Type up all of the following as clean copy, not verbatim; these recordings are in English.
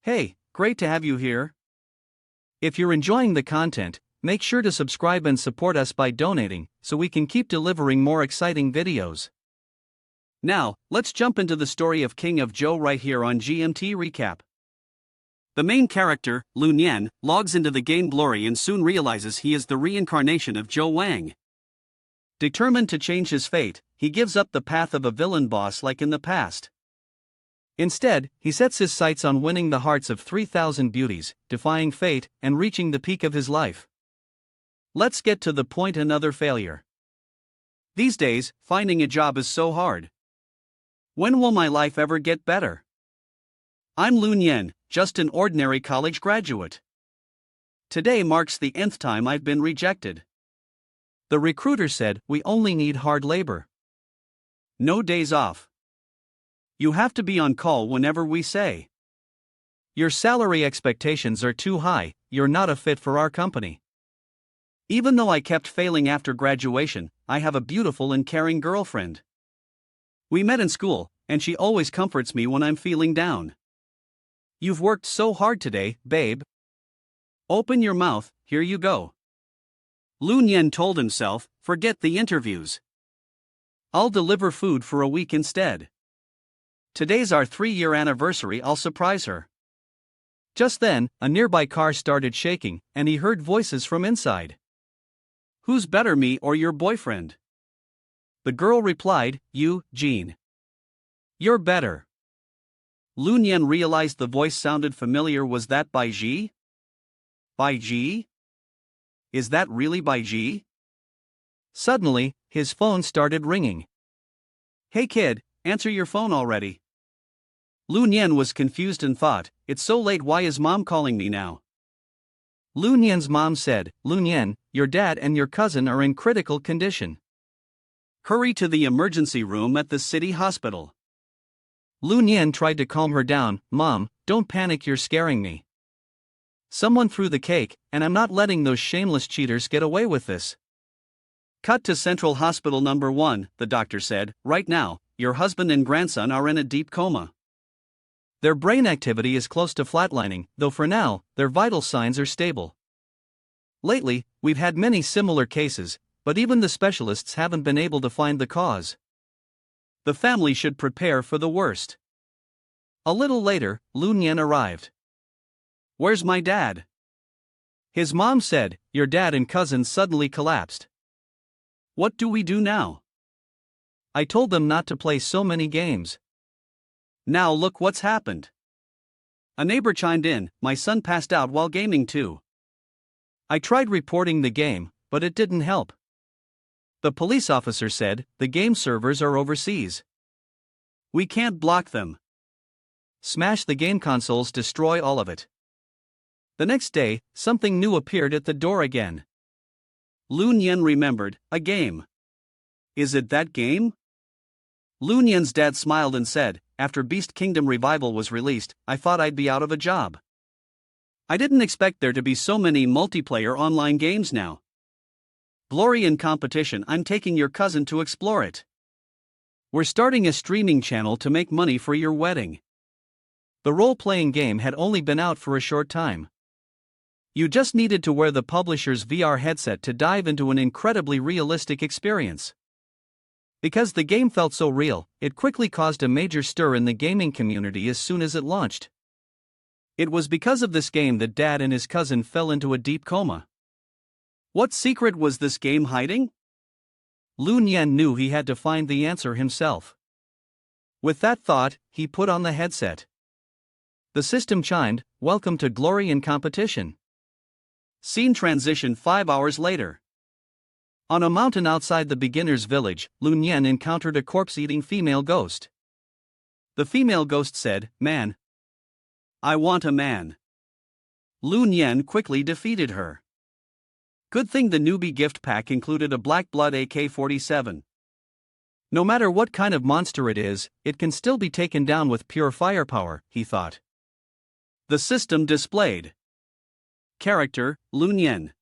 Hey, great to have you here. If you're enjoying the content, make sure to subscribe and support us by donating so we can keep delivering more exciting videos. Now, let's jump into the story of King of Joe right here on GMT Recap. The main character, Lu Nian, logs into the game Glory and soon realizes he is the reincarnation of Zhou Wang. Determined to change his fate, he gives up the path of a villain boss like in the past. Instead, he sets his sights on winning the hearts of 3,000 beauties, defying fate, and reaching the peak of his life. Let's get to the point. Another failure. These days, finding a job is so hard. When will my life ever get better? I'm Lu Nian, just an ordinary college graduate. Today marks the nth time I've been rejected. The recruiter said, "We only need hard labor. No days off. You have to be on call whenever we say. Your salary expectations are too high, you're not a fit for our company." Even though I kept failing after graduation, I have a beautiful and caring girlfriend. We met in school, and she always comforts me when I'm feeling down. You've worked so hard today, babe. Open your mouth, here you go. Lu Nian told himself, forget the interviews. I'll deliver food for a week instead. Today's our 3-year anniversary, I'll surprise her. Just then, a nearby car started shaking, and he heard voices from inside. Who's better, me or your boyfriend? The girl replied, You, Jean. You're better. Lu Nian realized the voice sounded familiar. Was that Bai Ji? Bai Ji? Is that really Bai Ji? Suddenly, his phone started ringing. Hey kid, answer your phone already. Lu Nian was confused and thought, it's so late, why is mom calling me now? Lu Nian's mom said, Lu Nian, your dad and your cousin are in critical condition. Hurry to the emergency room at the city hospital. Lu Nian tried to calm her down. Mom, don't panic, you're scaring me. Someone threw the cake, and I'm not letting those shameless cheaters get away with this. Cut to Central Hospital number 1, the doctor said, right now, your husband and grandson are in a deep coma. Their brain activity is close to flatlining, though for now, their vital signs are stable. Lately, we've had many similar cases, but even the specialists haven't been able to find the cause. The family should prepare for the worst. A little later, Lu Nian arrived. Where's my dad? His mom said, your dad and cousin suddenly collapsed. What do we do now? I told them not to play so many games. Now look what's happened. A neighbor chimed in, my son passed out while gaming too. I tried reporting the game, but it didn't help. The police officer said, the game servers are overseas. We can't block them. Smash the game consoles, destroy all of it. The next day, something new appeared at the door again. Lu Nian remembered, a game. Is it that game? Lu Nian's dad smiled and said, after Beast Kingdom Revival was released, I thought I'd be out of a job. I didn't expect there to be so many multiplayer online games now. Glory in competition, I'm taking your cousin to explore it. We're starting a streaming channel to make money for your wedding. The role-playing game had only been out for a short time. You just needed to wear the publisher's VR headset to dive into an incredibly realistic experience. Because the game felt so real, it quickly caused a major stir in the gaming community as soon as it launched. It was because of this game that Dad and his cousin fell into a deep coma. What secret was this game hiding? Lu Nian knew he had to find the answer himself. With that thought, he put on the headset. The system chimed, Welcome to Glory in Competition. Scene transition 5 hours later. On a mountain outside the beginner's village, Lu Nian encountered a corpse-eating female ghost. The female ghost said, Man. I want a man. Lu Nian quickly defeated her. Good thing the newbie gift pack included a Black Blood AK-47. No matter what kind of monster it is, it can still be taken down with pure firepower, he thought. The system displayed. Character, Lu Nian.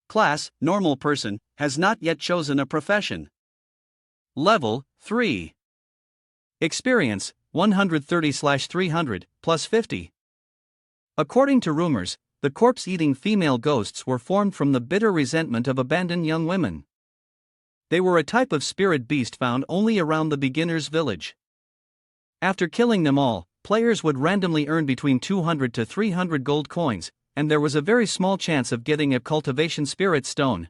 Class, normal person, has not yet chosen a profession. Level, 3. Experience, 130/300, plus 50. According to rumors, the corpse-eating female ghosts were formed from the bitter resentment of abandoned young women. They were a type of spirit beast found only around the beginner's village. After killing them all, players would randomly earn between 200 to 300 gold coins, and there was a very small chance of getting a cultivation spirit stone.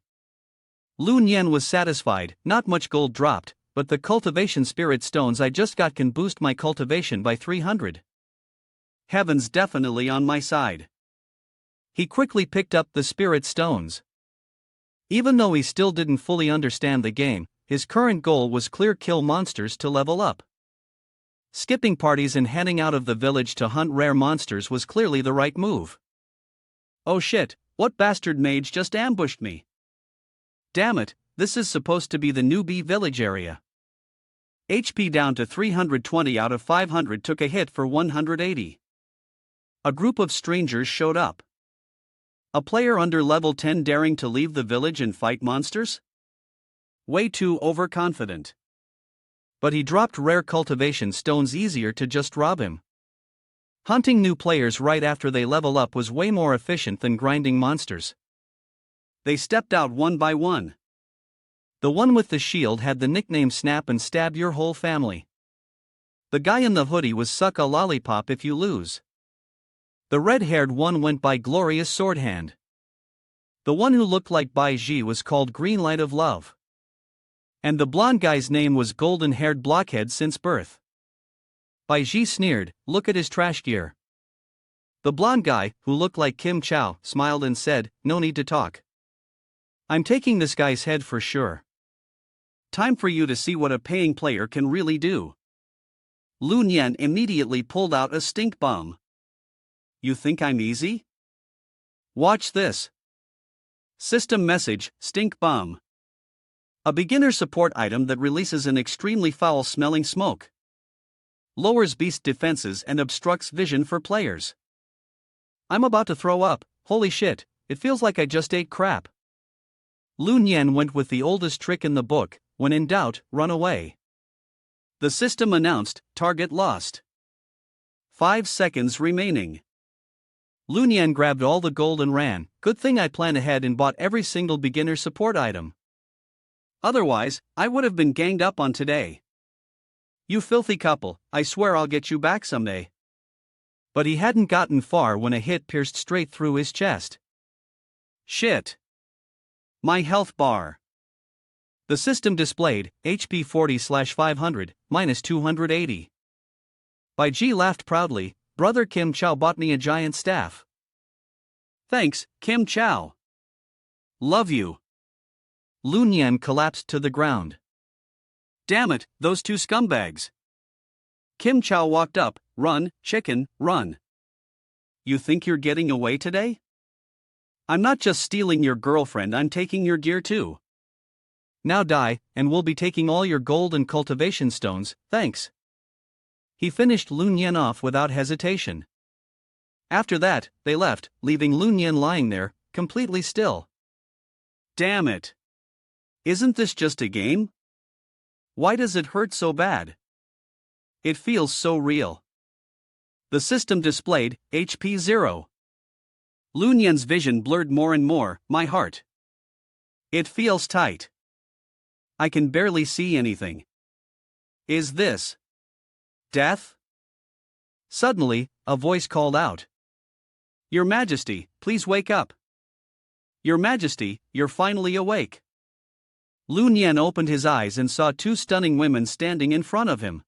Lu Nian was satisfied, not much gold dropped, but the cultivation spirit stones I just got can boost my cultivation by 300. Heaven's definitely on my side. He quickly picked up the spirit stones. Even though he still didn't fully understand the game, his current goal was clear kill monsters to level up. Skipping parties and heading out of the village to hunt rare monsters was clearly the right move. Oh shit, what bastard mage just ambushed me? Damn it, this is supposed to be the newbie village area. HP down to 320 out of 500 took a hit for 180. A group of strangers showed up. A player under level 10 daring to leave the village and fight monsters? Way too overconfident. But he dropped rare cultivation stones, easier to just rob him. Hunting new players right after they level up was way more efficient than grinding monsters. They stepped out one by one. The one with the shield had the nickname Snap and Stab Your Whole Family. The guy in the hoodie was Suck a Lollipop If You Lose. The red-haired one went by Glorious Swordhand. The one who looked like Bai Ji was called Green Light of Love. And the blonde guy's name was Golden-Haired Blockhead Since Birth. Bai Ji sneered, "Look at his trash gear." The blonde guy, who looked like Kim Chow, smiled and said, "No need to talk. I'm taking this guy's head for sure. Time for you to see what a paying player can really do." Lu Nian immediately pulled out a stink bomb. You think I'm easy? Watch this. System message, stink bomb. A beginner support item that releases an extremely foul-smelling smoke. Lowers beast defenses and obstructs vision for players. I'm about to throw up, holy shit, it feels like I just ate crap. Lu Nian went with the oldest trick in the book, when in doubt, run away. The system announced, target lost. 5 seconds remaining. Lu Nian grabbed all the gold and ran. Good thing I planned ahead and bought every single beginner support item. Otherwise, I would have been ganged up on today. You filthy couple, I swear I'll get you back someday. But he hadn't gotten far when a hit pierced straight through his chest. Shit. My health bar. The system displayed, HP 40/500, minus 280. Bai Ji laughed proudly. Brother Kim Chow bought me a giant staff. Thanks, Kim Chow. Love you. Lu Nian collapsed to the ground. Damn it, those two scumbags. Kim Chow walked up. Run, chicken, run. You think you're getting away today? I'm not just stealing your girlfriend, I'm taking your gear too. Now die, and we'll be taking all your gold and cultivation stones, thanks. He finished Lu Nian off without hesitation. After that, they left, leaving Lu Nian lying there, completely still. Damn it. Isn't this just a game? Why does it hurt so bad? It feels so real. The system displayed, HP 0. Lu Nian's vision blurred more and more, my heart. It feels tight. I can barely see anything. Is this death? Suddenly, a voice called out. Your Majesty, please wake up. Your Majesty, you're finally awake. Lu Nian opened his eyes and saw two stunning women standing in front of him.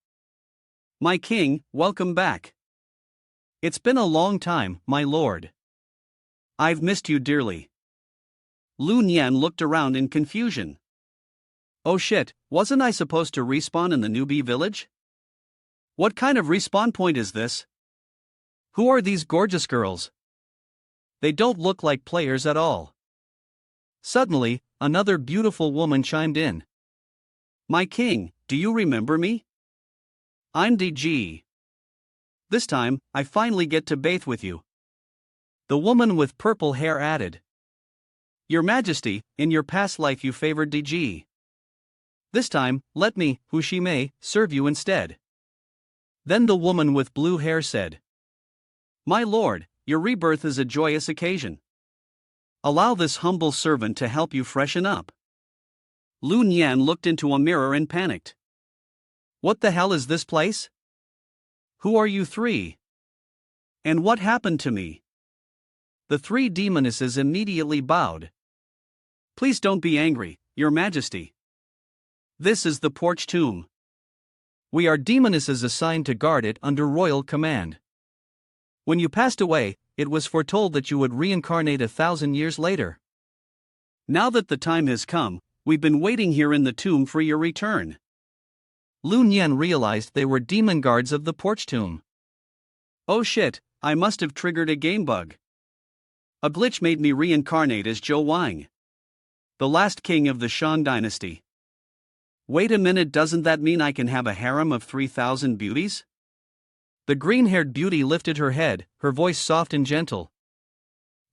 My king, welcome back. It's been a long time, my lord. I've missed you dearly. Lu Nian looked around in confusion. Oh shit, wasn't I supposed to respawn in the newbie village? What kind of respawn point is this? Who are these gorgeous girls? They don't look like players at all. Suddenly, another beautiful woman chimed in. My king, do you remember me? I'm DG. This time, I finally get to bathe with you. The woman with purple hair added. Your Majesty, in your past life you favored DG. This time, let me, who she may, serve you instead. Then the woman with blue hair said. My lord, your rebirth is a joyous occasion. Allow this humble servant to help you freshen up. Lu Nian looked into a mirror and panicked. What the hell is this place? Who are you three? And what happened to me? The three demonesses immediately bowed. Please don't be angry, Your Majesty. This is the porch tomb. We are demonesses assigned to guard it under royal command. When you passed away, it was foretold that you would reincarnate 1,000 years later. Now that the time has come, we've been waiting here in the tomb for your return. Lu Nian realized they were demon guards of the porch tomb. Oh shit, I must have triggered a game bug. A glitch made me reincarnate as Zhou Wang, the last king of the Shan dynasty. Wait a minute, doesn't that mean I can have a harem of 3,000 beauties? The green-haired beauty lifted her head, her voice soft and gentle.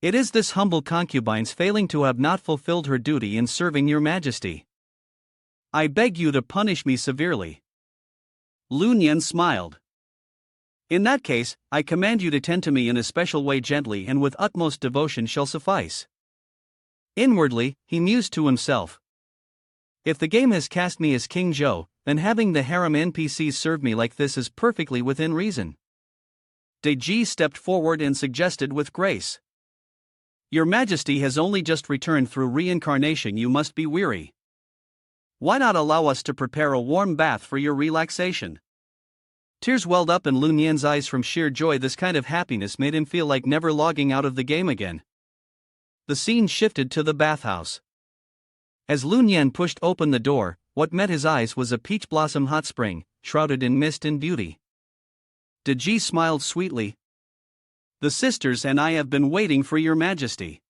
It is this humble concubine's failing to have not fulfilled her duty in serving Your Majesty. I beg you to punish me severely. Lu Nian smiled. In that case, I command you to tend to me in a special way, gently and with utmost devotion shall suffice. Inwardly, he mused to himself. If the game has cast me as King Zhou, then having the harem NPCs serve me like this is perfectly within reason. De Ji stepped forward and suggested with grace. Your Majesty has only just returned through reincarnation, you must be weary. Why not allow us to prepare a warm bath for your relaxation? Tears welled up in Lu Nian's eyes from sheer joy. This kind of happiness made him feel like never logging out of the game again. The scene shifted to the bathhouse. As Lu Nian pushed open the door, what met his eyes was a peach blossom hot spring, shrouded in mist and beauty. De Ji smiled sweetly. The sisters and I have been waiting for Your Majesty.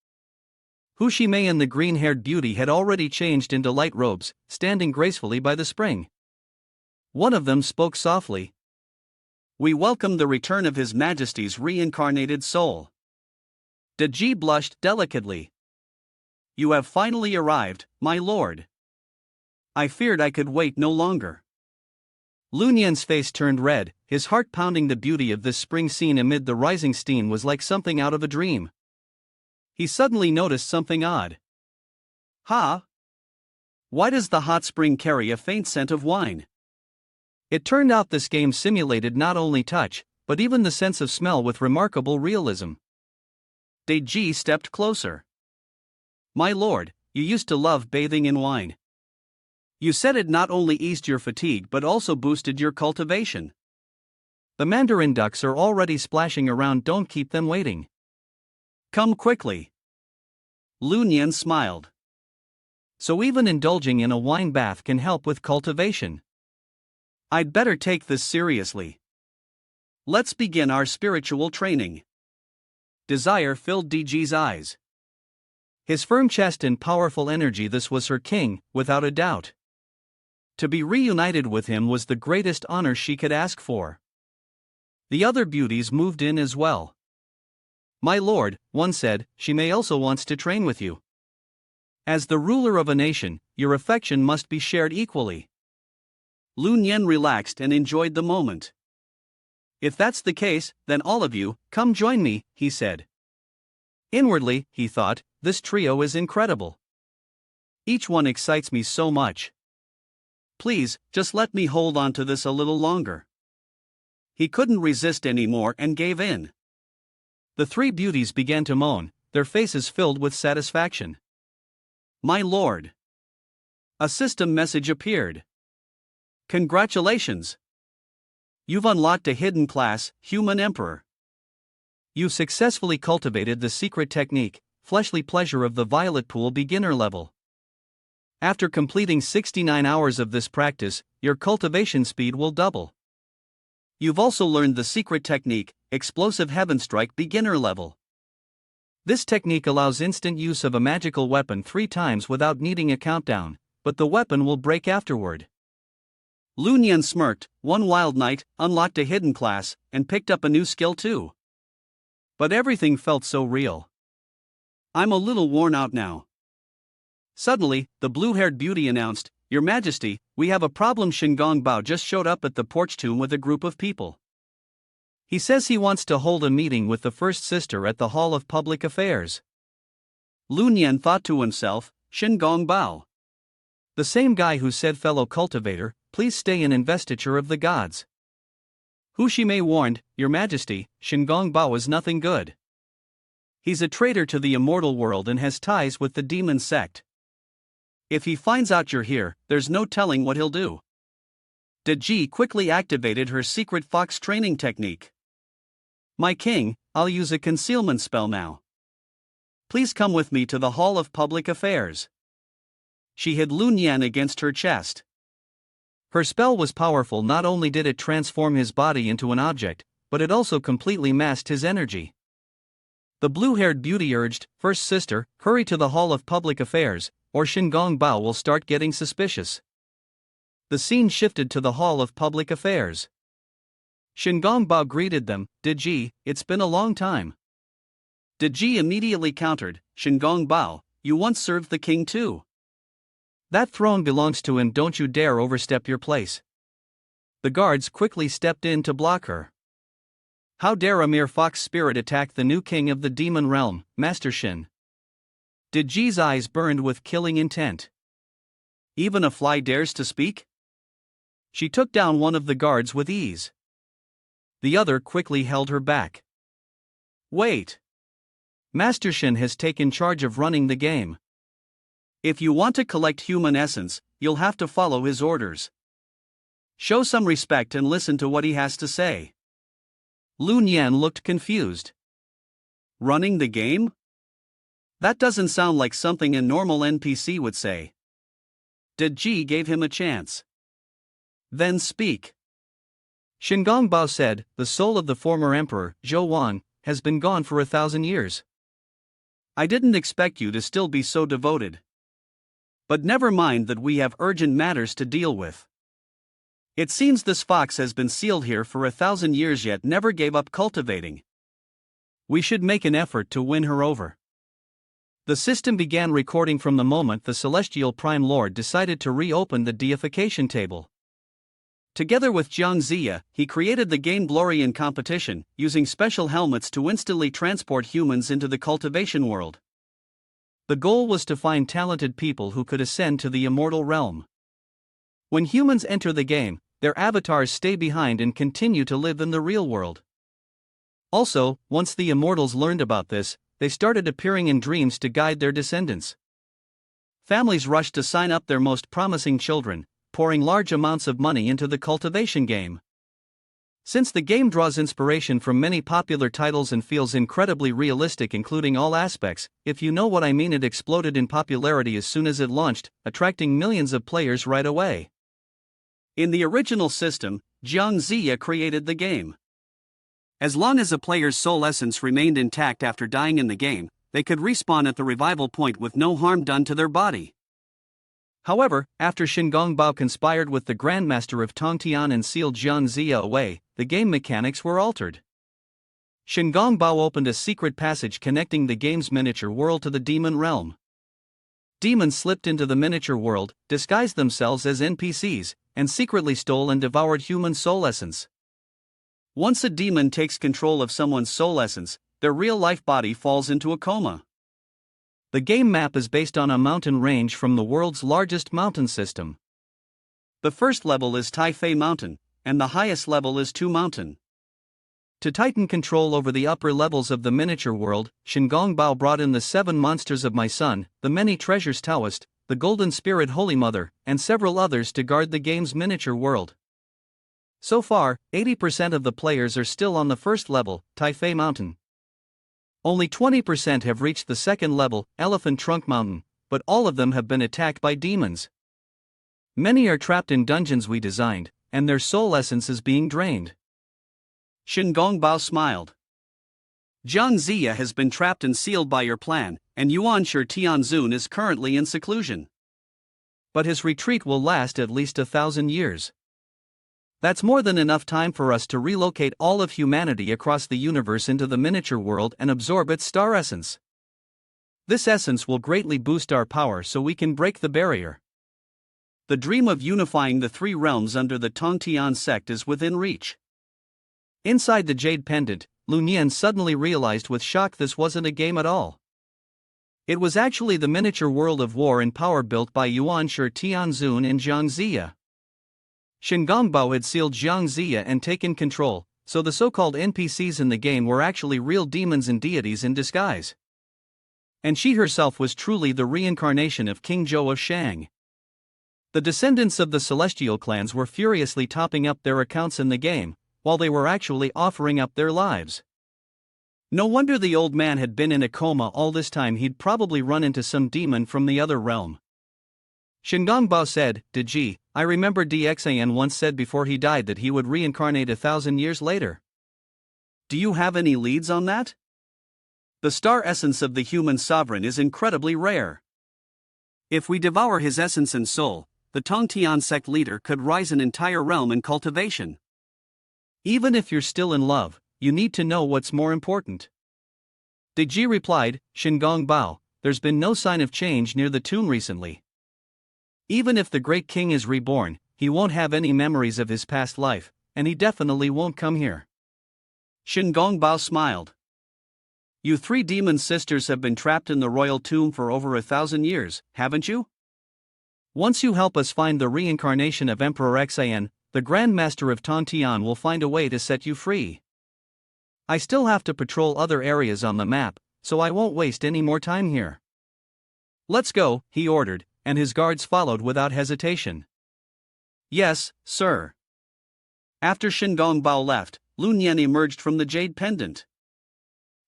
Hu Shimei and the green-haired beauty had already changed into light robes, standing gracefully by the spring. One of them spoke softly. We welcome the return of His Majesty's reincarnated soul. De Ji blushed delicately. You have finally arrived, my lord. I feared I could wait no longer. Lu Nian's face turned red, his heart pounding. The beauty of this spring scene amid the rising steam was like something out of a dream. He suddenly noticed something odd. Ha! Why does the hot spring carry a faint scent of wine? It turned out this game simulated not only touch, but even the sense of smell with remarkable realism. De Ji stepped closer. My lord, you used to love bathing in wine. You said it not only eased your fatigue but also boosted your cultivation. The mandarin ducks are already splashing around, don't keep them waiting. Come quickly. Lu Nian smiled. So even indulging in a wine bath can help with cultivation. I'd better take this seriously. Let's begin our spiritual training. Desire filled De Ji's eyes. His firm chest and powerful energy, this was her king, without a doubt. To be reunited with him was the greatest honor she could ask for. The other beauties moved in as well. My lord, one said, Shimei also wants to train with you. As the ruler of a nation, your affection must be shared equally. Lu Nian relaxed and enjoyed the moment. If that's the case, then all of you, come join me, he said. Inwardly, he thought, this trio is incredible. Each one excites me so much. Please, just let me hold on to this a little longer. He couldn't resist anymore and gave in. The three beauties began to moan, their faces filled with satisfaction. My lord. A system message appeared. Congratulations. You've unlocked a hidden class, Human Emperor. You've successfully cultivated the secret technique, Fleshly Pleasure of the Violet Pool beginner level. After completing 69 hours of this practice, your cultivation speed will double. You've also learned the secret technique, Explosive Heaven Strike beginner level. This technique allows instant use of a magical weapon 3 times without needing a countdown, but the weapon will break afterward. Lu Nian smirked. One wild night, unlocked a hidden class, and picked up a new skill too. But everything felt so real. I'm a little worn out now. Suddenly, the blue-haired beauty announced, Your Majesty, we have a problem. Shingong Bao just showed up at the porch tomb with a group of people. He says he wants to hold a meeting with the first sister at the Hall of Public Affairs. Lu Nian thought to himself, Shin Gong Bao. The same guy who said, fellow cultivator, please stay in investiture of the gods. Hu Shimei warned, Your Majesty, Shin Gong Bao is nothing good. He's a traitor to the immortal world and has ties with the demon sect. If he finds out you're here, there's no telling what he'll do. De Ji quickly activated her secret fox training technique. My king, I'll use a concealment spell now. Please come with me to the Hall of Public Affairs. She hid Lu Nian against her chest. Her spell was powerful. Not only did it transform his body into an object, but it also completely masked his energy. The blue-haired beauty urged, First sister, hurry to the Hall of Public Affairs, or Shin Gong Bao will start getting suspicious. The scene shifted to the Hall of Public Affairs. Shin Gong Bao greeted them, De Ji, it's been a long time. De Ji immediately countered, Shin Gong Bao, you once served the king too. That throne belongs to him, don't you dare overstep your place. The guards quickly stepped in to block her. How dare a mere fox spirit attack the new king of the demon realm, Master Shin? De Ji's eyes burned with killing intent. Even a fly dares to speak? She took down one of the guards with ease. The other quickly held her back. Wait. Master Shin has taken charge of running the game. If you want to collect human essence, you'll have to follow his orders. Show some respect and listen to what he has to say. Lu Nian looked confused. Running the game? That doesn't sound like something a normal NPC would say. De Ji gave him a chance. Then speak. Shin Gong Bao said, the soul of the former emperor, Zhou Wan, has been gone for 1,000 years. I didn't expect you to still be so devoted. But never mind that, we have urgent matters to deal with. It seems this fox has been sealed here for 1,000 years yet never gave up cultivating. We should make an effort to win her over. The system began recording from the moment the Celestial Prime Lord decided to reopen the deification table. Together with Jiang Ziya, he created the game Glory in competition, using special helmets to instantly transport humans into the cultivation world. The goal was to find talented people who could ascend to the immortal realm. When humans enter the game, their avatars stay behind and continue to live in the real world. Also, once the immortals learned about this, they started appearing in dreams to guide their descendants. Families rushed to sign up their most promising children, pouring large amounts of money into the cultivation game. Since the game draws inspiration from many popular titles and feels incredibly realistic, including all aspects, if you know what I mean, it exploded in popularity as soon as it launched, attracting millions of players right away. In the original system, Jiang Ziya created the game. As long as a player's soul essence remained intact after dying in the game, they could respawn at the revival point with no harm done to their body. However, after Shin Gong Bao conspired with the Grandmaster of Tongtian and sealed Jiang Ziya away, the game mechanics were altered. Shin Gong Bao opened a secret passage connecting the game's miniature world to the demon realm. Demons slipped into the miniature world, disguised themselves as NPCs, and secretly stole and devoured human soul essence. Once a demon takes control of someone's soul essence, their real-life body falls into a coma. The game map is based on a mountain range from the world's largest mountain system. The first level is Taifei Mountain, and the highest level is Tu Mountain. To tighten control over the upper levels of the miniature world, Shin Gong Bao brought in the 7 monsters of my son, the many treasures Taoist, the Golden Spirit Holy Mother, and several others to guard the game's miniature world. So far, 80% of the players are still on the first level, Taifei Mountain. Only 20% have reached the second level, Elephant Trunk Mountain, but all of them have been attacked by demons. Many are trapped in dungeons we designed, and their soul essence is being drained. Shin Gong Bao smiled. Jiang Ziya has been trapped and sealed by your plan, and Yuan Shi Tianzun is currently in seclusion. But his retreat will last at least 1,000 years. That's more than enough time for us to relocate all of humanity across the universe into the miniature world and absorb its star essence. This essence will greatly boost our power so we can break the barrier. The dream of unifying the 3 realms under the Tongtian sect is within reach. Inside the jade pendant, Lu Nian suddenly realized with shock this wasn't a game at all. It was actually the miniature world of war and power built by Yuan Shi Tianzun and Jiang Ziya. Shingongbao had sealed Jiang Ziya and taken control, so the so-called NPCs in the game were actually real demons and deities in disguise. And she herself was truly the reincarnation of King Zhou of Shang. The descendants of the celestial clans were furiously topping up their accounts in the game, while they were actually offering up their lives. No wonder the old man had been in a coma all this time. He'd probably run into some demon from the other realm. Shingongbao said, "Diji, I remember Dxan once said before he died that he would reincarnate 1,000 years later. Do you have any leads on that? The star essence of the human sovereign is incredibly rare. If we devour his essence and soul, the Tongtian sect leader could rise an entire realm in cultivation. Even if you're still in love, you need to know what's more important." Diji replied, "Shingongbao, there's been no sign of change near the tomb recently. Even if the great king is reborn, he won't have any memories of his past life, and he definitely won't come here." Shingongbao smiled. "You three demon sisters have been trapped in the royal tomb for over 1,000 years, haven't you? Once you help us find the reincarnation of Emperor Xan, the Grand Master of Tongtian will find a way to set you free. I still have to patrol other areas on the map, so I won't waste any more time here." "Let's go," he ordered, and his guards followed without hesitation. "Yes, sir." After Shingongbao left, Lu Nian emerged from the jade pendant.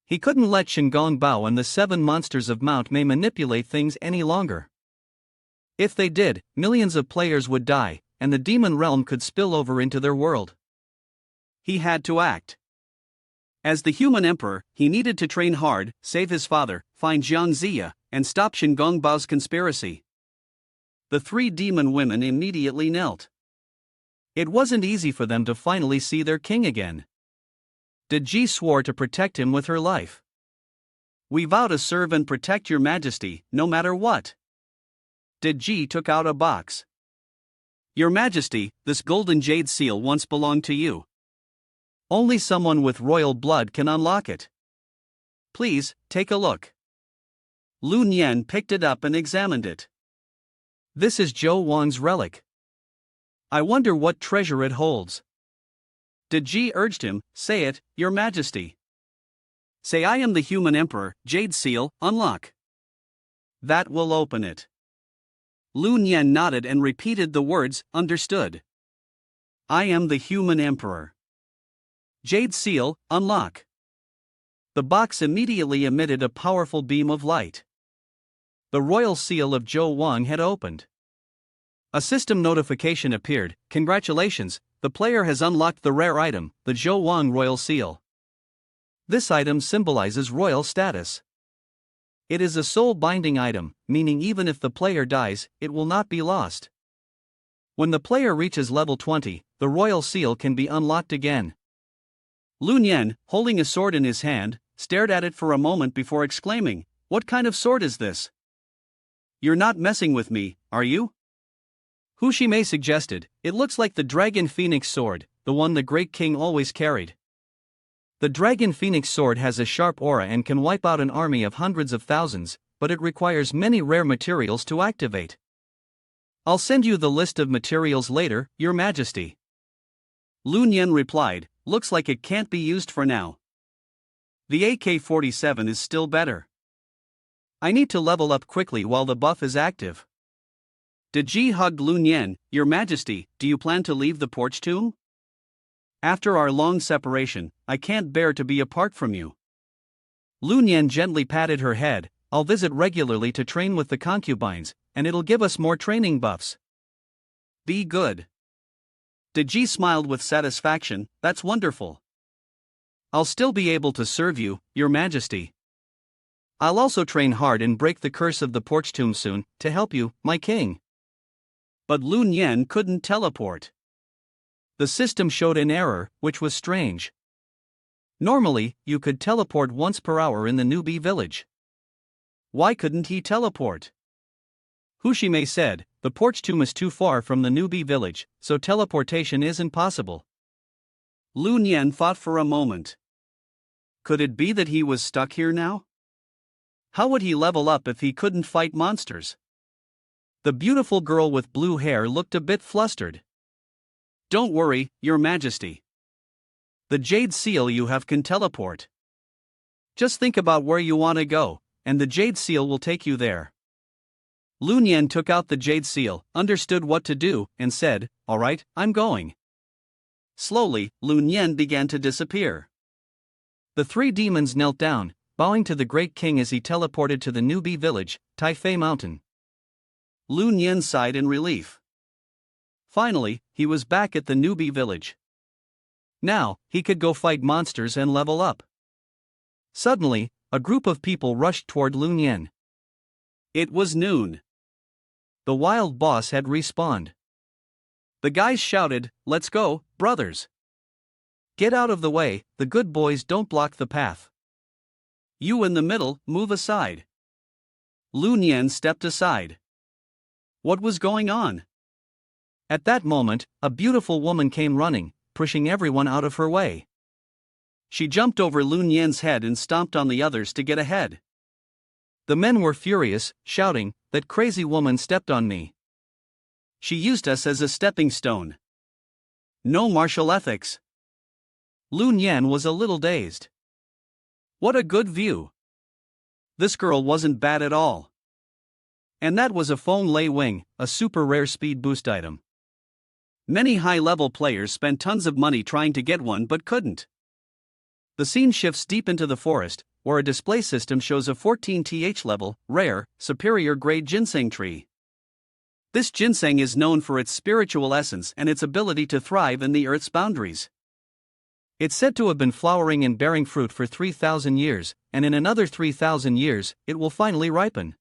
He couldn't let Shingongbao and the 7 monsters of Mount Mei manipulate things any longer. If they did, millions of players would die, and the demon realm could spill over into their world. He had to act. As the human emperor, he needed to train hard, save his father, find Jiang Ziya, and stop Shingongbao's conspiracy. The 3 demon women immediately knelt. It wasn't easy for them to finally see their king again. Diji swore to protect him with her life. "We vow to serve and protect your majesty, no matter what." Diji took out a box. "Your majesty, this golden jade seal once belonged to you. Only someone with royal blood can unlock it. Please, take a look." Lu Nian picked it up and examined it. "This is Zhou Wang's relic. I wonder what treasure it holds." Diji urged him, "Say it, your majesty. Say I am the human emperor, jade seal, unlock. That will open it." Lu Nian nodded and repeated the words, "Understood. I am the human emperor. Jade seal, unlock." The box immediately emitted a powerful beam of light. The royal seal of Zhou Wang had opened. A system notification appeared, "Congratulations, the player has unlocked the rare item, the Zhou Wang royal seal. This item symbolizes royal status. It is a soul-binding item, meaning even if the player dies, it will not be lost. When the player reaches level 20, the royal seal can be unlocked again." Lu Nian, holding a sword in his hand, stared at it for a moment before exclaiming, "What kind of sword is this? You're not messing with me, are you?" Hu Shimei suggested, "It looks like the Dragon Phoenix sword, the one the Great King always carried. The Dragon Phoenix sword has a sharp aura and can wipe out an army of hundreds of thousands, but it requires many rare materials to activate. I'll send you the list of materials later, your majesty." Lu Nian replied, "Looks like it can't be used for now. The AK-47 is still better. I need to level up quickly while the buff is active." Diji hugged Lu Nian, "Your majesty, do you plan to leave the porch tomb? After our long separation, I can't bear to be apart from you." Lu Nian gently patted her head, "I'll visit regularly to train with the concubines, and it'll give us more training buffs." "Be good." Diji smiled with satisfaction, "That's wonderful. I'll still be able to serve you, your majesty. I'll also train hard and break the curse of the porch tomb soon, to help you, my king." But Lu Nian couldn't teleport. The system showed an error, which was strange. Normally, you could teleport once per hour in the newbie village. Why couldn't he teleport? Hu Shimei said, "The porch tomb is too far from the newbie village, so teleportation isn't possible." Lu Nian thought for a moment. Could it be that he was stuck here now? How would he level up if he couldn't fight monsters? The beautiful girl with blue hair looked a bit flustered. Don't worry, Your Majesty. The jade seal you have can teleport. Just think about where you want to go, and the jade seal will take you there. Lu Nian took out the jade seal, understood what to do, and said, "All right, I'm going." Slowly, Lu Nian began to disappear. The three demons knelt down, bowing to the great king as he teleported to the newbie village, Taifei Mountain. Lu Nian sighed in relief. Finally, he was back at the newbie village. Now, he could go fight monsters and level up. Suddenly, a group of people rushed toward Lu Nian. It was noon. The wild boss had respawned. The guys shouted, "Let's go, brothers! Get out of the way, the good boys don't block the path. You in the middle, move aside." Lu Nian stepped aside. What was going on? At that moment, a beautiful woman came running, pushing everyone out of her way. She jumped over Lu Nian's head and stomped on the others to get ahead. The men were furious, shouting, "That crazy woman stepped on me. She used us as a stepping stone. No martial ethics." Lu Nian was a little dazed. What a good view. This girl wasn't bad at all. And that was a Feng Lei Wing, a super rare speed boost item. Many high-level players spent tons of money trying to get one but couldn't. The scene shifts deep into the forest, where a display system shows a 14th level, rare, superior grade ginseng tree. This ginseng is known for its spiritual essence and its ability to thrive in the earth's boundaries. It's said to have been flowering and bearing fruit for 3,000 years, and in another 3,000 years, it will finally ripen.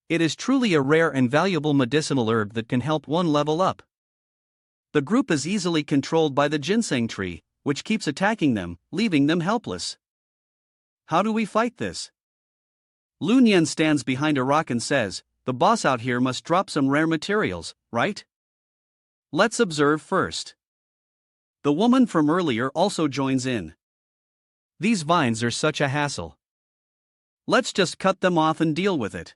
It is truly a rare and valuable medicinal herb that can help one level up. The group is easily controlled by the ginseng tree, which keeps attacking them, leaving them helpless. How do we fight this? Lu Nian stands behind a rock and says, "The boss out here must drop some rare materials, right? Let's observe first." The woman from earlier also joins in. "These vines are such a hassle. Let's just cut them off and deal with it.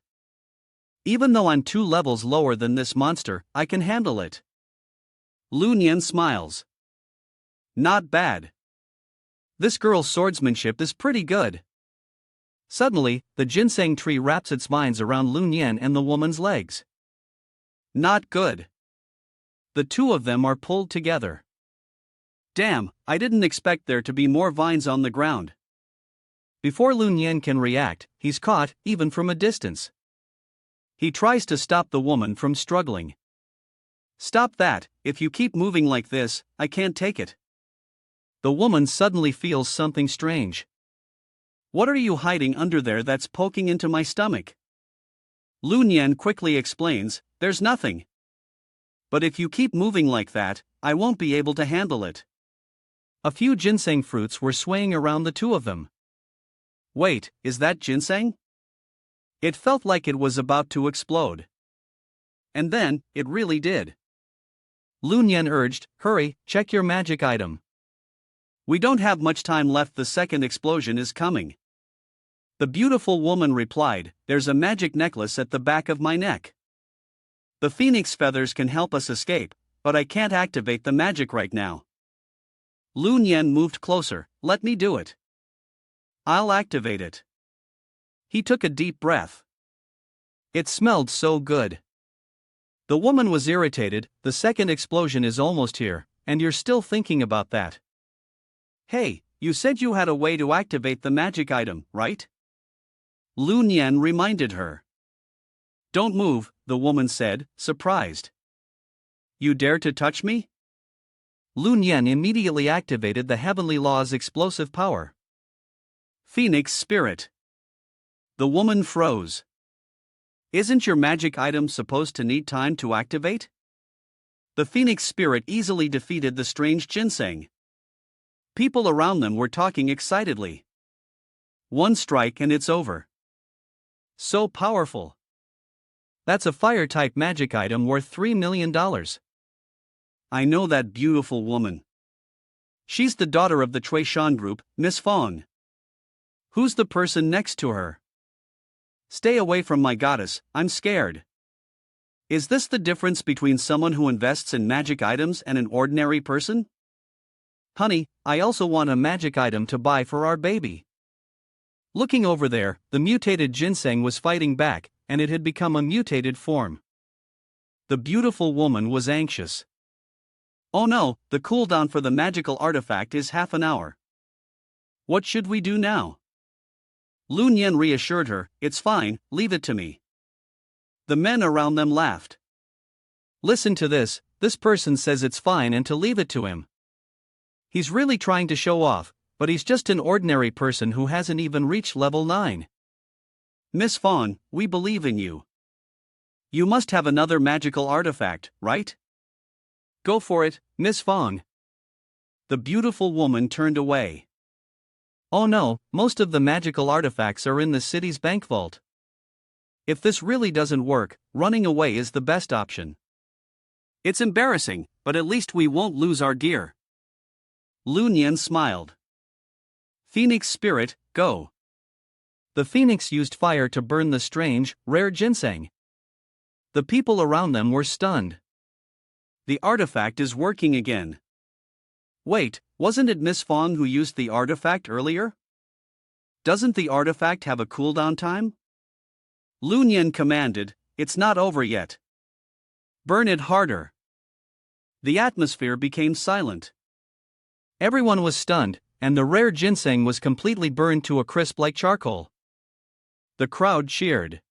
Even though I'm 2 levels lower than this monster, I can handle it." Lu Nian smiles. Not bad. This girl's swordsmanship is pretty good. Suddenly, the ginseng tree wraps its vines around Lu Nian and the woman's legs. Not good. The two of them are pulled together. Damn, I didn't expect there to be more vines on the ground. Before Lu Nian can react, he's caught, even from a distance. He tries to stop the woman from struggling. "Stop that, if you keep moving like this, I can't take it." The woman suddenly feels something strange. "What are you hiding under there that's poking into my stomach?" Lu Nian quickly explains, "There's nothing. But if you keep moving like that, I won't be able to handle it." A few ginseng fruits were swaying around the two of them. Wait, is that ginseng? It felt like it was about to explode. And then, it really did. Lu Nian urged, "Hurry, check your magic item. We don't have much time left, the second explosion is coming." The beautiful woman replied, "There's a magic necklace at the back of my neck. The phoenix feathers can help us escape, but I can't activate the magic right now." Lu Nian moved closer, "Let me do it. I'll activate it." He took a deep breath. It smelled so good. The woman was irritated, "The second explosion is almost here, and you're still thinking about that. Hey, you said you had a way to activate the magic item, right?" Lu Nian reminded her. "Don't move," the woman said, surprised. "You dare to touch me?" Lu Nian immediately activated the Heavenly Law's explosive power. Phoenix Spirit. The woman froze. "Isn't your magic item supposed to need time to activate?" The Phoenix Spirit easily defeated the strange ginseng. People around them were talking excitedly. One strike and it's over. So powerful. That's a fire-type magic item worth $3 million. I know that beautiful woman. She's the daughter of the Chui Shan group, Miss Fong. Who's the person next to her? Stay away from my goddess, I'm scared. Is this the difference between someone who invests in magic items and an ordinary person? Honey, I also want a magic item to buy for our baby. Looking over there, the mutated ginseng was fighting back, and it had become a mutated form. The beautiful woman was anxious. Oh no, the cooldown for the magical artifact is half an hour. What should we do now? Lu Nian reassured her, it's fine, leave it to me. The men around them laughed. Listen to this person says it's fine and to leave it to him. He's really trying to show off, but he's just an ordinary person who hasn't even reached level 9. Miss Fong, we believe in you. You must have another magical artifact, right? Go for it, Miss Fong. The beautiful woman turned away. Oh no, most of the magical artifacts are in the city's bank vault. If this really doesn't work, running away is the best option. It's embarrassing, but at least we won't lose our gear. Lu Nian smiled. Phoenix Spirit, go. The phoenix used fire to burn the strange, rare ginseng. The people around them were stunned. The artifact is working again. Wait, wasn't it Miss Fong who used the artifact earlier? Doesn't the artifact have a cooldown time? Lu Nian commanded, it's not over yet. Burn it harder. The atmosphere became silent. Everyone was stunned, and the rare ginseng was completely burned to a crisp like charcoal. The crowd cheered.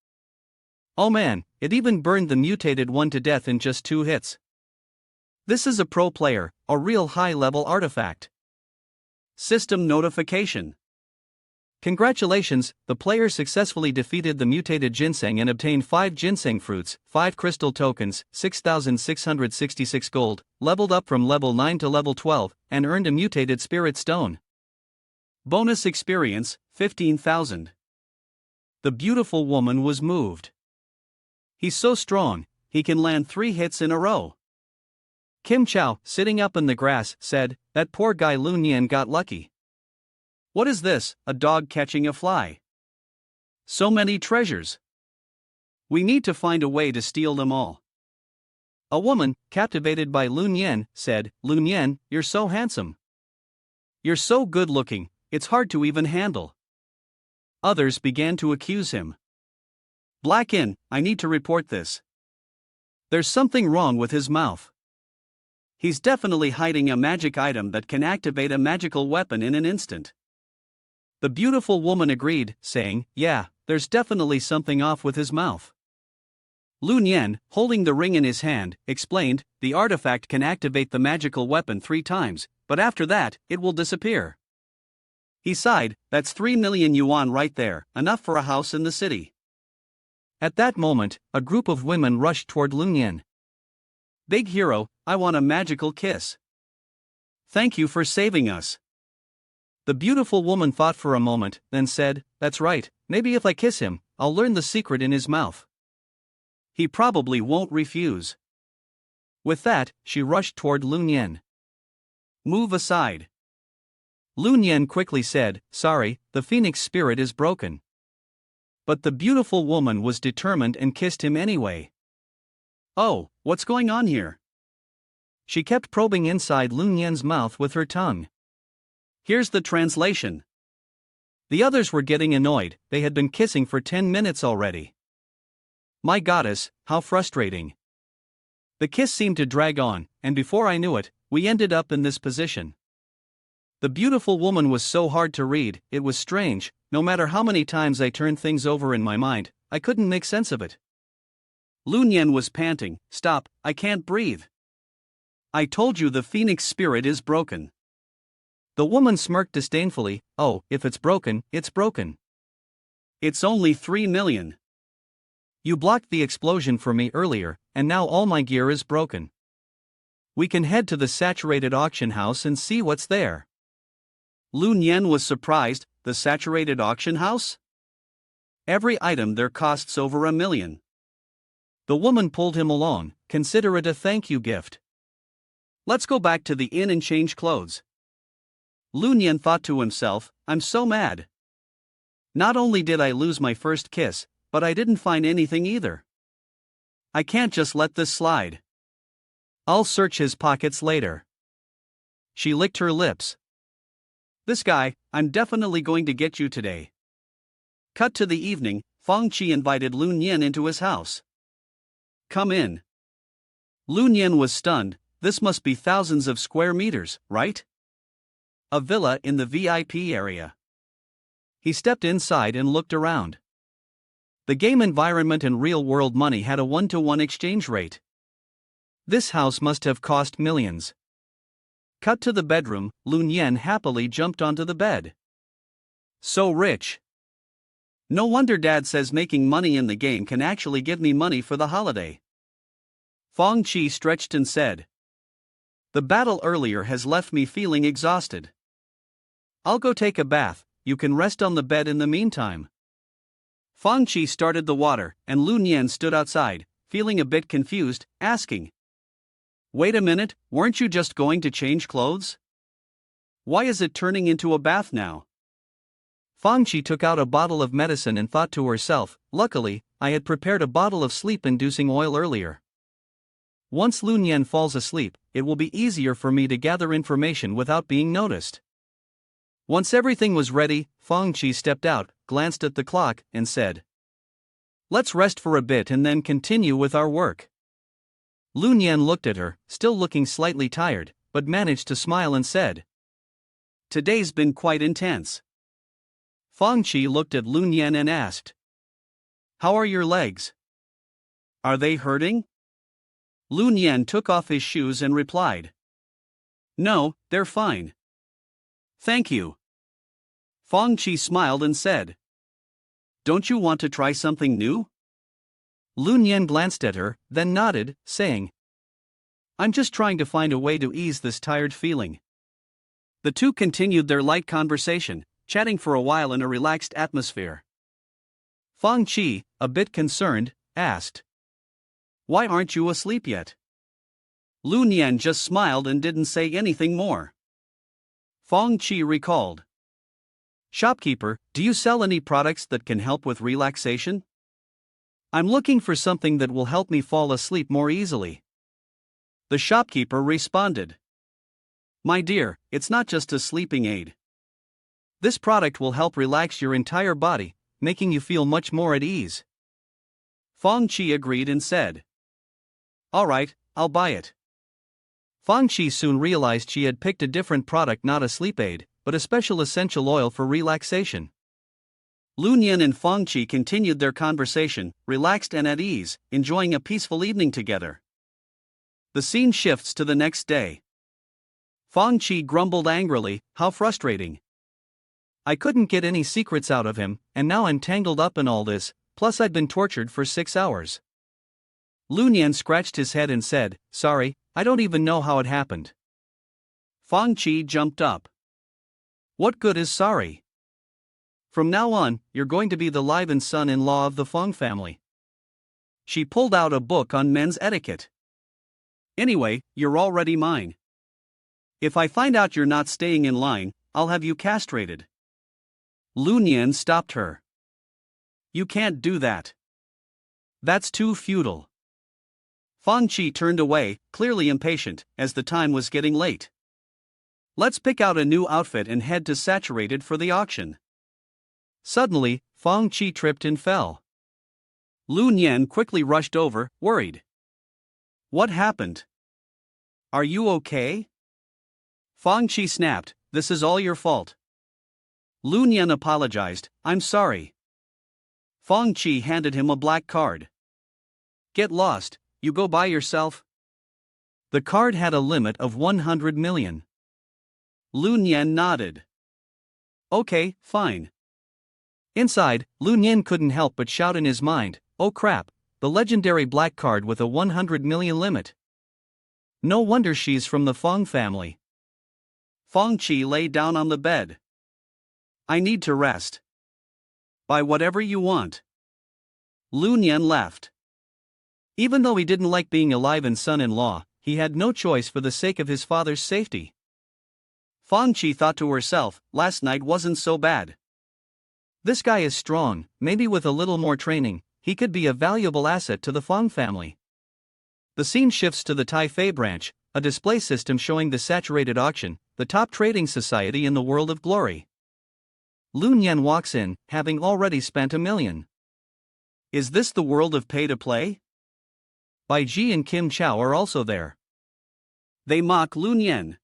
Oh man, it even burned the mutated one to death in just 2 hits. This is a pro player, a real high-level artifact. System notification. Congratulations, the player successfully defeated the mutated ginseng and obtained 5 ginseng fruits, 5 crystal tokens, 6,666 gold, leveled up from level 9 to level 12, and earned a mutated spirit stone. Bonus experience, 15,000. The beautiful woman was moved. He's so strong, he can land 3 hits in a row. Kim Chow, sitting up in the grass, said, that poor guy Lu Nian got lucky. What is this, a dog catching a fly? So many treasures. We need to find a way to steal them all. A woman, captivated by Lu Nian, said, Lu Nian, you're so handsome. You're so good looking, it's hard to even handle. Others began to accuse him. Black In, I need to report this. There's something wrong with his mouth. He's definitely hiding a magic item that can activate a magical weapon in an instant. The beautiful woman agreed, saying, yeah, there's definitely something off with his mouth. Lu Nian, holding the ring in his hand, explained, the artifact can activate the magical weapon 3 times, but after that, it will disappear. He sighed, that's 3 million yuan right there, enough for a house in the city. At that moment, a group of women rushed toward Lu Nian. Big hero, I want a magical kiss. Thank you for saving us. The beautiful woman thought for a moment, then said, that's right, maybe if I kiss him, I'll learn the secret in his mouth. He probably won't refuse. With that, she rushed toward Lu Nian. Move aside. Lu Nian quickly said, sorry, the phoenix spirit is broken. But the beautiful woman was determined and kissed him anyway. Oh, what's going on here? She kept probing inside Lu Nian's mouth with her tongue. Here's the translation. The others were getting annoyed, they had been kissing for 10 minutes already. My goddess, how frustrating. The kiss seemed to drag on, and before I knew it, we ended up in this position. The beautiful woman was so hard to read, it was strange, no matter how many times I turned things over in my mind, I couldn't make sense of it. Lu Nian was panting, stop, I can't breathe. I told you the phoenix spirit is broken. The woman smirked disdainfully, oh, if it's broken, it's broken. It's only 3 million. You blocked the explosion for me earlier, and now all my gear is broken. We can head to the saturated auction house and see what's there. Lu Nian was surprised, the saturated auction house? Every item there costs over 1 million. The woman pulled him along, consider it a thank you gift. Let's go back to the inn and change clothes. Lun Yan thought to himself, I'm so mad. Not only did I lose my first kiss, but I didn't find anything either. I can't just let this slide. I'll search his pockets later. She licked her lips. This guy, I'm definitely going to get you today. Cut to the evening, Fong Chi invited Lun Yin into his house. Come in. Lun Yin was stunned. This must be thousands of square meters, right? A villa in the VIP area. He stepped inside and looked around. The game environment and real-world money had a 1-to-1 exchange rate. This house must have cost millions. Cut to the bedroom, Lun Yen happily jumped onto the bed. So rich. No wonder Dad says making money in the game can actually give me money for the holiday. Fong Chi stretched and said, the battle earlier has left me feeling exhausted. I'll go take a bath, you can rest on the bed in the meantime. Fong Chi started the water, and Lun Yen stood outside, feeling a bit confused, asking, wait a minute, weren't you just going to change clothes? Why is it turning into a bath now? Fong Chi took out a bottle of medicine and thought to herself, luckily, I had prepared a bottle of sleep-inducing oil earlier. Once Lun Yen falls asleep, it will be easier for me to gather information without being noticed. Once everything was ready, Fong Chi stepped out, glanced at the clock, and said, let's rest for a bit and then continue with our work. Lun Yen looked at her, still looking slightly tired, but managed to smile and said, today's been quite intense. Fong Chi looked at Lun Yen and asked, how are your legs? Are they hurting? Lun Yen took off his shoes and replied, no, they're fine. Thank you. Fong Chi smiled and said, don't you want to try something new? Lun Yen glanced at her, then nodded, saying, I'm just trying to find a way to ease this tired feeling. The two continued their light conversation, chatting for a while in a relaxed atmosphere. Fong Chi, a bit concerned, asked, why aren't you asleep yet? Lun Yen just smiled and didn't say anything more. Fong Chi recalled, shopkeeper, do you sell any products that can help with relaxation? I'm looking for something that will help me fall asleep more easily. The shopkeeper responded, my dear, it's not just a sleeping aid. This product will help relax your entire body, making you feel much more at ease. Fong Chi agreed and said, all right, I'll buy it. Fong Chi soon realized she had picked a different product, not a sleep aid, but a special essential oil for relaxation. Lun Yen and Fong Chi continued their conversation, relaxed and at ease, enjoying a peaceful evening together. The scene shifts to the next day. Fong Chi grumbled angrily, how frustrating. I couldn't get any secrets out of him, and now I'm tangled up in all this, plus I've been tortured for 6 hours. Lun Yen scratched his head and said, sorry, I don't even know how it happened. Fong Chi jumped up. What good is sorry? From now on, you're going to be the live-in son-in-law of the Fong family. She pulled out a book on men's etiquette. Anyway, you're already mine. If I find out you're not staying in line, I'll have you castrated. Lun Yen stopped her. You can't do that. That's too futile. Fong Chi turned away, clearly impatient, as the time was getting late. Let's pick out a new outfit and head to Saturated for the auction. Suddenly, Fong Chi tripped and fell. Lun Yen quickly rushed over, worried. What happened? Are you okay? Fong Chi snapped, this is all your fault. Lun Yen apologized, I'm sorry. Fong Chi handed him a black card. Get lost, you go by yourself. The card had a limit of 100 million. Lun Yen nodded. Okay, fine. Inside, Lun Yen couldn't help but shout in his mind, oh crap, the legendary black card with a 100 million limit. No wonder she's from the Fong family. Fong Chi lay down on the bed. I need to rest. Buy whatever you want. Lun Yen left. Even though he didn't like being a live-in son-in-law, he had no choice for the sake of his father's safety. Fang Qi thought to herself, last night wasn't so bad. This guy is strong, maybe with a little more training, he could be a valuable asset to the Fang family. The scene shifts to the Taifei branch, a display system showing the saturated auction, the top trading society in the world of glory. Lun Yan walks in, having already spent $1 million. Is this the world of pay-to-play? Bai Ji and Kim Chow are also there. They mock Lun Yan.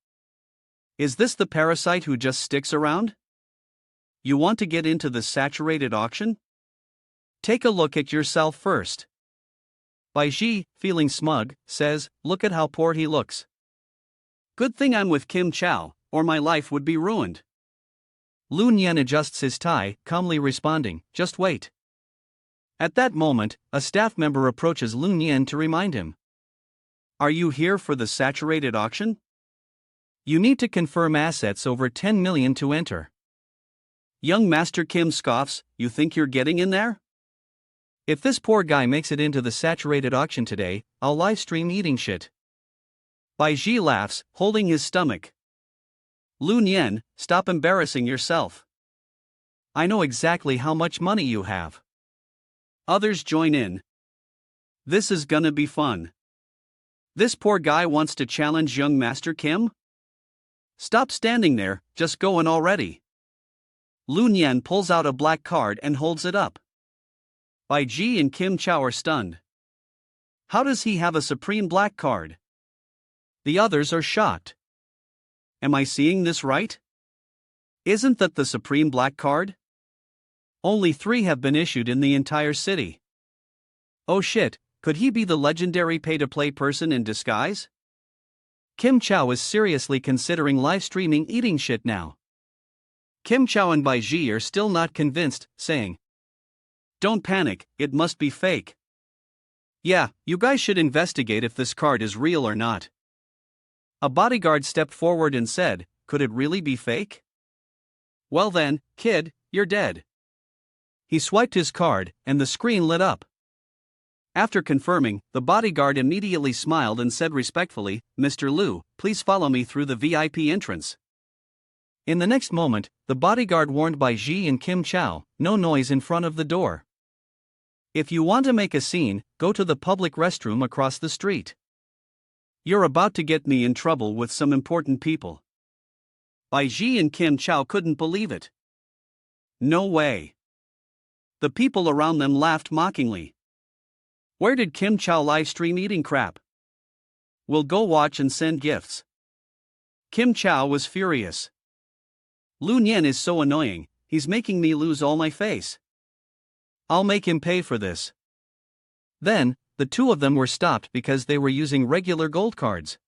Is this the parasite who just sticks around? You want to get into the saturated auction? Take a look at yourself first. Bai Ji, feeling smug, says, look at how poor he looks. Good thing I'm with Kim Chow, or my life would be ruined. Lun Yan adjusts his tie, calmly responding, just wait. At that moment, a staff member approaches Lun Yan to remind him. Are you here for the saturated auction? You need to confirm assets over 10 million to enter. Young Master Kim scoffs, you think you're getting in there? If this poor guy makes it into the saturated auction today, I'll livestream eating shit. Bai Ji laughs, holding his stomach. Lun Yan, stop embarrassing yourself. I know exactly how much money you have. Others join in. This is gonna be fun. This poor guy wants to challenge young Master Kim? Stop standing there, just go in already. Lun Yan pulls out a black card and holds it up. Bai Ji and Kim Chow are stunned. How does he have a supreme black card? The others are shocked. Am I seeing this right? Isn't that the supreme black card? Only 3 have been issued in the entire city. Oh shit, could he be the legendary pay-to-play person in disguise? Kim Chow is seriously considering live streaming eating shit now. Kim Chow and Bai Ji are still not convinced, saying, don't panic, it must be fake. Yeah, you guys should investigate if this card is real or not. A bodyguard stepped forward and said, could it really be fake? Well then, kid, you're dead. He swiped his card, and the screen lit up. After confirming, the bodyguard immediately smiled and said respectfully, Mr. Liu, please follow me through the VIP entrance. In the next moment, the bodyguard warned Bai Ji and Kim Chow, no noise in front of the door. If you want to make a scene, go to the public restroom across the street. You're about to get me in trouble with some important people. Bai Ji and Kim Chow couldn't believe it. No way. The people around them laughed mockingly. Where did Kim Chow livestream eating crap? We'll go watch and send gifts. Kim Chow was furious. Lun Yan is so annoying, he's making me lose all my face. I'll make him pay for this. Then, the 2 of them were stopped because they were using regular gold cards.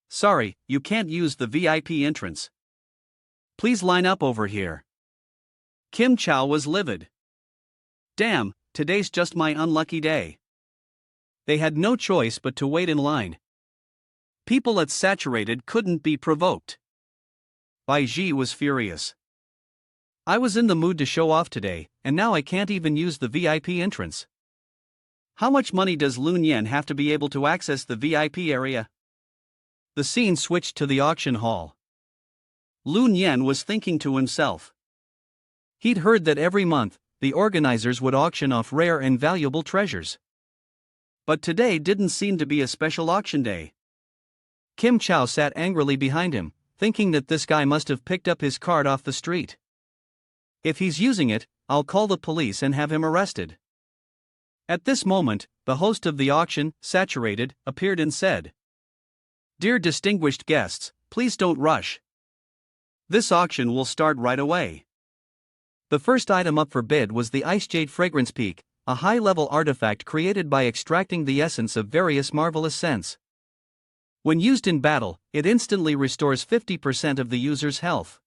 Sorry, you can't use the VIP entrance. Please line up over here. Kim Chow was livid. Damn, today's just my unlucky day. They had no choice but to wait in line. People at Saturated couldn't be provoked. Bai Ji was furious. I was in the mood to show off today, and now I can't even use the VIP entrance. How much money does Lun Yan have to be able to access the VIP area? The scene switched to the auction hall. Lun Yan was thinking to himself. He'd heard that every month, the organizers would auction off rare and valuable treasures. But today didn't seem to be a special auction day. Kim Chow sat angrily behind him, thinking that this guy must have picked up his card off the street. If he's using it, I'll call the police and have him arrested. At this moment, the host of the auction, Saturated, appeared and said, Dear distinguished guests, please don't rush. This auction will start right away. The first item up for bid was the Ice Jade Fragrance Peak, a high-level artifact created by extracting the essence of various marvelous scents. When used in battle, it instantly restores 50% of the user's health.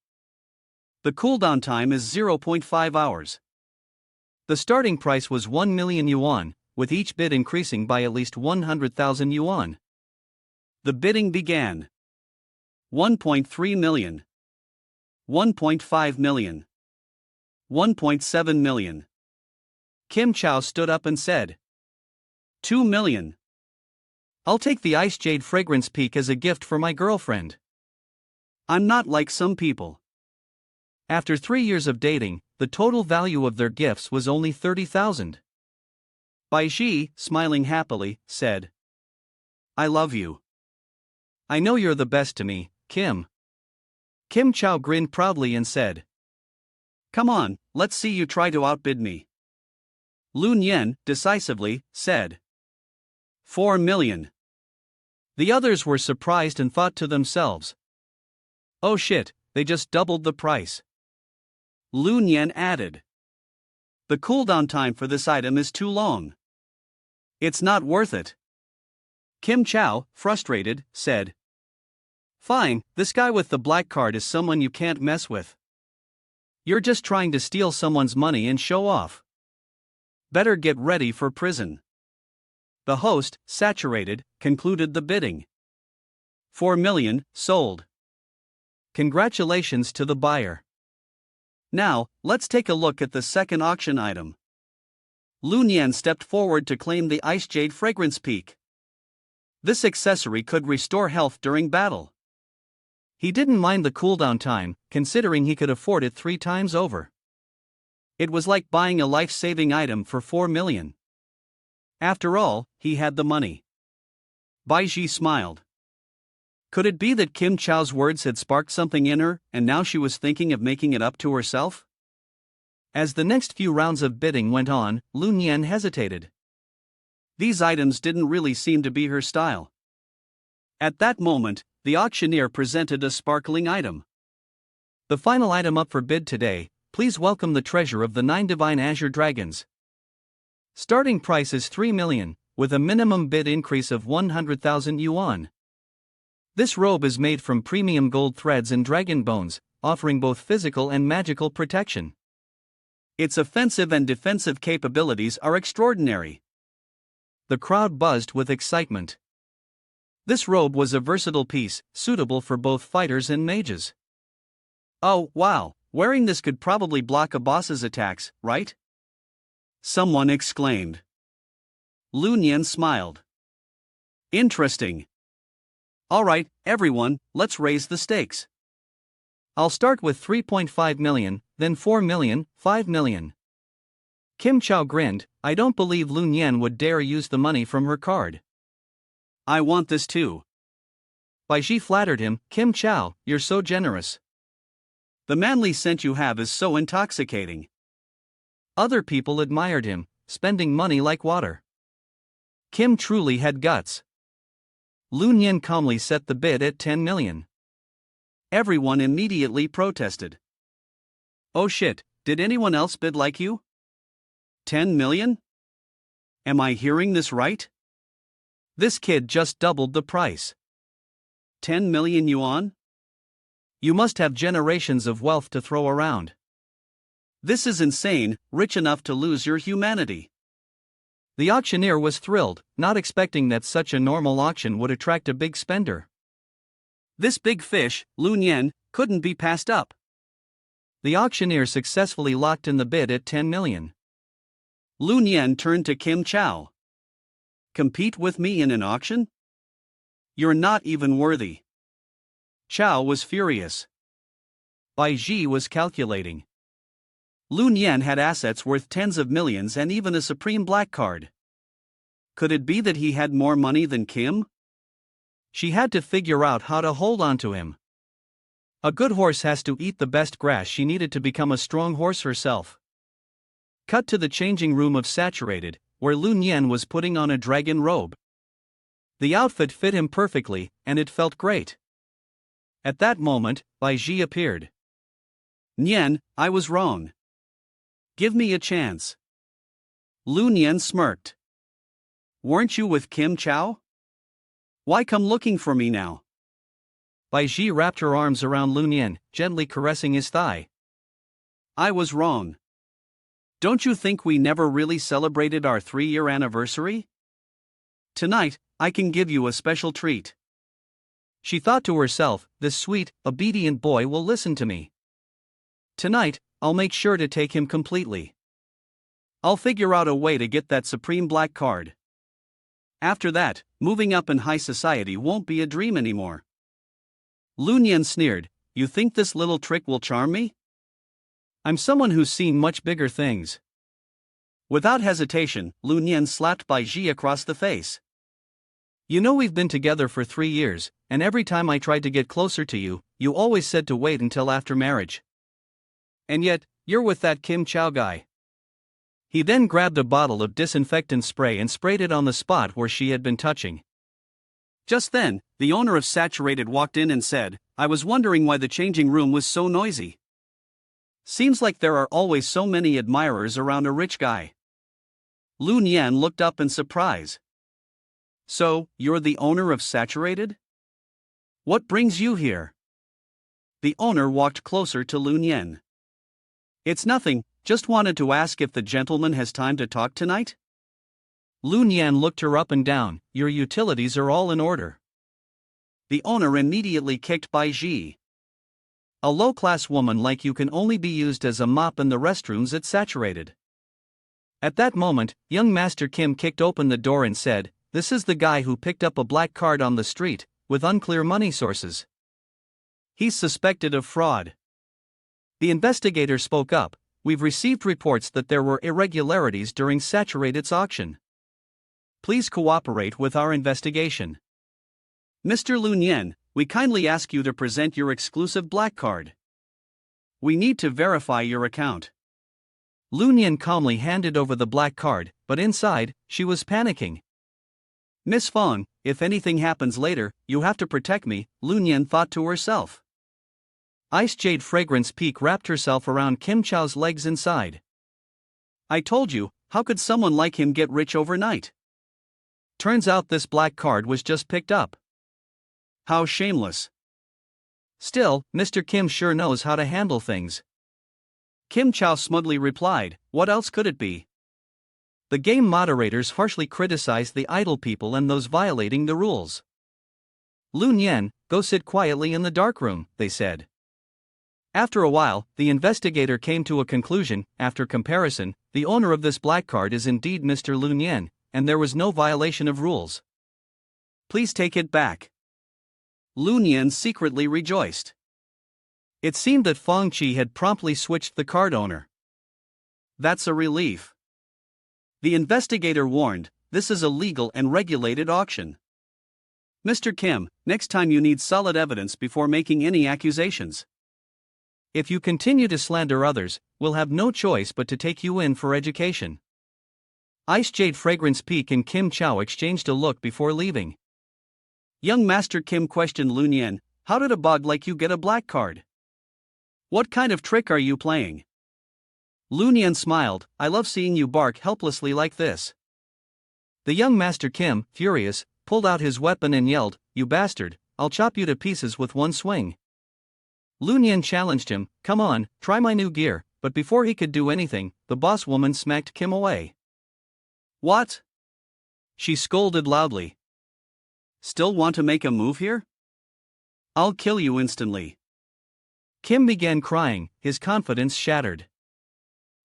The cooldown time is 0.5 hours. The starting price was 1 million yuan, with each bid increasing by at least 100,000 yuan. The bidding began. 1.3 million. 1.5 million. 1.7 million. Kim Chow stood up and said, 2 million. I'll take the Ice Jade Fragrance Peak as a gift for my girlfriend. I'm not like some people. After 3 years of dating, the total value of their gifts was only 30,000. Bai Ji, smiling happily, said, I love you. I know you're the best to me, Kim. Kim Chow grinned proudly and said, Come on, let's see you try to outbid me. Lun Yen, decisively, said, 4 million. The others were surprised and thought to themselves, oh shit, they just doubled the price. Lun Yen added, the cooldown time for this item is too long. It's not worth it. Kim Chow, frustrated, said, Fine, this guy with the black card is someone you can't mess with. You're just trying to steal someone's money and show off. Better get ready for prison. The host, saturated, concluded the bidding. 4 million, sold. Congratulations to the buyer. Now, let's take a look at the second auction item. Lun Yan stepped forward to claim the Ice Jade Fragrance Peak. This accessory could restore health during battle. He didn't mind the cooldown time, considering he could afford it 3 times over. It was like buying a life-saving item for 4 million. After all, he had the money. Bai Ji smiled. Could it be that Kim Chow's words had sparked something in her, and now she was thinking of making it up to herself? As the next few rounds of bidding went on, Lun Yan hesitated. These items didn't really seem to be her style. At that moment, the auctioneer presented a sparkling item. The final item up for bid today, please welcome the treasure of the 9 Divine Azure Dragons. Starting price is 3 million, with a minimum bid increase of 100,000 yuan. This robe is made from premium gold threads and dragon bones, offering both physical and magical protection. Its offensive and defensive capabilities are extraordinary. The crowd buzzed with excitement. This robe was a versatile piece, suitable for both fighters and mages. Oh, wow, wearing this could probably block a boss's attacks, right? Someone exclaimed. Lun Yan smiled. Interesting. Alright, everyone, let's raise the stakes. I'll start with 3.5 million, then 4 million, 5 million. Kim Chow grinned. I don't believe Lun Yan would dare use the money from her card. I want this too. Bai Ji flattered him. Kim Chow, you're so generous. The manly scent you have is so intoxicating. Other people admired him, spending money like water. Kim truly had guts. Lun Yan calmly set the bid at 10 million. Everyone immediately protested. Oh shit, did anyone else bid like you? 10 million? Am I hearing this right? This kid just doubled the price. 10 million yuan? You must have generations of wealth to throw around. This is insane, rich enough to lose your humanity. The auctioneer was thrilled, not expecting that such a normal auction would attract a big spender. This big fish, Lun Yan, couldn't be passed up. The auctioneer successfully locked in the bid at 10 million. Lun Yan turned to Kim Chow. Compete with me in an auction? You're not even worthy. Chow was furious. Bai Ji was calculating. Lun Yan had assets worth tens of millions and even a supreme black card. Could it be that he had more money than Kim? She had to figure out how to hold on to him. A good horse has to eat the best grass. She needed to become a strong horse herself. Cut to the changing room of Saturated, where Lun Yan was putting on a dragon robe. The outfit fit him perfectly, and it felt great. At that moment, Bai Ji appeared. Nian, I was wrong. Give me a chance. Lun Yan smirked. Weren't you with Kim Chow? Why come looking for me now? Bai Ji wrapped her arms around Lun Yan, gently caressing his thigh. I was wrong. Don't you think we never really celebrated our 3-year anniversary? Tonight, I can give you a special treat. She thought to herself, this sweet, obedient boy will listen to me. Tonight, I'll make sure to take him completely. I'll figure out a way to get that supreme black card. After that, moving up in high society won't be a dream anymore. Lun Yan sneered, you think this little trick will charm me? I'm someone who's seen much bigger things. Without hesitation, Lu Nian slapped Bai Ji across the face. You know we've been together for 3 years, and every time I tried to get closer to you, you always said to wait until after marriage. And yet, you're with that Kim Chow guy. He then grabbed a bottle of disinfectant spray and sprayed it on the spot where she had been touching. Just then, the owner of Saturated walked in and said, I was wondering why the changing room was so noisy. Seems like there are always so many admirers around a rich guy. Lu Nian looked up in surprise. So, you're the owner of Saturated? What brings you here? The owner walked closer to Lu Nian. It's nothing, just wanted to ask if the gentleman has time to talk tonight? Lu Nian looked her up and down. Your utilities are all in order. The owner immediately kicked Bai Ji. A low-class woman like you can only be used as a mop in the restrooms at Saturated. At that moment, young Master Kim kicked open the door and said, This is the guy who picked up a black card on the street, with unclear money sources. He's suspected of fraud. The investigator spoke up, We've received reports that there were irregularities during Saturated's auction. Please cooperate with our investigation. Mr. Lu Nian, we kindly ask you to present your exclusive black card. We need to verify your account. Lu Nian calmly handed over the black card, but inside, she was panicking. Miss Fong, if anything happens later, you have to protect me, Lu Nian thought to herself. Ice Jade Fragrance Peak wrapped herself around Kim Chow's legs inside. I told you, how could someone like him get rich overnight? Turns out this black card was just picked up. How shameless. Still, Mr. Kim sure knows how to handle things. Kim Chow smugly replied, What else could it be? The game moderators harshly criticized the idle people and those violating the rules. Lu Nian, go sit quietly in the darkroom, they said. After a while, the investigator came to a conclusion. After comparison, the owner of this black card is indeed Mr. Lu Nian, and there was no violation of rules. Please take it back. Lu Nian secretly rejoiced. It seemed that Fong Qi had promptly switched the card owner. That's a relief. The investigator warned, this is a legal and regulated auction. Mr. Kim, next time you need solid evidence before making any accusations. If you continue to slander others, we'll have no choice but to take you in for education. Ice Jade Fragrance Peak and Kim Chow exchanged a look before leaving. Young Master Kim questioned Lu Nian, How did a bug like you get a black card? What kind of trick are you playing? Lu Nian smiled, I love seeing you bark helplessly like this. The young Master Kim, furious, pulled out his weapon and yelled, You bastard, I'll chop you to pieces with one swing. Lu Nian challenged him, Come on, try my new gear, but before he could do anything, the boss woman smacked Kim away. What? She scolded loudly. Still want to make a move here? I'll kill you instantly. Kim began crying, his confidence shattered.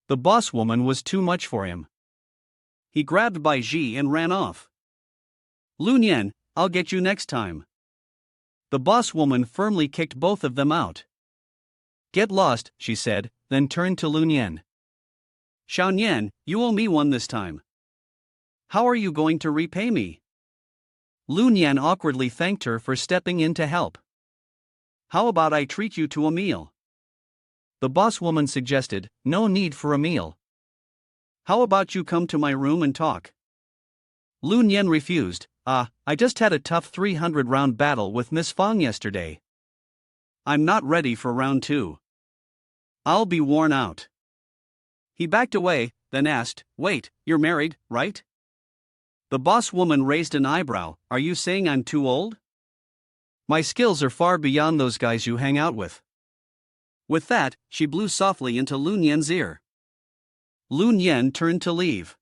The boss woman was too much for him. He grabbed Bai Ji and ran off. Lu Nian, I'll get you next time. The boss woman firmly kicked both of them out. Get lost, she said, then turned to Lu Nian. Xiao Nian, you owe me one this time. How are you going to repay me? Lu Nian awkwardly thanked her for stepping in to help. How about I treat you to a meal? The boss woman suggested, No need for a meal. How about you come to my room and talk? Lu Nian refused, I just had a tough 300-round battle with Miss Fong yesterday. I'm not ready for round 2. I'll be worn out. He backed away, then asked, Wait, you're married, right? The boss woman raised an eyebrow, Are you saying I'm too old? My skills are far beyond those guys you hang out with. With that, she blew softly into Lu Nian's ear. Lu Nian turned to leave.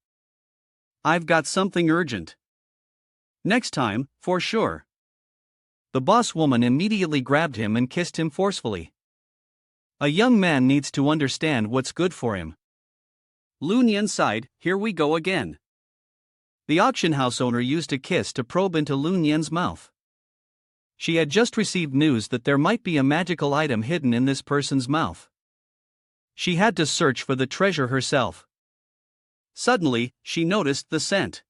I've got something urgent. Next time, for sure. The boss woman immediately grabbed him and kissed him forcefully. A young man needs to understand what's good for him. Lu Nian sighed, Here we go again. The auction house owner used a kiss to probe into Lu Nian's mouth. She had just received news that there might be a magical item hidden in this person's mouth. She had to search for the treasure herself. Suddenly, she noticed the scent.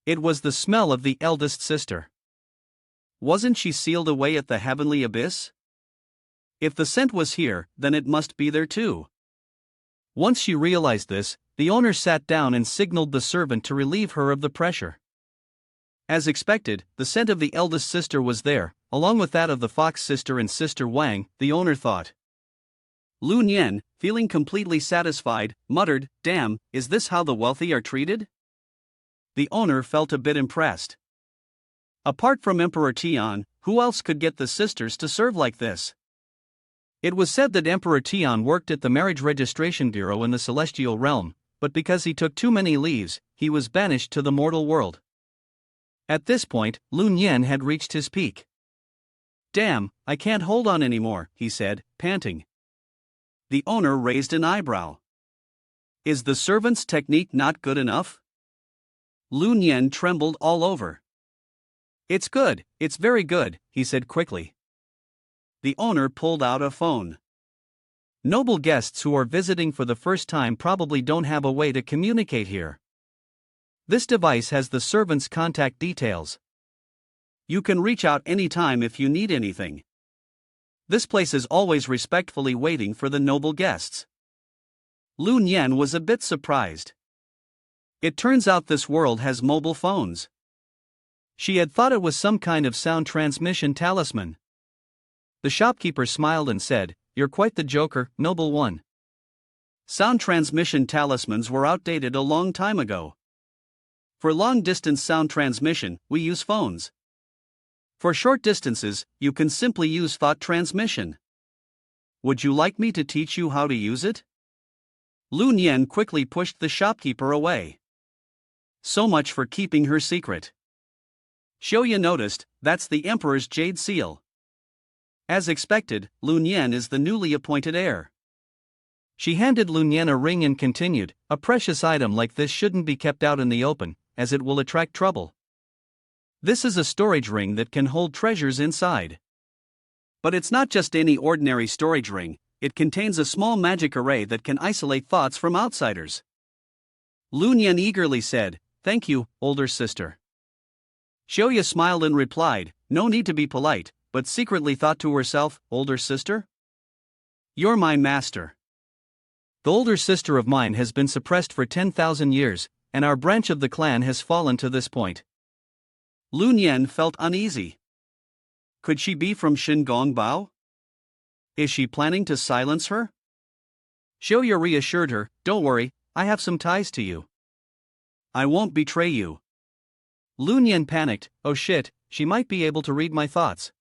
It was the smell of the eldest sister. Wasn't she sealed away at the heavenly abyss? If the scent was here, then it must be there too. Once she realized this, the owner sat down and signaled the servant to relieve her of the pressure. As expected, the scent of the eldest sister was there, along with that of the fox sister and sister Wang, the owner thought. Lu Nian, feeling completely satisfied, muttered, "Damn, is this how the wealthy are treated?" The owner felt a bit impressed. Apart from Emperor Tian, who else could get the sisters to serve like this? It was said that Emperor Tian worked at the Marriage Registration Bureau in the Celestial Realm, but because he took too many leaves, he was banished to the mortal world. At this point, Lu Nian had reached his peak. "Damn, I can't hold on anymore," he said, panting. The owner raised an eyebrow. "Is the servant's technique not good enough?" Lu Nian trembled all over. "It's good, it's very good," he said quickly. The owner pulled out a phone. Noble guests who are visiting for the first time probably don't have a way to communicate here. This device has the servant's contact details. You can reach out anytime if you need anything. This place is always respectfully waiting for the noble guests. Lu Nian was a bit surprised. It turns out this world has mobile phones. She had thought it was some kind of sound transmission talisman. The shopkeeper smiled and said, "You're quite the joker, noble one. Sound transmission talismans were outdated a long time ago. For long-distance sound transmission, we use phones. For short distances, you can simply use thought transmission. Would you like me to teach you how to use it?" Lu Nian quickly pushed the shopkeeper away. So much for keeping her secret. Xiaoya noticed, "That's the Emperor's jade seal." As expected, Lu Nian is the newly appointed heir. She handed Lu Nian a ring and continued, "A precious item like this shouldn't be kept out in the open, as it will attract trouble. This is a storage ring that can hold treasures inside. But it's not just any ordinary storage ring, it contains a small magic array that can isolate thoughts from outsiders." Lu Nian eagerly said, "Thank you, older sister." Xiaoya smiled and replied, "No need to be polite," but secretly thought to herself, "Older sister? You're my master." The older sister of mine has been suppressed for 10,000 years, and our branch of the clan has fallen to this point. Lu Nian felt uneasy. Could she be from Shingongbao? Is she planning to silence her? Xiaoya reassured her, "Don't worry, I have some ties to you. I won't betray you." Lu Nian panicked, "Oh shit, she might be able to read my thoughts."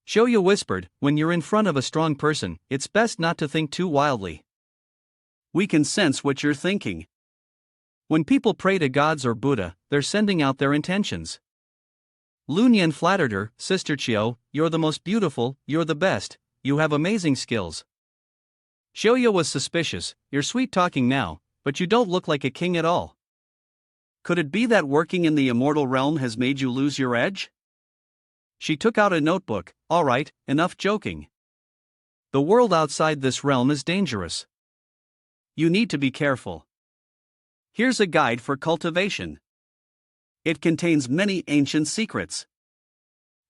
Xiaoya whispered, "When you're in front of a strong person, it's best not to think too wildly. We can sense what you're thinking. When people pray to gods or Buddha, they're sending out their intentions." Lu Nian flattered her, "Sister Qiu, you're the most beautiful, you're the best, you have amazing skills." Xiaoya was suspicious, "You're sweet talking now, but you don't look like a king at all. Could it be that working in the immortal realm has made you lose your edge?" She took out a notebook. "Alright, enough joking. The world outside this realm is dangerous. You need to be careful. Here's a guide for cultivation. It contains many ancient secrets.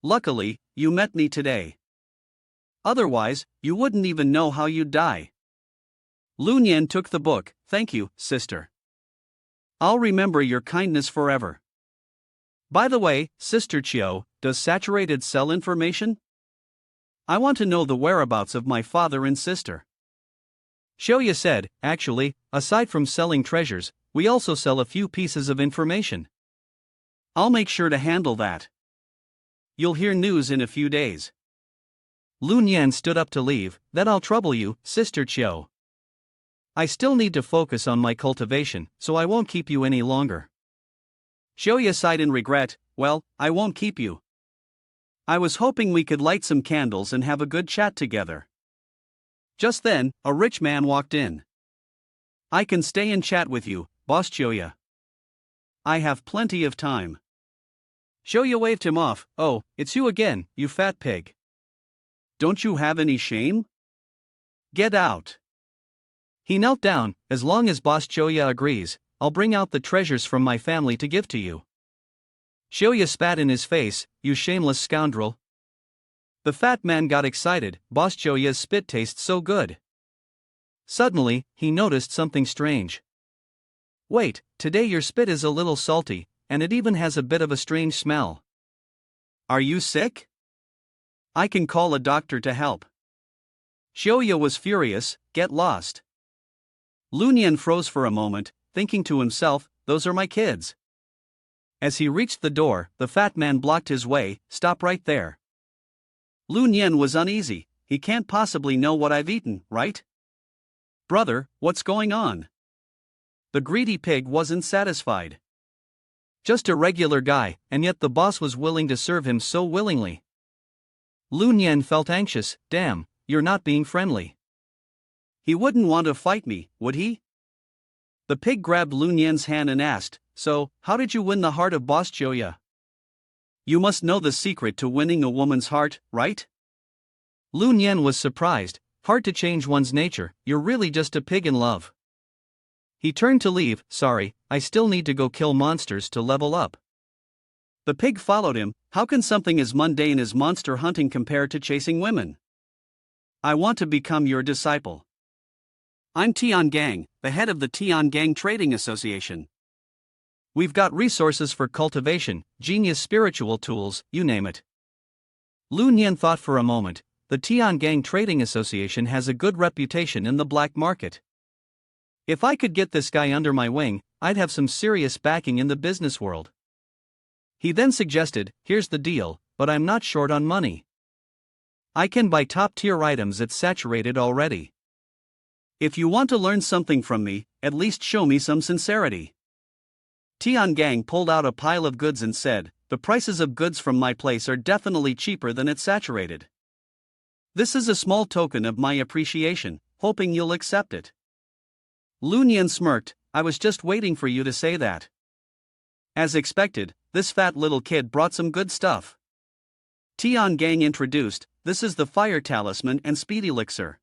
Luckily, you met me today. Otherwise, you wouldn't even know how you'd die." Lu Nian took the book. "Thank you, sister. I'll remember your kindness forever. By the way, Sister Qiu, does Saturated sell information? I want to know the whereabouts of my father and sister." Xiaoya said, "Actually, aside from selling treasures, we also sell a few pieces of information. I'll make sure to handle that. You'll hear news in a few days." Lu Nian stood up to leave. "Then I'll trouble you, Sister Qiu. I still need to focus on my cultivation, so I won't keep you any longer." Xiaoya sighed in regret, "Well, I won't keep you. I was hoping we could light some candles and have a good chat together." Just then, a rich man walked in. "I can stay and chat with you, Boss Xiaoya. I have plenty of time." Shoya waved him off. Oh, it's you again, you fat pig. Don't you have any shame? Get out. He knelt down. As long as Boss Shoya agrees, I'll bring out the treasures from my family to give to you. Shoya spat in his face. You shameless scoundrel. The fat man got excited. Boss Shoya's spit tastes so good. Suddenly, he noticed something strange. Wait, today your spit is a little salty, and it even has a bit of a strange smell. Are you sick? I can call a doctor to help. Shoya was furious. Get lost. Lunyan froze for a moment, thinking to himself, those are my kids. As he reached the door, the fat man blocked his way. Stop right there. Lunyan was uneasy. He can't possibly know what I've eaten, right? Brother, what's going on? The greedy pig wasn't satisfied. Just a regular guy, and yet the boss was willing to serve him so willingly. Lunyan felt anxious. Damn, you're not being friendly. He wouldn't want to fight me, would he? The pig grabbed Lunyan's hand and asked, so, how did you win the heart of Boss Shoya? You must know the secret to winning a woman's heart, right? Lunyan was surprised. Hard to change one's nature, you're really just a pig in love. He turned to leave. Sorry, I still need to go kill monsters to level up. The pig followed him. How can something as mundane as monster hunting compare to chasing women? I want to become your disciple. I'm Tian Gang, the head of the Tian Gang Trading Association. We've got resources for cultivation, genius spiritual tools, you name it. Lunyan thought for a moment. The Tian Gang Trading Association has a good reputation in the black market. If I could get this guy under my wing, I'd have some serious backing in the business world. He then suggested, here's the deal, but I'm not short on money. I can buy top-tier items at saturated already. If you want to learn something from me, at least show me some sincerity. Tian Gang pulled out a pile of goods and said, the prices of goods from my place are definitely cheaper than at saturated. This is a small token of my appreciation, hoping you'll accept it. Lunyan smirked. I was just waiting for you to say that. As expected, this fat little kid brought some good stuff. Tian Gang introduced, this is the fire talisman and speed elixir.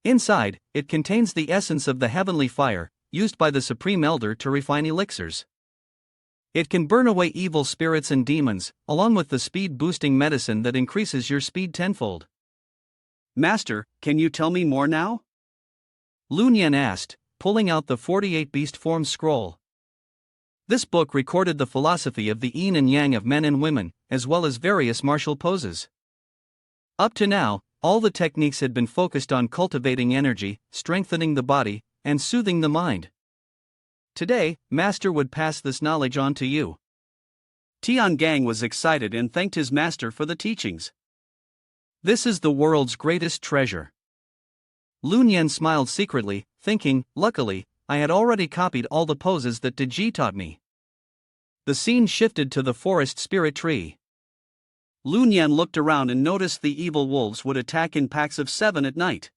Inside, it contains the essence of the heavenly fire, used by the Supreme Elder to refine elixirs. It can burn away evil spirits and demons, along with the speed-boosting medicine that increases your speed tenfold. Master, can you tell me more now? Lunyan asked, pulling out the 48 Beast Forms scroll. This book recorded the philosophy of the yin and yang of men and women, as well as various martial poses. Up to now, all the techniques had been focused on cultivating energy, strengthening the body, and soothing the mind. Today, Master would pass this knowledge on to you. Tian Gang was excited and thanked his master for the teachings. This is the world's greatest treasure. Lunyan smiled secretly, thinking, luckily, I had already copied all the poses that Deji taught me. The scene shifted to the forest spirit tree. Lunyan looked around and noticed the evil wolves would attack in packs of 7 at night.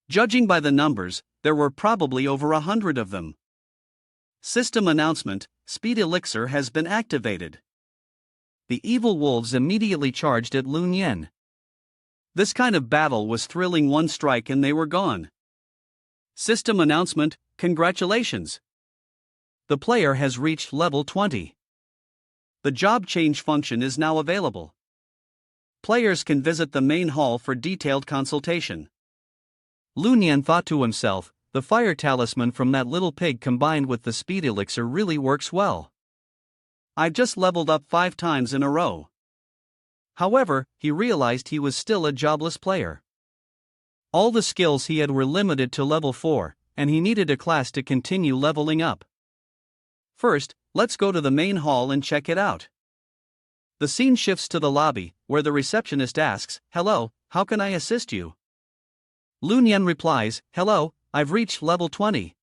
Judging by the numbers, there were probably over 100 of them. System announcement, Speed Elixir has been activated. The evil wolves immediately charged at Lunyan. This kind of battle was thrilling. One strike and they were gone. System announcement, congratulations. The player has reached level 20. The job change function is now available. Players can visit the main hall for detailed consultation. Lunyan thought to himself, the fire talisman from that little pig combined with the speed elixir really works well. I've just leveled up 5 times in a row. However, he realized he was still a jobless player. All the skills he had were limited to level 4, and he needed a class to continue leveling up. First, let's go to the main hall and check it out. The scene shifts to the lobby, where the receptionist asks, hello, how can I assist you? Lunyan replies, hello, I've reached level 20.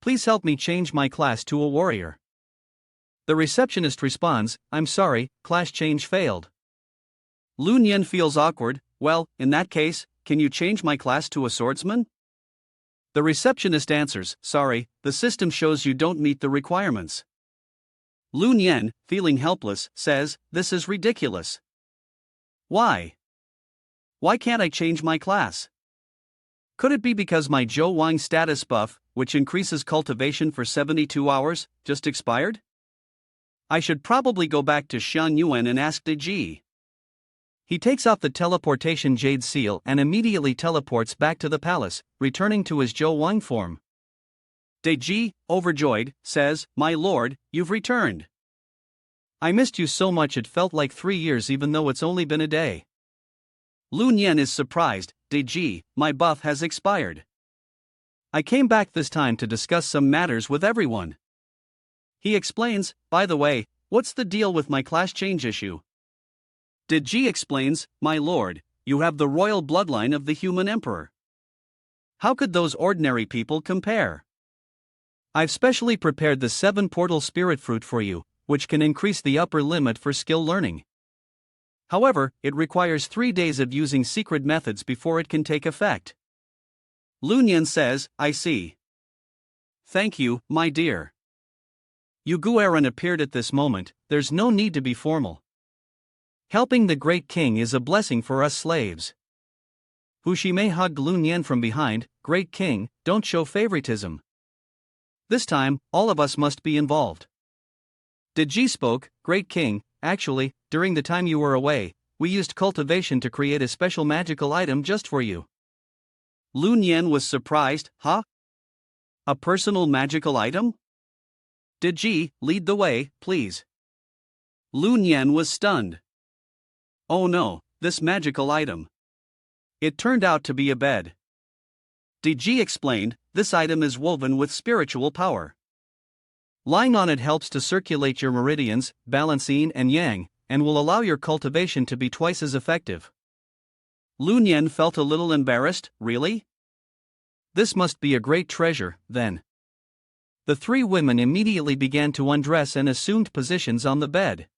Please help me change my class to a warrior. The receptionist responds, I'm sorry, class change failed. Lunyan feels awkward. Well, in that case, can you change my class to a swordsman? The receptionist answers, sorry, the system shows you don't meet the requirements. Lun Yen, feeling helpless, says, "This is ridiculous. Why? Why can't I change my class? Could it be because my Zhou Wang status buff, which increases cultivation for 72 hours, just expired? I should probably go back to Shan Yuan and ask Deji." He takes off the teleportation jade seal and immediately teleports back to the palace, returning to his Zhou Wang form. Deji, overjoyed, says, "My lord, you've returned. I missed you so much it felt like 3 years even though it's only been a day." Lun Yen is surprised. "Deji, my buff has expired. I came back this time to discuss some matters with everyone." He explains, "By the way, what's the deal with my class change issue?" Deji explains, "My lord, you have the royal bloodline of the human emperor. How could those ordinary people compare? I've specially prepared the 7 portal spirit fruit for you, which can increase the upper limit for skill learning. However, it requires 3 days of using secret methods before it can take effect." Lun Yen says, "I see. Thank you, my dear." Yu Guoran appeared at this moment. There's no need to be formal. Helping the great king is a blessing for us slaves. Hu Shimei hugged Lun Yen from behind. "Great king, don't show favoritism. This time, all of us must be involved." Deji spoke, "Great king, actually, during the time you were away, we used cultivation to create a special magical item just for you." Lun Yen was surprised. "Huh? A personal magical item? Deji, lead the way, please." Lun Yen was stunned. "Oh no, this magical item." It turned out to be a bed. Deji explained, "This item is woven with spiritual power. Lying on it helps to circulate your meridians, balance yin and yang, and will allow your cultivation to be twice as effective." Lun Yen felt a little embarrassed. "Really? This must be a great treasure, then." The 3 women immediately began to undress and assumed positions on the bed.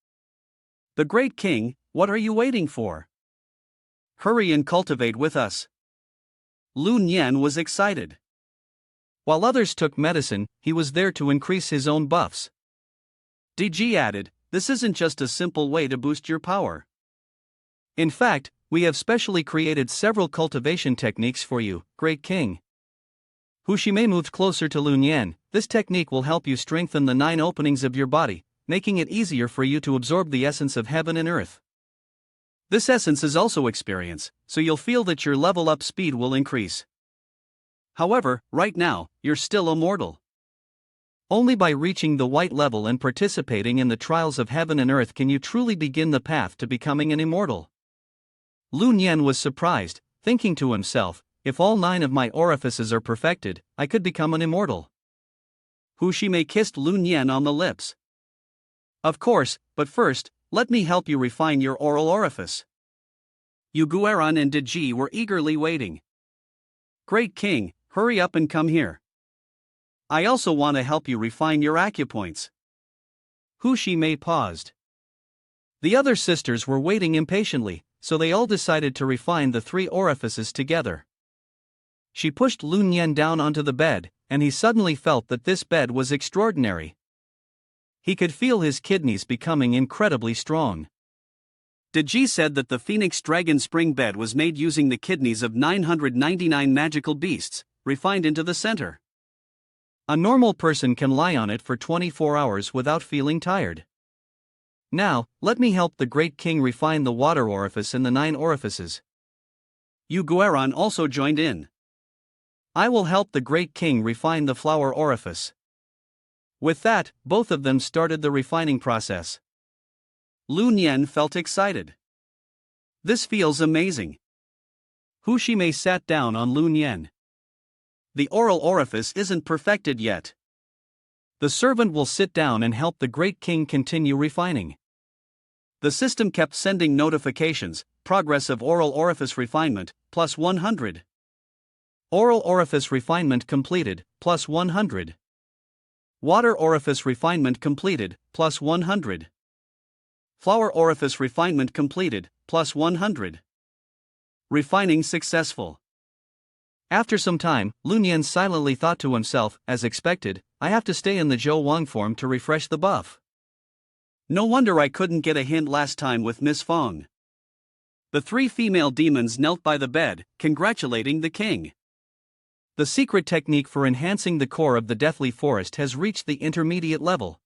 "The great king, what are you waiting for? Hurry and cultivate with us." Lun Yen was excited. While others took medicine, he was there to increase his own buffs. Deji added, "This isn't just a simple way to boost your power. In fact, we have specially created several cultivation techniques for you, great king." Hu Shimei moved closer to Lun Yen. "This technique will help you strengthen the 9 openings of your body, making it easier for you to absorb the essence of heaven and earth. This essence is also experience, so you'll feel that your level up speed will increase. However, right now, you're still a mortal. Only by reaching the white level and participating in the trials of heaven and earth can you truly begin the path to becoming an immortal." Lun Yen was surprised, thinking to himself, "If all 9 of my orifices are perfected, I could become an immortal." Hu Shimei kissed Lun Yen on the lips. "Of course, but first, let me help you refine your oral orifice." Yu Guoran and Deji were eagerly waiting. "Great king, hurry up and come here. I also want to help you refine your acupoints." Hu Shimei paused. The other sisters were waiting impatiently, so they all decided to refine the 3 orifices together. She pushed Lun Yen down onto the bed, and he suddenly felt that this bed was extraordinary. He could feel his kidneys becoming incredibly strong. Deji said that the Phoenix Dragon Spring bed was made using the kidneys of 999 magical beasts, refined into the center. A normal person can lie on it for 24 hours without feeling tired. Now, let me help the great king refine the water orifice and the 9 orifices. Yu Guoran also joined in. "I will help the great king refine the flower orifice." With that, both of them started the refining process. Lun Yen felt excited. "This feels amazing." Hu Shimei sat down on Lun Yen. "The oral orifice isn't perfected yet. The servant will sit down and help the great king continue refining." The system kept sending notifications. Progress of oral orifice refinement, plus 100. Oral orifice refinement completed, plus 100. Water orifice refinement completed, plus 100. Flower orifice refinement completed, plus 100. Refining successful. After some time, Lun Yen silently thought to himself, as expected, "I have to stay in the Zhou Wang form to refresh the buff. No wonder I couldn't get a hint last time with Miss Fong. The three female demons knelt by the bed, congratulating the king. The secret technique for enhancing the core of the deathly forest has reached the intermediate level.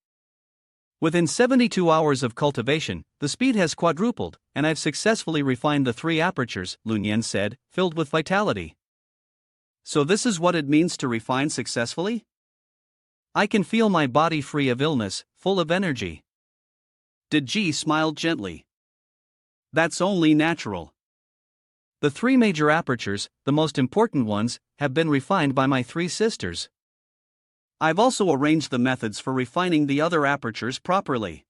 Within 72 hours of cultivation, the speed has quadrupled, and I've successfully refined the 3 apertures, Lunyan said, filled with vitality. So this is what it means to refine successfully? I can feel my body free of illness, full of energy. Ji smiled gently. That's only natural. The 3 major apertures, the most important ones, have been refined by my 3 sisters. I've also arranged the methods for refining the other apertures properly.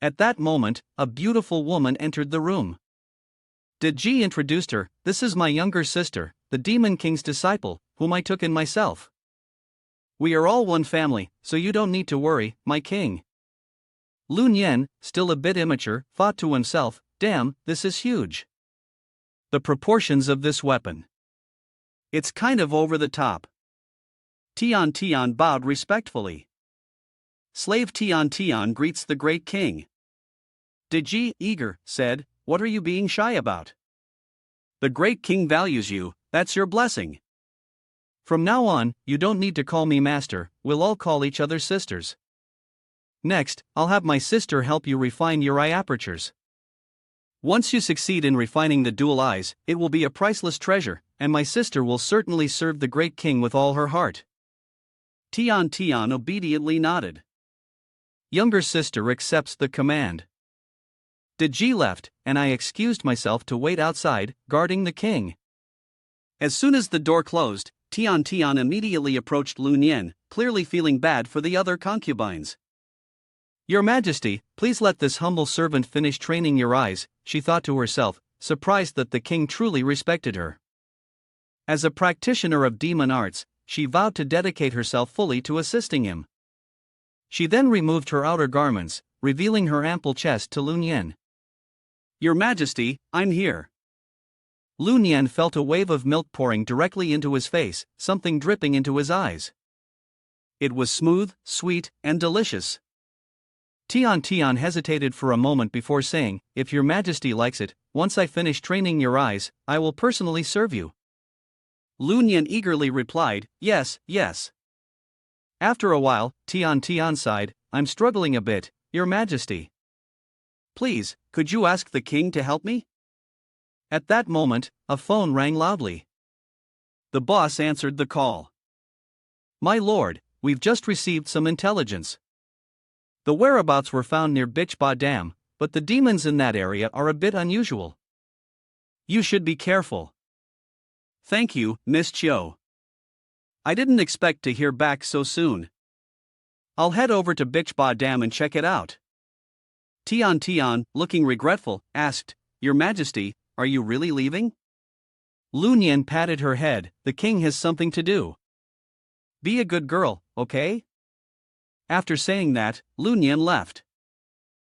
At that moment, a beautiful woman entered the room. Ji introduced her. This is my younger sister, the Demon King's disciple, whom I took in myself. We are all one family, so you don't need to worry, my king. Lunyan, still a bit immature, thought to himself, damn, this is huge. The proportions of this weapon. It's kind of over the top. Tian bowed respectfully. Slave Tian greets the great king. Ji, eager, said, what are you being shy about? The great king values you, that's your blessing. From now on, you don't need to call me master, we'll all call each other sisters. Next, I'll have my sister help you refine your eye apertures. Once you succeed in refining the dual eyes, it will be a priceless treasure, and my sister will certainly serve the great king with all her heart. Tian obediently nodded. Younger sister accepts the command. Ji left, and I excused myself to wait outside, guarding the king. As soon as the door closed, Tian immediately approached Lunyan, clearly feeling bad for the other concubines. Your Majesty, please let this humble servant finish training your eyes, she thought to herself, surprised that the king truly respected her. As a practitioner of demon arts, she vowed to dedicate herself fully to assisting him. She then removed her outer garments, revealing her ample chest to Lunyan. Your Majesty, I'm here. Lunyan felt a wave of milk pouring directly into his face, something dripping into his eyes. It was smooth, sweet, and delicious. Tian hesitated for a moment before saying, if your Majesty likes it, once I finish training your eyes, I will personally serve you. Lunyan eagerly replied, yes. After a while, Tian sighed, I'm struggling a bit, your Majesty. Please, could you ask the king to help me? At that moment, a phone rang loudly. The boss answered the call. My lord, we've just received some intelligence. The whereabouts were found near Bichba Dam, but the demons in that area are a bit unusual. You should be careful. Thank you, Miss Chiu. I didn't expect to hear back so soon. I'll head over to Bichba Dam and check it out. Tian, looking regretful, asked, Your Majesty, are you really leaving? Lunyan patted her head, the king has something to do. Be a good girl, okay? After saying that, Lunyan left.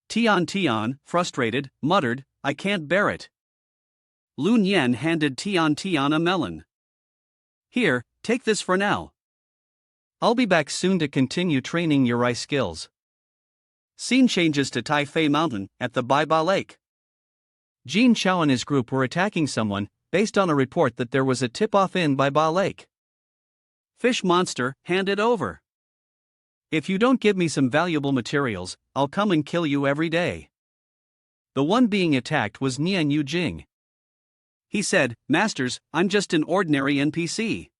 Tian, frustrated, muttered, I can't bear it. Lunyan handed Tian a melon. Here, take this for now. I'll be back soon to continue training your eye skills. Scene changes to Taifei Mountain, at the Baiba Lake. Jin Chao and his group were attacking someone, based on a report that there was a tip-off in Baiba Lake. Fish monster, hand it over. If you don't give me some valuable materials, I'll come and kill you every day. The one being attacked was Nian Yujing. He said, Masters, I'm just an ordinary NPC.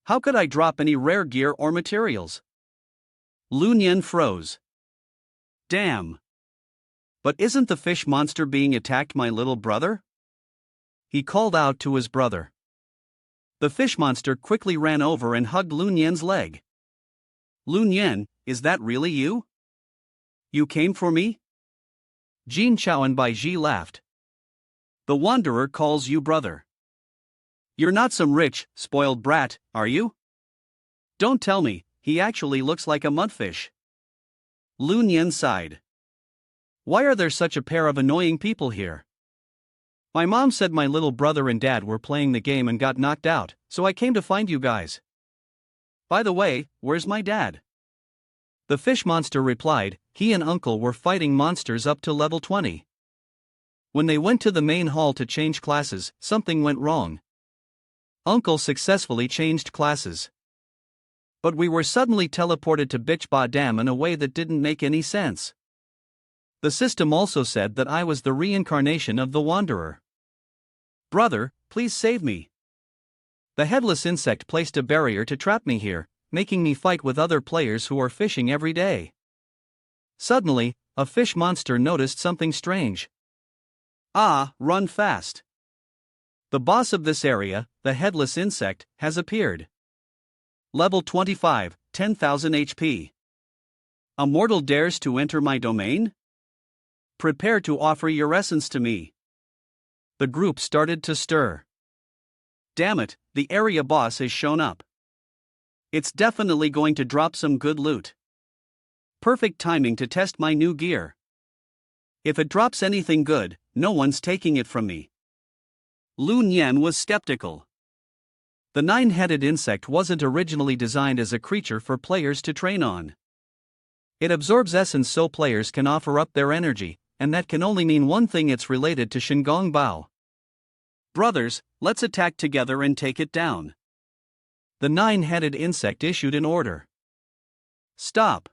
How could I drop any rare gear or materials? Lunyan froze. Damn. But isn't the fish monster being attacked my little brother? He called out to his brother. The fish monster quickly ran over and hugged Lunyan's leg. Lunyan, is that really you? You came for me? Jin Chao and Bai Ji laughed. The wanderer calls you brother. You're not some rich, spoiled brat, are you? Don't tell me, he actually looks like a mudfish. Lunyan sighed. Why are there such a pair of annoying people here? My mom said my little brother and dad were playing the game and got knocked out, so I came to find you guys. By the way, where's my dad? The fish monster replied, he and Uncle were fighting monsters up to level 20. When they went to the main hall to change classes, something went wrong. Uncle successfully changed classes. But we were suddenly teleported to Bitchba Dam in a way that didn't make any sense. The system also said that I was the reincarnation of the Wanderer. Brother, please save me. The headless insect placed a barrier to trap me here, making me fight with other players who are fishing every day. Suddenly, a fish monster noticed something strange. Ah, run fast. The boss of this area, the headless insect, has appeared. Level 25, 10,000 HP. A mortal dares to enter my domain? Prepare to offer your essence to me. The group started to stir. Damn it, the area boss has shown up. It's definitely going to drop some good loot. Perfect timing to test my new gear. If it drops anything good, no one's taking it from me. Lu Nian was skeptical. The nine-headed insect wasn't originally designed as a creature for players to train on. It absorbs essence so players can offer up their energy, and that can only mean one thing: it's related to Shingong Bao. Brothers, let's attack together and take it down. The nine-headed insect issued an order. Stop.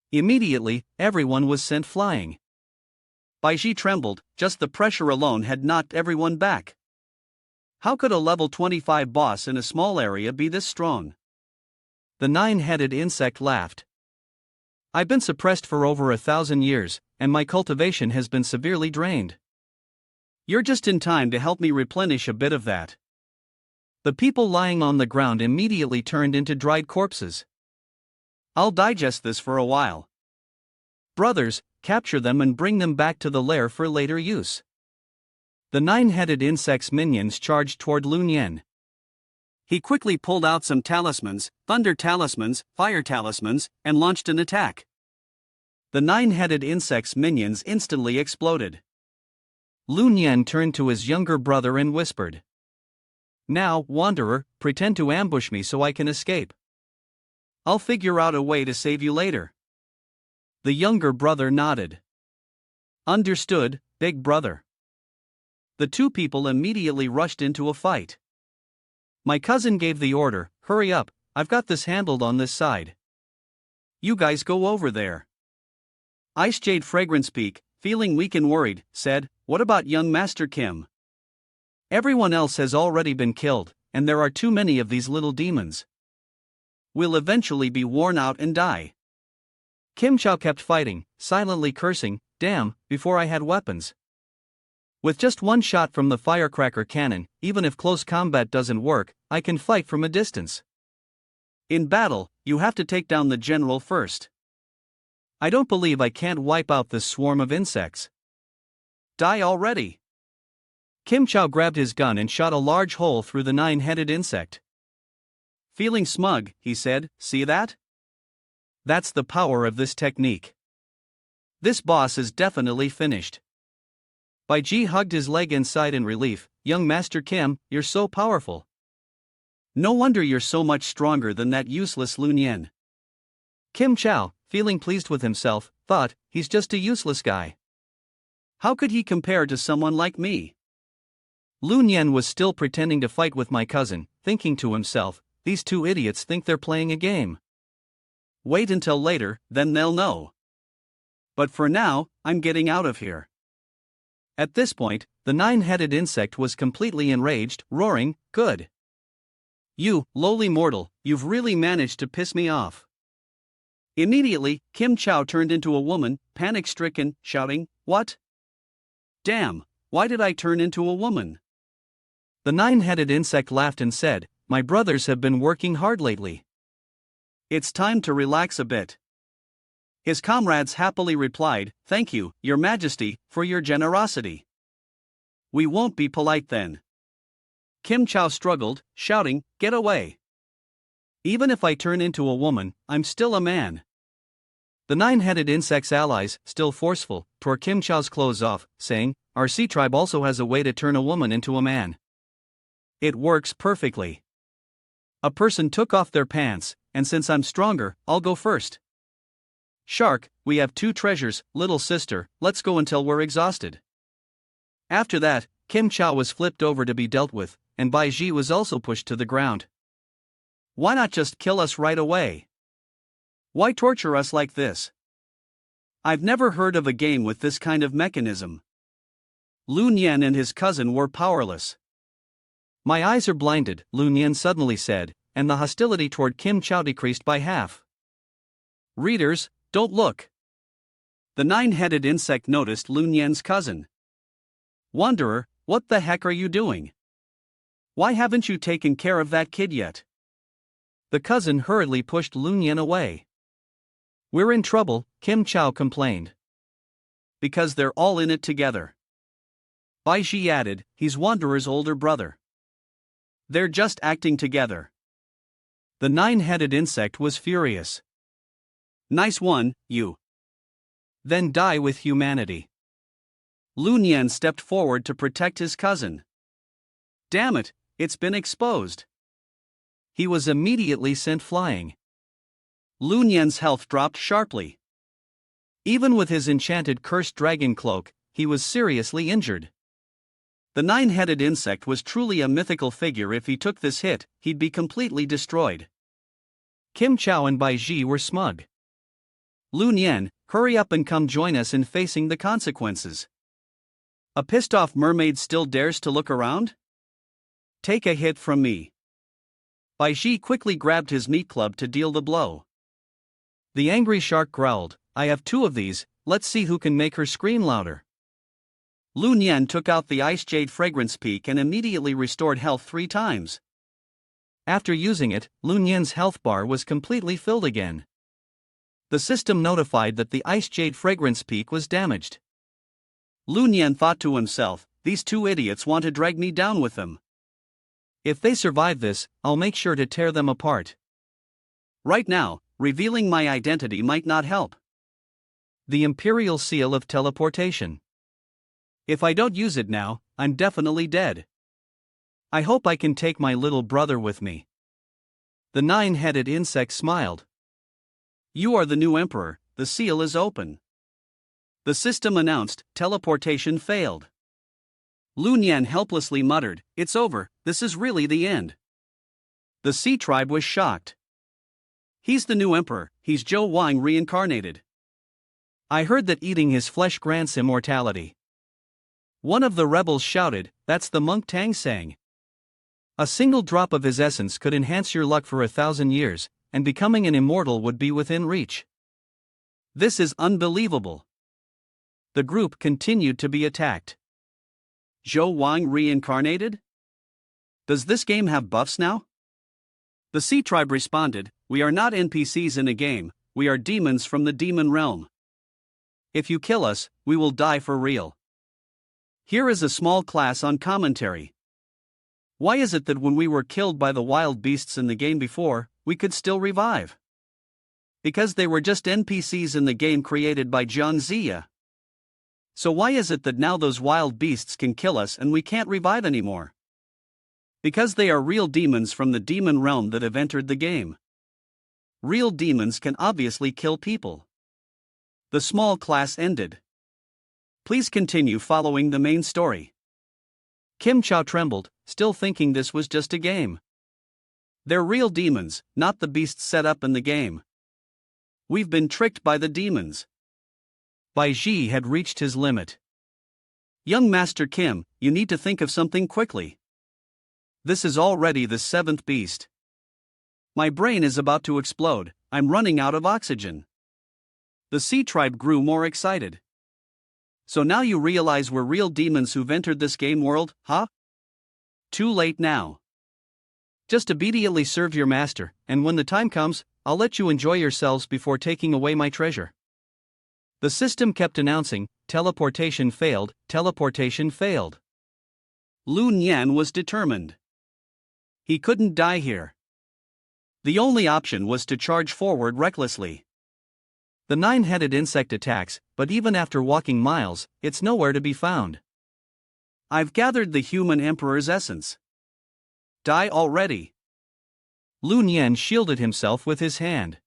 Immediately, everyone was sent flying. Baiji trembled, just the pressure alone had knocked everyone back. How could a level 25 boss in a small area be this strong? The nine-headed insect laughed. I've been suppressed for over 1,000 years, and my cultivation has been severely drained. You're just in time to help me replenish a bit of that. The people lying on the ground immediately turned into dried corpses. I'll digest this for a while. Brothers, capture them and bring them back to the lair for later use. The nine-headed insect's minions charged toward Lu Nian. He quickly pulled out some talismans, thunder talismans, fire talismans, and launched an attack. The nine-headed insect's minions instantly exploded. Lu Nian turned to his younger brother and whispered, "Now, Wanderer, pretend to ambush me so I can escape. I'll figure out a way to save you later." The younger brother nodded. Understood, big brother. The two people immediately rushed into a fight. My cousin gave the order, "Hurry up, I've got this handled on this side. You guys go over there." Ice Jade Fragrance Peak, feeling weak and worried, said, "What about young Master Kim? Everyone else has already been killed, and there are too many of these little demons. We'll eventually be worn out and die." Kim Chow kept fighting, silently cursing, "Damn, before I had weapons. With just one shot from the firecracker cannon, even if close combat doesn't work, I can fight from a distance. In battle, you have to take down the general first. I don't believe I can't wipe out this swarm of insects. Die already." Kim Chow grabbed his gun and shot a large hole through the nine-headed insect. Feeling smug, he said, "See that? That's the power of this technique. This boss is definitely finished." Baiji hugged his leg inside in relief. "Young Master Kim, you're so powerful. No wonder you're so much stronger than that useless Lu Nian." Kim Chow, feeling pleased with himself, thought, "He's just a useless guy. How could he compare to someone like me?" Lu Nian was still pretending to fight with my cousin, thinking to himself, "These two idiots think they're playing a game. Wait until later, then they'll know. But for now, I'm getting out of here." At this point, the nine-headed insect was completely enraged, roaring, "Good. You, lowly mortal, you've really managed to piss me off." Immediately, Kim Chow turned into a woman, panic-stricken, shouting, "What? Damn, why did I turn into a woman?" The nine-headed insect laughed and said, "My brothers have been working hard lately. It's time to relax a bit." His comrades happily replied, "Thank you, Your Majesty, for your generosity. We won't be polite then." Kim Chow struggled, shouting, "Get away. Even if I turn into a woman, I'm still a man." The nine-headed insect's allies, still forceful, tore Kim Chow's clothes off, saying, "Our sea tribe also has a way to turn a woman into a man. It works perfectly. A person took off their pants, and since I'm stronger, I'll go first." "Shark, we have 2 treasures, little sister, let's go until we're exhausted." After that, Kim Chow was flipped over to be dealt with, and Bai Ji was also pushed to the ground. "Why not just kill us right away? Why torture us like this? I've never heard of a game with this kind of mechanism." Lu Nian and his cousin were powerless. "My eyes are blinded," Lu Nian suddenly said, and the hostility toward Kim Chow decreased by half. Readers, don't look. The 9-headed insect noticed Lu Nian's cousin. "Wanderer, what the heck are you doing? Why haven't you taken care of that kid yet?" The cousin hurriedly pushed Lu Nian away. "We're in trouble," Kim Chow complained. "Because they're all in it together." Bai Ji added, "He's Wanderer's older brother. They're just acting together." The 9-headed insect was furious. "Nice one, you. Then die with humanity." Lu Nian stepped forward to protect his cousin. "Damn it, it's been exposed." He was immediately sent flying. Lu Nian's health dropped sharply. Even with his enchanted cursed dragon cloak, he was seriously injured. The 9-headed insect was truly a mythical figure. If he took this hit, he'd be completely destroyed. Kim Chow and Bai Ji were smug. "Lu Nian, hurry up and come join us in facing the consequences. A pissed-off mermaid still dares to look around? Take a hit from me." Bai Ji quickly grabbed his meat club to deal the blow. The angry shark growled, "I have 2 of these, let's see who can make her scream louder." Lu Nian took out the Ice Jade Fragrance Peak and immediately restored health 3 times. After using it, Lu Nian's health bar was completely filled again. The system notified that the Ice Jade Fragrance Peak was damaged. Lu Nian thought to himself, "These 2 idiots want to drag me down with them. If they survive this, I'll make sure to tear them apart. Right now, revealing my identity might not help." The Imperial Seal of Teleportation. "If I don't use it now, I'm definitely dead. I hope I can take my little brother with me." The 9-headed insect smiled. "You are the new emperor, the seal is open." The system announced, "Teleportation failed." Lu Nian helplessly muttered, "It's over, this is really the end." The sea tribe was shocked. "He's the new emperor, he's Zhou Wang reincarnated. I heard that eating his flesh grants immortality." One of the rebels shouted, "That's the monk Tang sang. A single drop of his essence could enhance your luck for 1,000 years, and becoming an immortal would be within reach. This is unbelievable." The group continued to be attacked. "Zhou Wang reincarnated? Does this game have buffs now?" The sea tribe responded, "We are not NPCs in a game, we are demons from the demon realm. If you kill us, we will die for real." Here is a small class on commentary. Why is it that when we were killed by the wild beasts in the game before, we could still revive? Because they were just NPCs in the game created by Jiang Ziya. So why is it that now those wild beasts can kill us and we can't revive anymore? Because they are real demons from the demon realm that have entered the game. Real demons can obviously kill people. The small class ended. Please continue following the main story. Kim Chow trembled, still thinking this was just a game. They're real demons, not the beasts set up in the game. We've been tricked by the demons. Bai Ji had reached his limit. "Young Master Kim, you need to think of something quickly. This is already the 7th beast. My brain is about to explode, I'm running out of oxygen." The sea tribe grew more excited. "So now you realize we're real demons who've entered this game world, huh? Too late now. Just immediately serve your master, and when the time comes, I'll let you enjoy yourselves before taking away my treasure." The system kept announcing, "Teleportation failed, teleportation failed." Lu Nian was determined. He couldn't die here. The only option was to charge forward recklessly. The 9-headed insect attacks, but even after walking miles, it's nowhere to be found. "I've gathered the human emperor's essence. Die already." Lu Nian shielded himself with his hand.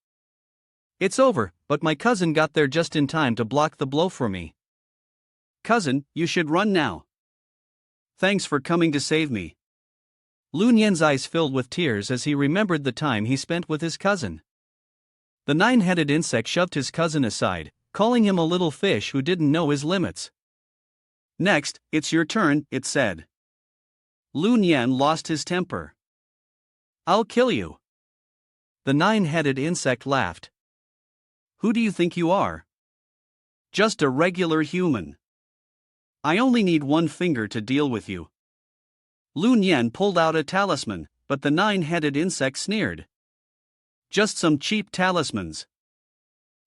It's over, but my cousin got there just in time to block the blow for me. Cousin, you should run now. Thanks for coming to save me. Lu Nian's eyes filled with tears as he remembered the time he spent with his cousin. The nine-headed insect shoved his cousin aside, calling him a little fish who didn't know his limits. Next, it's your turn, it said. Lu Nian lost his temper. I'll kill you. The nine-headed insect laughed. Who do you think you are? Just a regular human. I only need one finger to deal with you. Lu Nian pulled out a talisman, but the nine-headed insect sneered. Just some cheap talismans.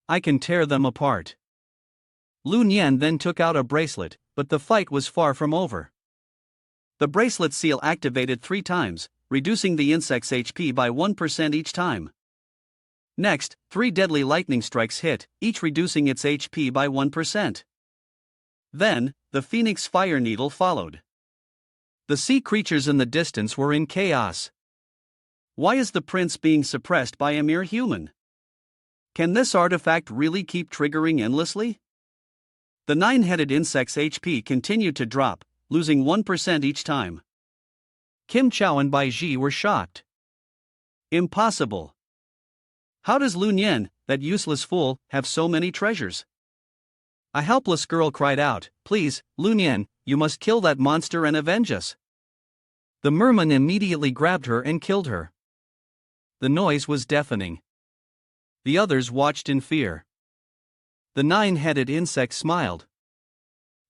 I can tear them apart. Lu Nian then took out a bracelet, but the fight was far from over. The bracelet seal activated 3 times, reducing the insect's HP by 1% each time. Next, 3 deadly lightning strikes hit, each reducing its HP by 1%. Then, the phoenix fire needle followed. The sea creatures in the distance were in chaos. Why is the prince being suppressed by a mere human? Can this artifact really keep triggering endlessly? The nine-headed insect's HP continued to drop, losing 1% each time. Kim Chao and Bai Ji were shocked. Impossible. How does Lu Nian, that useless fool, have so many treasures? A helpless girl cried out, Please, Lu Nian, you must kill that monster and avenge us. The merman immediately grabbed her and killed her. The noise was deafening. The others watched in fear. The nine-headed insect smiled.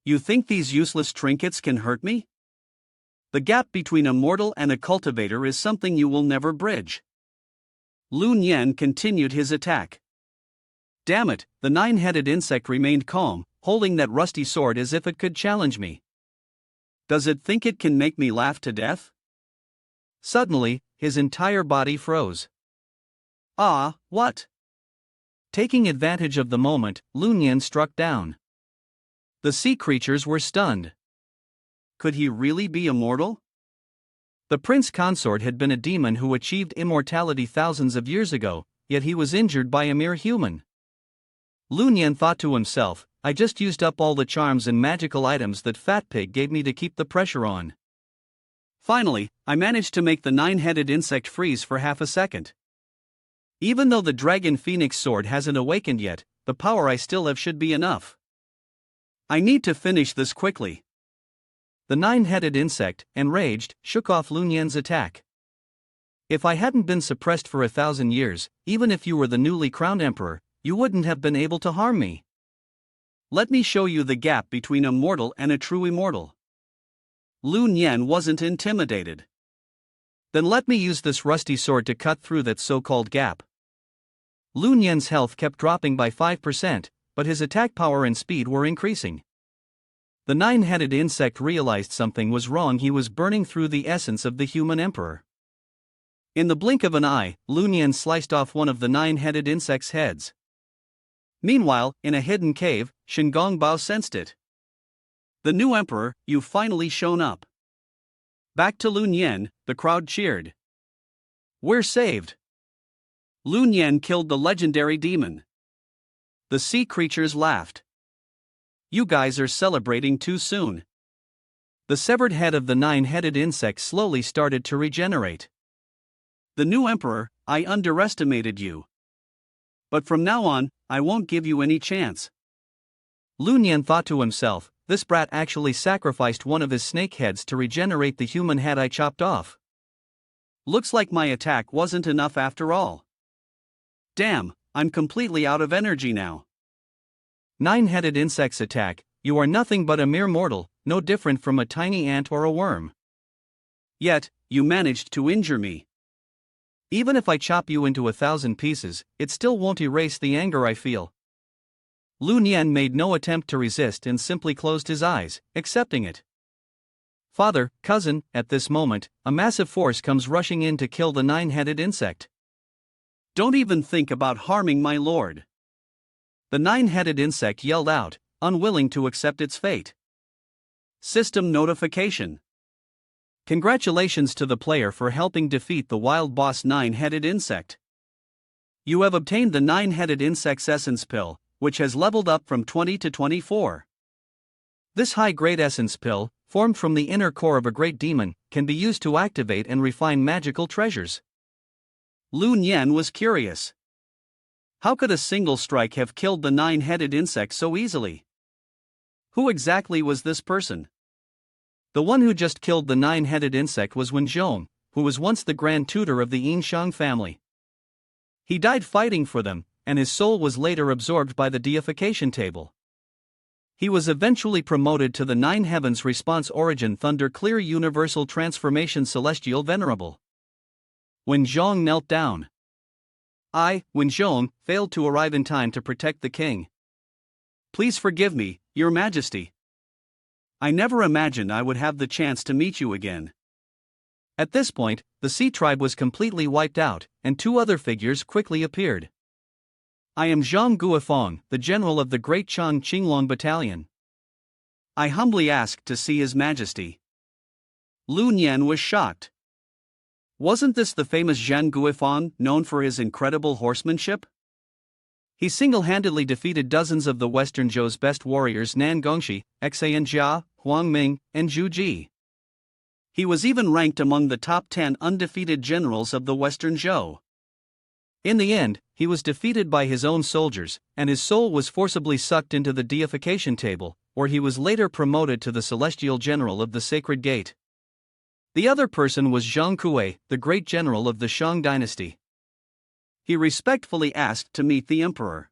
You think these useless trinkets can hurt me? The gap between a mortal and a cultivator is something you will never bridge. Lu Nian continued his attack. Damn it, the nine-headed insect remained calm, holding that rusty sword as if it could challenge me. Does it think it can make me laugh to death? Suddenly, his entire body froze. Ah, what? Taking advantage of the moment, Lu Nian struck down. The sea creatures were stunned. Could he really be immortal? The prince consort had been a demon who achieved immortality thousands of years ago, yet he was injured by a mere human. Lu Nian thought to himself, I just used up all the charms and magical items that Fat Pig gave me to keep the pressure on. Finally, I managed to make the nine-headed insect freeze for half a second. Even though the dragon phoenix sword hasn't awakened yet, the power I still have should be enough. I need to finish this quickly. The nine-headed insect, enraged, shook off Lu Nian's attack. If I hadn't been suppressed for 1,000 years, even if you were the newly crowned emperor, you wouldn't have been able to harm me. Let me show you the gap between a mortal and a true immortal. Lu Nian wasn't intimidated. Then let me use this rusty sword to cut through that so-called gap. Lu Nian's health kept dropping by 5%, but his attack power and speed were increasing. The nine-headed insect realized something was wrong. He was burning through the essence of the human emperor. In the blink of an eye, Lu Nian sliced off one of the nine-headed insect's heads. Meanwhile, in a hidden cave, Shingong Bao sensed it. The new emperor, you've finally shown up. Back to Lu Nian, the crowd cheered. We're saved. Lu Nian killed the legendary demon. The sea creatures laughed. You guys are celebrating too soon. The severed head of the nine-headed insect slowly started to regenerate. The new emperor, I underestimated you. But from now on, I won't give you any chance. Lu Nian thought to himself, this brat actually sacrificed one of his snake heads to regenerate the human head I chopped off. Looks like my attack wasn't enough after all. Damn, I'm completely out of energy now. Nine-headed insect's attack, you are nothing but a mere mortal, no different from a tiny ant or a worm. Yet, you managed to injure me. Even if I chop you into 1,000 pieces, it still won't erase the anger I feel. Lu Nian made no attempt to resist and simply closed his eyes, accepting it. Father, cousin, at this moment, a massive force comes rushing in to kill the nine-headed insect. Don't even think about harming my lord. The nine-headed insect yelled out, unwilling to accept its fate. System notification. Congratulations to the player for helping defeat the wild boss nine-headed insect. You have obtained the 9-headed insect's essence pill, which has leveled up from 20 to 24. This high-grade essence pill, formed from the inner core of a great demon, can be used to activate and refine magical treasures. Lu Nian was curious. How could a single strike have killed the 9-headed insect so easily? Who exactly was this person? The one who just killed the 9-headed insect was Wenzhong, who was once the grand tutor of the Yinshang family. He died fighting for them, and his soul was later absorbed by the deification table. He was eventually promoted to the 9 heavens response origin thunder clear universal transformation celestial venerable. Wenzhong knelt down. I, Wenzhong, failed to arrive in time to protect the king. Please forgive me, Your Majesty. I never imagined I would have the chance to meet you again. At this point, the Sea tribe was completely wiped out, and 2 other figures quickly appeared. I am Zhang Guifang, the general of the Great Chang Qinglong Battalion. I humbly asked to see His Majesty. Lu Nian was shocked. Wasn't this the famous Zhang Guifang, known for his incredible horsemanship? He single-handedly defeated dozens of the Western Zhou's best warriors Nan Gongxi, Xan Jia, Huang Ming, and Zhu Ji. He was even ranked among the top 10 undefeated generals of the Western Zhou. In the end, he was defeated by his own soldiers, and his soul was forcibly sucked into the deification table, where he was later promoted to the celestial general of the Sacred Gate. The other person was Zhang Kuei, the great general of the Shang dynasty. He respectfully asked to meet the emperor.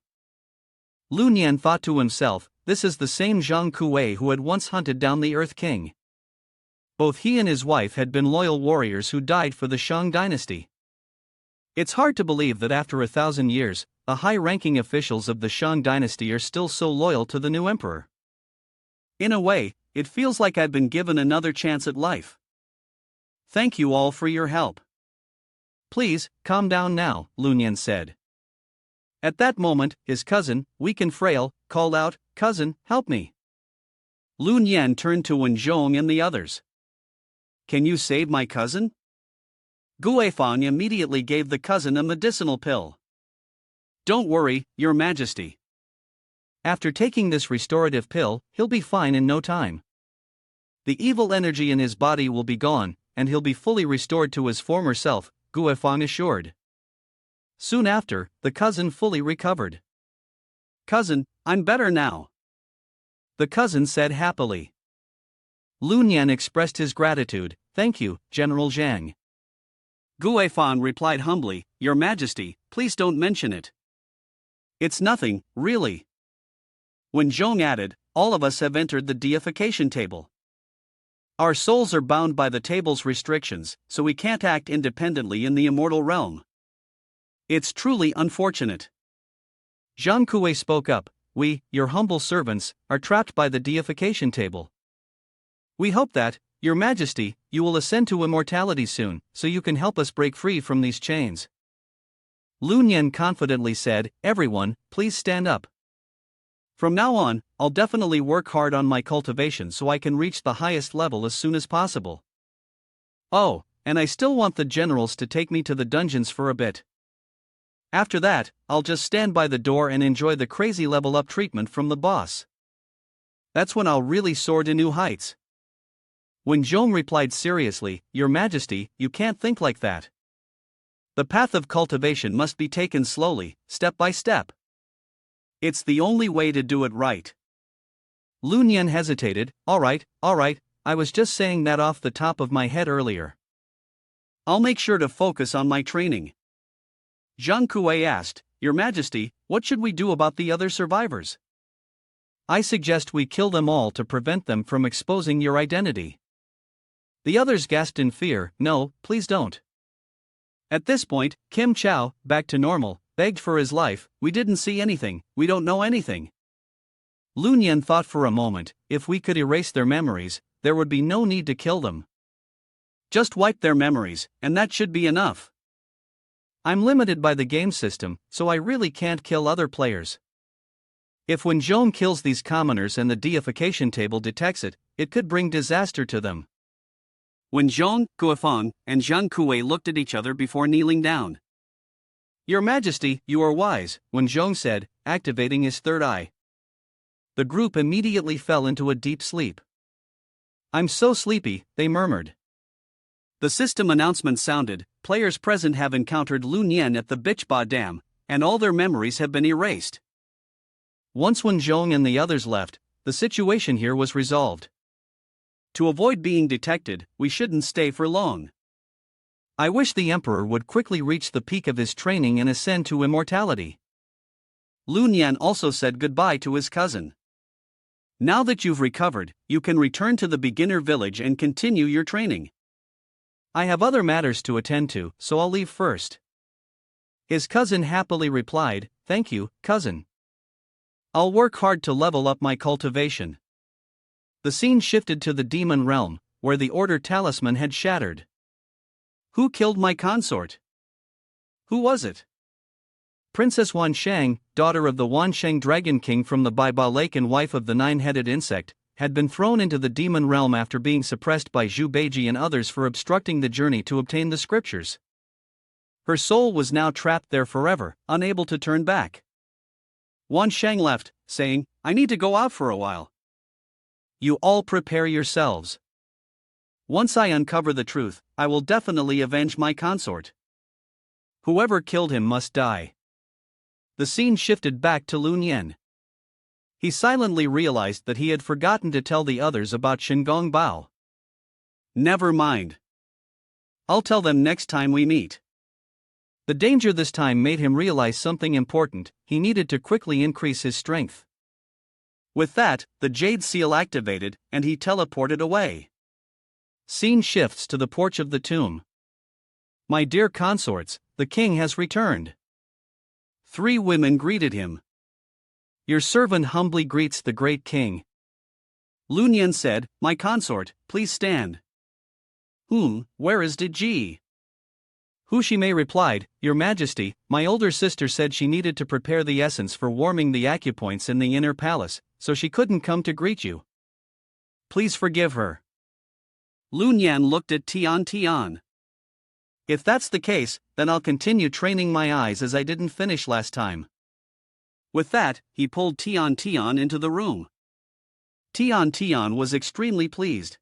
Lu Nian thought to himself, this is the same Zhang Kuei who had once hunted down the Earth King. Both he and his wife had been loyal warriors who died for the Shang dynasty. It's hard to believe that after 1,000 years, the high-ranking officials of the Shang dynasty are still so loyal to the new emperor. In a way, it feels like I've been given another chance at life. Thank you all for your help. Please, calm down now, Lu Nian said. At that moment, his cousin, weak and frail, called out, Cousin, help me. Lu Nian turned to Wenzhong and the others. Can you save my cousin? Guifang immediately gave the cousin a medicinal pill. Don't worry, Your Majesty. After taking this restorative pill, he'll be fine in no time. The evil energy in his body will be gone, and he'll be fully restored to his former self, Guifang assured. Soon after, the cousin fully recovered. Cousin, I'm better now. The cousin said happily. Lu Nian expressed his gratitude, Thank you, General Zhang. Guifang replied humbly, Your Majesty, please don't mention it. It's nothing, really. When Zhong added, all of us have entered the deification table. Our souls are bound by the table's restrictions, so we can't act independently in the immortal realm. It's truly unfortunate. Zhang Kuei spoke up, We, your humble servants, are trapped by the deification table. We hope that, Your Majesty, you will ascend to immortality soon, so you can help us break free from these chains. Lu Nian confidently said, Everyone, please stand up. From now on, I'll definitely work hard on my cultivation so I can reach the highest level as soon as possible. Oh, and I still want the generals to take me to the dungeons for a bit. After that, I'll just stand by the door and enjoy the crazy level up treatment from the boss. That's when I'll really soar to new heights. When Zhong replied seriously, Your Majesty, you can't think like that. The path of cultivation must be taken slowly, step by step. It's the only way to do it right. Lu Nian hesitated, All right, I was just saying that off the top of my head earlier. I'll make sure to focus on my training. Zhang Kuei asked, Your Majesty, what should we do about the other survivors? I suggest we kill them all to prevent them from exposing your identity. The others gasped in fear, No, please don't. At this point, Kim Chao, back to normal, begged for his life, We didn't see anything, we don't know anything. Lu Nian thought for a moment, if we could erase their memories, there would be no need to kill them. Just wipe their memories, and that should be enough. I'm limited by the game system, so I really can't kill other players. If when Zhong kills these commoners and the deification table detects it, it could bring disaster to them. When Zhong, Guifang, and Zhang Kuei looked at each other before kneeling down. Your Majesty, you are wise, Wen Zhong said, activating his third eye. The group immediately fell into a deep sleep. I'm so sleepy, they murmured. The system announcement sounded, players present have encountered Lu Nian at the Bichba Dam, and all their memories have been erased. Once Wen Zhong and the others left, the situation here was resolved. To avoid being detected, we shouldn't stay for long. I wish the Emperor would quickly reach the peak of his training and ascend to immortality. Lu Nian also said goodbye to his cousin. Now that you've recovered, you can return to the beginner village and continue your training. I have other matters to attend to, so I'll leave first. His cousin happily replied, Thank you, cousin. I'll work hard to level up my cultivation. The scene shifted to the demon realm, where the order talisman had shattered. Who killed my consort? Who was it? Princess Wansheng, daughter of the Wansheng Dragon King from the Baiba Lake and wife of the nine-headed insect, had been thrown into the demon realm after being suppressed by Zhu Beiji and others for obstructing the journey to obtain the scriptures. Her soul was now trapped there forever, unable to turn back. Wansheng left, saying, I need to go out for a while. You all prepare yourselves. Once I uncover the truth, I will definitely avenge my consort. Whoever killed him must die. The scene shifted back to Lu Nian. He silently realized that he had forgotten to tell the others about Shingong Bao. Never mind. I'll tell them next time we meet. The danger this time made him realize something important: he needed to quickly increase his strength. With that, the Jade Seal activated, and he teleported away. Scene shifts to the porch of the tomb. My dear consorts, the king has returned. 3 women greeted him. Your servant humbly greets the great king. Lu Nian said, My consort, please stand. Where is Diji? Hu Shimei replied, Your Majesty, my older sister said she needed to prepare the essence for warming the acupoints in the inner palace, so she couldn't come to greet you. Please forgive her. Lu Nian looked at Tian Tian. If that's the case, then I'll continue training my eyes as I didn't finish last time. With that, he pulled Tian Tian into the room. Tian Tian was extremely pleased.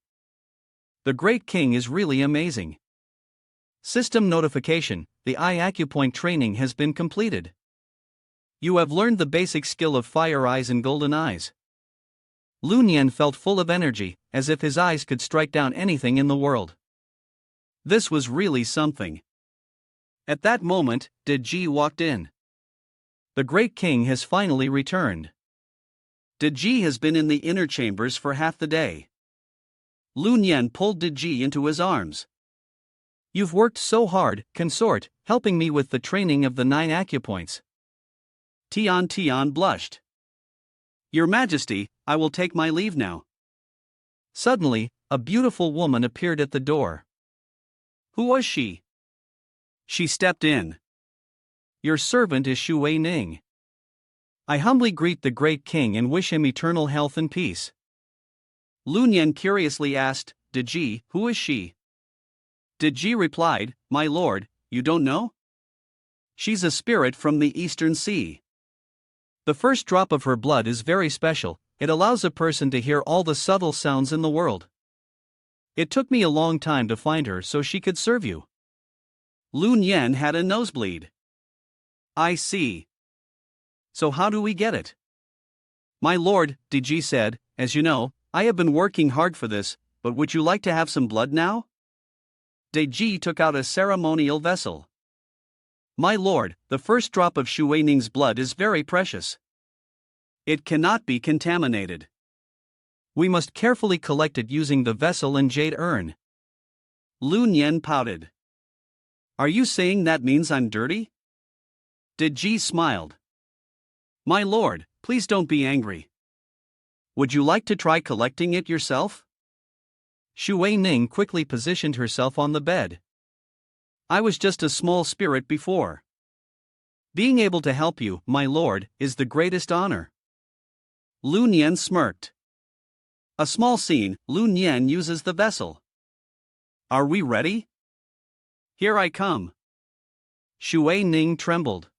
The great king is really amazing. System notification: the eye acupoint training has been completed. You have learned the basic skill of fire eyes and golden eyes. Lu Nian felt full of energy, as if his eyes could strike down anything in the world. This was really something. At that moment, Diji walked in. The great king has finally returned. Diji has been in the inner chambers for half the day. Lu Nian pulled Diji into his arms. You've worked so hard, consort, helping me with the training of the 9 acupoints. Tian Tian blushed. Your Majesty, I will take my leave now. Suddenly, a beautiful woman appeared at the door. Who was she? She stepped in. Your servant is Xu Wei Ning. I humbly greet the great king and wish him eternal health and peace. Lu Nian curiously asked, Diji, who is she? Diji replied, My lord, you don't know? She's a spirit from the Eastern Sea. The first drop of her blood is very special, it allows a person to hear all the subtle sounds in the world. It took me a long time to find her so she could serve you. Lu Nian had a nosebleed. I see. So how do we get it? My lord, Diji said, as you know, I have been working hard for this, but would you like to have some blood now? Diji took out a ceremonial vessel. My lord, the first drop of Xu Weining's blood is very precious. It cannot be contaminated. We must carefully collect it using the vessel and jade urn. Lu Nian pouted. Are you saying that means I'm dirty? Diji smiled. My lord, please don't be angry. Would you like to try collecting it yourself? Xu Weining quickly positioned herself on the bed. I was just a small spirit before. Being able to help you, my lord, is the greatest honor. Lu Nian smirked. A small scene, Lu Nian uses the vessel. Are we ready? Here I come. Shui Ning trembled.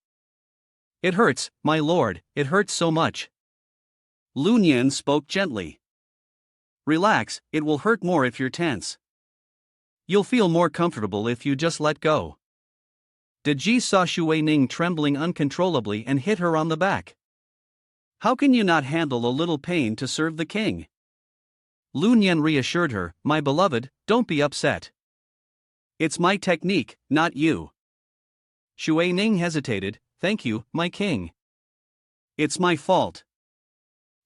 It hurts, my lord, it hurts so much. Lu Nian spoke gently. Relax, it will hurt more if you're tense. You'll feel more comfortable if you just let go. De Ji saw Shui Ning trembling uncontrollably and hit her on the back. How can you not handle a little pain to serve the king? Lu Nian reassured her, my beloved, don't be upset. It's my technique, not you. Shui Ning hesitated, thank you, my king. It's my fault.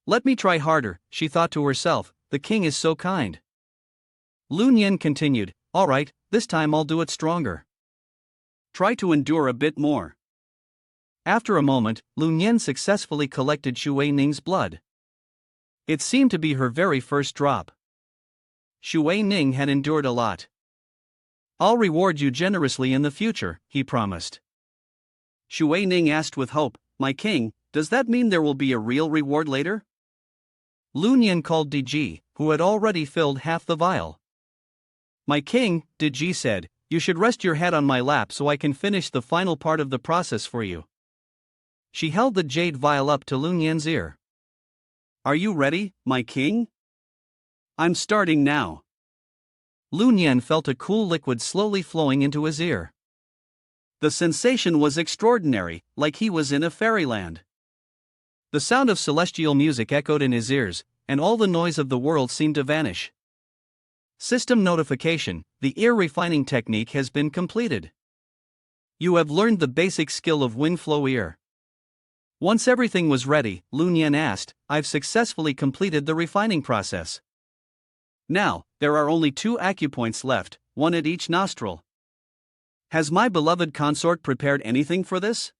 Let me try harder, she thought to herself, the king is so kind. Lu Nian continued, all right, this time I'll do it stronger. Try to endure a bit more. After a moment, Lu Nian successfully collected Shui Ning's blood. It seemed to be her very first drop. Shui Ning had endured a lot. I'll reward you generously in the future, he promised. Shui Ning asked with hope, my king, does that mean there will be a real reward later? Lu Nian called De Ji, who had already filled half the vial. My king, De Ji said, you should rest your head on my lap so I can finish the final part of the process for you. She held the jade vial up to Lu Nian's ear. Are you ready, my king? I'm starting now. Lu Nian felt a cool liquid slowly flowing into his ear. The sensation was extraordinary, like he was in a fairyland. The sound of celestial music echoed in his ears, and all the noise of the world seemed to vanish. System notification, the ear refining technique has been completed. You have learned the basic skill of wind flow ear. Once everything was ready, Lu Nian asked, I've successfully completed the refining process. Now, there are only 2 acupoints left, one at each nostril. Has my beloved consort prepared anything for this?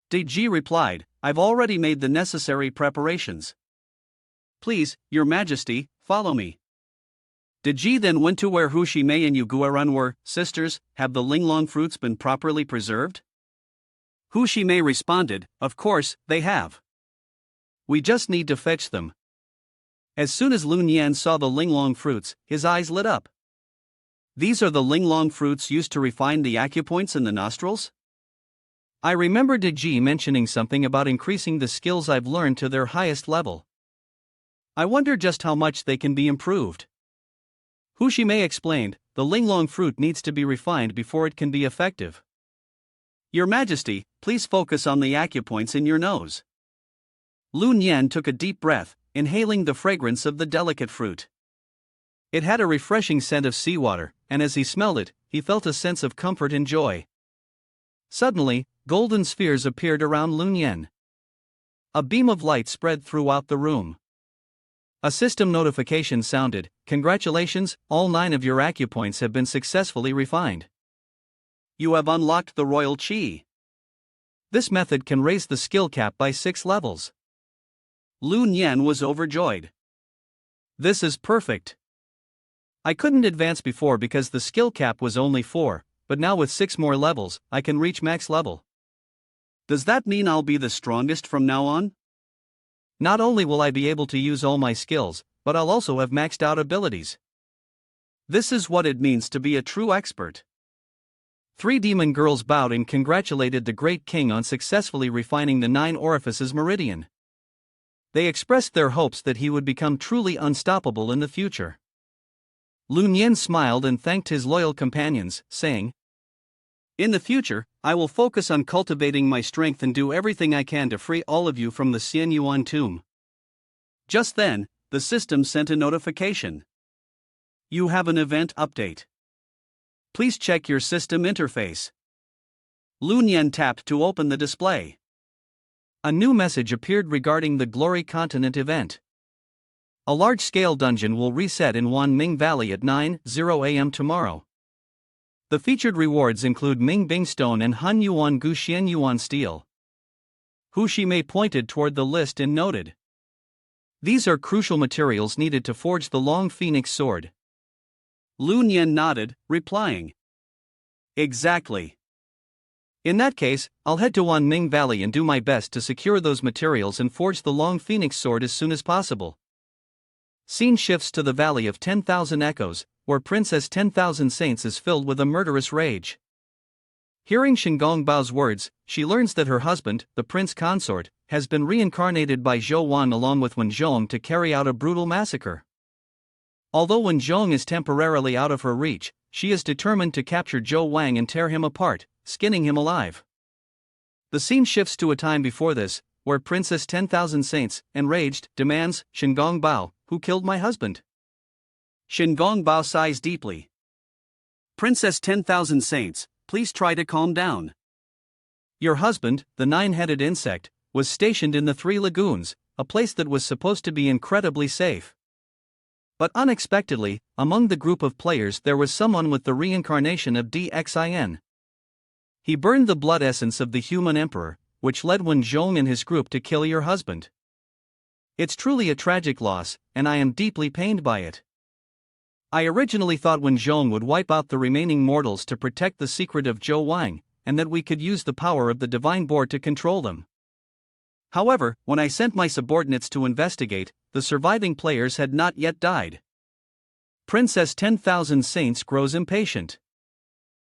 De Ji replied, I've already made the necessary preparations. Please, your majesty, follow me. De Ji then went to where Hu Shimei and Yu Guoran were. Sisters, have the linglong fruits been properly preserved? Hu Shimei responded, of course, they have. We just need to fetch them. As soon as Lu Nian saw the linglong fruits, his eyes lit up. These are the linglong fruits used to refine the acupoints in the nostrils? I remember De Ji mentioning something about increasing the skills I've learned to their highest level. I wonder just how much they can be improved. Hu Shimei explained, the linglong fruit needs to be refined before it can be effective. Your Majesty, please focus on the acupoints in your nose. Lu Nian took a deep breath, inhaling the fragrance of the delicate fruit. It had a refreshing scent of seawater, and as he smelled it, he felt a sense of comfort and joy. Suddenly, golden spheres appeared around Lu Nian. A beam of light spread throughout the room. A system notification sounded, congratulations, all 9 of your acupoints have been successfully refined. You have unlocked the royal chi. This method can raise the skill cap by 6 levels. Lu Nian was overjoyed. This is perfect. I couldn't advance before because the skill cap was only 4, but now with 6 more levels, I can reach max level. Does that mean I'll be the strongest from now on? Not only will I be able to use all my skills, but I'll also have maxed out abilities. This is what it means to be a true expert. 3 demon girls bowed and congratulated the great king on successfully refining the 9 orifices meridian. They expressed their hopes that he would become truly unstoppable in the future. Lu Nian smiled and thanked his loyal companions, saying, in the future, I will focus on cultivating my strength and do everything I can to free all of you from the Xian Yuan tomb. Just then, the system sent a notification. You have an event update. Please check your system interface. Lu Nian tapped to open the display. A new message appeared regarding the Glory Continent event. A large-scale dungeon will reset in Wanming Valley at 9:00 a.m. tomorrow. The featured rewards include Ming Bing Stone and Han Yuan Gu Xian Yuan Steel. Hu Shimei pointed toward the list and noted, these are crucial materials needed to forge the Long Phoenix sword. Lu Nian nodded, replying, exactly. In that case, I'll head to Wanming Valley and do my best to secure those materials and forge the Long Phoenix sword as soon as possible. Scene shifts to the Valley of 10,000 Echoes, where Princess 10,000 Saints is filled with a murderous rage. Hearing Shengongbao's words, she learns that her husband, the prince consort, has been reincarnated by Zhou Wan along with Wen Zhong to carry out a brutal massacre. Although Wen Zhong is temporarily out of her reach, she is determined to capture Zhou Wang and tear him apart, skinning him alive. The scene shifts to a time before this, where Princess 10,000 Saints, enraged, demands, Shengong, who killed my husband? Shengong sighs deeply. Princess 10,000 Saints, please try to calm down. Your husband, the nine-headed insect, was stationed in the Three Lagoons, a place that was supposed to be incredibly safe. But unexpectedly, among the group of players there was someone with the reincarnation of Dxin. He burned the blood essence of the human emperor, which led Wen Zhong and his group to kill your husband. It's truly a tragic loss, and I am deeply pained by it. I originally thought Wen Zhong would wipe out the remaining mortals to protect the secret of Zhou Wang, and that we could use the power of the divine board to control them. However, when I sent my subordinates to investigate, the surviving players had not yet died. Princess 10,000 Saints grows impatient.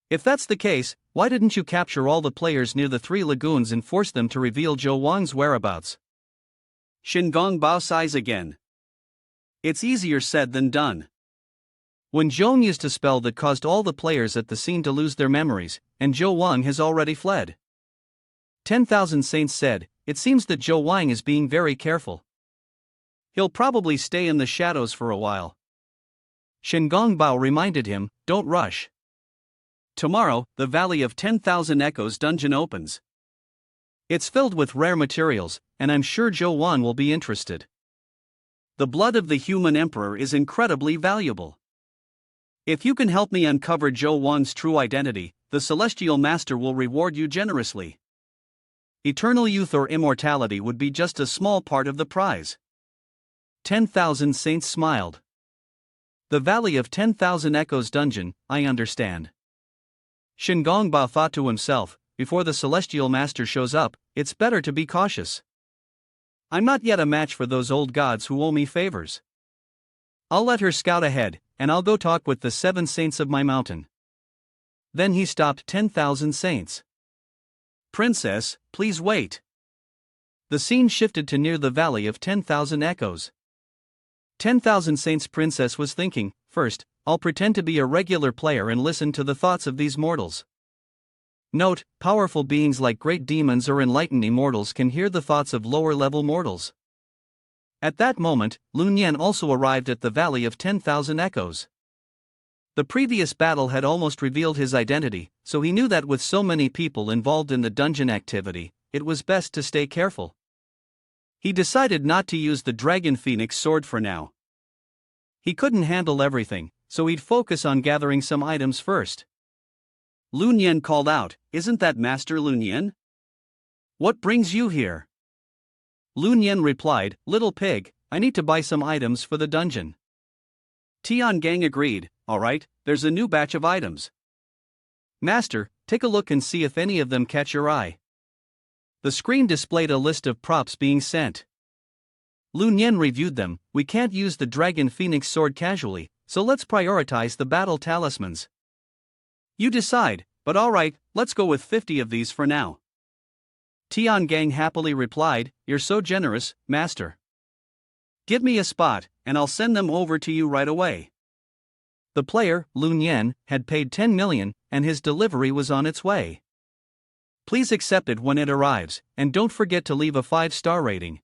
If that's the case, why didn't you capture all the players near the Three Lagoons and force them to reveal Zhou Wang's whereabouts? Shengong sighs again. It's easier said than done. Wen Zhong used a spell that caused all the players at the scene to lose their memories, and Zhou Wang has already fled. 10,000 Saints said, it seems that Zhou Wang is being very careful. He'll probably stay in the shadows for a while. Shengong reminded him, don't rush. Tomorrow, the Valley of 10,000 Echoes dungeon opens. It's filled with rare materials, and I'm sure Zhou Wan will be interested. The blood of the human emperor is incredibly valuable. If you can help me uncover Zhou Wan's true identity, the Celestial Master will reward you generously. Eternal youth or immortality would be just a small part of the prize. 10,000 Saints smiled. The Valley of 10,000 Echoes dungeon, I understand. Shengong thought to himself, before the Celestial Master shows up, it's better to be cautious. I'm not yet a match for those old gods who owe me favors. I'll let her scout ahead, and I'll go talk with the 7 saints of my mountain. Then he stopped 10,000 Saints. Princess, please wait. The scene shifted to near the Valley of 10,000 Echoes. 10,000 Saints Princess was thinking, first, I'll pretend to be a regular player and listen to the thoughts of these mortals. Note, powerful beings like great demons or enlightened immortals can hear the thoughts of lower-level mortals. At that moment, Lun Yan also arrived at the Valley of 10,000 Echoes. The previous battle had almost revealed his identity, so he knew that with so many people involved in the dungeon activity, it was best to stay careful. He decided not to use the Dragon Phoenix sword for now. He couldn't handle everything, so he'd focus on gathering some items first. Lun Yan called out, isn't that Master Lun Yan? What brings you here? Lun Yan replied, little pig, I need to buy some items for the dungeon. Tiangang agreed, alright, there's a new batch of items. Master, take a look and see if any of them catch your eye. The screen displayed a list of props being sent. Lun Yan reviewed them, we can't use the Dragon Phoenix sword casually, so let's prioritize the battle talismans. You decide, but alright, let's go with 50 of these for now. Tiangang happily replied, you're so generous, Master. Give me a spot, and I'll send them over to you right away. The player, Lun Yan, had paid 10 million, and his delivery was on its way. Please accept it when it arrives, and don't forget to leave a 5-star rating.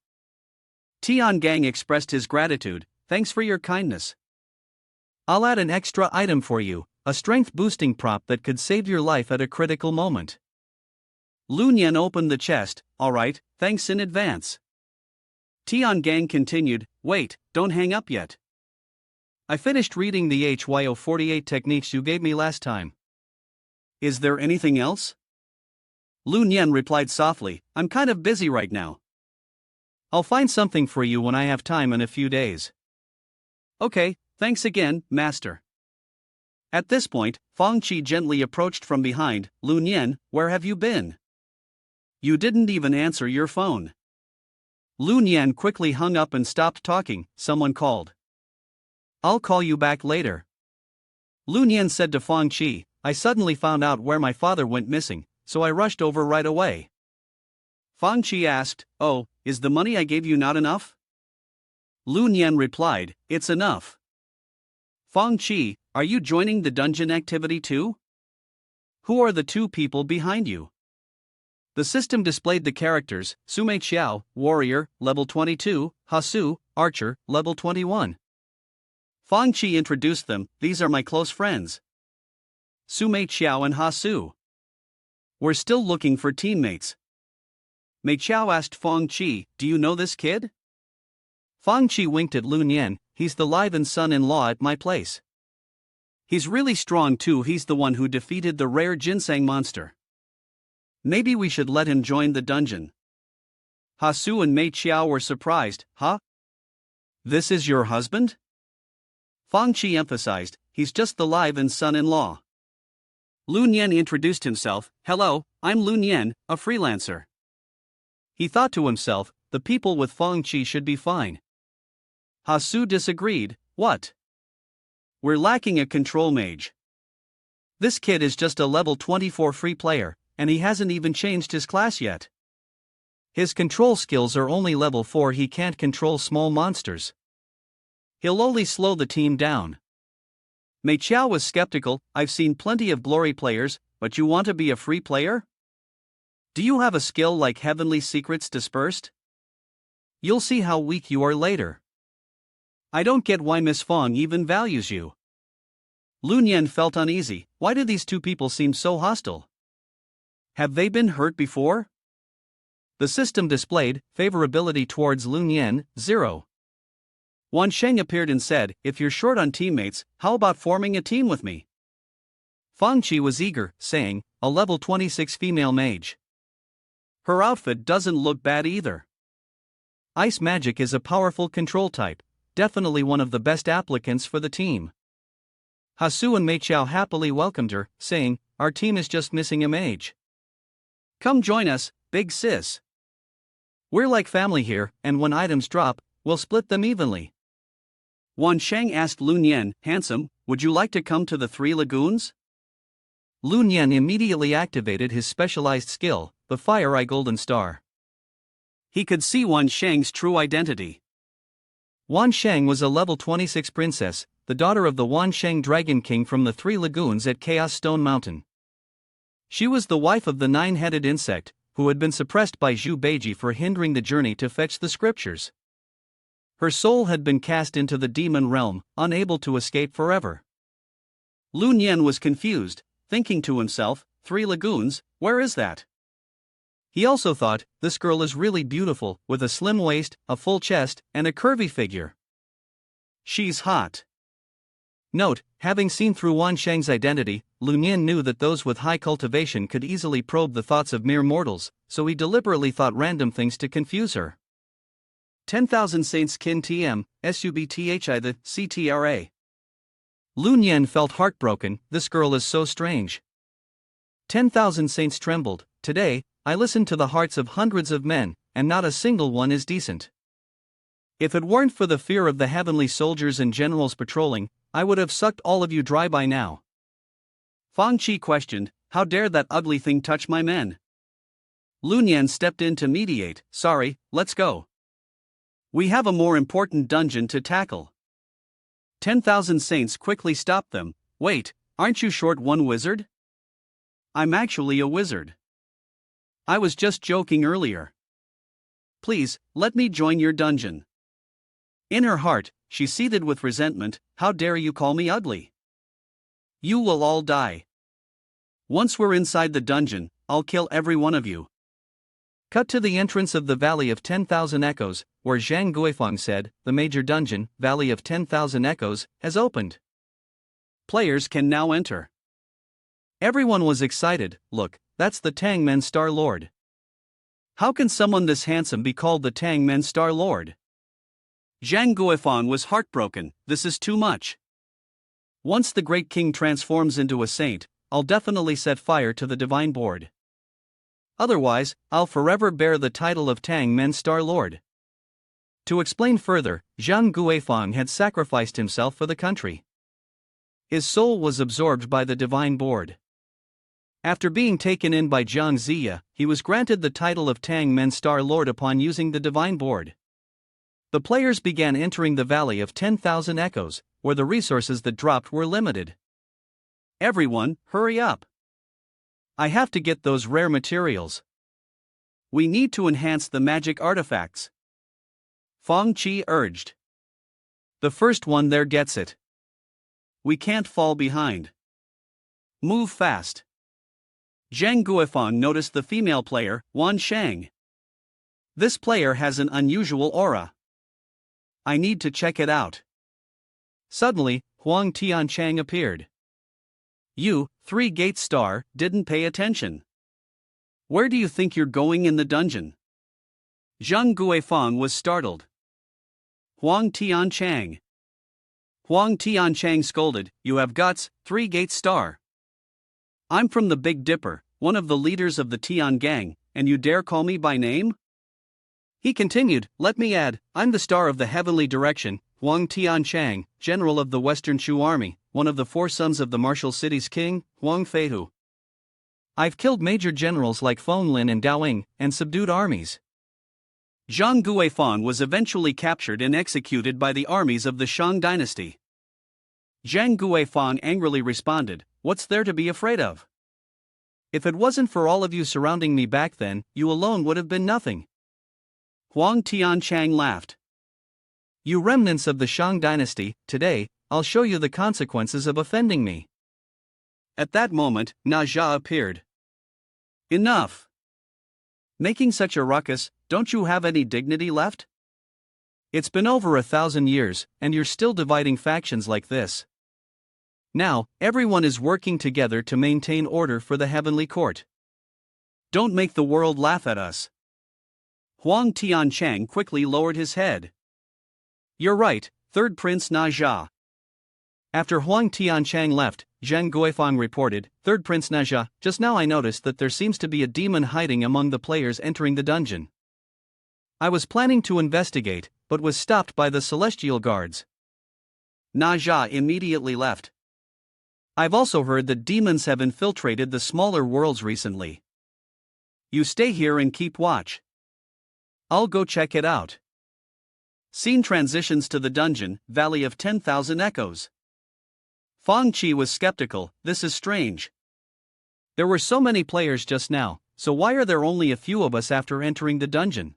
Tiangang expressed his gratitude, thanks for your kindness. I'll add an extra item for you, a strength-boosting prop that could save your life at a critical moment. Lun Yan opened the chest, alright, thanks in advance. Tiangang continued, wait, don't hang up yet. I finished reading the HYO48 techniques you gave me last time. Is there anything else? Lun Yan replied softly, I'm kind of busy right now. I'll find something for you when I have time in a few days. Okay, thanks again, Master. At this point, Fang Qi gently approached from behind, Lun Yan, where have you been? You didn't even answer your phone. Lun Yan quickly hung up and stopped talking, someone called. I'll call you back later. Lun Yan said to Fang Qi, I suddenly found out where my father went missing, so I rushed over right away. Fang Qi asked, "Oh, is the money I gave you not enough?" Lu Nian replied, "It's enough." Fang Qi, are you joining the dungeon activity too? Who are the two people behind you? The system displayed the characters: Sume Qiao, Warrior, level 22, Hasu, Archer, level 21. Fang Qi introduced them. These are my close friends, Sume Qiao and Hasu. We're still looking for teammates. Mei Qiao asked Fang Qi, "Do you know this kid?" Fang Qi winked at Lu Nian. "He's the live-in son-in-law at my place. He's really strong too. He's the one who defeated the rare ginseng monster. Maybe we should let him join the dungeon." Hasu and Mei Qiao were surprised. "Huh? This is your husband?" Fang Qi emphasized, "He's just the live-in son-in-law." Lu Nian introduced himself. "Hello, I'm Lu Nian, a freelancer." He thought to himself, the people with Fang Qi should be fine. Hasu disagreed. "What? We're lacking a control mage. This kid is just a level 24 free player, and he hasn't even changed his class yet. His control skills are only level 4. He can't control small monsters. He'll only slow the team down." Mei Qiao was skeptical. "I've seen plenty of glory players, but you want to be a free player? Do you have a skill like Heavenly Secrets Dispersed? You'll see how weak you are later. I don't get why Miss Fang even values you." Lu Nian felt uneasy. Why do these two people seem so hostile? Have they been hurt before? The system displayed favorability towards Lu Nian, 0. Wan Sheng appeared and said, "If you're short on teammates, how about forming a team with me?" Fang Qi was eager, saying, "A level 26 female mage. Her outfit doesn't look bad either. Ice magic is a powerful control type, definitely one of the best applicants for the team." Hasu and Mei Qiao happily welcomed her, saying, "Our team is just missing a mage. Come join us, big sis. We're like family here, and when items drop, we'll split them evenly." Wan Sheng asked Lu Nian, "Handsome, would you like to come to the Three Lagoons?" Lu Nian immediately activated his specialized skill, the Fire Eye Golden Star. He could see Wan Sheng's true identity. Wan Sheng was a level 26 princess, the daughter of the Wan Sheng Dragon King from the Three Lagoons at Chaos Stone Mountain. She was the wife of the nine-headed insect, who had been suppressed by Zhu Beiji for hindering the journey to fetch the scriptures. Her soul had been cast into the demon realm, unable to escape forever. Lu Nian was confused, thinking to himself, Three Lagoons, where is that? He also thought, this girl is really beautiful, with a slim waist, a full chest, and a curvy figure. She's hot. Note, having seen through Wan Sheng's identity, Lu Nian knew that those with high cultivation could easily probe the thoughts of mere mortals, so he deliberately thought random things to confuse her. 10,000 Saints Kin TM, SUBTHI the CTRA. Lu Nian felt heartbroken. This girl is so strange. 10,000 saints trembled. Today, I listened to the hearts of hundreds of men, and not a single one is decent. If it weren't for the fear of the heavenly soldiers and generals patrolling, I would have sucked all of you dry by now. Fang Qi questioned, how dare that ugly thing touch my men? Lu Nian stepped in to mediate. Sorry, let's go. We have a more important dungeon to tackle. 10,000 saints quickly stopped them. Wait, aren't you short one wizard? I'm actually a wizard. I was just joking earlier. Please, let me join your dungeon. In her heart, she seethed with resentment. How dare you call me ugly? You will all die. Once we're inside the dungeon, I'll kill every one of you. Cut to the entrance of the Valley of 10,000 Echoes, where Zhang Guifeng said, the major dungeon, Valley of 10,000 Echoes, has opened. Players can now enter. Everyone was excited. Look, that's the Tang Men Star Lord. How can someone this handsome be called the Tang Men Star Lord? Zhang Guifeng was heartbroken. This is too much. Once the great king transforms into a saint, I'll definitely set fire to the divine board. Otherwise, I'll forever bear the title of Tang Men Star Lord. To explain further, Zhang Guifeng had sacrificed himself for the country. His soul was absorbed by the divine board. After being taken in by Jiang Ziya, he was granted the title of Tang Men Star Lord upon using the divine board. The players began entering the Valley of 10,000 Echoes, where the resources that dropped were limited. Everyone, hurry up! I have to get those rare materials. We need to enhance the magic artifacts. Feng Qi urged. The first one there gets it. We can't fall behind. Move fast. Zhang Guifang noticed the female player, Wan Shang. This player has an unusual aura. I need to check it out. Suddenly, Huang Tianchang appeared. You, 3-gate star, didn't pay attention. Where do you think you're going in the dungeon? Zhang Guifang was startled. Huang Tianchang. Huang Tianchang scolded, You have guts, 3-gate star. I'm from the Big Dipper, one of the leaders of the Tian gang, and you dare call me by name? He continued, Let me add, I'm the star of the heavenly direction, Huang Tianchang, general of the Western Shu army, one of the 4 sons of the martial city's king, Huang Feihu. I've killed major generals like Feng Lin and Daoying, and subdued armies. Zhang Guifang was eventually captured and executed by the armies of the Shang dynasty. Zhang Guifang angrily responded, What's there to be afraid of? If it wasn't for all of you surrounding me back then, you alone would have been nothing. Huang Tianchang laughed. You remnants of the Shang dynasty, today, I'll show you the consequences of offending me. At that moment, Na Zha appeared. Enough! Making such a ruckus, don't you have any dignity left? It's been over 1,000 years, and you're still dividing factions like this. Now, everyone is working together to maintain order for the heavenly court. Don't make the world laugh at us. Huang Tianchang quickly lowered his head. You're right, Third Prince Na Zha. After Huang Tianchang left, Zhang Guifang reported, Third Prince Na Zha, just now I noticed that there seems to be a demon hiding among the players entering the dungeon. I was planning to investigate, but was stopped by the celestial guards. Na Zha immediately left. I've also heard that demons have infiltrated the smaller worlds recently. You stay here and keep watch. I'll go check it out. Scene transitions to the dungeon, Valley of 10,000 Echoes. Feng Qi was skeptical, this is strange. There were so many players just now, so why are there only a few of us after entering the dungeon?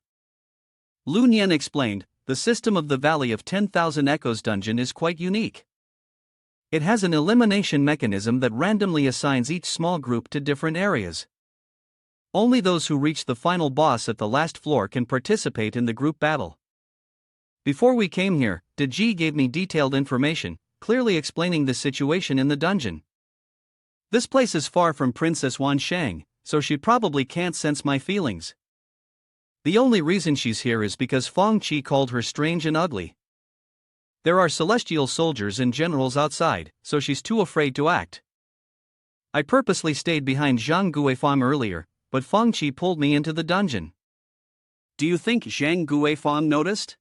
Lu Nian explained, the system of the Valley of 10,000 Echoes dungeon is quite unique. It has an elimination mechanism that randomly assigns each small group to different areas. Only those who reach the final boss at the last floor can participate in the group battle. Before we came here, Deji gave me detailed information, clearly explaining the situation in the dungeon. This place is far from Princess Wan Shang, so she probably can't sense my feelings. The only reason she's here is because Feng Qi called her strange and ugly. There are celestial soldiers and generals outside, so she's too afraid to act. I purposely stayed behind Zhang Guifang earlier, but Feng Qi pulled me into the dungeon. Do you think Zhang Guifang noticed?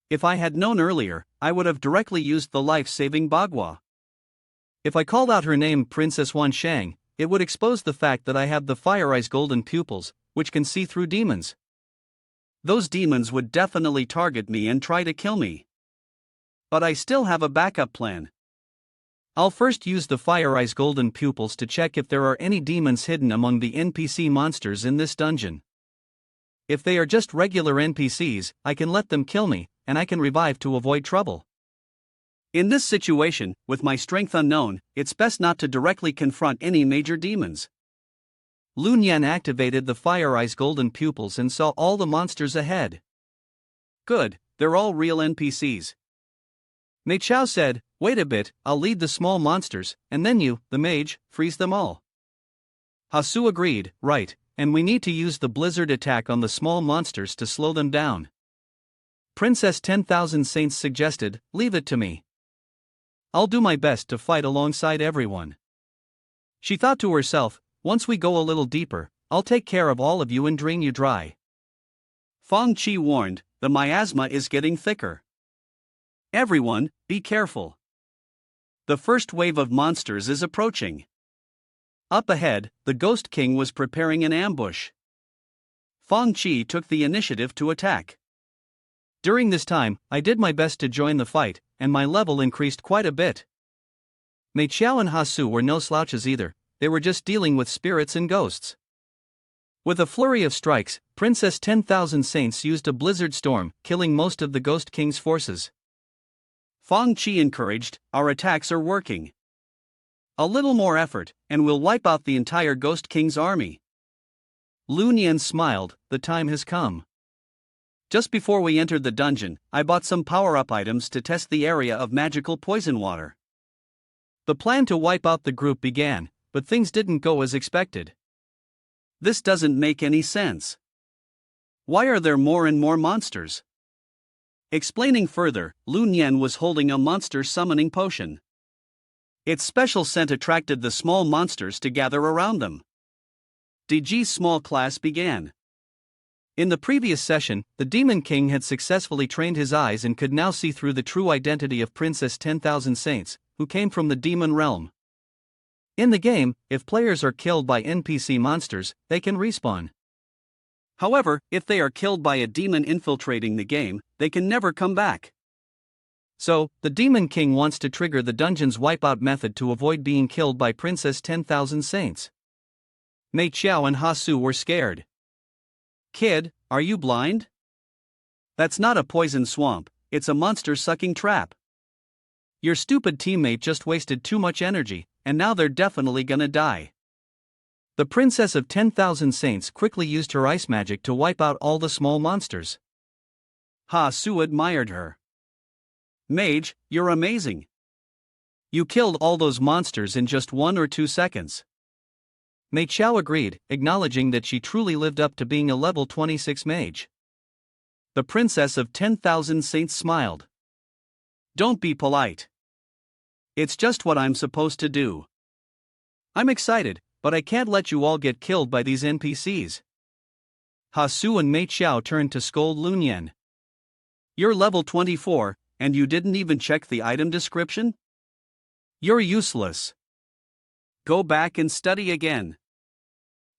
If I had known earlier, I would have directly used the life-saving Bagua. If I called out her name Princess Wan Shang, it would expose the fact that I have the Fire Eye's golden pupils, which can see through demons. Those demons would definitely target me and try to kill me. But I still have a backup plan. I'll first use the Fire Eye's golden pupils to check if there are any demons hidden among the NPC monsters in this dungeon. If they are just regular NPCs, I can let them kill me, and I can revive to avoid trouble. In this situation, with my strength unknown, it's best not to directly confront any major demons. Lu Nian activated the Fire Eye's golden pupils and saw all the monsters ahead. Good, they're all real NPCs. Mei Chao said, Wait a bit, I'll lead the small monsters, and then you, the mage, freeze them all. Hasu agreed, right, and we need to use the blizzard attack on the small monsters to slow them down. Princess 10,000 Saints suggested, Leave it to me. I'll do my best to fight alongside everyone. She thought to herself, Once we go a little deeper, I'll take care of all of you and drain you dry. Feng Qi warned, The miasma is getting thicker. Everyone, be careful. The first wave of monsters is approaching. Up ahead, the Ghost King was preparing an ambush. Feng Qi took the initiative to attack. During this time, I did my best to join the fight, and my level increased quite a bit. Mei Qiao and Hasu were no slouches either, they were just dealing with spirits and ghosts. With a flurry of strikes, Princess 10,000 Saints used a blizzard storm, killing most of the Ghost King's forces. Feng Qi encouraged, "Our attacks are working. A little more effort, and we'll wipe out the entire Ghost King's army." Lu Nian smiled, "The time has come." Just before we entered the dungeon, I bought some power-up items to test the area of magical poison water. The plan to wipe out the group began, but things didn't go as expected. This doesn't make any sense. Why are there more and more monsters? Explaining further, Lu Nian was holding a monster summoning potion. Its special scent attracted the small monsters to gather around them. DG's small class began. In the previous session, the Demon King had successfully trained his eyes and could now see through the true identity of Princess 10,000 Saints, who came from the demon realm. In the game, if players are killed by NPC monsters, they can respawn. However, if they are killed by a demon infiltrating the game, they can never come back. So, the Demon King wants to trigger the dungeon's wipeout method to avoid being killed by Princess 10,000 Saints. Mei Qiao and Hasu were scared. "Kid, are you blind? That's not a poison swamp, it's a monster-sucking trap. Your stupid teammate just wasted too much energy, and now they're definitely gonna die." The Princess of 10,000 Saints quickly used her ice magic to wipe out all the small monsters. Hasu admired her. "Mage, you're amazing. You killed all those monsters in just 1 or 2 seconds. Mei Qiao agreed, acknowledging that she truly lived up to being a level 26 mage. The Princess of 10,000 Saints smiled. "Don't be polite. It's just what I'm supposed to do. I'm excited, but I can't let you all get killed by these NPCs." Hasu and Mei Qiao turned to scold Lu Nian. "You're level 24, and you didn't even check the item description? You're useless. Go back and study again.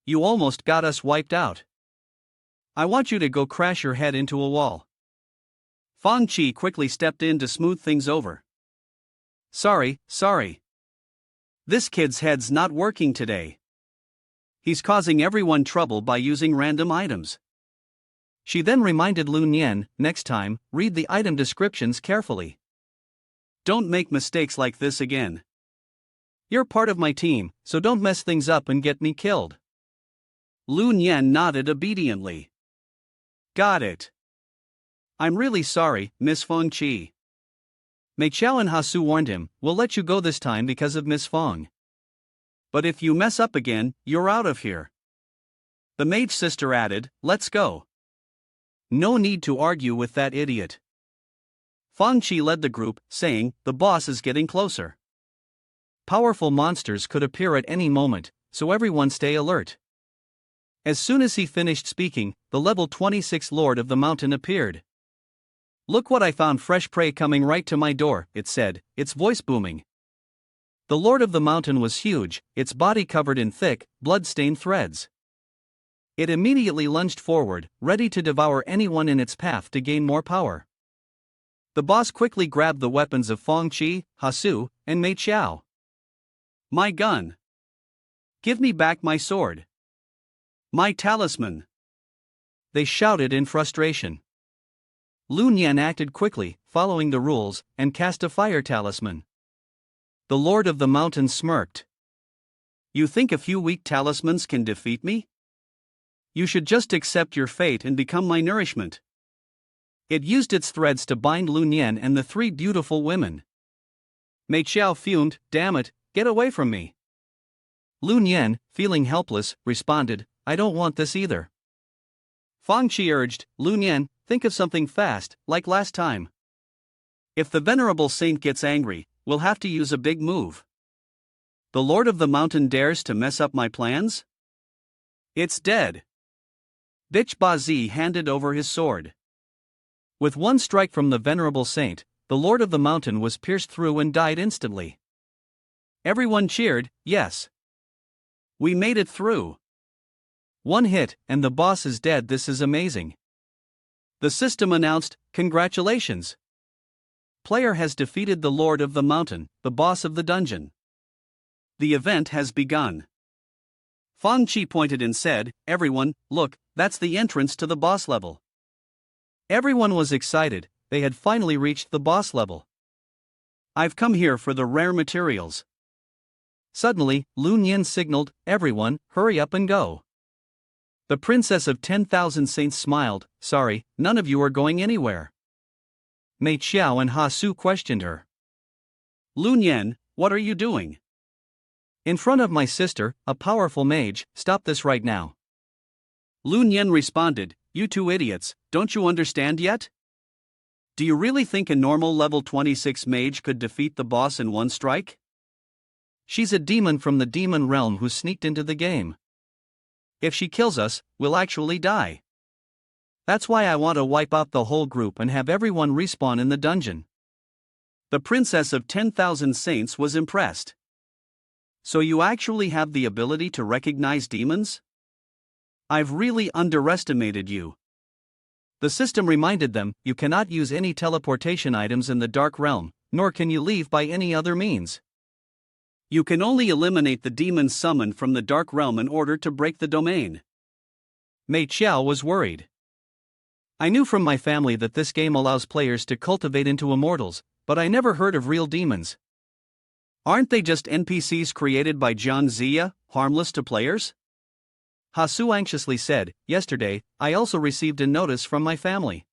You almost got us wiped out. I want you to go crash your head into a wall." Feng Qi quickly stepped in to smooth things over. Sorry. This kid's head's not working today. He's causing everyone trouble by using random items." She then reminded Lu Nian, "Next time, read the item descriptions carefully. Don't make mistakes like this again. You're part of my team, so don't mess things up and get me killed." Lu Nian nodded obediently. "Got it. I'm really sorry, Miss Feng Qi." Mei Qiao and Hasu warned him, "We'll let you go this time because of Miss Feng. But if you mess up again, you're out of here." The mage sister added, "Let's go. No need to argue with that idiot." Feng Qi led the group, saying, "The boss is getting closer. Powerful monsters could appear at any moment, so everyone stay alert." As soon as he finished speaking, the level 26 Lord of the Mountain appeared. "Look what I found, fresh prey coming right to my door," it said, its voice booming. The Lord of the Mountain was huge, its body covered in thick, blood-stained threads. It immediately lunged forward, ready to devour anyone in its path to gain more power. The boss quickly grabbed the weapons of Feng Qi, Hasu, and Mei Qiao. "My gun! Give me back my sword! My talisman!" they shouted in frustration. Lu Nian acted quickly, following the rules, and cast a fire talisman. The Lord of the Mountain smirked. "You think a few weak talismans can defeat me? You should just accept your fate and become my nourishment." It used its threads to bind Lu Nian and the 3 beautiful women. Mei Qiao fumed, "Damn it, get away from me." Lu Nian, feeling helpless, responded, "I don't want this either." Feng Qi urged, "Lu Nian, think of something fast, like last time. If the venerable saint gets angry, we'll have to use a big move. The Lord of the Mountain dares to mess up my plans? It's dead." Bitch Bazi handed over his sword. With one strike from the venerable saint, the Lord of the Mountain was pierced through and died instantly. Everyone cheered, yes. We made it through. One hit, and the boss is dead. This is amazing. The system announced, congratulations. Player has defeated the Lord of the Mountain, the boss of the dungeon. The event has begun. Fang Qi pointed and said, everyone, look, that's the entrance to the boss level. Everyone was excited, they had finally reached the boss level. I've come here for the rare materials. Suddenly, Lun Yin signaled, everyone, hurry up and go. The Princess of 10,000 Saints smiled, sorry, none of you are going anywhere. Mei Qiao and Ha Su questioned her. Lun Yin, what are you doing? In front of my sister, a powerful mage, stop this right now. Lun Yin responded, you two idiots, don't you understand yet? Do you really think a normal level 26 mage could defeat the boss in one strike? She's a demon from the demon realm who sneaked into the game. If she kills us, we'll actually die. That's why I want to wipe out the whole group and have everyone respawn in the dungeon. The Princess of 10,000 Saints was impressed. So you actually have the ability to recognize demons? I've really underestimated you. The system reminded them, you cannot use any teleportation items in the Dark Realm, nor can you leave by any other means. You can only eliminate the demons summoned from the Dark Realm in order to break the domain. Mei Qiao was worried. I knew from my family that this game allows players to cultivate into immortals, but I never heard of real demons. Aren't they just NPCs created by Jian Ziya, harmless to players? Ha Su anxiously said, yesterday, I also received a notice from my family.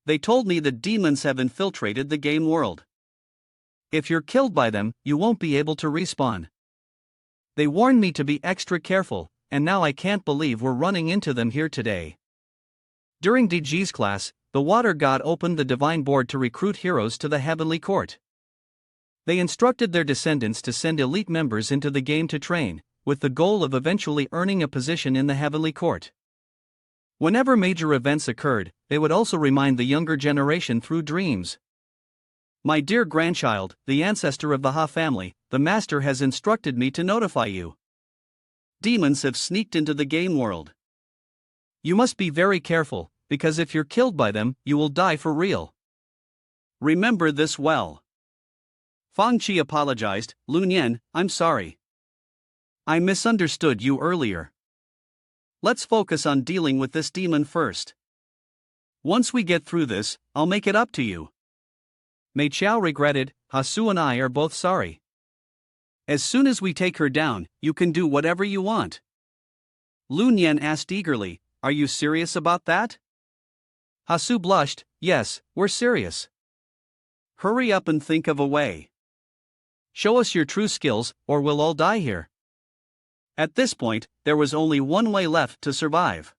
They told me that demons have infiltrated the game world. If you're killed by them, you won't be able to respawn. They warned me to be extra careful, and now I can't believe we're running into them here today. During DG's class, the Water God opened the Divine Board to recruit heroes to the Heavenly Court. They instructed their descendants to send elite members into the game to train, with the goal of eventually earning a position in the Heavenly Court. Whenever major events occurred, they would also remind the younger generation through dreams. My dear grandchild, the ancestor of the Ha family, the master has instructed me to notify you. Demons have sneaked into the game world. You must be very careful, because if you're killed by them, you will die for real. Remember this well. Fang Qi apologized, Lun Yin, I'm sorry. I misunderstood you earlier. Let's focus on dealing with this demon first. Once we get through this, I'll make it up to you. Mei Qiao regretted, Ha Su and I are both sorry. As soon as we take her down, you can do whatever you want. Lun Yin asked eagerly, are you serious about that? Ha Su blushed, yes, we're serious. Hurry up and think of a way. Show us your true skills, or we'll all die here. At this point, there was only one way left to survive.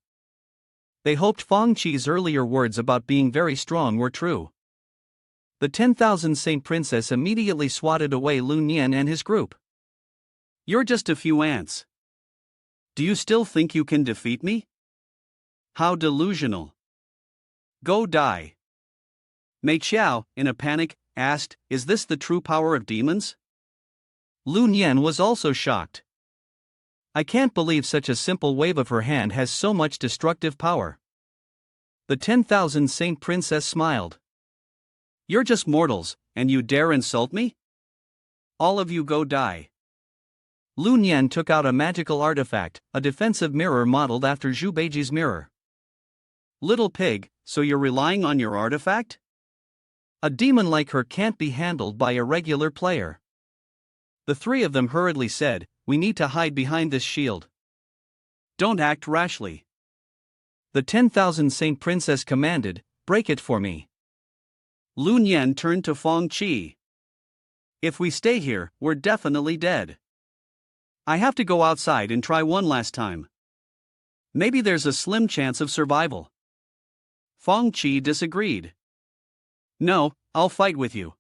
They hoped Fang Qi's earlier words about being very strong were true. The 10,000 Saint Princess immediately swatted away Lun Yin and his group. You're just a few ants. Do you still think you can defeat me? How delusional. Go die. Mei Qiao, in a panic, asked, is this the true power of demons? Lun Yin was also shocked. I can't believe such a simple wave of her hand has so much destructive power. The 10,000 Saint Princess smiled. You're just mortals, and you dare insult me? All of you go die. Lun Yin took out a magical artifact, a defensive mirror modeled after Zhu Beiji's mirror. Little pig, so you're relying on your artifact? A demon like her can't be handled by a regular player. The three of them hurriedly said, we need to hide behind this shield. Don't act rashly. The 10,000 Saint Princess commanded, break it for me. Lun Yin turned to Fang Qi. If we stay here, we're definitely dead. I have to go outside and try one last time. Maybe there's a slim chance of survival. Fang Qi disagreed. No, I'll fight with you.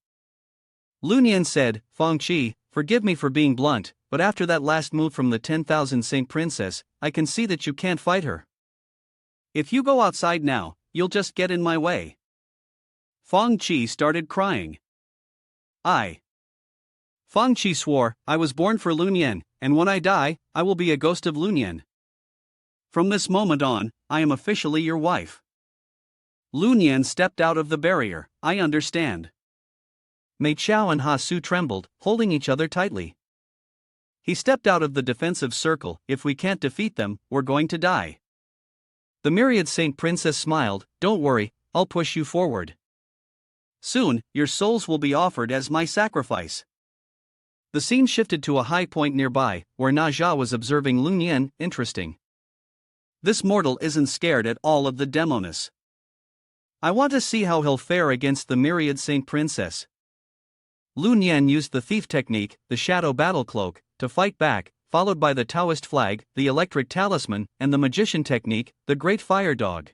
Lun Yin said, Fang Qi, forgive me for being blunt, but after that last move from the 10,000 Saint Princess, I can see that you can't fight her. If you go outside now, you'll just get in my way. Fang Qi started crying. Fang Qi swore, I was born for Lun Yan, and when I die, I will be a ghost of Lun Yan. From this moment on, I am officially your wife. Lun Yan stepped out of the barrier. I understand. Mei Qiao and Ha Su trembled, holding each other tightly. He stepped out of the defensive circle. If we can't defeat them, we're going to die. The myriad saint princess smiled, don't worry, I'll push you forward. Soon, your souls will be offered as my sacrifice. The scene shifted to a high point nearby, where Na Jia was observing Lun Yan. Interesting. This mortal isn't scared at all of the demoness. I want to see how he'll fare against the myriad saint princess. Lun Yan used the thief technique, the shadow battle cloak, to fight back, followed by the Taoist flag, the electric talisman, and the magician technique, the great fire dog.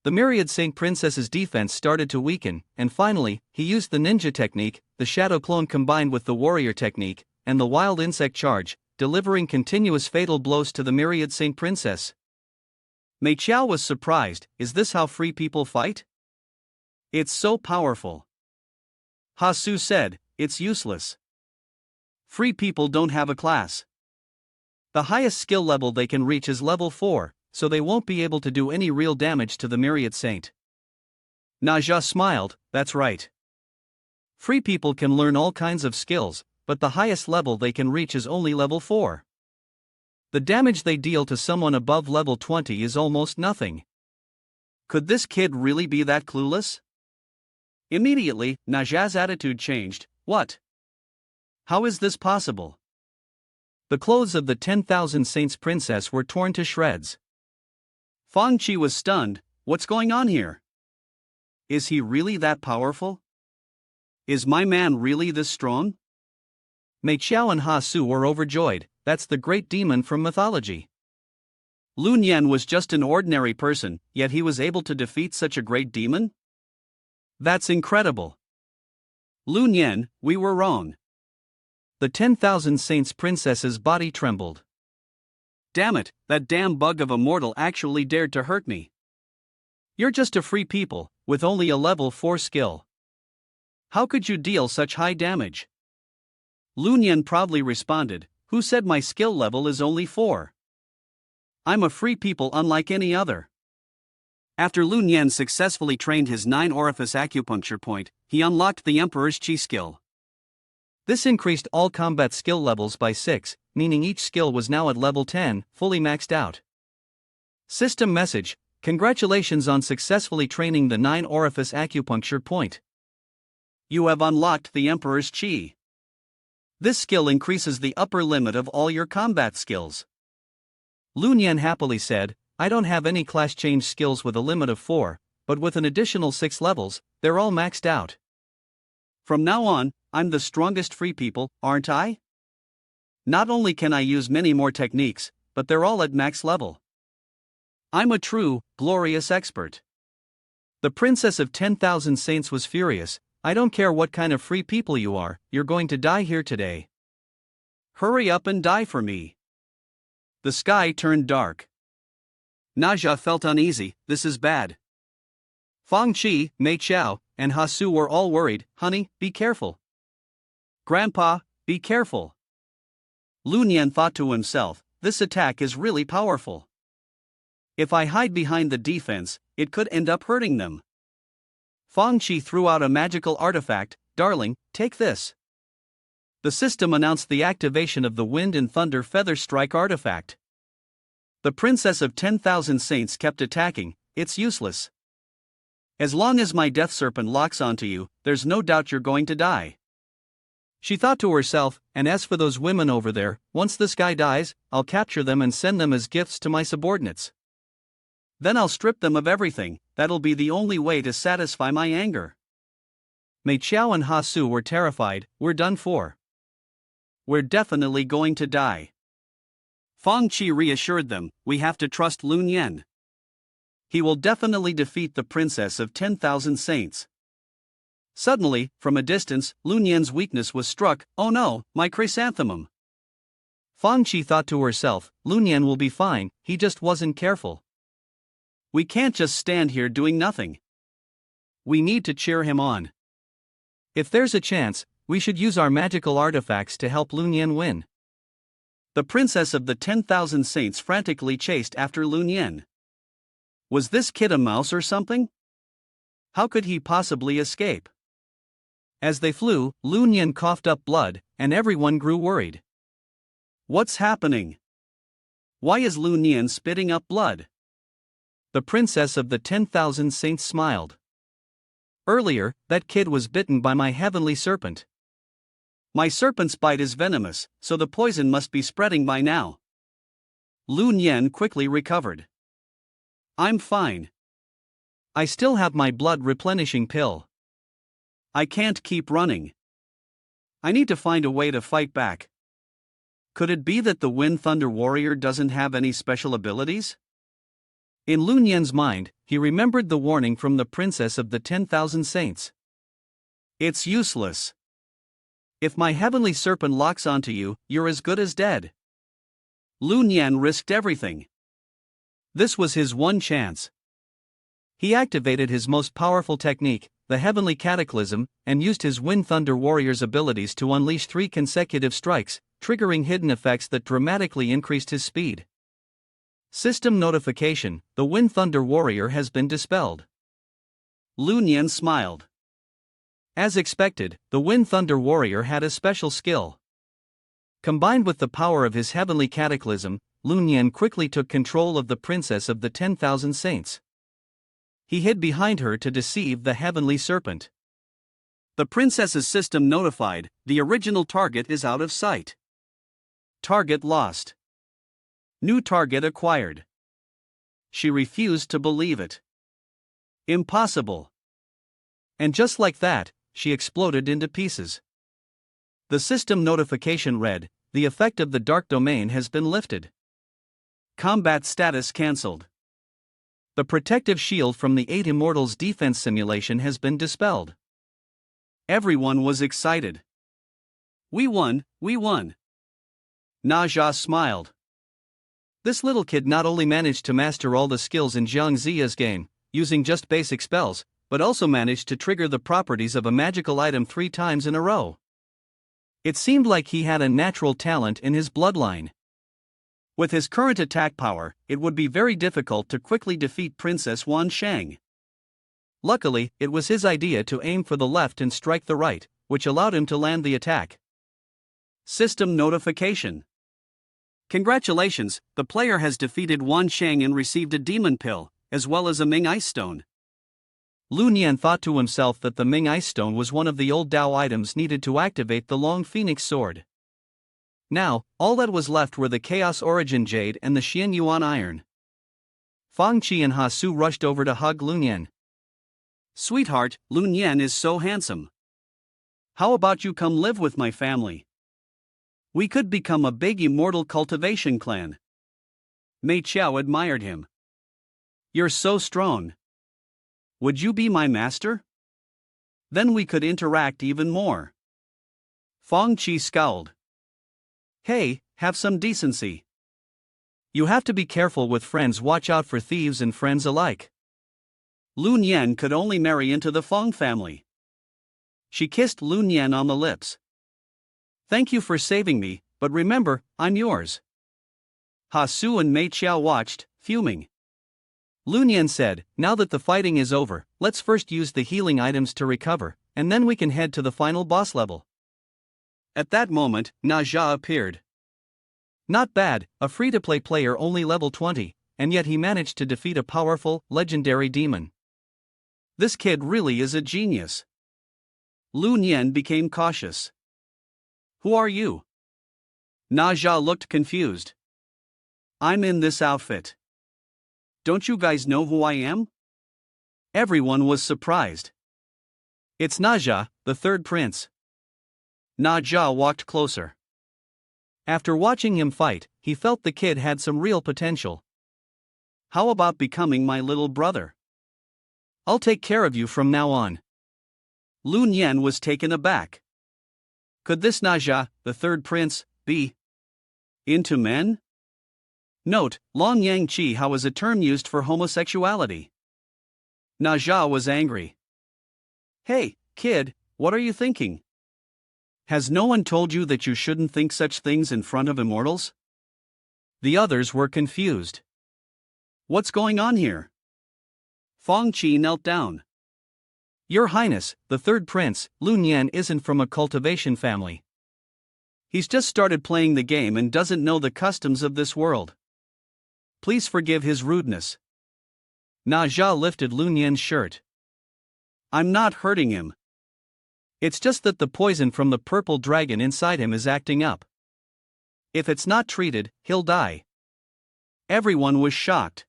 The myriad saint princess's defense started to weaken, and finally, he used the ninja technique, the shadow clone combined with the warrior technique, and the wild insect charge, delivering continuous fatal blows to the myriad saint princess. Mei Qiao was surprised. Is this how free people fight? It's so powerful. Ha Su said, it's useless. Free people don't have a class. The highest skill level they can reach is level 4, so they won't be able to do any real damage to the myriad saint. Na Jia smiled, that's right. Free people can learn all kinds of skills, but the highest level they can reach is only level 4. The damage they deal to someone above level 20 is almost nothing. Could this kid really be that clueless? Immediately, Na Jia's attitude changed. What? How is this possible? The clothes of the 10,000 Saints princess were torn to shreds. Fang Qi was stunned. What's going on here? Is he really that powerful? Is my man really this strong? Mei Qiao and Ha Su were overjoyed. That's the great demon from mythology. Lun Yan was just an ordinary person, yet he was able to defeat such a great demon? That's incredible. Lun Yan, we were wrong. The 10,000 Saints princess's body trembled. Damn it, that damn bug of a mortal actually dared to hurt me. You're just a free people, with only a level 4 skill. How could you deal such high damage? Lun Yan proudly responded, who said my skill level is only 4? I'm a free people unlike any other. After Lun Yan successfully trained his 9-orifice acupuncture point, he unlocked the Emperor's Qi skill. This increased all combat skill levels by 6, meaning each skill was now at level 10, fully maxed out. System message: congratulations on successfully training the 9-orifice acupuncture point. You have unlocked the Emperor's Qi. This skill increases the upper limit of all your combat skills. Lun Yan happily said, I don't have any class change skills with a limit of 4, but with an additional 6 levels, they're all maxed out. From now on, I'm the strongest free people, aren't I? Not only can I use many more techniques, but they're all at max level. I'm a true, glorious expert. The princess of 10,000 Saints was furious. I don't care what kind of free people you are, you're going to die here today. Hurry up and die for me. The sky turned dark. Na Jia felt uneasy. This is bad. Fang Qi, Mei Qiao, and Ha Su were all worried. Honey, be careful. Grandpa, be careful. Lun Yan thought to himself, this attack is really powerful. If I hide behind the defense, it could end up hurting them. Fang Qi threw out a magical artifact. Darling, take this. The system announced the activation of the Wind and Thunder Feather Strike artifact. The Princess of 10,000 Saints kept attacking. It's useless. As long as my death serpent locks onto you, there's no doubt you're going to die. She thought to herself, and as for those women over there, once this guy dies, I'll capture them and send them as gifts to my subordinates. Then I'll strip them of everything. That'll be the only way to satisfy my anger. Mei Qiao and Ha Su were terrified. We're done for. We're definitely going to die. Fang Qi reassured them, we have to trust Lun Yan. He will definitely defeat the Princess of 10,000 Saints. Suddenly, from a distance, Lun Yan's weakness was struck. Oh no, my chrysanthemum. Fang Qi thought to herself, Lun Yan will be fine, he just wasn't careful. We can't just stand here doing nothing. We need to cheer him on. If there's a chance, we should use our magical artifacts to help Lun Yan win. The princess of the 10,000 saints frantically chased after Lun Yan. Was this kid a mouse or something? How could he possibly escape? As they flew, Lun Yan coughed up blood, and everyone grew worried. What's happening? Why is Lun Yan spitting up blood? The princess of the 10,000 saints smiled. Earlier, that kid was bitten by my heavenly serpent. My serpent's bite is venomous, so the poison must be spreading by now. Lun Yan quickly recovered. I'm fine. I still have my blood replenishing pill. I can't keep running. I need to find a way to fight back. Could it be that the Wind Thunder Warrior doesn't have any special abilities? In Lun Yan's mind, he remembered the warning from the princess of the 10,000 saints. It's useless. If my heavenly serpent locks onto you, you're as good as dead. Lun Yan risked everything. This was his one chance. He activated his most powerful technique, the Heavenly Cataclysm, and used his Wind Thunder Warrior's abilities to unleash 3 consecutive strikes, triggering hidden effects that dramatically increased his speed. System notification: the Wind Thunder Warrior has been dispelled. Lun Yan smiled. As expected, the Wind Thunder Warrior had a special skill. Combined with the power of his Heavenly Cataclysm, Lun Yan quickly took control of the princess of the 10,000 saints. He hid behind her to deceive the Heavenly Serpent. The princess's system notified, the original target is out of sight. Target lost. New target acquired. She refused to believe it. Impossible. And just like that, she exploded into pieces. The system notification read, the effect of the dark domain has been lifted. Combat status cancelled. The protective shield from the 8 Immortals defense simulation has been dispelled. Everyone was excited. We won, we won. Naja smiled. This little kid not only managed to master all the skills in Zhang Ziya's game, using just basic spells, but also managed to trigger the properties of a magical item 3 times in a row. It seemed like he had a natural talent in his bloodline. With his current attack power, it would be very difficult to quickly defeat Princess Wan Shang. Luckily, it was his idea to aim for the left and strike the right, which allowed him to land the attack. System notification. Congratulations, the player has defeated Wan Shang and received a demon pill, as well as a Ming Ice Stone. Lun Yan thought to himself that the Ming Ice Stone was one of the old Dao items needed to activate the Long Phoenix Sword. Now, all that was left were the Chaos Origin Jade and the Xian Yuan Iron. Fang Qi and Ha Su rushed over to hug Lun Yan. Sweetheart, Lun Yan is so handsome. How about you come live with my family? We could become a big immortal cultivation clan. Mei Qiao admired him. You're so strong. Would you be my master? Then we could interact even more. Fang Qi scowled. Hey, have some decency. You have to be careful with friends. Watch out for thieves and friends alike. Lun Yan could only marry into the Fang family. She kissed Lun Yan on the lips. Thank you for saving me, but remember, I'm yours. Ha Su and Mei Qiao watched, fuming. Lun Yan said, now that the fighting is over, let's first use the healing items to recover, and then we can head to the final boss level. At that moment, Naja appeared. Not bad, a free-to-play player only level 20, and yet he managed to defeat a powerful, legendary demon. This kid really is a genius. Lun Yan became cautious. Who are you? Naja looked confused. I'm in this outfit. Don't you guys know who I am? Everyone was surprised. It's Naja, the third prince. Naja walked closer. After watching him fight, he felt the kid had some real potential. How about becoming my little brother? I'll take care of you from now on. Lun Yan was taken aback. Could this Naja, the third prince, be into men? Note, Long Yang Chi Hao is a term used for homosexuality. Naja was angry. Hey, kid, what are you thinking? Has no one told you that you shouldn't think such things in front of immortals? The others were confused. What's going on here? Fang Qi knelt down. Your Highness, the third prince, Lun Yan, isn't from a cultivation family. He's just started playing the game and doesn't know the customs of this world. Please forgive his rudeness. Na Zha lifted Lun Yan's shirt. I'm not hurting him. It's just that the poison from the purple dragon inside him is acting up. If it's not treated, he'll die. Everyone was shocked.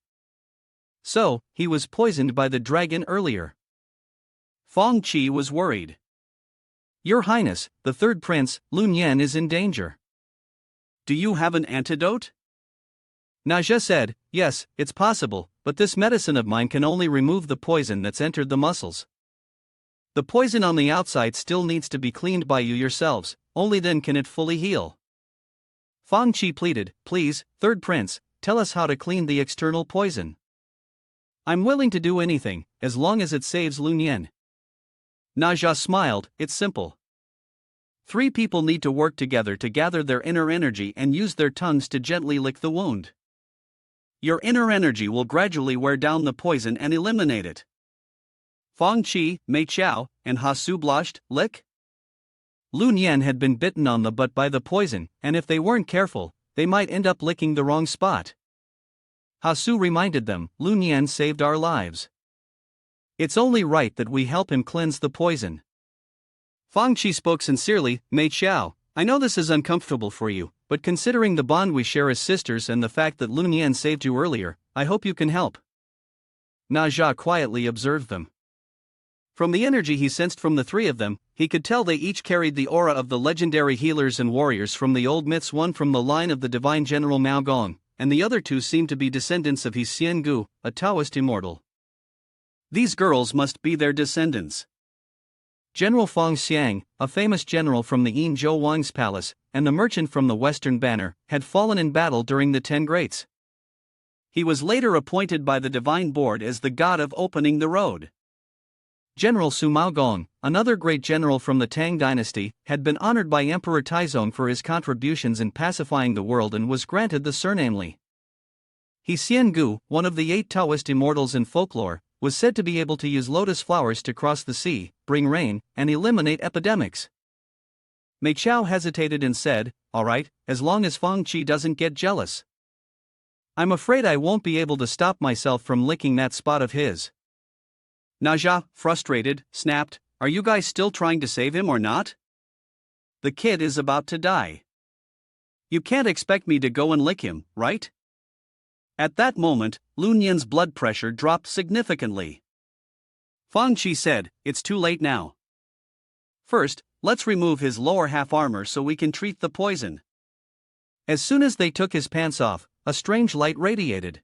So, he was poisoned by the dragon earlier. Fang Qi was worried. Your Highness, the third prince, Lun Yan, is in danger. Do you have an antidote? Na Zha said, yes, it's possible, but this medicine of mine can only remove the poison that's entered the muscles. The poison on the outside still needs to be cleaned by you yourselves, only then can it fully heal. Fang Qi pleaded, please, third prince, tell us how to clean the external poison. I'm willing to do anything, as long as it saves Lun Yan. Na Zha smiled, it's simple. 3 people need to work together to gather their inner energy and use their tongues to gently lick the wound. Your inner energy will gradually wear down the poison and eliminate it. Fang Qi, Mei Qiao, and Ha Su blushed, lick? Lun Yan had been bitten on the butt by the poison, and if they weren't careful, they might end up licking the wrong spot. Ha Su reminded them, Lun Yan saved our lives. It's only right that we help him cleanse the poison. Fang Qi spoke sincerely, Mei Qiao, I know this is uncomfortable for you, but considering the bond we share as sisters and the fact that Lun Yan saved you earlier, I hope you can help. Na Zha quietly observed them. From the energy he sensed from the 3 of them, he could tell they each carried the aura of the legendary healers and warriors from the old myths, one from the line of the divine general Mao Gong, and the other 2 seemed to be descendants of He Xian Gu, a Taoist immortal. These girls must be their descendants. General Fang Xiang, a famous general from the Yin Zhou Wang's palace, and the merchant from the Western Banner, had fallen in battle during the 10 Greats. He was later appointed by the Divine Board as the god of opening the road. General Su Maogong, another great general from the Tang dynasty, had been honored by Emperor Taizong for his contributions in pacifying the world and was granted the surname Li. He Xian Gu, one of the 8 Taoist immortals in folklore, was said to be able to use lotus flowers to cross the sea, bring rain, and eliminate epidemics. Mei Qiao hesitated and said, all right, as long as Fang Qi doesn't get jealous. I'm afraid I won't be able to stop myself from licking that spot of his. Na Zha, frustrated, snapped, are you guys still trying to save him or not? The kid is about to die. You can't expect me to go and lick him, right? At that moment, Lun Yan's blood pressure dropped significantly. Fang Qi said, it's too late now. First, let's remove his lower half armor so we can treat the poison. As soon as they took his pants off, a strange light radiated.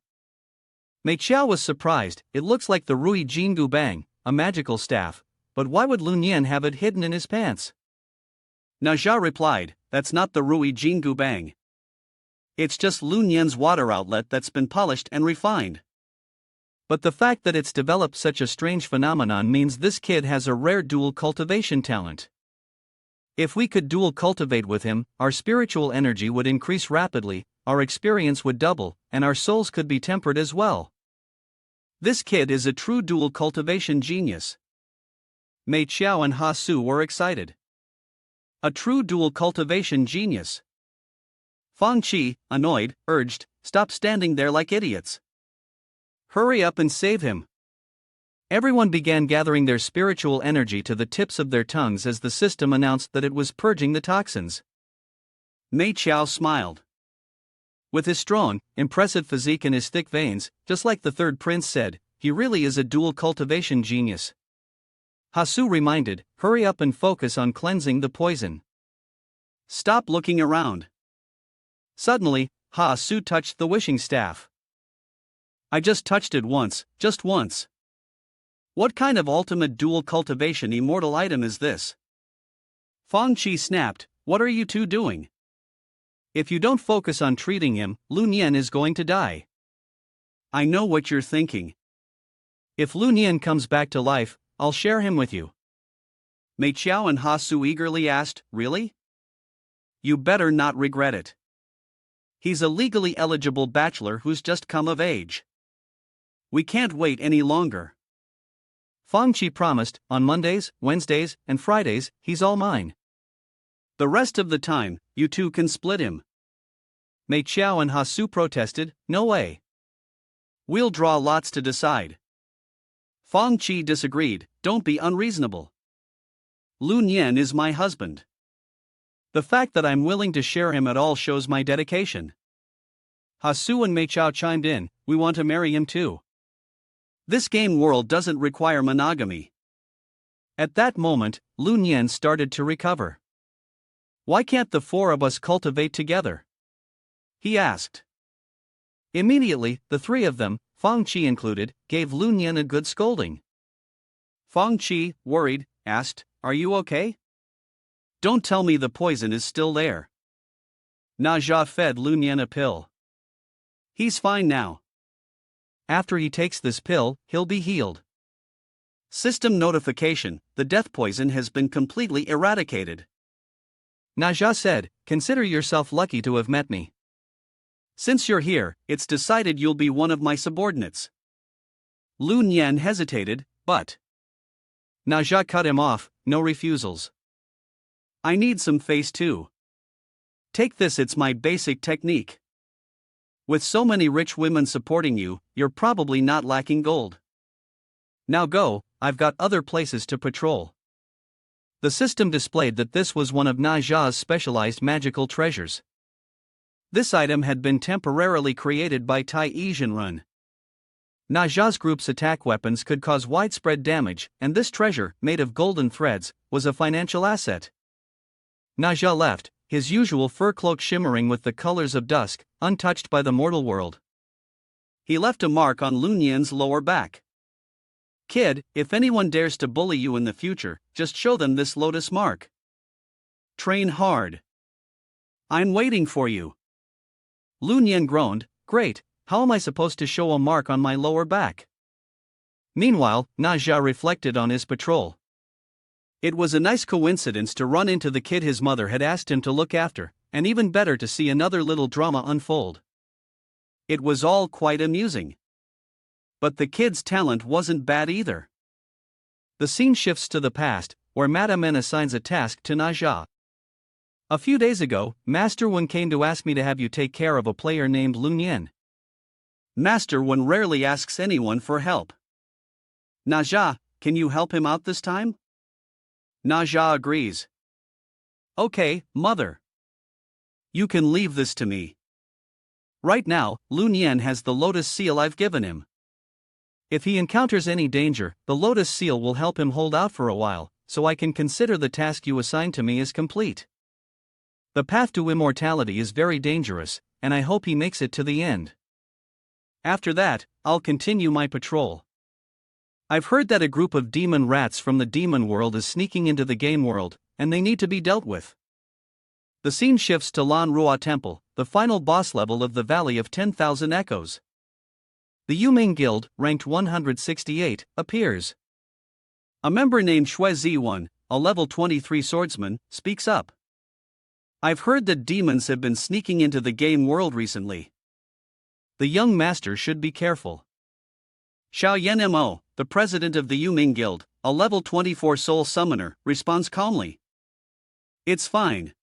Mei Qiao was surprised, it looks like the Rui Jingu Bang, a magical staff, but why would Lun Yan have it hidden in his pants? Na Zha replied, that's not the Rui Jingu Bang. It's just Lun Yan's water outlet that's been polished and refined. But the fact that it's developed such a strange phenomenon means this kid has a rare dual cultivation talent. If we could dual cultivate with him, our spiritual energy would increase rapidly, our experience would double, and our souls could be tempered as well. This kid is a true dual cultivation genius. Mei Qiao and Ha Su were excited. A true dual cultivation genius. Fang Qi, annoyed, urged, stop standing there like idiots. Hurry up and save him. Everyone began gathering their spiritual energy to the tips of their tongues as the system announced that it was purging the toxins. Mei Qiao smiled. With his strong, impressive physique and his thick veins, just like the third prince said, he really is a dual cultivation genius. Ha Su reminded, hurry up and focus on cleansing the poison. Stop looking around. Suddenly, Ha Su touched the wishing staff. I just touched it once, just once. What kind of ultimate dual cultivation immortal item is this? Fang Qi snapped, what are you 2 doing? If you don't focus on treating him, Lun Yan is going to die. I know what you're thinking. If Lun Yan comes back to life, I'll share him with you. Mei Qiao and Hasu eagerly asked, really? You better not regret it. He's a legally eligible bachelor who's just come of age. We can't wait any longer. Fang Qi promised, on Mondays, Wednesdays, and Fridays, he's all mine. The rest of the time, you two can split him. Mei Qiao and Hasu protested, no way. We'll draw lots to decide. Fang Qi disagreed, don't be unreasonable. Lu Nian is my husband. The fact that I'm willing to share him at all shows my dedication. Hasu and Mei Qiao chimed in, we want to marry him too. This game world doesn't require monogamy. At that moment, Lu Nian started to recover. Why can't the four of us cultivate together? He asked. Immediately, the three of them, Fang Qi included, gave Lu Nian a good scolding. Fang Qi, worried, asked, are you okay? Don't tell me the poison is still there. Na Jia fed Lu Nian a pill. He's fine now. After he takes this pill, he'll be healed. System notification, the death poison has been completely eradicated. Na Jia said, consider yourself lucky to have met me. Since you're here, it's decided you'll be one of my subordinates. Lu Nian hesitated, but Na Jia cut him off, no refusals. I need some face too. Take this, it's my basic technique. With so many rich women supporting you, you're probably not lacking gold. Now go, I've got other places to patrol. The system displayed that this was one of Na Jia's specialized magical treasures. This item had been temporarily created by Tai Yizhenrun. Na Jia's group's attack weapons could cause widespread damage, and this treasure, made of golden threads, was a financial asset. Na Jia left, his usual fur cloak shimmering with the colors of dusk, untouched by the mortal world. He left a mark on Lu Nian's lower back. Kid, if anyone dares to bully you in the future, just show them this lotus mark. Train hard. I'm waiting for you. Lu Nian groaned, great, how am I supposed to show a mark on my lower back? Meanwhile, Na Jia reflected on his patrol. It was a nice coincidence to run into the kid his mother had asked him to look after, and even better to see another little drama unfold. It was all quite amusing. But the kid's talent wasn't bad either. The scene shifts to the past, where Madame N assigns a task to Na Jia. A few days ago, Master Wen came to ask me to have you take care of a player named Lu Nian. Master Wen rarely asks anyone for help. Na Jia, can you help him out this time? Na Jia agrees. Okay, mother. You can leave this to me. Right now, Lu Nian has the lotus seal I've given him. If he encounters any danger, the lotus seal will help him hold out for a while, so I can consider the task you assigned to me as complete. The path to immortality is very dangerous, and I hope he makes it to the end. After that, I'll continue my patrol. I've heard that a group of demon rats from the demon world is sneaking into the game world, and they need to be dealt with. The scene shifts to Lan Rua Temple, the final boss level of the Valley of 10,000 Echoes. The Yuming Guild, ranked 168, appears. A member named Xue Ziwan, a level 23 swordsman, speaks up. I've heard that demons have been sneaking into the game world recently. The young master should be careful. Xiao Yan Mo, the president of the Yuming Guild, a level 24 soul summoner, responds calmly. It's fine.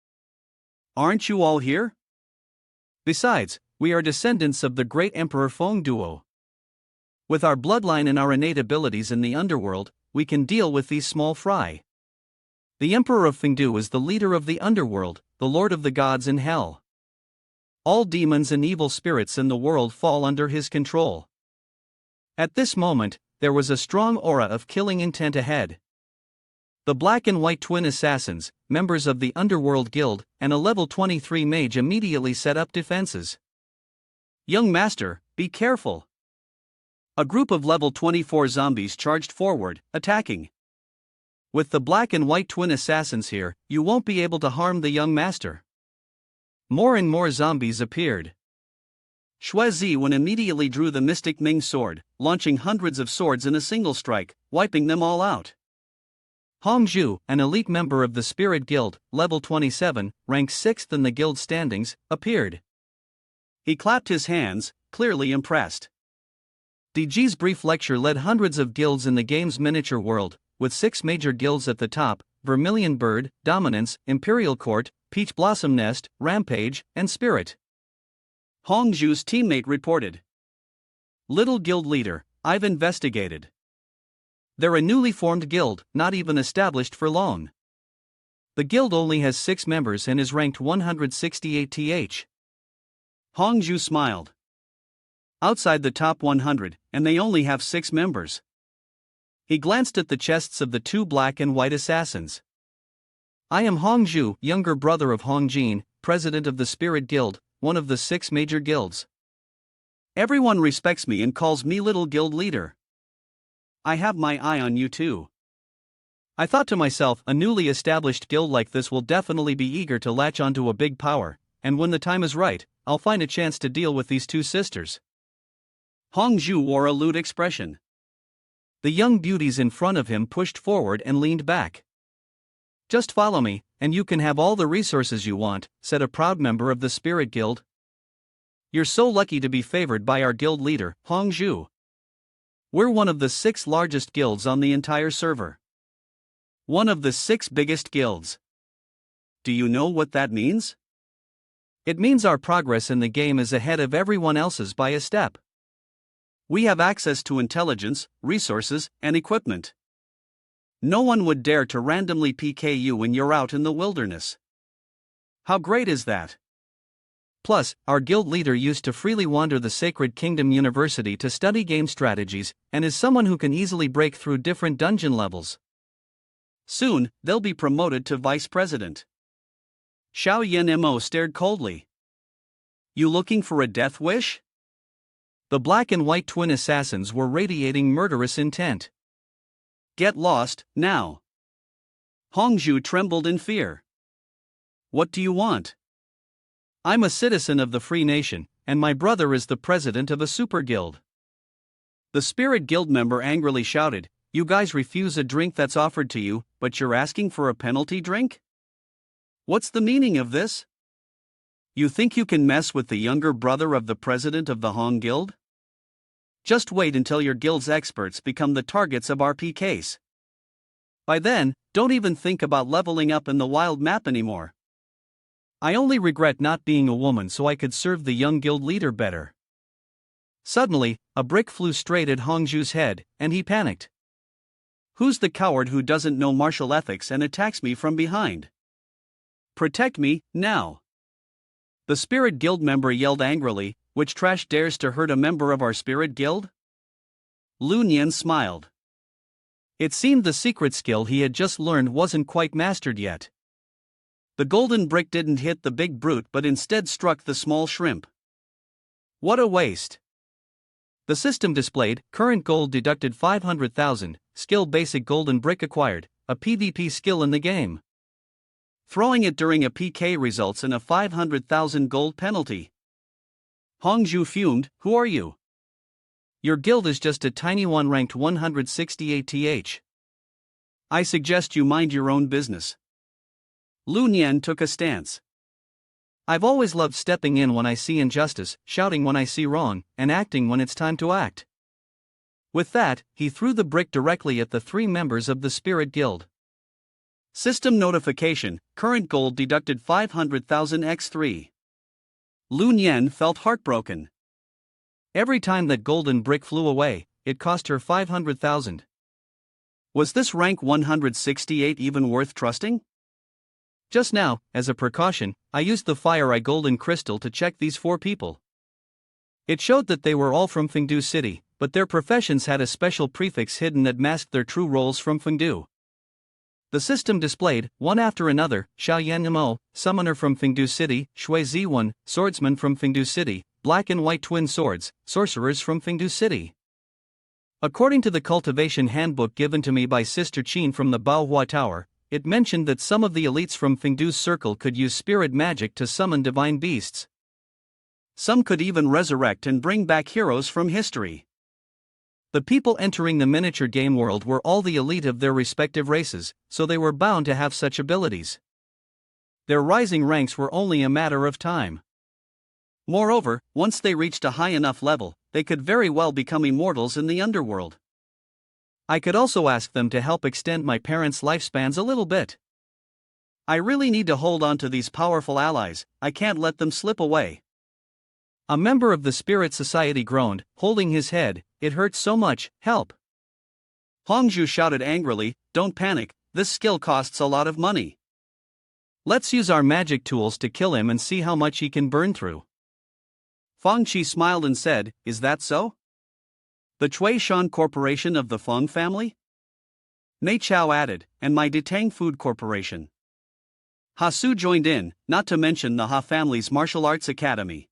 Aren't you all here? Besides, we are descendants of the great Emperor Feng Duo. With our bloodline and our innate abilities in the underworld, we can deal with these small fry. The Emperor of Fengdu is the leader of the underworld, the lord of the gods in hell. All demons and evil spirits in the world fall under his control. At this moment, there was a strong aura of killing intent ahead. The black and white twin assassins, members of the Underworld Guild, and a level 23 mage immediately set up defenses. Young master, be careful. A group of level 24 zombies charged forward, attacking. With the black and white twin assassins here, you won't be able to harm the young master. More and more zombies appeared. Xue Ziwen immediately drew the Mystic Ming sword, launching hundreds of swords in a single strike, wiping them all out. Hongzhu, an elite member of the Spirit Guild, level 27, ranked 6th in the guild standings, appeared. He clapped his hands, clearly impressed. DG's brief lecture led hundreds of guilds in the game's miniature world, with 6 major guilds at the top: Vermilion Bird, Dominance, Imperial Court, Peach Blossom Nest, Rampage, and Spirit. Hongzhu's teammate reported. Little guild leader, I've investigated. They're a newly formed guild, not even established for long. The guild only has 6 members and is ranked 168th. Hongzhu smiled. Outside the top 100, and they only have 6 members. He glanced at the chests of the 2 black and white assassins. I am Hongzhu, younger brother of Hongjin, president of the Spirit Guild, one of the 6 major guilds. Everyone respects me and calls me little guild leader. I have my eye on you too. I thought to myself, a newly established guild like this will definitely be eager to latch onto a big power, and when the time is right, I'll find a chance to deal with these 2 sisters. Hongzhu wore a lewd expression. The young beauties in front of him pushed forward and leaned back. Just follow me, and you can have all the resources you want, said a proud member of the Spirit Guild. You're so lucky to be favored by our guild leader, Hongzhu. We're one of the 6 largest guilds on the entire server. One of the 6 biggest guilds. Do you know what that means? It means our progress in the game is ahead of everyone else's by a step. We have access to intelligence, resources, and equipment. No one would dare to randomly PK you when you're out in the wilderness. How great is that? Plus, our guild leader used to freely wander the Sacred Kingdom University to study game strategies, and is someone who can easily break through different dungeon levels. Soon, they'll be promoted to vice president. Xiao Yan stared coldly. You looking for a death wish? The black and white twin assassins were radiating murderous intent. Get lost, now. Hongzhu trembled in fear. What do you want? I'm a citizen of the Free Nation, and my brother is the president of a super guild. The Spirit Guild member angrily shouted, You guys refuse a drink that's offered to you, but you're asking for a penalty drink? What's the meaning of this? You think you can mess with the younger brother of the president of the Hong Guild? Just wait until your guild's experts become the targets of our PKs. By then, don't even think about leveling up in the wild map anymore. I only regret not being a woman so I could serve the young guild leader better. Suddenly, a brick flew straight at Hongzhu's head, and he panicked. Who's the coward who doesn't know martial ethics and attacks me from behind? Protect me, now. The Spirit Guild member yelled angrily, Which trash dares to hurt a member of our Spirit Guild? Lu Nian smiled. It seemed the secret skill he had just learned wasn't quite mastered yet. The golden brick didn't hit the big brute but instead struck the small shrimp. What a waste! The system displayed, current gold deducted 500,000, skill basic golden brick acquired, a PvP skill in the game. Throwing it during a PK results in a 500,000 gold penalty. Hongzhu fumed, Who are you? Your guild is just a tiny one ranked 168th. I suggest you mind your own business. Lu Nian took a stance. I've always loved stepping in when I see injustice, shouting when I see wrong, and acting when it's time to act. With that, he threw the brick directly at the 3 members of the Spirit Guild. System notification, current gold deducted 500,000 x3. Lu Nian felt heartbroken. Every time that golden brick flew away, it cost her 500,000. Was this rank 168 even worth trusting? Just now, as a precaution, I used the Fire Eye Golden Crystal to check these 4 people. It showed that they were all from Fengdu City, but their professions had a special prefix hidden that masked their true roles from Fengdu. The system displayed, one after another, Xiao Yan, summoner from Fengdu City, Shui Ziwan, swordsman from Fengdu City, black and white twin swords, sorcerers from Fengdu City. According to the cultivation handbook given to me by Sister Qin from the Baohua Tower, it mentioned that some of the elites from Fengdu's circle could use spirit magic to summon divine beasts. Some could even resurrect and bring back heroes from history. The people entering the miniature game world were all the elite of their respective races, so they were bound to have such abilities. Their rising ranks were only a matter of time. Moreover, once they reached a high enough level, they could very well become immortals in the underworld. I could also ask them to help extend my parents' lifespans a little bit. I really need to hold on to these powerful allies, I can't let them slip away. A member of the Spirit Society groaned, holding his head, "It hurts so much, help." Hongzhu shouted angrily, "Don't panic, this skill costs a lot of money. Let's use our magic tools to kill him and see how much he can burn through." Feng Qi smiled and said, "Is that so? The Chui Shan Corporation of the Feng family?" Mei Chao added, "And my Detang Food Corporation." Ha Su joined in, not to mention the Ha family's martial arts academy.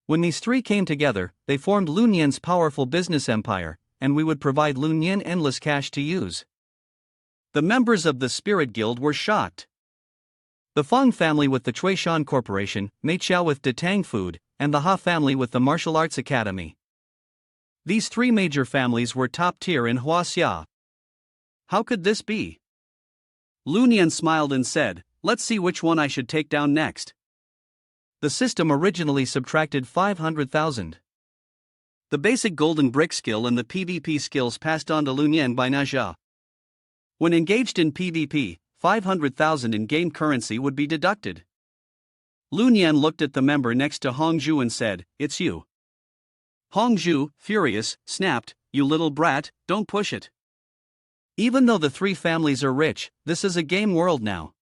When these three came together, they formed Lun Yan's powerful business empire, and we would provide Lun Yan endless cash to use. The members of the Spirit Guild were shocked. The Feng family with the Chui Shan Corporation, Mei Chao with Detang Food, and the Ha family with the Martial Arts Academy. These three major families were top tier in Huaxia. How could this be? Lun Yan smiled and said, "Let's see which one I should take down next." The system originally subtracted 500,000. The basic golden brick skill and the PvP skills passed on to Lun Yan by Najia. When engaged in PvP, 500,000 in-game currency would be deducted. Lun Yan looked at the member next to Hongzhu and said, "It's you." Hongzhu, furious, snapped, "You little brat, don't push it. Even though the three families are rich, this is a game world now.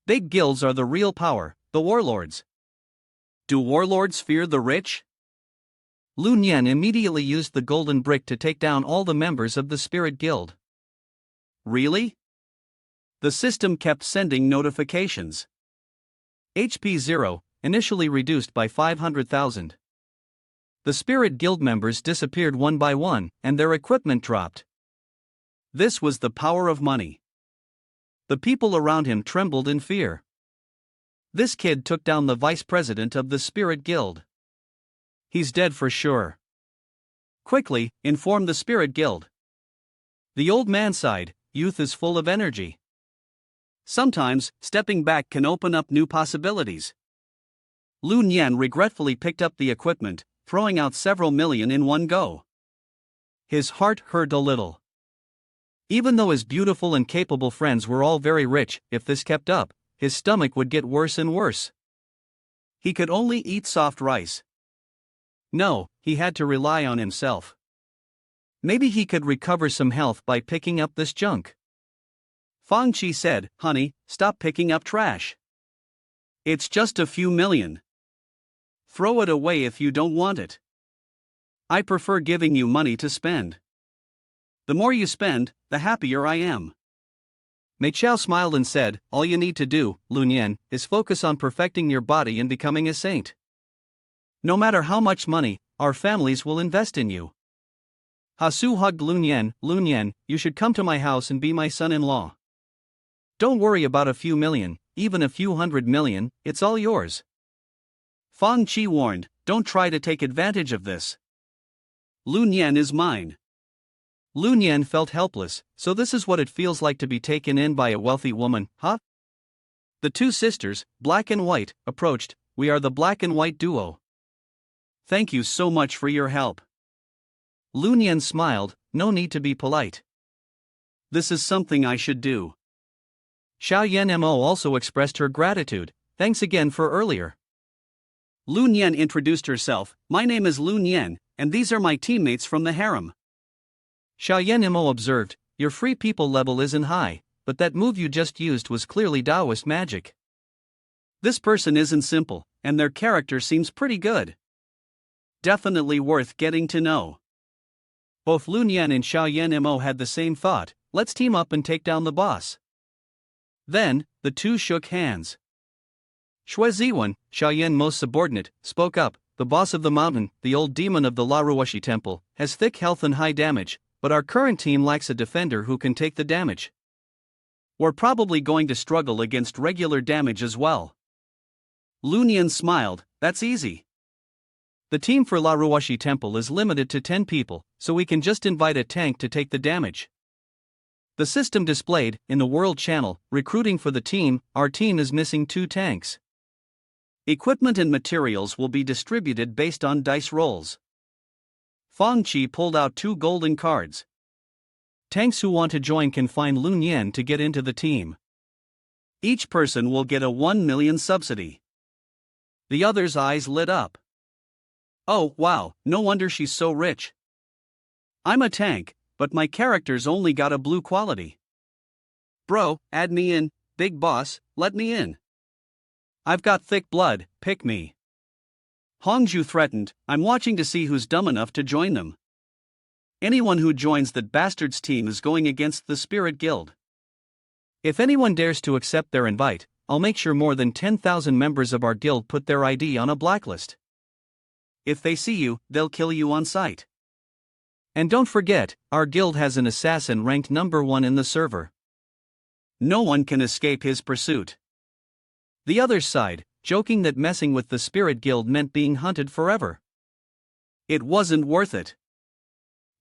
Big guilds are the real power, the warlords. Do warlords fear the rich?" Lun Yan immediately used the golden brick to take down all the members of the Spirit Guild. Really? The system kept sending notifications. HP 0, initially reduced by 500,000. The Spirit Guild members disappeared one by one, and their equipment dropped. This was the power of money. The people around him trembled in fear. This kid took down the vice president of the Spirit Guild. He's dead for sure. Quickly, inform the Spirit Guild. The old man sighed, "Youth is full of energy. Sometimes, stepping back can open up new possibilities." Lun Yan regretfully picked up the equipment, throwing out several million in one go. His heart hurt a little. Even though his beautiful and capable friends were all very rich, if this kept up, his stomach would get worse and worse. He could only eat soft rice. No, he had to rely on himself. Maybe he could recover some health by picking up this junk. Feng Qi said, "Honey, stop picking up trash. It's just a few million. Throw it away if you don't want it. I prefer giving you money to spend. The more you spend, the happier I am." Mei Chao smiled and said, "All you need to do, Lun Yan, is focus on perfecting your body and becoming a saint. No matter how much money, our families will invest in you." Ha Su hugged Lun Yan, "Lun Yan, you should come to my house and be my son-in-law. Don't worry about a few million, even a few 100 million, it's all yours." Feng Qi warned, "Don't try to take advantage of this. Lun Yan is mine." Lun Yan felt helpless, so this is what it feels like to be taken in by a wealthy woman, huh? The two sisters, black and white, approached. "We are the black and white duo. Thank you so much for your help." Lun Yan smiled, "No need to be polite. This is something I should do." Xiaoyan Mo also expressed her gratitude, "Thanks again for earlier." Lun Yan introduced herself, "My name is Lun Yan, and these are my teammates from the harem." Xiaoyan Mo observed, "Your free people level isn't high, but that move you just used was clearly Taoist magic. This person isn't simple, and their character seems pretty good. Definitely worth getting to know." Both Lun Yan and Xiaoyan Mo had the same thought, "Let's team up and take down the boss." Then, the two shook hands. Xue Ziwan, Xiaoyan Mo's subordinate, spoke up, "The boss of the mountain, the old demon of the La Ruoshi temple, has thick health and high damage, but our current team lacks a defender who can take the damage. We're probably going to struggle against regular damage as well." Lun Yan smiled, "That's easy. The team for La Ruashi Temple is limited to 10 people, so we can just invite a tank to take the damage. The system displayed, in the World Channel, recruiting for the team, our team is missing 2 tanks. Equipment and materials will be distributed based on dice rolls. Fong Chi pulled out 2 golden cards. Tanks who want to join can find Lun Yan to get into the team. Each person will get a 1 million subsidy. The other's eyes lit up. Oh, wow, no wonder she's so rich. I'm a tank, but my character's only got a blue quality. Bro, add me in, big boss, let me in. I've got thick blood, pick me. Hongju threatened, I'm watching to see who's dumb enough to join them. Anyone who joins that bastard's team is going against the Spirit Guild. If anyone dares to accept their invite, I'll make sure more than 10,000 members of our guild put their ID on a blacklist. If they see you, they'll kill you on sight. And don't forget, our guild has an assassin ranked number 1 in the server. No one can escape his pursuit. The other side, joking that messing with the Spirit Guild meant being hunted forever. It wasn't worth it.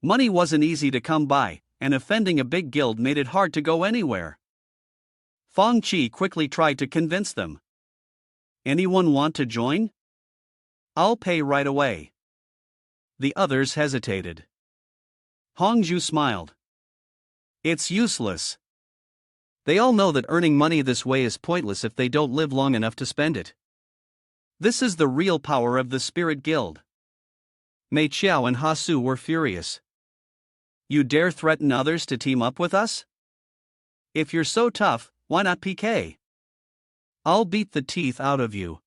Money wasn't easy to come by, and offending a big guild made it hard to go anywhere. Fong Chi quickly tried to convince them. Anyone want to join? I'll pay right away. The others hesitated. Hongju smiled. It's useless. They all know that earning money this way is pointless if they don't live long enough to spend it. This is the real power of the Spirit Guild. Mei Qiao and Hasu were furious. You dare threaten others to team up with us? If you're so tough, why not PK? I'll beat the teeth out of you.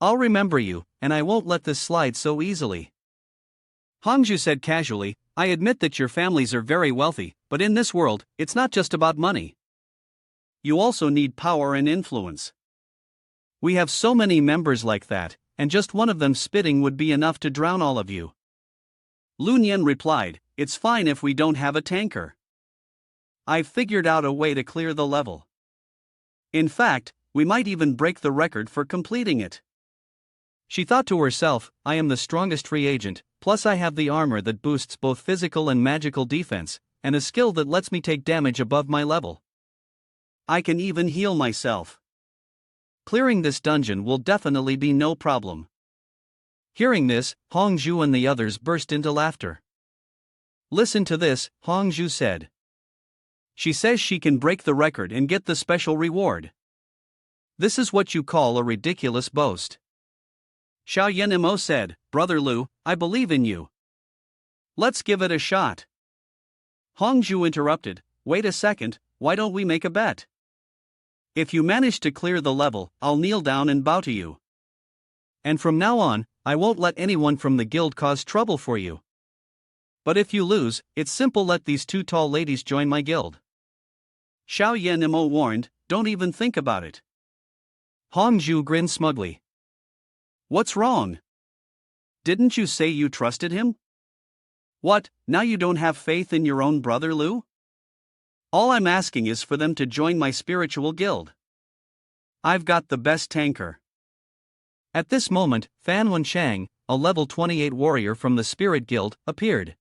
I'll remember you, and I won't let this slide so easily. Hongju said casually, I admit that your families are very wealthy, but in this world, it's not just about money. You also need power and influence. We have so many members like that, and just one of them spitting would be enough to drown all of you. Lun Yan replied, it's fine if we don't have a tanker. I've figured out a way to clear the level. In fact, we might even break the record for completing it. She thought to herself, I am the strongest free agent, plus I have the armor that boosts both physical and magical defense, and a skill that lets me take damage above my level. I can even heal myself. Clearing this dungeon will definitely be no problem. Hearing this, Hongju and the others burst into laughter. Listen to this, Hongju said. She says she can break the record and get the special reward. This is what you call a ridiculous boast. Xiao Yenimo said, Brother Lu, I believe in you. Let's give it a shot. Hongju interrupted, wait a second, why don't we make a bet? If you manage to clear the level, I'll kneel down and bow to you. And from now on, I won't let anyone from the guild cause trouble for you. But if you lose, it's simple, let these 2 tall ladies join my guild. Xiao Yenimo warned, don't even think about it. Hongju grinned smugly. What's wrong? Didn't you say you trusted him? What, now you don't have faith in your own brother Lu? All I'm asking is for them to join my spiritual guild. I've got the best tanker. At this moment, Fan Wenchang, a level 28 warrior from the Spirit Guild, appeared.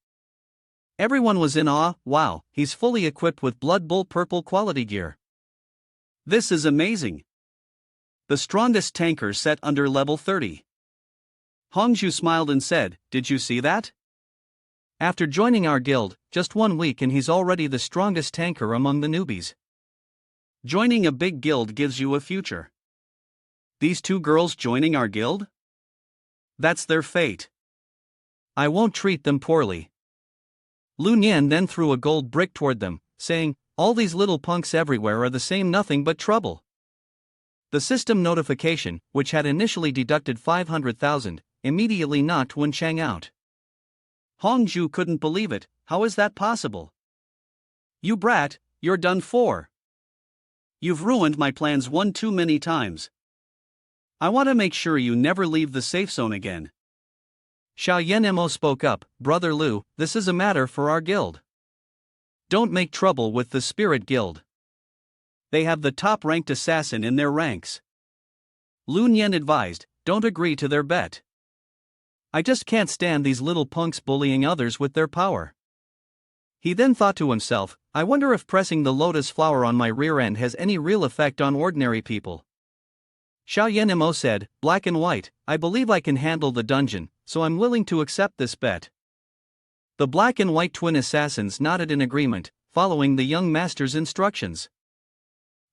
Everyone was in awe, wow, he's fully equipped with Blood Bowl purple quality gear. This is amazing. The strongest tanker set under level 30. Hongju smiled and said, did you see that? After joining our guild, just 1 week and he's already the strongest tanker among the newbies. Joining a big guild gives you a future. These 2 girls joining our guild? That's their fate. I won't treat them poorly. Lun Yan then threw a gold brick toward them, saying, all these little punks everywhere are the same, nothing but trouble. The system notification, which had initially deducted 500,000, immediately knocked Wenchang out. Hongju couldn't believe it, how is that possible? You brat, you're done for. You've ruined my plans one too many times. I want to make sure you never leave the safe zone again. Xiao Yenemo spoke up, Brother Lu, this is a matter for our guild. Don't make trouble with the Spirit Guild. They have the top-ranked assassin in their ranks. Lun Yan advised, don't agree to their bet. I just can't stand these little punks bullying others with their power. He then thought to himself, I wonder if pressing the lotus flower on my rear end has any real effect on ordinary people. Xiao Yanimo said, black and white, I believe I can handle the dungeon, so I'm willing to accept this bet. The black and white twin assassins nodded in agreement, following the young master's instructions.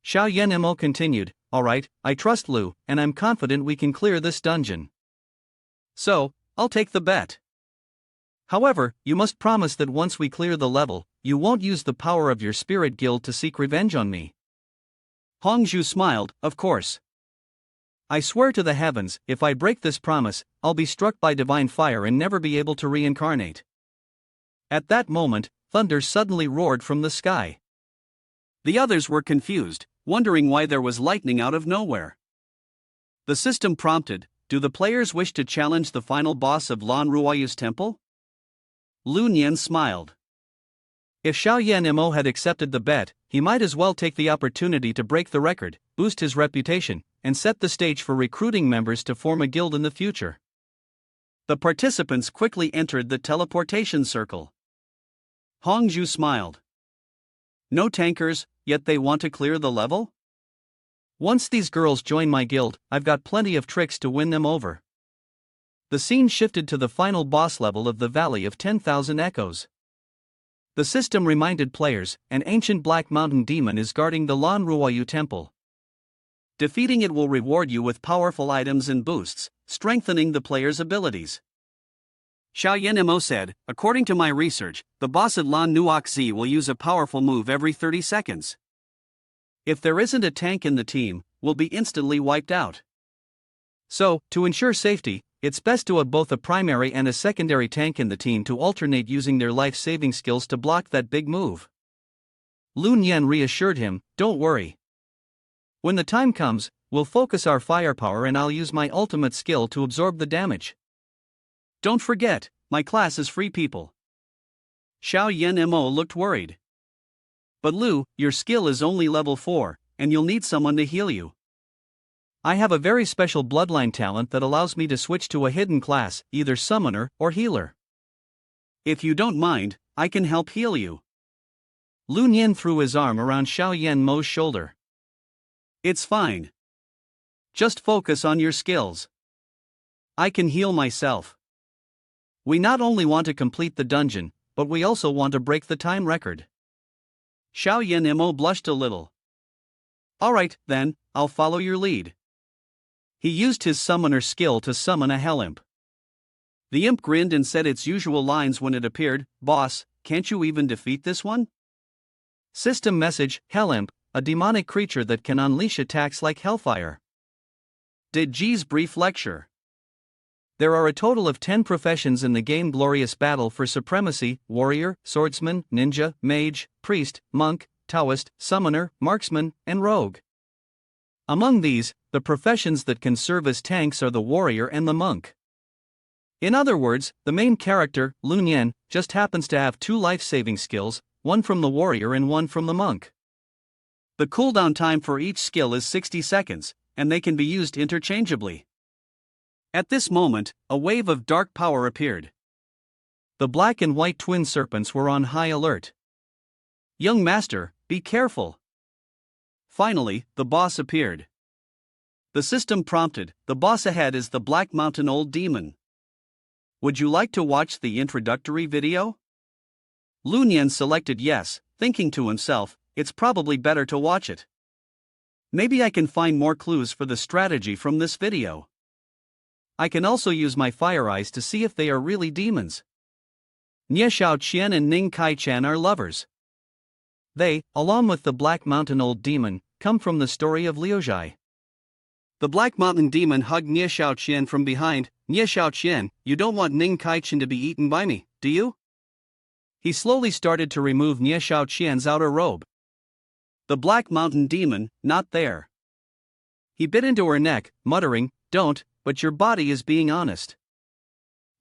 Xiao Yanimo continued, alright, I trust Lu, and I'm confident we can clear this dungeon. So, I'll take the bet. However, you must promise that once we clear the level, you won't use the power of your spirit guild to seek revenge on me. Hongzhu smiled, of course. I swear to the heavens, if I break this promise, I'll be struck by divine fire and never be able to reincarnate. At that moment, thunder suddenly roared from the sky. The others were confused, wondering why there was lightning out of nowhere. The system prompted, do the players wish to challenge the final boss of Lan Ruoyu's temple? Lu Nian smiled. If Xiao Yanimo had accepted the bet, he might as well take the opportunity to break the record, boost his reputation, and set the stage for recruiting members to form a guild in the future. The participants quickly entered the teleportation circle. Hongzhu smiled. No tankers, yet they want to clear the level? Once these girls join my guild, I've got plenty of tricks to win them over. The scene shifted to the final boss level of the Valley of 10,000 Echoes. The system reminded players, an ancient black mountain demon is guarding the Lan Ruoyu temple. Defeating it will reward you with powerful items and boosts, strengthening the player's abilities. Xiao Yanimo said, according to my research, the boss at Lan Nuoxi will use a powerful move every 30 seconds. If there isn't a tank in the team, we'll be instantly wiped out. So, to ensure safety, it's best to have both a primary and a secondary tank in the team to alternate using their life-saving skills to block that big move. Lu Nian reassured him, don't worry. When the time comes, we'll focus our firepower and I'll use my ultimate skill to absorb the damage. Don't forget, my class is free people. Xiao Yanimo looked worried. But Lu, your skill is only level 4, and you'll need someone to heal you. I have a very special bloodline talent that allows me to switch to a hidden class, either summoner or healer. If you don't mind, I can help heal you. Lu Nian threw his arm around Xiao Yanmo's shoulder. It's fine. Just focus on your skills. I can heal myself. We not only want to complete the dungeon, but we also want to break the time record. Xiao Yanimo blushed a little. Alright, then, I'll follow your lead. He used his summoner skill to summon a hell imp. The imp grinned and said its usual lines when it appeared, Boss, can't you even defeat this one? System message, hell imp, a demonic creature that can unleash attacks like hellfire. Did G's brief lecture. There are a total of 10 professions in the game Glorious Battle for Supremacy, warrior, swordsman, ninja, mage, priest, monk, Taoist, summoner, marksman, and rogue. Among these, the professions that can serve as tanks are the warrior and the monk. In other words, the main character, Lu Nian, just happens to have 2 life-saving skills, one from the warrior and one from the monk. The cooldown time for each skill is 60 seconds, and they can be used interchangeably. At this moment, a wave of dark power appeared. The black and white twin serpents were on high alert. Young master, be careful. Finally, the boss appeared. The system prompted, the boss ahead is the Black Mountain Old Demon. Would you like to watch the introductory video? Lu Nian selected yes, thinking to himself, it's probably better to watch it. Maybe I can find more clues for the strategy from this video. I can also use my fire eyes to see if they are really demons. Nie Xiaoqian and Ning Kai-chan are lovers. They, along with the Black Mountain Old Demon, come from the story of Liuzhai. The Black Mountain Demon hugged Nie Xiaoqian from behind. Nie Xiaoqian, you don't want Ning Kai-chan to be eaten by me, do you? He slowly started to remove Nie Xiaoqian's outer robe. The Black Mountain Demon, not there. He bit into her neck, muttering, don't, but your body is being honest.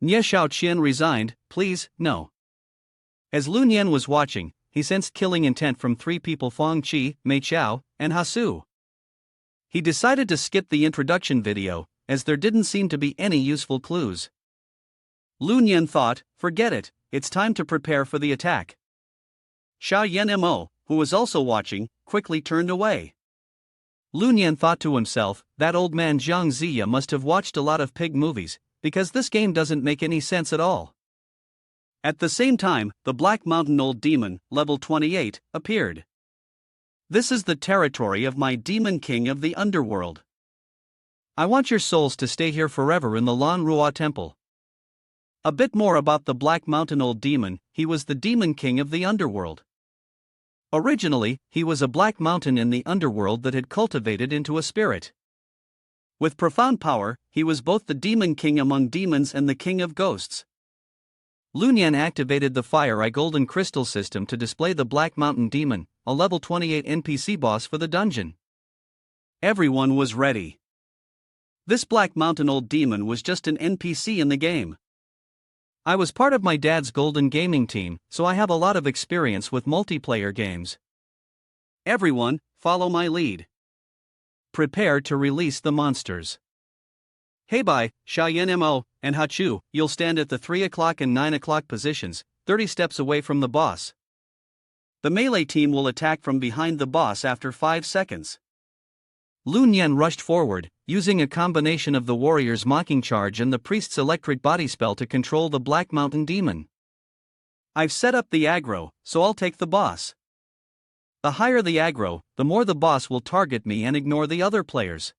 Nie Xiaoqian resigned, please, no. As Lu Nian was watching, he sensed killing intent from 3 people: Fong Qi, Mei Chao, and Hasu. He decided to skip the introduction video, as there didn't seem to be any useful clues. Lun Yan thought, forget it, it's time to prepare for the attack. Xia Yan Mo, who was also watching, quickly turned away. Lun Yan thought to himself, that old man Zhang Ziya must have watched a lot of pig movies, because this game doesn't make any sense at all. At the same time, the Black Mountain Old Demon, level 28, appeared. This is the territory of my Demon King of the Underworld. I want your souls to stay here forever in the Lan Rua Temple. A bit more about the Black Mountain Old Demon. He was the Demon King of the Underworld. Originally, he was a black mountain in the underworld that had cultivated into a spirit. With profound power, he was both the Demon King among demons and the King of Ghosts. Lun Yan activated the Fire Eye Golden Crystal system to display the Black Mountain Demon, a level 28 NPC boss for the dungeon. Everyone was ready. This Black Mountain Old Demon was just an NPC in the game. I was part of my dad's Golden Gaming team, so I have a lot of experience with multiplayer games. Everyone, follow my lead. Prepare to release the monsters. Heibai, Xiaoyan Mo, and Hachu, you'll stand at the 3 o'clock and 9 o'clock positions, 30 steps away from the boss. The melee team will attack from behind the boss after 5 seconds. Lun Yan rushed forward, using a combination of the warrior's mocking charge and the priest's electric body spell to control the Black Mountain Demon. I've set up the aggro, so I'll take the boss. The higher the aggro, the more the boss will target me and ignore the other players.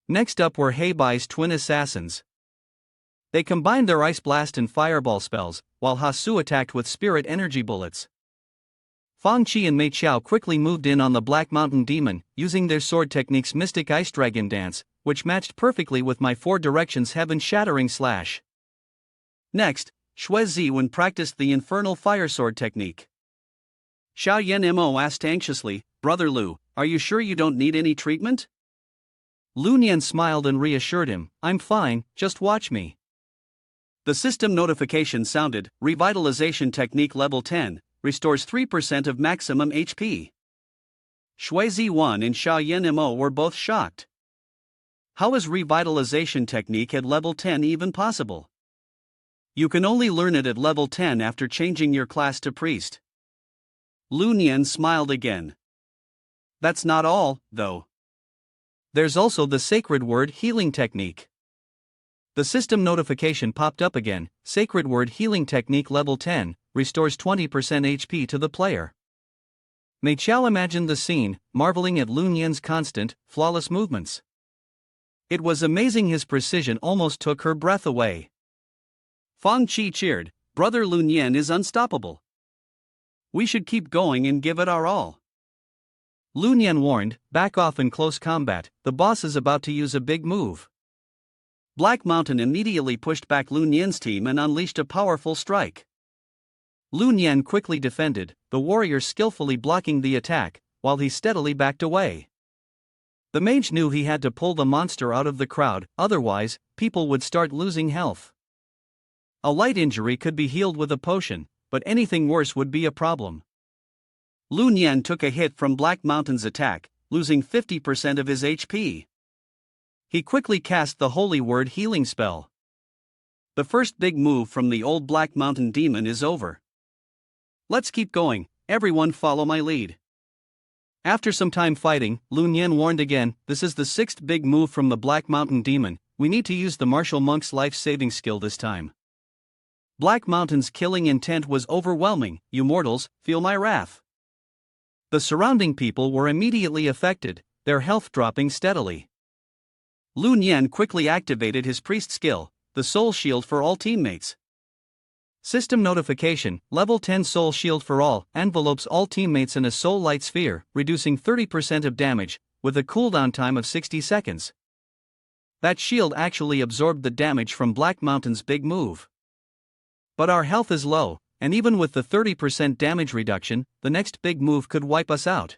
Next up were Heibai's twin assassins. They combined their Ice Blast and Fireball spells, while Hasu attacked with Spirit Energy bullets. Fang Qi and Mei Qiao quickly moved in on the Black Mountain Demon, using their sword technique's Mystic Ice Dragon Dance, which matched perfectly with my Four Directions Heaven-Shattering Slash. Next, Xue Ziwen practiced the Infernal Fire Sword technique. Xiao Yan Mo asked anxiously, Brother Lu, are you sure you don't need any treatment? Lun Yan smiled and reassured him, I'm fine, just watch me. The system notification sounded, Revitalization Technique Level 10. Restores 3% of maximum HP. Xue Ziwen and Xia Yan Mo were both shocked. How is revitalization technique at level 10 even possible? You can only learn it at level 10 after changing your class to priest. Lun Yan smiled again. That's not all, though. There's also the Sacred Word Healing Technique. The system notification popped up again, Sacred Word Healing Technique Level 10. Restores 20% HP to the player. Mei Qiao imagined the scene, marveling at Lun Yan's constant, flawless movements. It was amazing, his precision almost took her breath away. Fang Qi cheered, Brother Lun Yan is unstoppable. We should keep going and give it our all. Lun Yan warned, back off in close combat, the boss is about to use a big move. Black Mountain immediately pushed back Lun Yan's team and unleashed a powerful strike. Lun Yan quickly defended, the warrior skillfully blocking the attack, while he steadily backed away. The mage knew he had to pull the monster out of the crowd, otherwise, people would start losing health. A light injury could be healed with a potion, but anything worse would be a problem. Lun Yan took a hit from Black Mountain's attack, losing 50% of his HP. He quickly cast the Holy Word healing spell. The first big move from the old Black Mountain Demon is over. Let's keep going, everyone follow my lead. After some time fighting, Lun Yan warned again, this is the sixth big move from the Black Mountain Demon, we need to use the Martial Monk's life-saving skill this time. Black Mountain's killing intent was overwhelming, you mortals, feel my wrath. The surrounding people were immediately affected, their health dropping steadily. Lun Yan quickly activated his priest skill, the Soul Shield for all teammates. System notification, level 10 Soul Shield for all, envelopes all teammates in a Soul Light Sphere, reducing 30% of damage, with a cooldown time of 60 seconds. That shield actually absorbed the damage from Black Mountain's big move. But our health is low, and even with the 30% damage reduction, the next big move could wipe us out.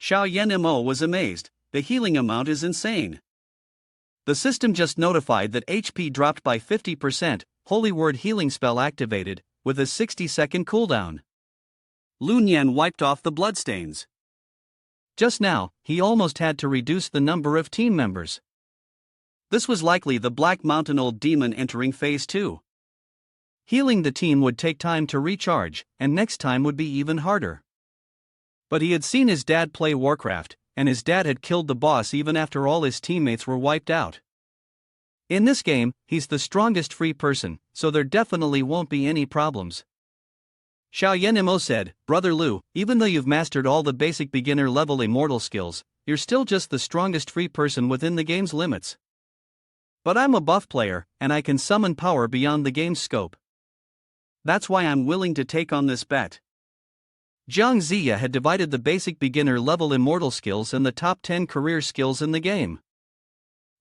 Xiao Yan Mo was amazed, the healing amount is insane. The system just notified that HP dropped by 50%, Holy Word healing spell activated, with a 60-second cooldown. Lun Yan wiped off the bloodstains. Just now, he almost had to reduce the number of team members. This was likely the Black Mountain Old Demon entering Phase 2. Healing the team would take time to recharge, and next time would be even harder. But he had seen his dad play Warcraft, and his dad had killed the boss even after all his teammates were wiped out. In this game, he's the strongest free person, so there definitely won't be any problems. Xiao Yanimo said, Brother Lu, even though you've mastered all the basic beginner-level immortal skills, you're still just the strongest free person within the game's limits. But I'm a buff player, and I can summon power beyond the game's scope. That's why I'm willing to take on this bet. Jiang Ziya had divided the basic beginner-level immortal skills and the top 10 career skills in the game.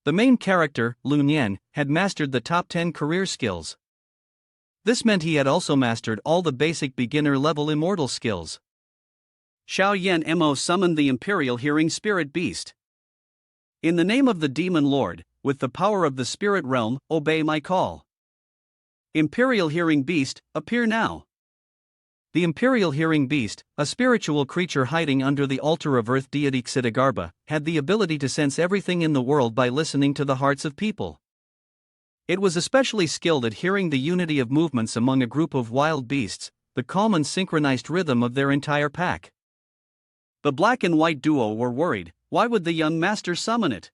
The main character, Lu Nian, had mastered the top 10 career skills. This meant he had also mastered all the basic beginner-level immortal skills. Xiao Yan Mo summoned the Imperial Hearing Spirit Beast. In the name of the Demon Lord, with the power of the Spirit Realm, obey my call. Imperial Hearing Beast, appear now. The Imperial Hearing Beast, a spiritual creature hiding under the altar of Earth deity Xitigarbha, had the ability to sense everything in the world by listening to the hearts of people. It was especially skilled at hearing the unity of movements among a group of wild beasts, the calm and synchronized rhythm of their entire pack. The black and white duo were worried. Why would the young master summon it?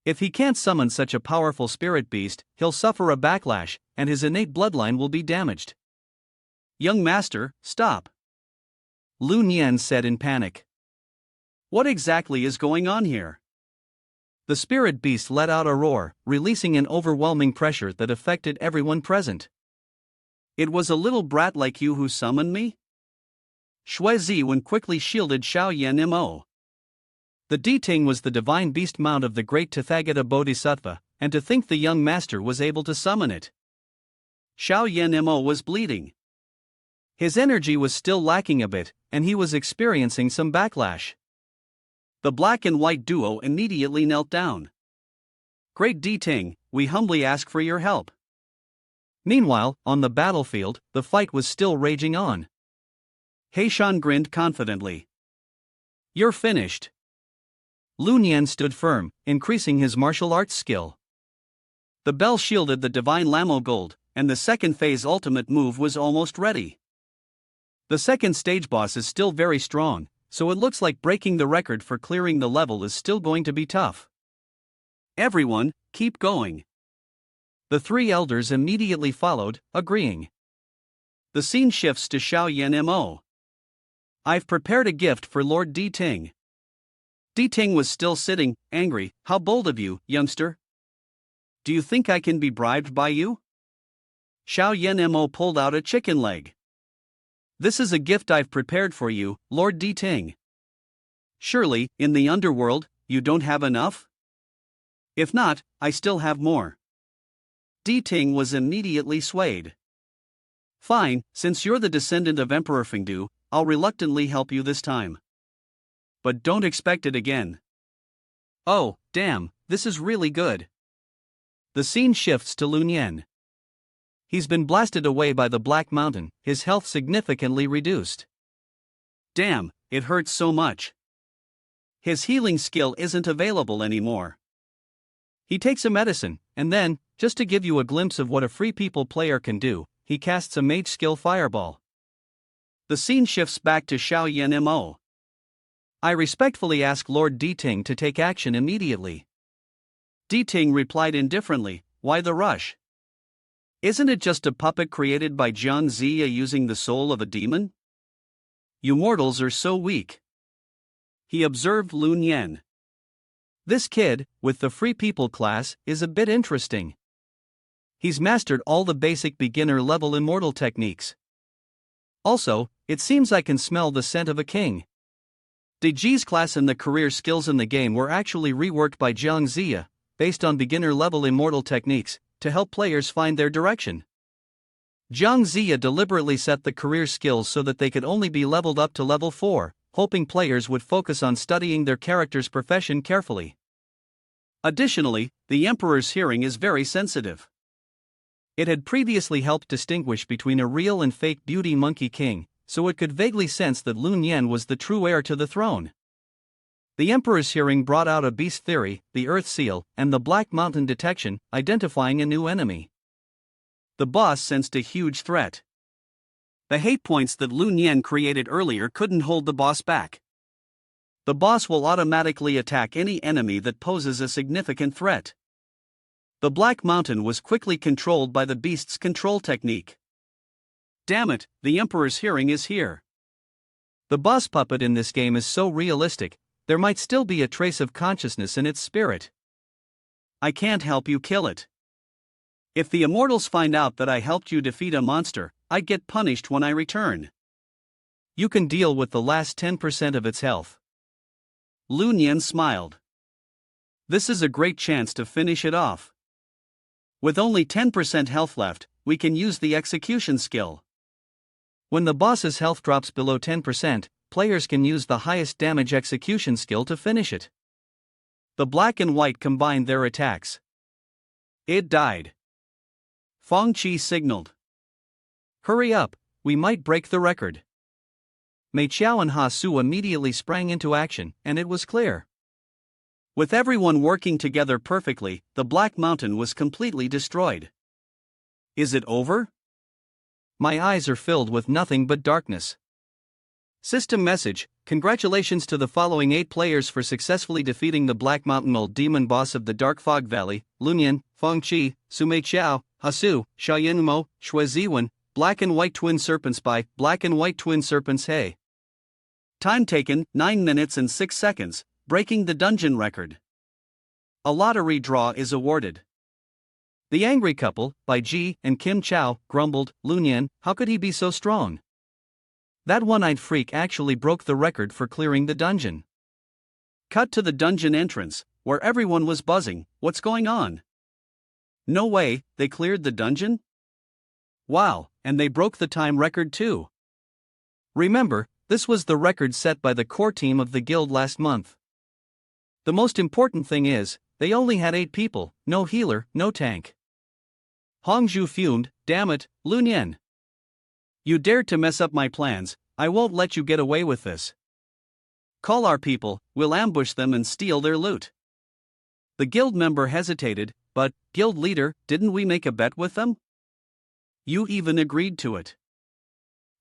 If he can't summon such a powerful spirit beast, he'll suffer a backlash, and his innate bloodline will be damaged. Young master, stop. Lu Nian said in panic. What exactly is going on here? The spirit beast let out a roar, releasing an overwhelming pressure that affected everyone present. It was a little brat like you who summoned me? Shui Ziwen quickly shielded Xiao Yan Mo. The Diting was the divine beast mount of the great Tathagata Bodhisattva, and to think the young master was able to summon it. Xiao Yan Mo was bleeding. His energy was still lacking a bit, and he was experiencing some backlash. The black and white duo immediately knelt down. Great Diting, we humbly ask for your help. Meanwhile, on the battlefield, the fight was still raging on. Heishan grinned confidently. You're finished. Lu Nian stood firm, increasing his martial arts skill. The bell shielded the divine Lamo Gold, and the second phase ultimate move was almost ready. The second stage boss is still very strong, so it looks like breaking the record for clearing the level is still going to be tough. Everyone, keep going. The three elders immediately followed, agreeing. The scene shifts to Xiao Yan Mo. I've prepared a gift for Lord Diting. Diting was still sitting, angry. How bold of you, youngster. Do you think I can be bribed by you? Xiao Yan Mo pulled out a chicken leg. This is a gift I've prepared for you, Lord Diting. Surely, in the underworld, you don't have enough? If not, I still have more. Diting was immediately swayed. Fine, since you're the descendant of Emperor Fengdu, I'll reluctantly help you this time. But don't expect it again. Oh, damn, this is really good. The scene shifts to Lu Nian. He's been blasted away by the Black Mountain, his health significantly reduced. Damn, it hurts so much. His healing skill isn't available anymore. He takes a medicine, and then, just to give you a glimpse of what a free people player can do, he casts a mage skill fireball. The scene shifts back to Xiao Yan Mo. I respectfully ask Lord Diting to take action immediately. Diting replied indifferently, why the rush? Isn't it just a puppet created by Jiang Ziya using the soul of a demon? You mortals are so weak. He observed Lu Nian. This kid, with the free people class, is a bit interesting. He's mastered all the basic beginner-level immortal techniques. Also, it seems I can smell the scent of a king. Deji's class and the career skills in the game were actually reworked by Jiang Ziya, based on beginner-level immortal techniques, to help players find their direction. Jiang Ziya deliberately set the career skills so that they could only be leveled up to level 4, hoping players would focus on studying their character's profession carefully. Additionally, the Emperor's hearing is very sensitive. It had previously helped distinguish between a real and fake beauty monkey king, so it could vaguely sense that Lu Nian was the true heir to the throne. The Emperor's hearing brought out a beast theory, the Earth Seal, and the Black Mountain detection, identifying a new enemy. The boss sensed a huge threat. The hate points that Lu Nian created earlier couldn't hold the boss back. The boss will automatically attack any enemy that poses a significant threat. The Black Mountain was quickly controlled by the beast's control technique. Damn it, the Emperor's hearing is here. The boss puppet in this game is so realistic, there might still be a trace of consciousness in its spirit. I can't help you kill it. If the immortals find out that I helped you defeat a monster, I get punished when I return. You can deal with the last 10% of its health. Lu Nian smiled. This is a great chance to finish it off. With only 10% health left, we can use the execution skill. When the boss's health drops below 10%, players can use the highest damage execution skill to finish it. The black and white combined their attacks. It died. Feng Qi signaled. Hurry up, we might break the record. Mei Qiao and Ha Su immediately sprang into action, and it was clear. With everyone working together perfectly, the Black Mountain was completely destroyed. Is it over? My eyes are filled with nothing but darkness. System message: congratulations to the following 8 players for successfully defeating the Black Mountain Old Demon boss of the Dark Fog Valley: Lu Nian, Feng Qi, Su Mei Qiao, Hasu, Xiaoyan Mo, Shui Ziwen, Black and White Twin Serpents by Black and White Twin Serpents. Hey. Time taken 9 minutes and 6 seconds, breaking the dungeon record. A lottery draw is awarded. The Angry Couple, by Ji and Kim Chow, grumbled, Lu Nian, how could he be so strong? That one-eyed freak actually broke the record for clearing the dungeon. Cut to the dungeon entrance, where everyone was buzzing. What's going on? No way, they cleared the dungeon? Wow, and they broke the time record too. Remember, this was the record set by the core team of the guild last month. The most important thing is, they only had 8 people, no healer, no tank. Hongzhu fumed, damn it, Lu Nian. You dared to mess up my plans, I won't let you get away with this. Call our people, we'll ambush them and steal their loot. The guild member hesitated, but, guild leader, didn't we make a bet with them? You even agreed to it.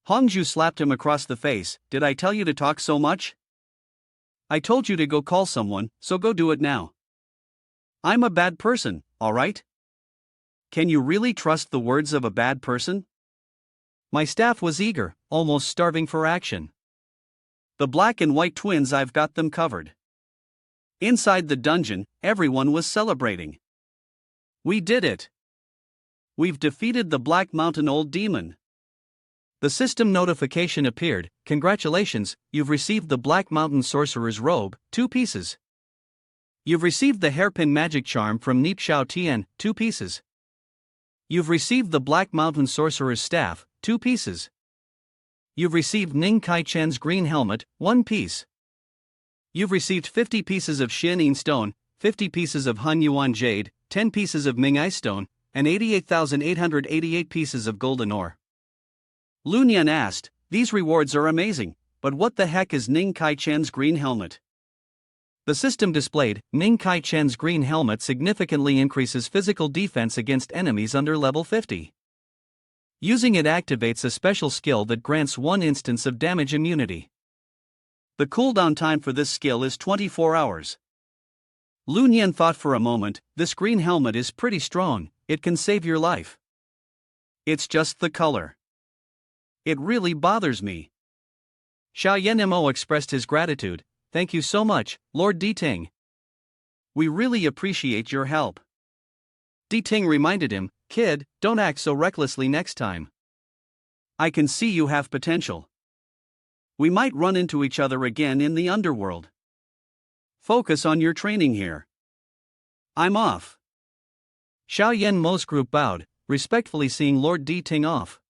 Hongzhu slapped him across the face, did I tell you to talk so much? I told you to go call someone, so go do it now. I'm a bad person, alright? Can you really trust the words of a bad person? My staff was eager, almost starving for action. The Black and White Twins, I've got them covered. Inside the dungeon, everyone was celebrating. We did it! We've defeated the Black Mountain Old Demon. The system notification appeared, congratulations, you've received the Black Mountain Sorcerer's Robe, 2 pieces. You've received the Hairpin Magic Charm from Neep Xiao Tian, 2 pieces. You've received the Black Mountain Sorcerer's Staff, 2 pieces. You've received Ning Kai Chen's Green Helmet, 1 piece. You've received 50 pieces of Xianin Stone, 50 pieces of Han Yuan Jade, 10 pieces of Ming Ice Stone, and 88,888 pieces of golden ore. Lu Nian asked, these rewards are amazing, but what the heck is Ning Kai Chen's Green Helmet? The system displayed, Ning Kai Chen's Green Helmet significantly increases physical defense against enemies under level 50. Using it activates a special skill that grants 1 instance of damage immunity. The cooldown time for this skill is 24 hours. Lu Nian thought for a moment, this green helmet is pretty strong, it can save your life. It's just the color. It really bothers me. Xiaoyan Mo expressed his gratitude, thank you so much, Lord Diting. We really appreciate your help. Diting reminded him, kid, don't act so recklessly next time. I can see you have potential. We might run into each other again in the underworld. Focus on your training here. I'm off. Xiaoyan Mo's group bowed, respectfully seeing Lord Diting off.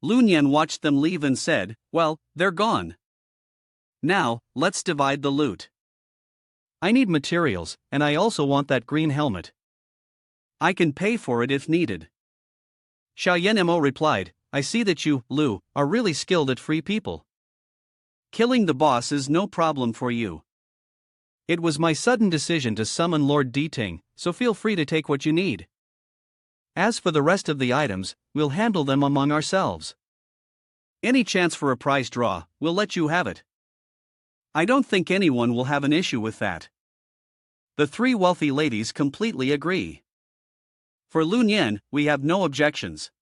Lu Nian watched them leave and said, well, they're gone. Now, let's divide the loot. I need materials, and I also want that green helmet. I can pay for it if needed. Xiaoyan Mo replied, I see that you, Lu, are really skilled at free people. Killing the boss is no problem for you. It was my sudden decision to summon Lord Deting, so feel free to take what you need. As for the rest of the items, we'll handle them among ourselves. Any chance for a prize draw, we'll let you have it. I don't think anyone will have an issue with that. The three wealthy ladies completely agree. For Lun Yen, we have no objections.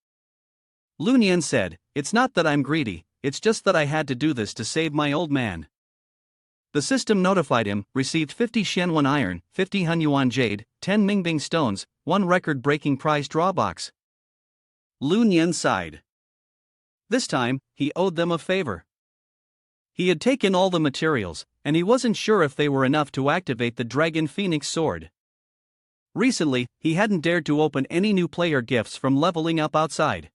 Lun Yen said, "It's not that I'm greedy, it's just that I had to do this to save my old man." The system notified him, received 50 Xianyuan iron, 50 Hunyuan jade, 10 Mingbing stones, 1 record-breaking prize draw box. Lun Yen sighed. This time, he owed them a favor. He had taken all the materials, and he wasn't sure if they were enough to activate the Dragon Phoenix sword. Recently, he hadn't dared to open any new player gifts from leveling up outside.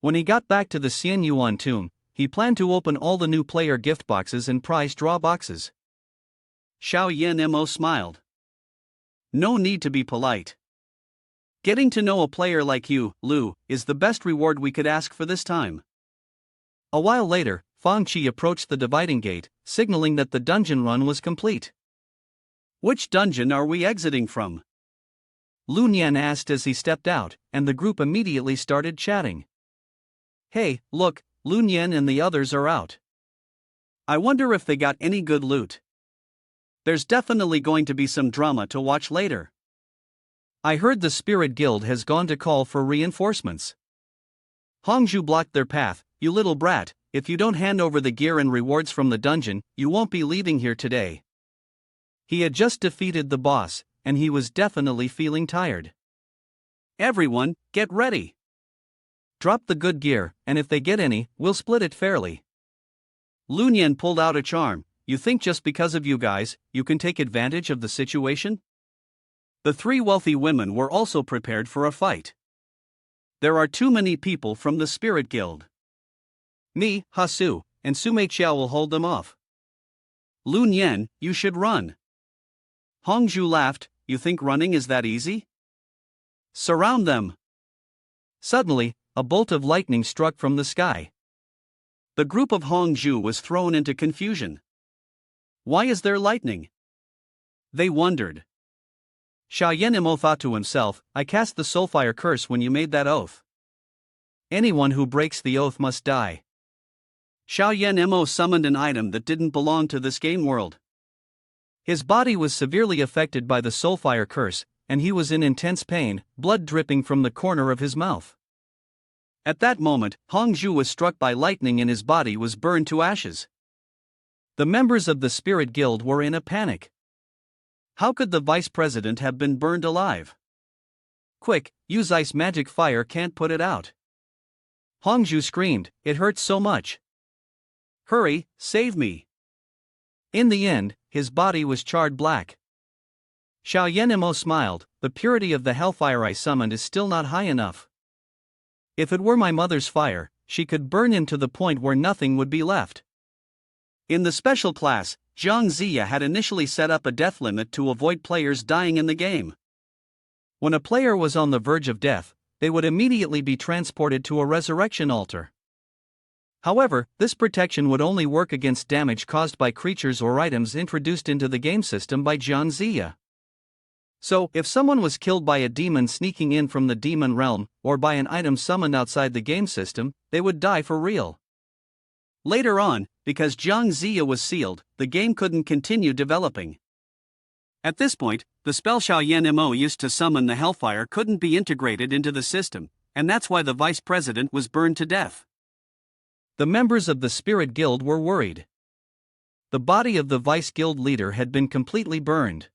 When he got back to the Xianyuan tomb, he planned to open all the new player gift boxes and prize draw boxes. Xiao Yan Mo smiled. No need to be polite. Getting to know a player like you, Lu, is the best reward we could ask for this time. A while later, Fang Qi approached the dividing gate, signaling that the dungeon run was complete. Which dungeon are we exiting from? Lun Yan asked as he stepped out, and the group immediately started chatting. Hey, look, Lun Yan and the others are out. I wonder if they got any good loot. There's definitely going to be some drama to watch later. I heard the Spirit Guild has gone to call for reinforcements. Hongzhu blocked their path. You little brat, if you don't hand over the gear and rewards from the dungeon, you won't be leaving here today. He had just defeated the boss, and he was definitely feeling tired. Everyone, get ready. Drop the good gear, and if they get any, we'll split it fairly. Lun Yen pulled out a charm. You think just because of you guys, you can take advantage of the situation? The three wealthy women were also prepared for a fight. There are too many people from the Spirit Guild. Me, Hasu, and Sumei Qiao will hold them off. Lun Yen, you should run. Hongzhu laughed. You think running is that easy? Surround them. Suddenly, a bolt of lightning struck from the sky. The group of Hongzhu was thrown into confusion. Why is there lightning? They wondered. Xiao Yanimo thought to himself, I cast the Soulfire curse when you made that oath. Anyone who breaks the oath must die. Xiao Yanimo summoned an item that didn't belong to this game world. His body was severely affected by the Soulfire curse, and he was in intense pain, blood dripping from the corner of his mouth. At that moment, Hongzhu was struck by lightning and his body was burned to ashes. The members of the Spirit Guild were in a panic. How could the vice president have been burned alive? Quick, use ice magic fire, can't put it out. Hongzhu screamed, it hurts so much. Hurry, save me. In the end, his body was charred black. Xiao Yanimo smiled, the purity of the hellfire I summoned is still not high enough. If it were my mother's fire, she could burn him to the point where nothing would be left. In the special class, Zhang Ziya had initially set up a death limit to avoid players dying in the game. When a player was on the verge of death, they would immediately be transported to a resurrection altar. However, this protection would only work against damage caused by creatures or items introduced into the game system by Zhang Ziya. So, if someone was killed by a demon sneaking in from the demon realm, or by an item summoned outside the game system, they would die for real. Later on, because Zhang Ziya was sealed, the game couldn't continue developing. At this point, the spell Xiao Yanimo used to summon the hellfire couldn't be integrated into the system, and that's why the vice president was burned to death. The members of the Spirit Guild were worried. The body of the vice guild leader had been completely burned.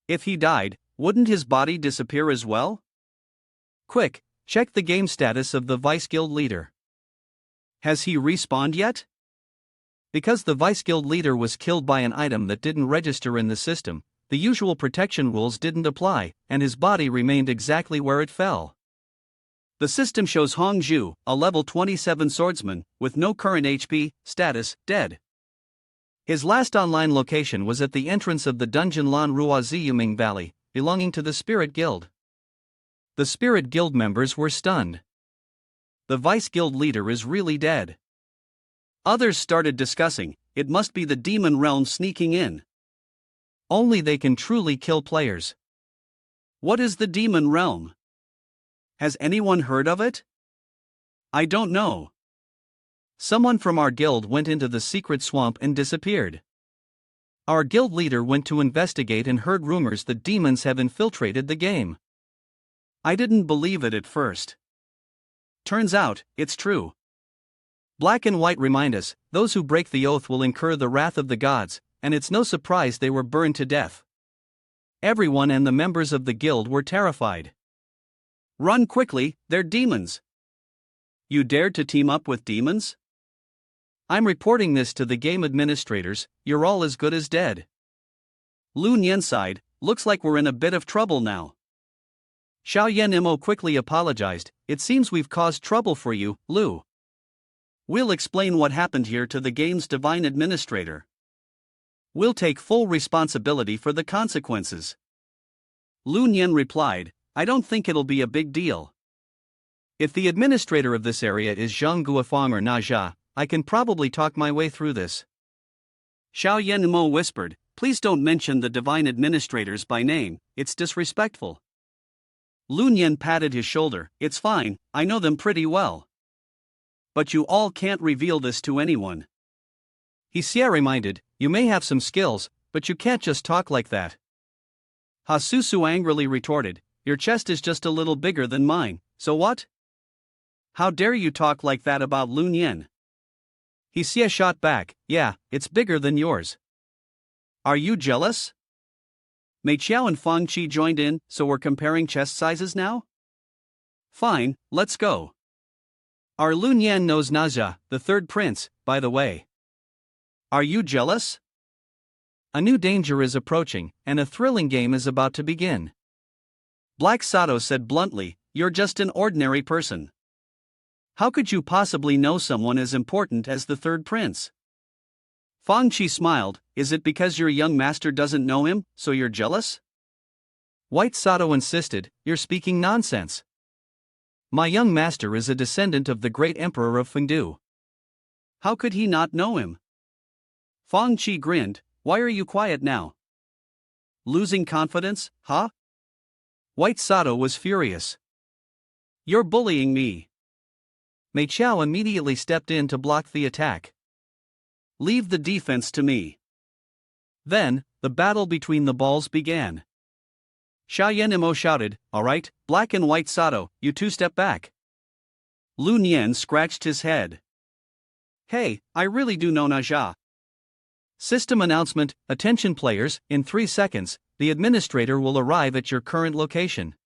If he died, wouldn't his body disappear as well? Quick, check the game status of the vice guild leader. Has he respawned yet? Because the vice guild leader was killed by an item that didn't register in the system, the usual protection rules didn't apply, and his body remained exactly where it fell. The system shows Hongzhu, a level 27 swordsman, with no current HP, status, dead. His last online location was at the entrance of the dungeon Lan Rua Ziyuming Valley, belonging to the Spirit Guild. The Spirit Guild members were stunned. The vice guild leader is really dead. Others started discussing, it must be the demon realm sneaking in. Only they can truly kill players. What is the demon realm? Has anyone heard of it? I don't know. Someone from our guild went into the secret swamp and disappeared. Our guild leader went to investigate and heard rumors that demons have infiltrated the game. I didn't believe it at first. Turns out, it's true. Black and white remind us, those who break the oath will incur the wrath of the gods, and it's no surprise they were burned to death. Everyone and the members of the guild were terrified. Run quickly, they're demons. You dared to team up with demons? I'm reporting this to the game administrators, you're all as good as dead. Lu Nian sighed, looks like we're in a bit of trouble now. Xiao Yan Imo quickly apologized, it seems we've caused trouble for you, Lu. We'll explain what happened here to the game's divine administrator. We'll take full responsibility for the consequences. Lu Nian replied, I don't think it'll be a big deal. If the administrator of this area is Zhang Guofang or Na Jia, I can probably talk my way through this. Xiao Yanmo whispered, please don't mention the divine administrators by name, it's disrespectful. Lu Nian patted his shoulder, it's fine, I know them pretty well. But you all can't reveal this to anyone. Xie reminded, you may have some skills, but you can't just talk like that. Ha Susu angrily retorted, your chest is just a little bigger than mine, so what? How dare you talk like that about Lu Nian? Xie shot back, yeah, it's bigger than yours. Are you jealous? Mei Qiao and Fang Qi joined in, so we're comparing chest sizes now? Fine, let's go. Our Lu Nian knows Na Jia, the third prince, by the way. Are you jealous? A new danger is approaching, and a thrilling game is about to begin. Black Sato said bluntly, you're just an ordinary person. How could you possibly know someone as important as the third prince? Fang Qi smiled, is it because your young master doesn't know him, so you're jealous? White Sato insisted, you're speaking nonsense. My young master is a descendant of the great emperor of Fengdu. How could he not know him? Fang Qi grinned, why are you quiet now? Losing confidence, huh? White Sato was furious. You're bullying me. Mei Qiao immediately stepped in to block the attack. Leave the defense to me. Then, the battle between the balls began. Xia Yanimo shouted, alright, Black and White Sato, you two step back. Lu Nian scratched his head. Hey, I really do know Na Jia. System announcement, attention players, in 3 seconds, the administrator will arrive at your current location.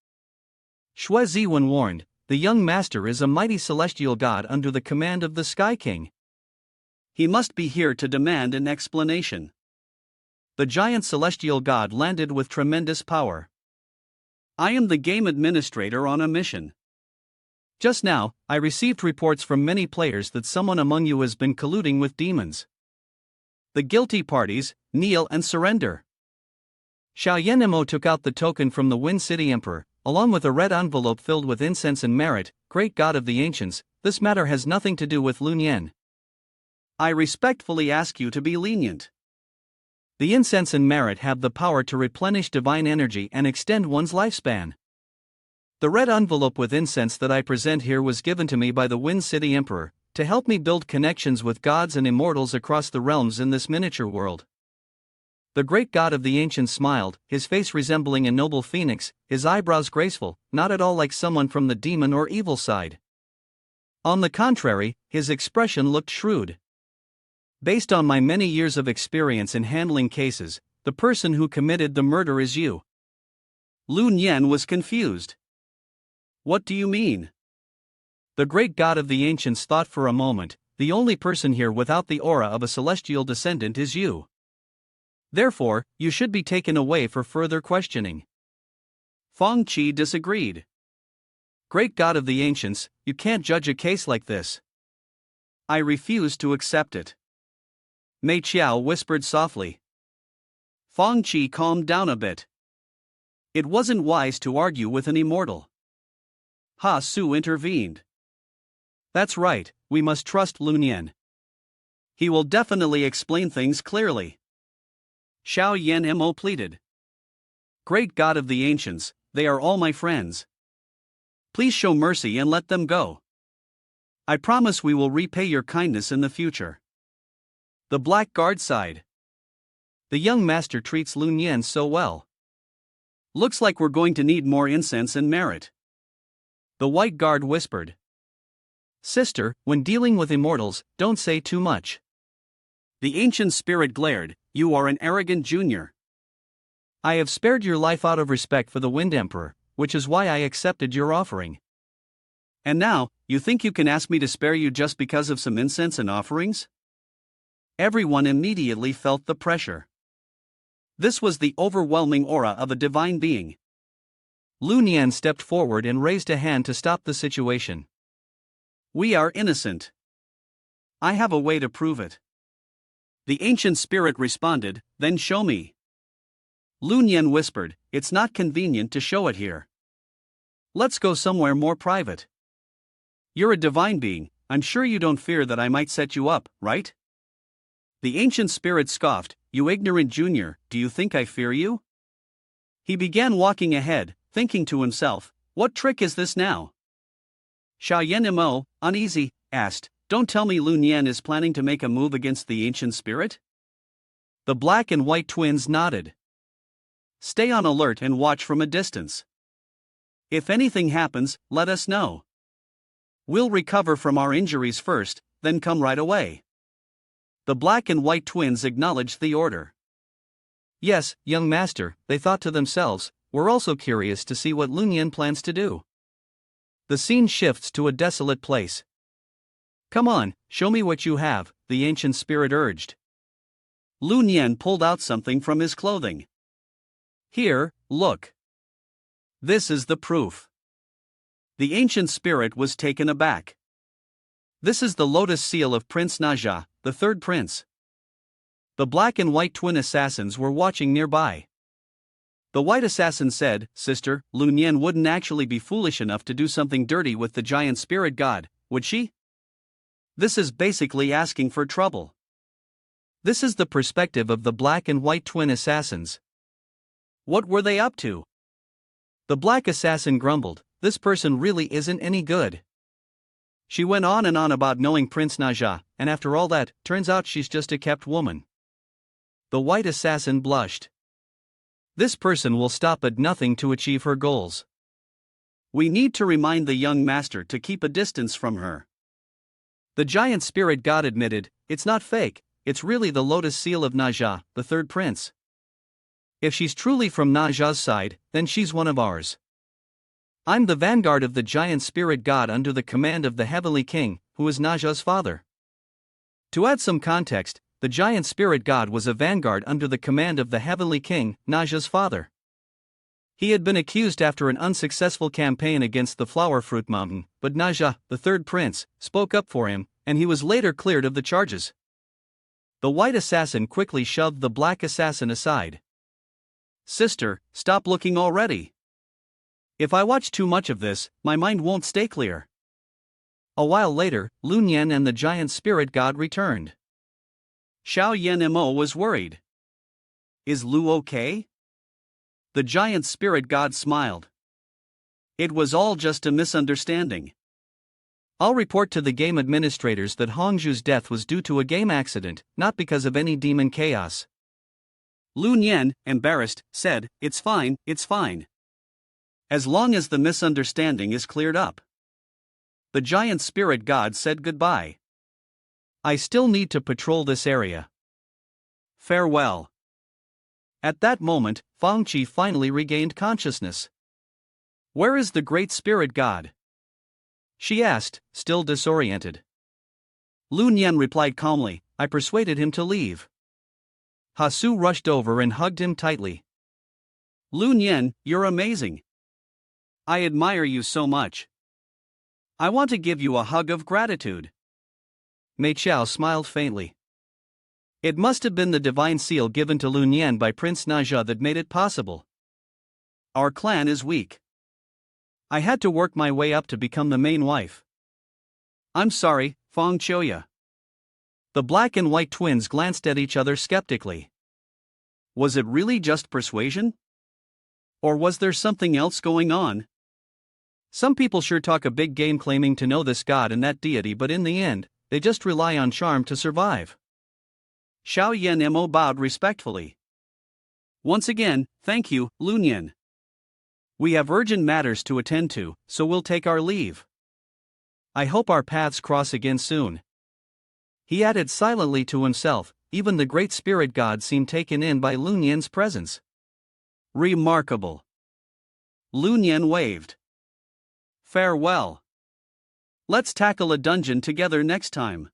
Xue Ziwen warned, the young master is a mighty celestial god under the command of the Sky King. He must be here to demand an explanation. The giant celestial god landed with tremendous power. I am the game administrator on a mission. Just now, I received reports from many players that someone among you has been colluding with demons. The guilty parties, kneel and surrender. Xiao Yanimo took out the token from the Wind City Emperor, along with a red envelope filled with incense and merit, great god of the ancients, this matter has nothing to do with Lu Nian. I respectfully ask you to be lenient. The incense and merit have the power to replenish divine energy and extend one's lifespan. The red envelope with incense that I present here was given to me by the Wind City Emperor, to help me build connections with gods and immortals across the realms in this miniature world. The great god of the ancients smiled, his face resembling a noble phoenix, his eyebrows graceful, not at all like someone from the demon or evil side. On the contrary, his expression looked shrewd. Based on my many years of experience in handling cases, the person who committed the murder is you. Lu Nian was confused. What do you mean? The great god of the ancients thought for a moment, the only person here without the aura of a celestial descendant is you. Therefore, you should be taken away for further questioning. Fang Qi disagreed. Great god of the ancients, you can't judge a case like this. I refuse to accept it. Mei Qiao whispered softly. Fang Qi calmed down a bit. It wasn't wise to argue with an immortal. Ha Su intervened. That's right, we must trust Lu Nian. He will definitely explain things clearly. Xiao Yan Mo pleaded. Great God of the ancients, they are all my friends. Please show mercy and let them go. I promise we will repay your kindness in the future. The black guard sighed. The young master treats Lun Yan so well. Looks like we're going to need more incense and merit. The white guard whispered. Sister, when dealing with immortals, don't say too much. The ancient spirit glared. You are an arrogant junior. I have spared your life out of respect for the Wind Emperor, which is why I accepted your offering. And now, you think you can ask me to spare you just because of some incense and offerings? Everyone immediately felt the pressure. This was the overwhelming aura of a divine being. Lun Yan stepped forward and raised a hand to stop the situation. We are innocent. I have a way to prove it. The ancient spirit responded, then show me. Lun Yan whispered, it's not convenient to show it here. Let's go somewhere more private. You're a divine being, I'm sure you don't fear that I might set you up, right? The ancient spirit scoffed, you ignorant junior, do you think I fear you? He began walking ahead, thinking to himself, what trick is this now? Xiao Yan, uneasy, asked, don't tell me Lun Yan is planning to make a move against the ancient spirit? The black and white twins nodded. Stay on alert and watch from a distance. If anything happens, let us know. We'll recover from our injuries first, then come right away. The black and white twins acknowledged the order. Yes, young master, they thought to themselves, we're also curious to see what Lun Yan plans to do. The scene shifts to a desolate place. Come on, show me what you have, the ancient spirit urged. Lun Yan pulled out something from his clothing. Here, look. This is the proof. The ancient spirit was taken aback. This is the lotus seal of Prince Naja, the third prince. The black and white twin assassins were watching nearby. The white assassin said, Sister, Lun Yan wouldn't actually be foolish enough to do something dirty with the giant spirit god, would she? This is basically asking for trouble. This is the perspective of the black and white twin assassins. What were they up to? The black assassin grumbled, this person really isn't any good. She went on and on about knowing Prince Naja, and after all that, turns out she's just a kept woman. The white assassin blushed. This person will stop at nothing to achieve her goals. We need to remind the young master to keep a distance from her. The giant spirit god admitted, it's not fake, it's really the lotus seal of Naja, the third prince. If she's truly from Naja's side, then she's one of ours. I'm the vanguard of the giant spirit god under the command of the heavenly king, who is Naja's father. To add some context, the giant spirit god was a vanguard under the command of the heavenly king, Naja's father. He had been accused after an unsuccessful campaign against the Flower Fruit Mountain, but Naja, the third prince, spoke up for him, and he was later cleared of the charges. The white assassin quickly shoved the black assassin aside. Sister, stop looking already. If I watch too much of this, my mind won't stay clear. A while later, Lun Yan and the giant spirit god returned. Xiao Yan Mo was worried. Is Lu okay? The giant spirit god smiled. It was all just a misunderstanding. I'll report to the game administrators that Hongzhu's death was due to a game accident, not because of any demon chaos. Lun Yan, embarrassed, said, it's fine, it's fine. As long as the misunderstanding is cleared up. The giant spirit god said goodbye. I still need to patrol this area. Farewell. At that moment, Fang Qi finally regained consciousness. Where is the great spirit god? She asked, still disoriented. Lun Yan replied calmly, I persuaded him to leave. Hasu rushed over and hugged him tightly. Lun Yan, you're amazing. I admire you so much. I want to give you a hug of gratitude. Mei Chao smiled faintly. It must have been the divine seal given to Lun Yan by Prince Naja that made it possible. Our clan is weak. I had to work my way up to become the main wife. I'm sorry, Fang Choya. The black and white twins glanced at each other skeptically. Was it really just persuasion? Or was there something else going on? Some people sure talk a big game claiming to know this god and that deity, but in the end, they just rely on charm to survive. Xiao Yan Mo bowed respectfully. Once again, thank you, Lunyan. We have urgent matters to attend to, so we'll take our leave. I hope our paths cross again soon. He added silently to himself. Even the great spirit god seemed taken in by Lunyan's presence. Remarkable. Lunyan waved. Farewell. Let's tackle a dungeon together next time.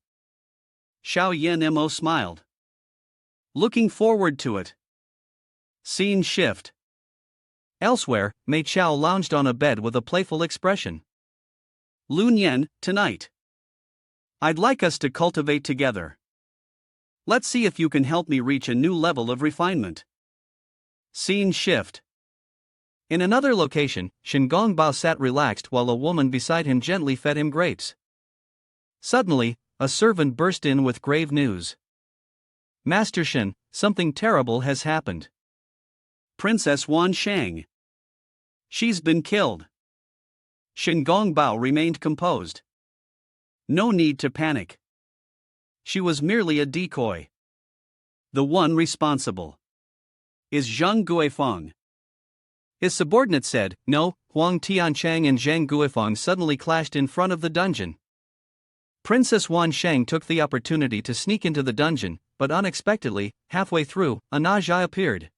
Xiao Yan Mo smiled. Looking forward to it. Scene shift. Elsewhere, Mei Chao lounged on a bed with a playful expression. Lunyan, tonight. I'd like us to cultivate together. Let's see if you can help me reach a new level of refinement. Scene shift. In another location, Shen Gongbao sat relaxed while a woman beside him gently fed him grapes. Suddenly, a servant burst in with grave news. Master Shen, something terrible has happened. Princess Wan Shang. She's been killed. Shen Gongbao remained composed. No need to panic. She was merely a decoy. The one responsible is Zhang Guifeng. His subordinate said. No, Huang Tianchang and Zhang Guifeng suddenly clashed in front of the dungeon. Princess Wan Shang took the opportunity to sneak into the dungeon, but unexpectedly, halfway through, a Naja appeared.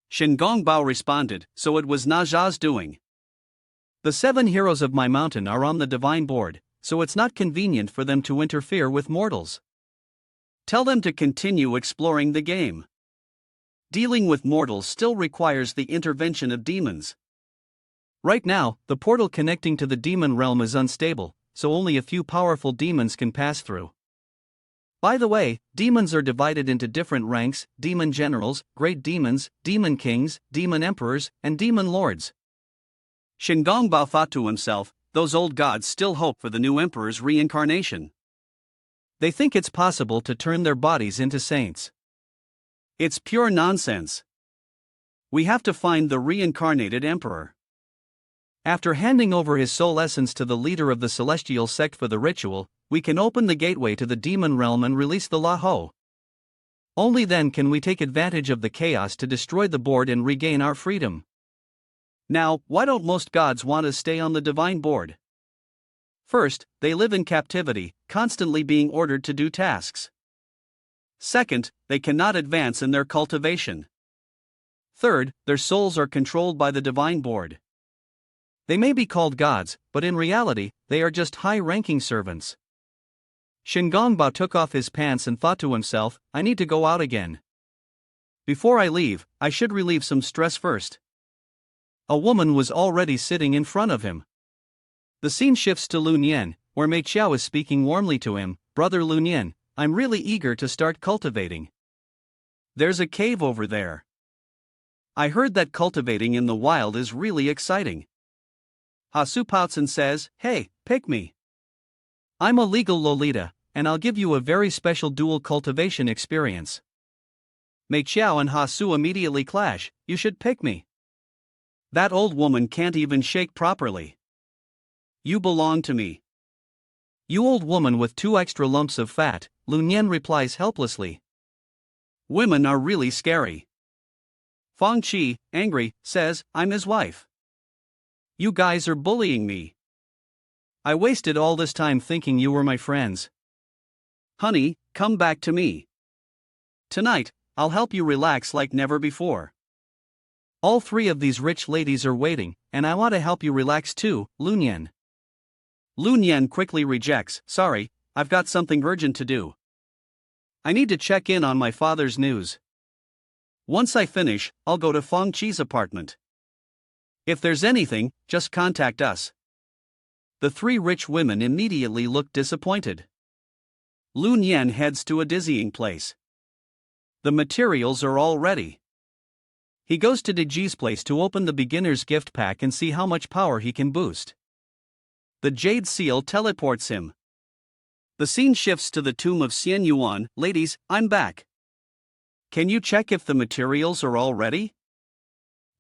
Shen Gongbao responded, so it was Naja's doing. The 7 heroes of my mountain are on the divine board, so it's not convenient for them to interfere with mortals. Tell them to continue exploring the game. Dealing with mortals still requires the intervention of demons. Right now, the portal connecting to the demon realm is unstable, so only a few powerful demons can pass through. By the way, demons are divided into different ranks: demon generals, great demons, demon kings, demon emperors, and demon lords. Shen Gongbao thought to himself, those old gods still hope for the new emperor's reincarnation. They think it's possible to turn their bodies into saints. It's pure nonsense. We have to find the reincarnated emperor. After handing over his soul essence to the leader of the celestial sect for the ritual, we can open the gateway to the demon realm and release the Laho. Only then can we take advantage of the chaos to destroy the board and regain our freedom. Now, why don't most gods want to stay on the divine board? First, they live in captivity, constantly being ordered to do tasks. Second, they cannot advance in their cultivation. Third, their souls are controlled by the divine board. They may be called gods, but in reality, they are just high-ranking servants. Shen Gongbao took off his pants and thought to himself, I need to go out again. Before I leave, I should relieve some stress first. A woman was already sitting in front of him. The scene shifts to Lunyan, where Mei Chao is speaking warmly to him. Brother Lunyan, I'm really eager to start cultivating. There's a cave over there. I heard that cultivating in the wild is really exciting. Hasu Pautsen says, hey, pick me. I'm a legal Lolita, and I'll give you a very special dual cultivation experience. Mei Chao and Hasu immediately clash. You should pick me. That old woman can't even shake properly. You belong to me. You old woman with 2 extra lumps of fat, Lunyan replies helplessly. Women are really scary. Fang Qi, angry, says, I'm his wife. You guys are bullying me. I wasted all this time thinking you were my friends. Honey, come back to me. Tonight, I'll help you relax like never before. All 3 of these rich ladies are waiting, and I want to help you relax too, Lunyan. Lunyan quickly rejects, sorry, I've got something urgent to do. I need to check in on my father's news. Once I finish, I'll go to Fang Qi's apartment. If there's anything, just contact us. The 3 rich women immediately looked disappointed. Lunyan heads to a dizzying place. The materials are all ready. He goes to Deji's place to open the beginner's gift pack and see how much power he can boost. The Jade Seal teleports him. The scene shifts to the tomb of Xian Yuan. Ladies, I'm back. Can you check if the materials are all ready?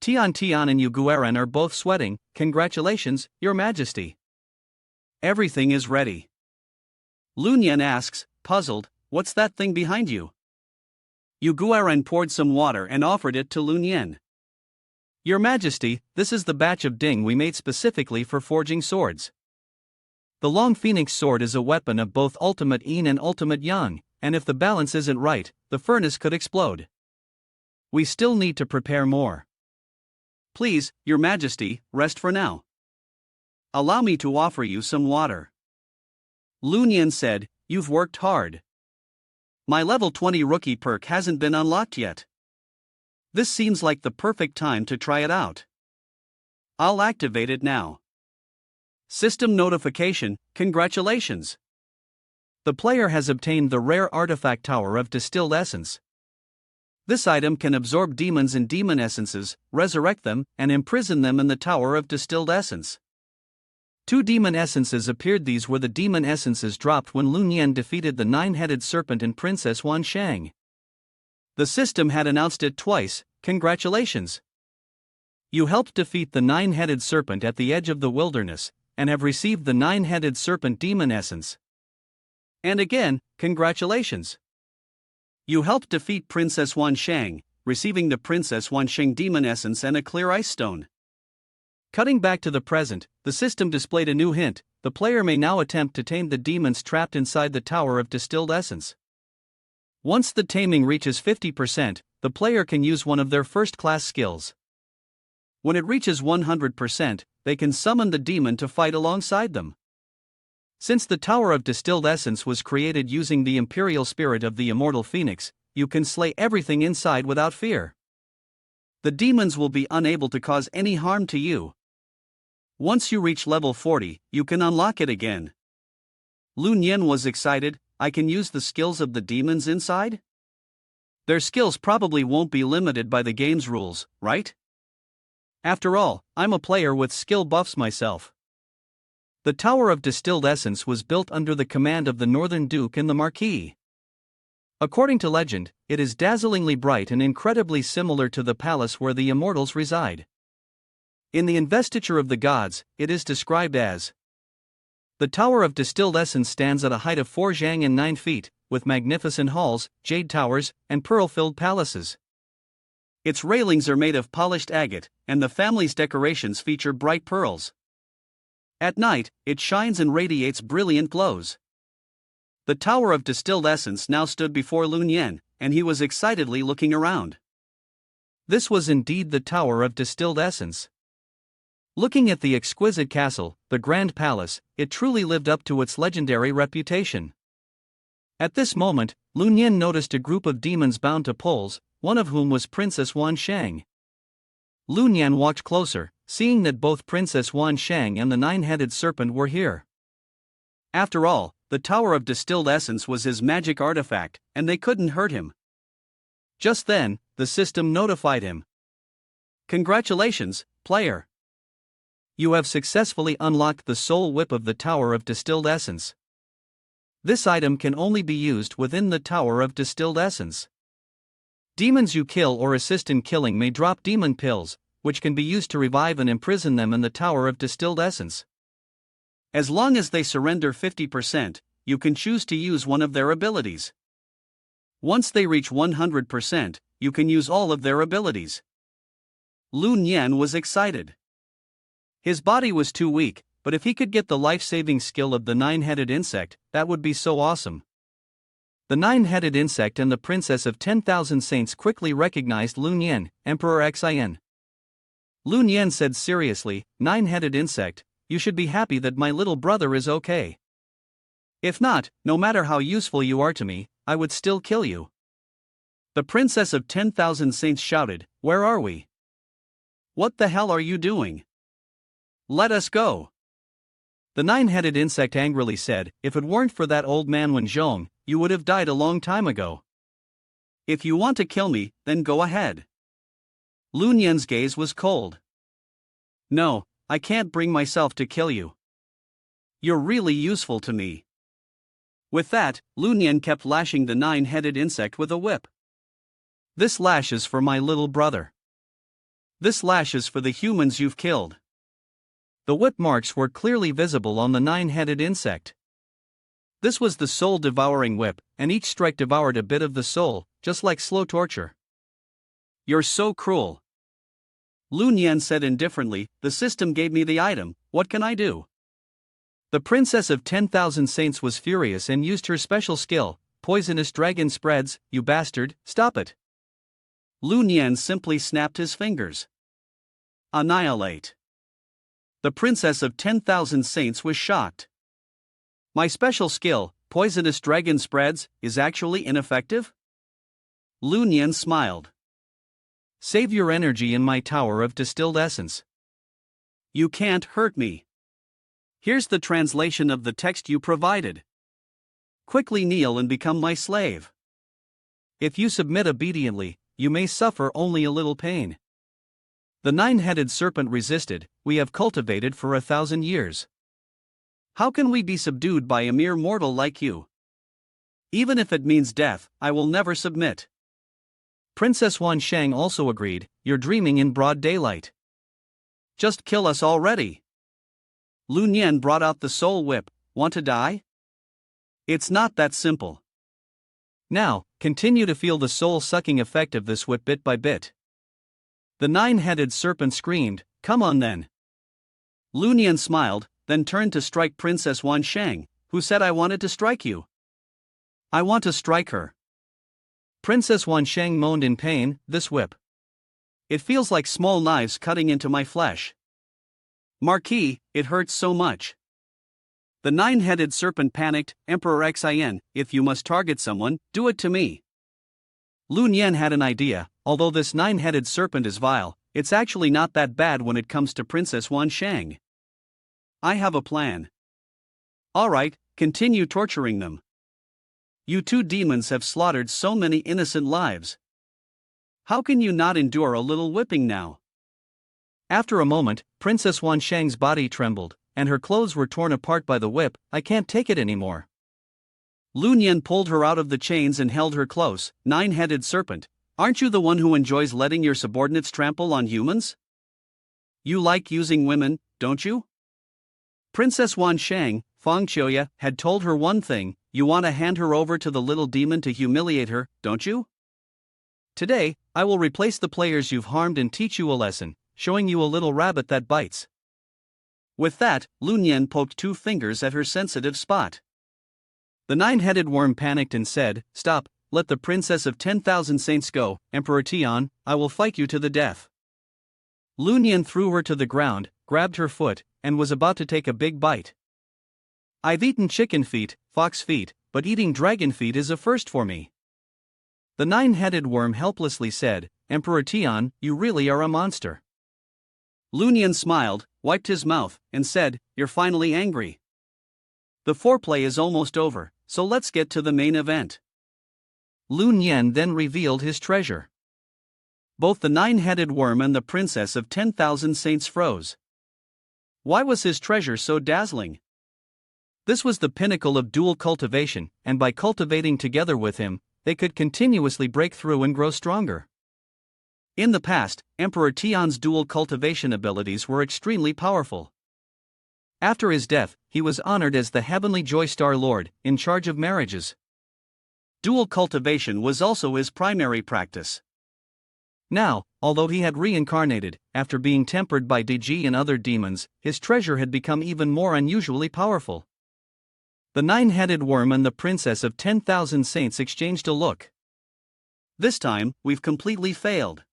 Tian Tian and Yugueran are both sweating. Congratulations, Your Majesty. Everything is ready. Lun Yan asks, puzzled, what's that thing behind you? Yugueran poured some water and offered it to Lun Yan. Your Majesty, this is the batch of ding we made specifically for forging swords. The Long Phoenix sword is a weapon of both ultimate yin and ultimate yang, and if the balance isn't right, the furnace could explode. We still need to prepare more. Please, Your Majesty, rest for now. Allow me to offer you some water. Lun Yan said, you've worked hard. My level 20 rookie perk hasn't been unlocked yet. This seems like the perfect time to try it out. I'll activate it now. System notification, congratulations. The player has obtained the rare artifact Tower of Distilled Essence. This item can absorb demons and demon essences, resurrect them, and imprison them in the Tower of Distilled Essence. 2 demon essences appeared. These were the demon essences dropped when Lun Yan defeated the 9-headed serpent and Princess Wan Shang. The system had announced it twice. Congratulations. You helped defeat the 9-headed serpent at the edge of the wilderness, and have received the 9-headed serpent demon essence. And again, congratulations. You helped defeat Princess Wan Shang, receiving the Princess Wan Shang demon essence and a clear ice stone. Cutting back to the present, the system displayed a new hint. The player may now attempt to tame the demons trapped inside the Tower of Distilled Essence. Once the taming reaches 50%, the player can use one of their first-class skills. When it reaches 100%, they can summon the demon to fight alongside them. Since the Tower of Distilled Essence was created using the Imperial Spirit of the Immortal Phoenix, you can slay everything inside without fear. The demons will be unable to cause any harm to you. Once you reach level 40, you can unlock it again. Lun Yan was excited. I can use the skills of the demons inside? Their skills probably won't be limited by the game's rules, right? After all, I'm a player with skill buffs myself. The Tower of Distilled Essence was built under the command of the Northern Duke and the Marquis. According to legend, it is dazzlingly bright and incredibly similar to the palace where the immortals reside. In the Investiture of the Gods, it is described as: the Tower of Distilled Essence stands at a height of 4 zhang and 9 feet, with magnificent halls, jade towers, and pearl-filled palaces. Its railings are made of polished agate, and the family's decorations feature bright pearls. At night, it shines and radiates brilliant glows. The Tower of Distilled Essence now stood before Lun Yan, and he was excitedly looking around. This was indeed the Tower of Distilled Essence. Looking at the exquisite castle, the Grand Palace, it truly lived up to its legendary reputation. At this moment, Lun Yan noticed a group of demons bound to poles, one of whom was Princess Wan Shang. Lun Yan walked closer, seeing that both Princess Wan Shang and the 9-headed serpent were here. After all, the Tower of Distilled Essence was his magic artifact, and they couldn't hurt him. Just then, the system notified him. Congratulations, player. You have successfully unlocked the Soul Whip of the Tower of Distilled Essence. This item can only be used within the Tower of Distilled Essence. Demons you kill or assist in killing may drop demon pills, which can be used to revive and imprison them in the Tower of Distilled Essence. As long as they surrender 50%, you can choose to use one of their abilities. Once they reach 100%, you can use all of their abilities. Lun Yan was excited. His body was too weak, but if he could get the life-saving skill of the 9-headed insect, that would be so awesome. The 9-headed insect and the Princess of 10,000 Saints quickly recognized Lun Yan, Emperor Xin. Lun Yan said seriously, 9-headed insect, you should be happy that my little brother is okay. If not, no matter how useful you are to me, I would still kill you. The Princess of 10,000 Saints shouted, where are we? What the hell are you doing? Let us go. The 9-headed insect angrily said, if it weren't for that old man Wen Zhong, you would have died a long time ago. If you want to kill me, then go ahead. Lun Yan's gaze was cold. No, I can't bring myself to kill you. You're really useful to me. With that, Lun Yan kept lashing the 9-headed insect with a whip. This lash is for my little brother. This lash is for the humans you've killed. The whip marks were clearly visible on the 9-headed insect. This was the soul-devouring whip, and each strike devoured a bit of the soul, just like slow torture. You're so cruel. Lun Yan said indifferently, the system gave me the item, what can I do? The Princess of 10,000 Saints was furious and used her special skill, Poisonous Dragon Spreads, you bastard, stop it. Lun Yan simply snapped his fingers. Annihilate. The Princess of 10,000 Saints was shocked. My special skill, Poisonous Dragon Spreads, is actually ineffective? Lun Yan smiled. Save your energy in my tower of distilled essence. You can't hurt me. Here's the translation of the text you provided. Quickly kneel and become my slave. If you submit obediently, you may suffer only a little pain. The 9-headed serpent resisted, we have cultivated for 1,000 years. How can we be subdued by a mere mortal like you? Even if it means death, I will never submit. Princess Wan Shang also agreed, you're dreaming in broad daylight. Just kill us already. Lun Yan brought out the soul whip, want to die? It's not that simple. Now, continue to feel the soul-sucking effect of this whip bit by bit. The 9-headed serpent screamed, come on then. Lun Yan smiled, then turned to strike Princess Wan Shang, who said I wanted to strike you. I want to strike her. Princess Wan Shang moaned in pain, this whip. It feels like small knives cutting into my flesh. Marquis, it hurts so much. The 9-headed serpent panicked, Emperor Xin, if you must target someone, do it to me. Lun Yan had an idea, although this 9-headed serpent is vile, it's actually not that bad when it comes to Princess Wan Shang. I have a plan. Alright, continue torturing them. You two demons have slaughtered so many innocent lives. How can you not endure a little whipping now? After a moment, Princess Wan Shang's body trembled, and her clothes were torn apart by the whip, I can't take it anymore. Lun Yan pulled her out of the chains and held her close, 9-headed serpent, aren't you the one who enjoys letting your subordinates trample on humans? You like using women, don't you? Princess Wan Shang, Fang Qiuya, had told her one thing, you want to hand her over to the little demon to humiliate her, don't you? Today, I will replace the players you've harmed and teach you a lesson, showing you a little rabbit that bites. With that, Lun Yan poked 2 fingers at her sensitive spot. The 9-headed worm panicked and said, stop, let the Princess of 10,000 Saints go, Emperor Tian, I will fight you to the death. Lun Yan threw her to the ground, grabbed her foot, and was about to take a big bite. I've eaten chicken feet, fox feet, but eating dragon feet is a first for me. The 9-headed worm helplessly said, Emperor Tian, you really are a monster. Lun Yan smiled, wiped his mouth, and said, you're finally angry. The foreplay is almost over, so let's get to the main event. Lun Yan then revealed his treasure. Both the 9-headed worm and the Princess of 10,000 Saints froze. Why was his treasure so dazzling? This was the pinnacle of dual cultivation, and by cultivating together with him, they could continuously break through and grow stronger. In the past, Emperor Tian's dual cultivation abilities were extremely powerful. After his death, he was honored as the Heavenly Joy Star Lord, in charge of marriages. Dual cultivation was also his primary practice. Now, although he had reincarnated, after being tempered by Diji and other demons, his treasure had become even more unusually powerful. The 9-headed worm and the Princess of 10,000 Saints exchanged a look. This time, we've completely failed.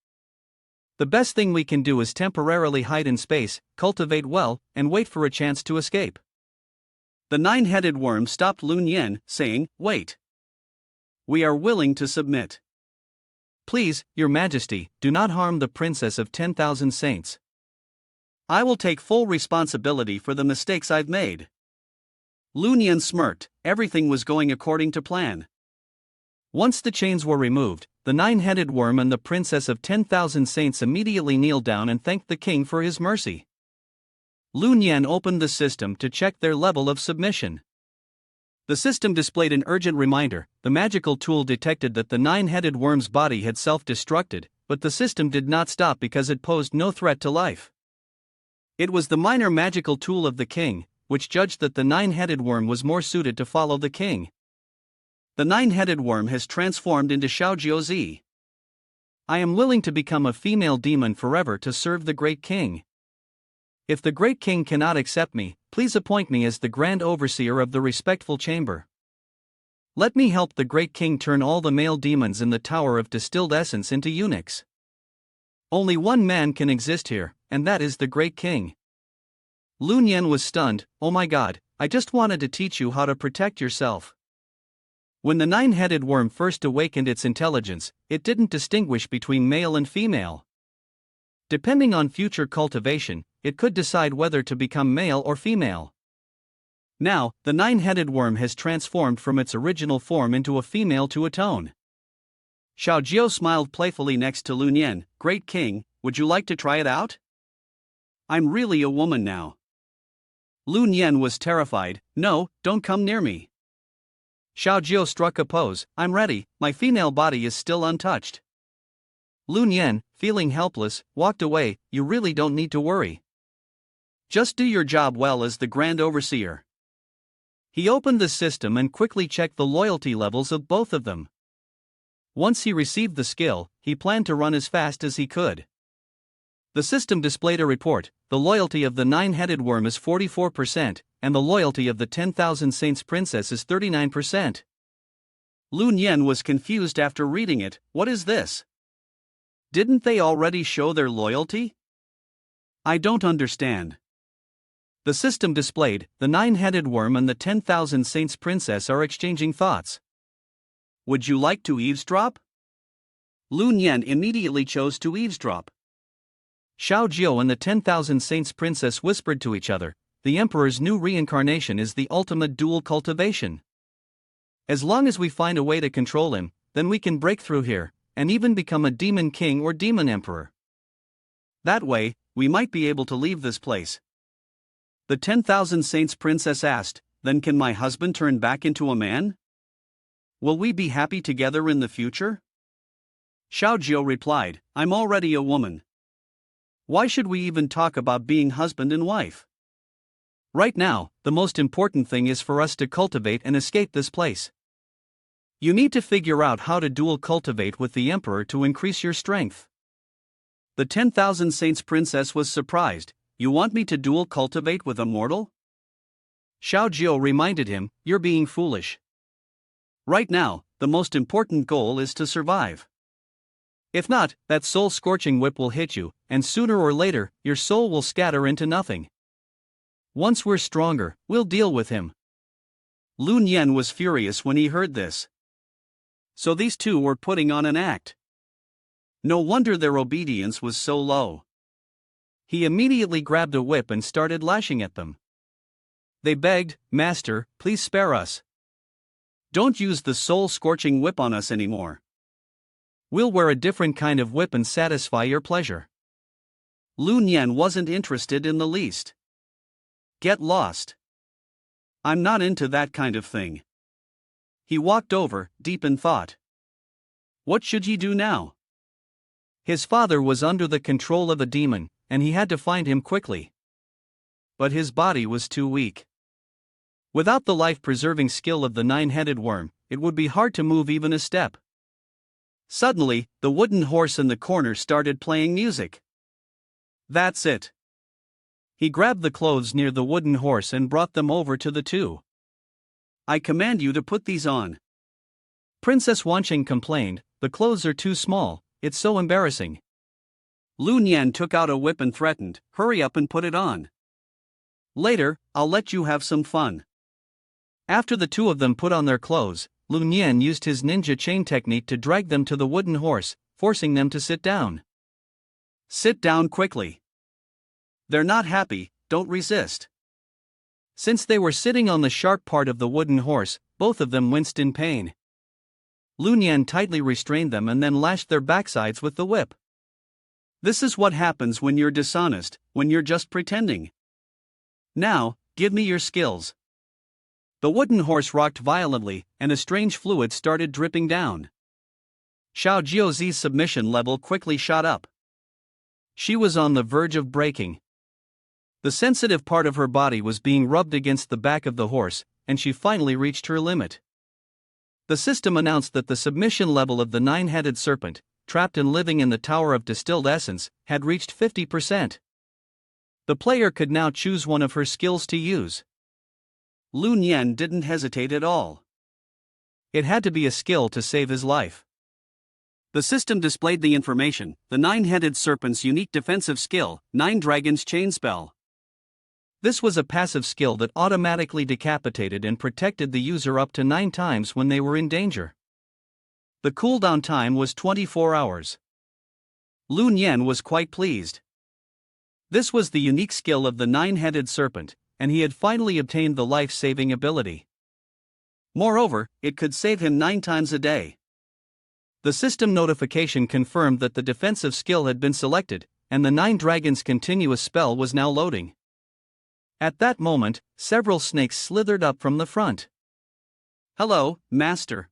The best thing we can do is temporarily hide in space, cultivate well, and wait for a chance to escape. The 9-headed worm stopped Lun Yan, saying, wait. We are willing to submit. Please, Your Majesty, do not harm the Princess of 10,000 Saints. I will take full responsibility for the mistakes I've made. Lun Yan smirked, everything was going according to plan. Once the chains were removed, the 9-headed worm and the Princess of 10,000 Saints immediately kneeled down and thanked the king for his mercy. Lun Yan opened the system to check their level of submission. The system displayed an urgent reminder. The magical tool detected that the nine-headed worm's body had self-destructed, but the system did not stop because it posed no threat to life. It was the minor magical tool of the king, which judged that the nine-headed worm was more suited to follow the king. The nine-headed worm has transformed into Xiaojiuzi. I am willing to become a female demon forever to serve the great king. If the great king cannot accept me, please appoint me as the grand overseer of the respectful chamber. Let me help the great king turn all the male demons in the Tower of Distilled Essence into eunuchs. Only one man can exist here, and that is the great king. Lun Yan was stunned. Oh my god, I just wanted to teach you how to protect yourself. When the nine-headed worm first awakened its intelligence, it didn't distinguish between male and female. Depending on future cultivation, it could decide whether to become male or female. Now, the nine-headed worm has transformed from its original form into a female to atone. Xiaojiu smiled playfully next to Lun Yan. Great king, would you like to try it out? I'm really a woman now. Lun Yan was terrified. No, don't come near me. Xiaojiu struck a pose. I'm ready, my female body is still untouched. Lun Yan, feeling helpless, walked away. You really don't need to worry. Just do your job well as the Grand Overseer. He opened the system and quickly checked the loyalty levels of both of them. Once he received the skill, he planned to run as fast as he could. The system displayed a report. The loyalty of the nine-headed worm is 44%, and the loyalty of the 10,000 Saints Princess is 39%. Lun Yan was confused after reading it. What is this? Didn't they already show their loyalty? I don't understand. The system displayed, the nine-headed worm and the 10,000 Saints Princess are exchanging thoughts. Would you like to eavesdrop? Lun Yan immediately chose to eavesdrop. Xiaojiu and the 10,000 Saints Princess whispered to each other. The Emperor's new reincarnation is the ultimate dual cultivation. As long as we find a way to control him, then we can break through here, and even become a demon king or demon emperor. That way, we might be able to leave this place. The 10,000 Saints Princess asked, then can my husband turn back into a man? Will we be happy together in the future? Xiaojiu replied, I'm already a woman. Why should we even talk about being husband and wife? Right now, the most important thing is for us to cultivate and escape this place. You need to figure out how to dual cultivate with the Emperor to increase your strength. The 10,000 Saints Princess was surprised. You want me to dual cultivate with a mortal? Xiaojiu reminded him, you're being foolish. Right now, the most important goal is to survive. If not, that soul-scorching whip will hit you, and sooner or later, your soul will scatter into nothing. Once we're stronger, we'll deal with him. Lun Yan was furious when he heard this. So these two were putting on an act. No wonder their obedience was so low. He immediately grabbed a whip and started lashing at them. They begged, Master, please spare us. Don't use the soul-scorching whip on us anymore. We'll wear a different kind of whip and satisfy your pleasure. Lun Yan wasn't interested in the least. Get lost. I'm not into that kind of thing. He walked over, deep in thought. What should he do now? His father was under the control of a demon, and he had to find him quickly. But his body was too weak. Without the life-preserving skill of the nine-headed worm, it would be hard to move even a step. Suddenly, the wooden horse in the corner started playing music. That's it. He grabbed the clothes near the wooden horse and brought them over to the two. I command you to put these on. Princess Wanqing complained, the clothes are too small, it's so embarrassing. Lun Yan took out a whip and threatened, hurry up and put it on. Later, I'll let you have some fun. After the two of them put on their clothes, Lun Yan used his ninja chain technique to drag them to the wooden horse, forcing them to sit down. Sit down quickly. They're not happy, don't resist. Since they were sitting on the sharp part of the wooden horse, both of them winced in pain. Lun Yan tightly restrained them and then lashed their backsides with the whip. This is what happens when you're dishonest, when you're just pretending. Now, give me your skills. The wooden horse rocked violently, and a strange fluid started dripping down. Xiao Jiuzi's submission level quickly shot up. She was on the verge of breaking. The sensitive part of her body was being rubbed against the back of the horse, and she finally reached her limit. The system announced that the submission level of the nine-headed serpent, trapped and living in the Tower of Distilled Essence, had reached 50%. The player could now choose one of her skills to use. Lun Yan didn't hesitate at all. It had to be a skill to save his life. The system displayed the information: the nine-headed serpent's unique defensive skill, Nine Dragons Chain Spell. This was a passive skill that automatically decapitated and protected the user up to 9 times when they were in danger. The cooldown time was 24 hours. Lun Yan was quite pleased. This was the unique skill of the nine-headed serpent, and he had finally obtained the life-saving ability. Moreover, it could save him 9 times a day. The system notification confirmed that the defensive skill had been selected, and the Nine Dragons continuous spell was now loading. At that moment, several snakes slithered up from the front. "Hello, Master."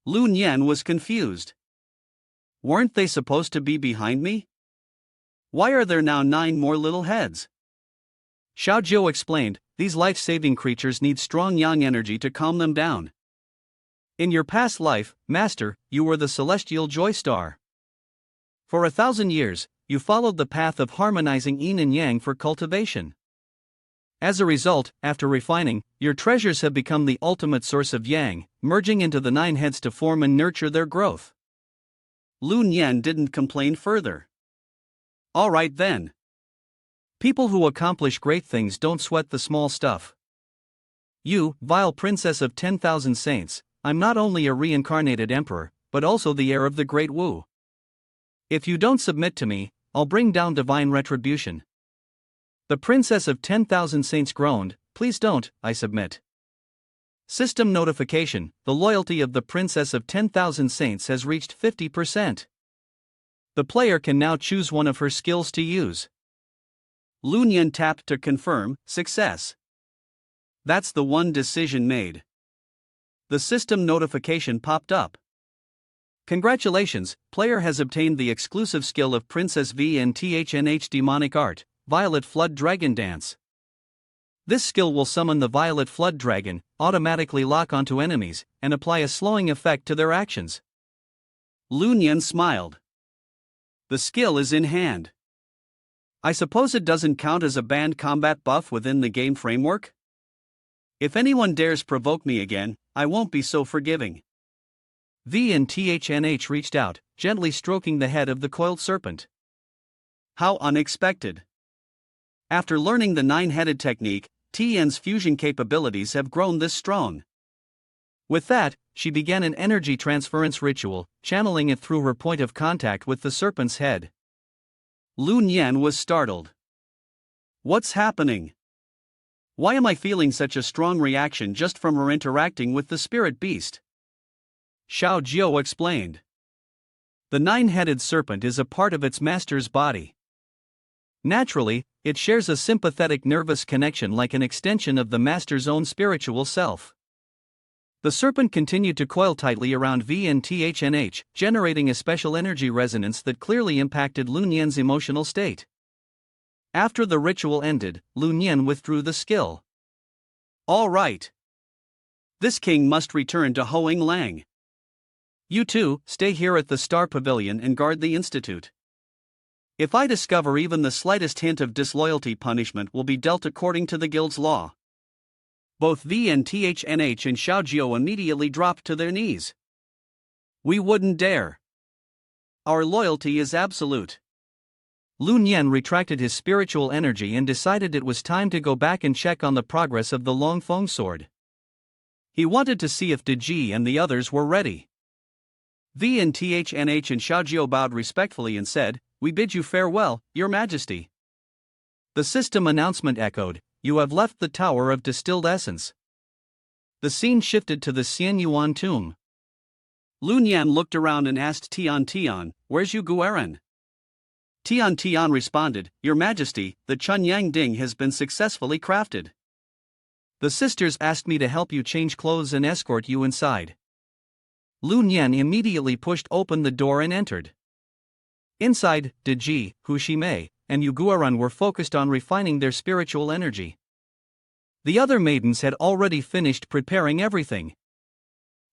Lun Yan was confused. Weren't they supposed to be behind me? Why are there now 9 more little heads? Xiao Jiu explained, these life-saving creatures need strong yang energy to calm them down. In your past life, Master, you were the celestial joy star. For 1,000 years, you followed the path of harmonizing yin and yang for cultivation. As a result, after refining, your treasures have become the ultimate source of yang, merging into the 9 heads to form and nurture their growth. Lun Yan didn't complain further. All right then. People who accomplish great things don't sweat the small stuff. You, vile princess of 10,000 saints, I'm not only a reincarnated emperor, but also the heir of the great Wu. If you don't submit to me, I'll bring down divine retribution. The princess of 10,000 saints groaned, please don't, I submit. System notification, the loyalty of the princess of 10,000 saints has reached 50%. The player can now choose one of her skills to use. Lun Yan tapped to confirm, success. That's the one decision made. The system notification popped up. Congratulations, player has obtained the exclusive skill of Princess VNTHNH Demonic Art, Violet Flood Dragon Dance. This skill will summon the Violet Flood Dragon, automatically lock onto enemies, and apply a slowing effect to their actions. Lun Yan smiled. The skill is in hand. I suppose it doesn't count as a banned combat buff within the game framework? If anyone dares provoke me again, I won't be so forgiving. VNTHNH reached out, gently stroking the head of the coiled serpent. How unexpected. After learning the 9-headed technique, Tian's fusion capabilities have grown this strong. With that, she began an energy transference ritual, channeling it through her point of contact with the serpent's head. Lun Yan was startled. What's happening? Why am I feeling such a strong reaction just from her interacting with the spirit beast? Xiao Jiu explained. The 9-headed serpent is a part of its master's body. Naturally, it shares a sympathetic nervous connection like an extension of the master's own spiritual self. The serpent continued to coil tightly around VNTHNH, generating a special energy resonance that clearly impacted Lun Yan's emotional state. After the ritual ended, Lun Yan withdrew the skill. All right. This king must return to Hoang Lang. You two, stay here at the Star Pavilion and guard the Institute. If I discover even the slightest hint of disloyalty, punishment will be dealt according to the guild's law. Both VNTHNH and Xiao Jiu immediately dropped to their knees. We wouldn't dare. Our loyalty is absolute. Lun Yan retracted his spiritual energy and decided it was time to go back and check on the progress of the Longfeng sword. He wanted to see if Deji and the others were ready. VNTHNH and Xiao Jiu bowed respectfully and said, "We bid you farewell, Your Majesty." The system announcement echoed, "You have left the Tower of Distilled Essence." The scene shifted to the Xian Yuan tomb. Lun Yan looked around and asked Tian, "Where's Yu Gueren?" Tian responded, "Your Majesty, the Chunyang Ding has been successfully crafted." The sisters asked me to help you change clothes and escort you inside. Lu Nian immediately pushed open the door and entered. Inside, Deji, Hushime, and Yuguaran were focused on refining their spiritual energy. The other maidens had already finished preparing everything.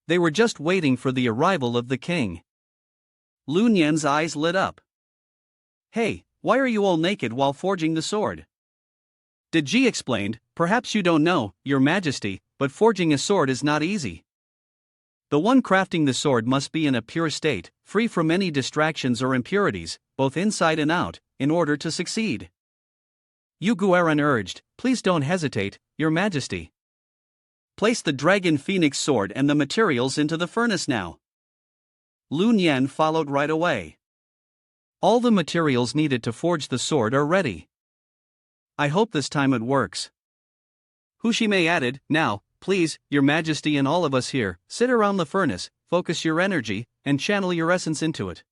They were just waiting for the arrival of the king. Lu Nian's eyes lit up. Hey, why are you all naked while forging the sword? Deji explained, perhaps you don't know, Your Majesty, but forging a sword is not easy. The one crafting the sword must be in a pure state, free from any distractions or impurities, both inside and out, in order to succeed. Yuguaran urged, please don't hesitate, Your Majesty. Place the dragon phoenix sword and the materials into the furnace now. Lu Nian followed right away. All the materials needed to forge the sword are ready. I hope this time it works. Hushime added, now, please, Your Majesty and all of us here, sit around the furnace, focus your energy, and channel your essence into it.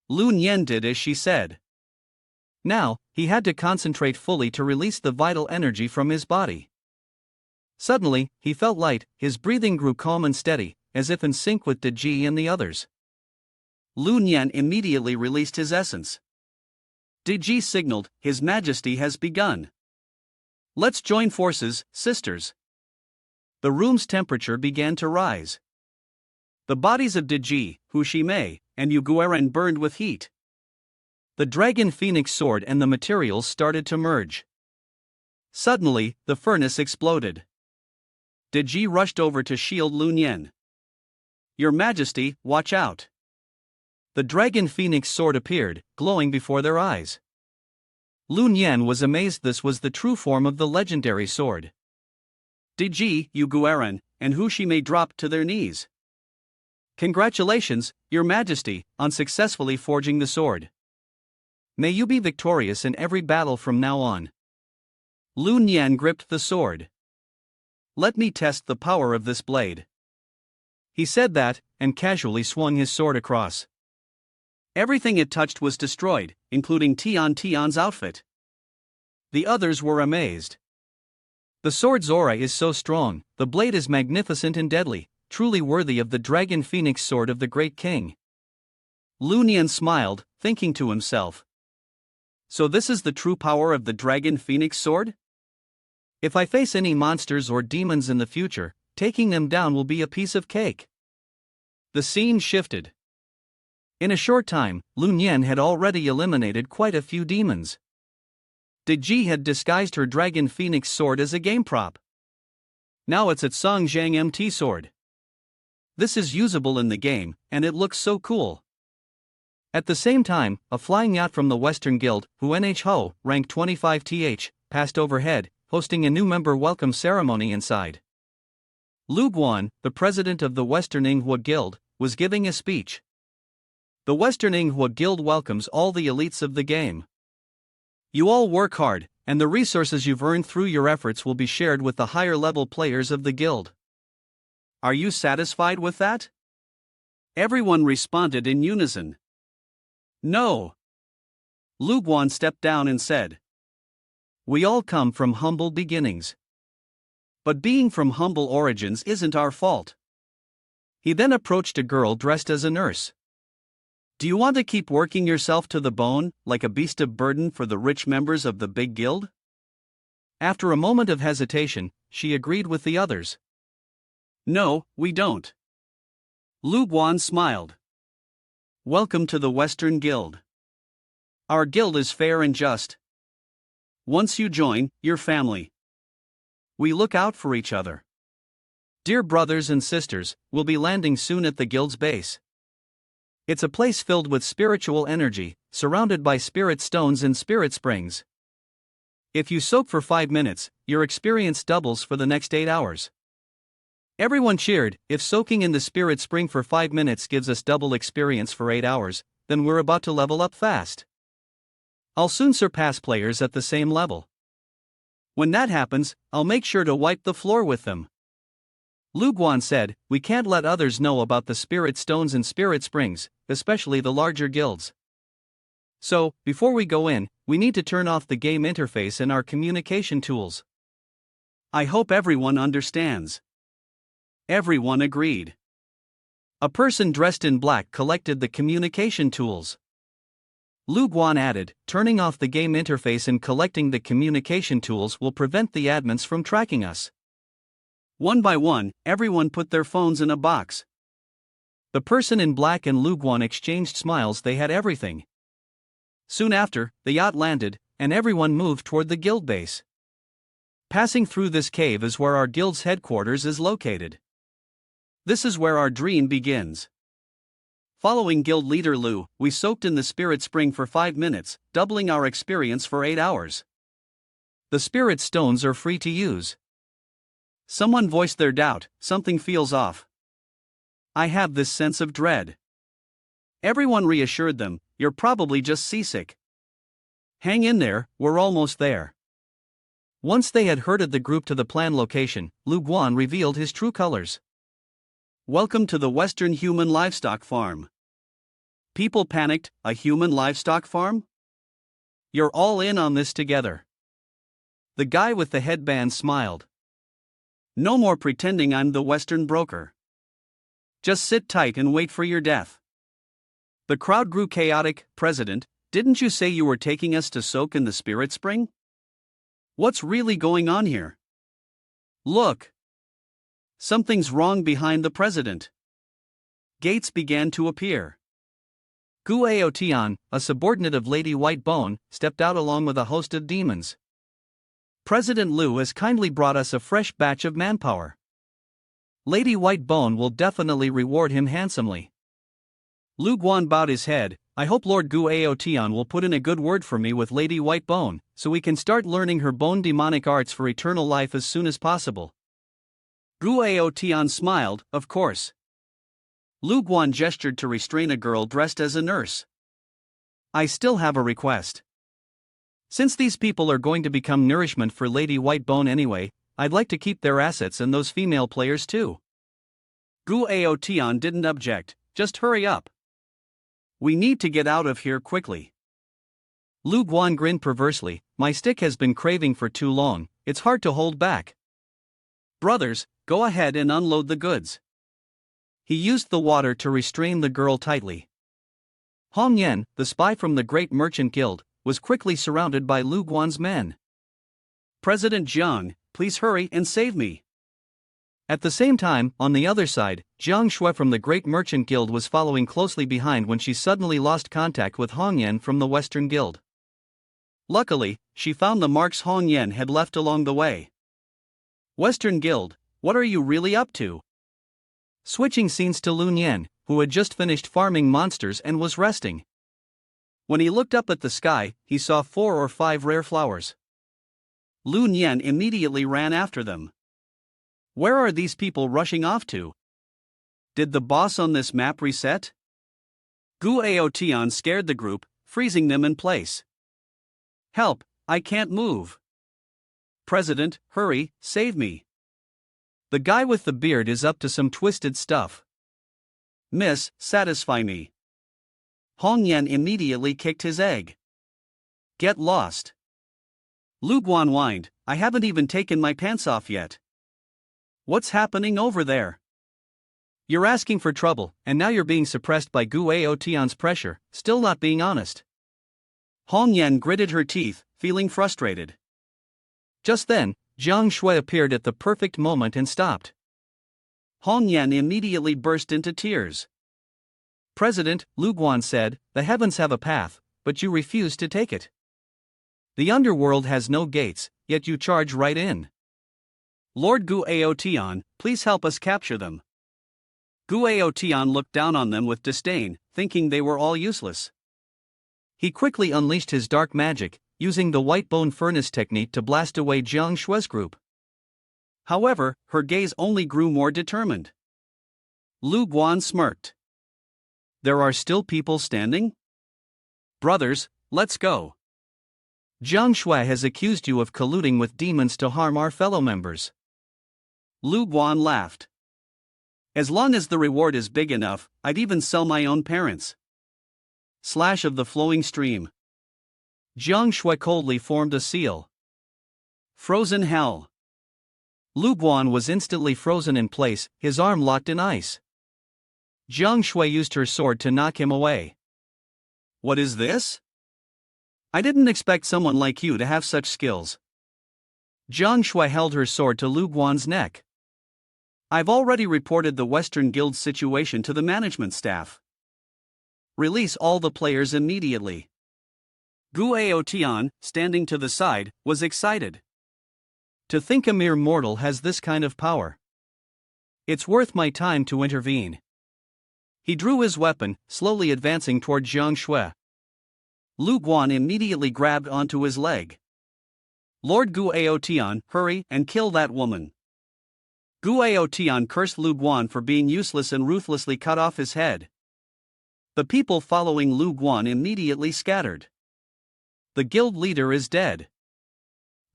Lu Nian did as she said. Now, he had to concentrate fully to release the vital energy from his body. Suddenly, he felt light, his breathing grew calm and steady, as if in sync with Deji and the others. Lu Nian immediately released his essence. Deji signaled, His Majesty has begun. Let's join forces, sisters. The room's temperature began to rise. The bodies of Deji, Hushime, and Yuguaran burned with heat. The dragon phoenix sword and the materials started to merge. Suddenly, the furnace exploded. Deji rushed over to shield Lu Nian. Your Majesty, watch out. The dragon phoenix sword appeared, glowing before their eyes. Lu Nian was amazed this was the true form of the legendary sword. Deji, Yuguaran, and Hushime dropped to their knees. Congratulations, Your Majesty, on successfully forging the sword. May you be victorious in every battle from now on. Lu Nian gripped the sword. Let me test the power of this blade. He said that, and casually swung his sword across. Everything it touched was destroyed, including Tion's outfit. The others were amazed. The sword's aura is so strong, the blade is magnificent and deadly, truly worthy of the dragon phoenix sword of the great king. Lu Nian smiled, thinking to himself. So this is the true power of the dragon phoenix sword? If I face any monsters or demons in the future, taking them down will be a piece of cake. The scene shifted. In a short time, Lu Nian had already eliminated quite a few demons. Deji had disguised her dragon phoenix sword as a game prop. Now it's its Song Zhang MT sword. This is usable in the game, and it looks so cool. At the same time, a flying yacht from the Western Guild, Ho, rank 25th, passed overhead, hosting a new member welcome ceremony inside. Lu Guan, the president of the Western Inghua Guild, was giving a speech. The Western Inghua Guild welcomes all the elites of the game. You all work hard, and the resources you've earned through your efforts will be shared with the higher-level players of the guild. Are you satisfied with that? Everyone responded in unison. No. Lu Guan stepped down and said, we all come from humble beginnings. But being from humble origins isn't our fault. He then approached a girl dressed as a nurse. Do you want to keep working yourself to the bone, like a beast of burden for the rich members of the big guild? After a moment of hesitation, she agreed with the others. No, we don't. Lu Guan smiled. Welcome to the Western Guild. Our guild is fair and just. Once you join, you're family. We look out for each other. Dear brothers and sisters, we'll be landing soon at the guild's base. It's a place filled with spiritual energy, surrounded by spirit stones and spirit springs. If you soak for 5 minutes, your experience doubles for the next 8 hours. Everyone cheered. If soaking in the spirit spring for 5 minutes gives us double experience for 8 hours, then we're about to level up fast. I'll soon surpass players at the same level. When that happens, I'll make sure to wipe the floor with them. Lu Guan said, we can't let others know about the spirit stones and spirit springs, especially the larger guilds. So, before we go in, we need to turn off the game interface and our communication tools. I hope everyone understands. Everyone agreed. A person dressed in black collected the communication tools. Lu Guan added, turning off the game interface and collecting the communication tools will prevent the admins from tracking us. One by one, everyone put their phones in a box. The person in black and Lu Guan exchanged smiles. They had everything. Soon after, the yacht landed, and everyone moved toward the guild base. Passing through this cave is where our guild's headquarters is located. This is where our dream begins. Following guild leader Lu, we soaked in the spirit spring for 5 minutes, doubling our experience for 8 hours. The spirit stones are free to use. Someone voiced their doubt, something feels off. I have this sense of dread. Everyone reassured them, you're probably just seasick. Hang in there, we're almost there. Once they had herded the group to the planned location, Lu Guan revealed his true colors. Welcome to the Western Human Livestock Farm. People panicked, a human livestock farm? You're all in on this together. The guy with the headband smiled. No more pretending I'm the Western broker. Just sit tight and wait for your death. The crowd grew chaotic. President, didn't you say you were taking us to soak in the spirit spring? What's really going on here? Look. Something's wrong behind the president. Gates began to appear. Gu Aotian, a subordinate of Lady Whitebone, stepped out along with a host of demons. President Lu has kindly brought us a fresh batch of manpower. Lady Whitebone will definitely reward him handsomely. Lu Guan bowed his head. I hope Lord Gu Aotian will put in a good word for me with Lady Whitebone, so we can start learning her bone demonic arts for eternal life as soon as possible. Gu Aotian smiled, of course. Lu Guan gestured to restrain a girl dressed as a nurse. I still have a request. Since these people are going to become nourishment for Lady Whitebone anyway, I'd like to keep their assets and those female players too. Gu Aotian didn't object, just hurry up. We need to get out of here quickly. Lu Guan grinned perversely, my stick has been craving for too long, it's hard to hold back. Brothers, go ahead and unload the goods. He used the water to restrain the girl tightly. Hong Yen, the spy from the Great Merchant Guild, was quickly surrounded by Lu Guan's men. President Jiang, please hurry and save me. At the same time, on the other side, Jiang Shui from the Great Merchant Guild was following closely behind when she suddenly lost contact with Hong Yen from the Western Guild. Luckily, she found the marks Hong Yen had left along the way. Western Guild, what are you really up to? Switching scenes to Lun Yen, who had just finished farming monsters and was resting. When he looked up at the sky, he saw 4 or 5 rare flowers. Lun Yen immediately ran after them. Where are these people rushing off to? Did the boss on this map reset? Gu Aotian scared the group, freezing them in place. Help, I can't move. President, hurry, save me. The guy with the beard is up to some twisted stuff. Miss, satisfy me. Hong Yen immediately kicked his egg. Get lost. Lu Guan whined, I haven't even taken my pants off yet. What's happening over there? You're asking for trouble, and now you're being suppressed by Gu Aotian's pressure, still not being honest. Hong Yen gritted her teeth, feeling frustrated. Just then, Jiang Shui appeared at the perfect moment and stopped. Hong Yen immediately burst into tears. President, Lu Guan said, the heavens have a path, but you refuse to take it. The underworld has no gates, yet you charge right in. Lord Gu Aotian, please help us capture them. Gu Aotian looked down on them with disdain, thinking they were all useless. He quickly unleashed his dark magic, using the white bone furnace technique to blast away Jiang Shui's group. However, her gaze only grew more determined. Lu Guan smirked. There are still people standing? Brothers, let's go. Jiang Shui has accused you of colluding with demons to harm our fellow members. Lu Guan laughed. As long as the reward is big enough, I'd even sell my own parents. Slash of the flowing stream. Jiang Shui coldly formed a seal. Frozen hell. Lu Guan was instantly frozen in place, his arm locked in ice. Jiang Shui used her sword to knock him away. What is this? I didn't expect someone like you to have such skills. Jiang Shui held her sword to Lu Guan's neck. I've already reported the Western Guild's situation to the management staff. Release all the players immediately. Gu Aotian, standing to the side, was excited. To think a mere mortal has this kind of power. It's worth my time to intervene. He drew his weapon, slowly advancing toward Jiang Shui. Lu Guan immediately grabbed onto his leg. Lord Gu Aotian, hurry and kill that woman. Gu Aotian cursed Lu Guan for being useless and ruthlessly cut off his head. The people following Lu Guan immediately scattered. The guild leader is dead.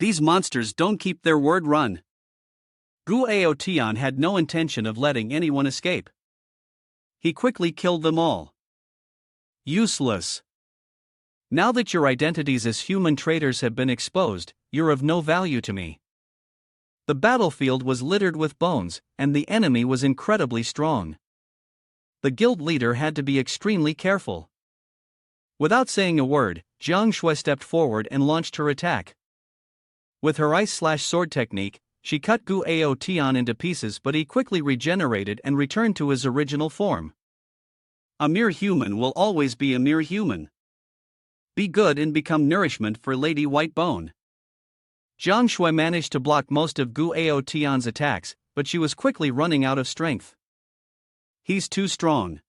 These monsters don't keep their word. Run. Gu Aotian had no intention of letting anyone escape. He quickly killed them all. Useless. Now that your identities as human traitors have been exposed, you're of no value to me. The battlefield was littered with bones, and the enemy was incredibly strong. The guild leader had to be extremely careful. Without saying a word, Jiang Shui stepped forward and launched her attack. With her ice-slash-sword technique, she cut Gu Aotian into pieces, but he quickly regenerated and returned to his original form. A mere human will always be a mere human. Be good and become nourishment for Lady Whitebone. Jiang Shui managed to block most of Gu Aotian's attacks, but she was quickly running out of strength. He's too strong.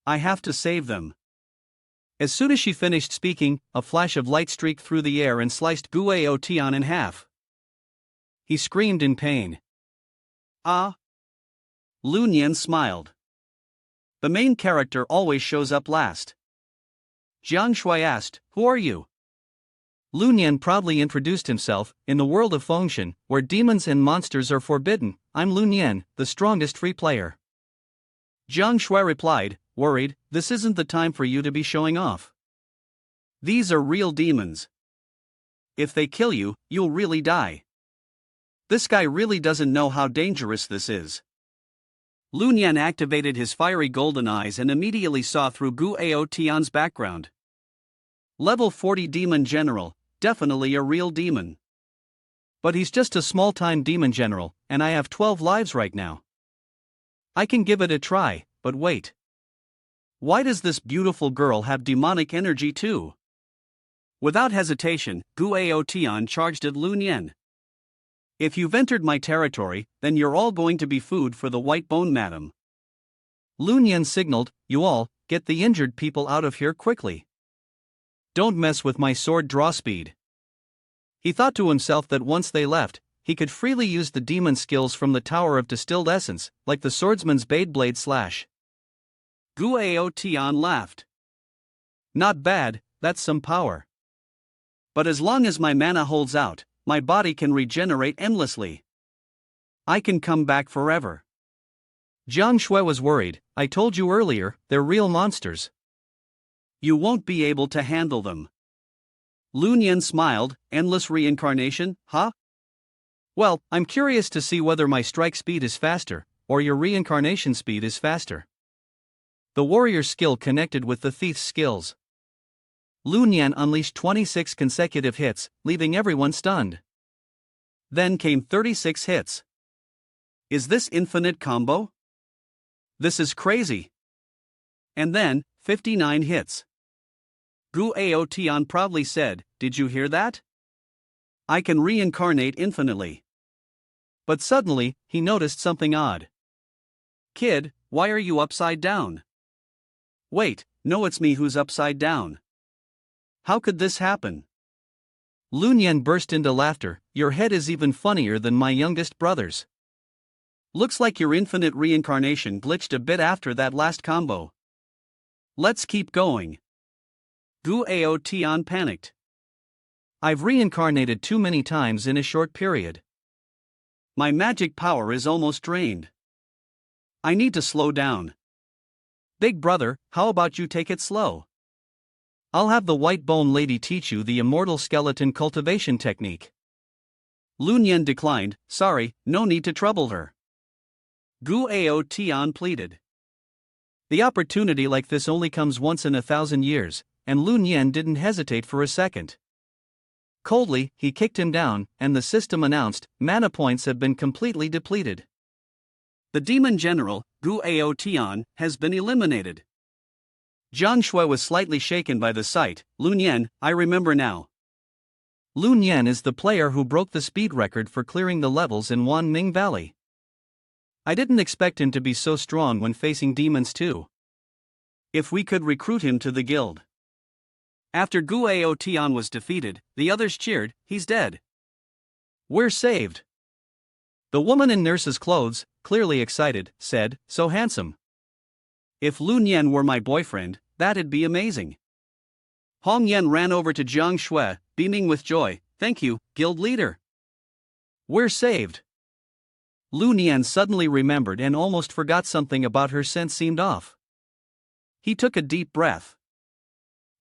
I have to save them. As soon as she finished speaking, a flash of light streaked through the air and sliced Gu Aotian in half. He screamed in pain. Ah! Lu Nian smiled. The main character always shows up last. Jiang Shui asked, "Who are you?" Lu Nian proudly introduced himself. "In the world of Fengshan, where demons and monsters are forbidden, I'm Lu Nian, the strongest free player." Jiang Shui replied, worried, "This isn't the time for you to be showing off. These are real demons. If they kill you, you'll really die. This guy really doesn't know how dangerous this is." Lu Nian activated his fiery golden eyes and immediately saw through Gu Aotian's background. Level 40 Demon General, definitely a real demon. But he's just a small-time demon general, and I have 12 lives right now. I can give it a try, but wait. Why does this beautiful girl have demonic energy too? Without hesitation, Gu Aotian charged at Lu Nian. If you've entered my territory, then you're all going to be food for the Whitebone Madam. Lu Nian signaled, "You all, get the injured people out of here quickly. Don't mess with my sword draw speed." He thought to himself that once they left, he could freely use the demon skills from the Tower of Distilled Essence, like the swordsman's Blade Slash. Gu Aotian laughed. Not bad, that's some power. But as long as my mana holds out, my body can regenerate endlessly. I can come back forever. Jiang Shui was worried. "I told you earlier, they're real monsters. You won't be able to handle them." Lu Nian smiled. "Endless reincarnation, huh? Well, I'm curious to see whether my strike speed is faster, or your reincarnation speed is faster." The warrior's skill connected with the thief's skills. Lu Nian unleashed 26 consecutive hits, leaving everyone stunned. Then came 36 hits. Is this infinite combo? This is crazy. And then, 59 hits. Gu Aotian proudly said, "Did you hear that? I can reincarnate infinitely." But suddenly, he noticed something odd. "Kid, why are you upside down?" "Wait, no, it's me who's upside down. How could this happen?" Lu Nian burst into laughter. "Your head is even funnier than my youngest brother's. Looks like your infinite reincarnation glitched a bit after that last combo. Let's keep going." Gu Aotian panicked. "I've reincarnated too many times in a short period. My magic power is almost drained. I need to slow down." "Big brother, how about you take it slow? I'll have the Whitebone Lady teach you the immortal skeleton cultivation technique." Lun Yen declined, sorry, no need to trouble her. Gu Ao Tian pleaded. The opportunity like this only comes once in 1,000 years, and Lun Yen didn't hesitate for a second. Coldly, he kicked him down, and the system announced, mana points have been completely depleted. The demon general, Gu Ao Tian, has been eliminated. Jiang Shui was slightly shaken by the sight. Lun Yen, I remember now. Lun Yen is the player who broke the speed record for clearing the levels in Wanning Valley. I didn't expect him to be so strong when facing demons too. If we could recruit him to the guild. After Gu Ao Tian was defeated, the others cheered, he's dead. We're saved. The woman in nurse's clothes, clearly excited, said, so handsome. If Lun Yen were my boyfriend, that'd be amazing. Hong Yen ran over to Jiang Shui, beaming with joy, thank you, guild leader. We're saved. Lun Yen suddenly remembered and almost forgot something about her sense seemed off. He took a deep breath.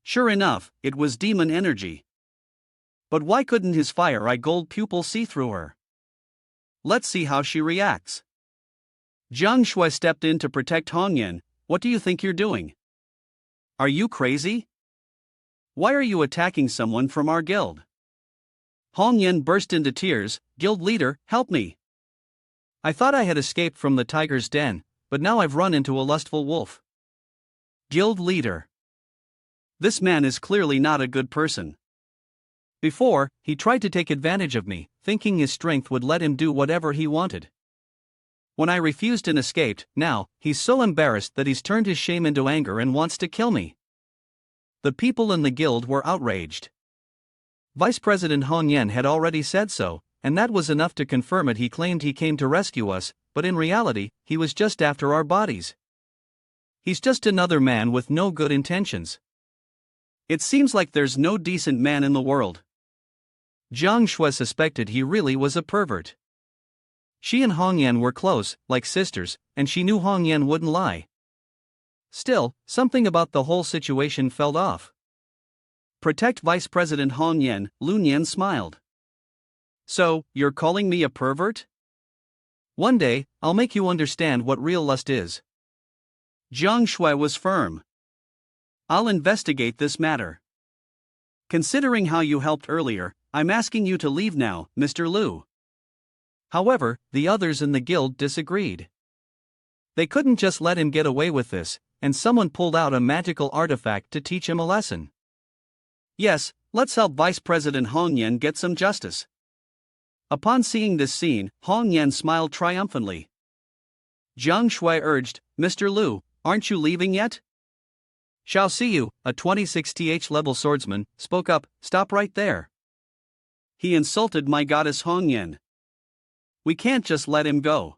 Sure enough, it was demon energy. But why couldn't his fire-eye gold pupil see through her? Let's see how she reacts. Jiang Shui stepped in to protect Hong Yen. What do you think you're doing? Are you crazy? Why are you attacking someone from our guild? Hong Yen burst into tears, guild leader, help me. I thought I had escaped from the tiger's den, but now I've run into a lustful wolf. Guild leader. This man is clearly not a good person. Before, he tried to take advantage of me, thinking his strength would let him do whatever he wanted. When I refused and escaped, now, he's so embarrassed that he's turned his shame into anger and wants to kill me. The people in the guild were outraged. Vice President Hong Yen had already said so, and that was enough to confirm it. He claimed he came to rescue us, but in reality, he was just after our bodies. He's just another man with no good intentions. It seems like there's no decent man in the world. Jiang Shui suspected he really was a pervert. She and Hong Yen were close, like sisters, and she knew Hong Yen wouldn't lie. Still, something about the whole situation felt off. Protect Vice President Hong Yen, Lun Yen smiled. So, you're calling me a pervert? One day, I'll make you understand what real lust is. Jiang Shui was firm. I'll investigate this matter. Considering how you helped earlier, I'm asking you to leave now, Mr. Liu. However, the others in the guild disagreed. They couldn't just let him get away with this, and someone pulled out a magical artifact to teach him a lesson. Yes, let's help Vice President Hong Yen get some justice. Upon seeing this scene, Hong Yen smiled triumphantly. Jiang Shui urged, Mr. Liu, aren't you leaving yet? Shall see you, a 26th level swordsman, spoke up, stop right there. He insulted my goddess Hong Yen. We can't just let him go.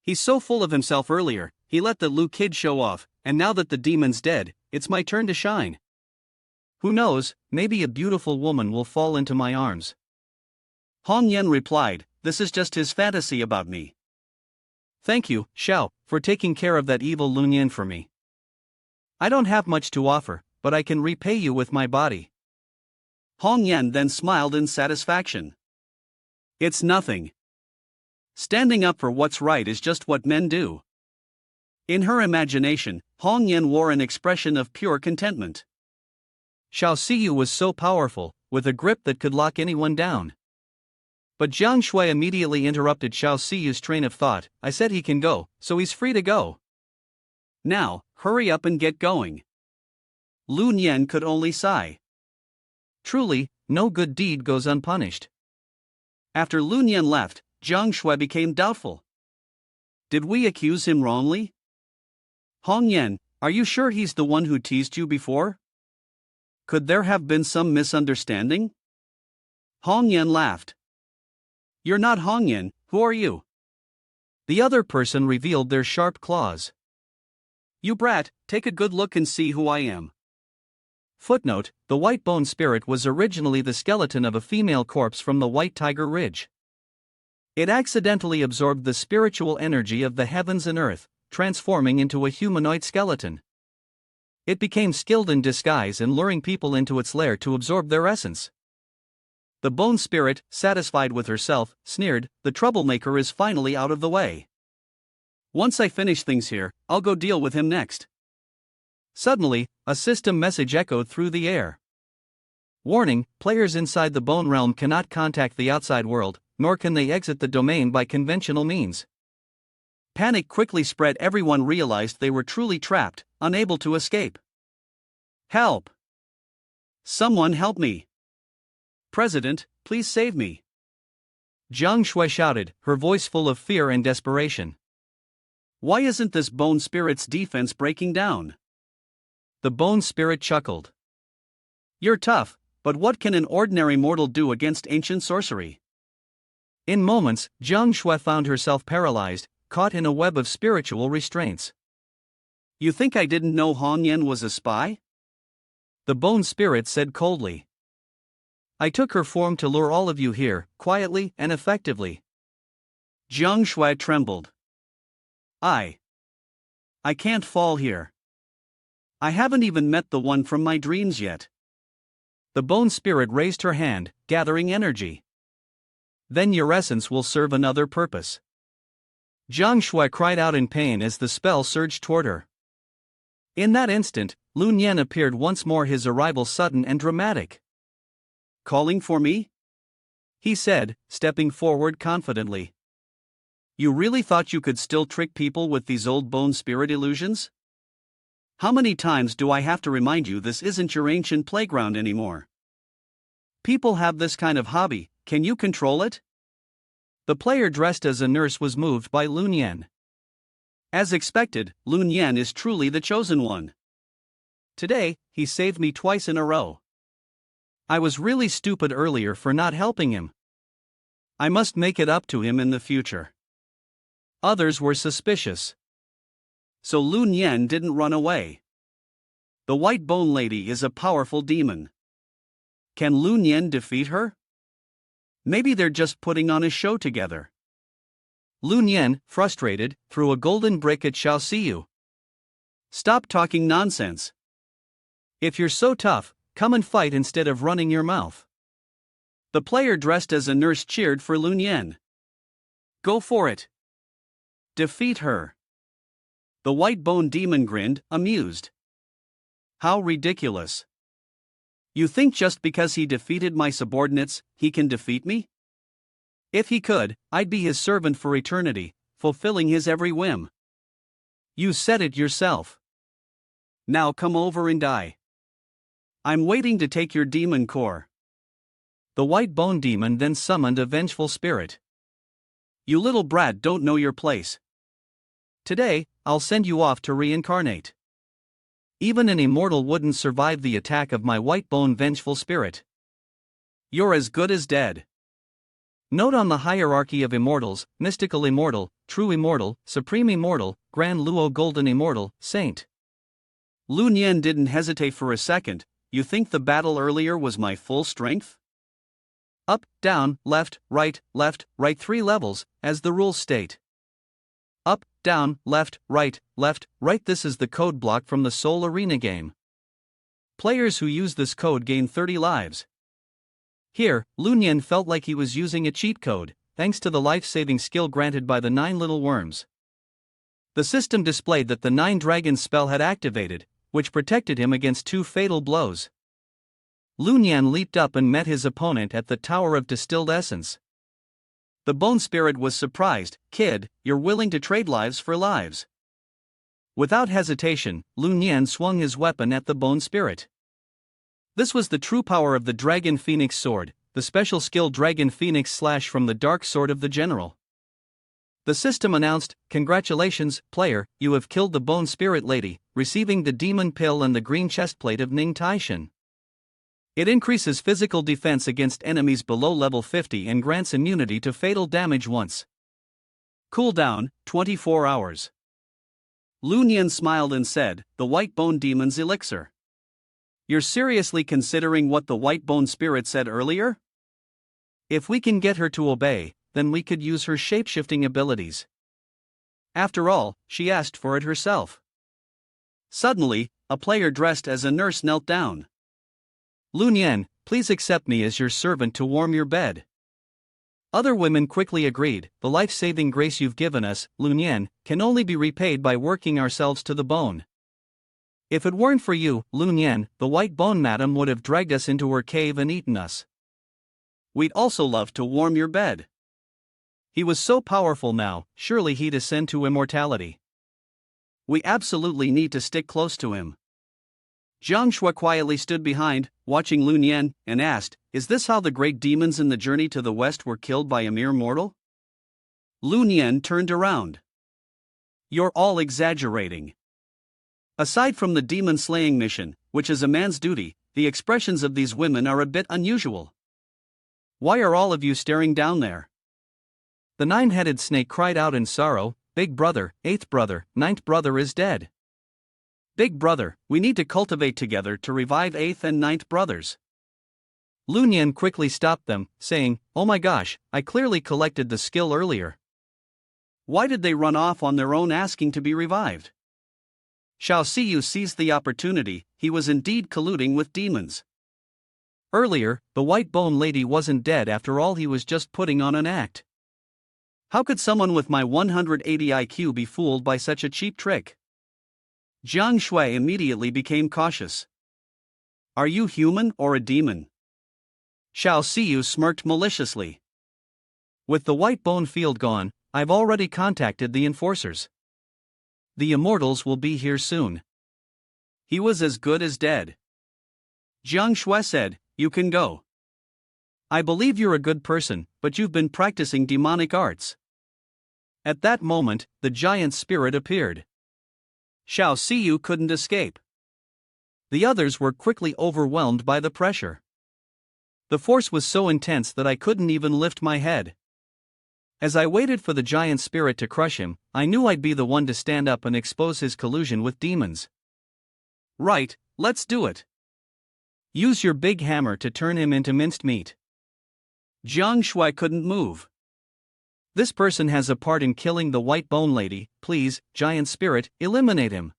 He's so full of himself earlier, he let the Liu kid show off, and now that the demon's dead, it's my turn to shine. Who knows, maybe a beautiful woman will fall into my arms. Hong Yen replied, this is just his fantasy about me. Thank you, Xiao, for taking care of that evil Lun Yen for me. I don't have much to offer, but I can repay you with my body. Hong Yen then smiled in satisfaction. It's nothing. Standing up for what's right is just what men do. In her imagination, Hong Yen wore an expression of pure contentment. Xiao Siyu was so powerful, with a grip that could lock anyone down. But Jiang Shui immediately interrupted Xiao Siyu's train of thought. I said he can go, so he's free to go. Now, hurry up and get going. Lun Yen could only sigh. Truly, no good deed goes unpunished. After Lun Yen left, Jiang Shui became doubtful. Did we accuse him wrongly? Hong Yen, are you sure he's the one who teased you before? Could there have been some misunderstanding? Hong Yen laughed. You're not Hong Yen, who are you? The other person revealed their sharp claws. You brat, take a good look and see who I am. Footnote: the white bone spirit was originally the skeleton of a female corpse from the White Tiger Ridge. It accidentally absorbed the spiritual energy of the heavens and earth, transforming into a humanoid skeleton. It became skilled in disguise and luring people into its lair to absorb their essence. The bone spirit, satisfied with herself, sneered, "The troublemaker is finally out of the way. Once I finish things here, I'll go deal with him next." Suddenly, a system message echoed through the air. "Warning, players inside the bone realm cannot contact the outside world, nor can they exit the domain by conventional means." Panic quickly spread. Everyone realized they were truly trapped, unable to escape. "Help! Someone help me! President, please save me!" Jiang Shui shouted, her voice full of fear and desperation. "Why isn't this bone spirit's defense breaking down?" The bone spirit chuckled. "You're tough, but what can an ordinary mortal do against ancient sorcery?" In moments, Jiang Shui found herself paralyzed, caught in a web of spiritual restraints. "You think I didn't know Han Yan was a spy?" The bone spirit said coldly. "I took her form to lure all of you here, quietly and effectively." Jiang Shui trembled. I can't fall here. I haven't even met the one from my dreams yet." The bone spirit raised her hand, gathering energy. "Then your essence will serve another purpose." Jiang Shui cried out in pain as the spell surged toward her. In that instant, Lun Yan appeared once more, his arrival sudden and dramatic. "Calling for me?" he said, stepping forward confidently. "You really thought you could still trick people with these old bone spirit illusions? How many times do I have to remind you this isn't your ancient playground anymore? People have this kind of hobby, can you control it?" The player dressed as a nurse was moved by Lun Yan. As expected, Lun Yan is truly the chosen one. Today, he saved me twice in a row. I was really stupid earlier for not helping him. I must make it up to him in the future. Others were suspicious. So Lun Yan didn't run away. The White Bone Lady is a powerful demon. Can Lun Yan defeat her? Maybe they're just putting on a show together. Lun Yan, frustrated, threw a golden brick at Xiao Siyu. "Stop talking nonsense. If you're so tough, come and fight instead of running your mouth." The player dressed as a nurse cheered for Lun Yan. "Go for it. Defeat her." The White Bone Demon grinned, amused. "How ridiculous. You think just because he defeated my subordinates, he can defeat me? If he could, I'd be his servant for eternity, fulfilling his every whim. You said it yourself. Now come over and die. I'm waiting to take your demon core." The White Bone Demon then summoned a vengeful spirit. "You little brat don't know your place. Today, I'll send you off to reincarnate. Even an immortal wouldn't survive the attack of my White Bone vengeful spirit. You're as good as dead." Note on the hierarchy of immortals: mystical immortal, true immortal, supreme immortal, grand luo golden immortal, saint. Lun Yan didn't hesitate for a second. "You think the battle earlier was my full strength? Up, down, left, right, 3 levels, as the rules state. Up, down, left, right, this is the code block from the Soul Arena game. Players who use this code gain 30 lives. Here, Lun Yan felt like he was using a cheat code, thanks to the life-saving skill granted by the 9 little worms. The system displayed that the 9 dragons spell had activated, which protected him against 2 fatal blows. Lun Yan leaped up and met his opponent at the Tower of Distilled Essence. The Bone Spirit was surprised. "Kid, you're willing to trade lives for lives." Without hesitation, Lun Yan swung his weapon at the Bone Spirit. This was the true power of the Dragon Phoenix Sword, the special skill Dragon Phoenix Slash from the Dark Sword of the General. The system announced, "Congratulations, player, you have killed the Bone Spirit Lady, receiving the Demon Pill and the green chestplate of Ning Taishan. It increases physical defense against enemies below level 50 and grants immunity to fatal damage once. Cooldown, 24 hours. Lun Yan smiled and said, "The White Bone Demon's Elixir. You're seriously considering what the White Bone Spirit said earlier? If we can get her to obey, then we could use her shape-shifting abilities. After all, she asked for it herself." Suddenly, a player dressed as a nurse knelt down. "Lun Yan, please accept me as your servant to warm your bed. Other women quickly agreed, the life-saving grace you've given us, Lunyan, can only be repaid by working ourselves to the bone. If it weren't for you, Lunyan, the white bone madam would have dragged us into her cave and eaten us. We'd also love to warm your bed. He was so powerful now, surely he'd ascend to immortality. We absolutely need to stick close to him. Jiang Shui quietly stood behind, watching Lunyan, and asked, "Is this how the great demons in the journey to the west were killed by a mere mortal?" Lunyan turned around. "You're all exaggerating. Aside from the demon-slaying mission, which is a man's duty, the expressions of these women are a bit unusual. Why are all of you staring down there?" The nine-headed snake cried out in sorrow, "Big brother, eighth brother, ninth brother is dead. Big brother, we need to cultivate together to revive eighth and ninth brothers." Lunyan quickly stopped them, saying, "Oh my gosh, I clearly collected the skill earlier. Why did they run off on their own asking to be revived?" Xiao Siyu seized the opportunity, he was indeed colluding with demons. Earlier, the white bone lady wasn't dead after all, he was just putting on an act. How could someone with my 180 IQ be fooled by such a cheap trick? Jiang Shui immediately became cautious. "Are you human or a demon?" Xiao Siyu smirked maliciously. "With the white bone field gone, I've already contacted the enforcers. The immortals will be here soon." He was as good as dead. Jiang Shui said, "You can go. I believe you're a good person, but you've been practicing demonic arts." At that moment, the giant spirit appeared. Xiao Siyu couldn't escape. The others were quickly overwhelmed by the pressure. The force was so intense that I couldn't even lift my head. As I waited for the giant spirit to crush him, I knew I'd be the one to stand up and expose his collusion with demons. "Right, let's do it. Use your big hammer to turn him into minced meat." Jiang Shui couldn't move. "This person has a part in killing the white bone lady, please, giant spirit, eliminate him."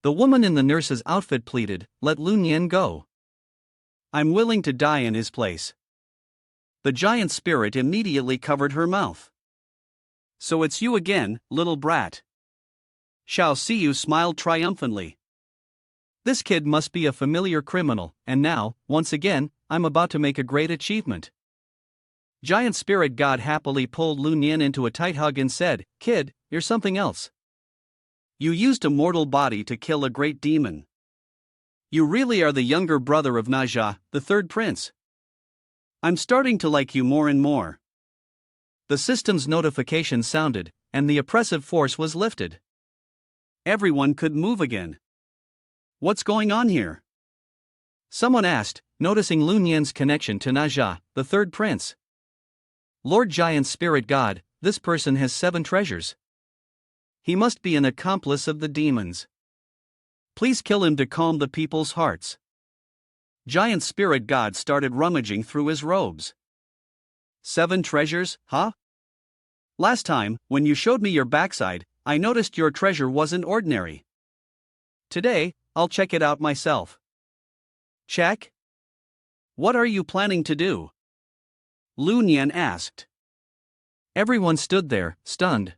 The woman in the nurse's outfit pleaded, "Let Lunyan go. I'm willing to die in his place." The giant spirit immediately covered her mouth. "So it's you again, little brat." Xiao Siyu smiled triumphantly. This kid must be a familiar criminal, and now, once again, I'm about to make a great achievement. Giant Spirit God happily pulled Lunyan into a tight hug and said, "Kid, you're something else. You used a mortal body to kill a great demon. You really are the younger brother of Naja, the third prince. I'm starting to like you more and more." The system's notification sounded, and the oppressive force was lifted. Everyone could move again. "What's going on here?" someone asked, noticing Lunyan's connection to Naja, the third prince. "Lord Giant Spirit God, this person has 7 treasures. He must be an accomplice of the demons. Please kill him to calm the people's hearts." Giant Spirit God started rummaging through his robes. 7 treasures, huh? Last time, when you showed me your backside, I noticed your treasure wasn't ordinary. Today, I'll check it out myself. Check? What are you planning to do? Lunyan asked. Everyone stood there, stunned.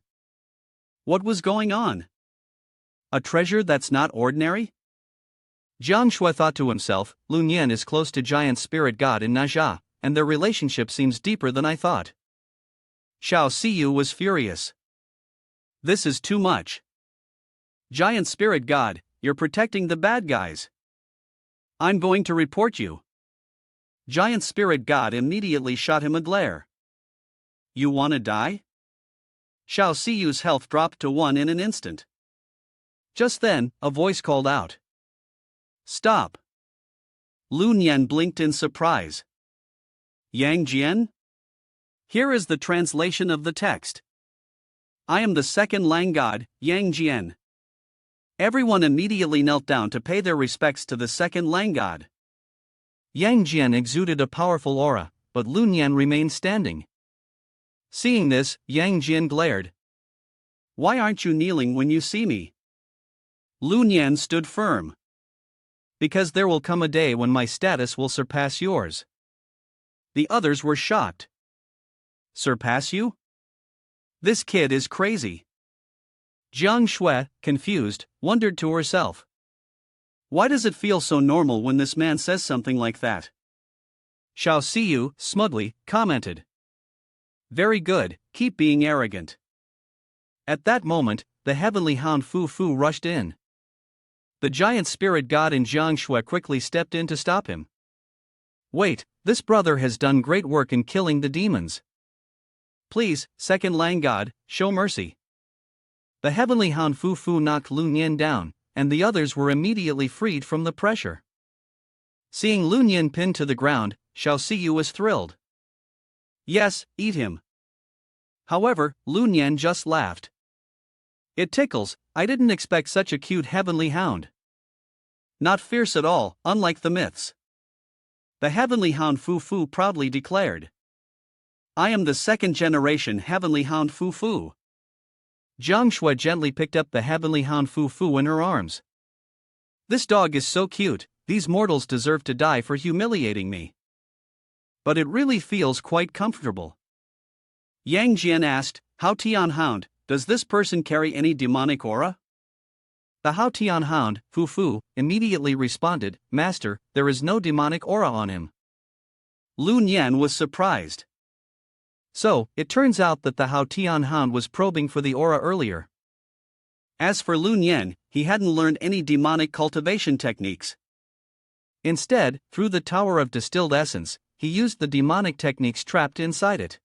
What was going on? A treasure that's not ordinary? Jiang Shui thought to himself, Lunyan is close to Giant Spirit God in Naja, and their relationship seems deeper than I thought. Xiao Siyu was furious. This is too much. Giant Spirit God, you're protecting the bad guys. I'm going to report you. Giant Spirit God immediately shot him a glare. You wanna die? Xiao Siyu's health dropped to 1 in an instant. Just then, a voice called out. Stop. Lunyan blinked in surprise. Yang Jian? Here is the translation of the text. I am the second Lang God, Yang Jian. Everyone immediately knelt down to pay their respects to the second Lang God. Yang Jian exuded a powerful aura, but Lunyan remained standing. Seeing this, Yang Jian glared. Why aren't you kneeling when you see me? Lunyan stood firm. Because there will come a day when my status will surpass yours. The others were shocked. Surpass you? This kid is crazy. Jiang Shui, confused, wondered to herself. Why does it feel so normal when this man says something like that? Xiao Siyu, smugly, commented. Very good, keep being arrogant. At that moment, the heavenly hound Fu Fu rushed in. The giant spirit god in Jiang Shui quickly stepped in to stop him. Wait, this brother has done great work in killing the demons. Please, second Lang god, show mercy. The heavenly hound Fu Fu knocked Lun Yin down, and the others were immediately freed from the pressure. Seeing Lun Yin pinned to the ground, Xiao Siyu was thrilled. Yes, eat him. However, Lun Yin just laughed. It tickles, I didn't expect such a cute heavenly hound. Not fierce at all, unlike the myths. The heavenly hound Fu Fu proudly declared. I am the second generation heavenly hound Fu Fu. Jiang Shui gently picked up the heavenly hound Fu Fu in her arms. This dog is so cute, these mortals deserve to die for humiliating me. But it really feels quite comfortable. Yang Jian asked, How Tian Hound, does this person carry any demonic aura? The Hao Tian Hound, Fu Fu, immediately responded, Master, there is no demonic aura on him. Lun Yan was surprised. So, it turns out that the Hao Tian Hound was probing for the aura earlier. As for Lun Yan, he hadn't learned any demonic cultivation techniques. Instead, through the Tower of Distilled Essence, he used the demonic techniques trapped inside it.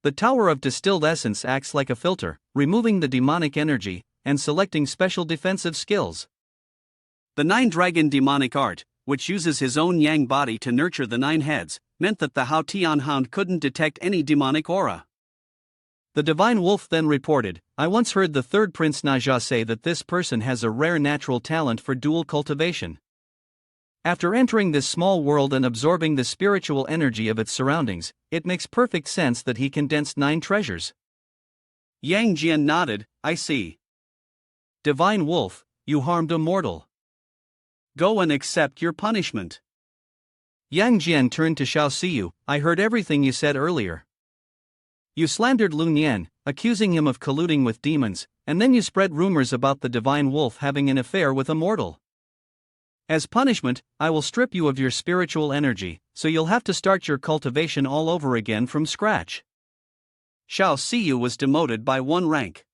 The Tower of Distilled Essence acts like a filter, removing the demonic energy, and selecting special defensive skills. The Nine-Dragon demonic art, which uses his own yang body to nurture the 9 heads, meant that the Hao Tian Hound couldn't detect any demonic aura. The Divine Wolf then reported, I once heard the third Prince Naja say that this person has a rare natural talent for dual cultivation. After entering this small world and absorbing the spiritual energy of its surroundings, it makes perfect sense that he condensed 9 treasures. Yang Jian nodded, I see. Divine Wolf, you harmed a mortal. Go and accept your punishment. Yang Jian turned to Xiao Siyu, I heard everything you said earlier. You slandered Lun Yan, accusing him of colluding with demons, and then you spread rumors about the Divine Wolf having an affair with a mortal. As punishment, I will strip you of your spiritual energy, so you'll have to start your cultivation all over again from scratch. Xiao Siyu was demoted by 1 rank.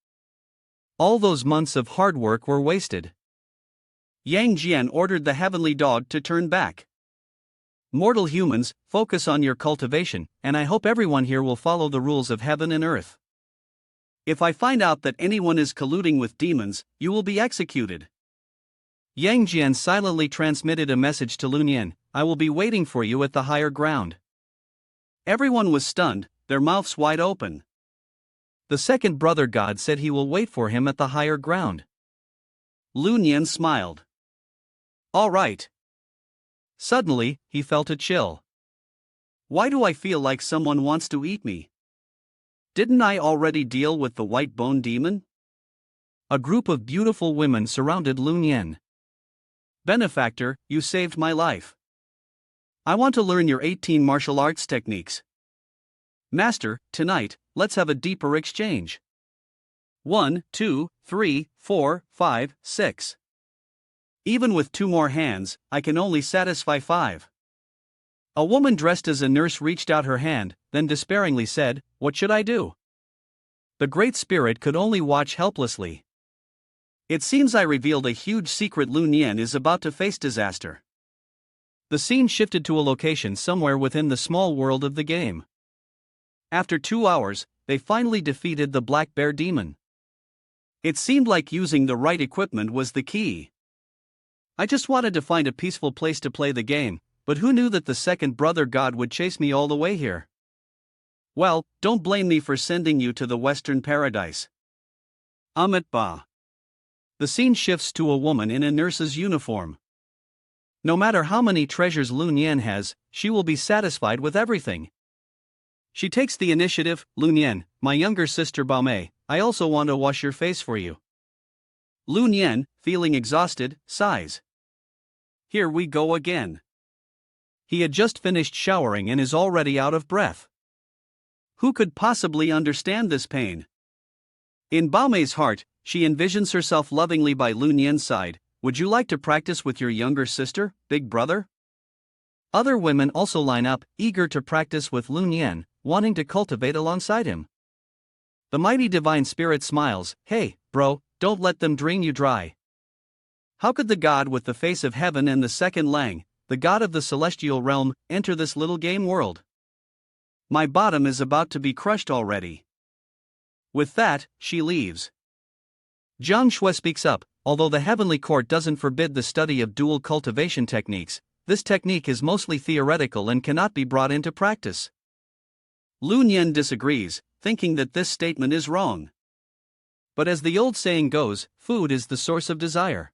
All those months of hard work were wasted. Yang Jian ordered the heavenly dog to turn back. Mortal humans, focus on your cultivation, and I hope everyone here will follow the rules of heaven and earth. If I find out that anyone is colluding with demons, you will be executed. Yang Jian silently transmitted a message to Lun Yan, I will be waiting for you at the higher ground. Everyone was stunned, their mouths wide open. The second brother god said he will wait for him at the higher ground. Lun Yan smiled. All right. Suddenly, he felt a chill. Why do I feel like someone wants to eat me? Didn't I already deal with the white bone demon? A group of beautiful women surrounded Lun Yan. Benefactor, you saved my life. I want to learn your 18 martial arts techniques. Master, tonight, let's have a deeper exchange. 1, 2, 3, 4, 5, 6. Even with 2 more hands, I can only satisfy 5. A woman dressed as a nurse reached out her hand, then despairingly said, What should I do? The Great Spirit could only watch helplessly. It seems I revealed a huge secret. Lun Yan is about to face disaster. The scene shifted to a location somewhere within the small world of the game. After 2 hours, they finally defeated the Black Bear Demon. It seemed like using the right equipment was the key. I just wanted to find a peaceful place to play the game, but who knew that the second brother god would chase me all the way here? Well, don't blame me for sending you to the Western Paradise. Amit Ba. The scene shifts to a woman in a nurse's uniform. No matter how many treasures Lun Yan has, she will be satisfied with everything. She takes the initiative, Lun Yan, my younger sister Baomei, I also want to wash your face for you. Lun Yan, feeling exhausted, sighs. Here we go again. He had just finished showering and is already out of breath. Who could possibly understand this pain? In Baomei's heart, she envisions herself lovingly by Lu Nian's side. Would you like to practice with your younger sister, big brother? Other women also line up, eager to practice with Lu Nian, wanting to cultivate alongside him. The mighty divine spirit smiles. Hey, bro, don't let them drain you dry. How could the god with the face of heaven and the second Lang, the god of the celestial realm, enter this little game world? My bottom is about to be crushed already. With that, she leaves. Jiang Shui speaks up. Although the heavenly court doesn't forbid the study of dual cultivation techniques, this technique is mostly theoretical and cannot be brought into practice. Lu Nian disagrees, thinking that this statement is wrong. But as the old saying goes, food is the source of desire.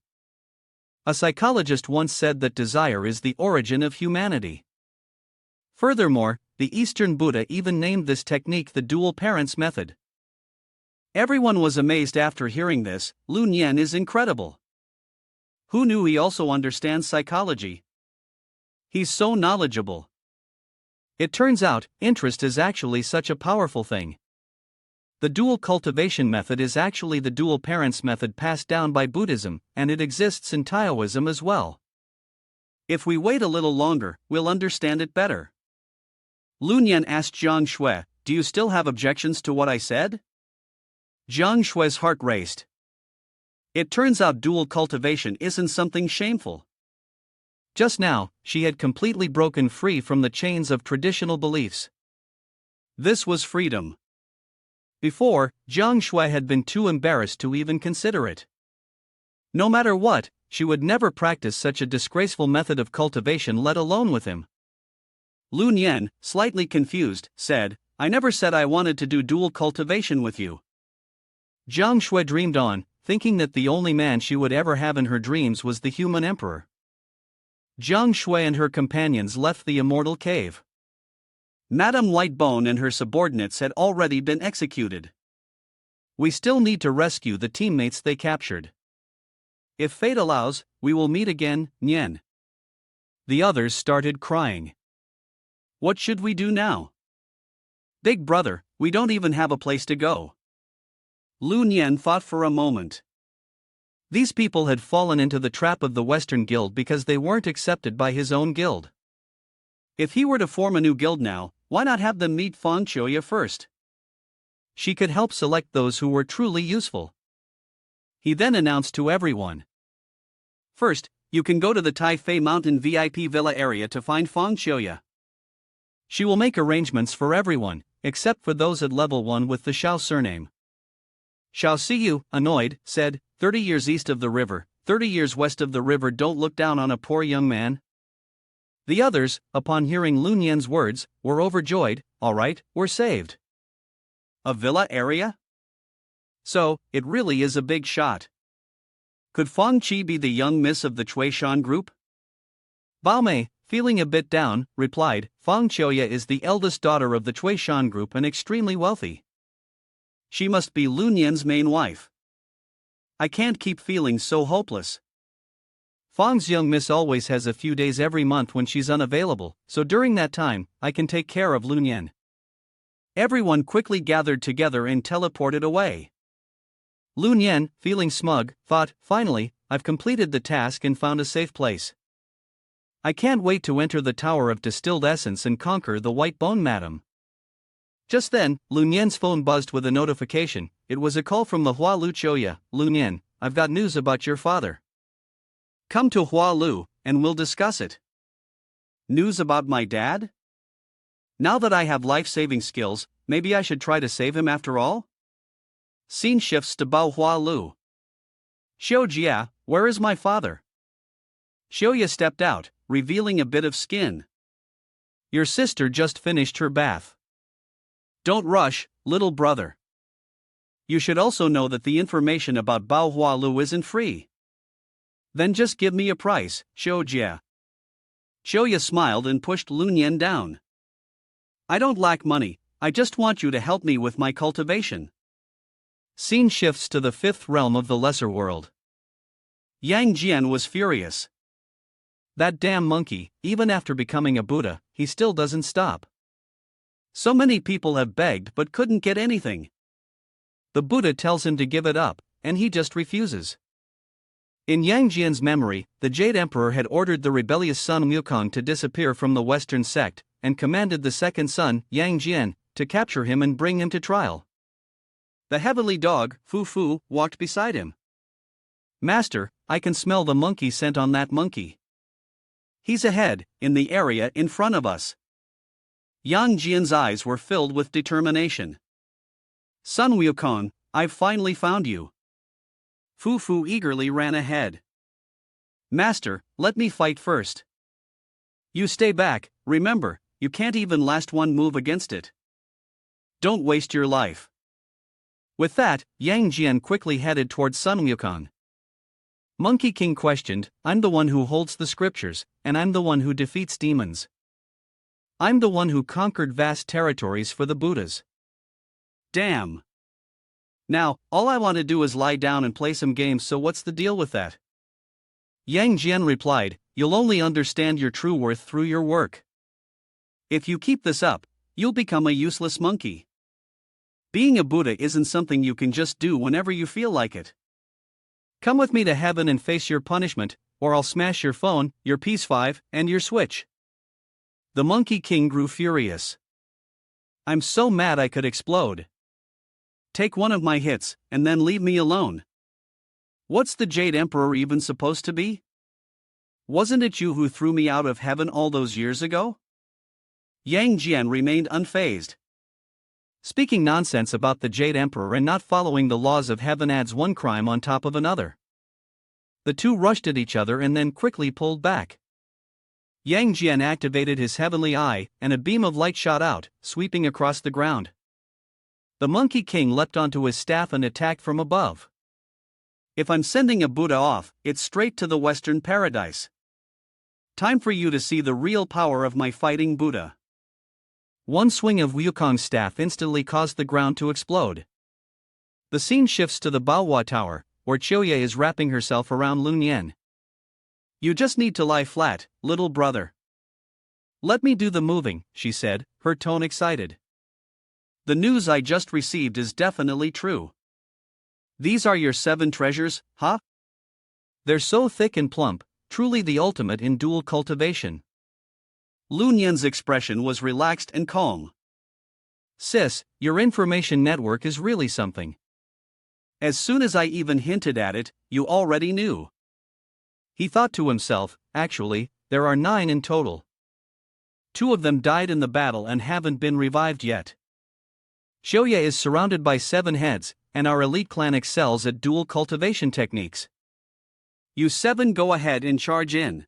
A psychologist once said that desire is the origin of humanity. Furthermore, the Eastern Buddha even named this technique the dual parents method. Everyone was amazed after hearing this. Lu Nian is incredible. Who knew he also understands psychology? He's so knowledgeable. It turns out, interest is actually such a powerful thing. The dual cultivation method is actually the dual parents method passed down by Buddhism, and it exists in Taoism as well. If we wait a little longer, we'll understand it better. Lu Nian asked Jiang Shui, do you still have objections to what I said? Jiang Shui's heart raced. It turns out dual cultivation isn't something shameful. Just now, she had completely broken free from the chains of traditional beliefs. This was freedom. Before, Jiang Shui had been too embarrassed to even consider it. No matter what, she would never practice such a disgraceful method of cultivation, let alone with him. Lu Nian, slightly confused, said, I never said I wanted to do dual cultivation with you. Jiang Shui dreamed on, thinking that the only man she would ever have in her dreams was the human emperor. Jiang Shui and her companions left the immortal cave. Madame Whitebone and her subordinates had already been executed. We still need to rescue the teammates they captured. If fate allows, we will meet again, Nian. The others started crying. What should we do now? Big brother, we don't even have a place to go. Lu Nian thought for a moment. These people had fallen into the trap of the Western Guild because they weren't accepted by his own guild. If he were to form a new guild now, why not have them meet Fang Qiuya first? She could help select those who were truly useful. He then announced to everyone. First, you can go to the Taifei Mountain VIP Villa area to find Fang Qiuya. She will make arrangements for everyone, except for those at level 1 with the Xiao surname. Xiao Siyu, annoyed, said, 30 years east of the river, 30 years west of the river, don't look down on a poor young man. The others, upon hearing Lu Nian's words, were overjoyed. All right, we're saved. A villa area? So, it really is a big shot. Could Fang Qi be the young miss of the Chuishan group? Baomei, feeling a bit down, replied, Fang Qiuya is the eldest daughter of the Chuishan group and extremely wealthy. She must be Lu Nian's main wife. I can't keep feeling so hopeless. Fang's young miss always has a few days every month when she's unavailable, so during that time, I can take care of Lu Nian. Everyone quickly gathered together and teleported away. Lu Nian, feeling smug, thought, finally, I've completed the task and found a safe place. I can't wait to enter the Tower of Distilled Essence and conquer the White Bone Madam. Just then, Lu Nian's phone buzzed with a notification. It was a call from the Hua Lu Qiuya. Lu Nian, I've got news about your father. Come to Hua Lu, and we'll discuss it. News about my dad? Now that I have life-saving skills, maybe I should try to save him after all? Scene shifts to Bao Hua Lu. Xiao Jia, where is my father? Xiaoya stepped out, revealing a bit of skin. Your sister just finished her bath. Don't rush, little brother. You should also know that the information about Bao Hua Lu isn't free. Then just give me a price, Xiao Jia. Xiaoya smiled and pushed Lu Nian down. I don't lack money, I just want you to help me with my cultivation. Scene shifts to the 5th realm of the Lesser World. Yang Jian was furious. That damn monkey, even after becoming a Buddha, he still doesn't stop. So many people have begged but couldn't get anything. The Buddha tells him to give it up, and he just refuses. In Yang Jian's memory, the Jade Emperor had ordered the rebellious son Wukong to disappear from the Western sect, and commanded the second son, Yang Jian, to capture him and bring him to trial. The heavenly dog, Fu Fu, walked beside him. "Master, I can smell the monkey scent on that monkey. He's ahead, in the area in front of us." Yang Jian's eyes were filled with determination. "Son Wukong, I've finally found you." Fu Fu eagerly ran ahead. "Master, let me fight first." "You stay back, remember, you can't even last one move against it. Don't waste your life." With that, Yang Jian quickly headed towards Sun Wukong. Monkey King questioned, "I'm the one who holds the scriptures, and I'm the one who defeats demons. I'm the one who conquered vast territories for the Buddhas. Damn. Now, all I want to do is lie down and play some games, so what's the deal with that?" Yang Jian replied, "You'll only understand your true worth through your work. If you keep this up, you'll become a useless monkey. Being a Buddha isn't something you can just do whenever you feel like it. Come with me to heaven and face your punishment, or I'll smash your phone, your PS5, and your Switch." The Monkey King grew furious. "I'm so mad I could explode. Take one of my hits, and then leave me alone. What's the Jade Emperor even supposed to be? Wasn't it you who threw me out of heaven all those years ago?" Yang Jian remained unfazed. Speaking nonsense about the Jade Emperor and not following the laws of heaven adds one crime on top of another. The two rushed at each other and then quickly pulled back. Yang Jian activated his heavenly eye, and a beam of light shot out, sweeping across the ground. The Monkey King leapt onto his staff and attacked from above. "If I'm sending a Buddha off, it's straight to the Western paradise. Time for you to see the real power of my fighting Buddha." One swing of Wukong's staff instantly caused the ground to explode. The scene shifts to the Baohua Tower, where Qiuye is wrapping herself around Lun Yan. "You just need to lie flat, little brother. Let me do the moving," she said, her tone excited. "The news I just received is definitely true. These are your 7 treasures, huh? They're so thick and plump, truly the ultimate in dual cultivation." Lun Yan's expression was relaxed and calm. "Sis, your information network is really something. As soon as I even hinted at it, you already knew." He thought to himself, "Actually, there are 9 in total. 2 of them died in the battle and haven't been revived yet. Qiuye is surrounded by 7 heads, and our elite clan excels at dual cultivation techniques. You 7 go ahead and charge in.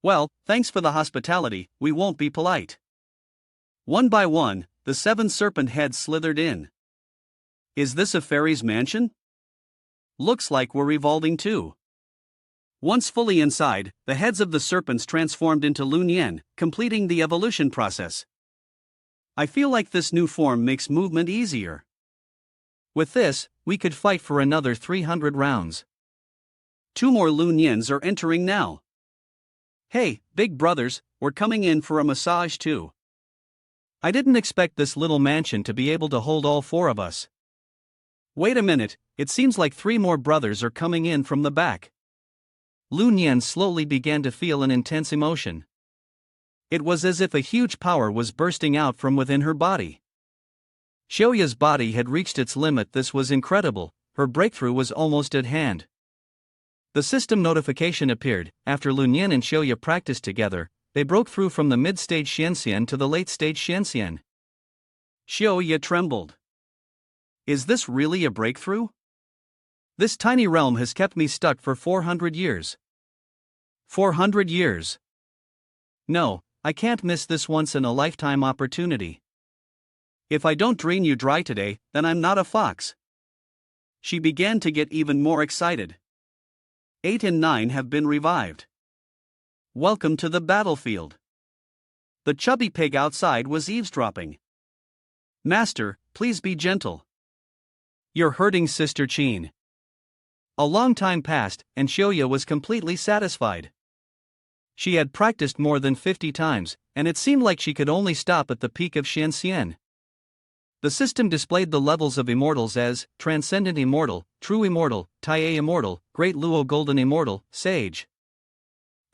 Well, thanks for the hospitality, we won't be polite." One by one, the 7 serpent heads slithered in. "Is this a fairy's mansion? Looks like we're revolving too." Once fully inside, the heads of the serpents transformed into Lun Yan, completing the evolution process. "I feel like this new form makes movement easier. With this, we could fight for another 300 rounds. 2 more Lun Yans are entering now. Hey, big brothers, we're coming in for a massage too. I didn't expect this little mansion to be able to hold all 4 of us. Wait a minute, it seems like 3 more brothers are coming in from the back." Lun Yan slowly began to feel an intense emotion. It was as if a huge power was bursting out from within her body. Qiuye's body had reached its limit. This was incredible, her breakthrough was almost at hand. The system notification appeared. After Lun Yan and Qiuye practiced together, they broke through from the mid-stage Xianxian to the late-stage Xianxian. Qiuye trembled. Is this really a breakthrough? This tiny realm has kept me stuck for 400 years. 400 years. No, I can't miss this once-in-a-lifetime opportunity. If I don't drain you dry today, then I'm not a fox. She began to get even more excited. 8 and 9 have been revived. Welcome to the battlefield. The chubby pig outside was eavesdropping. Master, please be gentle. You're hurting Sister Qin. A long time passed, and Qiuye was completely satisfied. She had practiced more than 50 times, and it seemed like she could only stop at the peak of Xianxian. The system displayed the levels of immortals as Transcendent Immortal, True Immortal, Taiye Immortal, Great Luo Golden Immortal, Sage.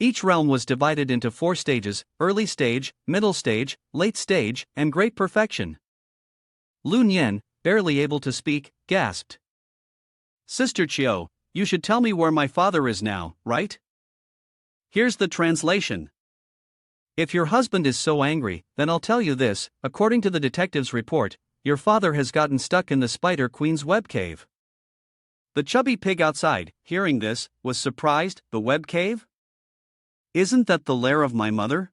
Each realm was divided into 4 stages: Early Stage, Middle Stage, Late Stage, and Great Perfection. Lun Yan, barely able to speak, gasped. Sister Chiu, you should tell me where my father is now, right? Here's the translation. If your husband is so angry, then I'll tell you this: according to the detective's report, your father has gotten stuck in the Spider Queen's web cave. The chubby pig outside, hearing this, was surprised. The web cave? Isn't that the lair of my mother?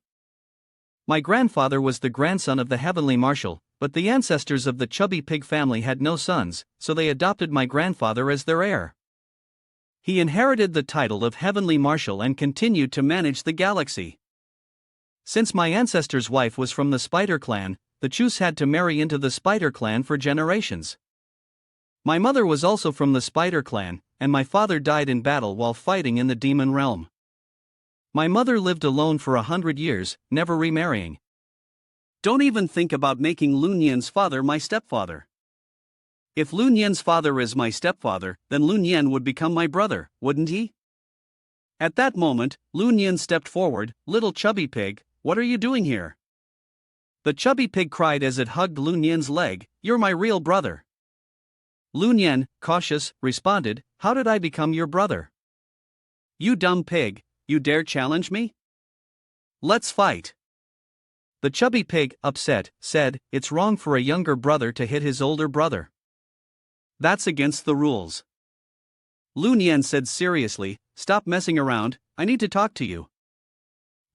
My grandfather was the grandson of the Heavenly Marshal, but the ancestors of the chubby pig family had no sons, so they adopted my grandfather as their heir. He inherited the title of Heavenly Marshal and continued to manage the galaxy. Since my ancestor's wife was from the Spider Clan, the Chus had to marry into the Spider Clan for generations. My mother was also from the Spider Clan, and my father died in battle while fighting in the demon realm. My mother lived alone for 100 years, never remarrying. Don't even think about making Lun Yan's father my stepfather. If Lun Yan's father is my stepfather, then Lun Yan would become my brother, wouldn't he? At that moment, Lun Yan stepped forward. Little chubby pig, what are you doing here? The chubby pig cried as it hugged Lun Yan's leg. You're my real brother. Lun Yan, cautious, responded, how did I become your brother? You dumb pig, you dare challenge me? Let's fight. The chubby pig, upset, said, it's wrong for a younger brother to hit his older brother. That's against the rules. Lun Yan said seriously, stop messing around, I need to talk to you.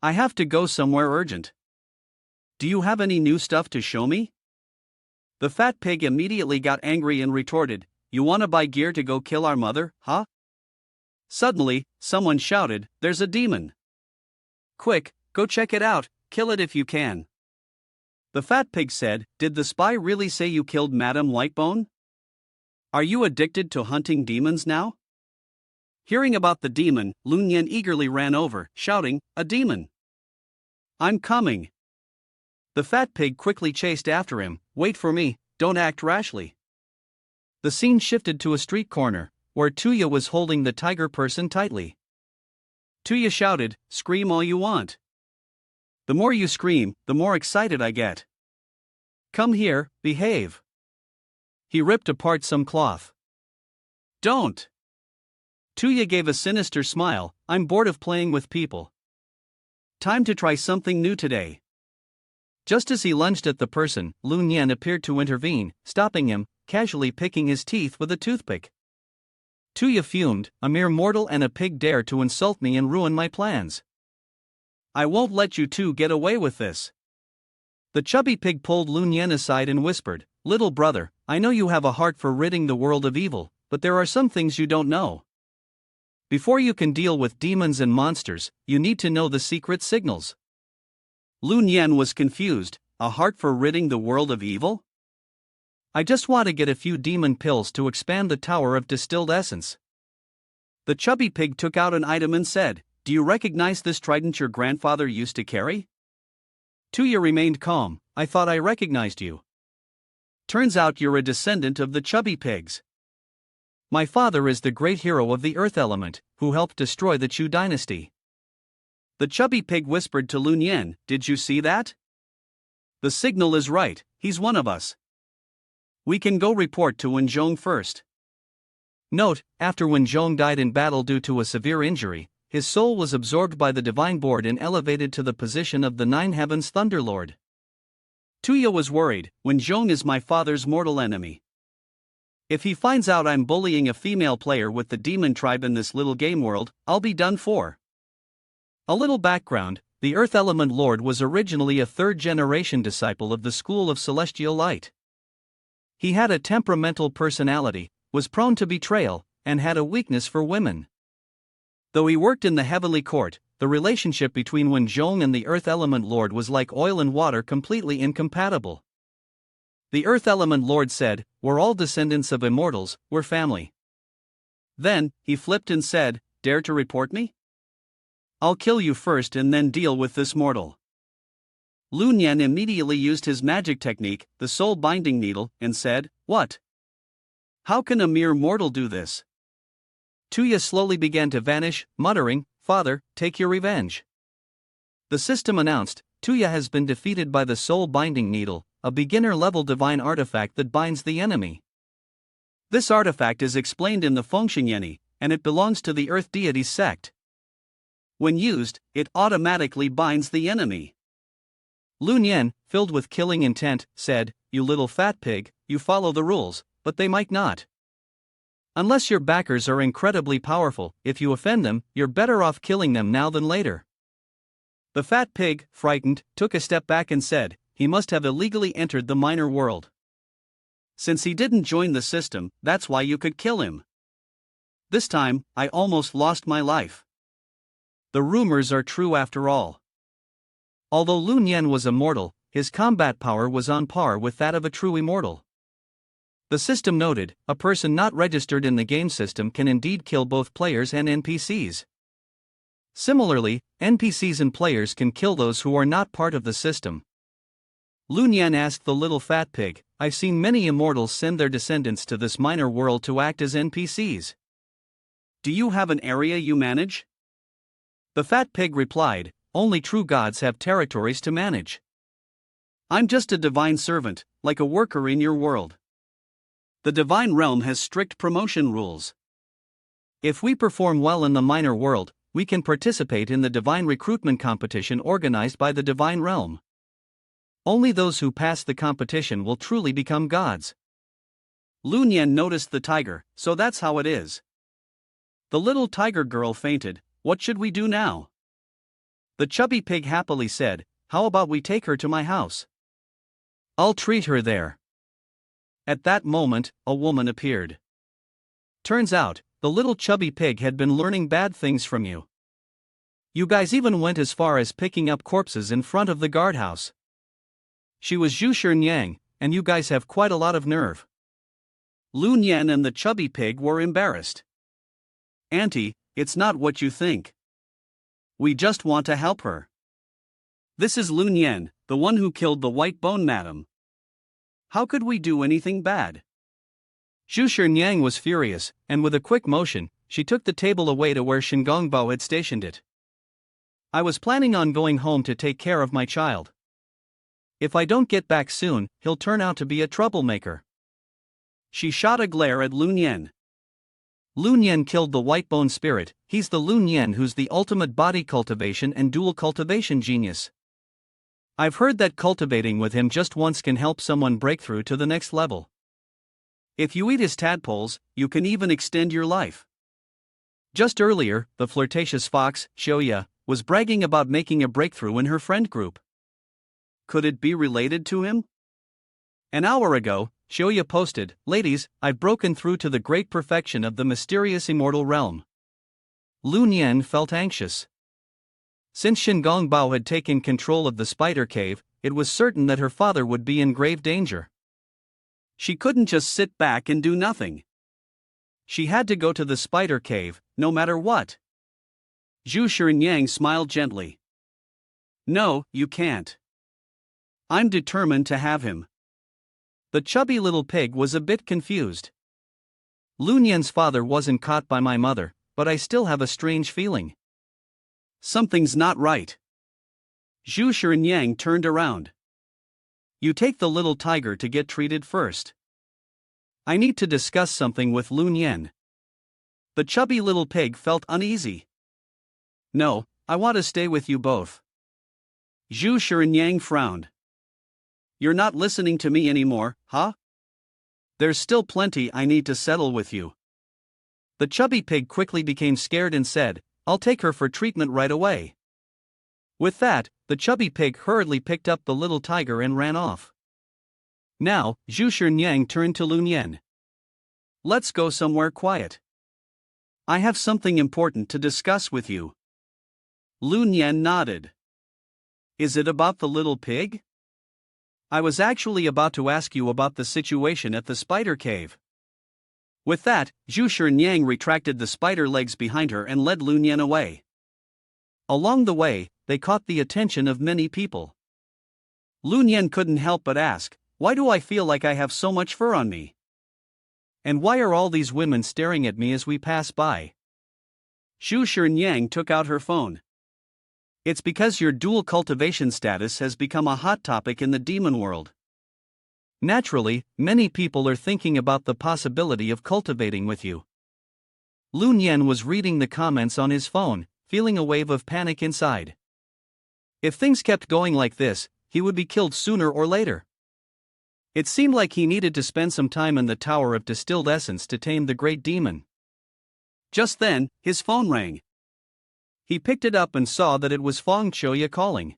I have to go somewhere urgent. Do you have any new stuff to show me? The fat pig immediately got angry and retorted, you wanna buy gear to go kill our mother, huh? Suddenly, someone shouted, there's a demon. Quick, go check it out, kill it if you can. The fat pig said, did the spy really say you killed Madame Whitebone? Are you addicted to hunting demons now? Hearing about the demon, Lun Yan eagerly ran over, shouting, a demon. I'm coming. The fat pig quickly chased after him, wait for me, don't act rashly. The scene shifted to a street corner, where Tuya was holding the tiger person tightly. Tuya shouted, scream all you want. The more you scream, the more excited I get. Come here, behave. He ripped apart some cloth. Don't. Tuya gave a sinister smile, I'm bored of playing with people. Time to try something new today. Just as he lunged at the person, Lun Yan appeared to intervene, stopping him, casually picking his teeth with a toothpick. Tuya fumed, a mere mortal and a pig dare to insult me and ruin my plans. I won't let you two get away with this. The chubby pig pulled Lun Yan aside and whispered, little brother, I know you have a heart for ridding the world of evil, but there are some things you don't know. Before you can deal with demons and monsters, you need to know the secret signals. Lun Yan was confused, a heart for ridding the world of evil? I just want to get a few demon pills to expand the tower of distilled essence. The chubby pig took out an item and said, do you recognize this trident your grandfather used to carry? Tuya remained calm, I thought I recognized you. Turns out you're a descendant of the chubby pigs. My father is the great hero of the earth element, who helped destroy the Chu dynasty. The chubby pig whispered to Lun Yan, did you see that? The signal is right, he's one of us. We can go report to Wenzhong first. Note, after Wenzhong died in battle due to a severe injury, his soul was absorbed by the Divine Board and elevated to the position of the Nine Heavens Thunderlord. Tuya was worried, Wenzhong is my father's mortal enemy. If he finds out I'm bullying a female player with the demon tribe in this little game world, I'll be done for. A little background, the Earth Element Lord was originally a third-generation disciple of the School of Celestial Light. He had a temperamental personality, was prone to betrayal, and had a weakness for women. Though he worked in the Heavenly Court, the relationship between Wenzhong and the Earth Element Lord was like oil and water, completely incompatible. The Earth Element Lord said, we're all descendants of immortals, we're family. Then, he flipped and said, dare to report me? I'll kill you first and then deal with this mortal. Lun Yan immediately used his magic technique, the soul binding needle, and said, "What? How can a mere mortal do this?" Tuya slowly began to vanish, muttering, "Father, take your revenge." The system announced, Tuya has been defeated by the soul binding needle, a beginner-level divine artifact that binds the enemy. This artifact is explained in the Fengxingyeni, and it belongs to the Earth Deity's sect. When used, it automatically binds the enemy. Lun Yan, filled with killing intent, said, "You little fat pig, you follow the rules, but they might not. Unless your backers are incredibly powerful, if you offend them, you're better off killing them now than later." The fat pig, frightened, took a step back and said, he must have illegally entered the minor world. Since he didn't join the system, that's why you could kill him. This time, I almost lost my life. The rumors are true after all. Although Lun Yan was immortal, his combat power was on par with that of a true immortal. The system noted, a person not registered in the game system can indeed kill both players and NPCs. Similarly, NPCs and players can kill those who are not part of the system. Lun Yan asked the little fat pig, "I've seen many immortals send their descendants to this minor world to act as NPCs. Do you have an area you manage?" The fat pig replied, "Only true gods have territories to manage. I'm just a divine servant, like a worker in your world. The divine realm has strict promotion rules. If we perform well in the minor world, we can participate in the divine recruitment competition organized by the divine realm. Only those who pass the competition will truly become gods." Lun Yan noticed the tiger, "So that's how it is." The little tiger girl fainted. "What should we do now?" The chubby pig happily said, "How about we take her to my house? I'll treat her there." At that moment, a woman appeared. Turns out, the little chubby pig had been learning bad things from you. You guys even went as far as picking up corpses in front of the guardhouse. She was Zhu Yang, and you guys have quite a lot of nerve. Lun Yan and the chubby pig were embarrassed. "Auntie, it's not what you think. We just want to help her. This is Lun Yan, the one who killed the white bone madam. How could we do anything bad?" Zhu Yang was furious, and with a quick motion, she took the table away to where Shingongbao had stationed it. "I was planning on going home to take care of my child. If I don't get back soon, he'll turn out to be a troublemaker." She shot a glare at Lun Yan. Lun Yan killed the white bone spirit. He's the Lun Yan who's the ultimate body cultivation and dual cultivation genius. I've heard that cultivating with him just once can help someone break through to the next level. If you eat his tadpoles, you can even extend your life. Just earlier, the flirtatious fox, Xiaoya, was bragging about making a breakthrough in her friend group. Could it be related to him? An hour ago, Xiaoya posted, "Ladies, I've broken through to the great perfection of the mysterious immortal realm." Lun Yan felt anxious. Since Shingongbao had taken control of the spider cave, it was certain that her father would be in grave danger. She couldn't just sit back and do nothing. She had to go to the spider cave, no matter what. Zhu Yang smiled gently. "No, you can't. I'm determined to have him." The chubby little pig was a bit confused. "Lun Yan's father wasn't caught by my mother, but I still have a strange feeling. Something's not right." Zhu Yang turned around. "You take the little tiger to get treated first. I need to discuss something with Lun Yan." The chubby little pig felt uneasy. "No, I want to stay with you both." Zhu Yang frowned. "You're not listening to me anymore, huh? There's still plenty I need to settle with you." The chubby pig quickly became scared and said, "I'll take her for treatment right away." With that, the chubby pig hurriedly picked up the little tiger and ran off. Now, Zhu Yang turned to Lun Yan. "Let's go somewhere quiet. I have something important to discuss with you." Lun Yan nodded. "Is it about the little pig?" "I was actually about to ask you about the situation at the spider cave." With that, Zhu Yang retracted the spider legs behind her and led Lun Yan away. Along the way, they caught the attention of many people. Lun Yen couldn't help but ask, "Why do I feel like I have so much fur on me? And why are all these women staring at me as we pass by?" Xu Shinyang took out her phone. "It's because your dual cultivation status has become a hot topic in the demon world. Naturally, many people are thinking about the possibility of cultivating with you." Lun Yen was reading the comments on his phone, feeling a wave of panic inside. If things kept going like this, he would be killed sooner or later. It seemed like he needed to spend some time in the Tower of Distilled Essence to tame the great demon. Just then, his phone rang. He picked it up and saw that it was Fang Choya calling.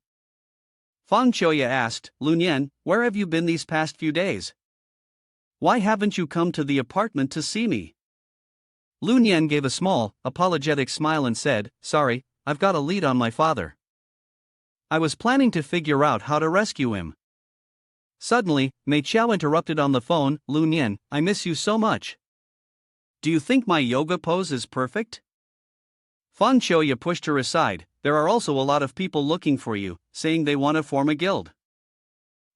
Fang Choya asked, "Lun Yen, where have you been these past few days? Why haven't you come to the apartment to see me?" Lun Yen gave a small, apologetic smile and said, "Sorry, I've got a lead on my father. I was planning to figure out how to rescue him." Suddenly, Mei Chao interrupted on the phone, "Lun Yen, I miss you so much. Do you think my yoga pose is perfect?" Fang Choya pushed her aside. "There are also a lot of people looking for you, saying they want to form a guild.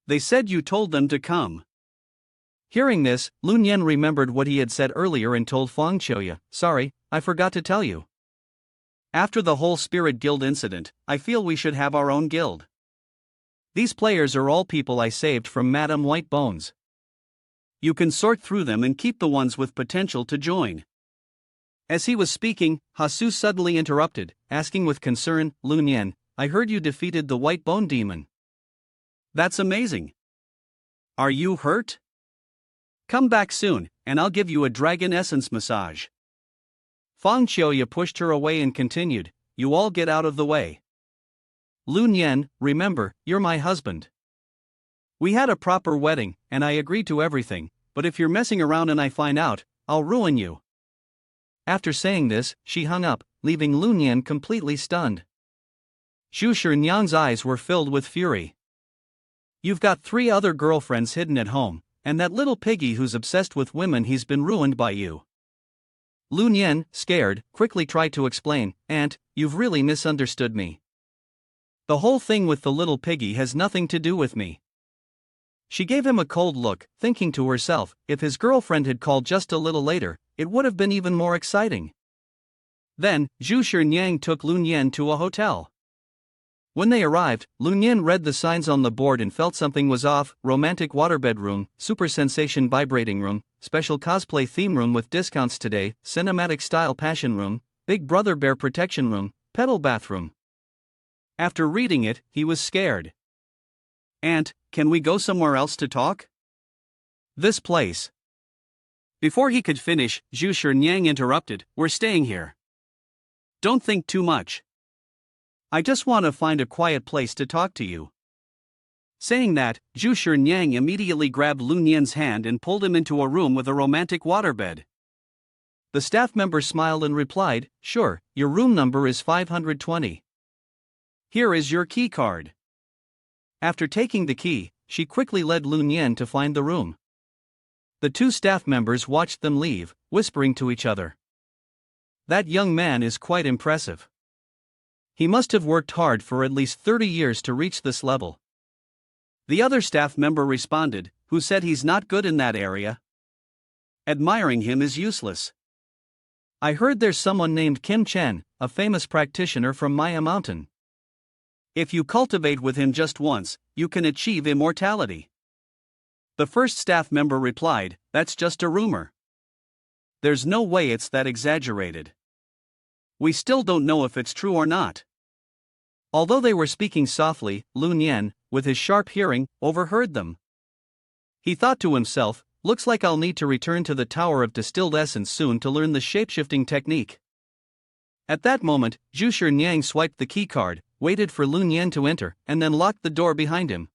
They said you told them to come." Hearing this, Lun Yen remembered what he had said earlier and told Fang Choya, "Sorry, I forgot to tell you. After the whole Spirit Guild incident, I feel we should have our own guild. These players are all people I saved from Madame White Bones. You can sort through them and keep the ones with potential to join." As he was speaking, Hasu suddenly interrupted, asking with concern, "Lun Yen, I heard you defeated the White Bone Demon. That's amazing. Are you hurt? Come back soon, and I'll give you a dragon essence massage." Fang Choya pushed her away and continued, "You all get out of the way. Lun Yen, remember, you're my husband. We had a proper wedding, and I agreed to everything, but if you're messing around and I find out, I'll ruin you." After saying this, she hung up, leaving Lun Yen completely stunned. Xu Shinyang's eyes were filled with fury. "You've got 3 other girlfriends hidden at home, and that little piggy who's obsessed with women, he's been ruined by you." Lun Yen, scared, quickly tried to explain, "Aunt, you've really misunderstood me. The whole thing with the little piggy has nothing to do with me." She gave him a cold look, thinking to herself, if his girlfriend had called just a little later, it would have been even more exciting. Then, Xu Shinyang took Lun Yen to a hotel. When they arrived, Lun Yen read the signs on the board and felt something was off: romantic waterbed room, super sensation vibrating room, special cosplay theme room with discounts today, cinematic style passion room, Big Brother bear protection room, pedal bathroom. After reading it, he was scared. "Aunt, can we go somewhere else to talk? This place." Before he could finish, Xu Shinyang interrupted, "We're staying here. Don't think too much. I just want to find a quiet place to talk to you." Saying that, Xu Shinyang immediately grabbed Lun Yen's hand and pulled him into a room with a romantic waterbed. The staff member smiled and replied, "Sure, your room number is 520. Here is your key card." After taking the key, she quickly led Lun Yen to find the room. The 2 staff members watched them leave, whispering to each other. "That young man is quite impressive. He must have worked hard for at least 30 years to reach this level." The other staff member responded, "Who said he's not good in that area? Admiring him is useless. I heard there's someone named Kim Chen, a famous practitioner from Maya Mountain. If you cultivate with him just once, you can achieve immortality." The first staff member replied, "That's just a rumor. There's no way it's that exaggerated. We still don't know if it's true or not." Although they were speaking softly, Lun Yen, with his sharp hearing, overheard them. He thought to himself, "Looks like I'll need to return to the Tower of Distilled Essence soon to learn the shapeshifting technique." At that moment, Xu Shinyang swiped the keycard, waited for Lun Yen to enter, and then locked the door behind him.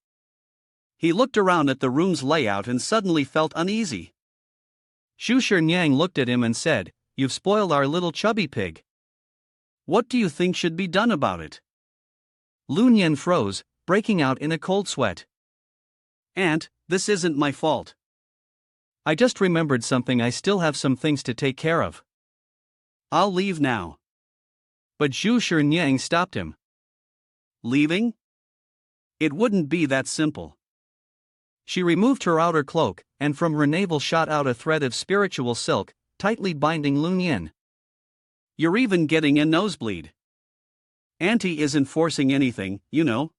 He looked around at the room's layout and suddenly felt uneasy. Xu Shinyang looked at him and said, "You've spoiled our little chubby pig. What do you think should be done about it?" Lun Yen froze, breaking out in a cold sweat. "Aunt, this isn't my fault. I just remembered something. I still have some things to take care of. I'll leave now." But Zhu Shernyan stopped him. Leaving? It wouldn't be that simple. She removed her outer cloak, and from her navel shot out a thread of spiritual silk, tightly binding Lun Yin. You're even getting a nosebleed. Auntie isn't forcing anything, you know.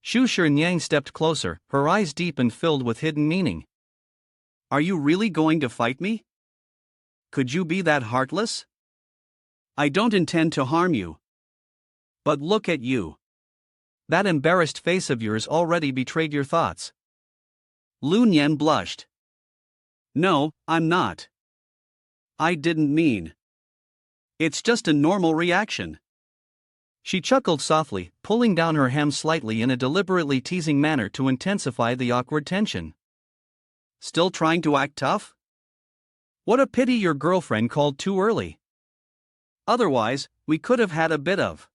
Zhu Shernyan stepped closer, her eyes deep and filled with hidden meaning. Are you really going to fight me? Could you be that heartless? I don't intend to harm you. But look at you. That embarrassed face of yours already betrayed your thoughts. Lun Yin blushed. No, I'm not. I didn't mean. It's just a normal reaction. She chuckled softly, pulling down her hem slightly in a deliberately teasing manner to intensify the awkward tension. Still trying to act tough? What a pity your girlfriend called too early. Otherwise, we could have had a bit of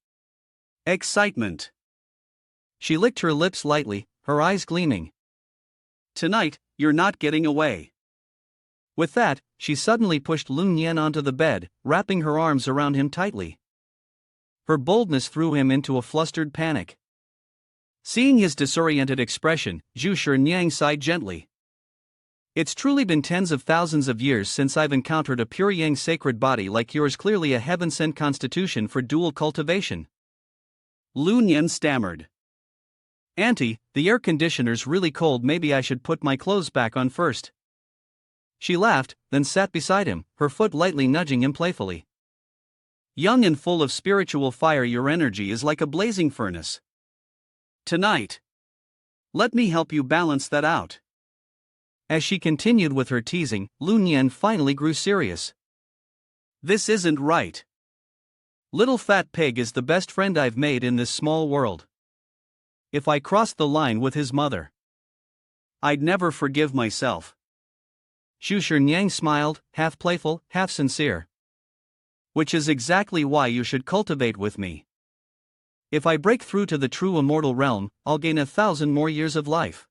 excitement. She licked her lips lightly, her eyes gleaming. Tonight, you're not getting away. With that, she suddenly pushed Lun Yin onto the bed, wrapping her arms around him tightly. Her boldness threw him into a flustered panic. Seeing his disoriented expression, Zhu Shernyan sighed gently. It's truly been tens of thousands of years since I've encountered a pure yang sacred body like yours, clearly a heaven-sent constitution for dual cultivation. Lun Yin stammered. Auntie, the air conditioner's really cold, maybe I should put my clothes back on first. She laughed, then sat beside him, her foot lightly nudging him playfully. Young and full of spiritual fire, your energy is like a blazing furnace. Tonight. Let me help you balance that out. As she continued with her teasing, Lun Yin finally grew serious. This isn't right. Little fat pig is the best friend I've made in this small world. If I crossed the line with his mother, I'd never forgive myself. Zhu Shernyan smiled, half playful, half sincere. Which is exactly why you should cultivate with me. If I break through to the true immortal realm, I'll gain 1,000 more years of life.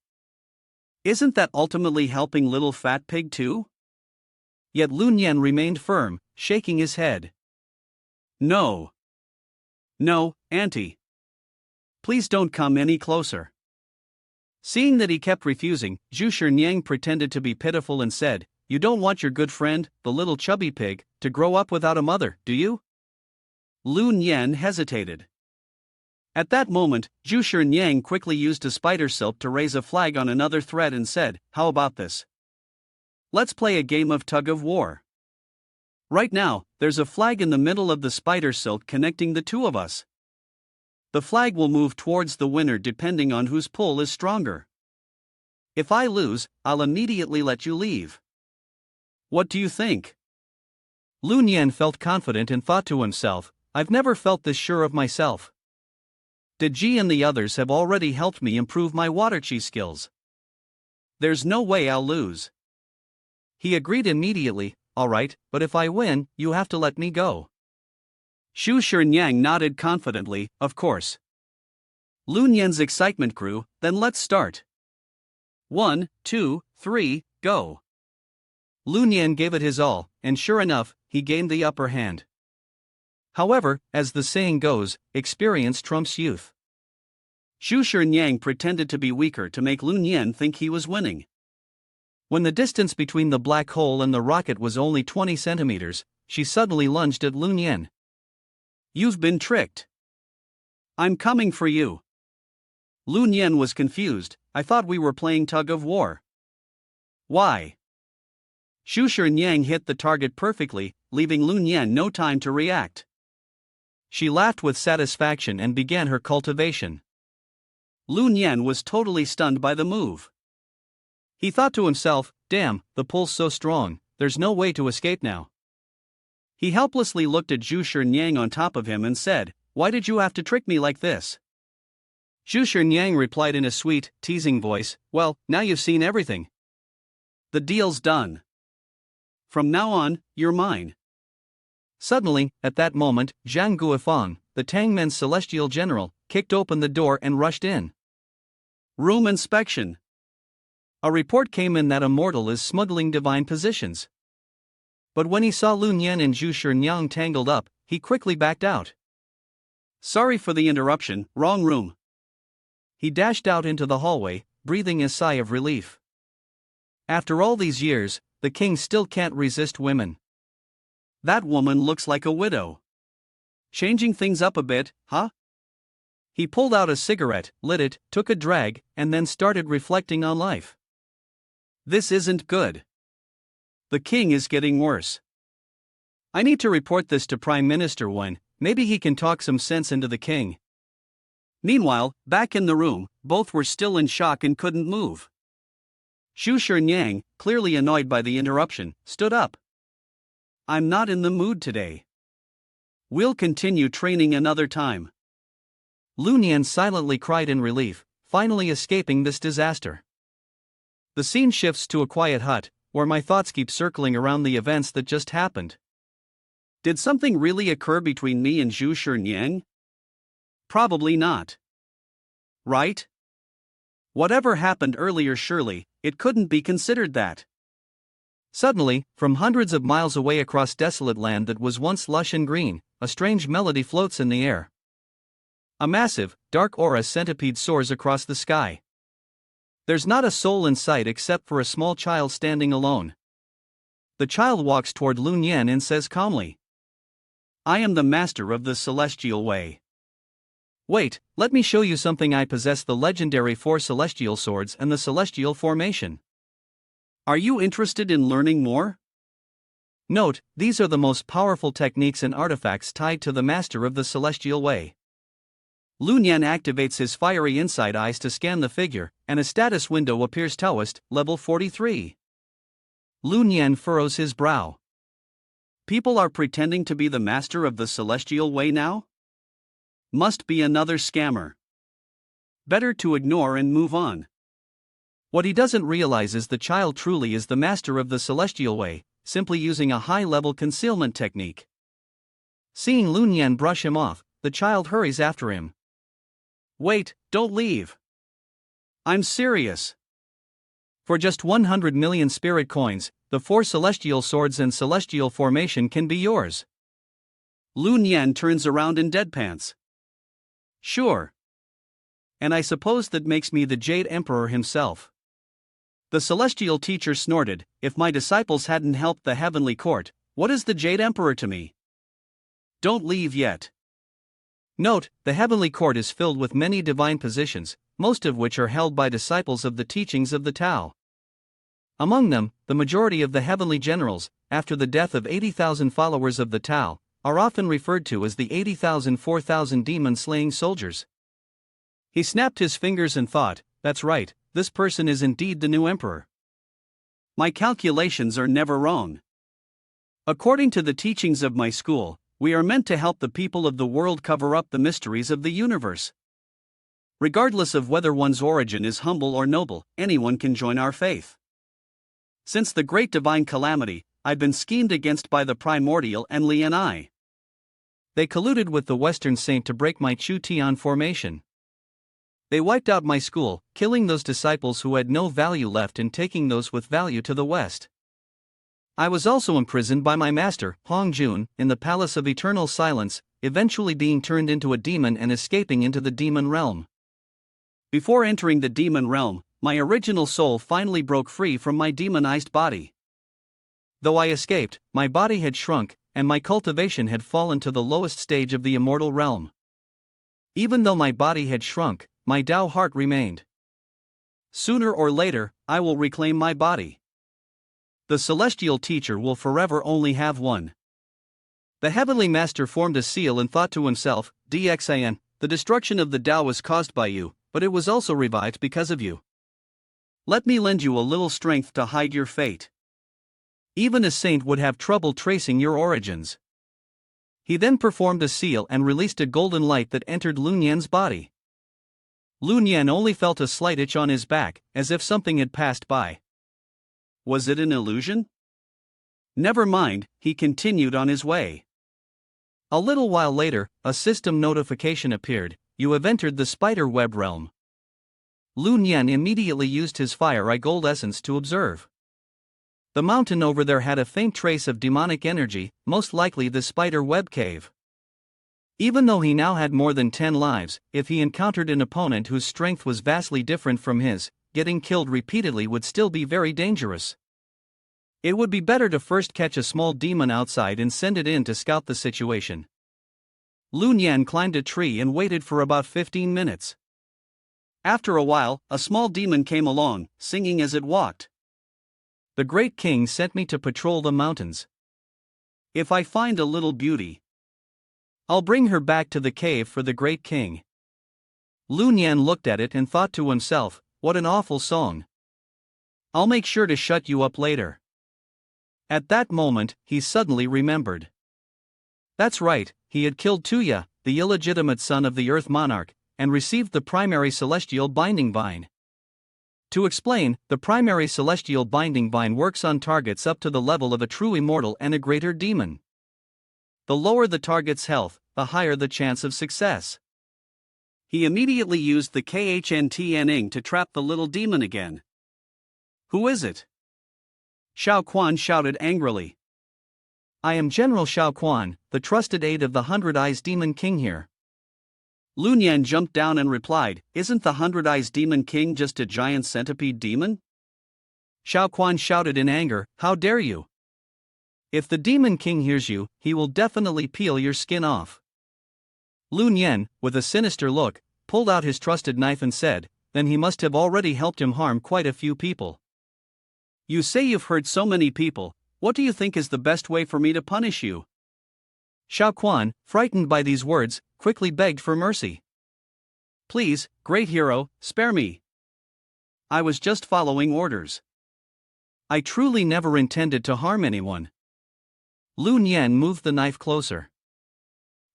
Isn't that ultimately helping little fat pig too? Yet Lun Yin remained firm, shaking his head. No. No, Auntie. Please don't come any closer. Seeing that he kept refusing, Zhu Shernyan pretended to be pitiful and said, You don't want your good friend, the little chubby pig, to grow up without a mother, do you? Lun Yin hesitated. At that moment, Zhu Shernyan quickly used a spider silk to raise a flag on another thread and said, How about this? Let's play a game of tug of war. Right now, there's a flag in the middle of the spider silk connecting the two of us. The flag will move towards the winner depending on whose pull is stronger. If I lose, I'll immediately let you leave. What do you think? Lun Yin felt confident and thought to himself, I've never felt this sure of myself. Did Ji and the others have already helped me improve my water chi skills? There's no way I'll lose. He agreed immediately, all right, but if I win, you have to let me go. Zhu Shernyan nodded confidently, of course. Lun Yin's excitement grew, then let's start. 1, 2, 3, go. Lun Yin gave it his all, and sure enough, he gained the upper hand. However, as the saying goes, experience trumps youth. Zhu Shernyan pretended to be weaker to make Lun Yin think he was winning. When the distance between the black hole and the rocket was only 20 centimeters, she suddenly lunged at Lun Yin. You've been tricked. I'm coming for you. Lun Yin was confused. I thought we were playing tug of war. Why? Zhu Shernyan hit the target perfectly, leaving Lun Yin no time to react. She laughed with satisfaction and began her cultivation. Lun Yin was totally stunned by the move. He thought to himself, damn, the pull's so strong, there's no way to escape now. He helplessly looked at Zhu Shernyan on top of him and said, Why did you have to trick me like this? Zhu Shernyan replied in a sweet, teasing voice, Well, now you've seen everything. The deal's done. From now on, you're mine. Suddenly, at that moment, Zhang Guifang, the Tangmen's celestial general, kicked open the door and rushed in. Room inspection. A report came in that a mortal is smuggling divine positions. But when he saw Lun Yin and Zhu Shernyan tangled up, he quickly backed out. Sorry for the interruption, wrong room. He dashed out into the hallway, breathing a sigh of relief. After all these years, the king still can't resist women. That woman looks like a widow. Changing things up a bit, huh? He pulled out a cigarette, lit it, took a drag, and then started reflecting on life. This isn't good. The king is getting worse. I need to report this to Prime Minister Wen, maybe he can talk some sense into the king. Meanwhile, back in the room, both were still in shock and couldn't move. Xu Shinyang, clearly annoyed by the interruption, stood up. I'm not in the mood today. We'll continue training another time. Lu Nian silently cried in relief, finally escaping this disaster. The scene shifts to a quiet hut, where my thoughts keep circling around the events that just happened. Did something really occur between me and Xu Shinyang? Probably not. Right? Whatever happened earlier, surely, it couldn't be considered that. Suddenly, from hundreds of miles away across desolate land that was once lush and green, a strange melody floats in the air. A massive, dark aura centipede soars across the sky. There's not a soul in sight except for a small child standing alone. The child walks toward Lu Nian and says calmly, I am the master of the celestial way. Wait, let me show you something. I possess the legendary 4 celestial swords and the celestial formation. Are you interested in learning more? Note, these are the most powerful techniques and artifacts tied to the master of the celestial way. Lu Nian activates his fiery inside eyes to scan the figure, and a status window appears. Taoist, level 43. Lu Nian furrows his brow. People are pretending to be the master of the celestial way now? Must be another scammer. Better to ignore and move on. What he doesn't realize is the child truly is the master of the celestial way, simply using a high-level concealment technique. Seeing Lu Nian brush him off, the child hurries after him. Wait, don't leave. I'm serious. For just 100 million spirit coins, the 4 celestial swords and celestial formation can be yours. Lu Nian turns around and deadpans. Sure. And I suppose that makes me the Jade Emperor himself. The celestial teacher snorted, if my disciples hadn't helped the heavenly court, what is the Jade Emperor to me? Don't leave yet. Note, the heavenly court is filled with many divine positions, most of which are held by disciples of the teachings of the Tao. Among them, the majority of the heavenly generals, after the death of 80,000 followers of the Tao, are often referred to as the 80,000 4,000 demon-slaying soldiers. He snapped his fingers and thought, that's right, this person is indeed the new emperor. My calculations are never wrong. According to the teachings of my school, we are meant to help the people of the world cover up the mysteries of the universe. Regardless of whether one's origin is humble or noble, anyone can join our faith. Since the great divine calamity, I've been schemed against by the primordial and Li and I. They colluded with the Western Saint to break my Chu Tian formation. They wiped out my school, killing those disciples who had no value left and taking those with value to the West. I was also imprisoned by my master, Hong Jun, in the Palace of Eternal Silence, eventually being turned into a demon and escaping into the demon realm. Before entering the demon realm, my original soul finally broke free from my demonized body. Though I escaped, my body had shrunk, and my cultivation had fallen to the lowest stage of the immortal realm. Even though my body had shrunk, my Tao heart remained. Sooner or later, I will reclaim my body. The celestial teacher will forever only have one. The heavenly master formed a seal and thought to himself, Dxin, the destruction of the Tao was caused by you, but it was also revived because of you. Let me lend you a little strength to hide your fate. Even a saint would have trouble tracing your origins. He then performed a seal and released a golden light that entered Lu Nian's body. Lu Nian only felt a slight itch on his back, as if something had passed by. Was it an illusion? Never mind, he continued on his way. A little while later, a system notification appeared, you have entered the spider web realm. Lu Nian immediately used his fire eye gold essence to observe. The mountain over there had a faint trace of demonic energy, most likely the spider web cave. Even though he now had more than 10 lives, if he encountered an opponent whose strength was vastly different from his, getting killed repeatedly would still be very dangerous. It would be better to first catch a small demon outside and send it in to scout the situation. Lun Yan climbed a tree and waited for about 15 minutes. After a while, a small demon came along, singing as it walked. The great king sent me to patrol the mountains. If I find a little beauty, I'll bring her back to the cave for the great king. Lun Yan looked at it and thought to himself, what an awful song. I'll make sure to shut you up later. At that moment, he suddenly remembered. That's right, he had killed Tuya, the illegitimate son of the Earth Monarch, and received the primary celestial binding vine. To explain, the primary celestial binding vine works on targets up to the level of a true immortal and a greater demon. The lower the target's health, the higher the chance of success. He immediately used the KHNTNing to trap the little demon again. Who is it? Xiao Quan shouted angrily. I am General Xiao Quan, the trusted aide of the Hundred Eyes Demon King here. Lun Yan jumped down and replied, isn't the Hundred Eyes Demon King just a giant centipede demon? Xiao Quan shouted in anger, how dare you? If the Demon King hears you, he will definitely peel your skin off. Lun Yan, with a sinister look, pulled out his trusted knife and said, then he must have already helped him harm quite a few people. You say you've hurt so many people, what do you think is the best way for me to punish you? Xiao Quan, frightened by these words, quickly begged for mercy. Please, great hero, spare me. I was just following orders. I truly never intended to harm anyone. Lun Yan moved the knife closer.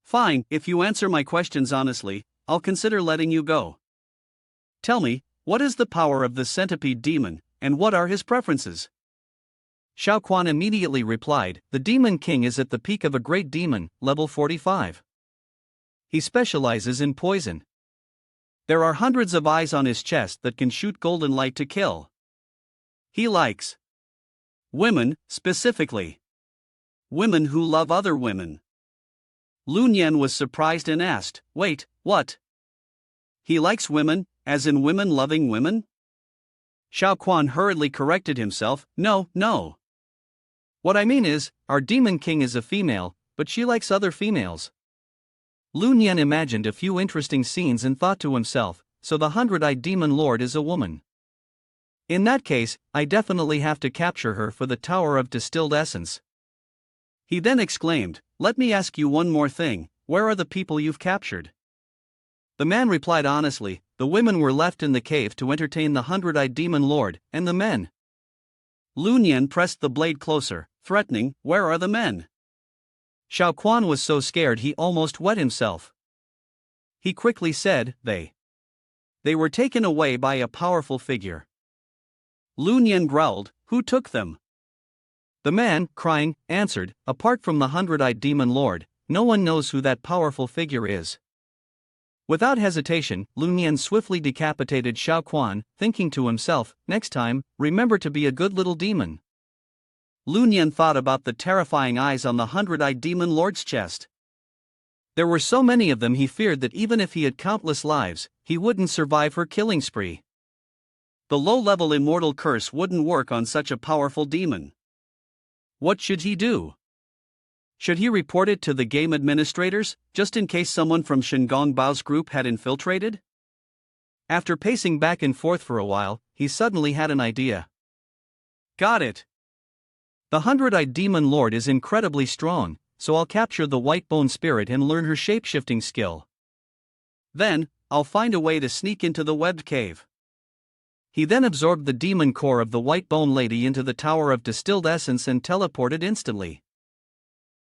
Fine, if you answer my questions honestly, I'll consider letting you go. Tell me, what is the power of the centipede demon, and what are his preferences? Xiao Quan immediately replied, the Demon King is at the peak of a great demon, level 45. He specializes in poison. There are hundreds of eyes on his chest that can shoot golden light to kill. He likes women, specifically. Women who love other women. Lun Yan was surprised and asked, wait, what? He likes women, as in women loving women? Xiao Quan hurriedly corrected himself, no. What I mean is, our Demon King is a female, but she likes other females. Lun Yan imagined a few interesting scenes and thought to himself, so the Hundred-Eyed Demon Lord is a woman. In that case, I definitely have to capture her for the Tower of Distilled Essence. He then exclaimed, let me ask you one more thing, where are the people you've captured? The man replied honestly, the women were left in the cave to entertain the Hundred-Eyed Demon Lord, and the men. Lun Yan pressed the blade closer, threatening, where are the men? Xiao Quan was so scared he almost wet himself. He quickly said, They were taken away by a powerful figure. Lun Yan growled, who took them? The man, crying, answered, apart from the Hundred-Eyed Demon Lord, no one knows who that powerful figure is. Without hesitation, Lun Yan swiftly decapitated Xiao Quan, thinking to himself, next time, remember to be a good little demon. Lun Yan thought about the terrifying eyes on the Hundred-Eyed Demon Lord's chest. There were so many of them he feared that even if he had countless lives, he wouldn't survive her killing spree. The low-level immortal curse wouldn't work on such a powerful demon. What should he do? Should he report it to the game administrators, just in case someone from Shengong Bao's group had infiltrated? After pacing back and forth for a while, he suddenly had an idea. Got it! The Hundred-Eyed Demon Lord is incredibly strong, so I'll capture the White Bone Spirit and learn her shape-shifting skill. Then, I'll find a way to sneak into the webbed cave. He then absorbed the demon core of the White Bone Lady into the Tower of Distilled Essence and teleported instantly.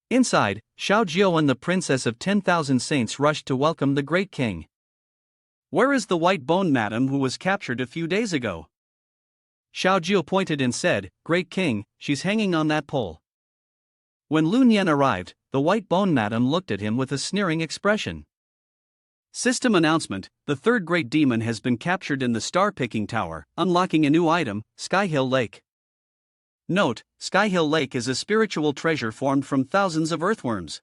Inside, Xiao Jiao and the Princess of 10,000 Saints rushed to welcome the great king. Where is the White Bone Madam who was captured a few days ago? Xiao Jiao pointed and said, Great King, she's hanging on that pole. When Lun Yan arrived, the White Bone Madam looked at him with a sneering expression. System announcement, the third great demon has been captured in the Star-Picking Tower, unlocking a new item, Sky Hill Lake. Note, Sky Hill Lake is a spiritual treasure formed from thousands of earthworms.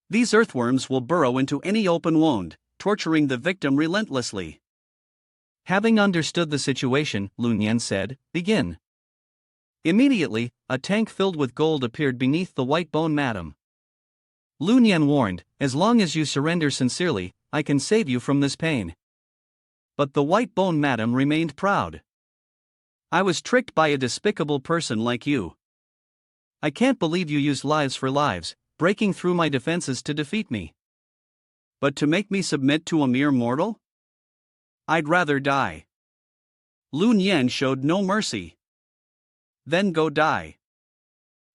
These earthworms will burrow into any open wound, torturing the victim relentlessly. Having understood the situation, Lun Yan said, "Begin." Immediately, a tank filled with gold appeared beneath the white bone madam. Lun Yan warned, "As long as you surrender sincerely, I can save you from this pain." But the white bone madam remained proud. "I was tricked by a despicable person like you. I can't believe you used lives for lives, breaking through my defenses to defeat me. But to make me submit to a mere mortal? I'd rather die." Lun Yan showed no mercy. "Then go die."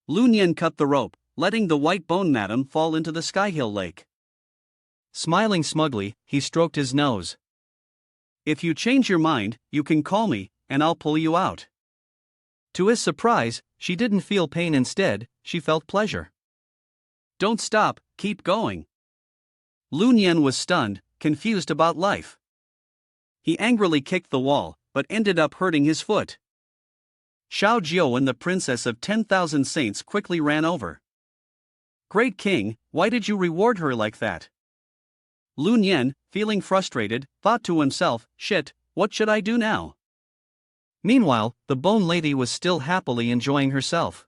Lun Yan cut the rope, letting the white bone madam fall into the Skyhill Lake. Smiling smugly, he stroked his nose. "If you change your mind, you can call me, and I'll pull you out." To his surprise, she didn't feel pain. Instead, she felt pleasure. "Don't stop, keep going." Lun Yan was stunned, confused about life. He angrily kicked the wall, but ended up hurting his foot. Xiao Jiao and the Princess of 10,000 Saints quickly ran over. "Great King, why did you reward her like that?" Lun Yan, feeling frustrated, thought to himself, "Shit, what should I do now?" Meanwhile, the Bone Lady was still happily enjoying herself.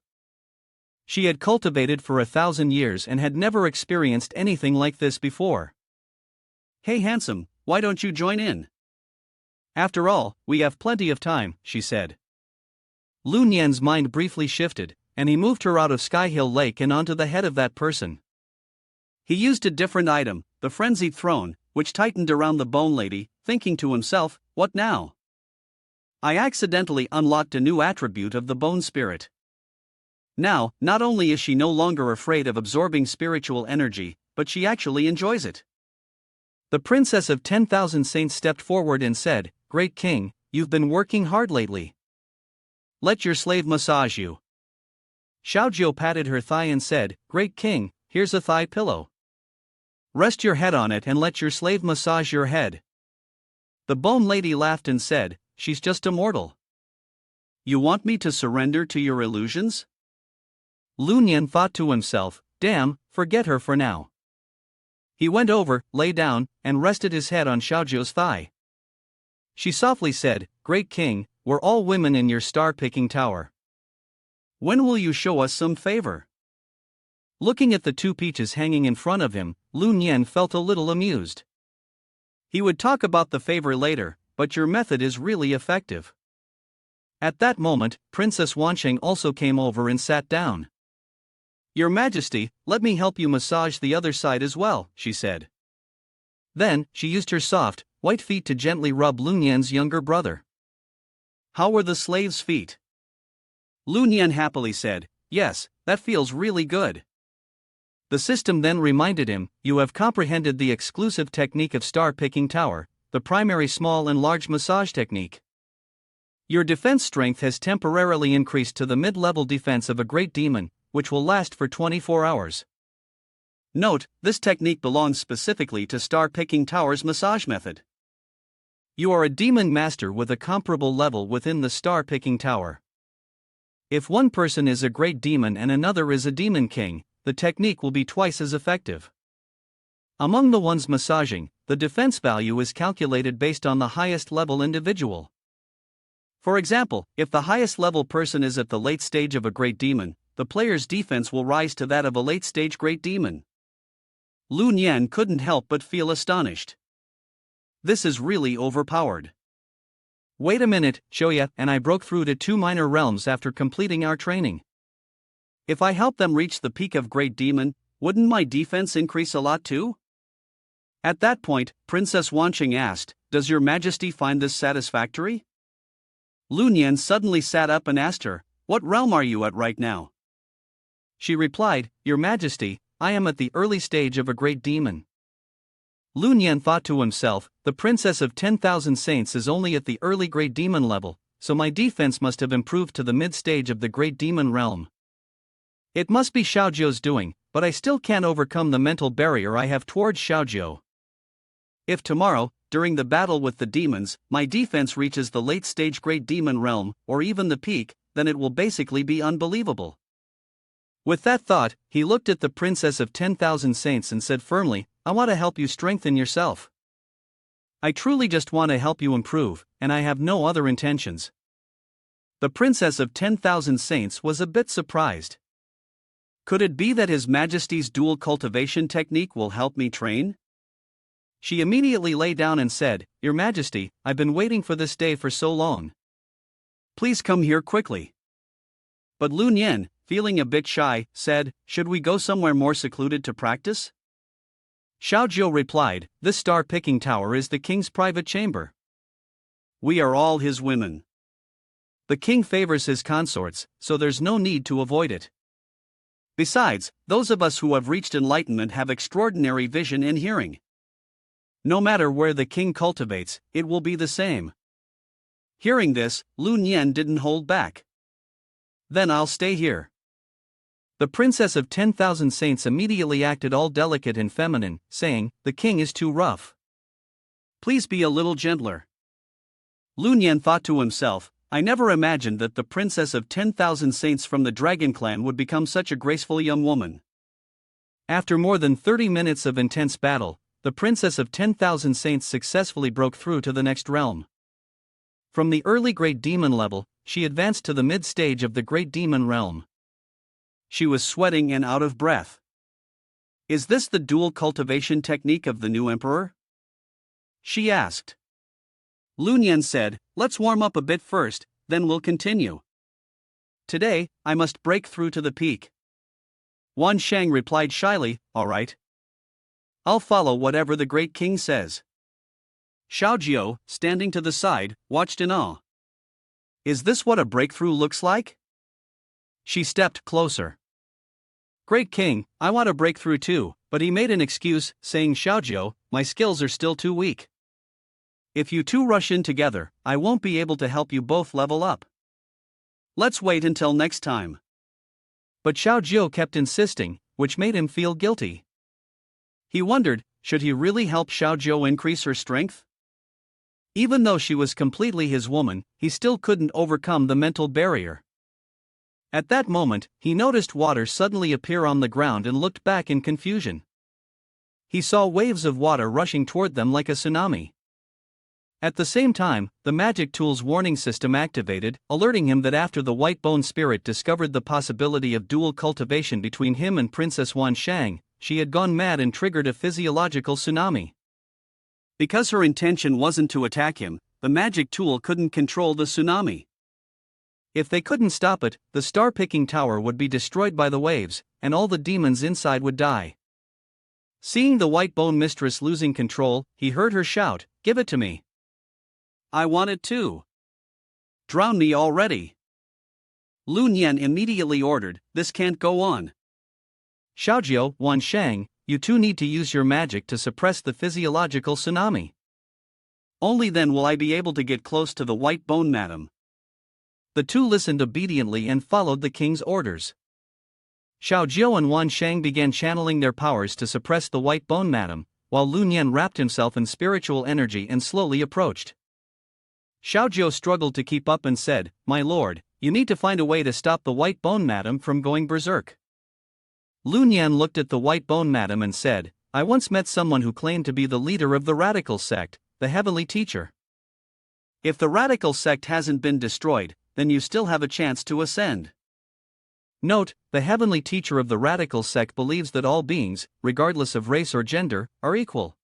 She had cultivated for 1,000 years and had never experienced anything like this before. "Hey handsome, why don't you join in? After all, we have plenty of time," she said. Lun Yan's mind briefly shifted, and he moved her out of Skyhill Lake and onto the head of that person. He used a different item, the Frenzied Throne, which tightened around the Bone Lady, thinking to himself, "What now? I accidentally unlocked a new attribute of the Bone Spirit. Now, not only is she no longer afraid of absorbing spiritual energy, but she actually enjoys it." The Princess of 10,000 Saints stepped forward and said, "Great King, you've been working hard lately. Let your slave massage you." Xiao Jiao patted her thigh and said, "Great King, here's a thigh pillow. Rest your head on it and let your slave massage your head." The Bone Lady laughed and said, "She's just a mortal." "You want me to surrender to your illusions?" Lun Yan thought to himself, "Damn, forget her for now." He went over, lay down, and rested his head on Xiao Jiao's thigh. She softly said, "Great King, we're all women in your star-picking tower. When will you show us some favor?" Looking at the two peaches hanging in front of him, Lun Yan felt a little amused. "He would talk about the favor later, but your method is really effective." At that moment, Princess Wansheng also came over and sat down. "Your Majesty, let me help you massage the other side as well," she said. Then, she used her soft, white feet to gently rub Lun Yan's younger brother. "How were the slave's feet?" Lun Yan happily said, "Yes, that feels really good." The system then reminded him, "You have comprehended the exclusive technique of star-picking tower, the primary small and large massage technique. Your defense strength has temporarily increased to the mid-level defense of a great demon, which will last for 24 hours. Note, this technique belongs specifically to star-picking tower's massage method. You are a demon master with a comparable level within the star-picking tower. If one person is a great demon and another is a demon king, the technique will be twice as effective. Among the ones massaging, the defense value is calculated based on the highest level individual. For example, if the highest level person is at the late stage of a great demon, the player's defense will rise to that of a late-stage great demon." Lun Yan couldn't help but feel astonished. This is really overpowered. Wait a minute, Shoya and I broke through to 2 minor realms after completing our training. If I help them reach the peak of great demon, wouldn't my defense increase a lot too? At that point, Princess Wansheng asked, "Does your Majesty find this satisfactory?" Lun Yan suddenly sat up and asked her, "What realm are you at right now?" She replied, "Your Majesty, I am at the early stage of a great demon." Lun Yan thought to himself, "The Princess of 10,000 Saints is only at the early great demon level, so my defense must have improved to the mid-stage of the great demon realm. It must be Xiao Jiao's doing, but I still can't overcome the mental barrier I have towards Xiao Jiao. If tomorrow, during the battle with the demons, my defense reaches the late-stage great demon realm, or even the peak, then it will basically be unbelievable." With that thought, he looked at the Princess of 10,000 Saints and said firmly, I want to help you strengthen yourself. I truly just want to help you improve, and I have no other intentions. The Princess of 10,000 Saints was a bit surprised. Could it be that His Majesty's dual cultivation technique will help me train? She immediately lay down and said, Your Majesty, I've been waiting for this day for so long. Please come here quickly. But Lun Yen, feeling a bit shy, said, Should we go somewhere more secluded to practice? Xiao Jiu replied, This star-picking tower is the king's private chamber. We are all his women. The king favors his consorts, so there's no need to avoid it. Besides, those of us who have reached enlightenment have extraordinary vision and hearing. No matter where the king cultivates, it will be the same. Hearing this, Lun Yen didn't hold back. Then I'll stay here. The Princess of 10,000 Saints immediately acted all delicate and feminine, saying, The king is too rough. Please be a little gentler. Lun Yen thought to himself, I never imagined that the Princess of 10,000 Saints from the Dragon Clan would become such a graceful young woman. After more than 30 minutes of intense battle, the Princess of 10,000 Saints successfully broke through to the next realm. From the early Great Demon level, she advanced to the mid-stage of the Great Demon realm. She was sweating and out of breath. Is this the dual cultivation technique of the new emperor? She asked. Lun Yen said, Let's warm up a bit first, then we'll continue. Today, I must break through to the peak. Wan Shang replied shyly, All right. I'll follow whatever the great king says. Xiao Jiu, standing to the side, watched in awe. Is this what a breakthrough looks like? She stepped closer. Great king, I want to break through too, but he made an excuse, saying Xiao Jiu, my skills are still too weak. If you two rush in together, I won't be able to help you both level up. Let's wait until next time. But Xiao Jiu kept insisting, which made him feel guilty. He wondered, should he really help Xiao Jiu increase her strength? Even though she was completely his woman, he still couldn't overcome the mental barrier. At that moment, he noticed water suddenly appear on the ground and looked back in confusion. He saw waves of water rushing toward them like a tsunami. At the same time, the magic tool's warning system activated, alerting him that after the White Bone Spirit discovered the possibility of dual cultivation between him and Princess Wan Shang, she had gone mad and triggered a physiological tsunami. Because her intention wasn't to attack him, the magic tool couldn't control the tsunami. If they couldn't stop it, the star-picking tower would be destroyed by the waves, and all the demons inside would die. Seeing the White Bone Mistress losing control, he heard her shout, Give it to me. I want it too. Drown me already. Lun Yen immediately ordered, This can't go on. Xiaojiu, Wan Shang, you two need to use your magic to suppress the physiological tsunami. Only then will I be able to get close to the White Bone Madam. The two listened obediently and followed the king's orders. Xiaojiu and Wan Shang began channeling their powers to suppress the White Bone Madam, while Lun Yen wrapped himself in spiritual energy and slowly approached. Xiaojiu struggled to keep up and said, My lord, you need to find a way to stop the White Bone Madam from going berserk. Lun Yen looked at the White Bone Madam and said, I once met someone who claimed to be the leader of the radical sect, the Heavenly Teacher. If the radical sect hasn't been destroyed, then you still have a chance to ascend. Note, the Heavenly Teacher of the radical sect believes that all beings, regardless of race or gender, are equal.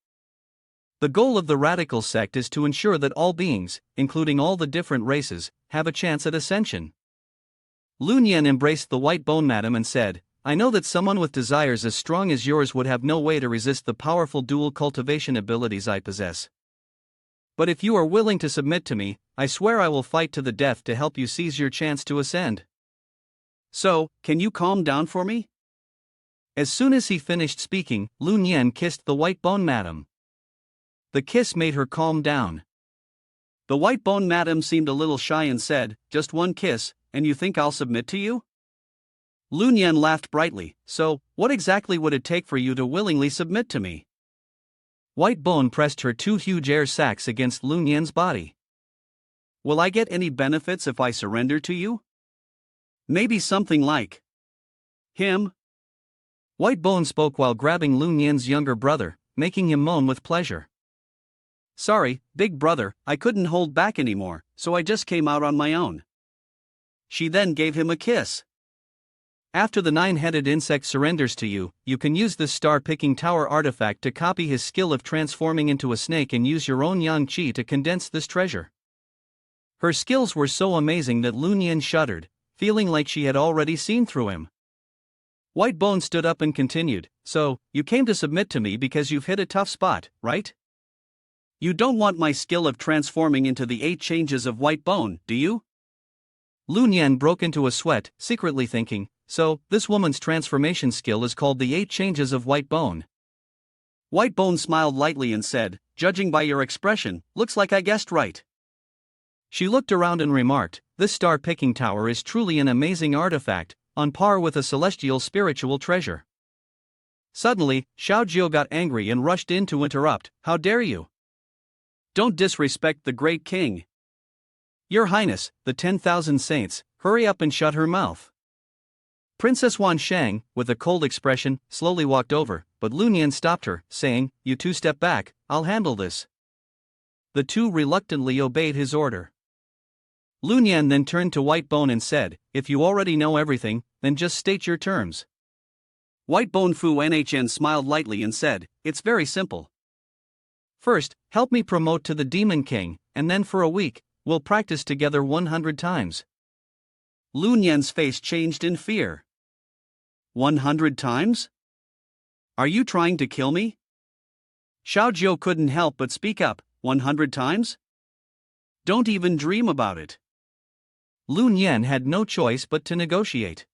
The goal of the radical sect is to ensure that all beings, including all the different races, have a chance at ascension. Lun Yen embraced the White Bone Madam and said, I know that someone with desires as strong as yours would have no way to resist the powerful dual cultivation abilities I possess. But if you are willing to submit to me, I swear I will fight to the death to help you seize your chance to ascend. So, can you calm down for me? As soon as he finished speaking, Lun Yen kissed the White Bone Madam. The kiss made her calm down. The White Bone Madam seemed a little shy and said, Just one kiss, and you think I'll submit to you? Lun Yen laughed brightly, So, what exactly would it take for you to willingly submit to me? White Bone pressed her two huge air sacs against Lun Yen's body. Will I get any benefits if I surrender to you? Maybe something like. Him? White Bone spoke while grabbing Lu Nian's younger brother, making him moan with pleasure. Sorry, big brother, I couldn't hold back anymore, so I just came out on my own. She then gave him a kiss. After the nine-headed insect surrenders to you, you can use this star-picking tower artifact to copy his skill of transforming into a snake and use your own yang qi to condense this treasure. Her skills were so amazing that Lu Nian shuddered, feeling like she had already seen through him. White Bone stood up and continued, "So, you came to submit to me because you've hit a tough spot, right? You don't want my skill of transforming into the 8 changes of White Bone, do you?" Lu Nian broke into a sweat, secretly thinking, so, this woman's transformation skill is called the 8 changes of White Bone. White Bone smiled lightly and said, "Judging by your expression, looks like I guessed right." She looked around and remarked, "This star-picking tower is truly an amazing artifact, on par with a celestial spiritual treasure." Suddenly, Xiao Jiao got angry and rushed in to interrupt, "How dare you? Don't disrespect the great king." "Your Highness, the 10,000 saints, hurry up and shut her mouth." Princess Wan Shang, with a cold expression, slowly walked over, but Lu Nian stopped her, saying, "You two step back, I'll handle this." The two reluctantly obeyed his order. Lu Nian then turned to White Bone and said, "If you already know everything, then just state your terms." White Bone Fu Nhn smiled lightly and said, "It's very simple. First, help me promote to the Demon King, and then for a week, we'll practice together 100 times. Lu Nian's face changed in fear. 100 times? Are you trying to kill me? Xiao Jiao couldn't help but speak up, 100 times? Don't even dream about it. Lu Nian had no choice but to negotiate.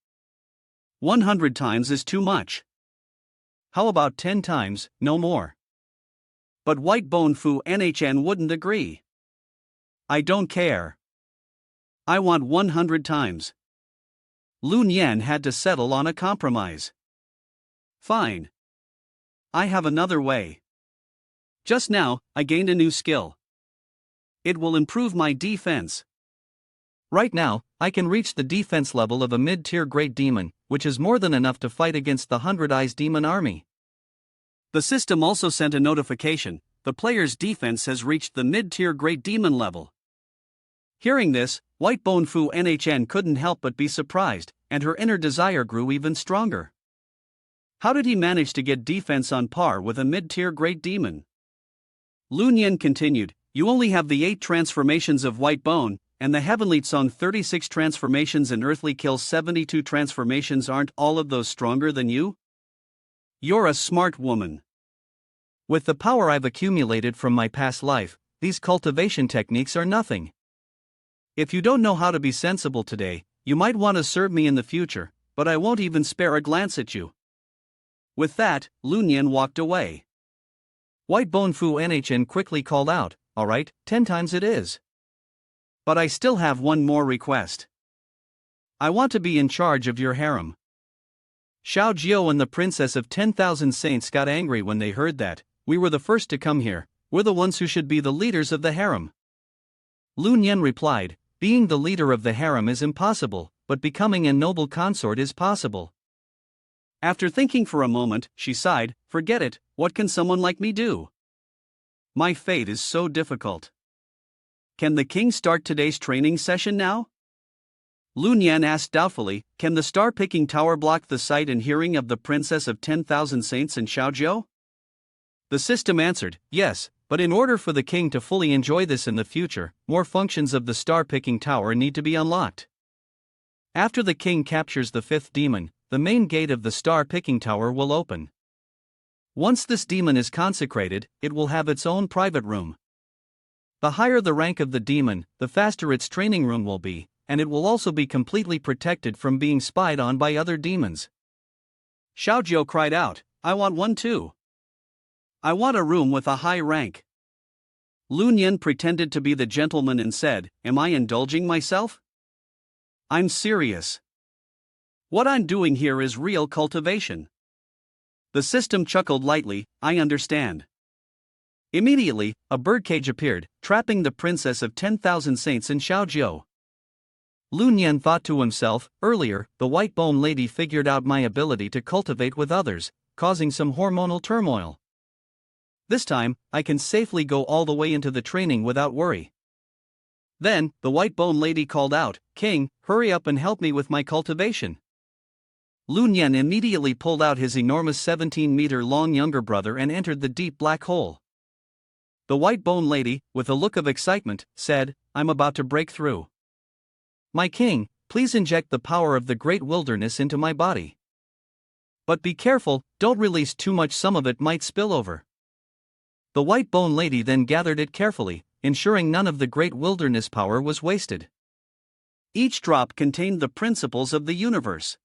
100 times is too much. How about 10 times, no more? But White Bone Fu Nhn wouldn't agree. I don't care. I want 100 times. Lu Nian had to settle on a compromise. Fine. I have another way. Just now, I gained a new skill. It will improve my defense. Right now, I can reach the defense level of a mid-tier great demon, which is more than enough to fight against the 100 Eyes demon army. The system also sent a notification, the player's defense has reached the mid-tier great demon level. Hearing this, White Bone Fu Nhn couldn't help but be surprised, and her inner desire grew even stronger. How did he manage to get defense on par with a mid-tier great demon? Lu Nian continued, "You only have the 8 transformations of White Bone, and the Heavenly Tsong 36 transformations and Earthly Kill 72 transformations. Aren't all of those stronger than you? You're a smart woman. With the power I've accumulated from my past life, these cultivation techniques are nothing. If you don't know how to be sensible today, you might want to serve me in the future, but I won't even spare a glance at you." With that, Lu Nian walked away. White Bone Fu Nhn quickly called out, "All right, 10 times it is. But I still have one more request. I want to be in charge of your harem." Xiao Jiao and the Princess of 10,000 Saints got angry when they heard that. "We were the first to come here, we're the ones who should be the leaders of the harem." Lu Nian replied, "Being the leader of the harem is impossible, but becoming a noble consort is possible." After thinking for a moment, she sighed, "Forget it, what can someone like me do? My fate is so difficult. Can the king start today's training session now?" Lu Nian asked doubtfully, "Can the star-picking tower block the sight and hearing of the Princess of 10,000 Saints and Xiao Jiao?" The system answered, "Yes, but in order for the king to fully enjoy this in the future, more functions of the star-picking tower need to be unlocked. After the king captures the 5th demon, the main gate of the star-picking tower will open. Once this demon is consecrated, it will have its own private room. The higher the rank of the demon, the faster its training room will be, and it will also be completely protected from being spied on by other demons." Xiao Jiao cried out, "I want one too. I want a room with a high rank." Lu Nian pretended to be the gentleman and said, "Am I indulging myself? I'm serious. What I'm doing here is real cultivation." The system chuckled lightly, "I understand." Immediately, a birdcage appeared, trapping the Princess of 10,000 Saints and Xiao Jiao. Lun Yen thought to himself, earlier, the white bone lady figured out my ability to cultivate with others, causing some hormonal turmoil. This time, I can safely go all the way into the training without worry. Then, the white bone lady called out, "King, hurry up and help me with my cultivation." Lun Yen immediately pulled out his enormous 17-meter-long younger brother and entered the deep black hole. The white bone lady, with a look of excitement, said, "I'm about to break through. My king, please inject the power of the great wilderness into my body. But be careful, don't release too much, some of it might spill over." The white bone lady then gathered it carefully, ensuring none of the great wilderness power was wasted. Each drop contained the principles of the universe.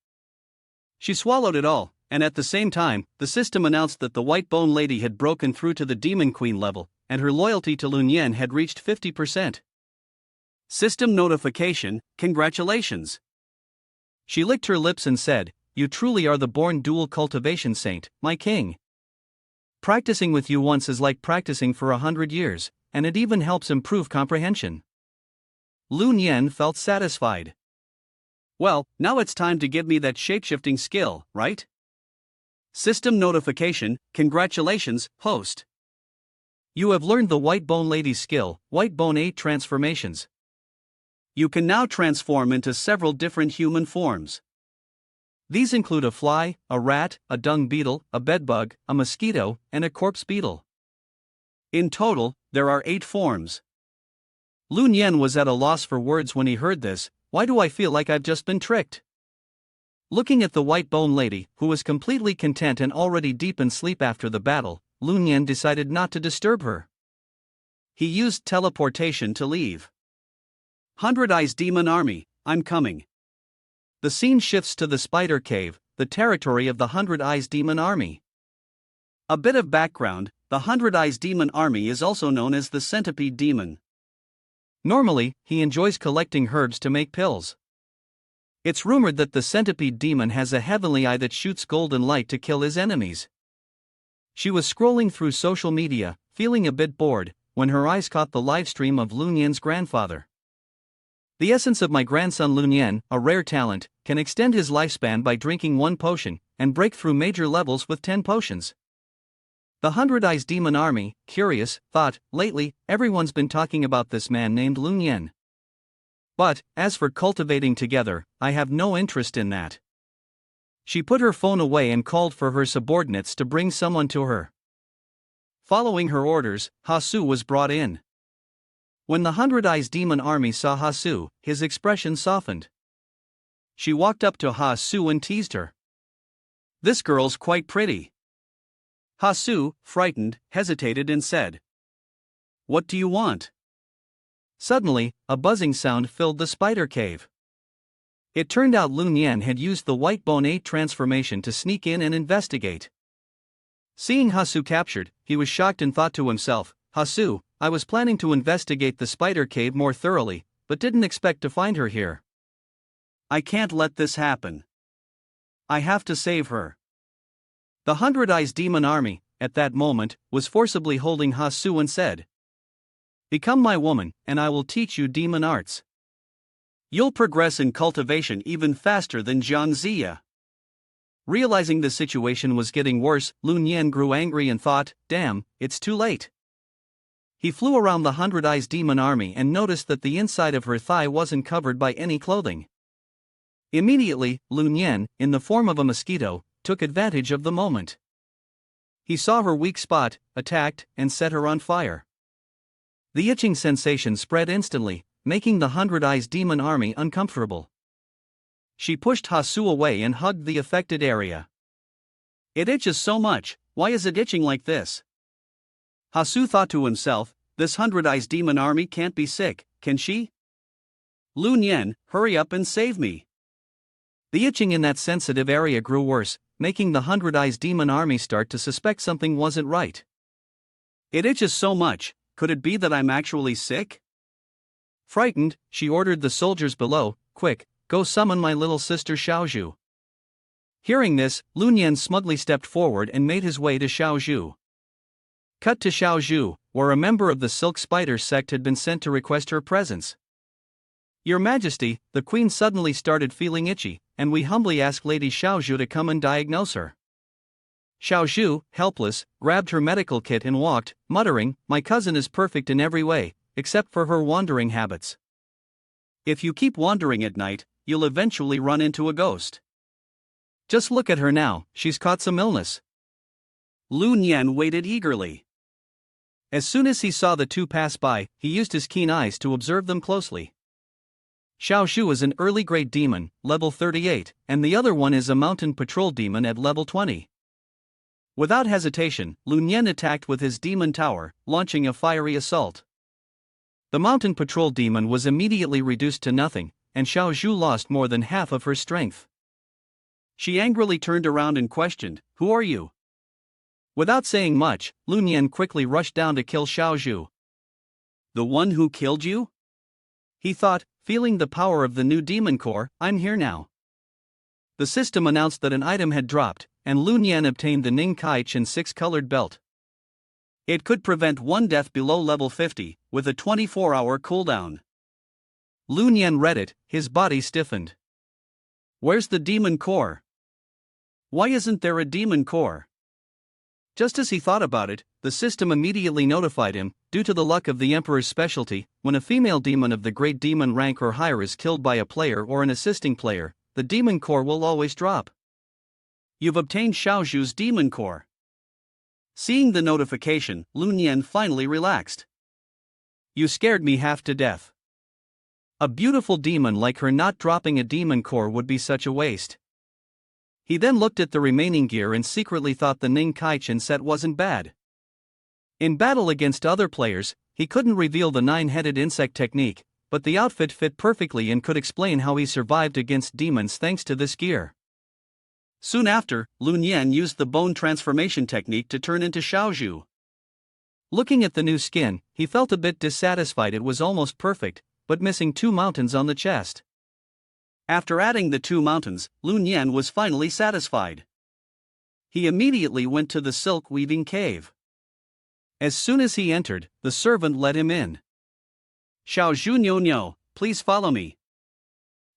She swallowed it all, and at the same time, the system announced that the white bone lady had broken through to the demon queen level, and her loyalty to Lun Yen had reached 50%. System notification, congratulations. She licked her lips and said, "You truly are the born dual cultivation saint, my king. Practicing with you once is like practicing for 100 years, and it even helps improve comprehension." Lun Yen felt satisfied. Well, now it's time to give me that shapeshifting skill, right? System notification, congratulations, host. You have learned the white bone lady's skill, white bone 8 transformations. You can now transform into several different human forms. These include a fly, a rat, a dung beetle, a bedbug, a mosquito, and a corpse beetle. In total, there are 8 forms. Lun Yen was at a loss for words when he heard this. Why do I feel like I've just been tricked? Looking at the white bone lady, who was completely content and already deep in sleep after the battle, Lun Yen decided not to disturb her. He used teleportation to leave. 100 Eyes Demon Army, I'm coming. The scene shifts to the Spider Cave, the territory of the 100 Eyes Demon Army. A bit of background: the 100 Eyes Demon Army is also known as the Centipede Demon. Normally, he enjoys collecting herbs to make pills. It's rumored that the Centipede Demon has a heavenly eye that shoots golden light to kill his enemies. She was scrolling through social media, feeling a bit bored, when her eyes caught the livestream of Lun Yen's grandfather. The essence of my grandson Lun Yen, a rare talent, can extend his lifespan by drinking 1 potion, and break through major levels with 10 potions. The 100 Eyes Demon Army, curious, thought, lately, everyone's been talking about this man named Lun Yen. But, as for cultivating together, I have no interest in that. She put her phone away and called for her subordinates to bring someone to her. Following her orders, Hasu was brought in. When the 100 Eyes Demon Army saw Hasu, his expression softened. She walked up to Hasu and teased her. "This girl's quite pretty." Hasu, frightened, hesitated and said, "What do you want?" Suddenly, a buzzing sound filled the spider cave. It turned out Lun Yen had used the white bone 8 transformation to sneak in and investigate. Seeing Hasu captured, he was shocked and thought to himself, "Hasu, I was planning to investigate the spider cave more thoroughly, but didn't expect to find her here. I can't let this happen. I have to save her." The 100 Eyes Demon Army, at that moment, was forcibly holding Hasu and said, "Become my woman, and I will teach you demon arts. You'll progress in cultivation even faster than Jian Ziya." Realizing the situation was getting worse, Lun Yen grew angry and thought, "Damn, it's too late." He flew around the 100 Eyes Demon Army and noticed that the inside of her thigh wasn't covered by any clothing. Immediately, Lun Yen, in the form of a mosquito, took advantage of the moment. He saw her weak spot, attacked, and set her on fire. The itching sensation spread instantly, making the 100 Eyes Demon Army uncomfortable. She pushed Hasu away and hugged the affected area. "It itches so much, why is it itching like this?" Hasu thought to himself, "This 100 Eyes Demon Army can't be sick, can she? Lun Yen, hurry up and save me." The itching in that sensitive area grew worse, making the 100 Eyes Demon Army start to suspect something wasn't right. "It itches so much, could it be that I'm actually sick?" Frightened, she ordered the soldiers below, "Quick, go summon my little sister Xiaozhu." Hearing this, Lun Yen smugly stepped forward and made his way to Xiaozhu. Cut to Xiaozhu, where a member of the Silk Spider sect had been sent to request her presence. Your Majesty, the Queen suddenly started feeling itchy, and we humbly ask Lady Xiaozhu to come and diagnose her. Xiaozhu, helpless, grabbed her medical kit and walked, muttering, "My cousin is perfect in every way, except for her wandering habits. If you keep wandering at night, you'll eventually run into a ghost. Just look at her now, she's caught some illness." Lu Nian waited eagerly. As soon as he saw the two pass by, he used his keen eyes to observe them closely. Xiaozhu is an early grade demon, level 38, and the other one is a mountain patrol demon at level 20. Without hesitation, Lu Nian attacked with his demon tower, launching a fiery assault. The mountain patrol demon was immediately reduced to nothing, and Xiaozhu lost more than half of her strength. She angrily turned around and questioned, "Who are you?" Without saying much, Lu Nian quickly rushed down to kill Xiaozhu. "The one who killed you?" He thought, feeling the power of the new demon core, "I'm here now." The system announced that an item had dropped, and Lu Nian obtained the Ning Kai Chen 6-colored belt. It could prevent one death below level 50, with a 24-hour cooldown. Lu Nian read it, his body stiffened. Where's the demon core? Why isn't there a demon core? Just as he thought about it, the system immediately notified him, due to the luck of the Emperor's specialty, when a female demon of the Great Demon rank or higher is killed by a player or an assisting player, the demon core will always drop. You've obtained Xiaozhu's demon core. Seeing the notification, Lu Nian finally relaxed. You scared me half to death. A beautiful demon like her not dropping a demon core would be such a waste. He then looked at the remaining gear and secretly thought the Ning Kai Chen set wasn't bad. In battle against other players, he couldn't reveal the 9-headed insect technique, but the outfit fit perfectly and could explain how he survived against demons thanks to this gear. Soon after, Lu Nian used the bone transformation technique to turn into Xiaozhu. Looking at the new skin, he felt a bit dissatisfied. It was almost perfect, but missing 2 mountains on the chest. After adding the 2 mountains, Lu Nian was finally satisfied. He immediately went to the silk weaving cave. As soon as he entered, the servant let him in. "Xiaozhu Niu, please follow me."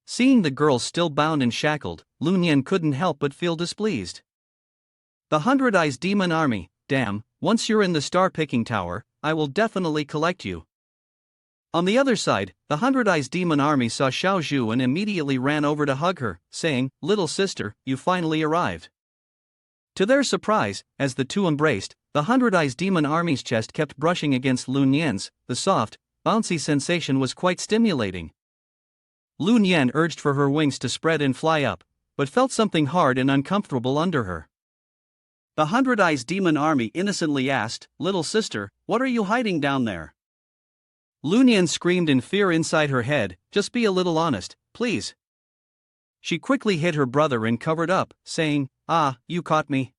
Seeing the girl still bound and shackled, Lu Nian couldn't help but feel displeased. The 100 Eyes Demon Army, damn, once you're in the star-picking tower, I will definitely collect you. On the other side, the 100 Eyes Demon Army saw Xiaozhu and immediately ran over to hug her, saying, "Little sister, you finally arrived." To their surprise, as the two embraced, the 100 Eyes Demon Army's chest kept brushing against Lu Nian's. The soft, bouncy sensation was quite stimulating. Lu Nian urged for her wings to spread and fly up, but felt something hard and uncomfortable under her. The 100 Eyes Demon Army innocently asked, "Little sister, what are you hiding down there?" Lu Nian screamed in fear inside her head, "Just be a little honest, please." She quickly hid her brother and covered up, saying, "Ah, you caught me.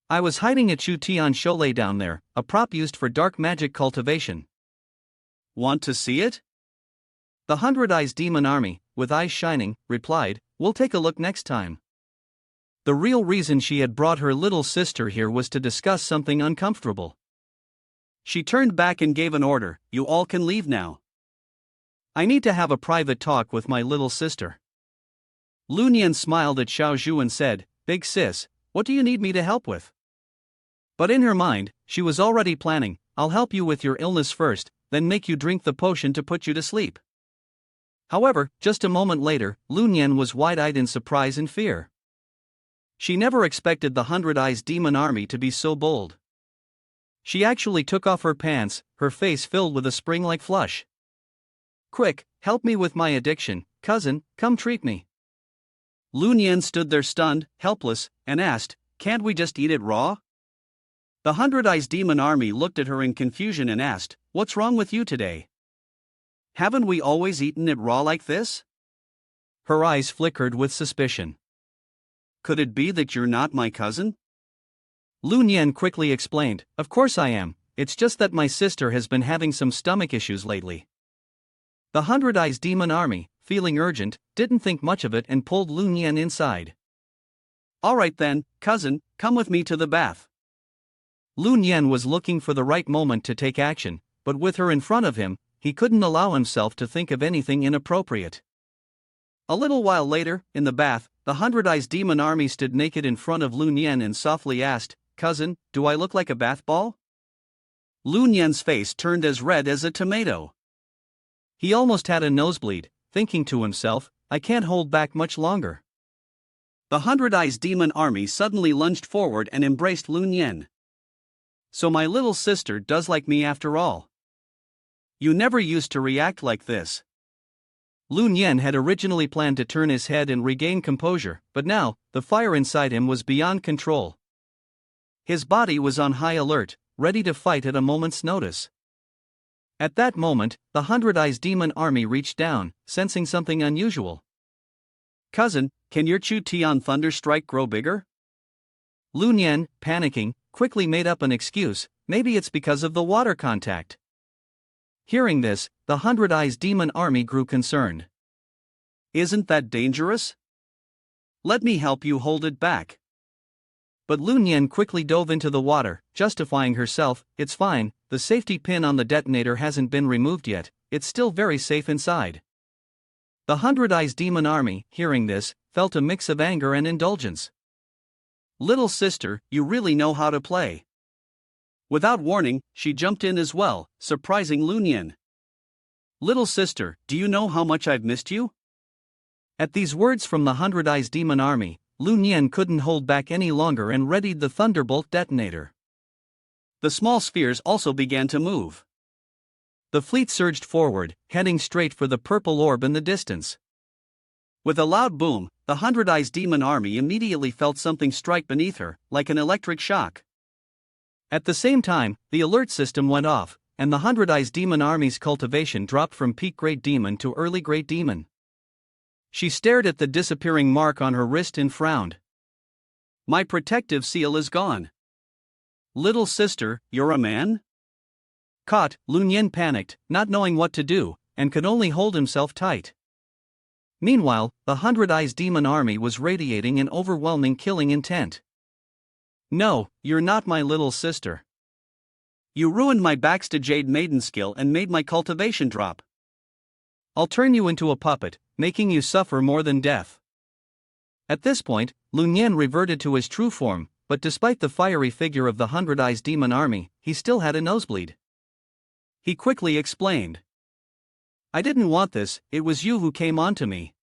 I was hiding a Chu Tian Cholet down there, a prop used for dark magic cultivation." "Want to see it?" The 100 Eyes Demon Army, with eyes shining, replied, "We'll take a look next time." The real reason she had brought her little sister here was to discuss something uncomfortable. She turned back and gave an order, "You all can leave now. I need to have a private talk with my little sister." Lu Nian smiled at Xiaozhu and said, "Big sis, what do you need me to help with?" But in her mind, she was already planning, "I'll help you with your illness first, then make you drink the potion to put you to sleep." However, just a moment later, Lu Nian was wide-eyed in surprise and fear. She never expected the 100 Eyes Demon Army to be so bold. She actually took off her pants, her face filled with a spring-like flush. "Quick, help me with my addiction, cousin, come treat me." Lu Nian stood there stunned, helpless, and asked, "Can't we just eat it raw?" The 100 Eyes Demon Army looked at her in confusion and asked, "What's wrong with you today? Haven't we always eaten it raw like this?" Her eyes flickered with suspicion. "Could it be that you're not my cousin?" Lu Nian quickly explained, "Of course I am, it's just that my sister has been having some stomach issues lately." The 100 Eyes Demon Army, feeling urgent, didn't think much of it and pulled Lu Nian inside. "All right then, cousin, come with me to the bath." Lu Nian was looking for the right moment to take action, but with her in front of him, he couldn't allow himself to think of anything inappropriate. A little while later, in the bath, the 100 Eyes Demon Army stood naked in front of Lun Yen and softly asked, "Cousin, do I look like a bath ball?" Lun Yen's face turned as red as a tomato. He almost had a nosebleed, thinking to himself, "I can't hold back much longer." The 100 Eyes Demon Army suddenly lunged forward and embraced Lun Yen. "So my little sister does like me after all. You never used to react like this." Lun Yen had originally planned to turn his head and regain composure, but now, the fire inside him was beyond control. His body was on high alert, ready to fight at a moment's notice. At that moment, the 100 Eyes Demon Army reached down, sensing something unusual. "Cousin, can your Chu Tian Thunder Strike grow bigger?" Lun Yen, panicking, quickly made up an excuse, "Maybe it's because of the water contact." Hearing this, the 100 Eyes Demon Army grew concerned. "Isn't that dangerous? Let me help you hold it back." But Lun Yen quickly dove into the water, justifying herself, "It's fine, the safety pin on the detonator hasn't been removed yet, it's still very safe inside." The 100 Eyes Demon Army, hearing this, felt a mix of anger and indulgence. "Little sister, you really know how to play." Without warning, she jumped in as well, surprising Lun Yen. "Little sister, do you know how much I've missed you?" At these words from the 100 Eyes Demon Army, Lun Yen couldn't hold back any longer and readied the Thunderbolt detonator. The small spheres also began to move. The fleet surged forward, heading straight for the purple orb in the distance. With a loud boom, the 100 Eyes Demon Army immediately felt something strike beneath her, like an electric shock. At the same time, the alert system went off, and the 100 Eyes Demon Army's cultivation dropped from peak Great Demon to early Great Demon. She stared at the disappearing mark on her wrist and frowned. "My protective seal is gone." "Little sister, you're a man?" Caught, Lun Yen panicked, not knowing what to do, and could only hold himself tight. Meanwhile, the 100 Eyes Demon Army was radiating an overwhelming killing intent. "No, you're not my little sister. You ruined my Baxter Jade Maiden skill and made my cultivation drop. I'll turn you into a puppet, making you suffer more than death." At this point, Lun Yen reverted to his true form, but despite the fiery figure of the 100 Eyes Demon Army, he still had a nosebleed. He quickly explained. "I didn't want this, it was you who came onto me."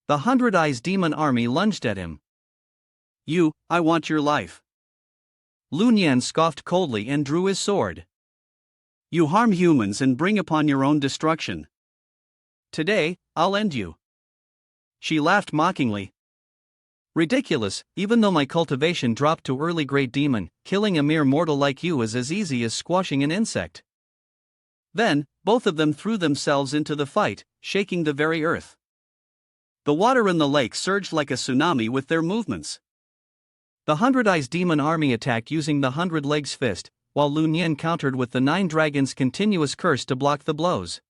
The 100 Eyes Demon Army lunged at him. I want your life." Lun Yen scoffed coldly and drew his sword. "You harm humans and bring upon your own destruction. Today, I'll end you." She laughed mockingly. "Ridiculous, even though my cultivation dropped to early Great Demon, killing a mere mortal like you is as easy as squashing an insect." Then, both of them threw themselves into the fight, shaking the very earth. The water in the lake surged like a tsunami with their movements. The 100 Eyes Demon Army attacked using the 100 Legs Fist, while Lun Yen countered with the 9 Dragons' Continuous Curse to block the blows.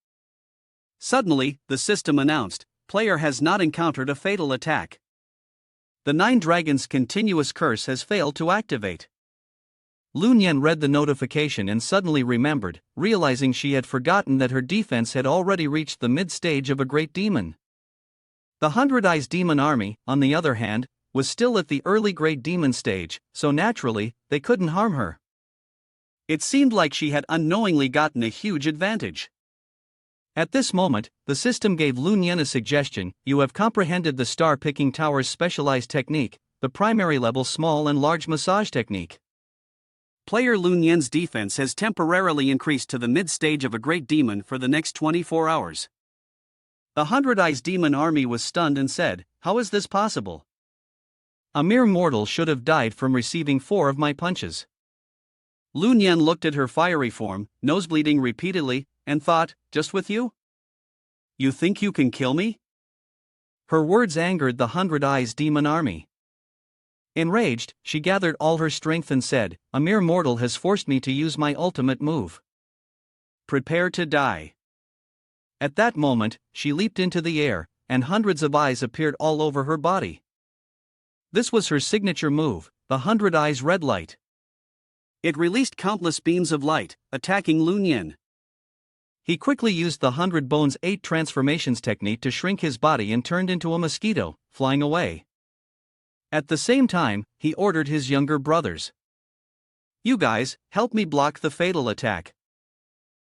Suddenly, the system announced, "Player has not encountered a fatal attack. The 9 Dragons' Continuous Curse has failed to activate." Lun Yen read the notification and suddenly remembered, realizing she had forgotten that her defense had already reached the mid-stage of a Great Demon. The 100 Eyes Demon Army, on the other hand, was still at the early Great Demon stage, so naturally, they couldn't harm her. It seemed like she had unknowingly gotten a huge advantage. At this moment, the system gave Lun Yen a suggestion: "You have comprehended the Star Picking Tower's specialized technique, the primary level small and large massage technique. Player Lun Yen's defense has temporarily increased to the mid-stage of a Great Demon for the next 24 hours. The 100 Eyes Demon Army was stunned and said, "How is this possible? A mere mortal should have died from receiving 4 of my punches." Lun Yen looked at her fiery form, nosebleeding repeatedly, and thought, "Just with you? You think you can kill me?" Her words angered the 100 Eyes Demon Army. Enraged, she gathered all her strength and said, "A mere mortal has forced me to use my ultimate move. Prepare to die." At that moment, she leaped into the air, and hundreds of eyes appeared all over her body. This was her signature move, the 100 Eyes Red Light. It released countless beams of light, attacking Lun Yen. He quickly used the 100 Bones 8 transformations technique to shrink his body and turned into a mosquito, flying away. At the same time, he ordered his younger brothers. "You guys, help me block the fatal attack."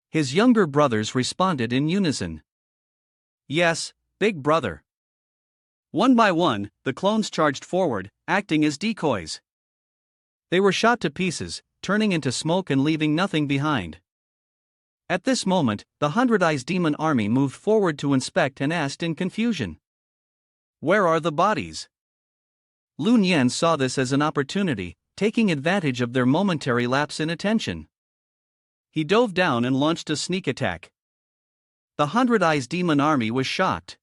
His younger brothers responded in unison. "Yes, big brother." One by one, the clones charged forward, acting as decoys. They were shot to pieces, turning into smoke and leaving nothing behind. At this moment, the 100 Eyes Demon Army moved forward to inspect and asked in confusion, "Where are the bodies?" Lun Yan saw this as an opportunity, taking advantage of their momentary lapse in attention. He dove down and launched a sneak attack. The 100 Eyes Demon Army was shocked.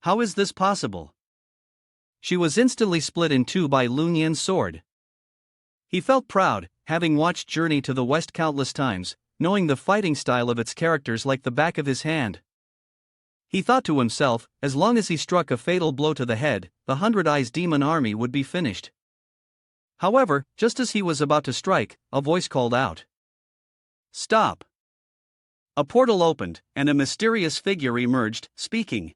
How is this possible? She was instantly split in two by Lun Yan's sword. He felt proud, having watched Journey to the West countless times, knowing the fighting style of its characters like the back of his hand. He thought to himself, as long as he struck a fatal blow to the head, the 100 Eyes Demon Army would be finished. However, just as he was about to strike, a voice called out, "Stop!" A portal opened, and a mysterious figure emerged, speaking.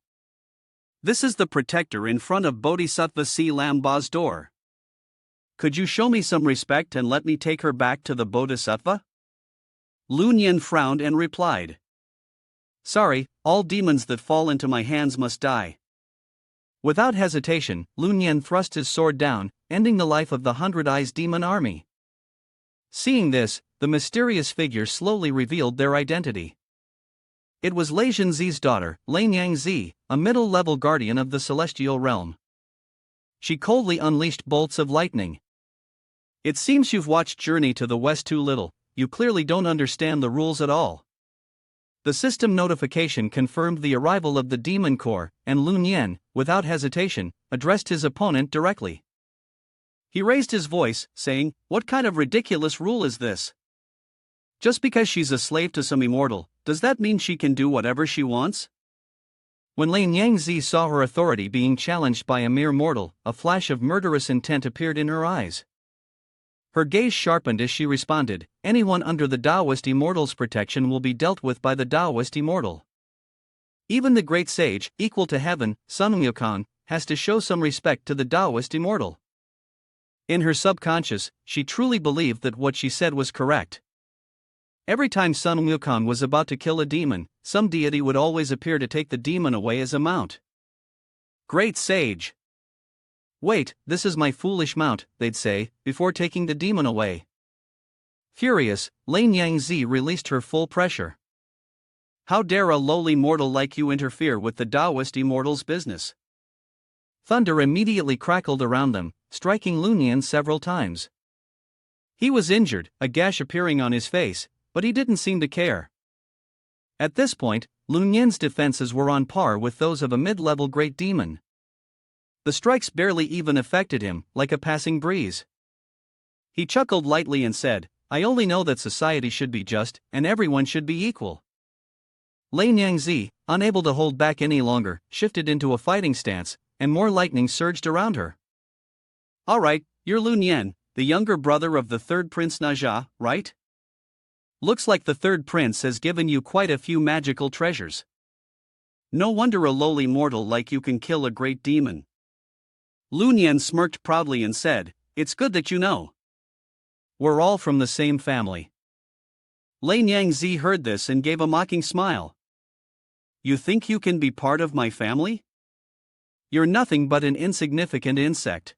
"This is the protector in front of Bodhisattva Si Lamba's door. Could you show me some respect and let me take her back to the Bodhisattva?" Lun Yan frowned and replied, "Sorry, all demons that fall into my hands must die." Without hesitation, Lun Yan thrust his sword down, ending the life of the 100 Eyes Demon Army. Seeing this, the mysterious figure slowly revealed their identity. It was Lei Zhenzi's daughter, Lane Yangzi, a middle-level guardian of the celestial realm. She coldly unleashed bolts of lightning. "It seems you've watched Journey to the West too little. You clearly don't understand the rules at all." The system notification confirmed the arrival of the Demon Corps, and Lun Yan, without hesitation, addressed his opponent directly. He raised his voice, saying, "What kind of ridiculous rule is this? Just because she's a slave to some immortal, does that mean she can do whatever she wants?" When Lane Yangzi saw her authority being challenged by a mere mortal, a flash of murderous intent appeared in her eyes. Her gaze sharpened as she responded, "Anyone under the Taoist immortal's protection will be dealt with by the Taoist immortal. Even the great sage, equal to heaven, Sun Wukong, has to show some respect to the Taoist immortal." In her subconscious, she truly believed that what she said was correct. Every time Sun Wukong was about to kill a demon, some deity would always appear to take the demon away as a mount. "Great sage! Wait, this is my foolish mount," they'd say, before taking the demon away. Furious, Lane Yangzi released her full pressure. "How dare a lowly mortal like you interfere with the Taoist immortal's business?" Thunder immediately crackled around them, striking Lun Yan several times. He was injured, a gash appearing on his face, but he didn't seem to care. At this point, Lun Yan's defenses were on par with those of a mid-level great demon. The strikes barely even affected him, like a passing breeze. He chuckled lightly and said, "I only know that society should be just, and everyone should be equal." Lane Yangzi, unable to hold back any longer, shifted into a fighting stance, and more lightning surged around her. "Alright, you're Lun Yan, the younger brother of the third Prince Naja, right? Looks like the third prince has given you quite a few magical treasures. No wonder a lowly mortal like you can kill a great demon." Lun Yan smirked proudly and said, "It's good that you know. We're all from the same family." Lane Yangzi heard this and gave a mocking smile. "You think you can be part of my family? You're nothing but an insignificant insect.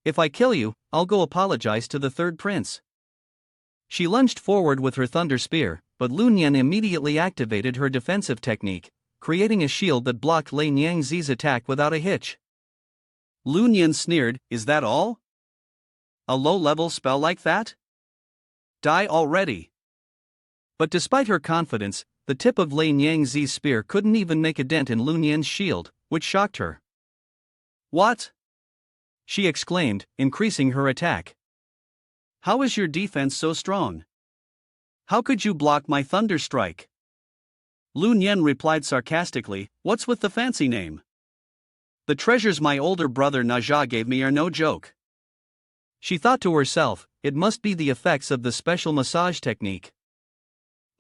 If I kill you, I'll go apologize to the third prince." She lunged forward with her thunder spear, but Lun Yan immediately activated her defensive technique, creating a shield that blocked Lane Yangzi's attack without a hitch. Lun Yan sneered, "Is that all? A low-level spell like that? Die already." But despite her confidence, the tip of Lane Yangzi's spear couldn't even make a dent in Lun Yan's shield, which shocked her. "What?" she exclaimed, increasing her attack. "How is your defense so strong? How could you block my thunder strike?" Lun Yan replied sarcastically, "What's with the fancy name? The treasures my older brother Naja gave me are no joke." She thought to herself, it must be the effects of the special massage technique.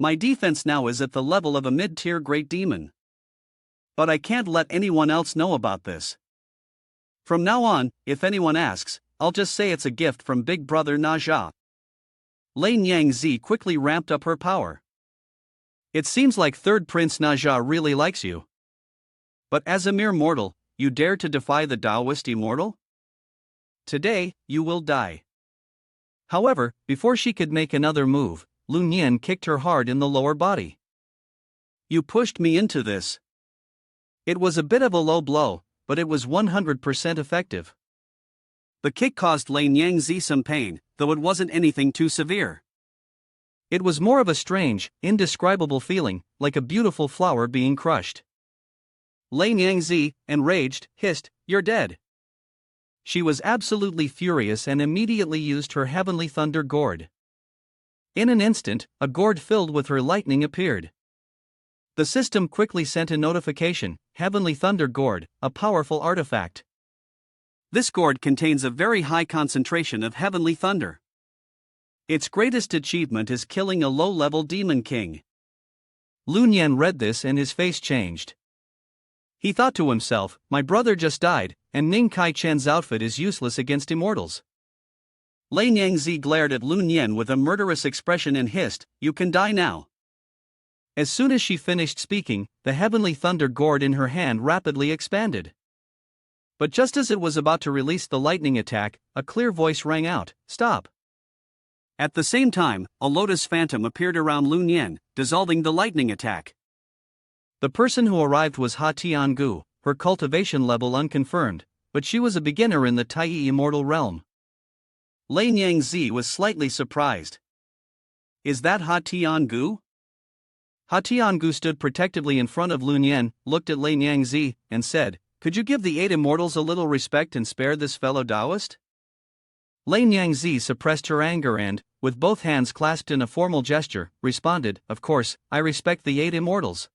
My defense now is at the level of a mid-tier great demon. But I can't let anyone else know about this. From now on, if anyone asks, I'll just say it's a gift from Big Brother Naja. Lei Nyangzi quickly ramped up her power. It seems like Third Prince Naja really likes you. But as a mere mortal, you dare to defy the Taoist immortal? Today, you will die. However, before she could make another move, Lu Nian kicked her hard in the lower body. You pushed me into this. It was a bit of a low blow, but it was 100% effective. The kick caused Lei Nyangzi some pain, though it wasn't anything too severe. It was more of a strange, indescribable feeling, like a beautiful flower being crushed. Lei Nyangzi, enraged, hissed, "You're dead." She was absolutely furious and immediately used her heavenly thunder gourd. In an instant, a gourd filled with her lightning appeared. The system quickly sent a notification: Heavenly Thunder Gourd, a powerful artifact. This gourd contains a very high concentration of heavenly thunder. Its greatest achievement is killing a low-level demon king. Lu Nian read this and his face changed. He thought to himself, my brother just died, and Ning Kai Chen's outfit is useless against immortals. Lei Nyangzi glared at Lu Nian with a murderous expression and hissed, "You can die now." As soon as she finished speaking, the heavenly thunder gourd in her hand rapidly expanded. But just as it was about to release the lightning attack, a clear voice rang out, "Stop." At the same time, a lotus phantom appeared around Lu Nian, dissolving the lightning attack. The person who arrived was Ha Tiangu, her cultivation level unconfirmed, but she was a beginner in the Tai immortal realm. Lei Nyangzi was slightly surprised. Is that Ha Tiangu? Ha Tiangu stood protectively in front of Lu Nian, looked at Lei Nyangzi, and said, "Could you give the 8 immortals a little respect and spare this fellow Taoist?" Lei Nyangzi suppressed her anger and, with both hands clasped in a formal gesture, responded, "Of course, I respect the 8 immortals.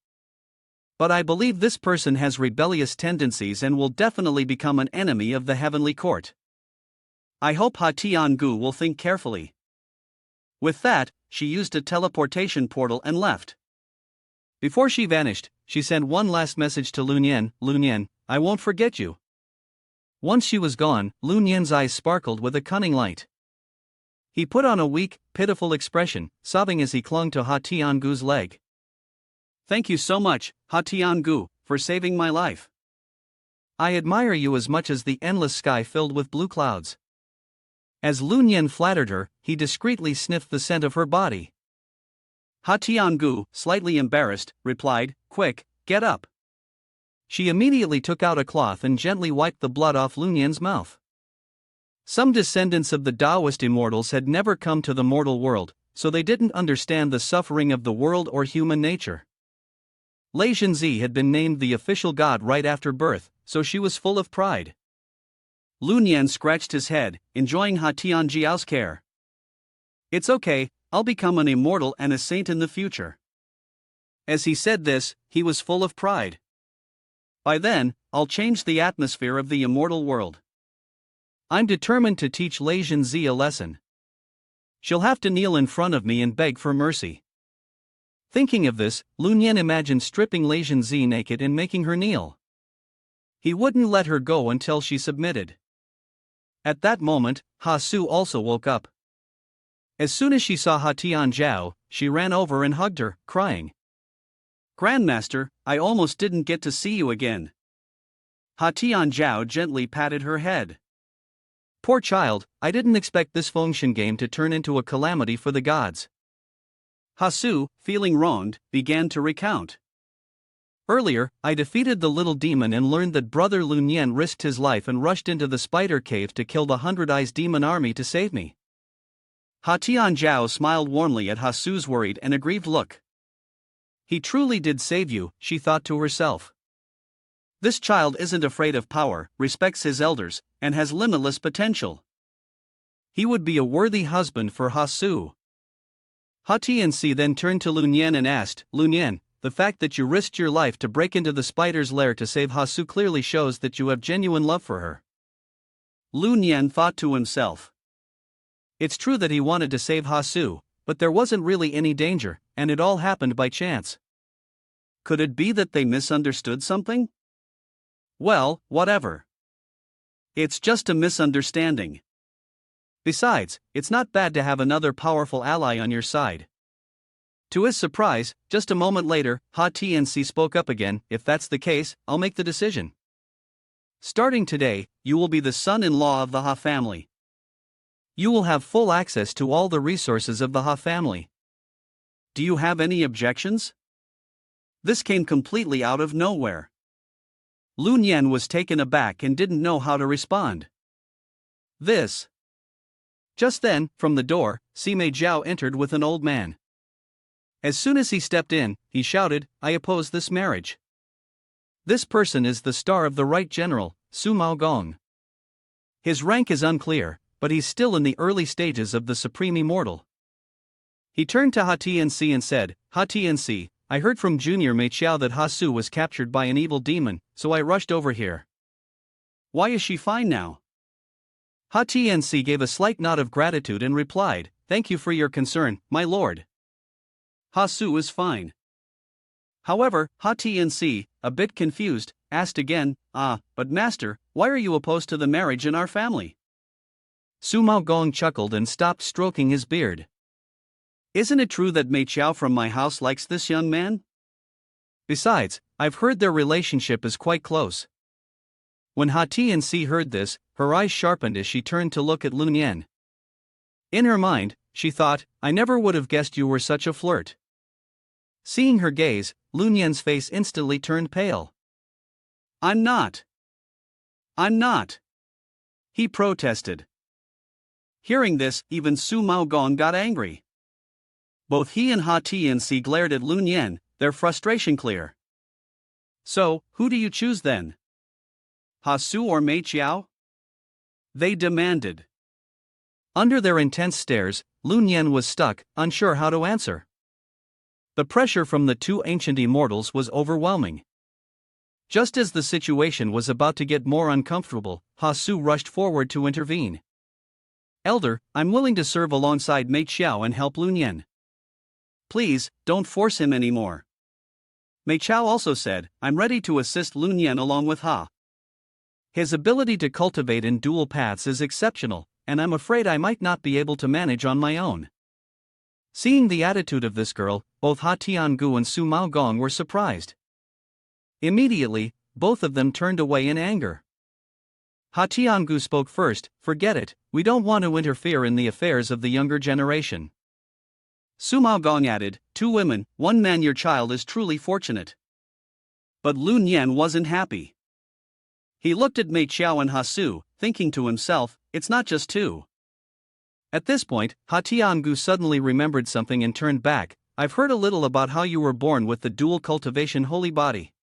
But I believe this person has rebellious tendencies and will definitely become an enemy of the heavenly court. I hope Ha Tiangu will think carefully." With that, she used a teleportation portal and left. Before she vanished, she sent one last message to Lu Nian: "Lu Nian, I won't forget you." Once she was gone, Lu Nian's eyes sparkled with a cunning light. He put on a weak, pitiful expression, sobbing as he clung to Ha Tiangu's leg. "Thank you so much, Ha Tiangu, for saving my life. I admire you as much as the endless sky filled with blue clouds." As Lu Nian flattered her, he discreetly sniffed the scent of her body. Ha Tiangu, slightly embarrassed, replied, "Quick, get up." She immediately took out a cloth and gently wiped the blood off Lu Nian's mouth. Some descendants of the Taoist immortals had never come to the mortal world, so they didn't understand the suffering of the world or human nature. Lei Zhenzi had been named the official god right after birth, so she was full of pride. Lu Nian scratched his head, enjoying Ha Tianjiao's care. "It's okay, I'll become an immortal and a saint in the future." As he said this, he was full of pride. "By then, I'll change the atmosphere of the immortal world. I'm determined to teach Lei Zhenzi a lesson. She'll have to kneel in front of me and beg for mercy." Thinking of this, Lu Nian imagined stripping Lei Zhenzi naked and making her kneel. He wouldn't let her go until she submitted. At that moment, Ha Su also woke up. As soon as she saw Ha Tianjiao, she ran over and hugged her, crying, "Grandmaster, I almost didn't get to see you again." Ha Tianjiao gently patted her head. "Poor child, I didn't expect this Fengshen game to turn into a calamity for the gods." Ha Su, feeling wronged, began to recount. "Earlier, I defeated the little demon and learned that Brother Lu Nian risked his life and rushed into the spider cave to kill the 100 Eyes demon army to save me." Ha Tianjiao smiled warmly at Ha Su's worried and aggrieved look. "He truly did save you," she thought to herself. "This child isn't afraid of power, respects his elders, and has limitless potential. He would be a worthy husband for Ha Su." Ha Tianxi then turned to Lu Nian and asked, "Lu Nian, the fact that you risked your life to break into the spider's lair to save Ha Su clearly shows that you have genuine love for her." Lu Nian thought to himself. It's true that he wanted to save Ha Su, but there wasn't really any danger, and it all happened by chance. Could it be that they misunderstood something? Well, whatever. It's just a misunderstanding. Besides, it's not bad to have another powerful ally on your side. To his surprise, just a moment later, Ha Tnc spoke up again. If that's the case, I'll make the decision. Starting today, you will be the son-in-law of the Ha family. You will have full access to all the resources of the Ha family. Do you have any objections? This came completely out of nowhere. Lun Yan was taken aback and didn't know how to respond. This. Just then, from the door, Sima Zhao entered with an old man. As soon as he stepped in, he shouted, "I oppose this marriage. This person is the star of the right general, Su Mao Gong. His rank is unclear, but he's still in the early stages of the supreme immortal." He turned to Ha Tnc and said, "Ha Tnc, I heard from Junior Mei Qiao that Ha Su was captured by an evil demon, so I rushed over here." "Why is she fine now?" Ha Tnc gave a slight nod of gratitude and replied, "Thank you for your concern, my lord. Ha Su is fine." However, Ha Tnc, a bit confused, asked again, "But master, why are you opposed to the marriage in our family?" Su Mao Gong chuckled and stopped stroking his beard. "Isn't it true that Mei Qiao from my house likes this young man? Besides, I've heard their relationship is quite close." When Ha Tnc heard this, her eyes sharpened as she turned to look at Lun Yan. In her mind, she thought, "I never would have guessed you were such a flirt." Seeing her gaze, Lun Yan's face instantly turned pale. I'm not," he protested. Hearing this, even Su Mao Gong got angry. Both he and Ha Tnc glared at Lun Yan, their frustration clear. "So, who do you choose then? Ha Su or Mei Qiao?" they demanded. Under their intense stares, Lun Yan was stuck, unsure how to answer. The pressure from the two ancient immortals was overwhelming. Just as the situation was about to get more uncomfortable, Ha Su rushed forward to intervene. "Elder, I'm willing to serve alongside Mei Qiao and help Lun Yan. Please, don't force him anymore." Mei Qiao also said, "I'm ready to assist Lun Yan along with Ha. His ability to cultivate in dual paths is exceptional, and I'm afraid I might not be able to manage on my own." Seeing the attitude of this girl, both Ha Tiangu and Su Mao Gong were surprised. Immediately, both of them turned away in anger. Ha Tiangu spoke first, "Forget it, we don't want to interfere in the affairs of the younger generation." Su Mao Gong added, "Two women, one man, your child is truly fortunate." But Lun Yan wasn't happy. He looked at Mei Qiao and Ha Su, thinking to himself, "It's not just two." At this point, Ha Tiangu suddenly remembered something and turned back. "I've heard a little about how you were born with the dual cultivation holy body.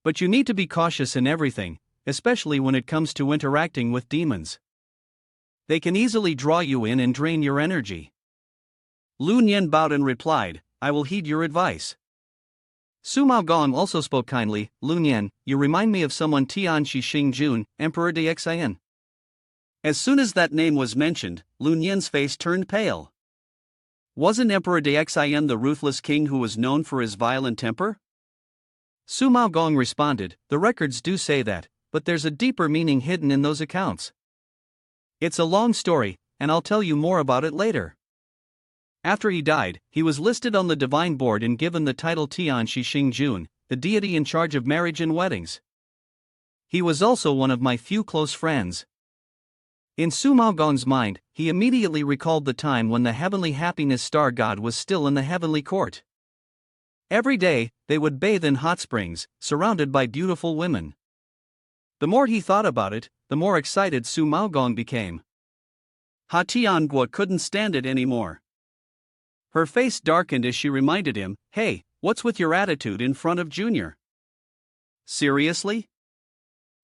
But you need to be cautious in everything, especially when it comes to interacting with demons. They can easily draw you in and drain your energy." Lun Yan bowed and replied, "I will heed your advice." Su Mao Gong also spoke kindly, "Lun Yan, you remind me of someone Tian Shi Xing Jun, Emperor de Xian." As soon as that name was mentioned, Lun Yan's face turned pale. Wasn't Emperor de Xian the ruthless king who was known for his violent temper? Su Mao Gong responded, "The records do say that, but there's a deeper meaning hidden in those accounts. It's a long story, and I'll tell you more about it later." After he died, he was listed on the divine board and given the title Tian Shi Xing Jun, the deity in charge of marriage and weddings. He was also one of my few close friends. In Su Mao Gong's mind, he immediately recalled the time when the heavenly happiness star god was still in the heavenly court. Every day, they would bathe in hot springs, surrounded by beautiful women. The more he thought about it, the more excited Su Mao Gong became. Ha Tianguo couldn't stand it anymore. Her face darkened as she reminded him, "Hey, what's with your attitude in front of Junior? Seriously?"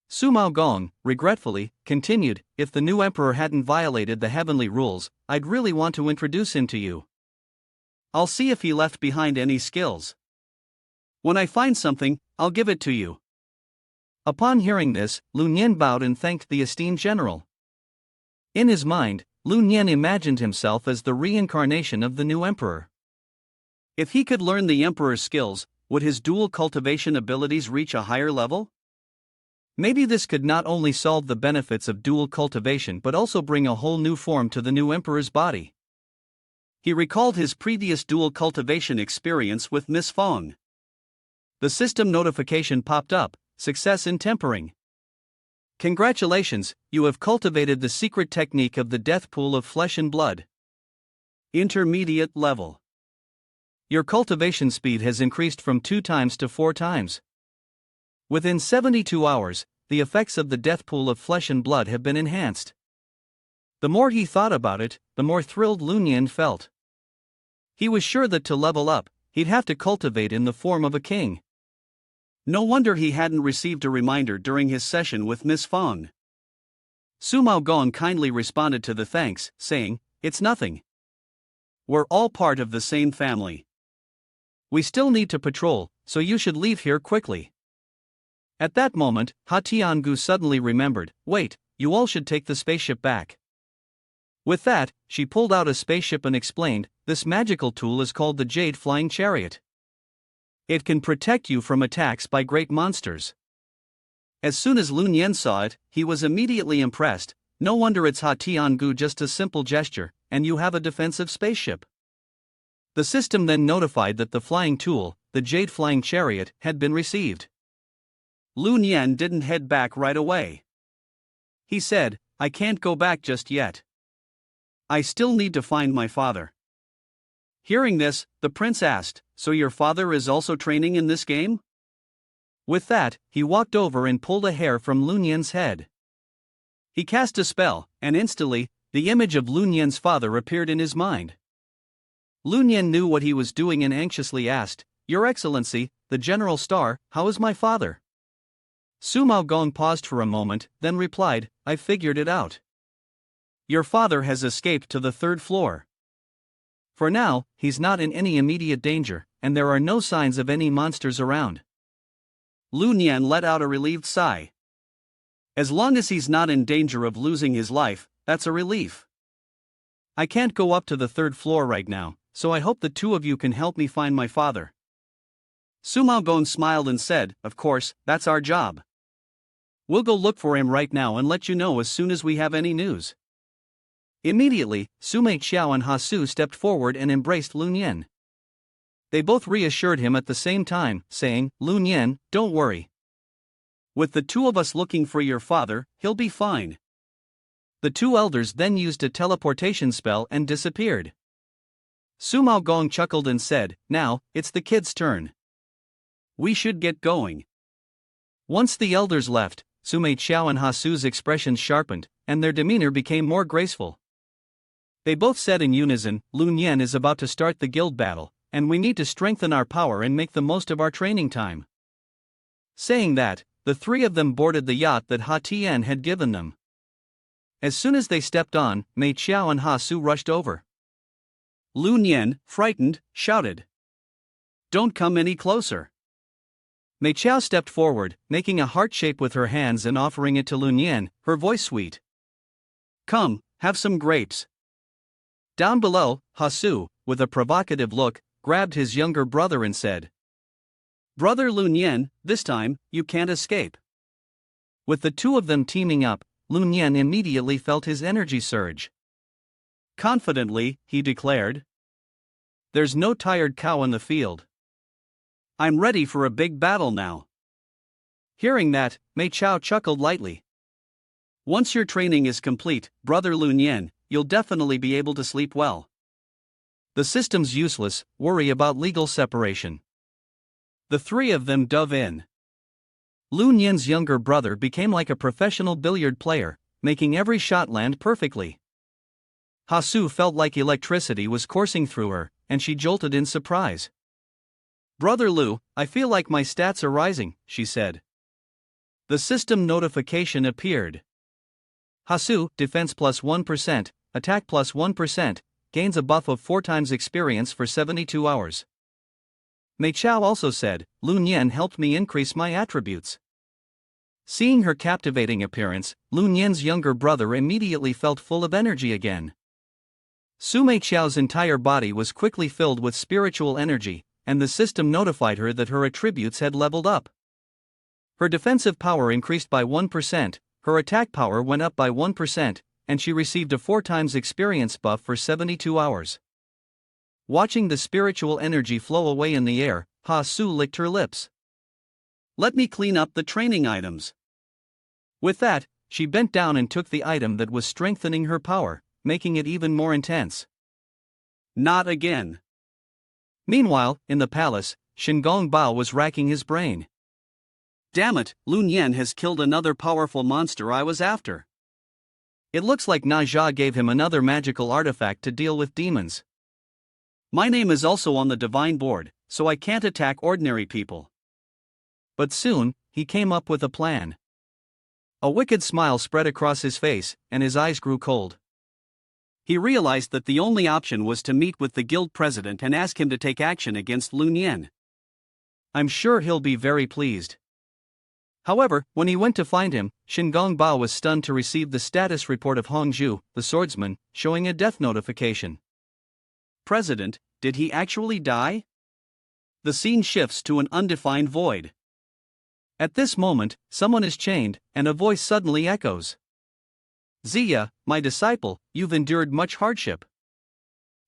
Su Mao Gong, regretfully, continued, "If the new emperor hadn't violated the heavenly rules, I'd really want to introduce him to you. I'll see if he left behind any skills. When I find something, I'll give it to you." Upon hearing this, Lun Yin bowed and thanked the esteemed general. In his mind, Lun Yan imagined himself as the reincarnation of the new emperor. If he could learn the emperor's skills, would his dual cultivation abilities reach a higher level? Maybe this could not only solve the benefits of dual cultivation but also bring a whole new form to the new emperor's body. He recalled his previous dual cultivation experience with Miss Fong. The system notification popped up: success in tempering. Congratulations, you have cultivated the secret technique of the death pool of flesh and blood. Intermediate level. Your cultivation speed has increased from 2 times to 4 times. Within 72 hours, the effects of the death pool of flesh and blood have been enhanced. The more he thought about it, the more thrilled Lun Yan felt. He was sure that to level up, he'd have to cultivate in the form of a king. No wonder he hadn't received a reminder during his session with Miss Fong. Sumao Gong kindly responded to the thanks, saying, "It's nothing. We're all part of the same family. We still need to patrol, so you should leave here quickly." At that moment, Ha Tiangu suddenly remembered, "Wait, you all should take the spaceship back." With that, she pulled out a spaceship and explained, "This magical tool is called the Jade Flying Chariot. It can protect you from attacks by great monsters." As soon as Lun Yan saw it, he was immediately impressed. "No wonder it's Ha Tiangu, just a simple gesture, and you have a defensive spaceship." The system then notified that the flying tool, the Jade Flying Chariot, had been received. Lun Yan didn't head back right away. He said, "I can't go back just yet. I still need to find my father." Hearing this, the prince asked, "So your father is also training in this game?" With that, he walked over and pulled a hair from Lun Yan's head. He cast a spell, and instantly, the image of Lun Yan's father appeared in his mind. Lun Yan knew what he was doing and anxiously asked, "Your Excellency, the General Star, how is my father?" Sumao Gong paused for a moment, then replied, "I figured it out. Your father has escaped to the 3rd floor. For now, he's not in any immediate danger, and there are no signs of any monsters around." Lun Yan let out a relieved sigh. As long as he's not in danger of losing his life, that's a relief. "I can't go up to the 3rd floor right now, so I hope the 2 of you can help me find my father." Sumao Gong smiled and said, "Of course, that's our job. We'll go look for him right now and let you know as soon as we have any news." Immediately, Sumei Xiao and Hasu stepped forward and embraced Lun Yan. They both reassured him at the same time, saying, "Lun Yan, don't worry. With the 2 of us looking for your father, he'll be fine." The 2 elders then used a teleportation spell and disappeared. Sumao Gong chuckled and said, "Now, it's the kid's turn. We should get going." Once the elders left, Sumei Xiao and Hasu's expressions sharpened, and their demeanor became more graceful. They both said in unison, "Lun Yan is about to start the guild battle, and we need to strengthen our power and make the most of our training time." Saying that, the 3 of them boarded the yacht that Ha Tian had given them. As soon as they stepped on, Mei Qiao and Hasu rushed over. Lun Yan, frightened, shouted, "Don't come any closer." Mei Qiao stepped forward, making a heart shape with her hands and offering it to Lun Yan, her voice sweet. "Come, have some grapes." Down below, Hasu, with a provocative look, grabbed his younger brother and said, "Brother Lun Yan, this time, you can't escape." With the 2 of them teaming up, Lun Yan immediately felt his energy surge. Confidently, he declared, "There's no tired cow in the field. I'm ready for a big battle now." Hearing that, Mei Qiao chuckled lightly. "Once your training is complete, Brother Lun Yan, you'll definitely be able to sleep well. The system's useless, worry about legal separation." The 3 of them dove in. Lun Yan's younger brother became like a professional billiard player, making every shot land perfectly. Hasu felt like electricity was coursing through her, and she jolted in surprise. "Brother Lu, I feel like my stats are rising," she said. The system notification appeared. Hasu, defense plus 1%, attack plus 1%, gains a buff of 4 times experience for 72 hours. Mei Qiao also said, "Lun Yan helped me increase my attributes." Seeing her captivating appearance, Lu Nian's younger brother immediately felt full of energy again. Su Meiqiao's entire body was quickly filled with spiritual energy, and the system notified her that her attributes had leveled up. Her defensive power increased by 1%, her attack power went up by 1%, and she received a 4 times experience buff for 72 hours. Watching the spiritual energy flow away in the air, Ha Su licked her lips. Let me clean up the training items. With that, she bent down and took the item that was strengthening her power, making it even more intense. Not again. Meanwhile, in the palace, Shingong Bao was racking his brain. Damn it, Lu Nian has killed another powerful monster I was after. It looks like Na Jia gave him another magical artifact to deal with demons. My name is also on the divine board, so I can't attack ordinary people. But soon, he came up with a plan. A wicked smile spread across his face, and his eyes grew cold. He realized that the only option was to meet with the guild president and ask him to take action against Lu Nian. I'm sure he'll be very pleased. However, when he went to find him, Shingong Bao was stunned to receive the status report of Hongzhu, the swordsman, showing a death notification. President, did he actually die? The scene shifts to an undefined void. At this moment, someone is chained, and a voice suddenly echoes. Ziya, my disciple, you've endured much hardship.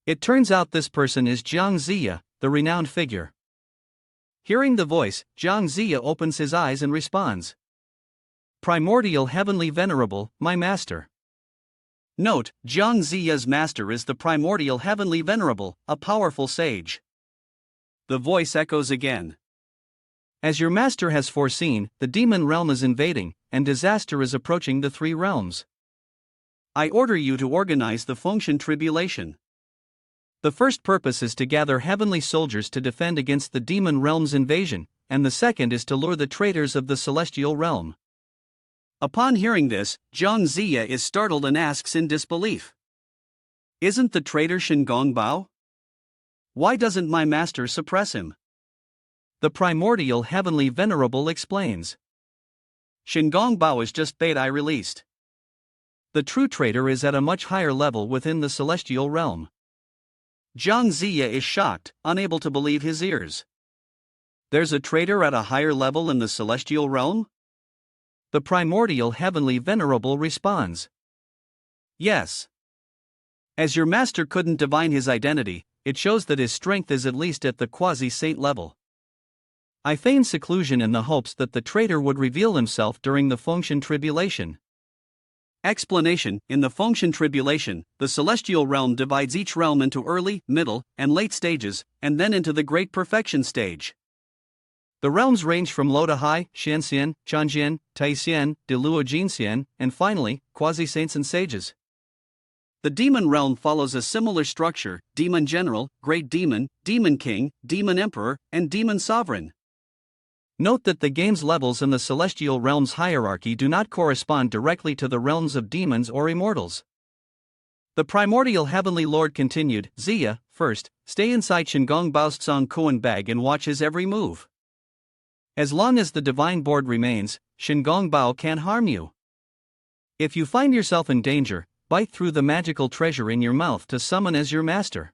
It turns out this person is Jiang Ziya, the renowned figure. Hearing the voice, Jiang Ziya opens his eyes and responds. Primordial Heavenly Venerable, my master. Note, Jiang Ziya's master is the Primordial Heavenly Venerable, a powerful sage. The voice echoes again. As your master has foreseen, the demon realm is invading, and disaster is approaching the 3 realms. I order you to organize the Fengshen Tribulation. The first purpose is to gather heavenly soldiers to defend against the demon realm's invasion, and the second is to lure the traitors of the celestial realm. Upon hearing this, Jiang Ziya is startled and asks in disbelief. Isn't the traitor Shingong Bao? Why doesn't my master suppress him? The Primordial Heavenly Venerable explains. Shingong Bao is just bait I released. The true traitor is at a much higher level within the celestial realm. Jiang Ziya is shocked, unable to believe his ears. There's a traitor at a higher level in the celestial realm? The Primordial Heavenly Venerable responds. Yes. As your master couldn't divine his identity, it shows that his strength is at least at the quasi-saint level. I feigned seclusion in the hopes that the traitor would reveal himself during the Fengshen Tribulation. Explanation: in the Fengshen Tribulation, the celestial realm divides each realm into early, middle, and late stages, and then into the Great Perfection stage. The realms range from low to high, Shanxian, Changxian, Taixian, Deluo Jinxian, and finally, quasi-saints and sages. The demon realm follows a similar structure: demon general, great demon, demon king, demon emperor, and demon sovereign. Note that the game's levels in the celestial realm's hierarchy do not correspond directly to the realms of demons or immortals. The primordial heavenly lord continued, Ziya, first, stay inside Shingong Bao's Tsang Kuan bag and watch his every move. As long as the divine board remains, Shingong Bao can't harm you. If you find yourself in danger, bite through the magical treasure in your mouth to summon as your master.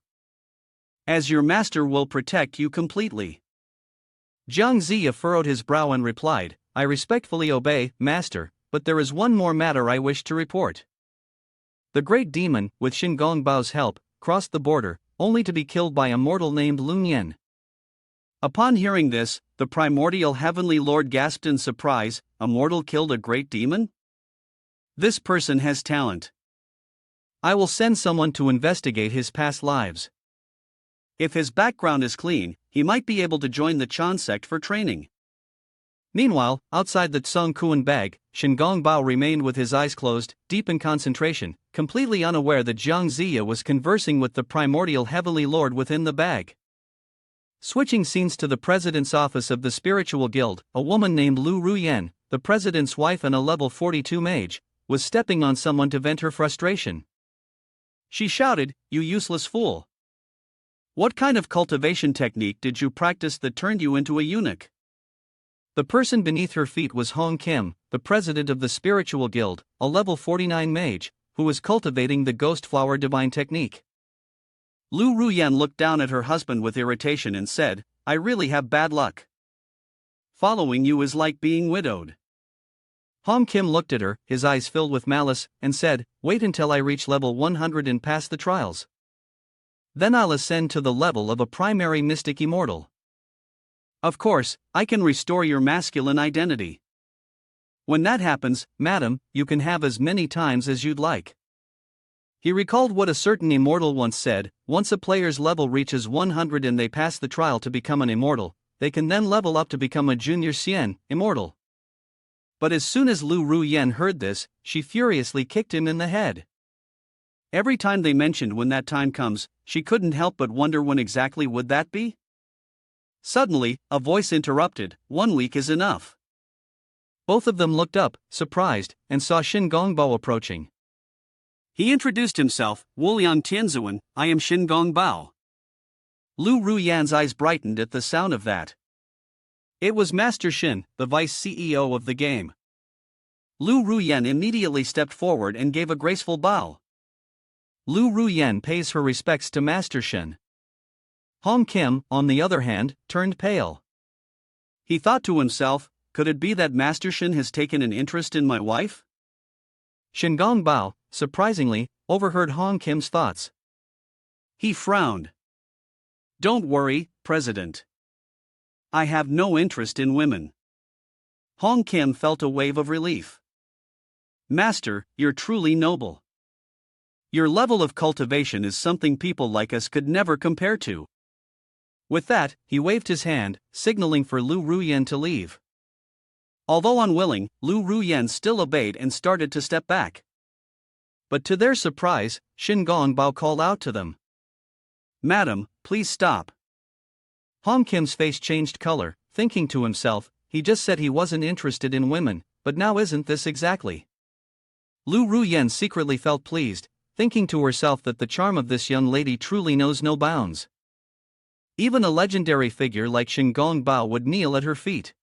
As your master will protect you completely. Jiang Ziya furrowed his brow and replied, I respectfully obey, master, but there is one more matter I wish to report. The great demon, with Shingong Bao's help, crossed the border, only to be killed by a mortal named Lu Nian. Upon hearing this, the primordial heavenly lord gasped in surprise, a mortal killed a great demon? This person has talent. I will send someone to investigate his past lives. If his background is clean, he might be able to join the Chan sect for training. Meanwhile, outside the Tsang Kuan bag, Shingong Bao remained with his eyes closed, deep in concentration, completely unaware that Jiang Ziya was conversing with the primordial heavenly lord within the bag. Switching scenes to the president's office of the spiritual guild, a woman named Lu Ruyan, the president's wife and a level 42 mage, was stepping on someone to vent her frustration. She shouted, You useless fool! What kind of cultivation technique did you practice that turned you into a eunuch? The person beneath her feet was Hong Kim, the president of the Spiritual Guild, a level 49 mage, who was cultivating the Ghost Flower Divine technique. Lu Ruyan looked down at her husband with irritation and said, "I really have bad luck. Following you is like being widowed." Hong Kim looked at her, his eyes filled with malice, and said, "Wait until I reach level 100 and pass the trials. Then I'll ascend to the level of a primary mystic immortal. Of course, I can restore your masculine identity. When that happens, madam, you can have as many times as you'd like." He recalled what a certain immortal once said: once a player's level reaches 100 and they pass the trial to become an immortal, they can then level up to become a junior Xian immortal. But as soon as Lu Ruyan heard this, she furiously kicked him in the head. Every time they mentioned when that time comes, she couldn't help but wonder when exactly would that be? Suddenly, a voice interrupted, "1 week is enough." Both of them looked up, surprised, and saw Shin Gongbao approaching. He introduced himself, "Wuliang Tianzuan, I am Shin Gongbao." Lu Ruyan's eyes brightened at the sound of that. It was Master Shin, the vice CEO of the game. Lu Ruyan immediately stepped forward and gave a graceful bow. Lu Ruyan pays her respects to Master Shin. Hong Kim, on the other hand, turned pale. He thought to himself, could it be that Master Shin has taken an interest in my wife? Shin Gongbao, surprisingly, overheard Hong Kim's thoughts. He frowned. "Don't worry, President. I have no interest in women." Hong Kim felt a wave of relief. "Master, you're truly noble. Your level of cultivation is something people like us could never compare to." With that, he waved his hand, signaling for Lu Ruyan to leave. Although unwilling, Lu Ruyan still obeyed and started to step back. But to their surprise, Shin Gongbao called out to them, "Madam, please stop." Hong Kim's face changed color, thinking to himself, he just said he wasn't interested in women, but now isn't this exactly? Lu Ruyan secretly felt pleased, thinking to herself that the charm of this young lady truly knows no bounds. Even a legendary figure like Shin Gongbao would kneel at her feet.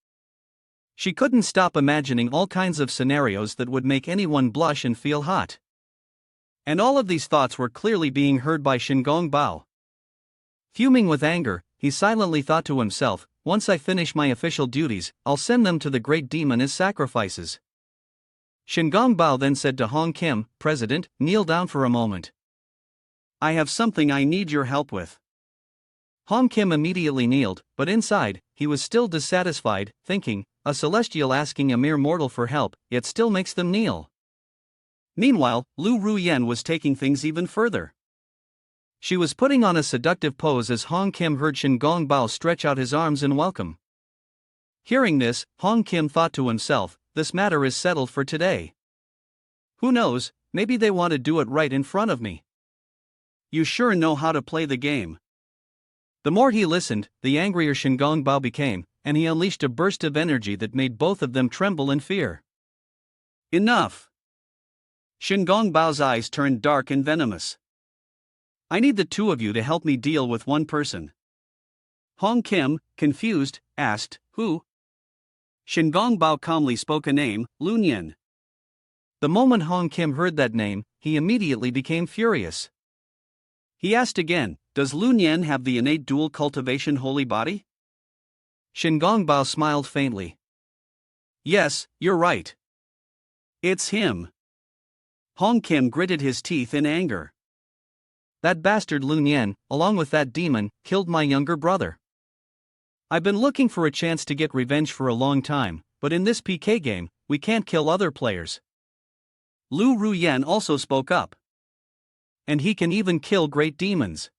She couldn't stop imagining all kinds of scenarios that would make anyone blush and feel hot. And all of these thoughts were clearly being heard by Shin Gongbao. Fuming with anger, he silently thought to himself, "Once I finish my official duties, I'll send them to the great demon as sacrifices." Shin Gongbao then said to Hong Kim, "President, kneel down for a moment. I have something I need your help with." Hong Kim immediately kneeled, but inside, he was still dissatisfied, thinking, a celestial asking a mere mortal for help, yet still makes them kneel. Meanwhile, Lu Ruyan was taking things even further. She was putting on a seductive pose as Hong Kim heard Shin Gongbao stretch out his arms in welcome. Hearing this, Hong Kim thought to himself, this matter is settled for today. Who knows, maybe they want to do it right in front of me. You sure know how to play the game. The more he listened, the angrier Shin Gongbao became, and he unleashed a burst of energy that made both of them tremble in fear. Enough! Shin Gongbao's eyes turned dark and venomous. I need the two of you to help me deal with one person. Hong Kim, confused, asked, "Who?" Shin Gongbao calmly spoke a name, Lunyan. The moment Hong Kim heard that name, he immediately became furious. He asked again, "Does Lunyan have the innate dual cultivation holy body?" Shin Gongbao smiled faintly. "Yes, you're right. It's him." Hong Kim gritted his teeth in anger. "That bastard Lunyan, along with that demon, killed my younger brother. I've been looking for a chance to get revenge for a long time, but in this PK game, we can't kill other players." Lu Ruyan also spoke up. "And he can even kill great demons.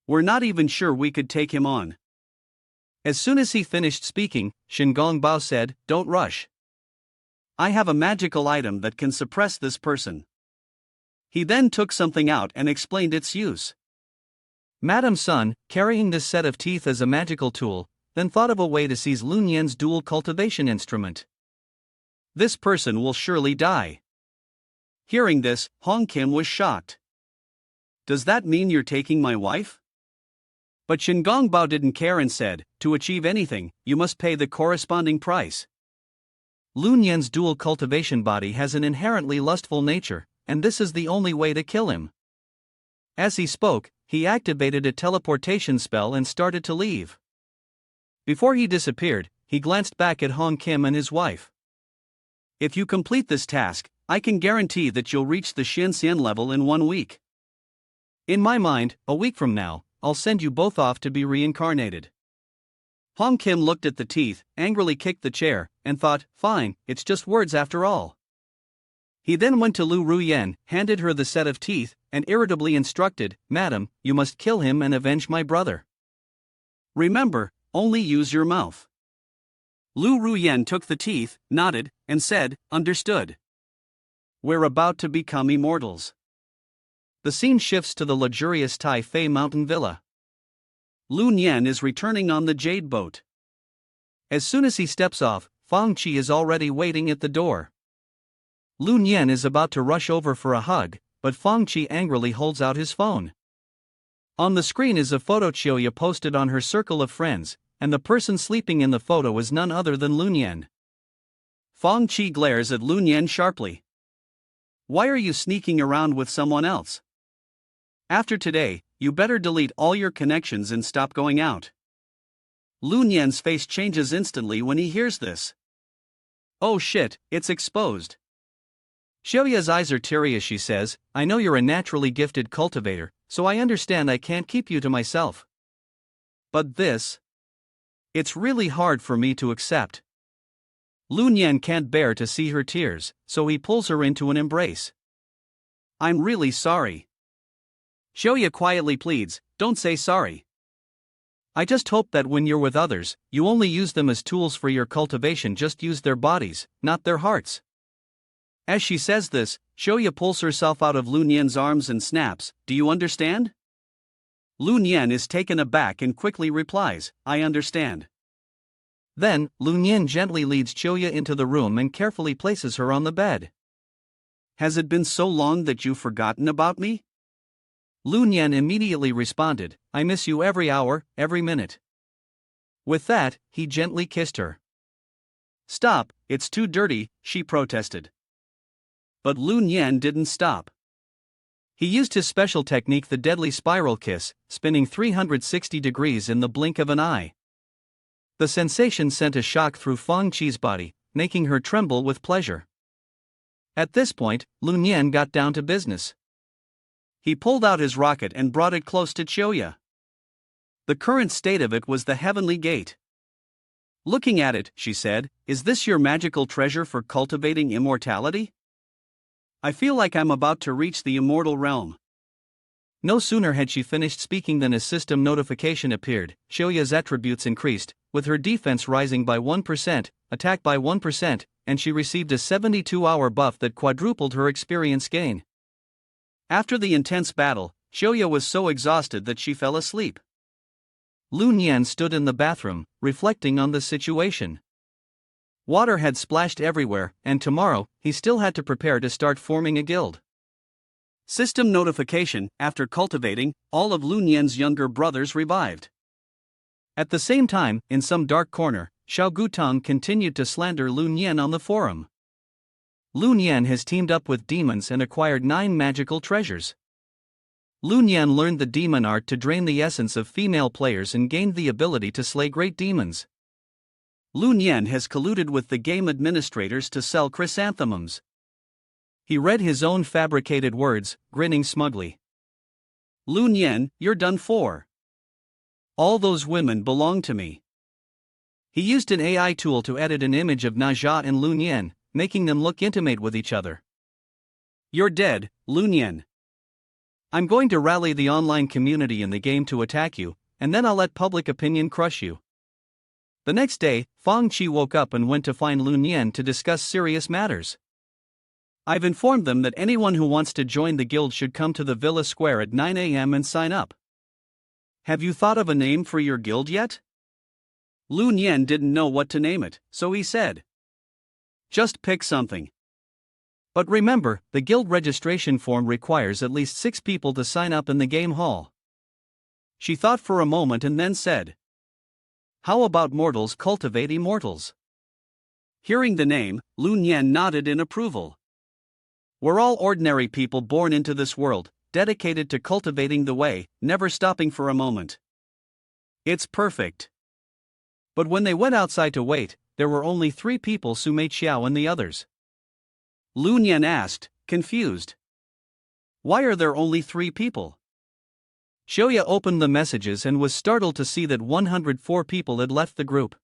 We're not even sure we could take him on." As soon as he finished speaking, Shin Gongbao said, "Don't rush. I have a magical item that can suppress this person." He then took something out and explained its use. Madame Sun, carrying this set of teeth as a magical tool, then thought of a way to seize Lunyan's dual cultivation instrument. This person will surely die. Hearing this, Hong Kim was shocked. "Does that mean you're taking my wife?" But Shin Gongbao didn't care and said, to achieve anything, you must pay the corresponding price. Lun Yan's dual cultivation body has an inherently lustful nature, and this is the only way to kill him. As he spoke, he activated a teleportation spell and started to leave. Before he disappeared, he glanced back at Hong Kim and his wife. If you complete this task, I can guarantee that you'll reach the Shinxian level in 1 week. In my mind, a week from now, I'll send you both off to be reincarnated. Hong Kim looked at the teeth, angrily kicked the chair, and thought, fine, it's just words after all. He then went to Lu Ruyen, handed her the set of teeth, and irritably instructed, Madam, you must kill him and avenge my brother. Remember, only use your mouth. Lu Ruyen took the teeth, nodded, and said, understood. We're about to become immortals. The scene shifts to the luxurious Taifei mountain villa. Lun Yan is returning on the jade boat. As soon as he steps off, Fang Qi is already waiting at the door. Lun Yan is about to rush over for a hug, but Fang Qi angrily holds out his phone. On the screen is a photo Chiyoya posted on her circle of friends, and the person sleeping in the photo is none other than Lun Yan. Fang Qi glares at Lun Yan sharply. Why are you sneaking around with someone else? After today, you better delete all your connections and stop going out. Lun Yan's face changes instantly when he hears this. Oh shit, it's exposed. Chiyoya's eyes are teary as she says, I know you're a naturally gifted cultivator, so I understand I can't keep you to myself. But this... it's really hard for me to accept. Lun Yan can't bear to see her tears, so he pulls her into an embrace. I'm really sorry. Chiyoya quietly pleads, don't say sorry. I just hope that when you're with others, you only use them as tools for your cultivation, just use their bodies, not their hearts. As she says this, Chiyoya pulls herself out of Lun Yan's arms and snaps, do you understand? Lun Yan is taken aback and quickly replies, I understand. Then, Lun Yan gently leads Chiyoya into the room and carefully places her on the bed. Has it been so long that you've forgotten about me? Lun Yan immediately responded, I miss you every hour, every minute. With that, he gently kissed her. Stop, it's too dirty, she protested. But Lun Yan didn't stop. He used his special technique, the deadly spiral kiss, spinning 360 degrees in the blink of an eye. The sensation sent a shock through Fang Qi's body, making her tremble with pleasure. At this point, Lun Yan got down to business. He pulled out his rocket and brought it close to Chiyoya. The current state of it was the heavenly gate. Looking at it, she said, is this your magical treasure for cultivating immortality? I feel like I'm about to reach the immortal realm. No sooner had she finished speaking than a system notification appeared. Chiyoya's attributes increased, with her defense rising by 1%, attack by 1%, and she received a 72-hour buff that quadrupled her experience gain. After the intense battle, Chiyoya was so exhausted that she fell asleep. Lun Yan stood in the bathroom, reflecting on the situation. Water had splashed everywhere, and tomorrow, he still had to prepare to start forming a guild. System notification, after cultivating, all of Lun Yan's younger brothers revived. At the same time, in some dark corner, Xiao Gutong continued to slander Lun Yan on the forum. Lun Yan has teamed up with demons and acquired 9 magical treasures. Lun Yan learned the demon art to drain the essence of female players and gained the ability to slay great demons. Lun Yan has colluded with the game administrators to sell chrysanthemums. He read his own fabricated words, grinning smugly. Lun Yan, you're done for. All those women belong to me. He used an AI tool to edit an image of Najia and Lun Yan, making them look intimate with each other. You're dead, Lun Yan. I'm going to rally the online community in the game to attack you, and then I'll let public opinion crush you. The next day, Fang Qi woke up and went to find Lun Yan to discuss serious matters. I've informed them that anyone who wants to join the guild should come to the Villa Square at 9 a.m. and sign up. Have you thought of a name for your guild yet? Lun Yan didn't know what to name it, so he said, just pick something. But remember, the guild registration form requires at least 6 people to sign up in the game hall. She thought for a moment and then said, How about mortals cultivate immortals? Hearing the name, Lu Nian nodded in approval. We're all ordinary people born into this world, dedicated to cultivating the way, never stopping for a moment. It's perfect. But when they went outside to wait, there were only 3 people: Sumei Xiao and the others. Lu Nian asked, confused. Why are there only 3 people? Shoya opened the messages and was startled to see that 104 people had left the group.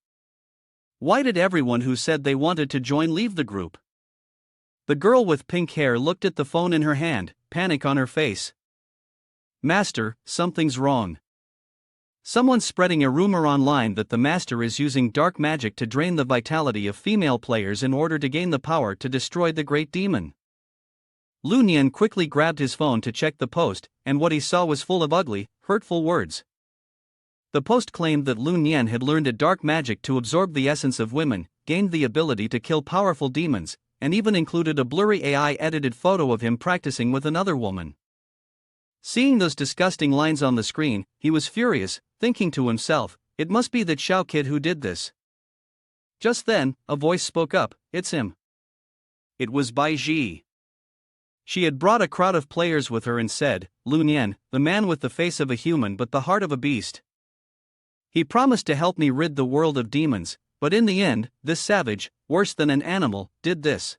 Why did everyone who said they wanted to join leave the group? The girl with pink hair looked at the phone in her hand, panic on her face. Master, something's wrong. Someone's spreading a rumor online that the master is using dark magic to drain the vitality of female players in order to gain the power to destroy the great demon. Lu Nian quickly grabbed his phone to check the post, and what he saw was full of ugly, hurtful words. The post claimed that Lu Nian had learned a dark magic to absorb the essence of women, gained the ability to kill powerful demons, and even included a blurry AI-edited photo of him practicing with another woman. Seeing those disgusting lines on the screen, he was furious, thinking to himself, it must be that Xiao kid who did this. Just then, a voice spoke up, it's him. It was Bai Ji. She had brought a crowd of players with her and said, Lu Nian, the man with the face of a human but the heart of a beast. He promised to help me rid the world of demons, but in the end, this savage, worse than an animal, did this.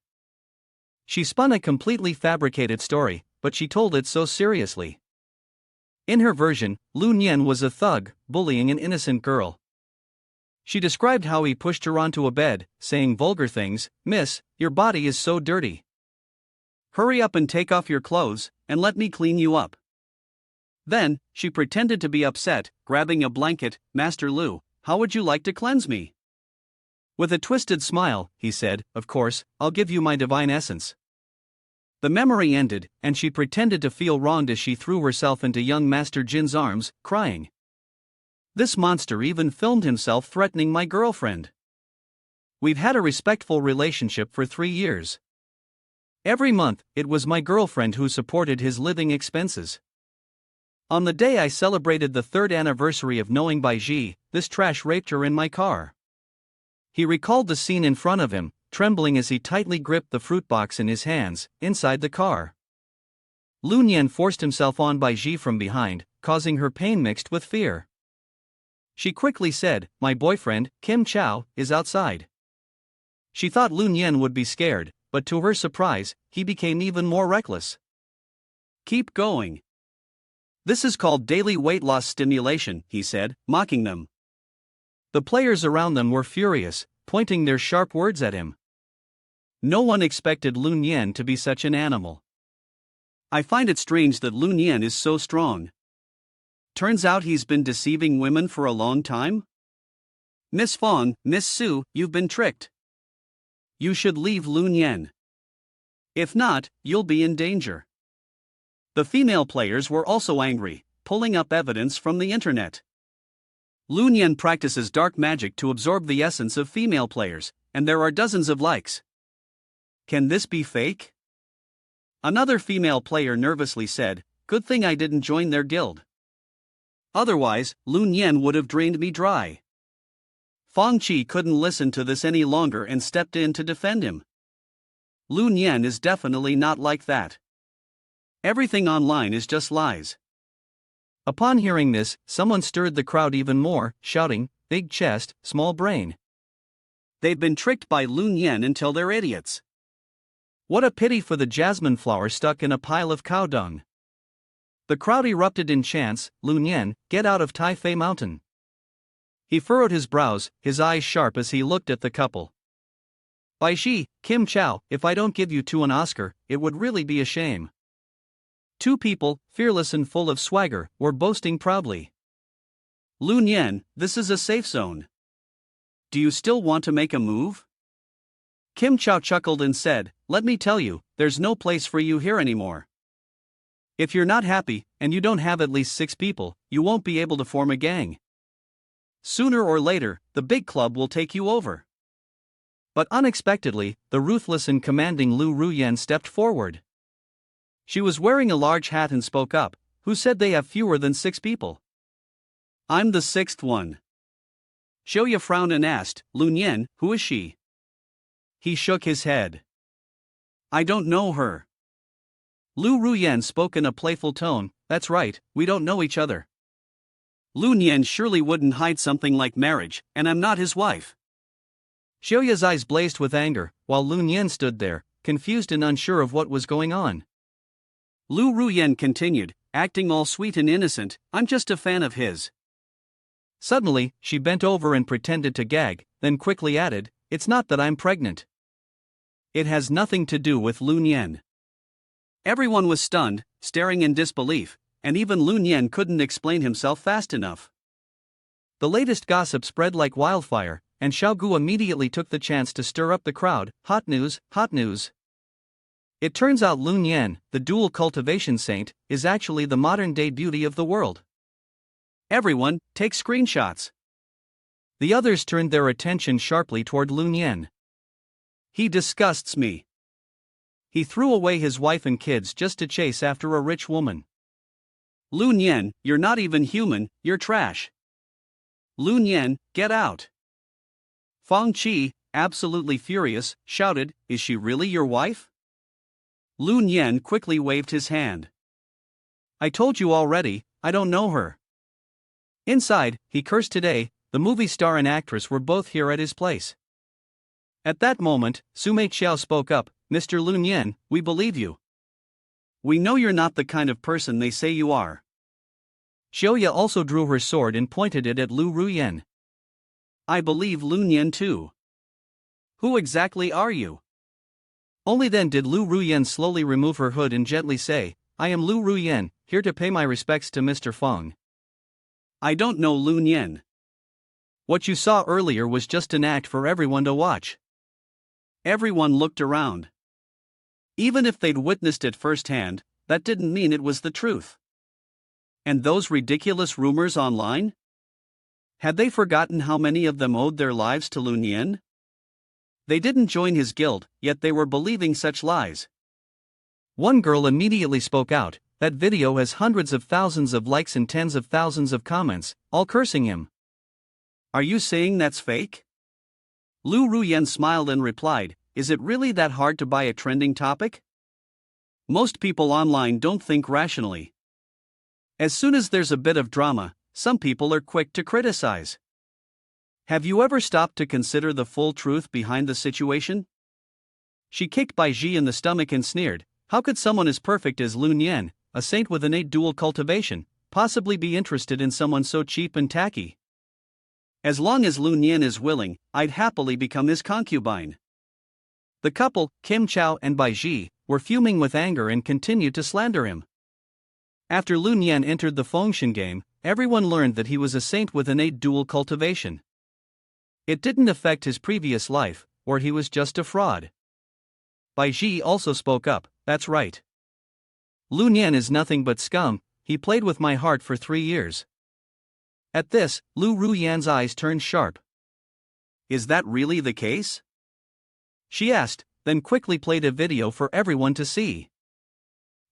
She spun a completely fabricated story, but she told it so seriously. In her version, Lu Nian was a thug, bullying an innocent girl. She described how he pushed her onto a bed, saying vulgar things, Miss, your body is so dirty. Hurry up and take off your clothes, and let me clean you up. Then, she pretended to be upset, grabbing a blanket, Master Lu, how would you like to cleanse me? With a twisted smile, he said, of course, I'll give you my divine essence. The memory ended, and she pretended to feel wronged as she threw herself into young Master Jin's arms, crying. This monster even filmed himself threatening my girlfriend. We've had a respectful relationship for 3 years. Every month, it was my girlfriend who supported his living expenses. On the day I celebrated the 3rd anniversary of knowing Bai Ji, this trash raped her in my car. He recalled the scene in front of him, trembling as he tightly gripped the fruit box in his hands, inside the car. Lu Nian forced himself on Bai Ji from behind, causing her pain mixed with fear. She quickly said, my boyfriend, Kim Chao, is outside. She thought Lu Nian would be scared, but to her surprise, he became even more reckless. Keep going. This is called daily weight loss stimulation, he said, mocking them. The players around them were furious, pointing their sharp words at him. No one expected Lu Nian to be such an animal. I find it strange that Lu Nian is so strong. Turns out he's been deceiving women for a long time? Miss Fong, Miss Su, you've been tricked. You should leave Lu Nian. If not, you'll be in danger. The female players were also angry, pulling up evidence from the internet. Lu Nian practices dark magic to absorb the essence of female players, and there are dozens of likes. Can this be fake? Another female player nervously said, good thing I didn't join their guild. Otherwise, Lu Nian would have drained me dry. Fong Qi couldn't listen to this any longer and stepped in to defend him. Lu Nian is definitely not like that. Everything online is just lies. Upon hearing this, someone stirred the crowd even more, shouting, big chest, small brain. They've been tricked by Lu Nian until they're idiots. What a pity for the jasmine flower stuck in a pile of cow dung. The crowd erupted in chants, Lu Nian, get out of Taifei Mountain. He furrowed his brows, his eyes sharp as he looked at the couple. Bai Ji, Kim Chao, if I don't give you 2 an Oscar, it would really be a shame. 2 people, fearless and full of swagger, were boasting proudly. Lu Nian, this is a safe zone. Do you still want to make a move? Kim Chao chuckled and said, let me tell you, there's no place for you here anymore. If you're not happy, and you don't have at least 6 people, you won't be able to form a gang. Sooner or later, the big club will take you over. But unexpectedly, the ruthless and commanding Lu Ruyan stepped forward. She was wearing a large hat and spoke up, who said they have fewer than 6 people? I'm the 6th one. Xiaoya frowned and asked, Lun Yan, who is she? He shook his head. I don't know her. Lu Ruyan spoke in a playful tone, that's right, we don't know each other. Lun Yan surely wouldn't hide something like marriage, and I'm not his wife. Xiaoya's eyes blazed with anger, while Lun Yan stood there, confused and unsure of what was going on. Lu Ruyan continued, acting all sweet and innocent, I'm just a fan of his. Suddenly, she bent over and pretended to gag, then quickly added, it's not that I'm pregnant. It has nothing to do with Lun Yan. Everyone was stunned, staring in disbelief, and even Lun Yan couldn't explain himself fast enough. The latest gossip spread like wildfire, and Xiao Gu immediately took the chance to stir up the crowd. Hot news, hot news. It turns out Lun Yan, the dual cultivation saint, is actually the modern-day beauty of the world. Everyone, take screenshots. The others turned their attention sharply toward Lun Yan. He disgusts me. He threw away his wife and kids just to chase after a rich woman. Lun Yan, you're not even human, you're trash. Lun Yan, get out. Fang Qi, absolutely furious, shouted, is she really your wife? Lun Yan quickly waved his hand. I told you already, I don't know her. Inside, he cursed today, the movie star and actress were both here at his place. At that moment, Sumei Xiao spoke up, Mr. Lun Yan, we believe you. We know you're not the kind of person they say you are. Xiaoya also drew her sword and pointed it at Lu Ruyan. I believe Lun Yan too. Who exactly are you? Only then did Lu Ruyan slowly remove her hood and gently say, I am Lu Ruyan, here to pay my respects to Mr. Feng. I don't know Lun Yan. What you saw earlier was just an act for everyone to watch. Everyone looked around. Even if they'd witnessed it firsthand, that didn't mean it was the truth. And those ridiculous rumors online? Had they forgotten how many of them owed their lives to Lun Yan? They didn't join his guild, yet they were believing such lies. One girl immediately spoke out, that video has hundreds of thousands of likes and tens of thousands of comments, all cursing him. Are you saying that's fake? Lu Ruyan smiled and replied, is it really that hard to buy a trending topic? Most people online don't think rationally. As soon as there's a bit of drama, some people are quick to criticize. Have you ever stopped to consider the full truth behind the situation? She kicked Bai Ji in the stomach and sneered, how could someone as perfect as Lun Yan, a saint with innate dual cultivation, possibly be interested in someone so cheap and tacky? As long as Lun Yan is willing, I'd happily become his concubine. The couple, Kim Chao and Bai Ji, were fuming with anger and continued to slander him. After Lun Yan entered the Fengshen game, everyone learned that he was a saint with innate dual cultivation. It didn't affect his previous life, or he was just a fraud. Bai Ji also spoke up, that's right. Lun Yan is nothing but scum, he played with my heart for 3 years. At this, Lu Ruyan's eyes turned sharp. Is that really the case? She asked, then quickly played a video for everyone to see.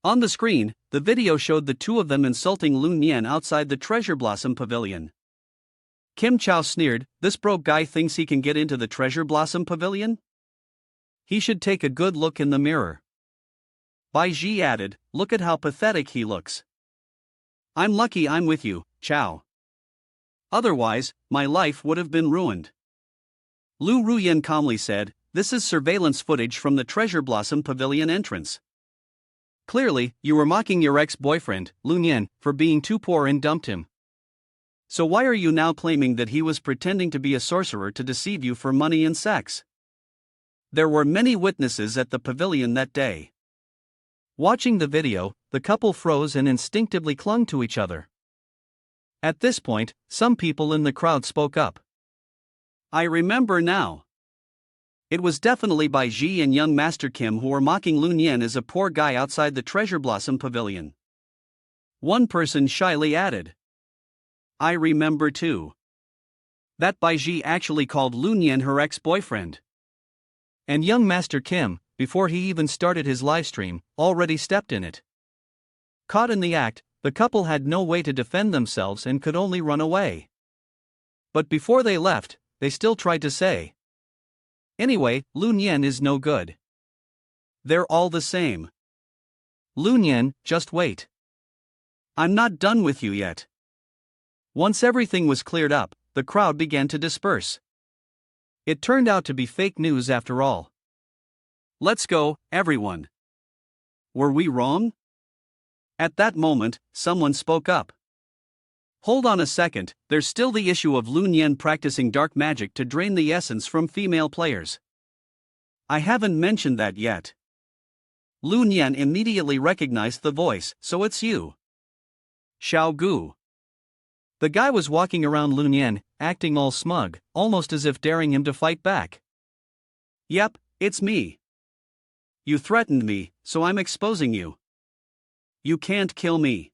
On the screen, the video showed the two of them insulting Lun Yan outside the Treasure Blossom Pavilion. Kim Chao sneered, this broke guy thinks he can get into the Treasure Blossom Pavilion? He should take a good look in the mirror. Bai Ji added, look at how pathetic he looks. I'm lucky I'm with you, Chao. Otherwise, my life would have been ruined. Lu Ruyan calmly said, this is surveillance footage from the Treasure Blossom Pavilion entrance. Clearly, you were mocking your ex-boyfriend, Lun Yan, for being too poor and dumped him. So why are you now claiming that he was pretending to be a sorcerer to deceive you for money and sex? There were many witnesses at the pavilion that day. Watching the video, the couple froze and instinctively clung to each other. At this point, some people in the crowd spoke up. I remember now. It was definitely Bai Ji and young Master Kim who were mocking Lun Yan as a poor guy outside the Treasure Blossom Pavilion. One person shyly added, I remember too. That Bai Ji actually called Lun Yan her ex-boyfriend. And young Master Kim, before he even started his livestream, already stepped in it. Caught in the act, the couple had no way to defend themselves and could only run away. But before they left, they still tried to say. Anyway, Lu Nian is no good. They're all the same. Lu Nian, just wait. I'm not done with you yet. Once everything was cleared up, the crowd began to disperse. It turned out to be fake news after all. Let's go, everyone. Were we wrong? At that moment, someone spoke up. Hold on a second, there's still the issue of Lu Nian practicing dark magic to drain the essence from female players. I haven't mentioned that yet. Lu Nian immediately recognized the voice, so it's you. Xiao Gu. The guy was walking around Lu Nian, acting all smug, almost as if daring him to fight back. Yep, it's me. You threatened me, so I'm exposing you. You can't kill me.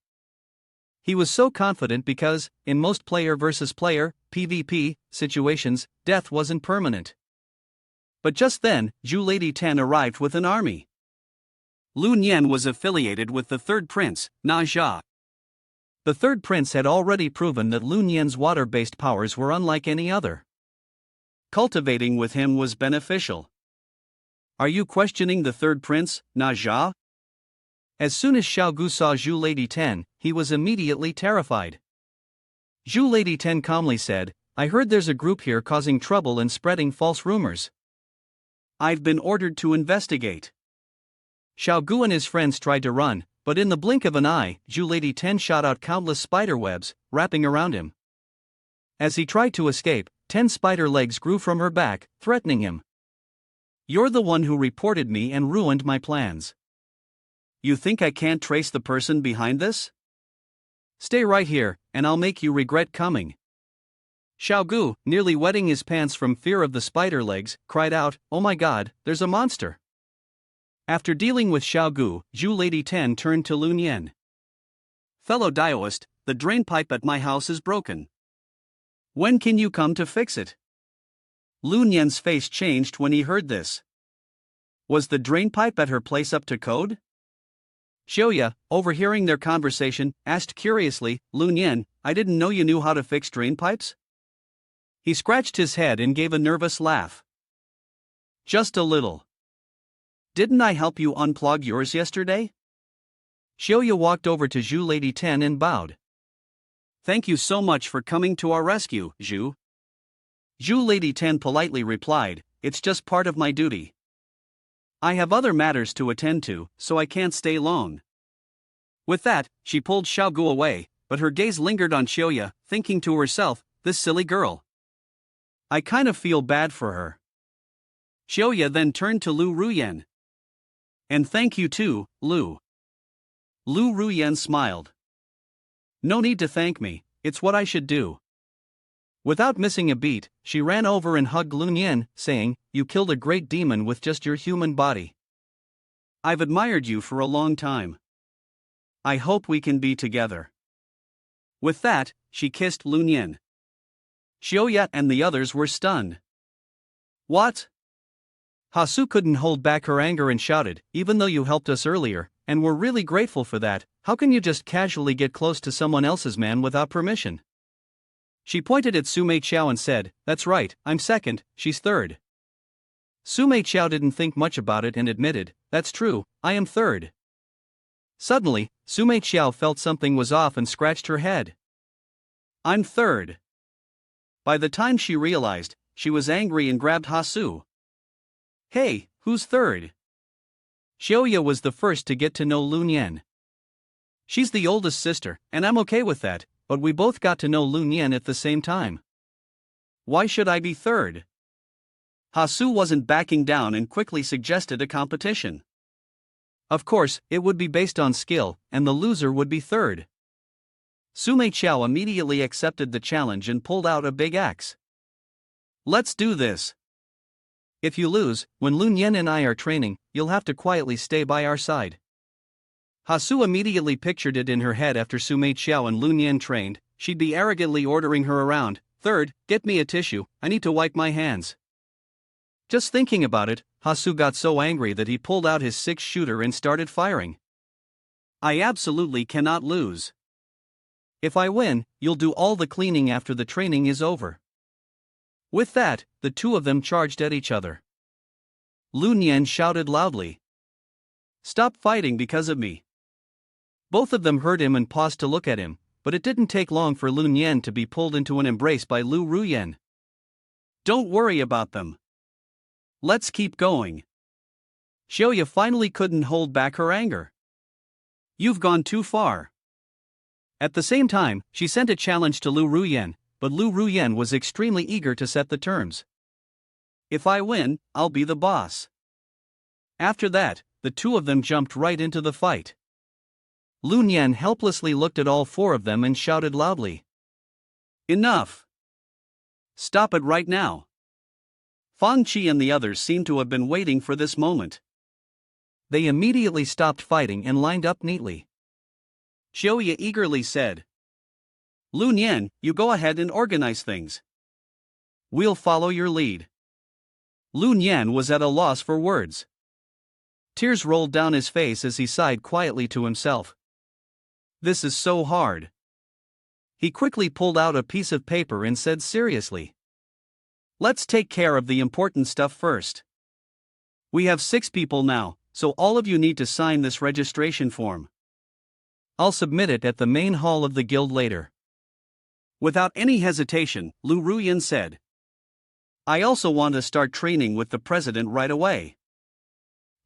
He was so confident because, in most player versus player, PvP, situations, death wasn't permanent. But just then, Zhu Lady 10 arrived with an army. Lu Nian was affiliated with the third prince, Na Jia. The third prince had already proven that Lu Nian's water-based powers were unlike any other. Cultivating with him was beneficial. Are you questioning the third prince, Na Jia? As soon as Xiao Gu saw Zhu Lady 10, he was immediately terrified. Zhu Lady 10 calmly said, I heard there's a group here causing trouble and spreading false rumors. I've been ordered to investigate. Xiao Gu and his friends tried to run, but in the blink of an eye, Zhu Lady 10 shot out countless spider webs, wrapping around him. As he tried to escape, 10 spider legs grew from her back, threatening him. You're the one who reported me and ruined my plans. You think I can't trace the person behind this? Stay right here, and I'll make you regret coming. Xiao Gu, nearly wetting his pants from fear of the spider legs, cried out, Oh my god, there's a monster. After dealing with Xiao Gu, Zhu Lady 10 turned to Lu Nian. Fellow Daoist, the drain pipe at my house is broken. When can you come to fix it? Lu Nian's face changed when he heard this. Was the drain pipe at her place up to code? Xiaoya, overhearing their conversation, asked curiously, Lu Nian, I didn't know you knew how to fix drain pipes? He scratched his head and gave a nervous laugh. Just a little. Didn't I help you unclog yours yesterday? Xiaoya walked over to Zhu Lady 10 and bowed. Thank you so much for coming to our rescue, Zhu. Zhu Lady 10 politely replied, It's just part of my duty. I have other matters to attend to, so I can't stay long. With that, she pulled Xiao Gu away, but her gaze lingered on Xiaoya, thinking to herself, this silly girl. I kind of feel bad for her. Xiaoya then turned to Lu Ruyan. And thank you too, Lu. Lu Ruyan smiled. No need to thank me, it's what I should do. Without missing a beat, she ran over and hugged Lu Nian, saying, You killed a great demon with just your human body. I've admired you for a long time. I hope we can be together. With that, she kissed Lu Nian. Xiaoya and the others were stunned. What? Hasu couldn't hold back her anger and shouted, Even though you helped us earlier, and we're really grateful for that, how can you just casually get close to someone else's man without permission? She pointed at Sumei Qiao and said, That's right, I'm second, she's third. Sumei Qiao didn't think much about it and admitted, That's true, I am third. Suddenly, Sumei Qiao felt something was off and scratched her head. I'm third. By the time she realized, she was angry and grabbed Hasu. Hey, who's third? Xiaoya was the first to get to know Lu Nian. She's the oldest sister, and I'm okay with that, but we both got to know Lu Nian at the same time. Why should I be third? Hasu wasn't backing down and quickly suggested a competition. Of course, it would be based on skill, and the loser would be third. Sumei Qiao immediately accepted the challenge and pulled out a big axe. Let's do this. If you lose, when Lu Nian and I are training, you'll have to quietly stay by our side. Hasu immediately pictured it in her head after Sumei Qiao and Lu Nian trained, she'd be arrogantly ordering her around, Third, get me a tissue, I need to wipe my hands. Just thinking about it, Hasu got so angry that he pulled out his 6-shooter and started firing. I absolutely cannot lose. If I win, you'll do all the cleaning after the training is over. With that, the two of them charged at each other. Lu Nian shouted loudly. "Stop fighting because of me." Both of them heard him and paused to look at him, but it didn't take long for Lu Nian to be pulled into an embrace by Lu Ruyen. "Don't worry about them. Let's keep going." Xiaoya finally couldn't hold back her anger. "You've gone too far." At the same time, she sent a challenge to Lu Ruyen, but Lu Ruyen was extremely eager to set the terms. "If I win, I'll be the boss." After that, the two of them jumped right into the fight. Lu Nian helplessly looked at all four of them and shouted loudly. "Enough! Stop it right now." Fang Qi and the others seemed to have been waiting for this moment. They immediately stopped fighting and lined up neatly. Xiaoya eagerly said, "Lu Nian, you go ahead and organize things. We'll follow your lead." Lu Nian was at a loss for words. Tears rolled down his face as he sighed quietly to himself. This is so hard. He quickly pulled out a piece of paper and said seriously, "Let's take care of the important stuff first. We have 6 people now, so all of you need to sign this registration form. I'll submit it at the main hall of the guild later." Without any hesitation, Lu Ruyen said, "I also want to start training with the president right away."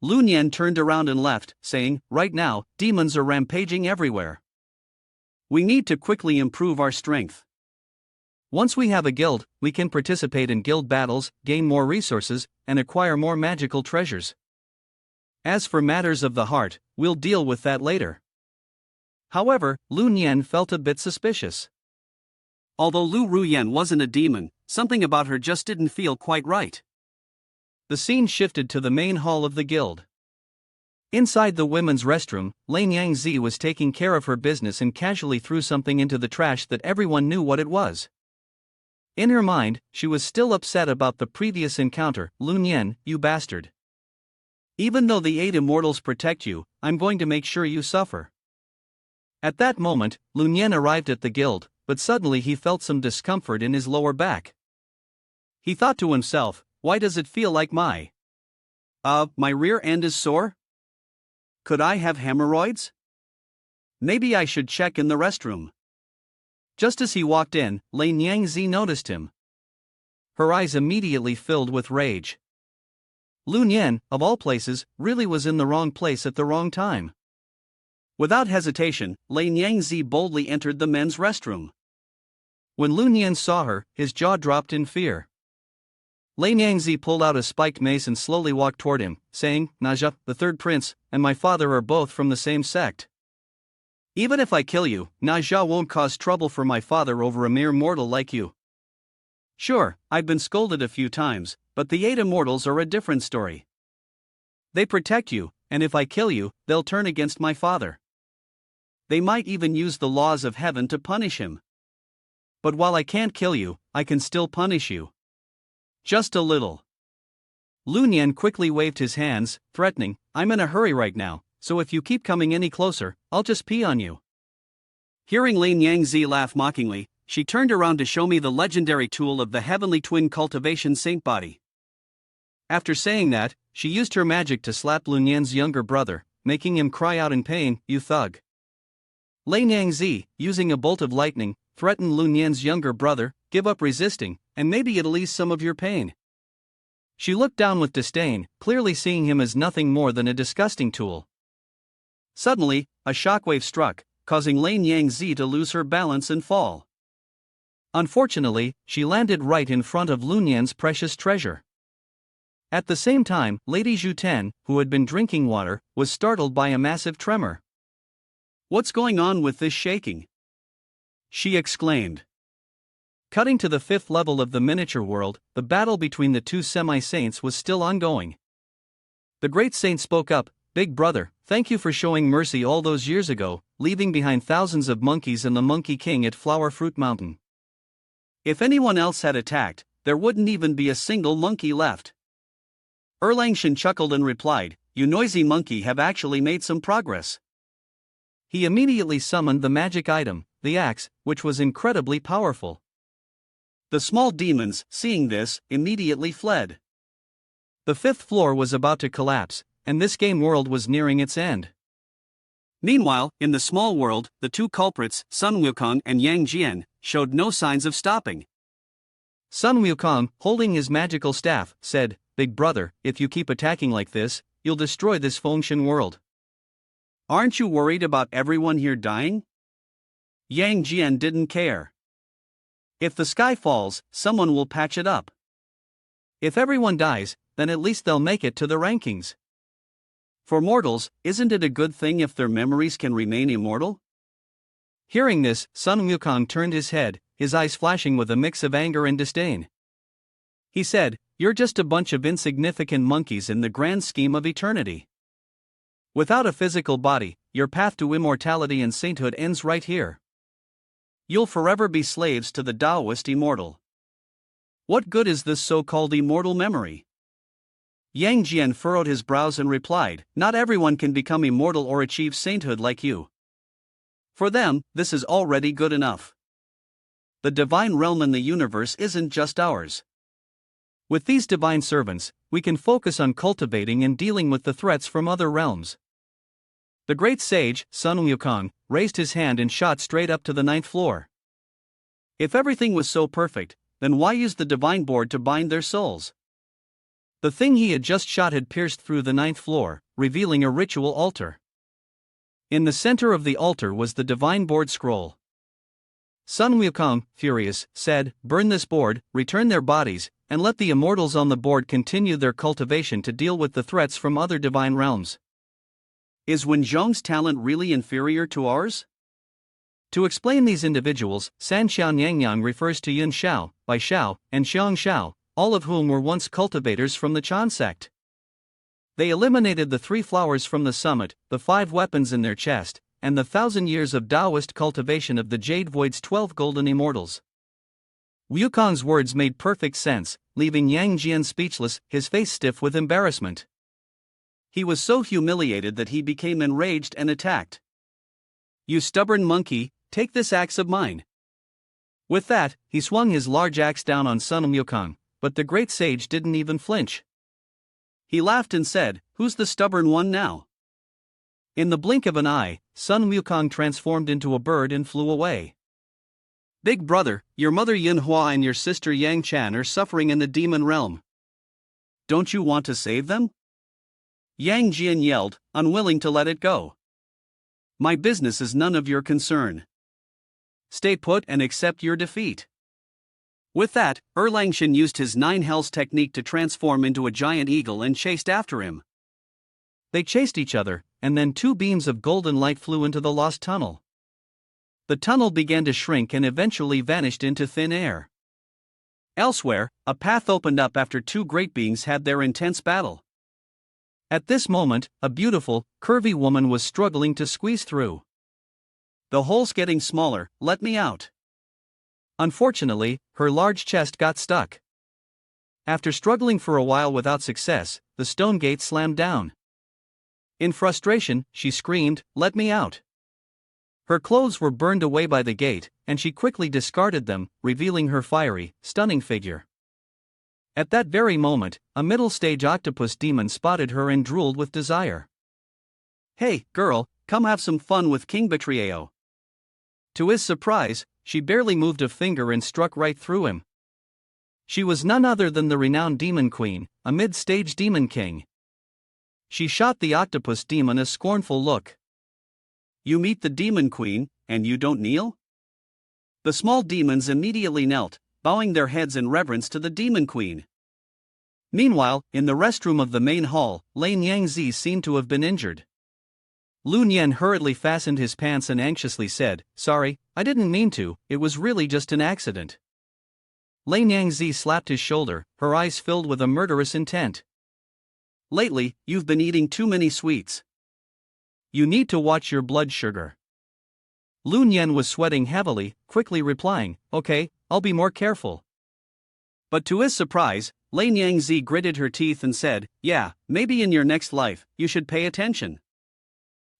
Lu Nian turned around and left, saying, "Right now, demons are rampaging everywhere. We need to quickly improve our strength. Once we have a guild, we can participate in guild battles, gain more resources, and acquire more magical treasures. As for matters of the heart, we'll deal with that later." However, Lu Nian felt a bit suspicious. Although Lu Ruyen wasn't a demon, something about her just didn't feel quite right. The scene shifted to the main hall of the guild. Inside the women's restroom, Lane Yangzi was taking care of her business and casually threw something into the trash that everyone knew what it was. In her mind, she was still upset about the previous encounter. "Lu Nian, you bastard. Even though the 8 immortals protect you, I'm going to make sure you suffer." At that moment, Lu Nian arrived at the guild, but suddenly he felt some discomfort in his lower back. He thought to himself, why does it feel like my rear end is sore? Could I have hemorrhoids? Maybe I should check in the restroom." Just as he walked in, Lane Yangzi noticed him. Her eyes immediately filled with rage. Lu Nian, of all places, really was in the wrong place at the wrong time. Without hesitation, Lane Yangzi boldly entered the men's restroom. When Lu Nian saw her, his jaw dropped in fear. Lane Yangzi pulled out a spiked mace and slowly walked toward him, saying, "Naja, the third prince, and my father are both from the same sect. Even if I kill you, Naja won't cause trouble for my father over a mere mortal like you. Sure, I've been scolded a few times, but the 8 immortals are a different story. They protect you, and if I kill you, they'll turn against my father. They might even use the laws of heaven to punish him. But while I can't kill you, I can still punish you. Just a little." Lu Nian quickly waved his hands, threatening, "I'm in a hurry right now, so if you keep coming any closer, I'll just pee on you." Hearing Lane Yangzi laugh mockingly, she turned around to show me the legendary tool of the heavenly twin cultivation saint body. After saying that, she used her magic to slap Lu Nian's younger brother, making him cry out in pain, "You thug." Lane Yangzi, using a bolt of lightning, threatened Lu Nian's younger brother, "Give up resisting, and maybe it'll ease some of your pain." She looked down with disdain, clearly seeing him as nothing more than a disgusting tool. Suddenly, a shockwave struck, causing Lane Yangzi to lose her balance and fall. Unfortunately, she landed right in front of Lu Nian's precious treasure. At the same time, Lady Zhu, who had been drinking water, was startled by a massive tremor. "What's going on with this shaking?" she exclaimed. Cutting to the 5th level of the miniature world, the battle between the two semi-saints was still ongoing. The great saint spoke up, "Big brother, thank you for showing mercy all those years ago, leaving behind thousands of monkeys and the Monkey King at Flower Fruit Mountain. If anyone else had attacked, there wouldn't even be a single monkey left." Erlangshan chuckled and replied, "You noisy monkey have actually made some progress." He immediately summoned the magic item, the axe, which was incredibly powerful. The small demons, seeing this, immediately fled. The fifth floor was about to collapse, and this game world was nearing its end. Meanwhile, in the small world, the two culprits, Sun Wukong and Yang Jian, showed no signs of stopping. Sun Wukong, holding his magical staff, said, "Big brother, if you keep attacking like this, you'll destroy this Fengshen world." Aren't you worried about everyone here dying? Yang Jian didn't care. If the sky falls, someone will patch it up. If everyone dies, then at least they'll make it to the rankings. For mortals, isn't it a good thing if their memories can remain immortal? Hearing this, Sun Wukong turned his head, his eyes flashing with a mix of anger and disdain. He said, "You're just a bunch of insignificant monkeys in the grand scheme of eternity. Without a physical body, your path to immortality and sainthood ends right here. You'll forever be slaves to the Taoist immortal. What good is this so-called immortal memory?" Yang Jian furrowed his brows and replied, "Not everyone can become immortal or achieve sainthood like you. For them, this is already good enough. The divine realm in the universe isn't just ours. With these divine servants, we can focus on cultivating and dealing with the threats from other realms." The great sage, Sun Wukong, raised his hand and shot straight up to the 9th floor. If everything was so perfect, then why use the divine board to bind their souls? The thing he had just shot had pierced through the 9th floor, revealing a ritual altar. In the center of the altar was the divine board scroll. Sun Wukong, furious, said, "Burn this board, return their bodies, and let the immortals on the board continue their cultivation to deal with the threats from other divine realms." Is Wenzhong's talent really inferior to ours? To explain these individuals, San Xiao Yangyang refers to Yin Xiao, Bai Xiao, and Xiang Xiao, all of whom were once cultivators from the Chan sect. They eliminated the 3 flowers from the summit, the 5 weapons in their chest, and the 1,000 years of Taoist cultivation of the Jade Void's 12 golden immortals. Wukong's words made perfect sense, leaving Yang Jian speechless, his face stiff with embarrassment. He was so humiliated that he became enraged and attacked. "You stubborn monkey, take this axe of mine." With that, he swung his large axe down on Sun Wukong, but the great sage didn't even flinch. He laughed and said, "Who's the stubborn one now?" In the blink of an eye, Sun Wukong transformed into a bird and flew away. "Big brother, your mother Yinhua and your sister Yang Chan are suffering in the demon realm. Don't you want to save them?" Yang Jian yelled, unwilling to let it go. "My business is none of your concern. Stay put and accept your defeat." With that, Erlangshan used his 9 hells technique to transform into a giant eagle and chased after him. They chased each other, and then 2 beams of golden light flew into the lost tunnel. The tunnel began to shrink and eventually vanished into thin air. Elsewhere, a path opened up after 2 great beings had their intense battle. At this moment, a beautiful, curvy woman was struggling to squeeze through. "The hole's getting smaller, let me out." Unfortunately, her large chest got stuck. After struggling for a while without success, the stone gate slammed down. In frustration, she screamed, "Let me out." Her clothes were burned away by the gate, and she quickly discarded them, revealing her fiery, stunning figure. At that very moment, a middle-stage octopus demon spotted her and drooled with desire. "Hey, girl, come have some fun with King Betrayao." To his surprise, she barely moved a finger and struck right through him. She was none other than the renowned Demon Queen, a mid-stage demon king. She shot the octopus demon a scornful look. "You meet the Demon Queen, and you don't kneel?" The small demons immediately knelt, bowing their heads in reverence to the Demon Queen. Meanwhile, in the restroom of the main hall, Lane Yangzi seemed to have been injured. Lu Nian hurriedly fastened his pants and anxiously said, "Sorry, I didn't mean to, it was really just an accident." Lane Yangzi slapped his shoulder, her eyes filled with a murderous intent. "Lately, you've been eating too many sweets. You need to watch your blood sugar." Lu Nian was sweating heavily, quickly replying, "Okay, I'll be more careful." But to his surprise, Lane Yangzi gritted her teeth and said, "Yeah, maybe in your next life, you should pay attention."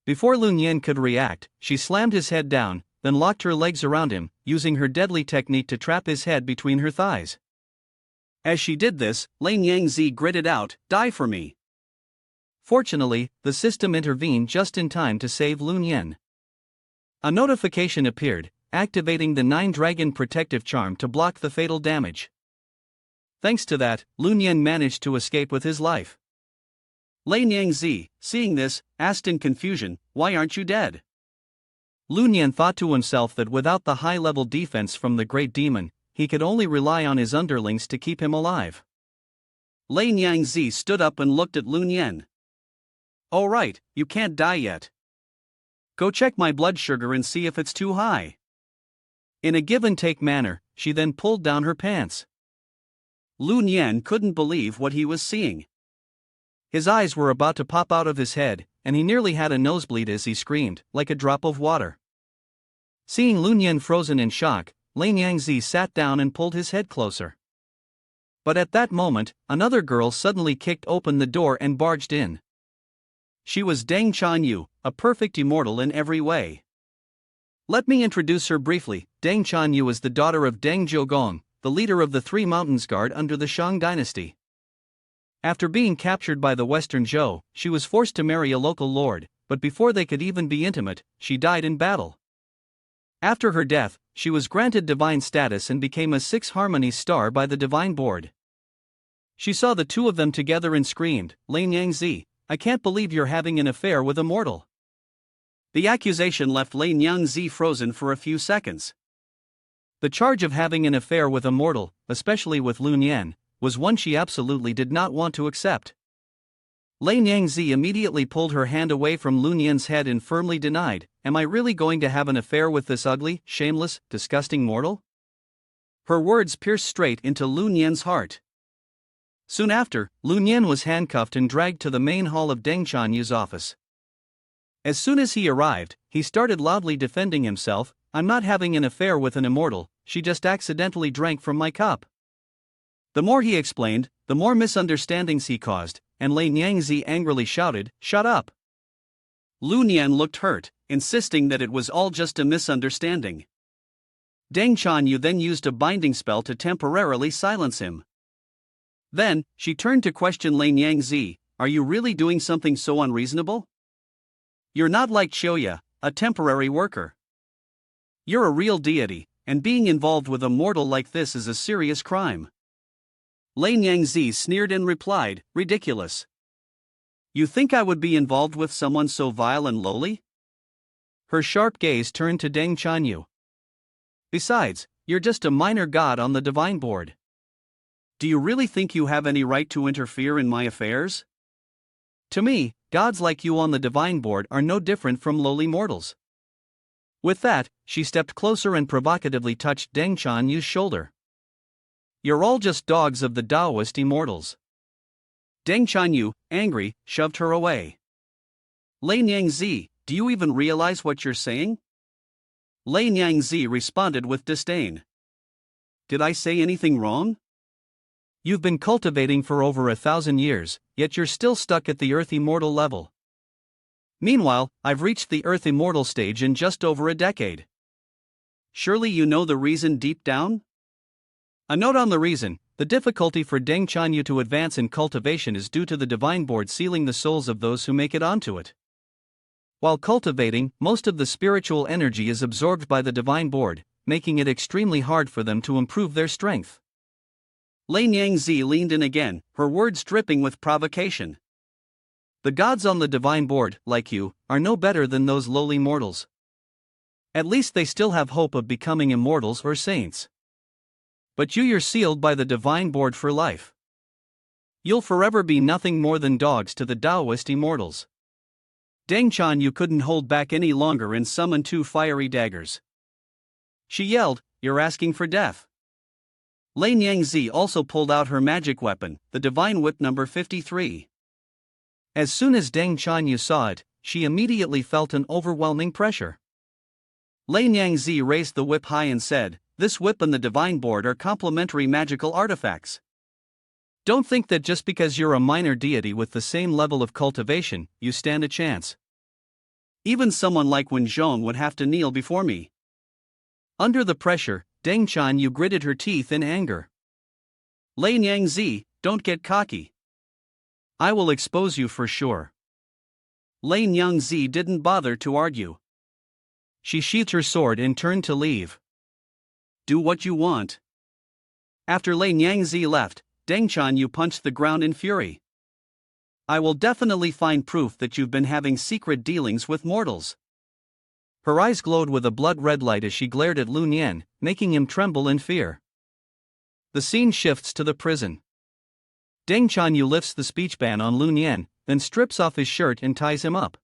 Before Lu Nian could react, she slammed his head down, then locked her legs around him, using her deadly technique to trap his head between her thighs. As she did this, Lin Yangzi gritted out, "Die for me." Fortunately, the system intervened just in time to save Lun Yan. A notification appeared, activating the 9-dragon protective charm to block the fatal damage. Thanks to that, Lun Yan managed to escape with his life. Lin Yangzi, seeing this, asked in confusion, "Why aren't you dead?" Lun Yan thought to himself that without the high-level defense from the great demon, he could only rely on his underlings to keep him alive. Lin Yangzi stood up and looked at Lun Yan. "All right, you can't die yet. Go check my blood sugar and see if it's too high." In a give-and-take manner, she then pulled down her pants. Lun Yan couldn't believe what he was seeing. His eyes were about to pop out of his head, and he nearly had a nosebleed as he screamed, like a drop of water. Seeing Lun Yan frozen in shock, Lin Yangzi sat down and pulled his head closer. But at that moment, another girl suddenly kicked open the door and barged in. She was Deng Chanyu, a perfect immortal in every way. Let me introduce her briefly. Deng Chanyu is the daughter of Deng Jiugong, the leader of the Three Mountains Guard under the Shang dynasty. After being captured by the Western Zhou, she was forced to marry a local lord, but before they could even be intimate, she died in battle. After her death, she was granted divine status and became a 6 Harmonies star by the Divine Board. She saw the two of them together and screamed, "Lin Yangzi, I can't believe you're having an affair with a mortal." The accusation left Lin Yangzi frozen for a few seconds. The charge of having an affair with a mortal, especially with Lun Yan, was one she absolutely did not want to accept. Lin Yangzi immediately pulled her hand away from Lun Yan's head and firmly denied, "Am I really going to have an affair with this ugly, shameless, disgusting mortal?" Her words pierced straight into Lun Yan's heart. Soon after, Lun Yan was handcuffed and dragged to the main hall of Deng Chanyu's office. As soon as he arrived, he started loudly defending himself, "I'm not having an affair with an immortal, she just accidentally drank from my cup." The more he explained, the more misunderstandings he caused, and Lin Yangzi angrily shouted, "Shut up!" Lun Yan looked hurt, insisting that it was all just a misunderstanding. Deng Chanyu then used a binding spell to temporarily silence him. Then, she turned to question Lin Yangzi, "Are you really doing something so unreasonable? You're not like Choya, a temporary worker. You're a real deity, and being involved with a mortal like this is a serious crime." Lin Yangzi sneered and replied, "Ridiculous. You think I would be involved with someone so vile and lowly?" Her sharp gaze turned to Deng Chanyu. "Besides, you're just a minor god on the Divine Board. Do you really think you have any right to interfere in my affairs? To me, gods like you on the Divine Board are no different from lowly mortals." With that, she stepped closer and provocatively touched Deng Chanyu's shoulder. "You're all just dogs of the Taoist immortals." Deng Chanyu, angry, shoved her away. "Lin Yangzi, do you even realize what you're saying?" Lin Yangzi responded with disdain. "Did I say anything wrong? You've been cultivating for over 1,000 years, yet you're still stuck at the Earth Immortal level. Meanwhile, I've reached the Earth Immortal stage in just over a decade. Surely you know the reason deep down?" A note on the reason: the difficulty for Deng Chanyu to advance in cultivation is due to the Divine Board sealing the souls of those who make it onto it. While cultivating, most of the spiritual energy is absorbed by the Divine Board, making it extremely hard for them to improve their strength. Lin Yangzi leaned in again, her words dripping with provocation. "The gods on the Divine Board, like you, are no better than those lowly mortals. At least they still have hope of becoming immortals or saints. But you're sealed by the Divine Board for life. You'll forever be nothing more than dogs to the Taoist immortals." Deng Chanyu couldn't hold back any longer and summoned 2 fiery daggers. She yelled, "You're asking for death." Lin Yangzi also pulled out her magic weapon, the Divine Whip number 53. As soon as Deng Chanyu saw it, she immediately felt an overwhelming pressure. Lin Yangzi raised the whip high and said, "This whip and the Divine Board are complementary magical artifacts. Don't think that just because you're a minor deity with the same level of cultivation, you stand a chance. Even someone like Wen Zhong would have to kneel before me. Under the pressure, Deng Chanyu gritted her teeth in anger. Lei Nyangzi, don't get cocky. I will expose you for sure. Lei Nyangzi didn't bother to argue. She sheathed her sword and turned to leave. Do what you want. After Lei Nyangzi left, Deng Chanyu punched the ground in fury. I will definitely find proof that you've been having secret dealings with mortals. Her eyes glowed with a blood-red light as she glared at Lu Nian, making him tremble in fear. The scene shifts to the prison. Deng Chanyu lifts the speech ban on Lu Nian, then strips off his shirt and ties him up.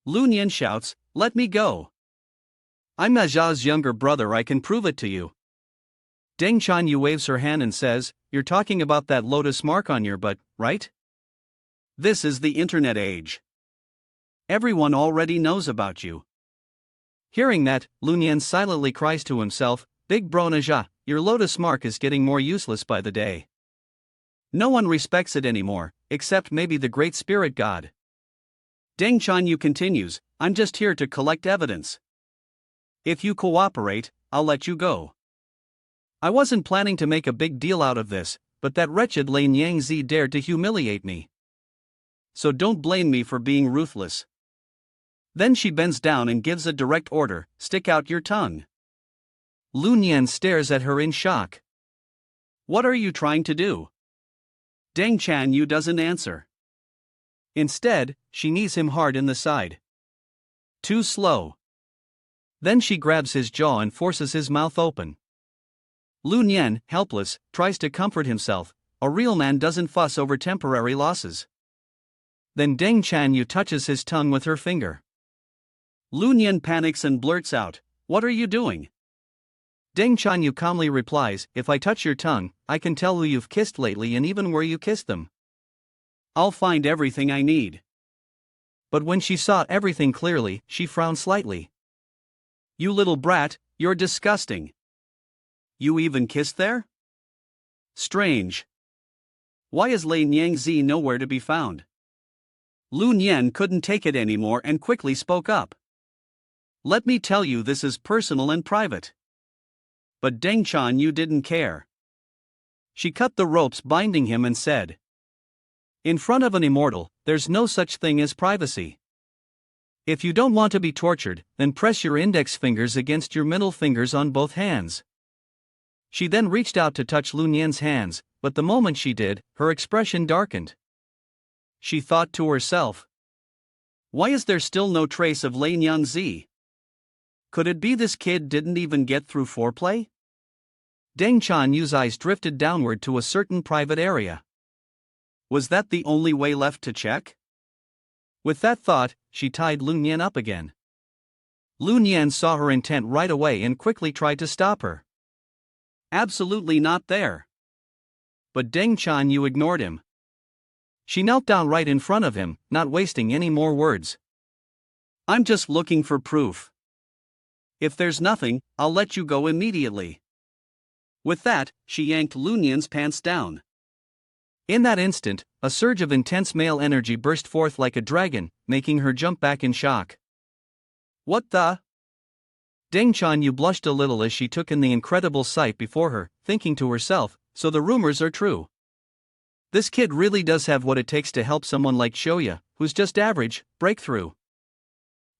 Lu Nian shouts, "Let me go. I'm Ma Zhao's younger brother, I can prove it to you." Deng Chanyu waves her hand and says, "You're talking about that lotus mark on your butt, right? This is the internet age. Everyone already knows about you." Hearing that, Lu Nian silently cries to himself, "Big bro Na Zha, your lotus mark is getting more useless by the day. No one respects it anymore, except maybe the great spirit god." Deng Chanyu continues, "I'm just here to collect evidence. If you cooperate, I'll let you go." I wasn't planning to make a big deal out of this, but that wretched Lei Nyangzi dared to humiliate me. So don't blame me for being ruthless. Then she bends down and gives a direct order, "Stick out your tongue." Lu Nian stares at her in shock. "What are you trying to do?" Deng Chanyu doesn't answer. Instead, she knees him hard in the side. Too slow. Then she grabs his jaw and forces his mouth open. Lu Nian, helpless, tries to comfort himself. A real man doesn't fuss over temporary losses. Then Deng Chanyu touches his tongue with her finger. Lu Nian panics and blurts out, "What are you doing?" Deng Chanyu calmly replies, "If I touch your tongue, I can tell who you've kissed lately and even where you kissed them. I'll find everything I need." But when she saw everything clearly, she frowned slightly. "You little brat, you're disgusting. You even kissed there? Strange. Why is Lei Nyangzi nowhere to be found?" Lu Nian couldn't take it anymore and quickly spoke up. "Let me tell you, this is personal and private." But Deng Chanyu didn't care. She cut the ropes binding him and said, "In front of an immortal, there's no such thing as privacy. If you don't want to be tortured, then press your index fingers against your middle fingers on both hands." She then reached out to touch Lu Nian's hands, but the moment she did, her expression darkened. She thought to herself, "Why is there still no trace of Lei Nyangzi? Could it be this kid didn't even get through foreplay?" Deng Chanyu's eyes drifted downward to a certain private area. Was that the only way left to check? With that thought, she tied Lu Nian up again. Lu Nian saw her intent right away and quickly tried to stop her. "Absolutely not there." But Deng Chanyu ignored him. She knelt down right in front of him, not wasting any more words. "I'm just looking for proof. If there's nothing, I'll let you go immediately." With that, she yanked Lu Nian's pants down. In that instant, a surge of intense male energy burst forth like a dragon, making her jump back in shock. "What the?" Deng Chanyu blushed a little as she took in the incredible sight before her, thinking to herself, "So the rumors are true. This kid really does have what it takes to help someone like Shoya, who's just average, break through."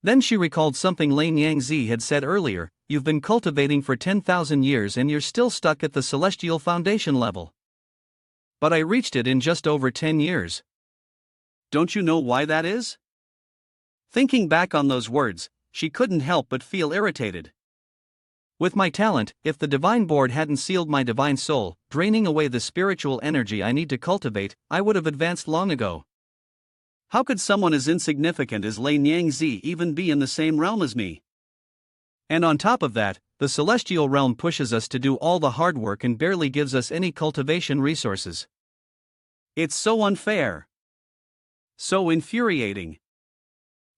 Then she recalled something Lei Nyangzi had said earlier, "You've been cultivating for 10,000 years and you're still stuck at the celestial foundation level. But I reached it in just over 10 years. Don't you know why that is?" Thinking back on those words, she couldn't help but feel irritated. With my talent, if the divine board hadn't sealed my divine soul, draining away the spiritual energy I need to cultivate, I would have advanced long ago. How could someone as insignificant as Lei Nyangzi even be in the same realm as me? And on top of that, the celestial realm pushes us to do all the hard work and barely gives us any cultivation resources. It's so unfair. So infuriating.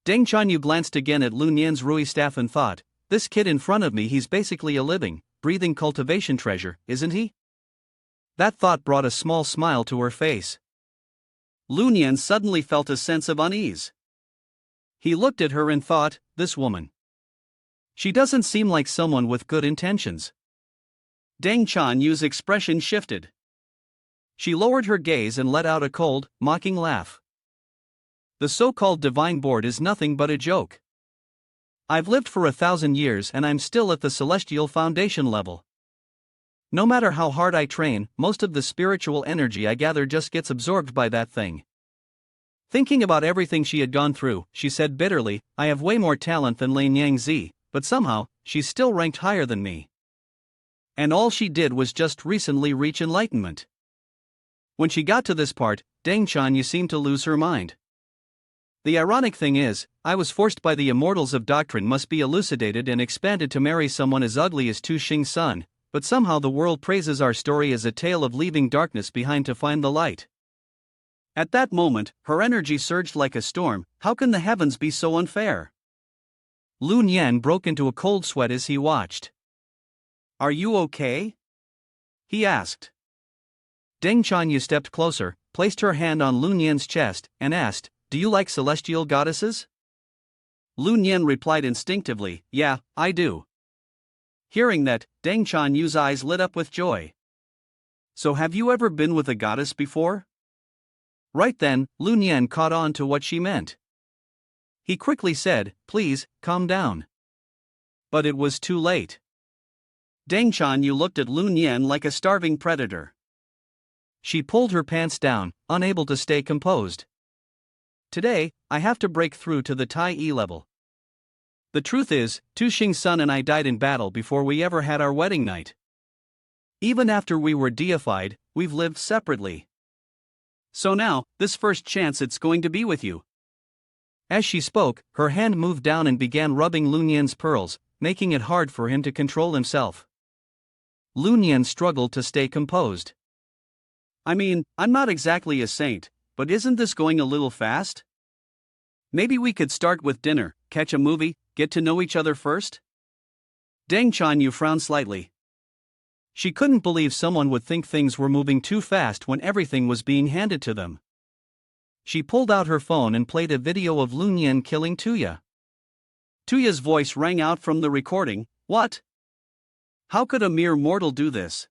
Deng Chanyu glanced again at Lu Nian's Rui staff and thought, "This kid in front of me, he's basically a living, breathing cultivation treasure, isn't he?" That thought brought a small smile to her face. Lu Nian suddenly felt a sense of unease. He looked at her and thought, "This woman. She doesn't seem like someone with good intentions. Deng Chanyu's expression shifted. She lowered her gaze and let out a cold, mocking laugh. The so-called divine board is nothing but a joke. I've lived for 1,000 years and I'm still at the celestial foundation level. No matter how hard I train, most of the spiritual energy I gather just gets absorbed by that thing. Thinking about everything she had gone through, she said bitterly, I have way more talent than Lin Yangzi, but somehow, she's still ranked higher than me. And all she did was just recently reach enlightenment. When she got to this part, Deng Chanyu seemed to lose her mind. The ironic thing is, I was forced by the immortals of doctrine must be elucidated and expanded to marry someone as ugly as Tu Xing's son, but somehow the world praises our story as a tale of leaving darkness behind to find the light. At that moment, her energy surged like a storm. How can the heavens be so unfair? Lun Yan broke into a cold sweat as he watched. Are you okay? He asked. Deng Chanyu stepped closer, placed her hand on Lun Yan's chest, and asked, Do you like celestial goddesses? Lun Yan replied instinctively, Yeah, I do. Hearing that, Deng Chanyu's eyes lit up with joy. So have you ever been with a goddess before? Right then, Lun Yan caught on to what she meant. He quickly said, Please, calm down. But it was too late. Deng Chanyu looked at Lun Yan like a starving predator. She pulled her pants down, unable to stay composed. Today, I have to break through to the Tai E level. The truth is, Tu Xing's son and I died in battle before we ever had our wedding night. Even after we were deified, we've lived separately. So now, this first chance it's going to be with you. As she spoke, her hand moved down and began rubbing Lun Yan's pearls, making it hard for him to control himself. Lun Yan struggled to stay composed. I mean, I'm not exactly a saint, but isn't this going a little fast? Maybe we could start with dinner, catch a movie, get to know each other first? Deng Chanyu frowned slightly. She couldn't believe someone would think things were moving too fast when everything was being handed to them. She pulled out her phone and played a video of Lun Yan killing Tuya. Tuya's voice rang out from the recording, What? How could a mere mortal do this?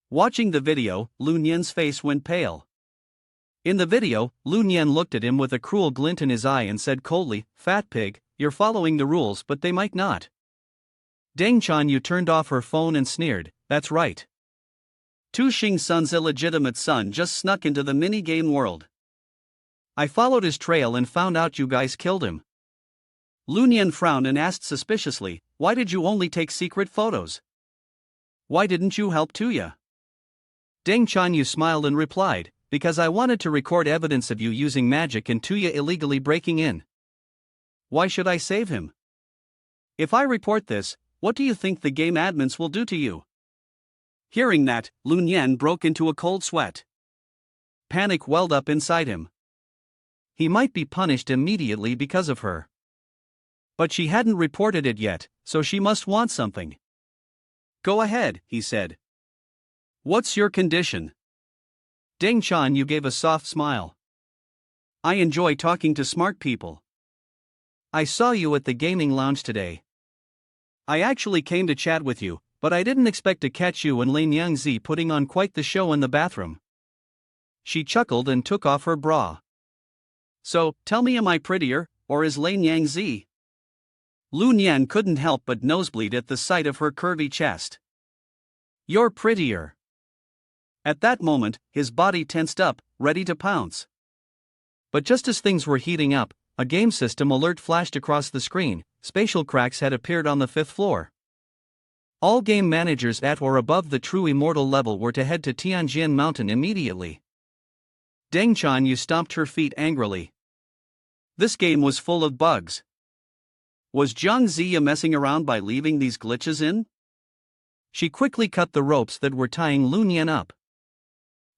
Watching the video, Lun Yan's face went pale. In the video, Lun Yan looked at him with a cruel glint in his eye and said coldly, Fat pig, you're following the rules but they might not. Deng Chanyu turned off her phone and sneered, That's right. Tu Xing's son's illegitimate son just snuck into the mini-game world. I followed his trail and found out you guys killed him. Lun Yan frowned and asked suspiciously, Why did you only take secret photos? Why didn't you help Tuya? Deng Chanyu smiled and replied, Because I wanted to record evidence of you using magic and Tuya illegally breaking in. Why should I save him? If I report this, what do you think the game admins will do to you? Hearing that, Lun Yan broke into a cold sweat. Panic welled up inside him. He might be punished immediately because of her. But she hadn't reported it yet, so she must want something. Go ahead, he said. What's your condition? Deng Chanyu gave a soft smile. I enjoy talking to smart people. I saw you at the gaming lounge today. I actually came to chat with you, but I didn't expect to catch you and Lin Yangzi putting on quite the show in the bathroom. She chuckled and took off her bra. So, tell me, am I prettier, or is Lin Yangzi? Lun Yan couldn't help but nosebleed at the sight of her curvy chest. You're prettier. At that moment, his body tensed up, ready to pounce. But just as things were heating up, a game system alert flashed across the screen. Spatial cracks had appeared on the 5th floor. All game managers at or above the true immortal level were to head to Tianjin Mountain immediately. Deng Chanyu stomped her feet angrily. This game was full of bugs. Was Zhang Ziya messing around by leaving these glitches in? She quickly cut the ropes that were tying Lun Yan up.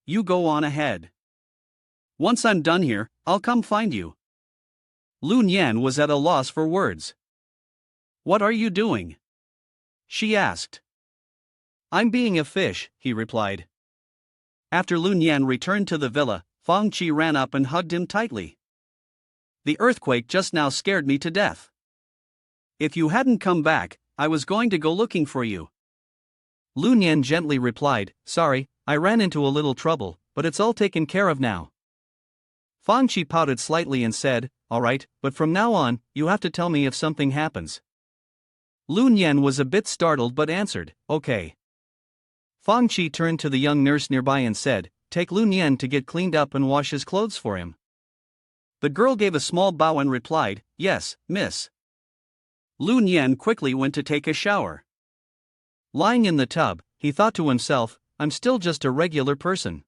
You go on ahead. Once I'm done here, I'll come find you. Lun Yan was at a loss for words. What are you doing? She asked. I'm being a fish, he replied. After Lun Yan returned to the villa, Fang Qi ran up and hugged him tightly. The earthquake just now scared me to death. If you hadn't come back, I was going to go looking for you. Lu Nian gently replied, sorry, I ran into a little trouble, but it's all taken care of now. Fang Qi pouted slightly and said, alright, but from now on, you have to tell me if something happens. Lu Nian was a bit startled but answered, okay. Fang Qi turned to the young nurse nearby and said, take Lu Nian to get cleaned up and wash his clothes for him. The girl gave a small bow and replied, yes, miss. Lu Nian quickly went to take a shower. Lying in the tub, he thought to himself, I'm still just a regular person.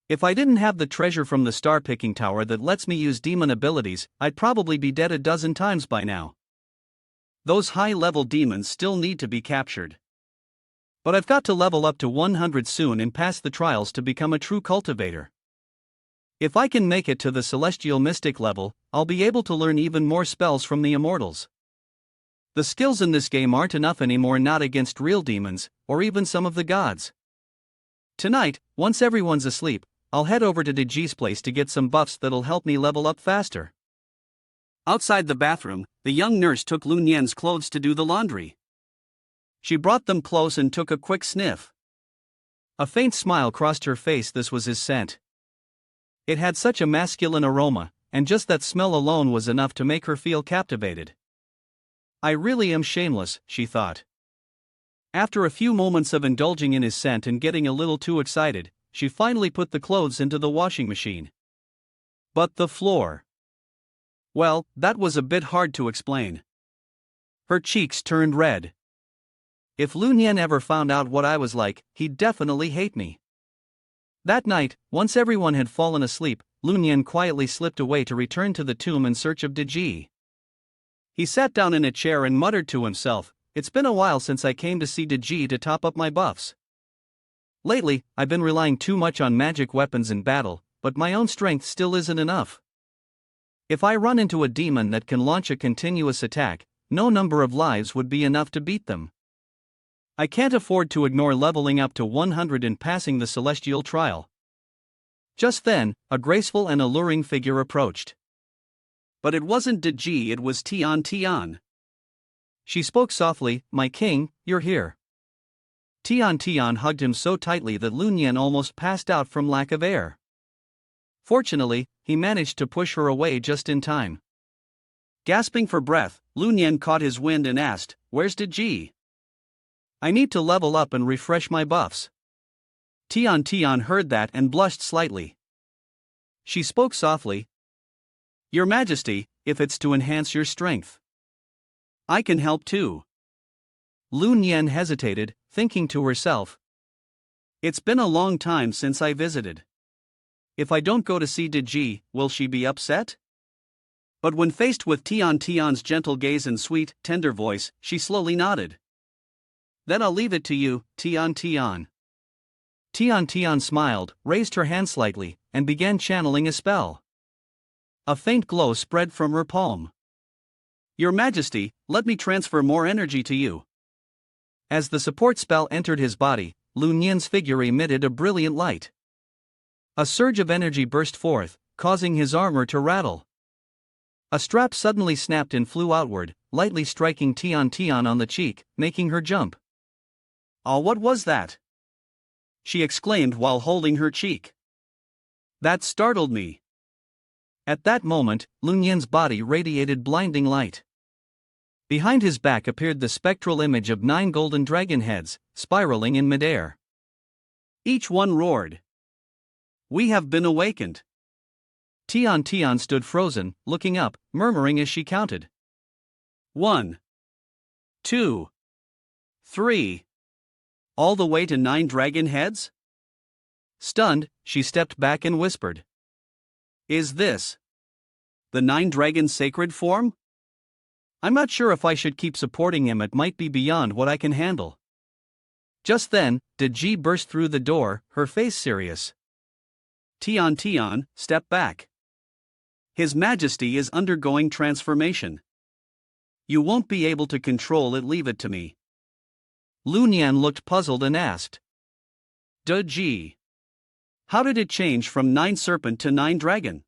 If I didn't have the treasure from the star-picking tower that lets me use demon abilities, I'd probably be dead a dozen times by now. Those high-level demons still need to be captured. But I've got to level up to 100 soon and pass the trials to become a true cultivator. If I can make it to the celestial mystic level, I'll be able to learn even more spells from the immortals. The skills in this game aren't enough anymore, not against real demons, or even some of the gods. Tonight, once everyone's asleep, I'll head over to Deji's place to get some buffs that'll help me level up faster. Outside the bathroom, the young nurse took Lu Nian's clothes to do the laundry. She brought them close and took a quick sniff. A faint smile crossed her face. This was his scent. It had such a masculine aroma, and just that smell alone was enough to make her feel captivated. I really am shameless, she thought. After a few moments of indulging in his scent and getting a little too excited, she finally put the clothes into the washing machine. But the floor. Well, that was a bit hard to explain. Her cheeks turned red. If Lu Nian ever found out what I was like, he'd definitely hate me. That night, once everyone had fallen asleep, Lu Nian quietly slipped away to return to the tomb in search of Deji. He sat down in a chair and muttered to himself, it's been a while since I came to see Deji to top up my buffs. Lately, I've been relying too much on magic weapons in battle, but my own strength still isn't enough. If I run into a demon that can launch a continuous attack, no number of lives would be enough to beat them. I can't afford to ignore leveling up to 100 and passing the celestial trial. Just then, a graceful and alluring figure approached. But it wasn't Deji, it was Tian Tian. She spoke softly, my king, you're here. Tian Tian hugged him so tightly that Lu Nian almost passed out from lack of air. Fortunately, he managed to push her away just in time. Gasping for breath, Lu Nian caught his wind and asked, where's Deji? I need to level up and refresh my buffs. Tian Tian heard that and blushed slightly. She spoke softly. Your Majesty, if it's to enhance your strength, I can help too. Lu Nian hesitated, thinking to herself. It's been a long time since I visited. If I don't go to see Deji, will she be upset? But when faced with Tian Tian's gentle gaze and sweet, tender voice, she slowly nodded. Then I'll leave it to you, Tian Tian. Tian Tian smiled, raised her hand slightly, and began channeling a spell. A faint glow spread from her palm. Your Majesty, let me transfer more energy to you. As the support spell entered his body, Lu Nian's figure emitted a brilliant light. A surge of energy burst forth, causing his armor to rattle. A strap suddenly snapped and flew outward, lightly striking Tian Tian on the cheek, making her jump. Oh, what was that? She exclaimed while holding her cheek. That startled me. At that moment, Lu Nian's body radiated blinding light. Behind his back appeared the spectral image of 9 golden dragon heads, spiraling in midair. Each one roared. We have been awakened. Tian Tian stood frozen, looking up, murmuring as she counted. 1, 2, 3. All the way to 9 dragon heads? Stunned, she stepped back and whispered. Is this the 9 dragon's sacred form? I'm not sure if I should keep supporting him, it might be beyond what I can handle. Just then, Deji burst through the door, her face serious. Tian Tian, step back. His Majesty is undergoing transformation. You won't be able to control it, leave it to me. Lu Nian looked puzzled and asked. Deji. How did it change from 9 serpent to 9 dragon?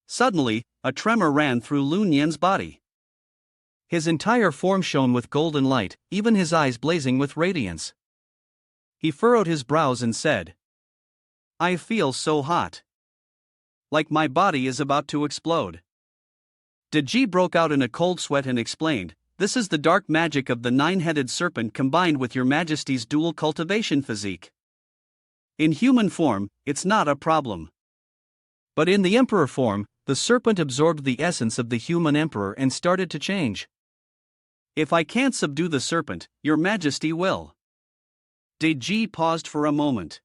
Suddenly, a tremor ran through Lu Nian's body. His entire form shone with golden light, even his eyes blazing with radiance. He furrowed his brows and said, "I feel so hot. Like my body is about to explode." Deji broke out in a cold sweat and explained, "This is the dark magic of the nine-headed serpent combined with your majesty's dual cultivation physique. In human form, it's not a problem. But in the emperor form, the serpent absorbed the essence of the human emperor and started to change. If I can't subdue the serpent, your majesty will." Deji paused for a moment.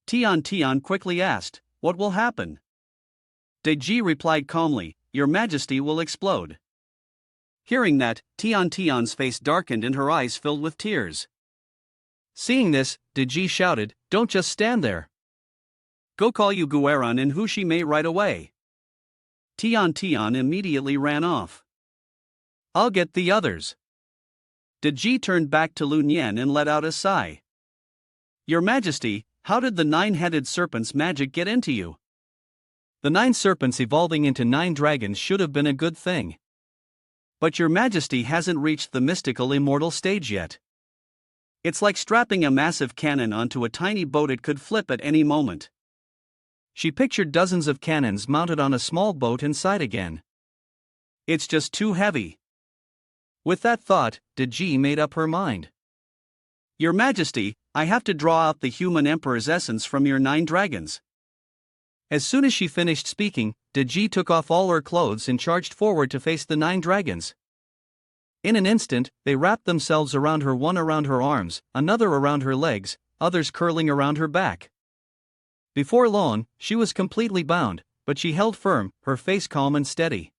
Tian quickly asked, "What will happen?" Deji replied calmly, "Your majesty will explode." Hearing that, Tian's face darkened and her eyes filled with tears. Seeing this, Deji shouted, "Don't just stand there. Go call Yu Gueran and Hu Shimei right away." Tian immediately ran off. "I'll get the others." Deji turned back to Lun Yan and let out a sigh. "Your Majesty, how did the nine-headed serpent's magic get into you?" "The 9 serpents evolving into 9 dragons should have been a good thing. But your Majesty hasn't reached the mystical immortal stage yet. It's like strapping a massive cannon onto a tiny boat, it could flip at any moment." She pictured dozens of cannons mounted on a small boat and sighed again. "It's just too heavy." With that thought, Deji made up her mind. "Your Majesty, I have to draw out the human emperor's essence from your 9 dragons." As soon as she finished speaking, Deji took off all her clothes and charged forward to face the 9 dragons. In an instant, they wrapped themselves around her, one around her arms, another around her legs, others curling around her back. Before long, she was completely bound, but she held firm, her face calm and steady.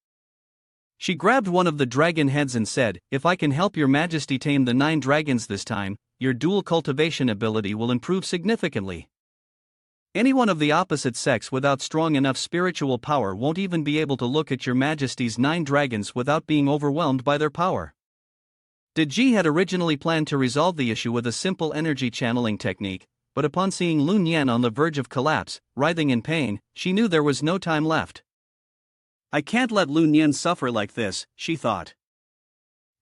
She grabbed one of the dragon heads and said, "If I can help your Majesty tame the 9 dragons this time, your dual cultivation ability will improve significantly. Anyone of the opposite sex without strong enough spiritual power won't even be able to look at your Majesty's 9 dragons without being overwhelmed by their power." Deji had originally planned to resolve the issue with a simple energy channeling technique, but upon seeing Lun Yan on the verge of collapse, writhing in pain, she knew there was no time left. "I can't let Lun Yan suffer like this," she thought.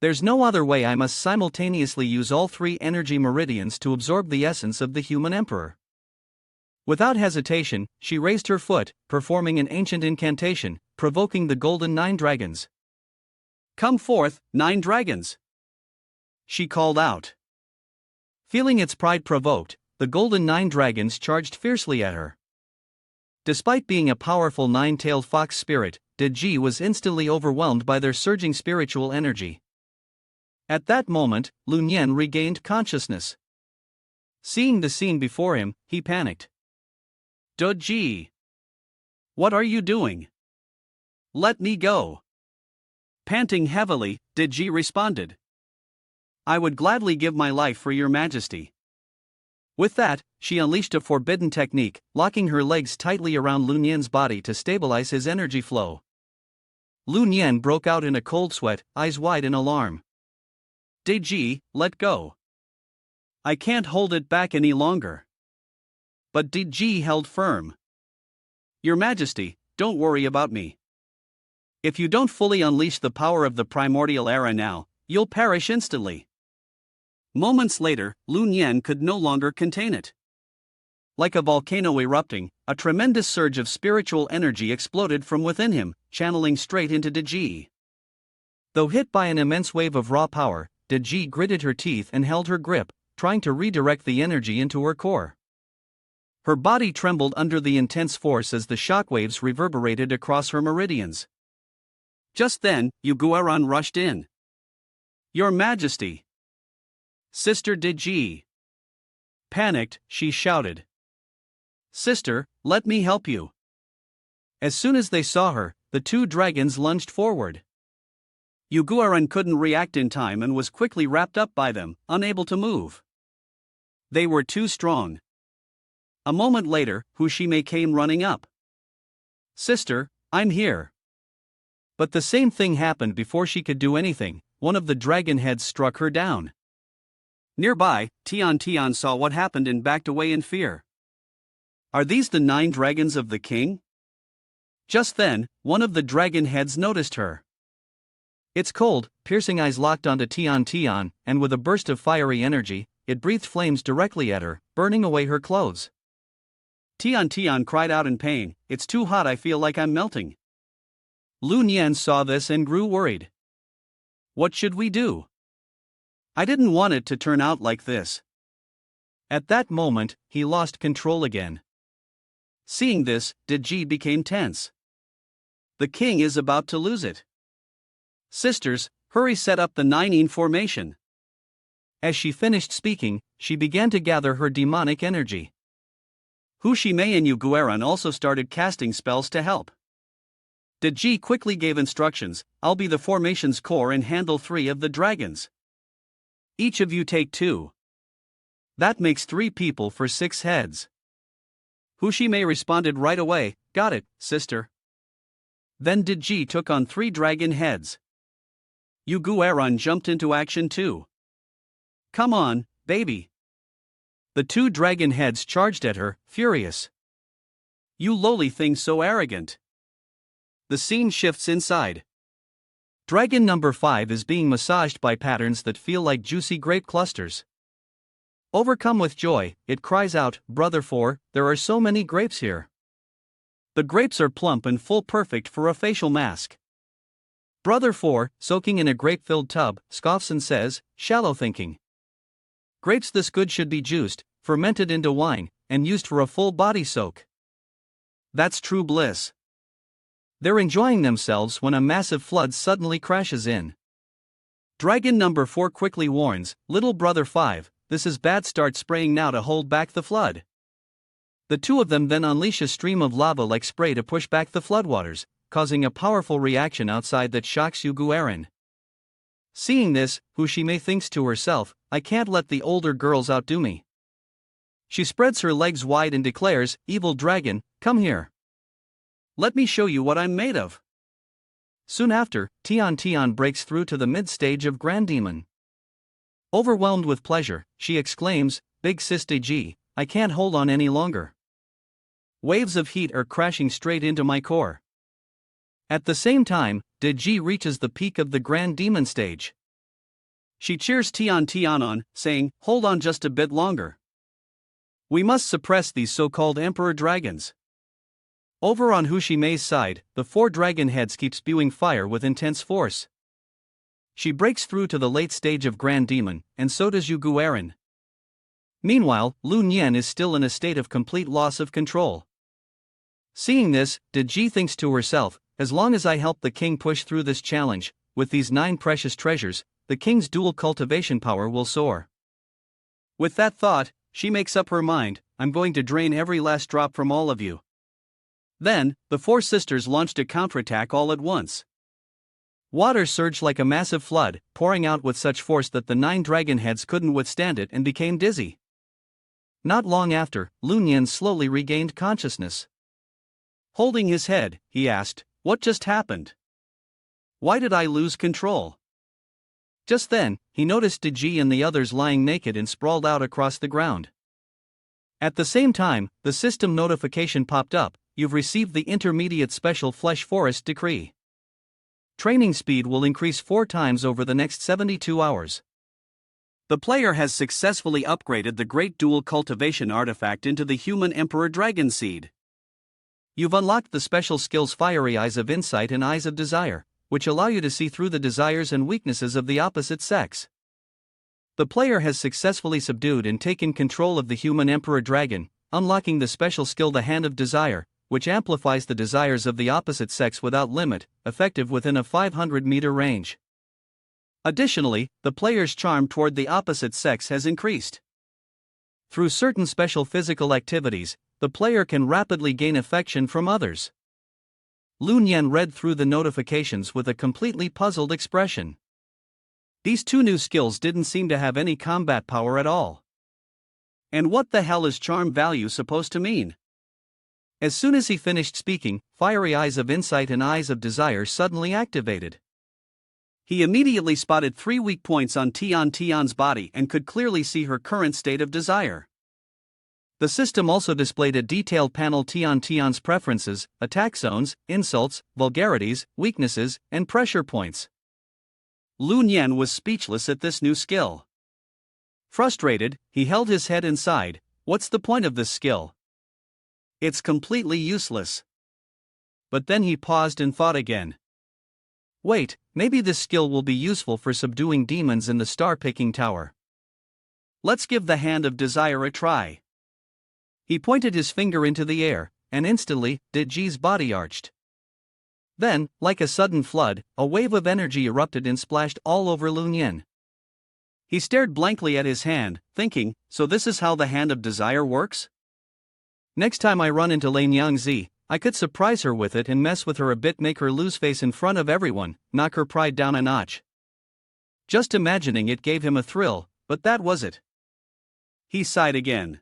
"There's no other way. I must simultaneously use all 3 energy meridians to absorb the essence of the human emperor." Without hesitation, she raised her foot, performing an ancient incantation, provoking the golden 9 dragons. "Come forth, 9 dragons!" she called out. Feeling its pride provoked, the golden 9 dragons charged fiercely at her. Despite being a powerful 9-tailed fox spirit, Deji was instantly overwhelmed by their surging spiritual energy. At that moment, Lun Yan regained consciousness. Seeing the scene before him, he panicked. "Deji! What are you doing? Let me go!" Panting heavily, Deji responded, "I would gladly give my life for your Majesty." With that, she unleashed a forbidden technique, locking her legs tightly around Lun Yan's body to stabilize his energy flow. Lun Yan broke out in a cold sweat, eyes wide in alarm. "Deji, let go. I can't hold it back any longer." But Deji held firm. "Your Majesty, don't worry about me. If you don't fully unleash the power of the primordial era now, you'll perish instantly." Moments later, Lun Yan could no longer contain it. Like a volcano erupting, a tremendous surge of spiritual energy exploded from within him, channeling straight into Deji. Though hit by an immense wave of raw power, Deji gritted her teeth and held her grip, trying to redirect the energy into her core. Her body trembled under the intense force as the shockwaves reverberated across her meridians. Just then, Yu Gueran rushed in. "Your Majesty! Sister Deji!" Panicked, she shouted. "Sister, let me help you." As soon as they saw her, the 2 dragons lunged forward. Yu Gueran couldn't react in time and was quickly wrapped up by them, unable to move. They were too strong. A moment later, Hu Shimei came running up. "Sister, I'm here." But the same thing happened before she could do anything. One of the dragon heads struck her down. Nearby, Tian saw what happened and backed away in fear. "Are these the 9 dragons of the king?" Just then, one of the dragon heads noticed her. Its cold, piercing eyes locked onto Tian Tian, and with a burst of fiery energy, it breathed flames directly at her, burning away her clothes. Tian Tian cried out in pain, "It's too hot, I feel like I'm melting." Lu Nian saw this and grew worried. What should we do? I didn't want it to turn out like this. At that moment, he lost control again. Seeing this, Deji became tense. The king is about to lose it. Sisters, hurry, set up the 9-in formation. As she finished speaking, she began to gather her demonic energy. Hu Shimei and Yu Gueran also started casting spells to help. Deji quickly gave instructions, "I'll be the formation's core and handle 3 of the dragons. Each of you take 2. That makes 3 people for 6 heads." Hu Shimei responded right away, "Got it, sister." Then Deji took on 3 dragon heads. Yu Gueran jumped into action too. "Come on, baby." The 2 dragon heads charged at her, furious. "You lowly thing, so arrogant." The scene shifts inside. Dragon number 5 is being massaged by patterns that feel like juicy grape clusters. Overcome with joy, it cries out, "Brother 4, there are so many grapes here." The grapes are plump and full, perfect for a facial mask. Brother 4, soaking in a grape-filled tub, scoffs and says, "Shallow thinking. Grapes this good should be juiced, fermented into wine, and used for a full body soak." That's true bliss. They're enjoying themselves when a massive flood suddenly crashes in. Dragon number 4 quickly warns, "Little brother 5, this is bad, start spraying now to hold back the flood." The 2 of them then unleash a stream of lava-like spray to push back the floodwaters, causing a powerful reaction outside that shocks Yu Gueran. Seeing this, Hu Shimei thinks to herself, "I can't let the older girls outdo me." She spreads her legs wide and declares, "Evil dragon, come here. Let me show you what I'm made of." Soon after, Tian Tian breaks through to the mid-stage of Grand Demon. Overwhelmed with pleasure, she exclaims, "Big sis Deji, I can't hold on any longer. Waves of heat are crashing straight into my core." At the same time, Deji reaches the peak of the Grand Demon stage. She cheers Tian Tian on, saying, "Hold on just a bit longer. We must suppress these so-called emperor dragons." Over on Hu Shimei's side, the 4 dragon heads keep spewing fire with intense force. She breaks through to the late stage of Grand Demon, and so does Yu Gueran. Meanwhile, Lu Nian is still in a state of complete loss of control. Seeing this, Deji thinks to herself, "As long as I help the king push through this challenge, with these 9 precious treasures, the king's dual cultivation power will soar." With that thought, she makes up her mind, "I'm going to drain every last drop from all of you." Then, the 4 sisters launched a counterattack all at once. Water surged like a massive flood, pouring out with such force that the 9 dragon heads couldn't withstand it and became dizzy. Not long after, Lu Nian slowly regained consciousness. Holding his head, he asked, "What just happened? Why did I lose control?" Just then, he noticed Deji and the others lying naked and sprawled out across the ground. At the same time, the system notification popped up, "You've received the Intermediate Special Flesh Forest Decree. Training speed will increase 4 times over the next 72 hours. The player has successfully upgraded the Great Dual Cultivation artifact into the Human Emperor Dragon Seed. You've unlocked the special skills Fiery Eyes of Insight and Eyes of Desire, which allow you to see through the desires and weaknesses of the opposite sex. The player has successfully subdued and taken control of the Human Emperor Dragon, unlocking the special skill the Hand of Desire, which amplifies the desires of the opposite sex without limit, effective within a 500-meter range. Additionally, the player's charm toward the opposite sex has increased. Through certain special physical activities, the player can rapidly gain affection from others. Lu Nian read through the notifications with a completely puzzled expression. These 2 new skills didn't seem to have any combat power at all. And what the hell is charm value supposed to mean? As soon as he finished speaking, Fiery Eyes of Insight and Eyes of Desire suddenly activated. He immediately spotted 3 weak points on Tian Tian's body and could clearly see her current state of desire. The system also displayed a detailed panel Tian Tian's preferences, attack zones, insults, vulgarities, weaknesses, and pressure points. Lu Nian was speechless at this new skill. Frustrated, he held his head and sighed. What's the point of this skill? It's completely useless. But then he paused and thought again. Wait, maybe this skill will be useful for subduing demons in the star-picking tower. Let's give the hand of desire a try. He pointed his finger into the air, and instantly, Deji's body arched. Then, like a sudden flood, a wave of energy erupted and splashed all over Lu Nian. He stared blankly at his hand, thinking, so this is how the hand of desire works? Next time I run into Lei Nyangzi, I could surprise her with it and mess with her a bit, make her lose face in front of everyone, knock her pride down a notch. Just imagining it gave him a thrill, but that was it. He sighed again.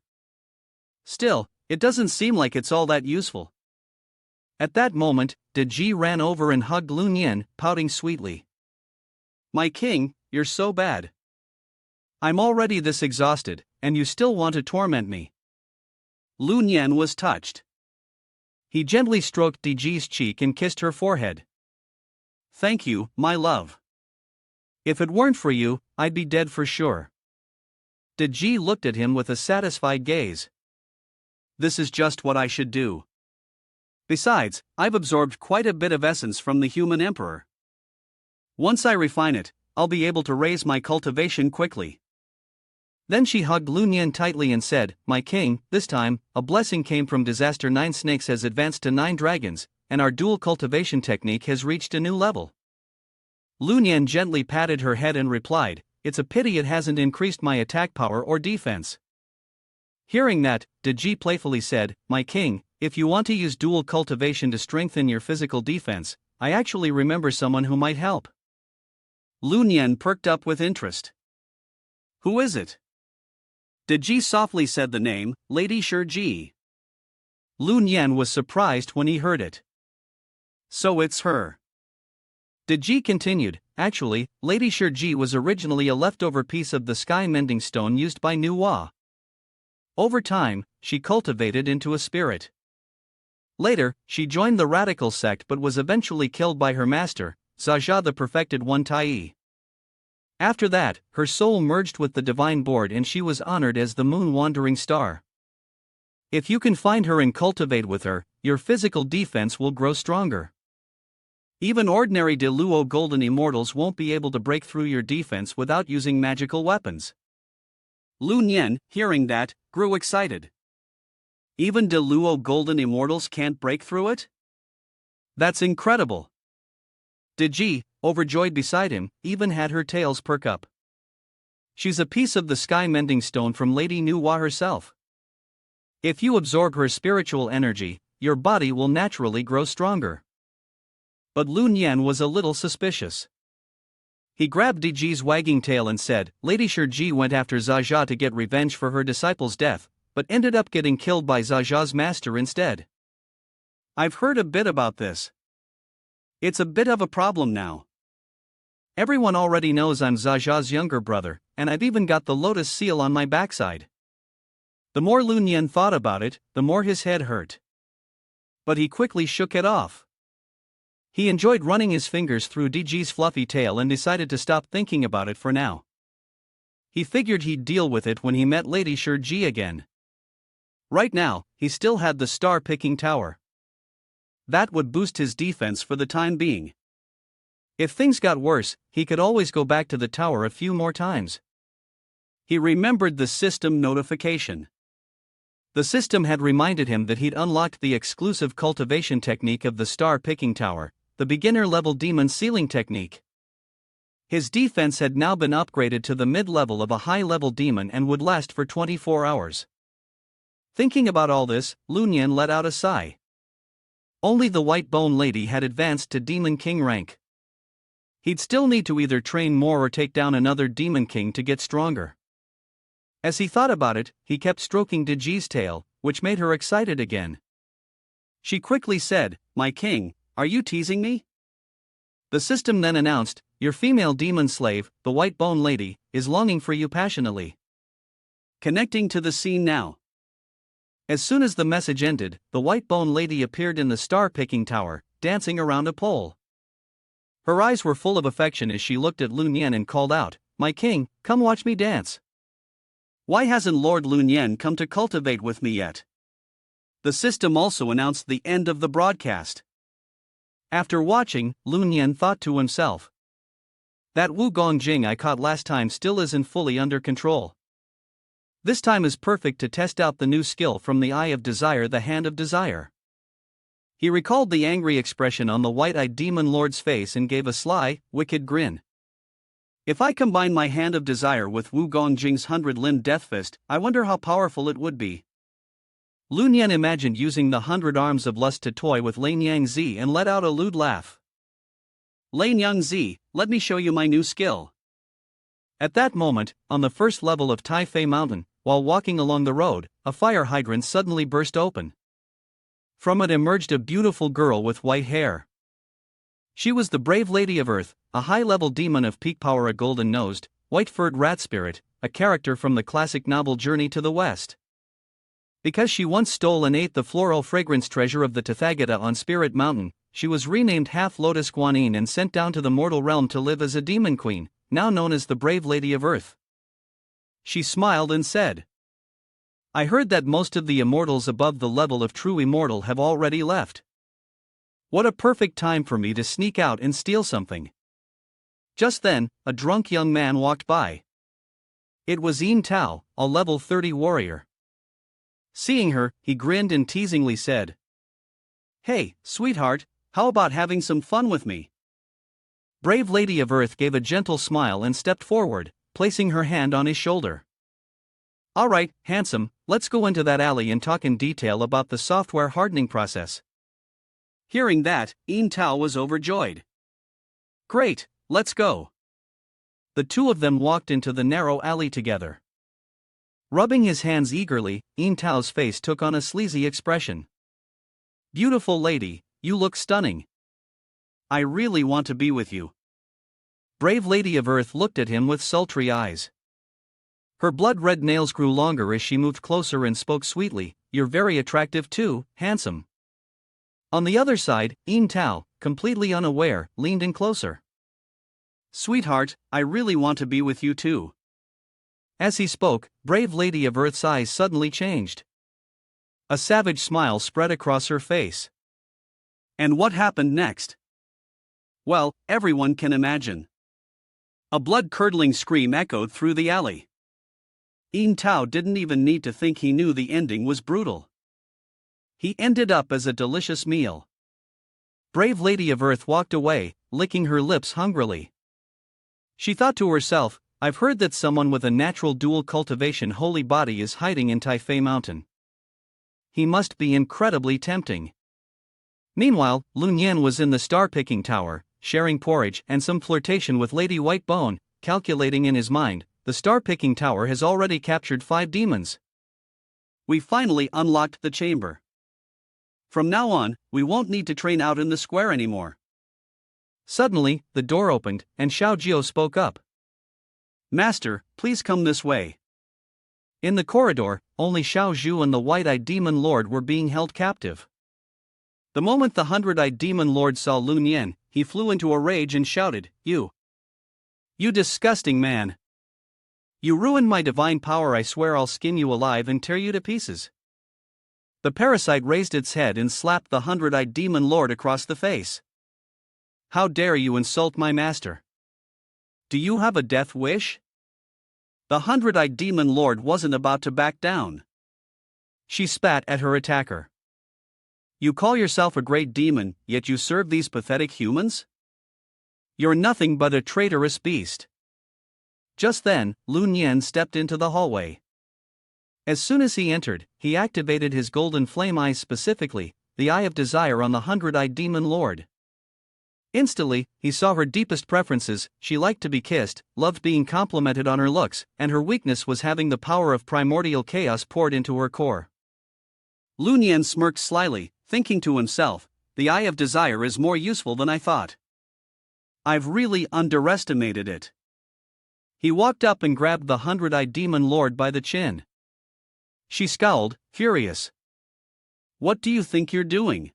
Still, it doesn't seem like it's all that useful. At that moment, Deji ran over and hugged Lu Nian, pouting sweetly. My king, you're so bad. I'm already this exhausted, and you still want to torment me. Lu Nian was touched. He gently stroked Deji's cheek and kissed her forehead. Thank you, my love. If it weren't for you, I'd be dead for sure. Deji looked at him with a satisfied gaze. This is just what I should do. Besides, I've absorbed quite a bit of essence from the human emperor. Once I refine it, I'll be able to raise my cultivation quickly. Then she hugged Lu Nian tightly and said, My king, this time, a blessing came from disaster. 9 snakes has advanced to 9 dragons, and our dual cultivation technique has reached a new level. Lu Nian gently patted her head and replied, It's a pity it hasn't increased my attack power or defense. Hearing that, Deji playfully said, My king, if you want to use dual cultivation to strengthen your physical defense, I actually remember someone who might help. Lu Nian perked up with interest. Who is it? Deji softly said the name, Lady Shiji. Lu Nian was surprised when he heard it. So it's her. Deji continued, Actually, Lady Shiji was originally a leftover piece of the sky mending stone used by Manhwa. Over time, she cultivated into a spirit. Later, she joined the radical sect but was eventually killed by her master, Zha the perfected one Tai. After that, her soul merged with the divine board and she was honored as the moon wandering star. If you can find her and cultivate with her, your physical defense will grow stronger. Even ordinary Deluo golden immortals won't be able to break through your defense without using magical weapons. Lu Nian, hearing that, grew excited. Even Deluo golden immortals can't break through it? That's incredible. Deji, overjoyed beside him, even had her tails perk up. She's a piece of the sky mending stone from Lady Manhwa herself. If you absorb her spiritual energy, your body will naturally grow stronger. But Lu Nian was a little suspicious. He grabbed Deji's wagging tail and said, Lady Shiji went after Zha to get revenge for her disciple's death, but ended up getting killed by Zha's master instead. I've heard a bit about this. It's a bit of a problem now. Everyone already knows I'm Zha's younger brother, and I've even got the lotus seal on my backside. The more Lu Nian thought about it, the more his head hurt. But he quickly shook it off. He enjoyed running his fingers through Deji's fluffy tail and decided to stop thinking about it for now. He figured he'd deal with it when he met Lady Shiji again. Right now, he still had the star-picking tower. That would boost his defense for the time being. If things got worse, he could always go back to the tower a few more times. He remembered the system notification. The system had reminded him that he'd unlocked the exclusive cultivation technique of the star-picking tower, the beginner-level demon sealing technique. His defense had now been upgraded to the mid-level of a high-level demon and would last for 24 hours. Thinking about all this, Lu Nian let out a sigh. Only the White Bone Lady had advanced to Demon King rank. He'd still need to either train more or take down another Demon King to get stronger. As he thought about it, he kept stroking Deji's tail, which made her excited again. She quickly said, My king, are you teasing me? The system then announced, Your female demon slave, the White Bone Lady, is longing for you passionately. Connecting to the scene now. As soon as the message ended, the White Bone Lady appeared in the star-picking tower, dancing around a pole. Her eyes were full of affection as she looked at Lun Yen and called out, "My king, come watch me dance." Why hasn't Lord Lun Yen come to cultivate with me yet? The system also announced the end of the broadcast. After watching, Lun Yen thought to himself, "That Wugong Jing I caught last time still isn't fully under control. This time is perfect to test out the new skill from the Eye of Desire, the Hand of Desire." He recalled the angry expression on the white-eyed demon lord's face and gave a sly, wicked grin. If I combine my Hand of Desire with Wugong Jing's 100-limbed Death Fist, I wonder how powerful it would be. Lun Yen imagined using the 100 arms of lust to toy with Lane Yang Zi and let out a lewd laugh. Lane Yang Zi, let me show you my new skill. At that moment, on the first level of Taifei Mountain, while walking along the road, a fire hydrant suddenly burst open. From it emerged a beautiful girl with white hair. She was the brave Lady of Earth, a high-level demon of peak power, a golden-nosed, white-furred rat spirit, a character from the classic novel Journey to the West. Because she once stole and ate the floral fragrance treasure of the Tathagata on Spirit Mountain, she was renamed Half-Lotus Guanyin and sent down to the mortal realm to live as a demon queen, now known as the Brave Lady of Earth. She smiled and said, "I heard that most of the immortals above the level of true immortal have already left. What a perfect time for me to sneak out and steal something." Just then, a drunk young man walked by. It was Yin Tao, a level 30 warrior. Seeing her, he grinned and teasingly said, "Hey, sweetheart, how about having some fun with me?" Brave Lady of Earth gave a gentle smile and stepped forward, placing her hand on his shoulder. "All right, handsome, let's go into that alley and talk in detail about the software hardening process." Hearing that, Yin Tao was overjoyed. "Great, let's go." The two of them walked into the narrow alley together. Rubbing his hands eagerly, Yin Tao's face took on a sleazy expression. "Beautiful lady, you look stunning. I really want to be with you." Brave Lady of Earth looked at him with sultry eyes. Her blood-red nails grew longer as she moved closer and spoke sweetly, "You're very attractive too, handsome." On the other side, Yin Tao, completely unaware, leaned in closer. "Sweetheart, I really want to be with you too." As he spoke, Brave Lady of Earth's eyes suddenly changed. A savage smile spread across her face. And what happened next? Well, everyone can imagine. A blood-curdling scream echoed through the alley. Yin Tao didn't even need to think, he knew the ending was brutal. He ended up as a delicious meal. Brave Lady of Earth walked away, licking her lips hungrily. She thought to herself, "I've heard that someone with a natural dual cultivation holy body is hiding in Taifei Mountain. He must be incredibly tempting." Meanwhile, Lun Yen was in the star-picking tower, sharing porridge and some flirtation with Lady Whitebone, calculating in his mind, the star-picking tower has already captured 5 demons. We finally unlocked the chamber. From now on, we won't need to train out in the square anymore. Suddenly, the door opened, and Xiao Jiao spoke up. "Master, please come this way." In the corridor, only Xiao Zhu and the white-eyed demon lord were being held captive. The moment the 100-eyed demon lord saw Lun Yen, he flew into a rage and shouted, You disgusting man! You ruined my divine power, I swear I'll skin you alive and tear you to pieces." The parasite raised its head and slapped the 100-eyed demon lord across the face. "How dare you insult my master? Do you have a death wish?" The 100-eyed demon lord wasn't about to back down. She spat at her attacker. "You call yourself a great demon, yet you serve these pathetic humans? You're nothing but a traitorous beast." Just then, Lun Yen stepped into the hallway. As soon as he entered, he activated his golden flame eyes, specifically, the Eye of Desire on the 100-eyed demon lord. Instantly, he saw her deepest preferences. She liked to be kissed, loved being complimented on her looks, and her weakness was having the power of primordial chaos poured into her core. Lun Yen smirked slyly, thinking to himself, "The Eye of Desire is more useful than I thought. I've really underestimated it." He walked up and grabbed the 100-eyed demon lord by the chin. She scowled, furious. "What do you think you're doing?"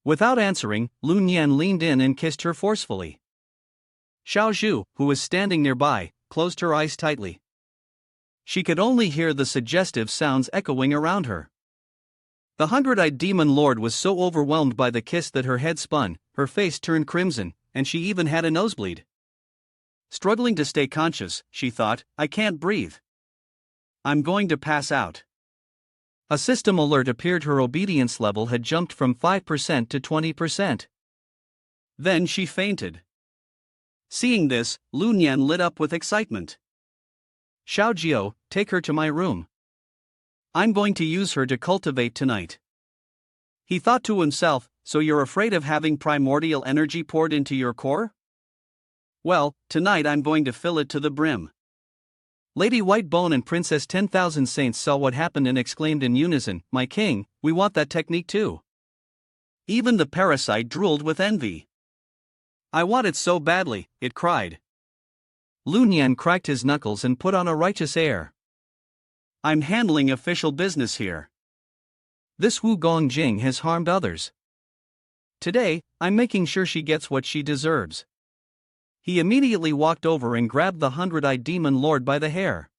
Without answering, Lun Yan leaned in and kissed her forcefully. Xiao Zhu, who was standing nearby, closed her eyes tightly. She could only hear the suggestive sounds echoing around her. The hundred-eyed demon lord was so overwhelmed by the kiss that her head spun, her face turned crimson, and she even had a nosebleed. Struggling to stay conscious, she thought, I can't breathe. I'm going to pass out. A system alert appeared. Her obedience level had jumped from 5% to 20%. Then she fainted. Seeing this, Lun Yan lit up with excitement. Xiao Jiao, take her to my room. I'm going to use her to cultivate tonight. He thought to himself, so you're afraid of having primordial energy poured into your core? Well, tonight I'm going to fill it to the brim. Lady Whitebone and Princess 10,000 Saints saw what happened and exclaimed in unison, My king, we want that technique too. Even the parasite drooled with envy. I want it so badly, it cried. Lun Yan cracked his knuckles and put on a righteous air. I'm handling official business here. This Wu Gongjing has harmed others. Today, I'm making sure she gets what she deserves. He immediately walked over and grabbed the hundred-eyed demon lord by the hair.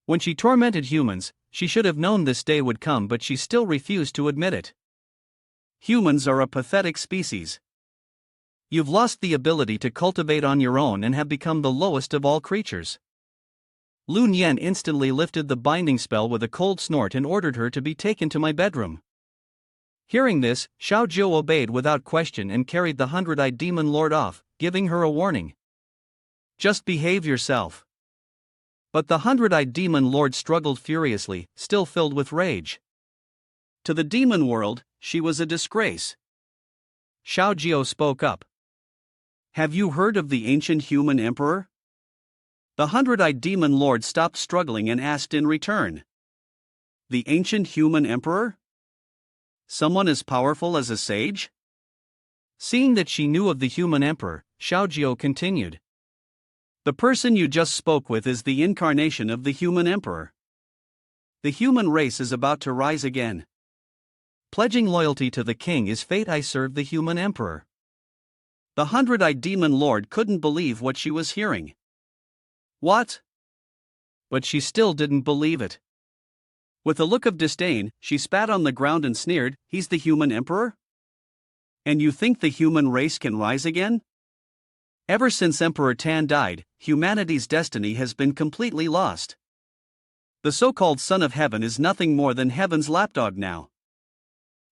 When she tormented humans, she should have known this day would come, but she still refused to admit it. Humans are a pathetic species. You've lost the ability to cultivate on your own and have become the lowest of all creatures. Lun Yan instantly lifted the binding spell with a cold snort and ordered her to be taken to my bedroom. Hearing this, Xiao Jiao obeyed without question and carried the hundred-eyed demon lord off, giving her a warning. Just behave yourself. But the hundred-eyed demon lord struggled furiously, still filled with rage. To the demon world, she was a disgrace. Xiao Jiao spoke up. Have you heard of the ancient human emperor? The hundred-eyed demon lord stopped struggling and asked in return. The ancient human emperor? Someone as powerful as a sage? Seeing that she knew of the human emperor, Xiao Jiao continued. The person you just spoke with is the incarnation of the human emperor. The human race is about to rise again. Pledging loyalty to the king is fate. I serve the human emperor. The hundred-eyed demon lord couldn't believe what she was hearing. What? But she still didn't believe it. With a look of disdain, she spat on the ground and sneered, He's the human emperor? And you think the human race can rise again? Ever since Emperor Tan died, humanity's destiny has been completely lost. The so-called Son of Heaven is nothing more than heaven's lapdog now.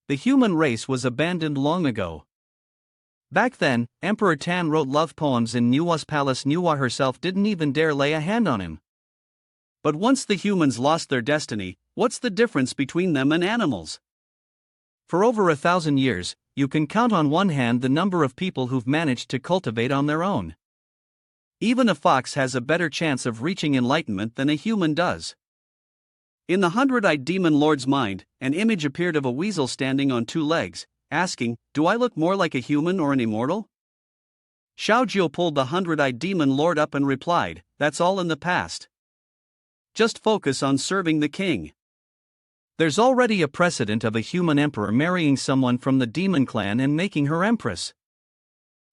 The human race was abandoned long ago. Back then, Emperor Tan wrote love poems in Nuwa's palace. Nuwa herself didn't even dare lay a hand on him. But once the humans lost their destiny, what's the difference between them and animals? For over 1,000 years, you can count on one hand the number of people who've managed to cultivate on their own. Even a fox has a better chance of reaching enlightenment than a human does. In the hundred-eyed demon lord's mind, an image appeared of a weasel standing on two legs, asking, Do I look more like a human or an immortal? Xiao Jiao pulled the hundred-eyed demon lord up and replied, That's all in the past. Just focus on serving the king. There's already a precedent of a human emperor marrying someone from the demon clan and making her empress.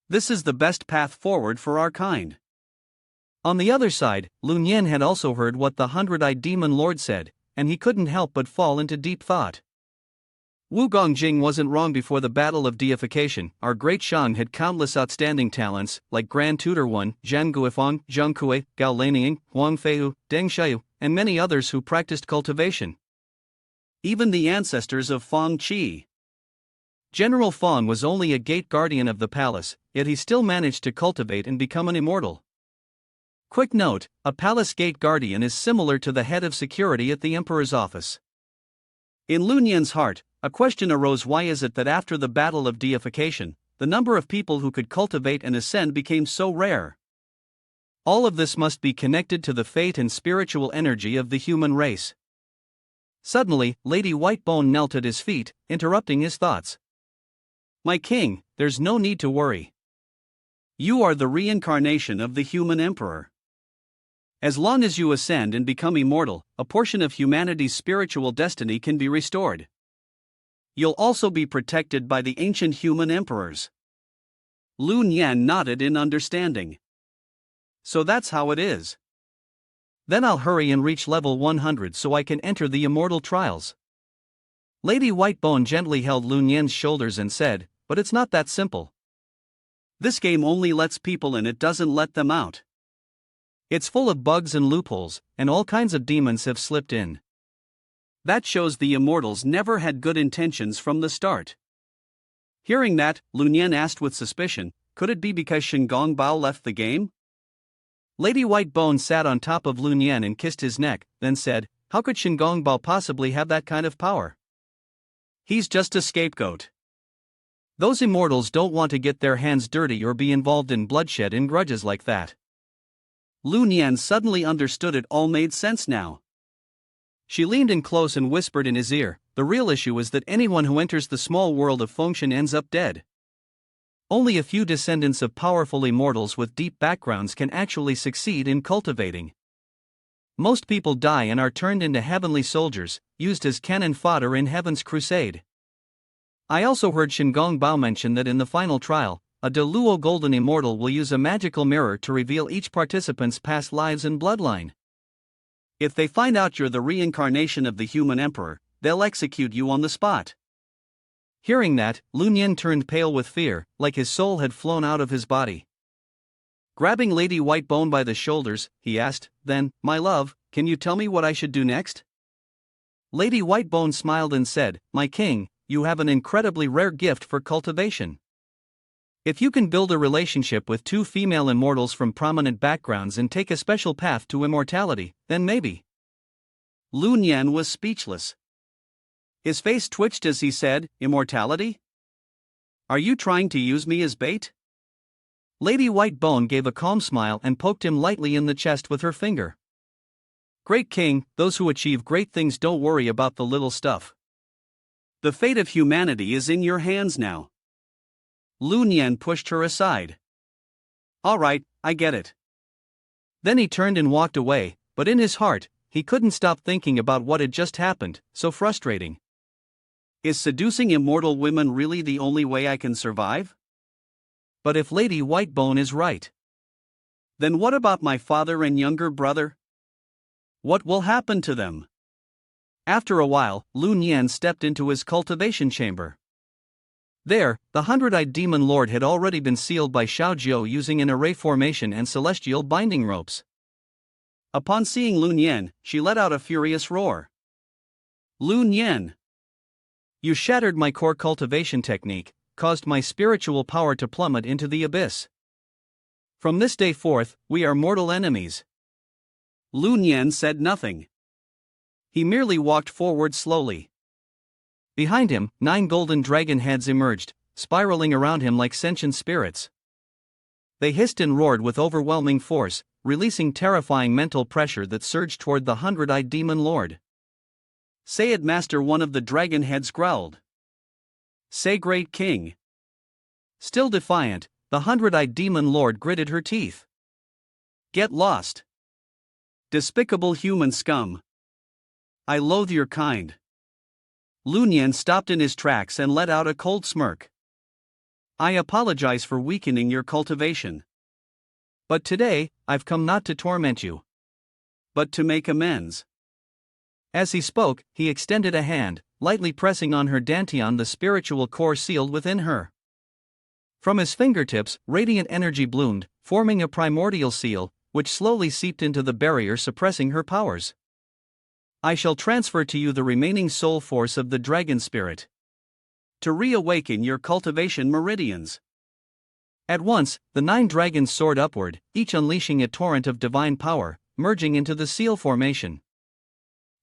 This is the best path forward for our kind. On the other side, Lun Yan had also heard what the hundred-eyed demon lord said, and he couldn't help but fall into deep thought. Wu Gongjing wasn't wrong. Before the battle of deification, our great Shang had countless outstanding talents, like Grand Tutor One, Zhang Guifang, Zhang Kui, Gao Lanying, Huang Feihu, Deng Xiaoyu, and many others who practiced cultivation. Even the ancestors of Fang Qi. General Fang was only a gate guardian of the palace, yet he still managed to cultivate and become an immortal. Quick note, a palace gate guardian is similar to the head of security at the emperor's office. In Lun Yan's heart, a question arose: why is it that after the battle of deification, the number of people who could cultivate and ascend became so rare? All of this must be connected to the fate and spiritual energy of the human race. Suddenly, Lady Whitebone knelt at his feet, interrupting his thoughts. My king, there's no need to worry. You are the reincarnation of the human emperor. As long as you ascend and become immortal, a portion of humanity's spiritual destiny can be restored. You'll also be protected by the ancient human emperors. Lun Yan nodded in understanding. So that's how it is. Then I'll hurry and reach level 100 so I can enter the immortal trials. Lady Whitebone gently held Lun Yan's shoulders and said, but it's not that simple. This game only lets people in, it doesn't let them out. It's full of bugs and loopholes, and all kinds of demons have slipped in. That shows the immortals never had good intentions from the start. Hearing that, Lun Yan asked with suspicion, could it be because Shingong Bao left the game? Lady Whitebone sat on top of Lun Yan and kissed his neck, then said, how could Shingong Bao possibly have that kind of power? He's just a scapegoat. Those immortals don't want to get their hands dirty or be involved in bloodshed and grudges like that. Lun Yan suddenly understood it all made sense now. She leaned in close and whispered in his ear, the real issue is that anyone who enters the small world of Fengshen ends up dead. Only a few descendants of powerful immortals with deep backgrounds can actually succeed in cultivating. Most people die and are turned into heavenly soldiers, used as cannon fodder in Heaven's crusade. I also heard Shingong Bao mention that in the final trial, a Deluo Golden Immortal will use a magical mirror to reveal each participant's past lives and bloodline. If they find out you're the reincarnation of the human emperor, they'll execute you on the spot. Hearing that, Lun Yan turned pale with fear, like his soul had flown out of his body. Grabbing Lady Whitebone by the shoulders, he asked, then, my love, can you tell me what I should do next? Lady Whitebone smiled and said, my king, you have an incredibly rare gift for cultivation. If you can build a relationship with two female immortals from prominent backgrounds and take a special path to immortality, then maybe. Lun Yan was speechless. His face twitched as he said, immortality? Are you trying to use me as bait? Lady Whitebone gave a calm smile and poked him lightly in the chest with her finger. Great king, those who achieve great things don't worry about the little stuff. The fate of humanity is in your hands now. Lun Yan pushed her aside. All right, I get it. Then he turned and walked away, but in his heart, he couldn't stop thinking about what had just happened, so frustrating. Is seducing immortal women really the only way I can survive? But if Lady Whitebone is right, then what about my father and younger brother? What will happen to them? After a while, Lun Yan stepped into his cultivation chamber. There, the 100-eyed demon lord had already been sealed by Xiaojiu using an array formation and celestial binding ropes. Upon seeing Lun Yan, she let out a furious roar. Lun Yan! You shattered my core cultivation technique, caused my spiritual power to plummet into the abyss. From this day forth, we are mortal enemies. Lun Yan said nothing. He merely walked forward slowly. Behind him, 9 golden dragon heads emerged, spiraling around him like sentient spirits. They hissed and roared with overwhelming force, releasing terrifying mental pressure that surged toward the 100-eyed demon lord. Say it, master, one of the dragon heads growled. Say, great king. Still defiant, the 100-eyed demon lord gritted her teeth. Get lost. Despicable human scum. I loathe your kind. Lun Yan stopped in his tracks and let out a cold smirk. I apologize for weakening your cultivation. But today, I've come not to torment you, but to make amends. As he spoke, he extended a hand, lightly pressing on her dantian the spiritual core sealed within her. From his fingertips, radiant energy bloomed, forming a primordial seal, which slowly seeped into the barrier suppressing her powers. I shall transfer to you the remaining soul force of the dragon spirit, to reawaken your cultivation meridians. At once, the 9 dragons soared upward, each unleashing a torrent of divine power, merging into the seal formation.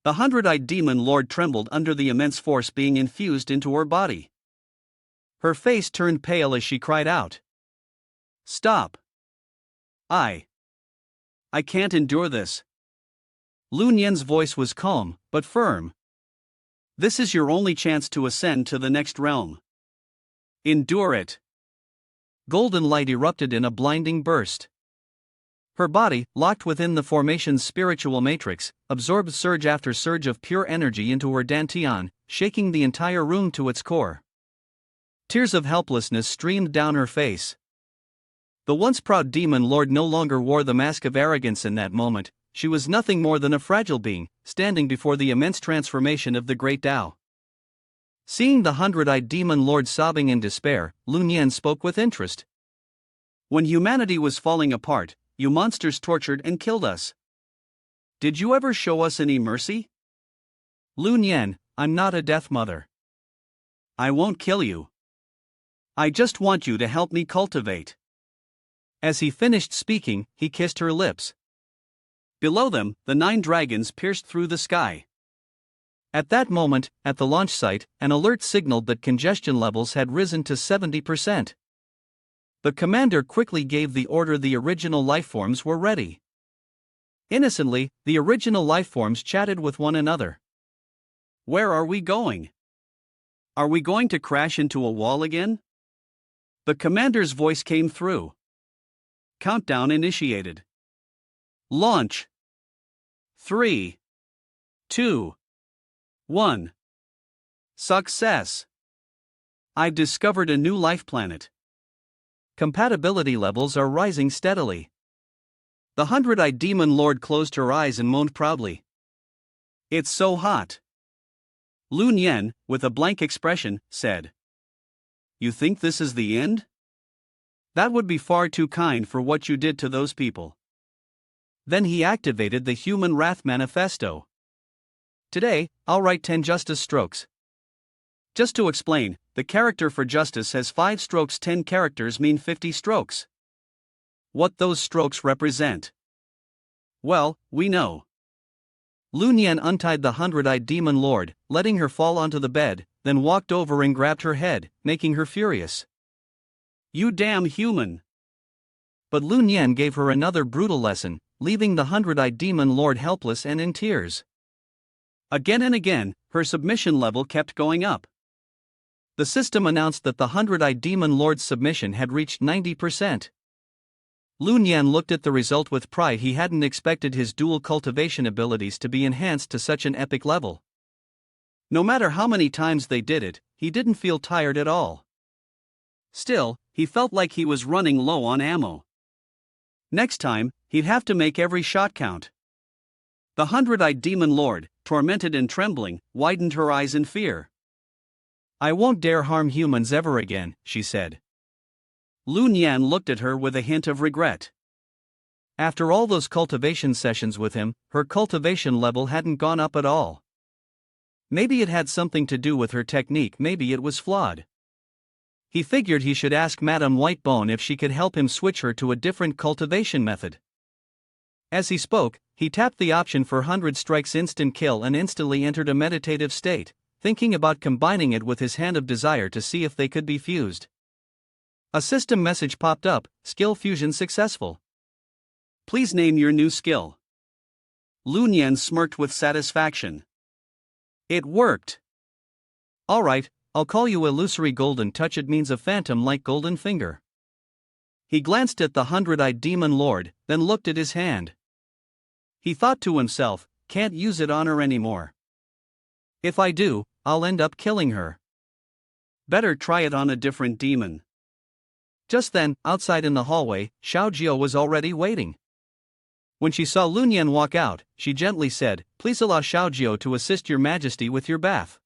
The 100-eyed demon lord trembled under the immense force being infused into her body. Her face turned pale as she cried out. Stop! I can't endure this. Lun Yan's voice was calm, but firm. This is your only chance to ascend to the next realm. Endure it. Golden light erupted in a blinding burst. Her body, locked within the formation's spiritual matrix, absorbed surge after surge of pure energy into her dantian, shaking the entire room to its core. Tears of helplessness streamed down her face. The once proud demon lord no longer wore the mask of arrogance in that moment. She was nothing more than a fragile being, standing before the immense transformation of the great Tao. Seeing the hundred-eyed demon lord sobbing in despair, Lun Yan spoke with interest. When humanity was falling apart, you monsters tortured and killed us. Did you ever show us any mercy? Lun Yan, I'm not a death mother. I won't kill you. I just want you to help me cultivate. As he finished speaking, he kissed her lips. Below them, the 9 dragons pierced through the sky. At that moment, at the launch site, an alert signaled that congestion levels had risen to 70%. The commander quickly gave the order the original lifeforms were ready. Innocently, the original lifeforms chatted with one another. Where are we going? Are we going to crash into a wall again? The commander's voice came through. Countdown initiated. Launch. 3, 2, 1. Success. I've discovered a new life planet. Compatibility levels are rising steadily. The hundred-eyed demon lord closed her eyes and moaned proudly. It's so hot. Lun Yan, with a blank expression, said. You think this is the end? That would be far too kind for what you did to those people. Then he activated the Human Wrath Manifesto. Today, I'll write 10 justice strokes. Just to explain, the character for justice has 5 strokes. 10 characters mean 50 strokes. What those strokes represent? Well, we know. Lun Yan untied the hundred-eyed demon lord, letting her fall onto the bed, then walked over and grabbed her head, making her furious. You damn human! But Lun Yan gave her another brutal lesson, leaving the hundred-eyed demon lord helpless and in tears. Again and again, her submission level kept going up. The system announced that the hundred-eyed demon lord's submission had reached 90%. Lun Yan looked at the result with pride. He hadn't expected his dual cultivation abilities to be enhanced to such an epic level. No matter how many times they did it, he didn't feel tired at all. Still, he felt like he was running low on ammo. Next time, he'd have to make every shot count. The hundred-eyed demon lord, tormented and trembling, widened her eyes in fear. I won't dare harm humans ever again, she said. Lun Yan looked at her with a hint of regret. After all those cultivation sessions with him, her cultivation level hadn't gone up at all. Maybe it had something to do with her technique, maybe it was flawed. He figured he should ask Madame Whitebone if she could help him switch her to a different cultivation method. As he spoke, he tapped the option for 100 strikes instant kill and instantly entered a meditative state, thinking about combining it with his hand of desire to see if they could be fused. A system message popped up, skill fusion successful. Please name your new skill. Lun Yan smirked with satisfaction. It worked. Alright, I'll call you Illusory Golden Touch. It means a phantom like golden finger. He glanced at the hundred-eyed demon lord, then looked at his hand. He thought to himself, can't use it on her anymore. If I do, I'll end up killing her. Better try it on a different demon. Just then, outside in the hallway, Xiaojiao was already waiting. When she saw Lun Yan walk out, she gently said, Please allow Xiaojiao to assist your majesty with your bath.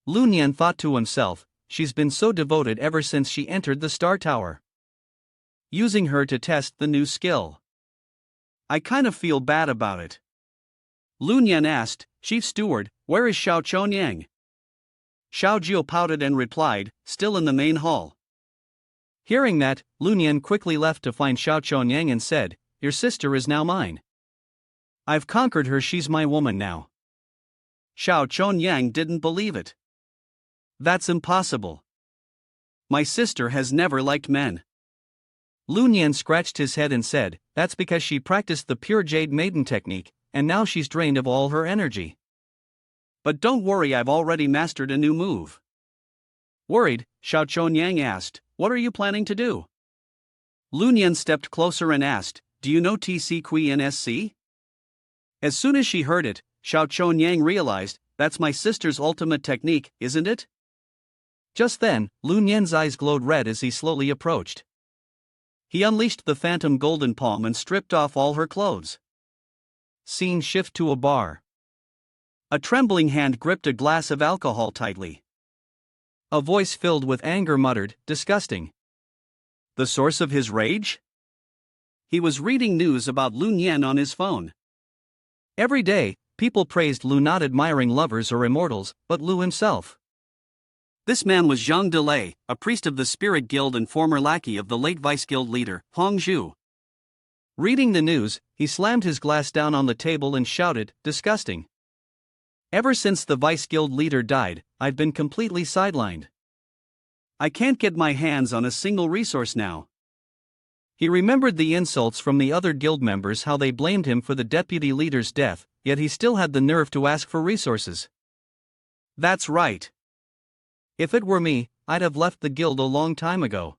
Lun Yan thought to himself, she's been so devoted ever since she entered the Star Tower. Using her to test the new skill. I kind of feel bad about it. Lun Yan asked, Chief Steward, where is Xiao Chonyang? Xiaojiao pouted and replied, still in the main hall. Hearing that, Lun Yan quickly left to find Xiao Chonyang and said, Your sister is now mine. I've conquered her, she's my woman now. Xiao Chonyang didn't believe it. That's impossible. My sister has never liked men. Lun Yan scratched his head and said, That's because she practiced the pure Jade Maiden technique, and now she's drained of all her energy. But don't worry, I've already mastered a new move. Worried, Xiao Chonyang asked, What are you planning to do? Lun Yan stepped closer and asked, Do you know TC Kui NSC? As soon as she heard it, Xiao Chonyang realized, that's my sister's ultimate technique, isn't it? Just then, Lu Nian's eyes glowed red as he slowly approached. He unleashed the phantom golden palm and stripped off all her clothes. Scene shift to a bar. A trembling hand gripped a glass of alcohol tightly. A voice filled with anger muttered, "Disgusting." The source of his rage? He was reading news about Lu Nian on his phone. Every day, people praised Lu, not admiring lovers or immortals, but Lu himself. This man was Zhang Delay, a priest of the Spirit Guild and former lackey of the late Vice Guild leader, Hong Zhu. Reading the news, he slammed his glass down on the table and shouted, "Disgusting. Ever since the Vice Guild leader died, I've been completely sidelined. I can't get my hands on a single resource now." He remembered the insults from the other guild members, how they blamed him for the deputy leader's death, yet he still had the nerve to ask for resources. That's right. If it were me, I'd have left the guild a long time ago.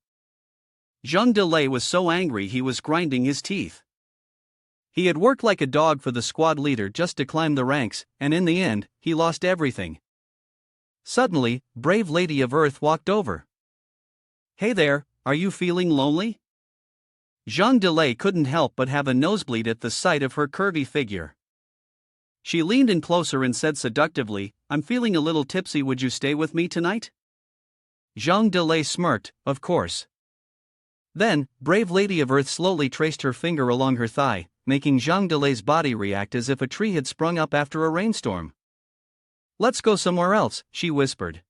Zhang Delay was so angry he was grinding his teeth. He had worked like a dog for the squad leader just to climb the ranks, and in the end, he lost everything. Suddenly, brave Lady of Earth walked over. "Hey there, are you feeling lonely?" Zhang Delay couldn't help but have a nosebleed at the sight of her curvy figure. She leaned in closer and said seductively, "I'm feeling a little tipsy, would you stay with me tonight?" Zhang Delay smirked, "Of course." Then, brave Lady of Earth slowly traced her finger along her thigh, making Zhang Delay's body react as if a tree had sprung up after a rainstorm. "Let's go somewhere else," she whispered.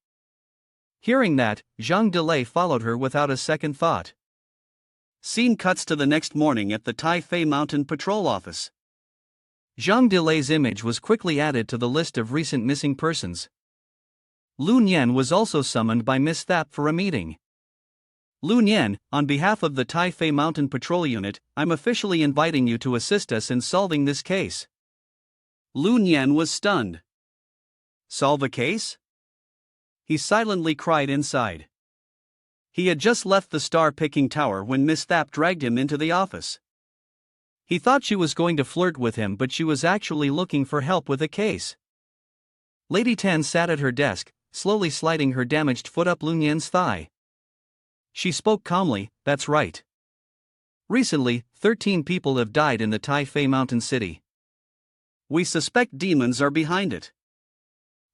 Hearing that, Zhang Delay followed her without a second thought. Scene cuts to the next morning at the Taifei Mountain Patrol Office. Zhang Delay's image was quickly added to the list of recent missing persons. Lu Nian was also summoned by Miss Thap for a meeting. "Lu Nian, on behalf of the Taifei Mountain Patrol Unit, I'm officially inviting you to assist us in solving this case." Lu Nian was stunned. Solve a case? He silently cried inside. He had just left the star-picking tower when Miss Thap dragged him into the office. He thought she was going to flirt with him, but she was actually looking for help with a case. Lady Tan sat at her desk, slowly sliding her damaged foot up Lu Nian's thigh. She spoke calmly, "That's right. Recently, 13 people have died in the Taifei Mountain City. We suspect demons are behind it."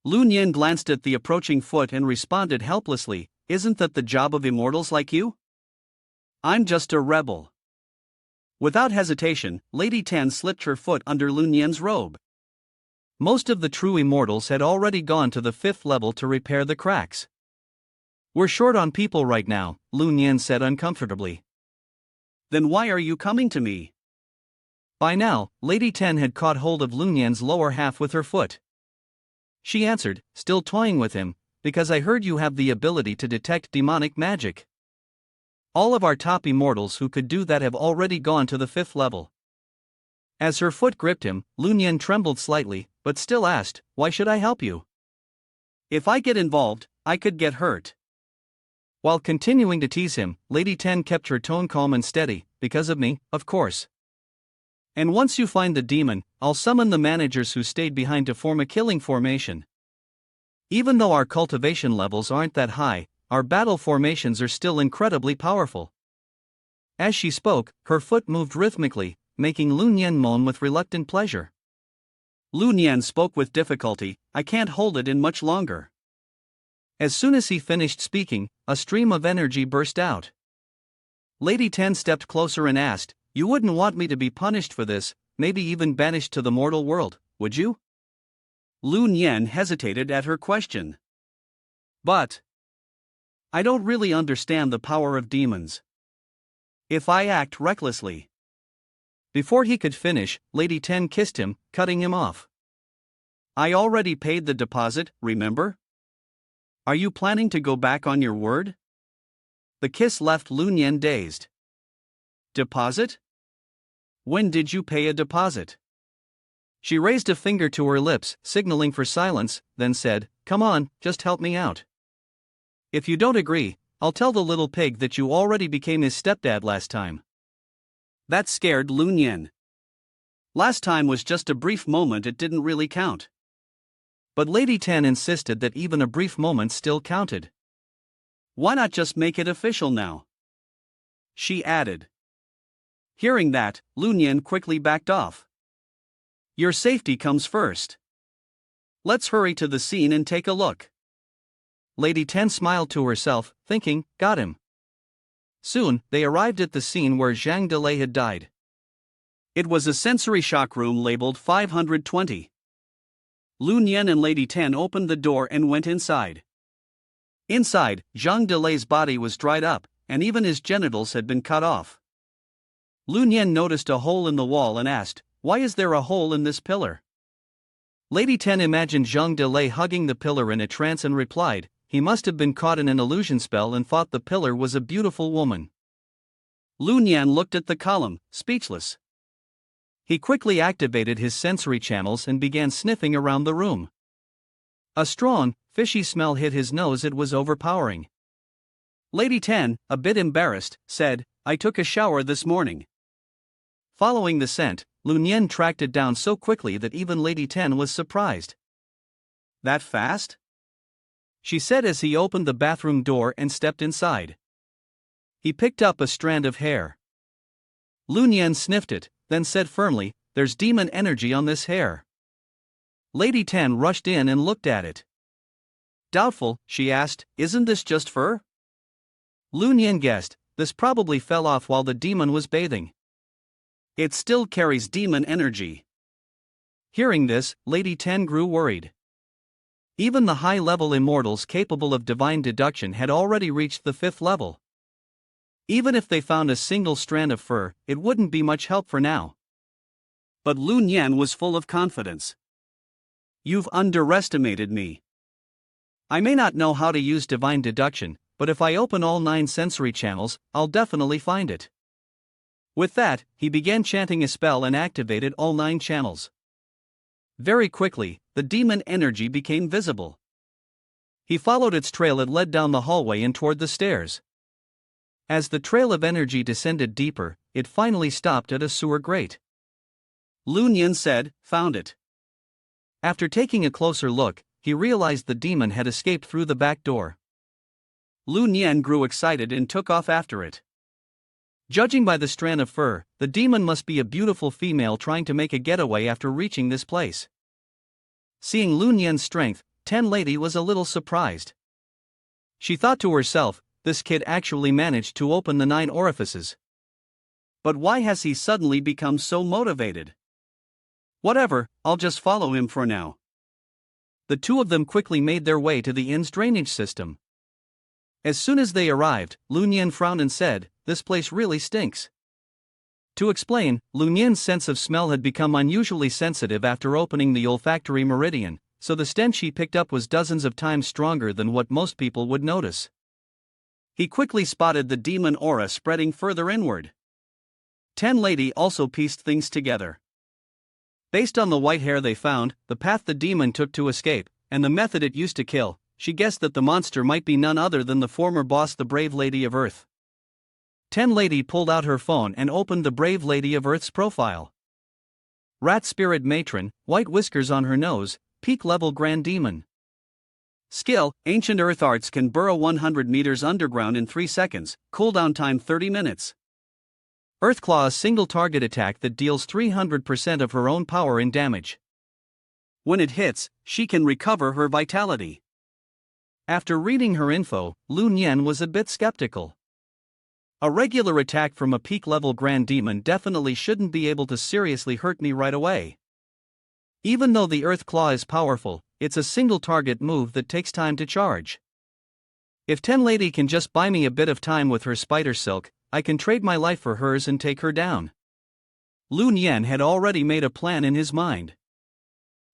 Lu Nian glanced at the approaching foot and responded helplessly, "Isn't that the job of immortals like you? I'm just a rebel." Without hesitation, Lady Tan slipped her foot under Lu Nian's robe. Most of the true immortals had already gone to the 5th level to repair the cracks. "We're short on people right now," Lu Nian said uncomfortably. "Then why are you coming to me?" By now, Lady Tan had caught hold of Lu Nian's lower half with her foot. She answered, still toying with him, "Because I heard you have the ability to detect demonic magic. All of our top immortals who could do that have already gone to the 5th level." As her foot gripped him, Lu Nian trembled slightly, but still asked, "Why should I help you?" "If I get involved, I could get hurt." While continuing to tease him, Lady Tan kept her tone calm and steady, "Because of me, of course. And once you find the demon, I'll summon the managers who stayed behind to form a killing formation. Even though our cultivation levels aren't that high, our battle formations are still incredibly powerful." As she spoke, her foot moved rhythmically, making Lu Nian moan with reluctant pleasure. Lu Nian spoke with difficulty, "I can't hold it in much longer." As soon as he finished speaking, a stream of energy burst out. Lady Tan stepped closer and asked, "You wouldn't want me to be punished for this, maybe even banished to the mortal world, would you?" Lu Nian hesitated at her question. "But I don't really understand the power of demons. If I act recklessly..." Before he could finish, Lady Tan kissed him, cutting him off. "I already paid the deposit, remember? Are you planning to go back on your word?" The kiss left Lu Nian dazed. "Deposit? When did you pay a deposit?" She raised a finger to her lips, signaling for silence, then said, "Come on, just help me out. If you don't agree, I'll tell the little pig that you already became his stepdad last time." That scared Lun Yan. Last time was just a brief moment, it didn't really count. But Lady Ten insisted that even a brief moment still counted. Why not just make it official now? She added. Hearing that, Lun Yan quickly backed off. Your safety comes first. Let's hurry to the scene and take a look. Lady Ten smiled to herself, thinking, got him. Soon, they arrived at the scene where Zhang Delay had died. It was a sensory shock room labeled 520. Lun Yan and Lady Ten opened the door and went inside. Inside, Zhang Delay's body was dried up, and even his genitals had been cut off. Lun Yan noticed a hole in the wall and asked, "Why is there a hole in this pillar?" Lady Ten imagined Zhang Delay hugging the pillar in a trance and replied, "He must have been caught in an illusion spell and thought the pillar was a beautiful woman." Lun Yan looked at the column, speechless. He quickly activated his sensory channels and began sniffing around the room. A strong, fishy smell hit his nose. It was overpowering. Lady Ten, a bit embarrassed, said, "I took a shower this morning." Following the scent, Lun Yan tracked it down so quickly that even Lady Ten was surprised. "That fast?" she said as he opened the bathroom door and stepped inside. He picked up a strand of hair. Lun Yan sniffed it, then said firmly, "There's demon energy on this hair." Lady Ten rushed in and looked at it. Doubtful, she asked, "Isn't this just fur?" Lun Yan guessed, this probably fell off while the demon was bathing. "It still carries demon energy." Hearing this, Lady Ten grew worried. Even the high-level immortals capable of divine deduction had already reached the 5th level. Even if they found a single strand of fur, it wouldn't be much help for now. But Lun Yan was full of confidence. "You've underestimated me. I may not know how to use divine deduction, but if I open all 9 sensory channels, I'll definitely find it." With that, he began chanting a spell and activated all 9 channels. Very quickly, the demon energy became visible. He followed its trail. It led down the hallway and toward the stairs. As the trail of energy descended deeper, it finally stopped at a sewer grate. Lun Yan said, "Found it." After taking a closer look, he realized the demon had escaped through the back door. Lun Yan grew excited and took off after it. Judging by the strand of fur, the demon must be a beautiful female trying to make a getaway after reaching this place. Seeing Lun Yan's strength, Ten Lady was a little surprised. She thought to herself, this kid actually managed to open the 9 orifices. But why has he suddenly become so motivated? Whatever, I'll just follow him for now. The two of them quickly made their way to the inn's drainage system. As soon as they arrived, Lun Yan frowned and said, "This place really stinks." To explain, Lun Yan's sense of smell had become unusually sensitive after opening the olfactory meridian, so the stench he picked up was dozens of times stronger than what most people would notice. He quickly spotted the demon aura spreading further inward. Ten Lady also pieced things together. Based on the white hair they found, the path the demon took to escape, and the method it used to kill, she guessed that the monster might be none other than the former boss, the Brave Lady of Earth. Ten Lady pulled out her phone and opened the Brave Lady of Earth's profile. Rat Spirit Matron, white whiskers on her nose, peak level Grand Demon. Skill, Ancient Earth Arts, can burrow 100 meters underground in 3 seconds, cooldown time 30 minutes. Earthclaw, a single target attack that deals 300% of her own power in damage. When it hits, she can recover her vitality. After reading her info, Lun Yan was a bit skeptical. A regular attack from a peak-level Grand Demon definitely shouldn't be able to seriously hurt me right away. Even though the Earth Claw is powerful, it's a single-target move that takes time to charge. If Ten Lady can just buy me a bit of time with her spider silk, I can trade my life for hers and take her down. Lun Yan had already made a plan in his mind.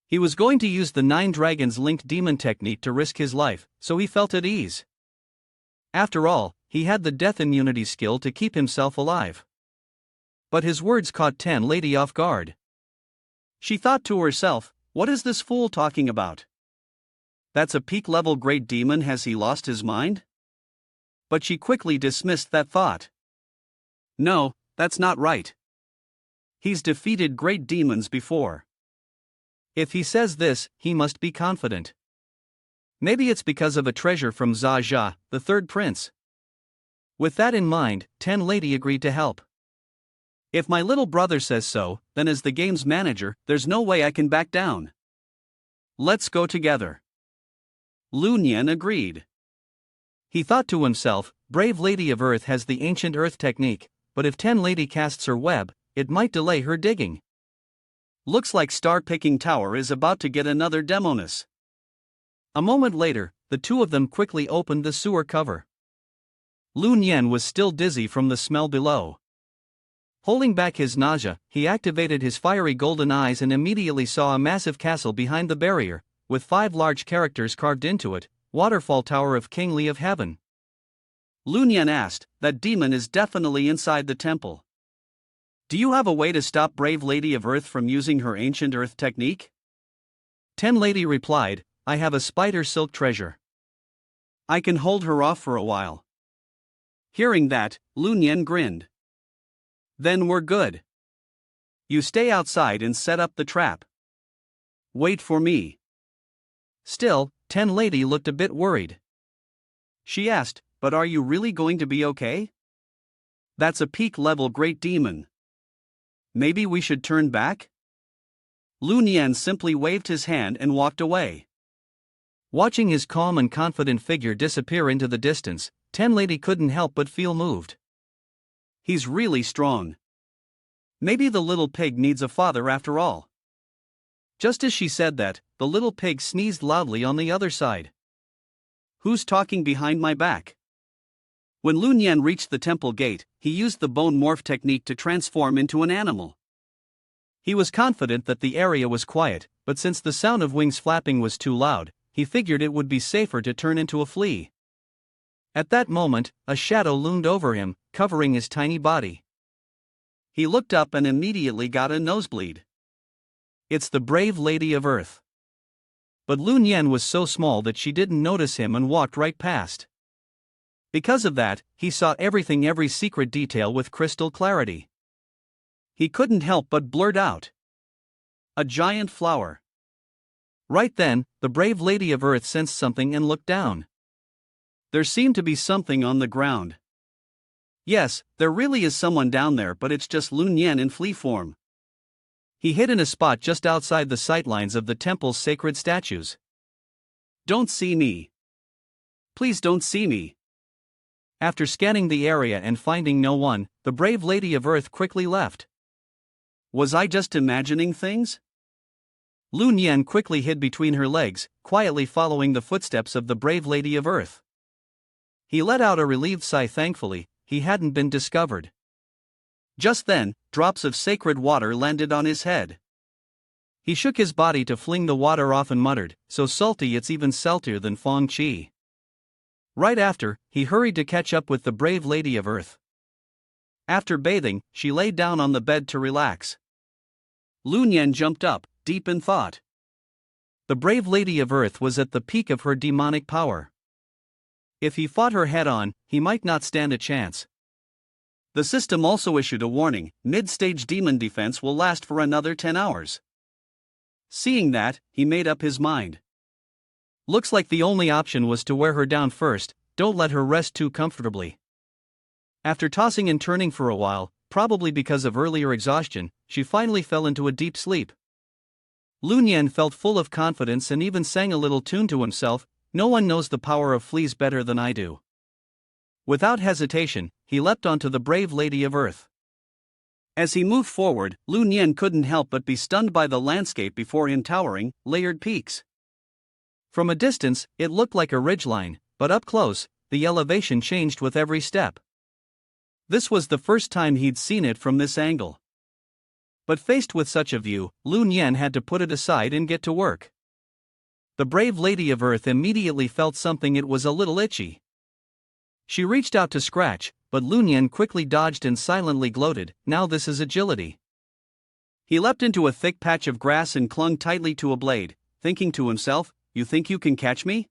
He was going to use the 9 Dragons linked demon technique to risk his life, so he felt at ease. After all, he had the death immunity skill to keep himself alive. But his words caught Ten Lady off guard. She thought to herself, what is this fool talking about? That's a peak-level great demon, has he lost his mind? But she quickly dismissed that thought. No, that's not right. He's defeated great demons before. If he says this, he must be confident. Maybe it's because of a treasure from Zha Zha, the third prince. With that in mind, Ten Lady agreed to help. If my little brother says so, then as the game's manager, there's no way I can back down. Let's go together. Lu Nian agreed. He thought to himself, Brave Lady of Earth has the ancient earth technique, but if Ten Lady casts her web, it might delay her digging. Looks like Star Picking Tower is about to get another demoness. A moment later, the two of them quickly opened the sewer cover. Lu Nian was still dizzy from the smell below. Holding back his nausea, he activated his fiery golden eyes and immediately saw a massive castle behind the barrier, with 5 large characters carved into it, Waterfall Tower of King Li of Heaven. Lu Nian asked, that demon is definitely inside the temple. Do you have a way to stop Brave Lady of Earth from using her ancient earth technique? Ten Lady replied, I have a spider silk treasure. I can hold her off for a while. Hearing that, Lu Nian grinned. Then we're good. You stay outside and set up the trap. Wait for me. Still, Ten Lady looked a bit worried. She asked, but are you really going to be okay? That's a peak-level great demon. Maybe we should turn back? Lu Nian simply waved his hand and walked away. Watching his calm and confident figure disappear into the distance, Ten Lady couldn't help but feel moved. He's really strong. Maybe the little pig needs a father after all. Just as she said that, the little pig sneezed loudly on the other side. Who's talking behind my back? When Lu Nian reached the temple gate, he used the bone morph technique to transform into an animal. He was confident that the area was quiet, but since the sound of wings flapping was too loud, he figured it would be safer to turn into a flea. At that moment, a shadow loomed over him, covering his tiny body. He looked up and immediately got a nosebleed. It's the Brave Lady of Earth. But Lu Nian was so small that she didn't notice him and walked right past. Because of that, he saw every secret detail with crystal clarity. He couldn't help but blurt out. A giant flower. Right then, the Brave Lady of Earth sensed something and looked down. There seemed to be something on the ground. Yes, there really is someone down there, but it's just Lu Nian in flea form. He hid in a spot just outside the sightlines of the temple's sacred statues. Don't see me. Please don't see me. After scanning the area and finding no one, the Brave Lady of Earth quickly left. Was I just imagining things? Lu Nian quickly hid between her legs, quietly following the footsteps of the Brave Lady of Earth. He let out a relieved sigh. Thankfully, he hadn't been discovered. Just then, drops of sacred water landed on his head. He shook his body to fling the water off and muttered, so salty it's even saltier than Fong Chi. Right after, he hurried to catch up with the Brave Lady of Earth. After bathing, she lay down on the bed to relax. Lu Nian jumped up, deep in thought. The Brave Lady of Earth was at the peak of her demonic power. If he fought her head-on, he might not stand a chance. The system also issued a warning, mid-stage demon defense will last for another 10 hours. Seeing that, he made up his mind. Looks like the only option was to wear her down first, don't let her rest too comfortably. After tossing and turning for a while, probably because of earlier exhaustion, she finally fell into a deep sleep. Lu Nian felt full of confidence and even sang a little tune to himself, no one knows the power of fleas better than I do. Without hesitation, he leapt onto the Brave Lady of Earth. As he moved forward, Lu Nian couldn't help but be stunned by the landscape before him, towering, layered peaks. From a distance, it looked like a ridgeline, but up close, the elevation changed with every step. This was the first time he'd seen it from this angle. But faced with such a view, Lu Nian had to put it aside and get to work. The Brave Lady of Earth immediately felt something. It was a little itchy. She reached out to scratch, but Lu Nian quickly dodged and silently gloated, now this is agility. He leapt into a thick patch of grass and clung tightly to a blade, thinking to himself, you think you can catch me?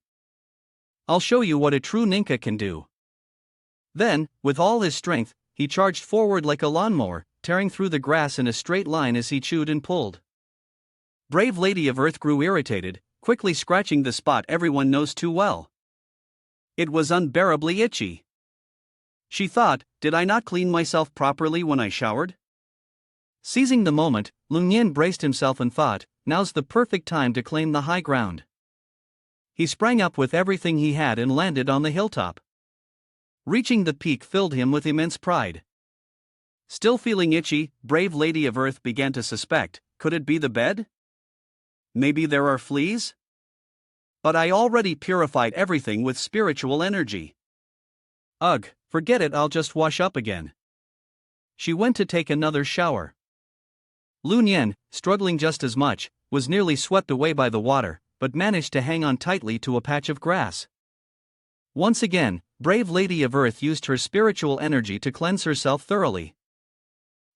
I'll show you what a true ninja can do. Then, with all his strength, he charged forward like a lawnmower, tearing through the grass in a straight line as he chewed and pulled. Brave Lady of Earth grew irritated, quickly scratching the spot everyone knows too well. It was unbearably itchy. She thought, did I not clean myself properly when I showered? Seizing the moment, Lunyan braced himself and thought, now's the perfect time to claim the high ground. He sprang up with everything he had and landed on the hilltop. Reaching the peak filled him with immense pride. Still feeling itchy, Brave Lady of Earth began to suspect, could it be the bed? Maybe there are fleas? But I already purified everything with spiritual energy. Ugh, forget it, I'll just wash up again. She went to take another shower. Lunyan, struggling just as much, was nearly swept away by the water, but managed to hang on tightly to a patch of grass. Once again, Brave Lady of Earth used her spiritual energy to cleanse herself thoroughly.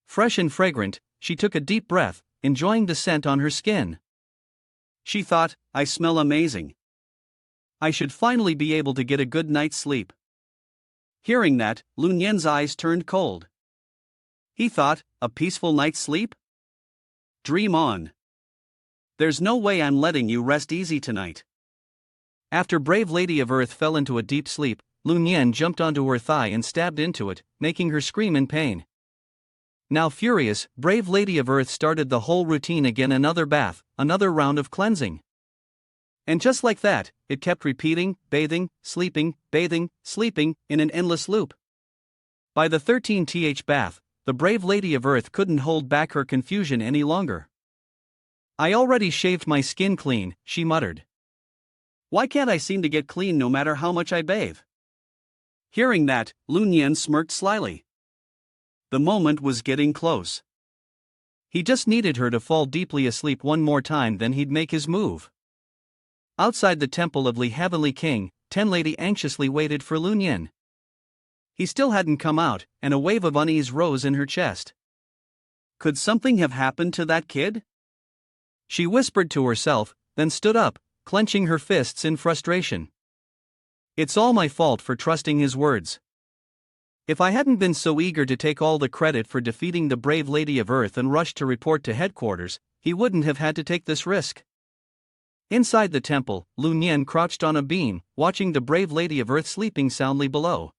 Fresh and fragrant, she took a deep breath, enjoying the scent on her skin. She thought, I smell amazing. I should finally be able to get a good night's sleep. Hearing that, Lunyan's eyes turned cold. He thought, a peaceful night's sleep? Dream on. There's no way I'm letting you rest easy tonight. After Brave Lady of Earth fell into a deep sleep, Lunyan jumped onto her thigh and stabbed into it, making her scream in pain. Now furious, Brave Lady of Earth started the whole routine again, another bath, another round of cleansing. And just like that, it kept repeating, bathing, sleeping, in an endless loop. By the 13th bath, the Brave Lady of Earth couldn't hold back her confusion any longer. I already shaved my skin clean, she muttered. Why can't I seem to get clean no matter how much I bathe? Hearing that, Lunyan smirked slyly. The moment was getting close. He just needed her to fall deeply asleep one more time, then he'd make his move. Outside the temple of the Heavenly King, Tenlady anxiously waited for Lunyan. He still hadn't come out, and a wave of unease rose in her chest. Could something have happened to that kid? She whispered to herself, then stood up, clenching her fists in frustration. It's all my fault for trusting his words. If I hadn't been so eager to take all the credit for defeating the Brave Lady of Earth and rushed to report to headquarters, he wouldn't have had to take this risk. Inside the temple, Lunyan crouched on a beam, watching the Brave Lady of Earth sleeping soundly below.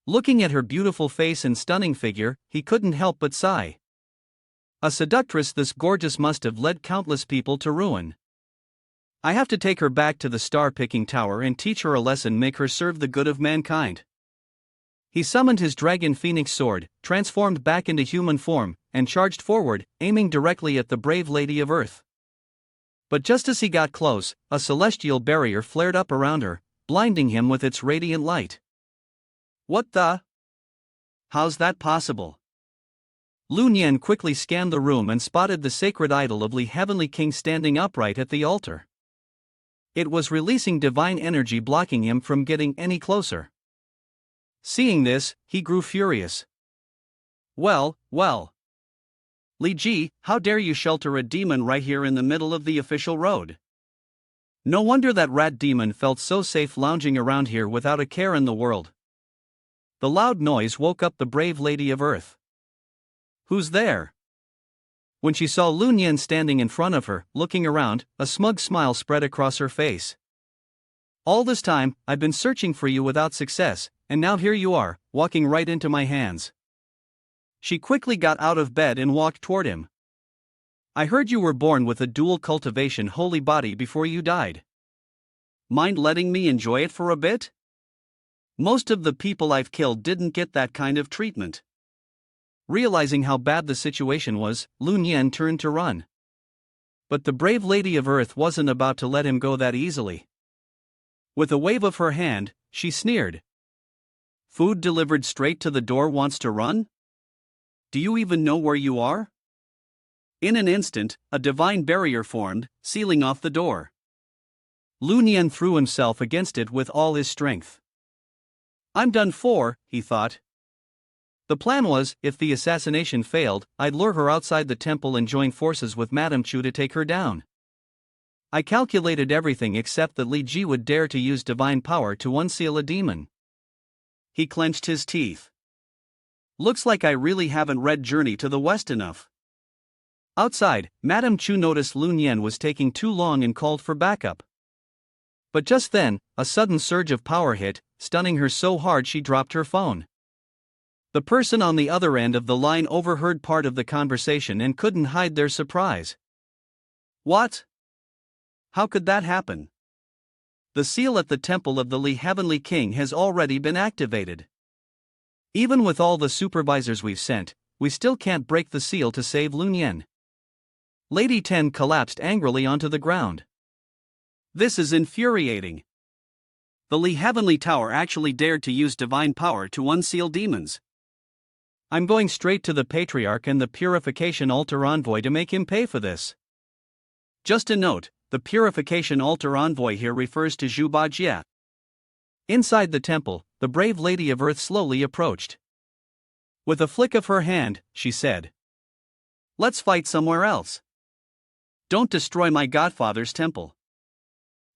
Looking at her beautiful face and stunning figure, he couldn't help but sigh. A seductress this gorgeous must have led countless people to ruin. I have to take her back to the star-picking tower and teach her a lesson, make her serve the good of mankind. He summoned his dragon phoenix sword, transformed back into human form, and charged forward, aiming directly at the Brave Lady of Earth. But just as he got close, a celestial barrier flared up around her, blinding him with its radiant light. What the? How's that possible? Lunyan quickly scanned the room and spotted the sacred idol of the Heavenly King standing upright at the altar. It was releasing divine energy, blocking him from getting any closer. Seeing this, he grew furious. Well. Li Ji, how dare you shelter a demon right here in the middle of the official road? No wonder that rat demon felt so safe lounging around here without a care in the world. The loud noise woke up the Brave Lady of Earth. Who's there? When she saw Lunyan standing in front of her, looking around, a smug smile spread across her face. All this time, I've been searching for you without success, and now here you are, walking right into my hands. She quickly got out of bed and walked toward him. I heard you were born with a dual cultivation holy body before you died. Mind letting me enjoy it for a bit? Most of the people I've killed didn't get that kind of treatment. Realizing how bad the situation was, Lunyan turned to run. But the Brave Lady of Earth wasn't about to let him go that easily. With a wave of her hand, she sneered. Food delivered straight to the door, wants to run? Do you even know where you are? In an instant, a divine barrier formed, sealing off the door. Lunyan threw himself against it with all his strength. I'm done for, he thought. The plan was, if the assassination failed, I'd lure her outside the temple and join forces with Madame Chu to take her down. I calculated everything except that Li Ji would dare to use divine power to unseal a demon. He clenched his teeth. Looks like I really haven't read Journey to the West enough. Outside, Madame Chu noticed Lun Yen was taking too long and called for backup. But just then, a sudden surge of power hit, stunning her so hard she dropped her phone. The person on the other end of the line overheard part of the conversation and couldn't hide their surprise. What? How could that happen? The seal at the temple of the Li Heavenly King has already been activated. Even with all the supervisors we've sent, we still can't break the seal to save Lun Yen. Lady Ten collapsed angrily onto the ground. This is infuriating. The Li Heavenly Tower actually dared to use divine power to unseal demons. I'm going straight to the Patriarch and the Purification Altar Envoy to make him pay for this. Just a note, the Purification Altar Envoy here refers to Zhu Bajie. Inside the temple, the brave Lady of Earth slowly approached. With a flick of her hand, she said, "Let's fight somewhere else. Don't destroy my godfather's temple."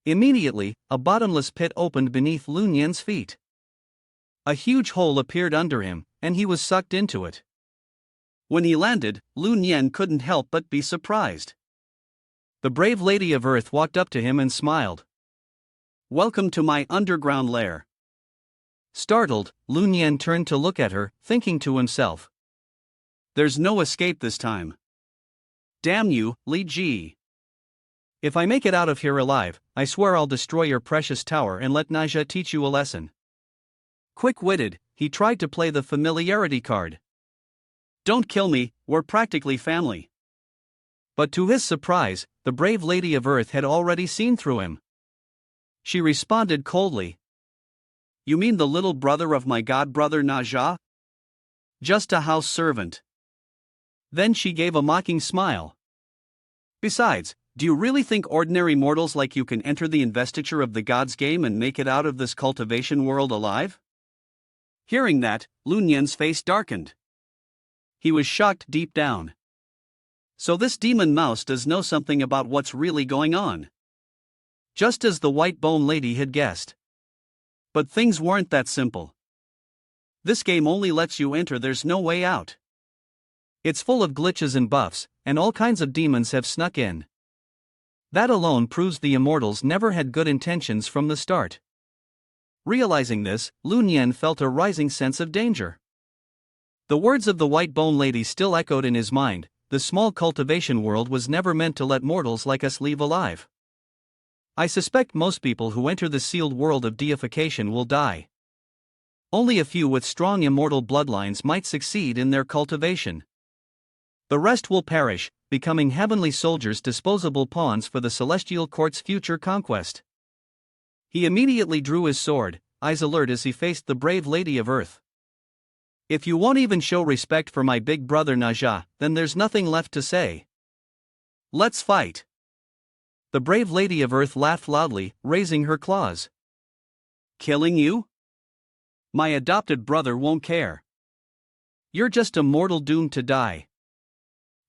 Immediately, a bottomless pit opened beneath Lun Yen's feet. A huge hole appeared under him, and he was sucked into it. When he landed, Lun Yen couldn't help but be surprised. The brave Lady of Earth walked up to him and smiled. "Welcome to my underground lair." Startled, Lun Yen turned to look at her, thinking to himself, "There's no escape this time. Damn you, Li Ji. If I make it out of here alive, I swear I'll destroy your precious tower and let Naja teach you a lesson." Quick-witted, he tried to play the familiarity card. "Don't kill me, we're practically family." But to his surprise, the brave Lady of Earth had already seen through him. She responded coldly. "You mean the little brother of my god-brother Naja? Just a house servant." Then she gave a mocking smile. "Besides, do you really think ordinary mortals like you can enter the investiture of the gods game and make it out of this cultivation world alive?" Hearing that, Lun Yen's face darkened. He was shocked deep down. So this demon mouse does know something about what's really going on. Just as the white bone lady had guessed. But things weren't that simple. This game only lets you enter, there's no way out. It's full of glitches and buffs, and all kinds of demons have snuck in. That alone proves the immortals never had good intentions from the start. Realizing this, Lun Yen felt a rising sense of danger. The words of the white bone lady still echoed in his mind. The small cultivation world was never meant to let mortals like us leave alive. I suspect most people who enter the sealed world of deification will die. Only a few with strong immortal bloodlines might succeed in their cultivation. The rest will perish, becoming heavenly soldiers, disposable pawns for the celestial court's future conquest. He immediately drew his sword, eyes alert as he faced the brave Lady of Earth. "If you won't even show respect for my big brother Naja, then there's nothing left to say. Let's fight." The brave Lady of Earth laughed loudly, raising her claws. "Killing you? My adopted brother won't care. You're just a mortal doomed to die."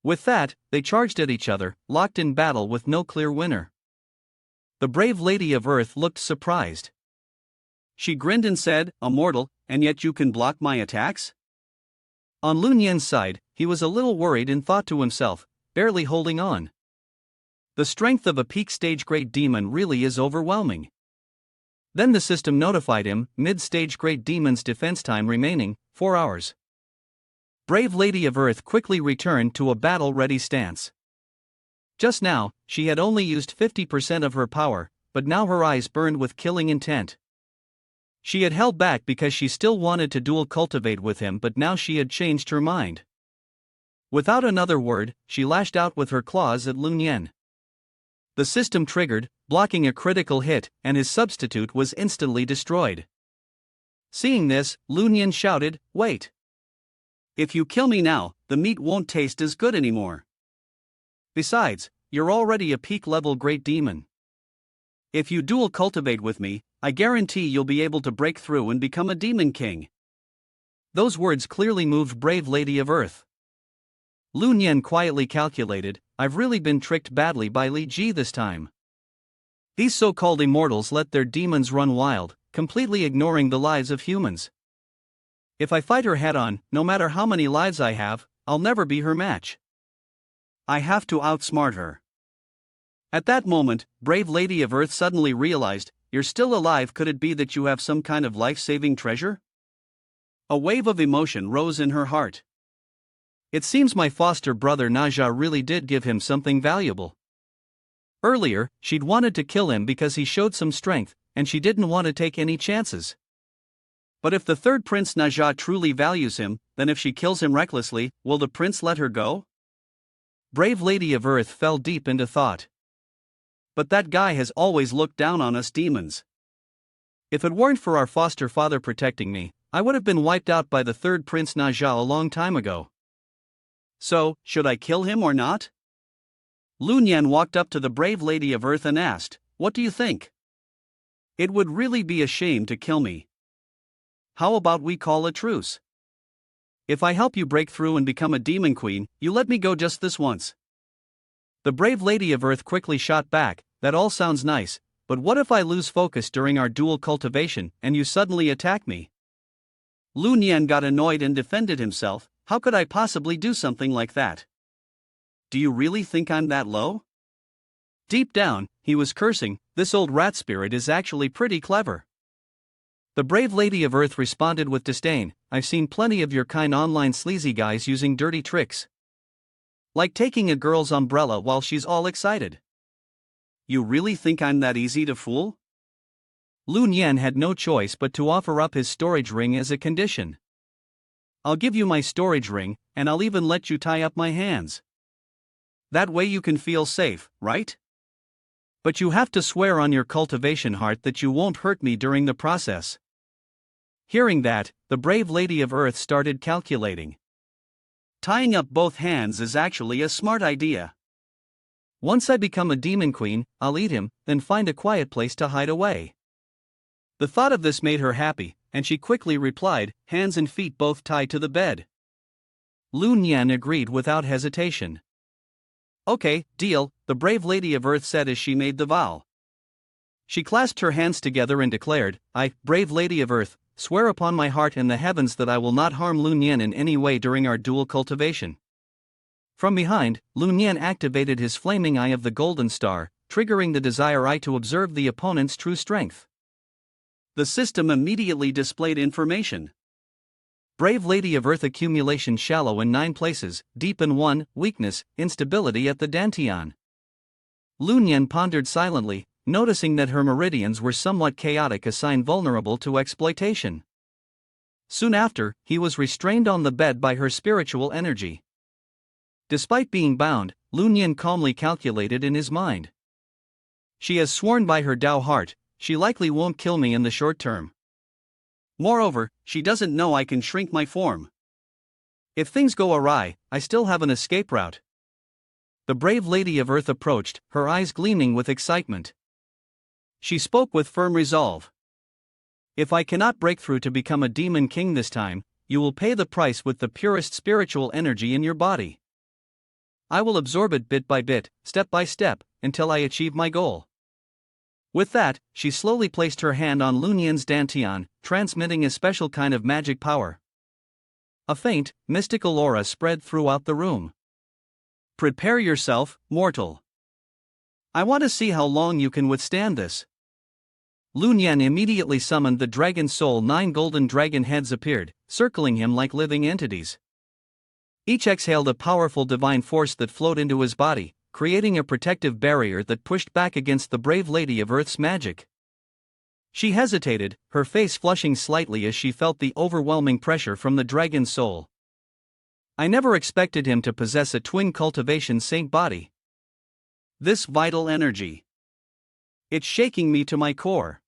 With that, they charged at each other, locked in battle with no clear winner. The brave Lady of Earth looked surprised. She grinned and said, "A mortal, and yet you can block my attacks?" On Lun Yen's side, he was a little worried and thought to himself, barely holding on. The strength of a peak stage great demon really is overwhelming. Then the system notified him, mid-stage great demon's defense time remaining, 4 hours. Brave Lady of Earth quickly returned to a battle-ready stance. Just now, she had only used 50% of her power, but now her eyes burned with killing intent. She had held back because she still wanted to dual cultivate with him, but now she had changed her mind. Without another word, she lashed out with her claws at Lun Yen. The system triggered, blocking a critical hit, and his substitute was instantly destroyed. Seeing this, Lun Yen shouted, "Wait! If you kill me now, the meat won't taste as good anymore. Besides, you're already a peak-level great demon. If you dual cultivate with me, I guarantee you'll be able to break through and become a demon king." Those words clearly moved brave Lady of Earth. Lun Yen quietly calculated, "I've really been tricked badly by Li Ji this time. These so-called immortals let their demons run wild, completely ignoring the lives of humans. If I fight her head on, no matter how many lives I have, I'll never be her match. I have to outsmart her. At that moment, brave Lady of Earth suddenly realized, you're still alive. Could it be that you have some kind of life-saving treasure? A wave of emotion rose in her heart. It seems my foster brother Naja really did give him something valuable. Earlier, she'd wanted to kill him because he showed some strength, and she didn't want to take any chances. But if the third prince Naja truly values him, then if she kills him recklessly, will the prince let her go? Brave Lady of Earth fell deep into thought. But that guy has always looked down on us demons. If it weren't for our foster father protecting me, I would have been wiped out by the third prince Naja a long time ago. So, should I kill him or not? Lun Yan walked up to the brave Lady of Earth and asked, what do you think? It would really be a shame to kill me. How about we call a truce? If I help you break through and become a demon queen, you let me go just this once. The brave Lady of Earth quickly shot back, that all sounds nice, but what if I lose focus during our dual cultivation and you suddenly attack me? Lun Yan got annoyed and defended himself. How could I possibly do something like that? Do you really think I'm that low? Deep down, he was cursing, this old rat spirit is actually pretty clever. The brave Lady of Earth responded with disdain, I've seen plenty of your kind online sleazy guys using dirty tricks. Like taking a girl's umbrella while she's all excited. You really think I'm that easy to fool? Lun Yan had no choice but to offer up his storage ring as a condition. I'll give you my storage ring, and I'll even let you tie up my hands. That way you can feel safe, right? But you have to swear on your cultivation heart that you won't hurt me during the process. Hearing that, the brave Lady of Earth started calculating. Tying up both hands is actually a smart idea. Once I become a demon queen, I'll eat him, then find a quiet place to hide away. The thought of this made her happy, and she quickly replied, hands and feet both tied to the bed. Lun Yan agreed without hesitation. Okay, deal, the brave Lady of Earth said as she made the vow. She clasped her hands together and declared, I, brave Lady of Earth, swear upon my heart and the heavens that I will not harm Lun Yan in any way during our dual cultivation. From behind, Lun Yan activated his flaming eye of the golden star, triggering the desire eye to observe the opponent's true strength. The system immediately displayed information. Brave Lady of Earth accumulation shallow in 9 places, deep in 1, weakness, instability at the dantian. Lun Yan pondered silently, noticing that her meridians were somewhat chaotic, a sign vulnerable to exploitation. Soon after, he was restrained on the bed by her spiritual energy. Despite being bound, Lun Yan calmly calculated in his mind. She has sworn by her Tao heart, she likely won't kill me in the short term. Moreover, she doesn't know I can shrink my form. If things go awry, I still have an escape route. The brave Lady of Earth approached, her eyes gleaming with excitement. She spoke with firm resolve. If I cannot break through to become a demon king this time, you will pay the price with the purest spiritual energy in your body. I will absorb it bit by bit, step by step, until I achieve my goal. With that, she slowly placed her hand on Lun Yan's dantian, transmitting a special kind of magic power. A faint, mystical aura spread throughout the room. Prepare yourself, mortal. I want to see how long you can withstand this. Lun Yan immediately summoned the dragon soul. 9 golden dragon heads appeared, circling him like living entities. Each exhaled a powerful divine force that flowed into his body, creating a protective barrier that pushed back against the brave Lady of Earth's magic. She hesitated, her face flushing slightly as she felt the overwhelming pressure from the dragon soul. I never expected him to possess a twin cultivation saint body. This vital energy. It's shaking me to my core.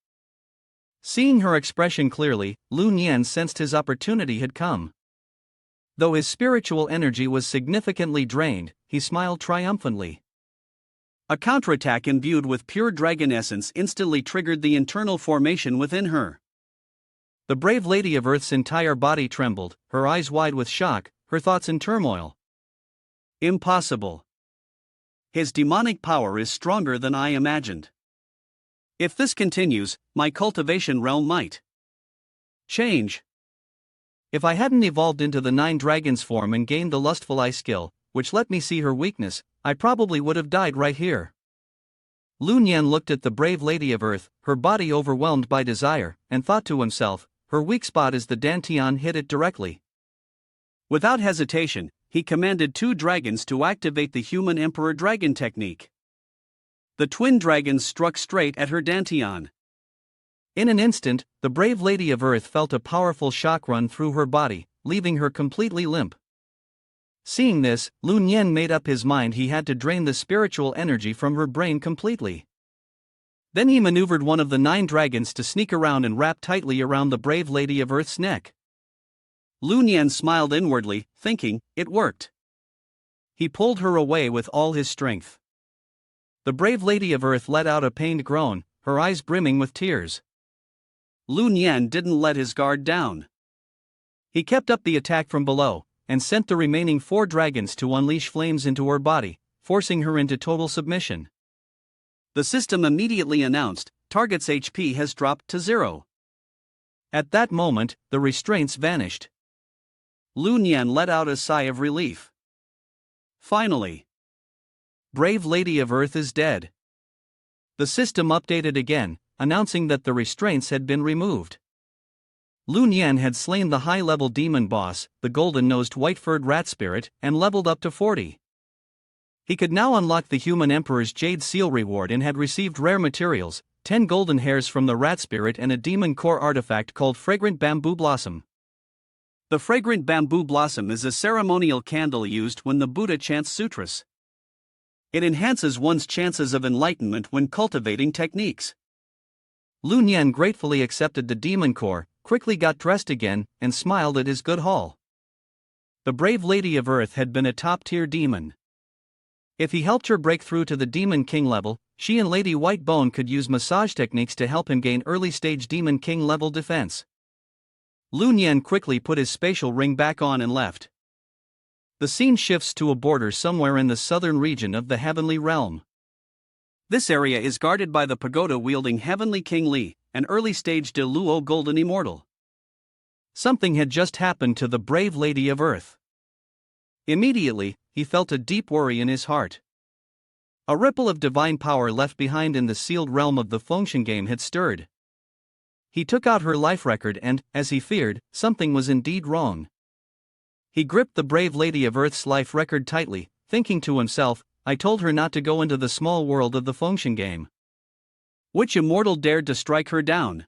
Seeing her expression clearly, Lun Yan sensed his opportunity had come. Though his spiritual energy was significantly drained, he smiled triumphantly. A counterattack imbued with pure dragon essence instantly triggered the internal formation within her. The brave Lady of Earth's entire body trembled, her eyes wide with shock, her thoughts in turmoil. Impossible. His demonic power is stronger than I imagined. If this continues, my cultivation realm might change. If I hadn't evolved into the 9 dragons form and gained the lustful eye skill, which let me see her weakness, I probably would have died right here. Lu Nian looked at the brave lady of earth, her body overwhelmed by desire, and thought to himself, her weak spot is the Dantian, hit it directly. Without hesitation, he commanded 2 dragons to activate the human emperor dragon technique. The twin dragons struck straight at her Dantian. In an instant, the brave lady of earth felt a powerful shock run through her body, leaving her completely limp. Seeing this, Lu Nian made up his mind he had to drain the spiritual energy from her brain completely. Then he maneuvered one of the 9 dragons to sneak around and wrap tightly around the brave lady of earth's neck. Lu Nian smiled inwardly, thinking, it worked. He pulled her away with all his strength. The brave lady of earth let out a pained groan, her eyes brimming with tears. Lu Nian didn't let his guard down. He kept up the attack from below, and sent the remaining 4 dragons to unleash flames into her body, forcing her into total submission. The system immediately announced, target's HP has dropped to 0. At that moment, the restraints vanished. Lu Nian let out a sigh of relief. Finally. Brave Lady of Earth is dead. The system updated again, announcing that the restraints had been removed. Lu Nian had slain the high-level demon boss, the golden-nosed white-furred rat spirit, and leveled up to 40. He could now unlock the human emperor's Jade Seal reward and had received rare materials, 10 golden hairs from the rat spirit and a demon core artifact called Fragrant Bamboo Blossom. The Fragrant Bamboo Blossom is a ceremonial candle used when the Buddha chants sutras. It enhances one's chances of enlightenment when cultivating techniques. Lu Nian gratefully accepted the demon core, quickly got dressed again, and smiled at his good haul. The brave lady of earth had been a top-tier demon. If he helped her break through to the Demon King level, she and Lady Whitebone could use massage techniques to help him gain early-stage Demon King level defense. Lu Nian quickly put his spatial ring back on and left. The scene shifts to a border somewhere in the southern region of the Heavenly Realm. This area is guarded by the pagoda-wielding Heavenly King Li, an early-stage De Luo Golden Immortal. Something had just happened to the brave Lady of Earth. Immediately, he felt a deep worry in his heart. A ripple of divine power left behind in the sealed realm of the function game had stirred. He took out her life record and, as he feared, something was indeed wrong. He gripped the brave Lady of Earth's life record tightly, thinking to himself, I told her not to go into the small world of the function game. Which immortal dared to strike her down?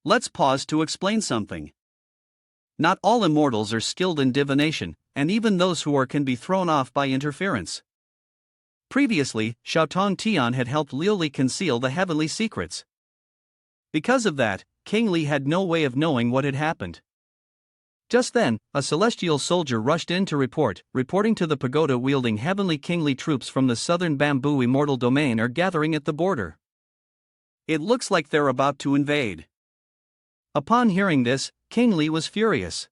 Let's pause to explain something. Not all immortals are skilled in divination, and even those who are can be thrown off by interference. Previously, Xiaotong Tian had helped Liu Li conceal the heavenly secrets. Because of that, King Li had no way of knowing what had happened. Just then, a celestial soldier rushed in to reporting to the pagoda-wielding Heavenly King Li troops from the southern bamboo immortal domain are gathering at the border. It looks like they're about to invade. Upon hearing this, King Li was furious.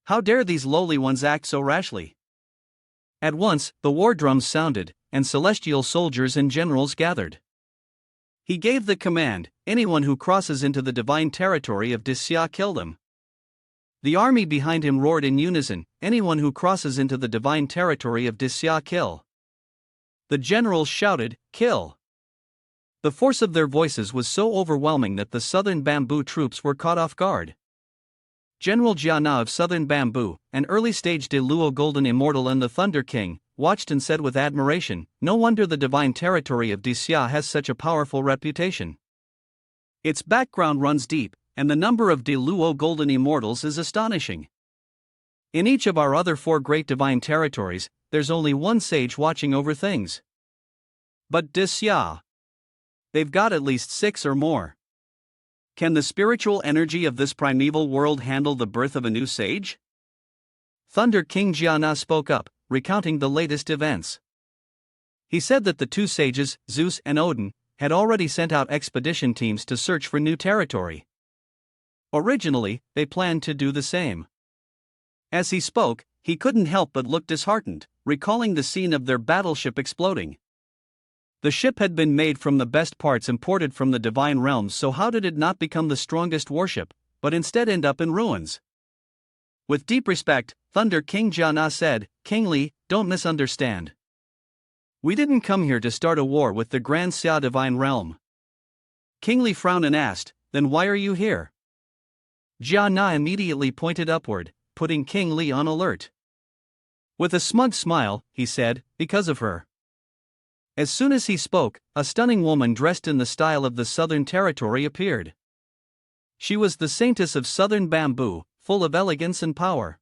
How dare these lowly ones act so rashly? At once, the war drums sounded, and celestial soldiers and generals gathered. He gave the command, anyone who crosses into the divine territory of Disxia, kill them. The army behind him roared in unison, anyone who crosses into the divine territory of Disxia, kill. The generals shouted, kill. The force of their voices was so overwhelming that the southern bamboo troops were caught off guard. General Jiana of Southern Bamboo, an early-stage De Luo Golden Immortal and the Thunder King, watched and said with admiration, no wonder the divine territory of Disxia has such a powerful reputation. Its background runs deep, and the number of De Luo Golden Immortals is astonishing. In each of our other 4 great divine territories, there's only one sage watching over things. But Disxia, they've got at least 6 or more. Can the spiritual energy of this primeval world handle the birth of a new sage? Thunder King Jiana spoke up, recounting the latest events. He said that the 2 sages, Zeus and Odin, had already sent out expedition teams to search for new territory. Originally, they planned to do the same. As he spoke, he couldn't help but look disheartened, recalling the scene of their battleship exploding. The ship had been made from the best parts imported from the divine realms, so how did it not become the strongest warship, but instead end up in ruins? With deep respect, Thunder King Jia Na said, King Li, don't misunderstand. We didn't come here to start a war with the Grand Xia Divine Realm. King Li frowned and asked, then why are you here? Jia Na immediately pointed upward, putting King Li on alert. With a smug smile, he said, because of her. As soon as he spoke, a stunning woman dressed in the style of the Southern Territory appeared. She was the saintess of Southern Bamboo, full of elegance and power.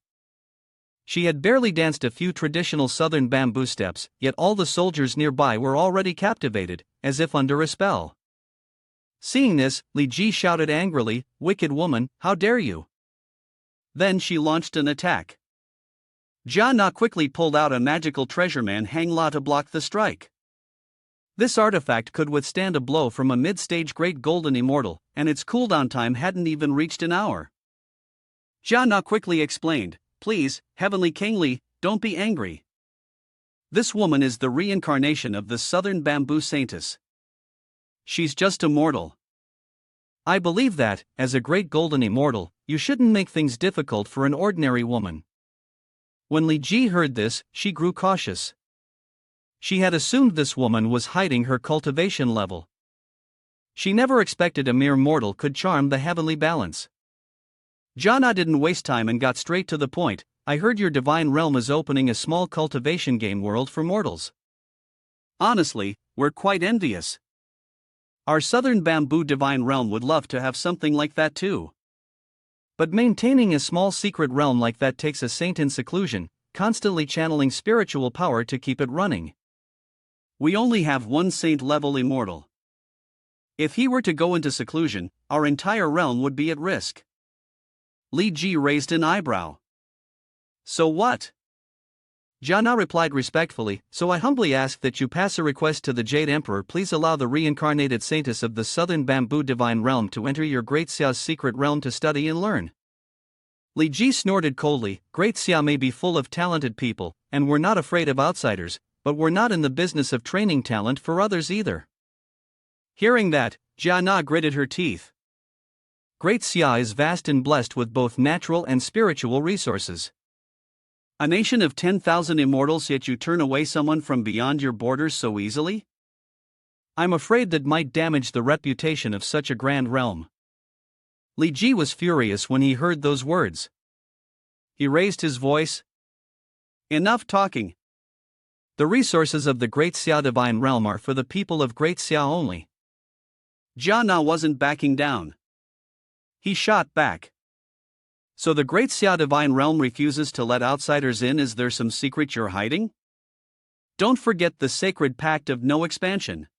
She had barely danced a few traditional Southern bamboo steps, yet all the soldiers nearby were already captivated, as if under a spell. Seeing this, Li Ji shouted angrily, wicked woman, how dare you? Then she launched an attack. Jia Na quickly pulled out a magical treasure man Hang La to block the strike. This artifact could withstand a blow from a mid-stage Great Golden Immortal, and its cooldown time hadn't even reached an hour. Jia Na quickly explained, please, Heavenly King Li, don't be angry. This woman is the reincarnation of the Southern Bamboo Saintess. She's just a mortal. I believe that, as a Great Golden Immortal, you shouldn't make things difficult for an ordinary woman. When Li Ji heard this, she grew cautious. She had assumed this woman was hiding her cultivation level. She never expected a mere mortal could charm the heavenly balance. Jia Na didn't waste time and got straight to the point. I heard your divine realm is opening a small cultivation game world for mortals. Honestly, we're quite envious. Our Southern Bamboo divine realm would love to have something like that too. But maintaining a small secret realm like that takes a saint in seclusion, constantly channeling spiritual power to keep it running. We only have one saint-level immortal. If he were to go into seclusion, our entire realm would be at risk. Li Ji raised an eyebrow. So what? Jia Na replied respectfully, so I humbly ask that you pass a request to the Jade Emperor, please allow the reincarnated saintess of the Southern Bamboo Divine Realm to enter your Great Xia's secret realm to study and learn. Li Ji snorted coldly, Great Xia may be full of talented people, and we're not afraid of outsiders, but we're not in the business of training talent for others either. Hearing that, Jia Na gritted her teeth. Great Xia is vast and blessed with both natural and spiritual resources. A nation of 10,000 immortals, yet you turn away someone from beyond your borders so easily? I'm afraid that might damage the reputation of such a grand realm. Li Ji was furious when he heard those words. He raised his voice. Enough talking. The resources of the Great Xia Divine Realm are for the people of Great Xia only. Jia Na wasn't backing down. He shot back. So the Great Xia Divine Realm refuses to let outsiders in? Is there some secret you're hiding? Don't forget the sacred pact of no expansion.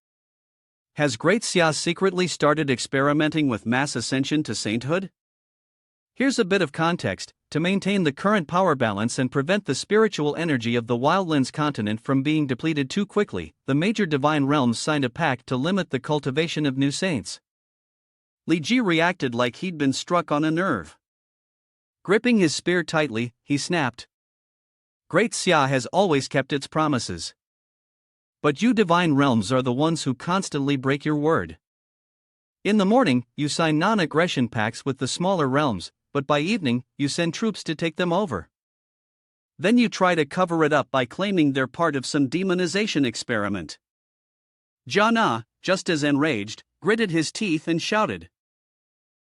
Has Great Xia secretly started experimenting with mass ascension to sainthood? Here's a bit of context. To maintain the current power balance and prevent the spiritual energy of the Wildlands continent from being depleted too quickly, the major divine realms signed a pact to limit the cultivation of new saints. Li Ji reacted like he'd been struck on a nerve. Gripping his spear tightly, he snapped. Great Xia has always kept its promises. But you divine realms are the ones who constantly break your word. In the morning, you sign non-aggression pacts with the smaller realms, but by evening, you send troops to take them over. Then you try to cover it up by claiming they're part of some demonization experiment. Jia Na, just as enraged, gritted his teeth and shouted.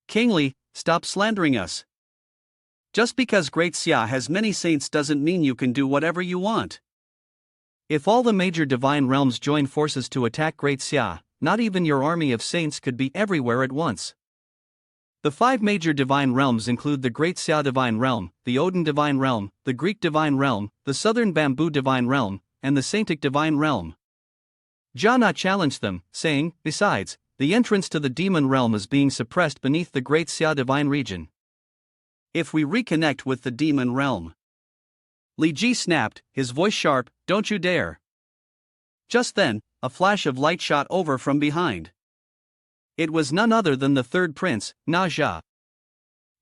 King Li, stop slandering us. Just because Great Xia has many saints doesn't mean you can do whatever you want. If all the major divine realms join forces to attack Great Xia, not even your army of saints could be everywhere at once. The 5 major divine realms include the Great Xia Divine Realm, the Odin Divine Realm, the Greek Divine Realm, the Southern Bamboo Divine Realm, and the Saintic Divine Realm. Jia Na challenged them, saying, besides, the entrance to the demon realm is being suppressed beneath the Great Xia Divine Region. If we reconnect with the demon realm. Li Ji snapped, his voice sharp, don't you dare. Just then, a flash of light shot over from behind. It was none other than the third prince, Na Jia.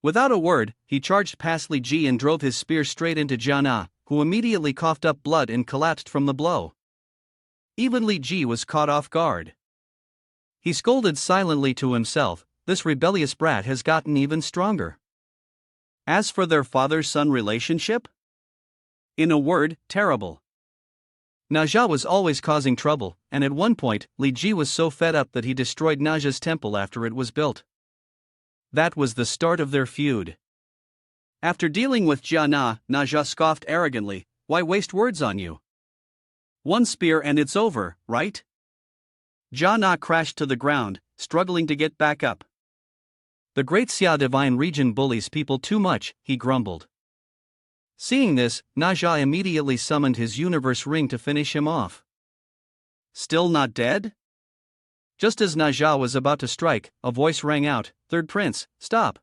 Without a word, he charged past Li Ji and drove his spear straight into Jia Na, who immediately coughed up blood and collapsed from the blow. Even Li Ji was caught off guard. He scolded silently to himself, this rebellious brat has gotten even stronger. As for their father-son relationship? In a word, terrible. Naja was always causing trouble, and at one point, Li Ji was so fed up that he destroyed Naja's temple after it was built. That was the start of their feud. After dealing with Jia Na, Naja scoffed arrogantly, "Why waste words on you? One spear and it's over, right?" Jia Na crashed to the ground, struggling to get back up. The great Xia divine region bullies people too much, he grumbled. Seeing this, Naja immediately summoned his universe ring to finish him off. Still not dead? Just as Naja was about to strike, a voice rang out, "Third Prince, stop."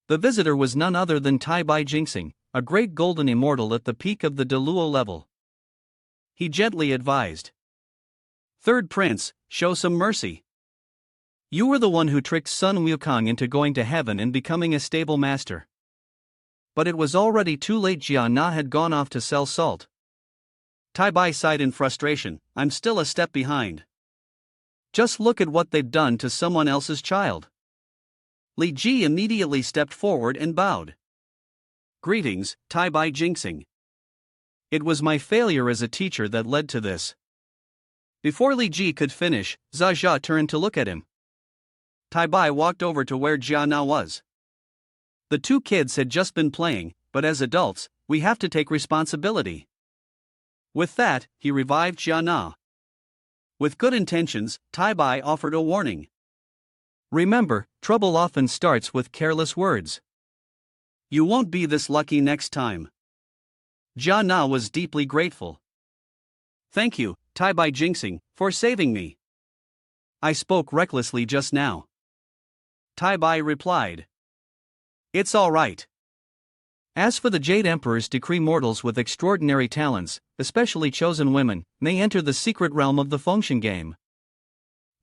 The visitor was none other than Tai Bai Jinxing, a great golden immortal at the peak of the Deluo level. He gently advised, "Third Prince, show some mercy. You were the one who tricked Sun Wukong into going to heaven and becoming a stable master." But it was already too late. Jia Na had gone off to sell salt. Tai Bai sighed in frustration, "I'm still a step behind. Just look at what they've done to someone else's child." Li Ji immediately stepped forward and bowed. "Greetings, Tai Bai Jinxing. It was my failure as a teacher that led to this." Before Li Ji could finish, Zha turned to look at him. Tai Bai walked over to where Jia Na was. The two kids had just been playing, but as adults, we have to take responsibility. With that, he revived Jia Na. With good intentions, Tai Bai offered a warning. "Remember, trouble often starts with careless words. You won't be this lucky next time." Jia Na was deeply grateful. "Thank you, Tai Bai Jinxing, for saving me. I spoke recklessly just now." Tai Bai replied, "It's all right." As for the Jade Emperor's decree, mortals with extraordinary talents, especially chosen women, may enter the secret realm of the function game.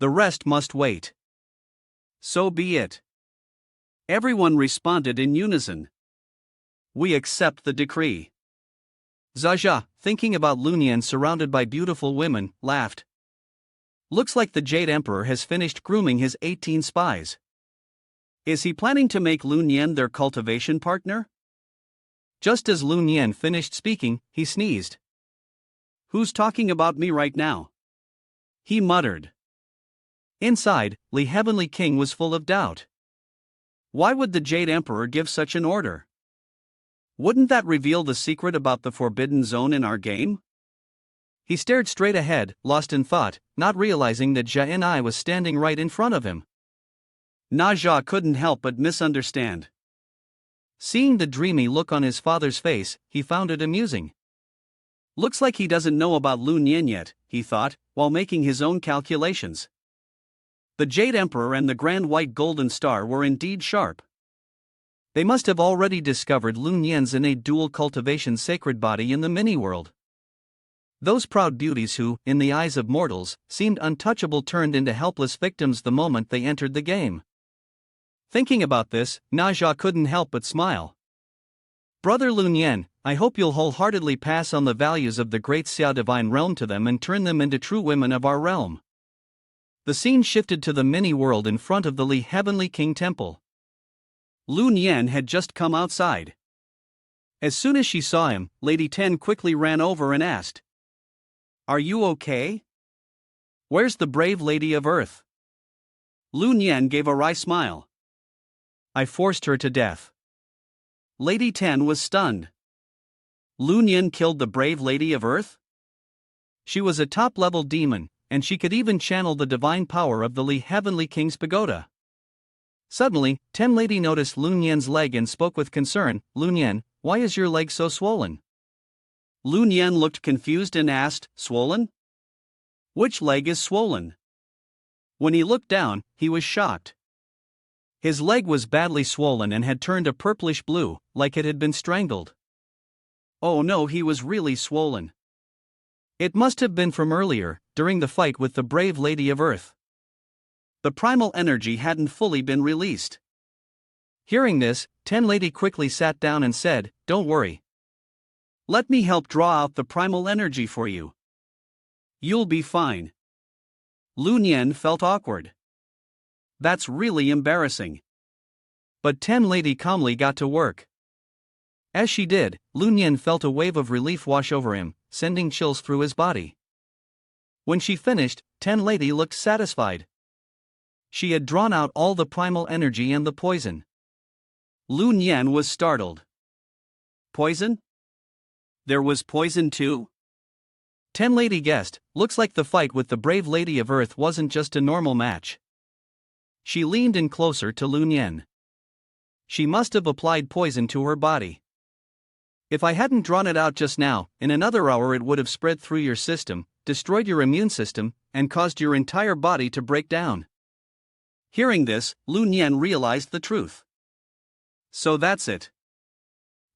The rest must wait. So be it. Everyone responded in unison. We accept the decree. Zha, thinking about Lunyan surrounded by beautiful women, laughed. Looks like the Jade Emperor has finished grooming his 18 spies. Is he planning to make Lunyan their cultivation partner? Just as Lunyan finished speaking, he sneezed. "Who's talking about me right now?" he muttered. Inside, Li Heavenly King was full of doubt. Why would the Jade Emperor give such an order? Wouldn't that reveal the secret about the forbidden zone in our game? He stared straight ahead, lost in thought, not realizing that Jia was standing right in front of him. Naja couldn't help but misunderstand. Seeing the dreamy look on his father's face, he found it amusing. Looks like he doesn't know about Lunyan yet, he thought, while making his own calculations. The Jade Emperor and the Grand White Golden Star were indeed sharp. They must have already discovered Lunyan's innate dual cultivation sacred body in the mini-world. Those proud beauties who, in the eyes of mortals, seemed untouchable turned into helpless victims the moment they entered the game. Thinking about this, Naja couldn't help but smile. Brother Lunyan, I hope you'll wholeheartedly pass on the values of the great Xia divine realm to them and turn them into true women of our realm. The scene shifted to the mini-world in front of the Li Heavenly King Temple. Lunyan had just come outside. As soon as she saw him, Lady Ten quickly ran over and asked, "Are you okay? Where's the brave Lady of Earth?" Lunyan gave a wry smile. "I forced her to death." Lady Ten was stunned. Lunyan killed the brave Lady of Earth? She was a top-level demon, and she could even channel the divine power of the Li Heavenly King's pagoda. Suddenly, Ten Lady noticed Lunyan's leg and spoke with concern, "Lunyan, why is your leg so swollen?" Lunyan looked confused and asked, "Swollen? Which leg is swollen?" When he looked down, he was shocked. His leg was badly swollen and had turned a purplish blue, like it had been strangled. Oh no, he was really swollen. It must have been from earlier, during the fight with the brave Lady of Earth. The primal energy hadn't fully been released. Hearing this, Ten Lady quickly sat down and said, "Don't worry. Let me help draw out the primal energy for you. You'll be fine." Lunyan felt awkward. That's really embarrassing. But Ten Lady calmly got to work. As she did, Lun Yen felt a wave of relief wash over him, sending chills through his body. When she finished, Ten Lady looked satisfied. She had drawn out all the primal energy and the poison. Lun Yen was startled. Poison? There was poison too? Ten Lady guessed. Looks like the fight with the brave Lady of Earth wasn't just a normal match. She leaned in closer to Lun Yen. She must have applied poison to her body. If I hadn't drawn it out just now, in another hour it would have spread through your system, destroyed your immune system, and caused your entire body to break down. Hearing this, Lun Yen realized the truth. So that's it.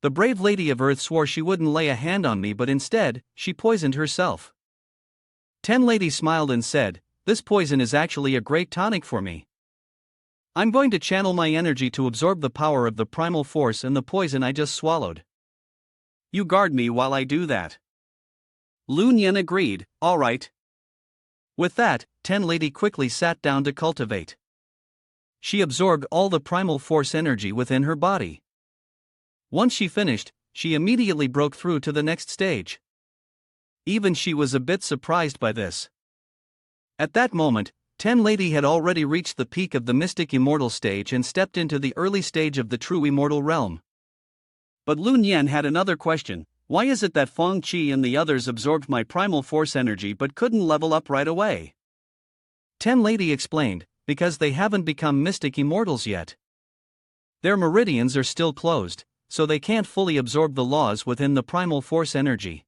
The brave Lady of Earth swore she wouldn't lay a hand on me, but instead, she poisoned herself. Ten Lady smiled and said, "This poison is actually a great tonic for me. I'm going to channel my energy to absorb the power of the primal force and the poison I just swallowed. You guard me while I do that." Lun Yen agreed, "All right." With that, Ten Lady quickly sat down to cultivate. She absorbed all the primal force energy within her body. Once she finished, she immediately broke through to the next stage. Even she was a bit surprised by this. At that moment, Ten Lady had already reached the peak of the mystic immortal stage and stepped into the early stage of the true immortal realm. But Lun Yen had another question. Why is it that Feng Qi and the others absorbed my primal force energy but couldn't level up right away? Ten Lady explained, because they haven't become mystic immortals yet. Their meridians are still closed, so they can't fully absorb the laws within the primal force energy.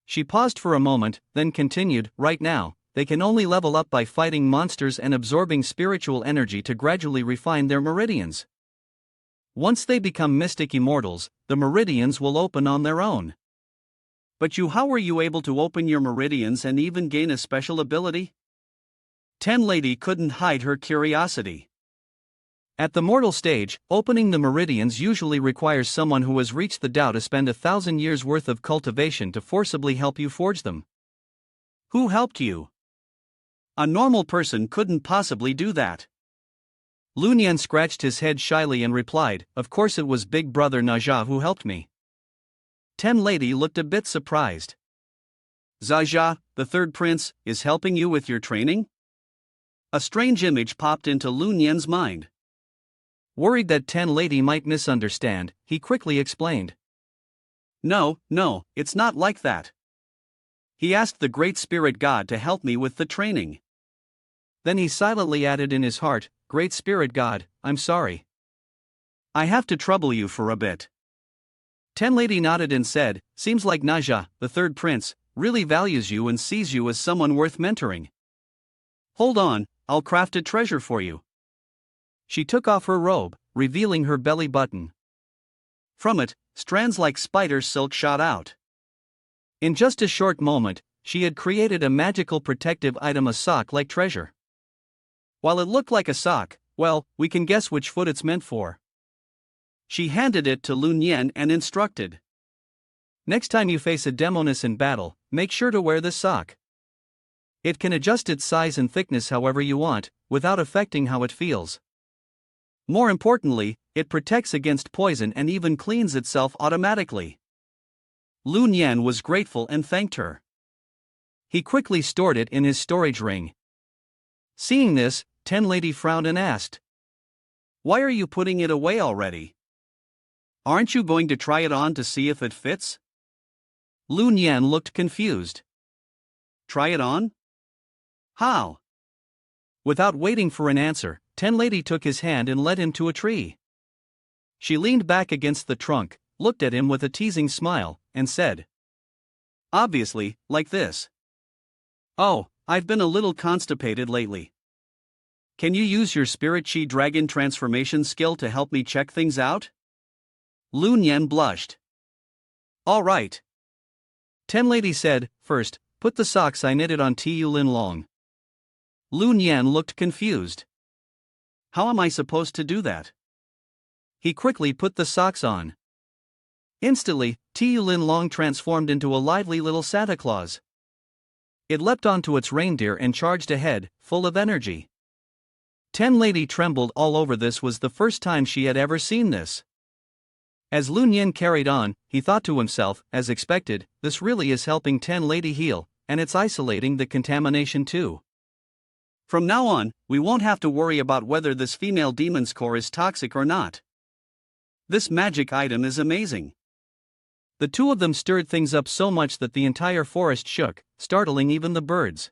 She paused for a moment, then continued, right now, they can only level up by fighting monsters and absorbing spiritual energy to gradually refine their meridians. Once they become mystic immortals, the meridians will open on their own. But how were you able to open your meridians and even gain a special ability? Ten Lady couldn't hide her curiosity. At the mortal stage, opening the meridians usually requires someone who has reached the Tao to spend 1,000 years worth of cultivation to forcibly help you forge them. Who helped you? A normal person couldn't possibly do that. Lun Yen scratched his head shyly and replied, "Of course it was Big Brother Naja who helped me." Ten Lady looked a bit surprised. "Zaja, the third prince, is helping you with your training?" A strange image popped into Lun Yen's mind. Worried that Ten Lady might misunderstand, he quickly explained. No, it's not like that. He asked the Great Spirit God to help me with the training." Then he silently added in his heart, "Great Spirit God, I'm sorry. I have to trouble you for a bit." Ten Lady nodded and said, "Seems like Naja, the third prince, really values you and sees you as someone worth mentoring. Hold on, I'll craft a treasure for you." She took off her robe, revealing her belly button. From it, strands like spider silk shot out. In just a short moment, she had created a magical protective item, a sock-like treasure. While it looked like a sock, well, we can guess which foot it's meant for. She handed it to Lun Yen and instructed. "Next time you face a demoness in battle, make sure to wear this sock. It can adjust its size and thickness however you want, without affecting how it feels. More importantly, it protects against poison and even cleans itself automatically." Lun Yen was grateful and thanked her. He quickly stored it in his storage ring. Seeing this, Ten Lady frowned and asked, "Why are you putting it away already? Aren't you going to try it on to see if it fits?" Lun Yen looked confused. "Try it on? How?" Without waiting for an answer, Ten Lady took his hand and led him to a tree. She leaned back against the trunk, looked at him with a teasing smile, and said, "Obviously, like this. Oh, I've been a little constipated lately. Can you use your Spirit Chi Dragon transformation skill to help me check things out?" Lun Yen blushed. "All right." Ten Lady said, "First, put the socks I knitted on Tiu Lin Long." Lun Yen looked confused. "How am I supposed to do that?" He quickly put the socks on. Instantly, Tiu Lin Long transformed into a lively little Santa Claus. It leapt onto its reindeer and charged ahead, full of energy. Ten Lady trembled all over. This was the first time she had ever seen this. As Lun Yin carried on, he thought to himself, as expected, this really is helping Ten Lady heal, and it's isolating the contamination too. From now on, we won't have to worry about whether this female demon's core is toxic or not. This magic item is amazing. The two of them stirred things up so much that the entire forest shook, startling even the birds.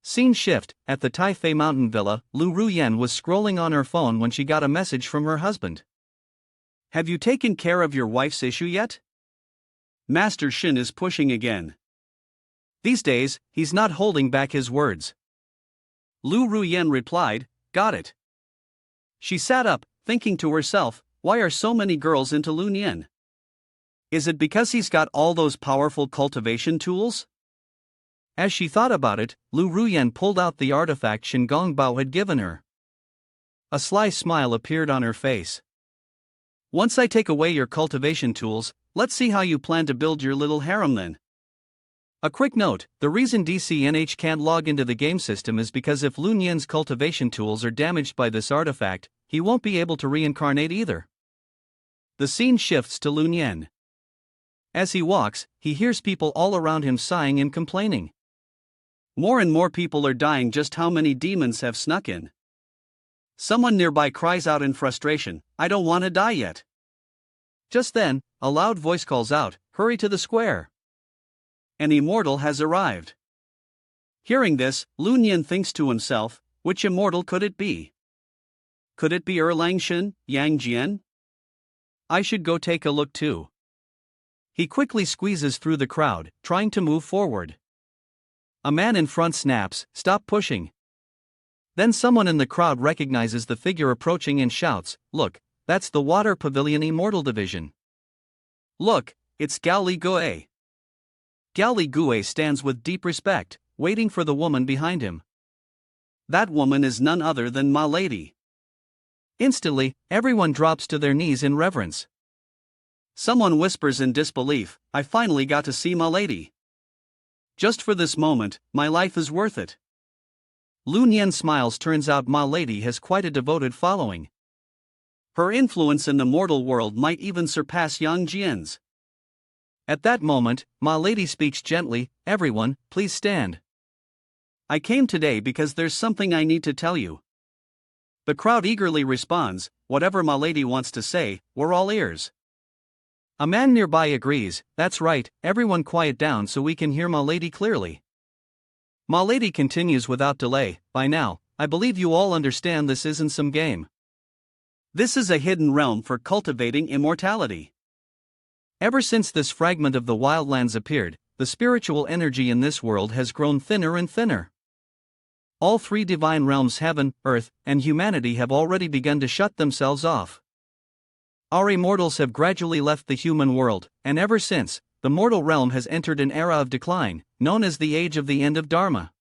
Scene shift. At the Taifei Mountain Villa, Lu Ruyen was scrolling on her phone when she got a message from her husband. Have you taken care of your wife's issue yet? Master Shin is pushing again. These days, he's not holding back his words. Lu Ruyen replied, got it. She sat up, thinking to herself, why are so many girls into Lun Yin? Is it because he's got all those powerful cultivation tools? As she thought about it, Lu Ruyen pulled out the artifact Shin Gongbao had given her. A sly smile appeared on her face. Once I take away your cultivation tools, let's see how you plan to build your little harem then. A quick note, the reason DCNH can't log into the game system is because if Lun Yin's cultivation tools are damaged by this artifact, he won't be able to reincarnate either. The scene shifts to Lun Yin. As he walks, he hears people all around him sighing and complaining. More and more people are dying. Just how many demons have snuck in? Someone nearby cries out in frustration, I don't want to die yet. Just then, a loud voice calls out, hurry to the square. An immortal has arrived. Hearing this, Lun Yin thinks to himself, which immortal could it be? Could it be Erlangshin, Yang Jian? I should go take a look too. He quickly squeezes through the crowd, trying to move forward. A man in front snaps, stop pushing. Then someone in the crowd recognizes the figure approaching and shouts, look, that's the Water Pavilion Immortal Division. Look, it's Gao Li Gue. Gao Li Gue stands with deep respect, waiting for the woman behind him. That woman is none other than Ma Lady. Instantly, everyone drops to their knees in reverence. Someone whispers in disbelief, I finally got to see Ma Lady. Just for this moment, my life is worth it. Lun Yin smiles. Turns out Ma Lady has quite a devoted following. Her influence in the mortal world might even surpass Yang Jian's. At that moment, Ma Lady speaks gently, everyone, please stand. I came today because there's something I need to tell you. The crowd eagerly responds, whatever Ma Lady wants to say, we're all ears. A man nearby agrees, that's right, everyone quiet down so we can hear Ma Lady clearly. Ma Lady continues without delay, by now, I believe you all understand this isn't some game. This is a hidden realm for cultivating immortality. Ever since this fragment of the wildlands appeared, the spiritual energy in this world has grown thinner and thinner. All three divine realms, heaven, earth, and humanity, have already begun to shut themselves off. Our immortals have gradually left the human world, and ever since, the mortal realm has entered an era of decline, known as the Age of the End of Dharma.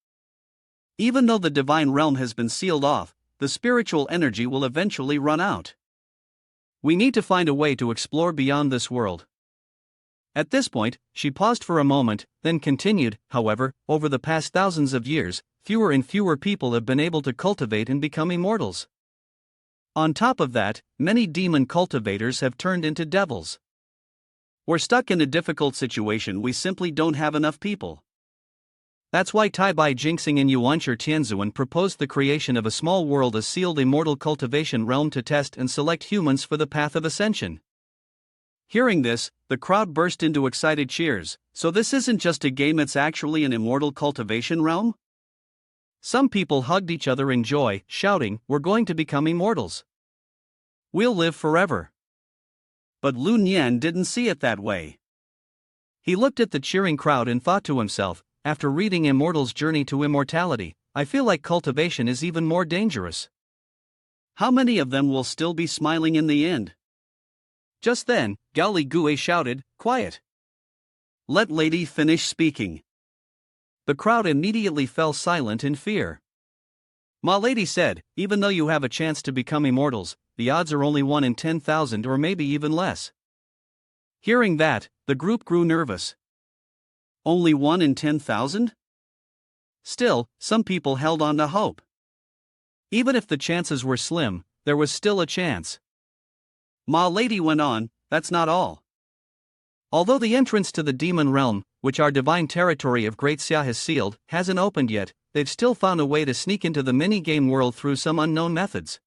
Even though the divine realm has been sealed off, the spiritual energy will eventually run out. We need to find a way to explore beyond this world. At this point, she paused for a moment, then continued, however, over the past thousands of years, fewer and fewer people have been able to cultivate and become immortals. On top of that, many demon cultivators have turned into devils. We're stuck in a difficult situation. We simply don't have enough people. That's why Taibai Jinxing and Yuanshi Tianzuan proposed the creation of a small world, a sealed immortal cultivation realm to test and select humans for the path of ascension. Hearing this, the crowd burst into excited cheers. So this isn't just a game, it's actually an immortal cultivation realm? Some people hugged each other in joy, shouting, we're going to become immortals. We'll live forever. But Lun Yin didn't see it that way. He looked at the cheering crowd and thought to himself, after reading Immortal's Journey to Immortality, I feel like cultivation is even more dangerous. How many of them will still be smiling in the end? Just then, Gao Li Gue shouted, quiet. Let Lady finish speaking. The crowd immediately fell silent in fear. Ma Lady said, even though you have a chance to become immortals, the odds are only 1 in 10,000 or maybe even less. Hearing that, the group grew nervous. Only 1 in 10,000? Still, some people held on to hope. Even if the chances were slim, there was still a chance. Ma Lady went on, that's not all. Although the entrance to the demon realm, which our divine territory of Great Xia has sealed, hasn't opened yet, they've still found a way to sneak into the mini-game world through some unknown methods.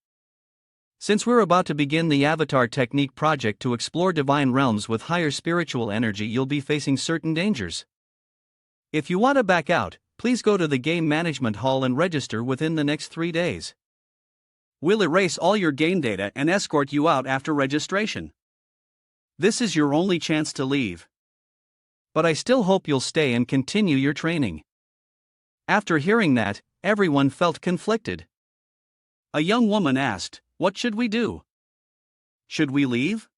Since we're about to begin the Avatar Technique project to explore divine realms with higher spiritual energy, you'll be facing certain dangers. If you want to back out, please go to the game management hall and register within the next 3 days. We'll erase all your game data and escort you out after registration. This is your only chance to leave. But I still hope you'll stay and continue your training. After hearing that, everyone felt conflicted. A young woman asked, what should we do? Should we leave?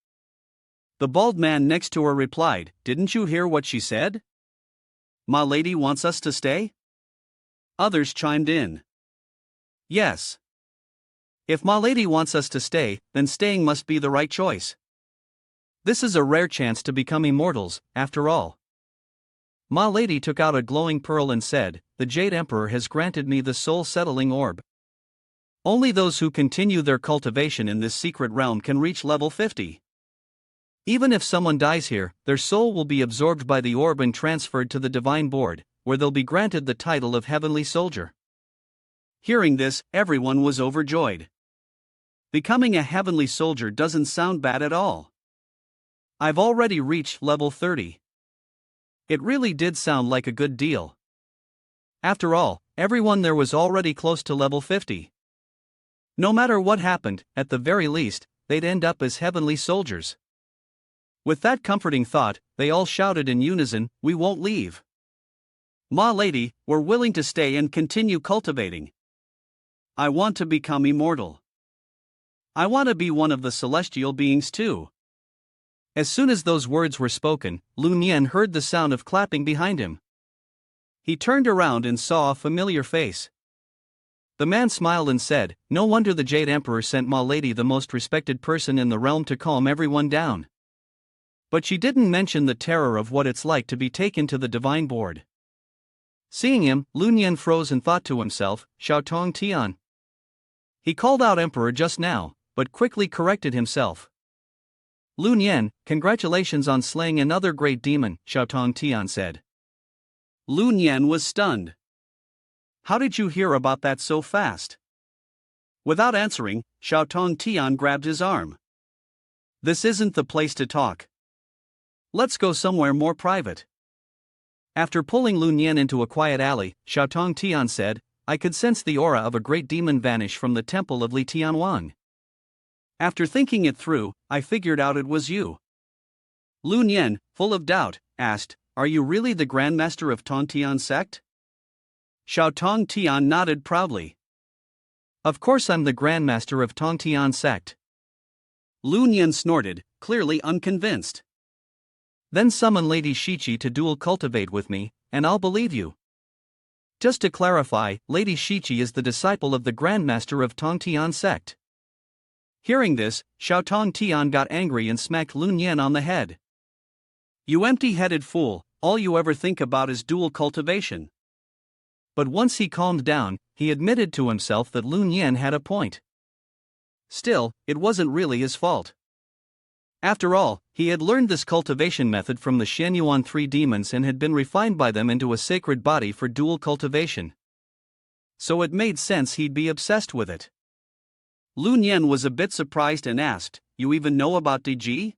The bald man next to her replied, didn't you hear what she said? Ma Lady wants us to stay? Others chimed in. Yes. If Ma Lady wants us to stay, then staying must be the right choice. This is a rare chance to become immortals, after all. Ma Lady took out a glowing pearl and said, the Jade Emperor has granted me the soul-settling orb. Only those who continue their cultivation in this secret realm can reach level 50. Even if someone dies here, their soul will be absorbed by the orb and transferred to the Divine Board, where they'll be granted the title of Heavenly Soldier. Hearing this, everyone was overjoyed. Becoming a Heavenly Soldier doesn't sound bad at all. I've already reached level 30. It really did sound like a good deal. After all, everyone there was already close to level 50. No matter what happened, at the very least, they'd end up as heavenly soldiers. With that comforting thought, they all shouted in unison, we won't leave. Ma Lady, we're willing to stay and continue cultivating. I want to become immortal. I want to be one of the celestial beings too. As soon as those words were spoken, Lu Nian heard the sound of clapping behind him. He turned around and saw a familiar face. The man smiled and said, no wonder the Jade Emperor sent Ma Lady, the most respected person in the realm, to calm everyone down. But she didn't mention the terror of what it's like to be taken to the Divine Board. Seeing him, Lu Nian froze and thought to himself, Xiao Tong Tian. He called out Emperor just now, but quickly corrected himself. Lu Nian, congratulations on slaying another great demon, Xiao Tong Tian said. Lu Nian was stunned. How did you hear about that so fast? Without answering, Xiao Tong Tian grabbed his arm. This isn't the place to talk. Let's go somewhere more private. After pulling Lu Nian into a quiet alley, Xiao Tong Tian said, I could sense the aura of a great demon vanish from the temple of Li Tianwang. After thinking it through, I figured out it was you. Lu Nian, full of doubt, asked, are you really the Grandmaster of Tongtian sect? Xiao Tong Tian nodded proudly. Of course I'm the Grandmaster of Tongtian sect. Lu Nian snorted, clearly unconvinced. Then summon Lady Shichi to dual cultivate with me, and I'll believe you. Just to clarify, Lady Shichi is the disciple of the Grandmaster of Tongtian sect. Hearing this, Xiao Tong Tian got angry and smacked Lu Nian on the head. You empty-headed fool, all you ever think about is dual cultivation. But once he calmed down, he admitted to himself that Lu Nian had a point. Still, it wasn't really his fault. After all, he had learned this cultivation method from the Shenyuan 3 demons and had been refined by them into a sacred body for dual cultivation. So it made sense he'd be obsessed with it. Lu Nian was a bit surprised and asked, you even know about DG?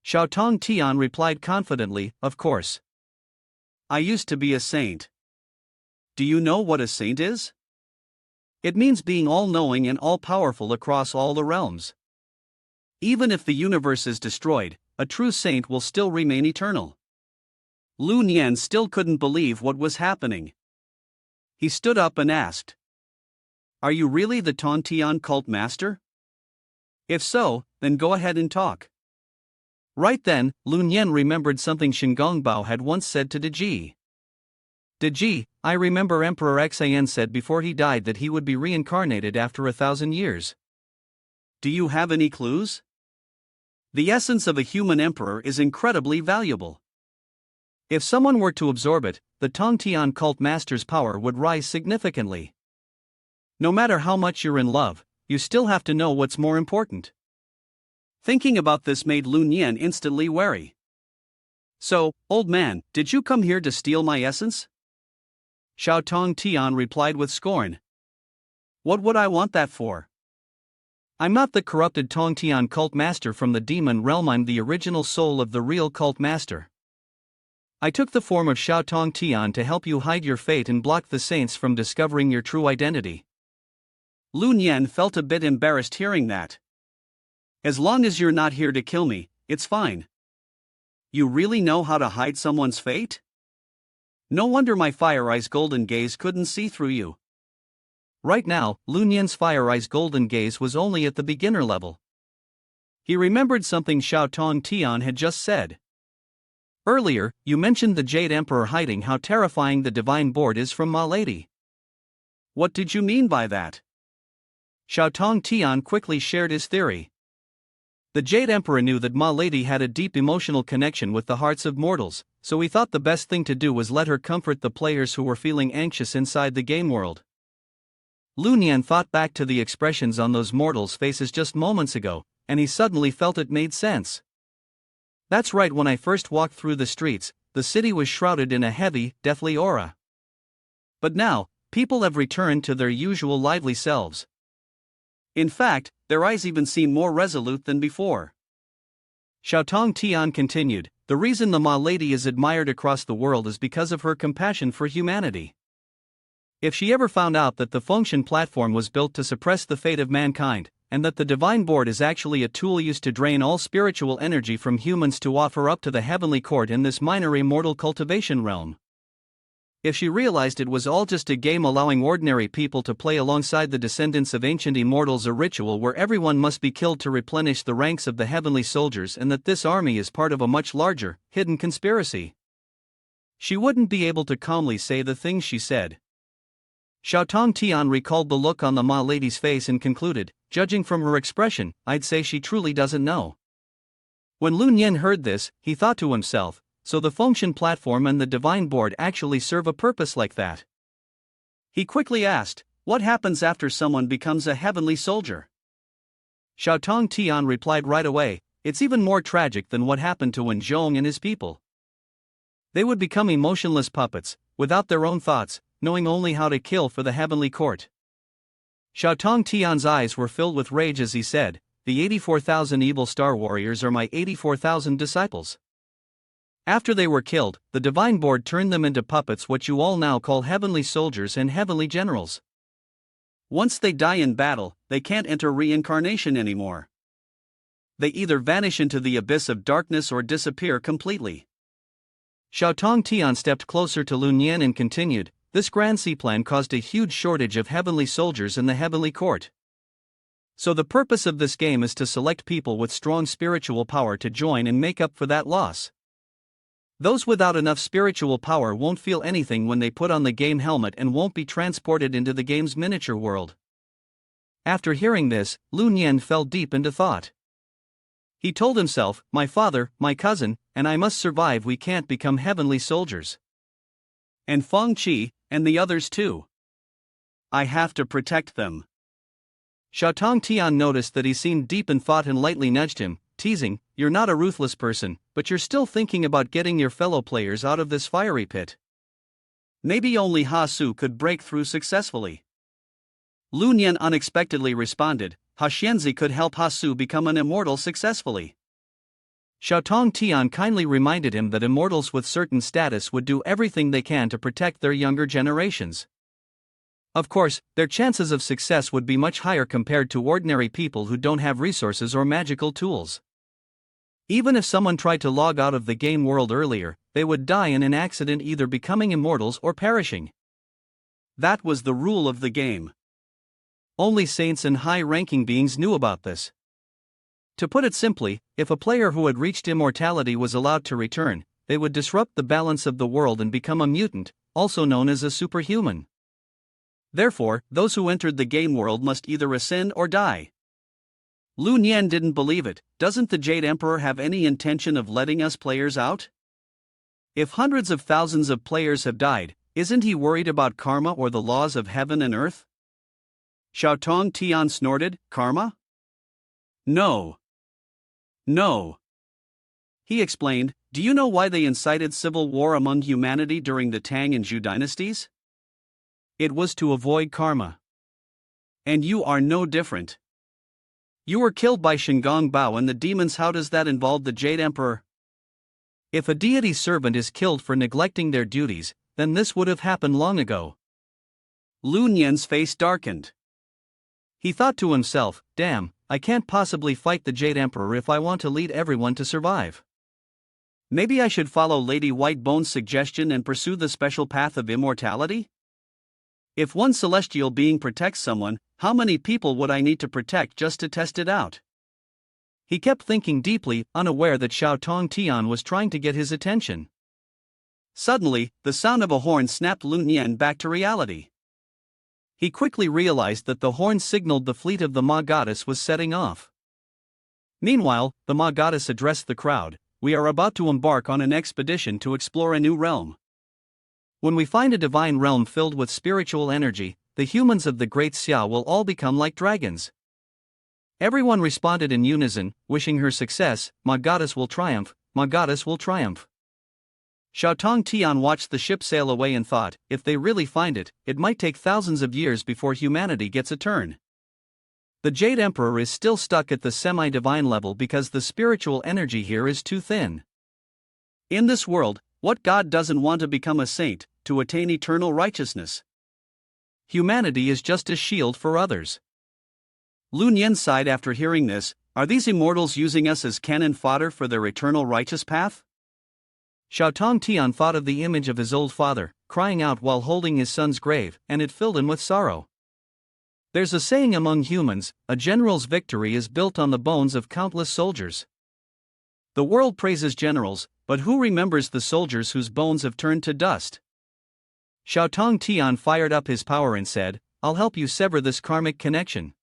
Xiao Tong Tian replied confidently, of course. I used to be a saint. Do you know what a saint is? It means being all-knowing and all-powerful across all the realms. Even if the universe is destroyed, a true saint will still remain eternal. Lu Nian still couldn't believe what was happening. He stood up and asked, are you really the Tongtian cult master? If so, then go ahead and talk. Right then, Lu Nian remembered something Shingongbao had once said to Deji. Deji, I remember Emperor Xian said before he died that he would be reincarnated after 1,000 years. Do you have any clues? The essence of a human emperor is incredibly valuable. If someone were to absorb it, the Tongtian cult master's power would rise significantly. No matter how much you're in love, you still have to know what's more important. Thinking about this made Lun Yan instantly wary. So, old man, did you come here to steal my essence? Xiao Tong Tian replied with scorn. What would I want that for? I'm not the corrupted Tong Tian cult master from the demon realm, I'm the original soul of the real cult master. I took the form of Xiao Tong Tian to help you hide your fate and block the saints from discovering your true identity. Lun Yan felt a bit embarrassed hearing that. As long as you're not here to kill me, it's fine. You really know how to hide someone's fate? No wonder my Fire Eye's golden gaze couldn't see through you. Right now, Lun Yan's Fire Eye's golden gaze was only at the beginner level. He remembered something Xiao Tong Tian had just said. Earlier, you mentioned the Jade Emperor hiding how terrifying the Divine Board is from Ma Lady. What did you mean by that? Xiao Tong Tian quickly shared his theory. The Jade Emperor knew that Ma Lady had a deep emotional connection with the hearts of mortals, so he thought the best thing to do was let her comfort the players who were feeling anxious inside the game world. Lun Yan thought back to the expressions on those mortals' faces just moments ago, and he suddenly felt it made sense. That's right, when I first walked through the streets, the city was shrouded in a heavy, deathly aura. But now, people have returned to their usual lively selves. In fact, their eyes even seem more resolute than before. Xiao Tong Tian continued, the reason the Ma Lady is admired across the world is because of her compassion for humanity. If she ever found out that the function platform was built to suppress the fate of mankind, and that the Divine Board is actually a tool used to drain all spiritual energy from humans to offer up to the heavenly court in this minor immortal cultivation realm. If she realized it was all just a game allowing ordinary people to play alongside the descendants of ancient immortals, a ritual where everyone must be killed to replenish the ranks of the heavenly soldiers, and that this army is part of a much larger, hidden conspiracy, she wouldn't be able to calmly say the things she said. Xiao Tong Tian recalled the look on the Ma Lady's face and concluded, judging from her expression, I'd say she truly doesn't know. When Lun Yan heard this, he thought to himself, so the function platform and the Divine Board actually serve a purpose like that. He quickly asked, what happens after someone becomes a heavenly soldier? Xiao Tong Tian replied right away, it's even more tragic than what happened to Wen Zhong and his people. They would become emotionless puppets, without their own thoughts, knowing only how to kill for the heavenly court. Xiao Tong Tian's eyes were filled with rage as he said, the 84,000 evil star warriors are my 84,000 disciples. After they were killed, the Divine Board turned them into puppets, what you all now call heavenly soldiers and heavenly generals. Once they die in battle, they can't enter reincarnation anymore. They either vanish into the abyss of darkness or disappear completely. Xiao Tong Tian stepped closer to Lun Yan and continued, this Grand Sea plan caused a huge shortage of heavenly soldiers in the heavenly court. So the purpose of this game is to select people with strong spiritual power to join and make up for that loss. Those without enough spiritual power won't feel anything when they put on the game helmet and won't be transported into the game's miniature world. After hearing this, Lun Yan fell deep into thought. He told himself, my father, my cousin, and I must survive, we can't become heavenly soldiers. And Feng Qi, and the others too. I have to protect them. Xiao Tong Tian noticed that he seemed deep in thought and lightly nudged him, teasing, you're not a ruthless person, but you're still thinking about getting your fellow players out of this fiery pit. Maybe only Ha Su could break through successfully. Lun Yan unexpectedly responded, Ha Xianzi could help Ha Su become an immortal successfully. Xiao Tong Tian kindly reminded him that immortals with certain status would do everything they can to protect their younger generations. Of course, their chances of success would be much higher compared to ordinary people who don't have resources or magical tools. Even if someone tried to log out of the game world earlier, they would die in an accident, either becoming immortals or perishing. That was the rule of the game. Only saints and high-ranking beings knew about this. To put it simply, if a player who had reached immortality was allowed to return, they would disrupt the balance of the world and become a mutant, also known as a superhuman. Therefore, those who entered the game world must either ascend or die. Lun Yan didn't believe it. Doesn't the Jade Emperor have any intention of letting us players out? If hundreds of thousands of players have died, isn't he worried about karma or the laws of heaven and earth? Xiaotong Tian snorted. Karma? No. No. He explained, do you know why they incited civil war among humanity during the Tang and Zhou dynasties? It was to avoid karma. And you are no different. You were killed by Shingong Bao and the demons. How does that involve the Jade Emperor? If a deity's servant is killed for neglecting their duties, then this would have happened long ago. Lu Nian's face darkened. He thought to himself, damn, I can't possibly fight the Jade Emperor if I want to lead everyone to survive. Maybe I should follow Lady Whitebone's suggestion and pursue the special path of immortality? If one celestial being protects someone, how many people would I need to protect just to test it out? He kept thinking deeply, unaware that Xiaotong Tian was trying to get his attention. Suddenly, the sound of a horn snapped Lu Nian back to reality. He quickly realized that the horn signaled the fleet of the Ma Goddess was setting off. Meanwhile, the Ma Goddess addressed the crowd, we are about to embark on an expedition to explore a new realm. When we find a divine realm filled with spiritual energy, the humans of the Great Xia will all become like dragons. Everyone responded in unison, wishing her success. Ma Goddess will triumph, Ma Goddess will triumph. Xiaotong Tian watched the ship sail away and thought, if they really find it, it might take thousands of years before humanity gets a turn. The Jade Emperor is still stuck at the semi-divine level because the spiritual energy here is too thin. In this world, what god doesn't want to become a saint, to attain eternal righteousness? Humanity is just a shield for others. Lu Nian sighed after hearing this, are these immortals using us as cannon fodder for their eternal righteous path? Xiaotong Tian thought of the image of his old father, crying out while holding his son's grave, and it filled him with sorrow. There's a saying among humans, a general's victory is built on the bones of countless soldiers. The world praises generals, but who remembers the soldiers whose bones have turned to dust? Xiaotong Tian fired up his power and said, I'll help you sever this karmic connection.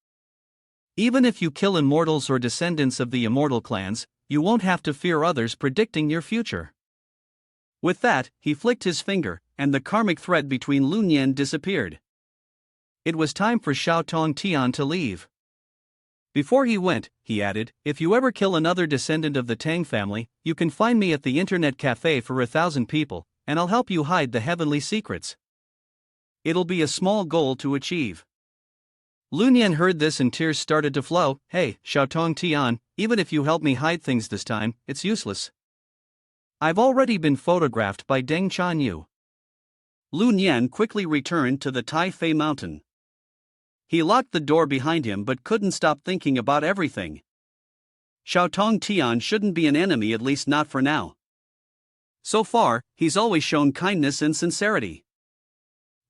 Even if you kill immortals or descendants of the immortal clans, you won't have to fear others predicting your future. With that, he flicked his finger, and the karmic thread between Lu Nian disappeared. It was time for Xiaotong Tian to leave. Before he went, he added, if you ever kill another descendant of the Tang family, you can find me at the internet cafe for 1,000 people, and I'll help you hide the heavenly secrets. It'll be a small goal to achieve. Lu Nian heard this and tears started to flow. Hey, Xiaotong Tian, even if you help me hide things this time, it's useless. I've already been photographed by Deng Chanyu. Lu Nian quickly returned to the Taifei mountain. He locked the door behind him but couldn't stop thinking about everything. Xiaotong Tian shouldn't be an enemy, at least not for now. So far, he's always shown kindness and sincerity.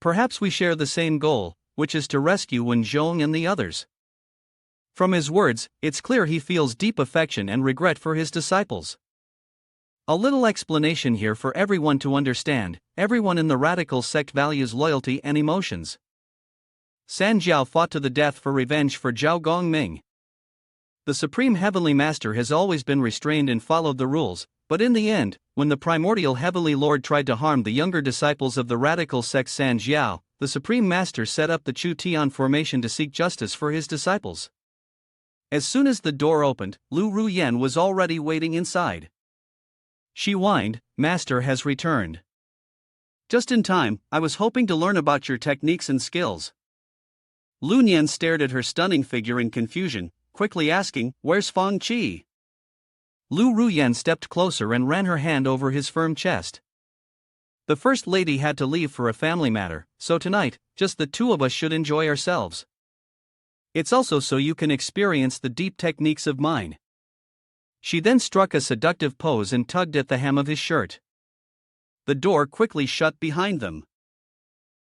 Perhaps we share the same goal, which is to rescue Wen Zhong and the others. From his words, it's clear he feels deep affection and regret for his disciples. A little explanation here for everyone to understand, everyone in the radical sect values loyalty and emotions. San Jiao fought to the death for revenge for Zhao Gongming. The Supreme Heavenly Master has always been restrained and followed the rules, but in the end, when the primordial Heavenly Lord tried to harm the younger disciples of the radical sect San Jiao, the Supreme Master set up the Chu Tian formation to seek justice for his disciples. As soon as the door opened, Lu Ruyen was already waiting inside. She whined, Master has returned. Just in time, I was hoping to learn about your techniques and skills. Lu Nian stared at her stunning figure in confusion, quickly asking, where's Feng Qi? Lu Ruyen stepped closer and ran her hand over his firm chest. The First Lady had to leave for a family matter, so tonight, just the two of us should enjoy ourselves. It's also so you can experience the deep techniques of mine. She then struck a seductive pose and tugged at the hem of his shirt. The door quickly shut behind them.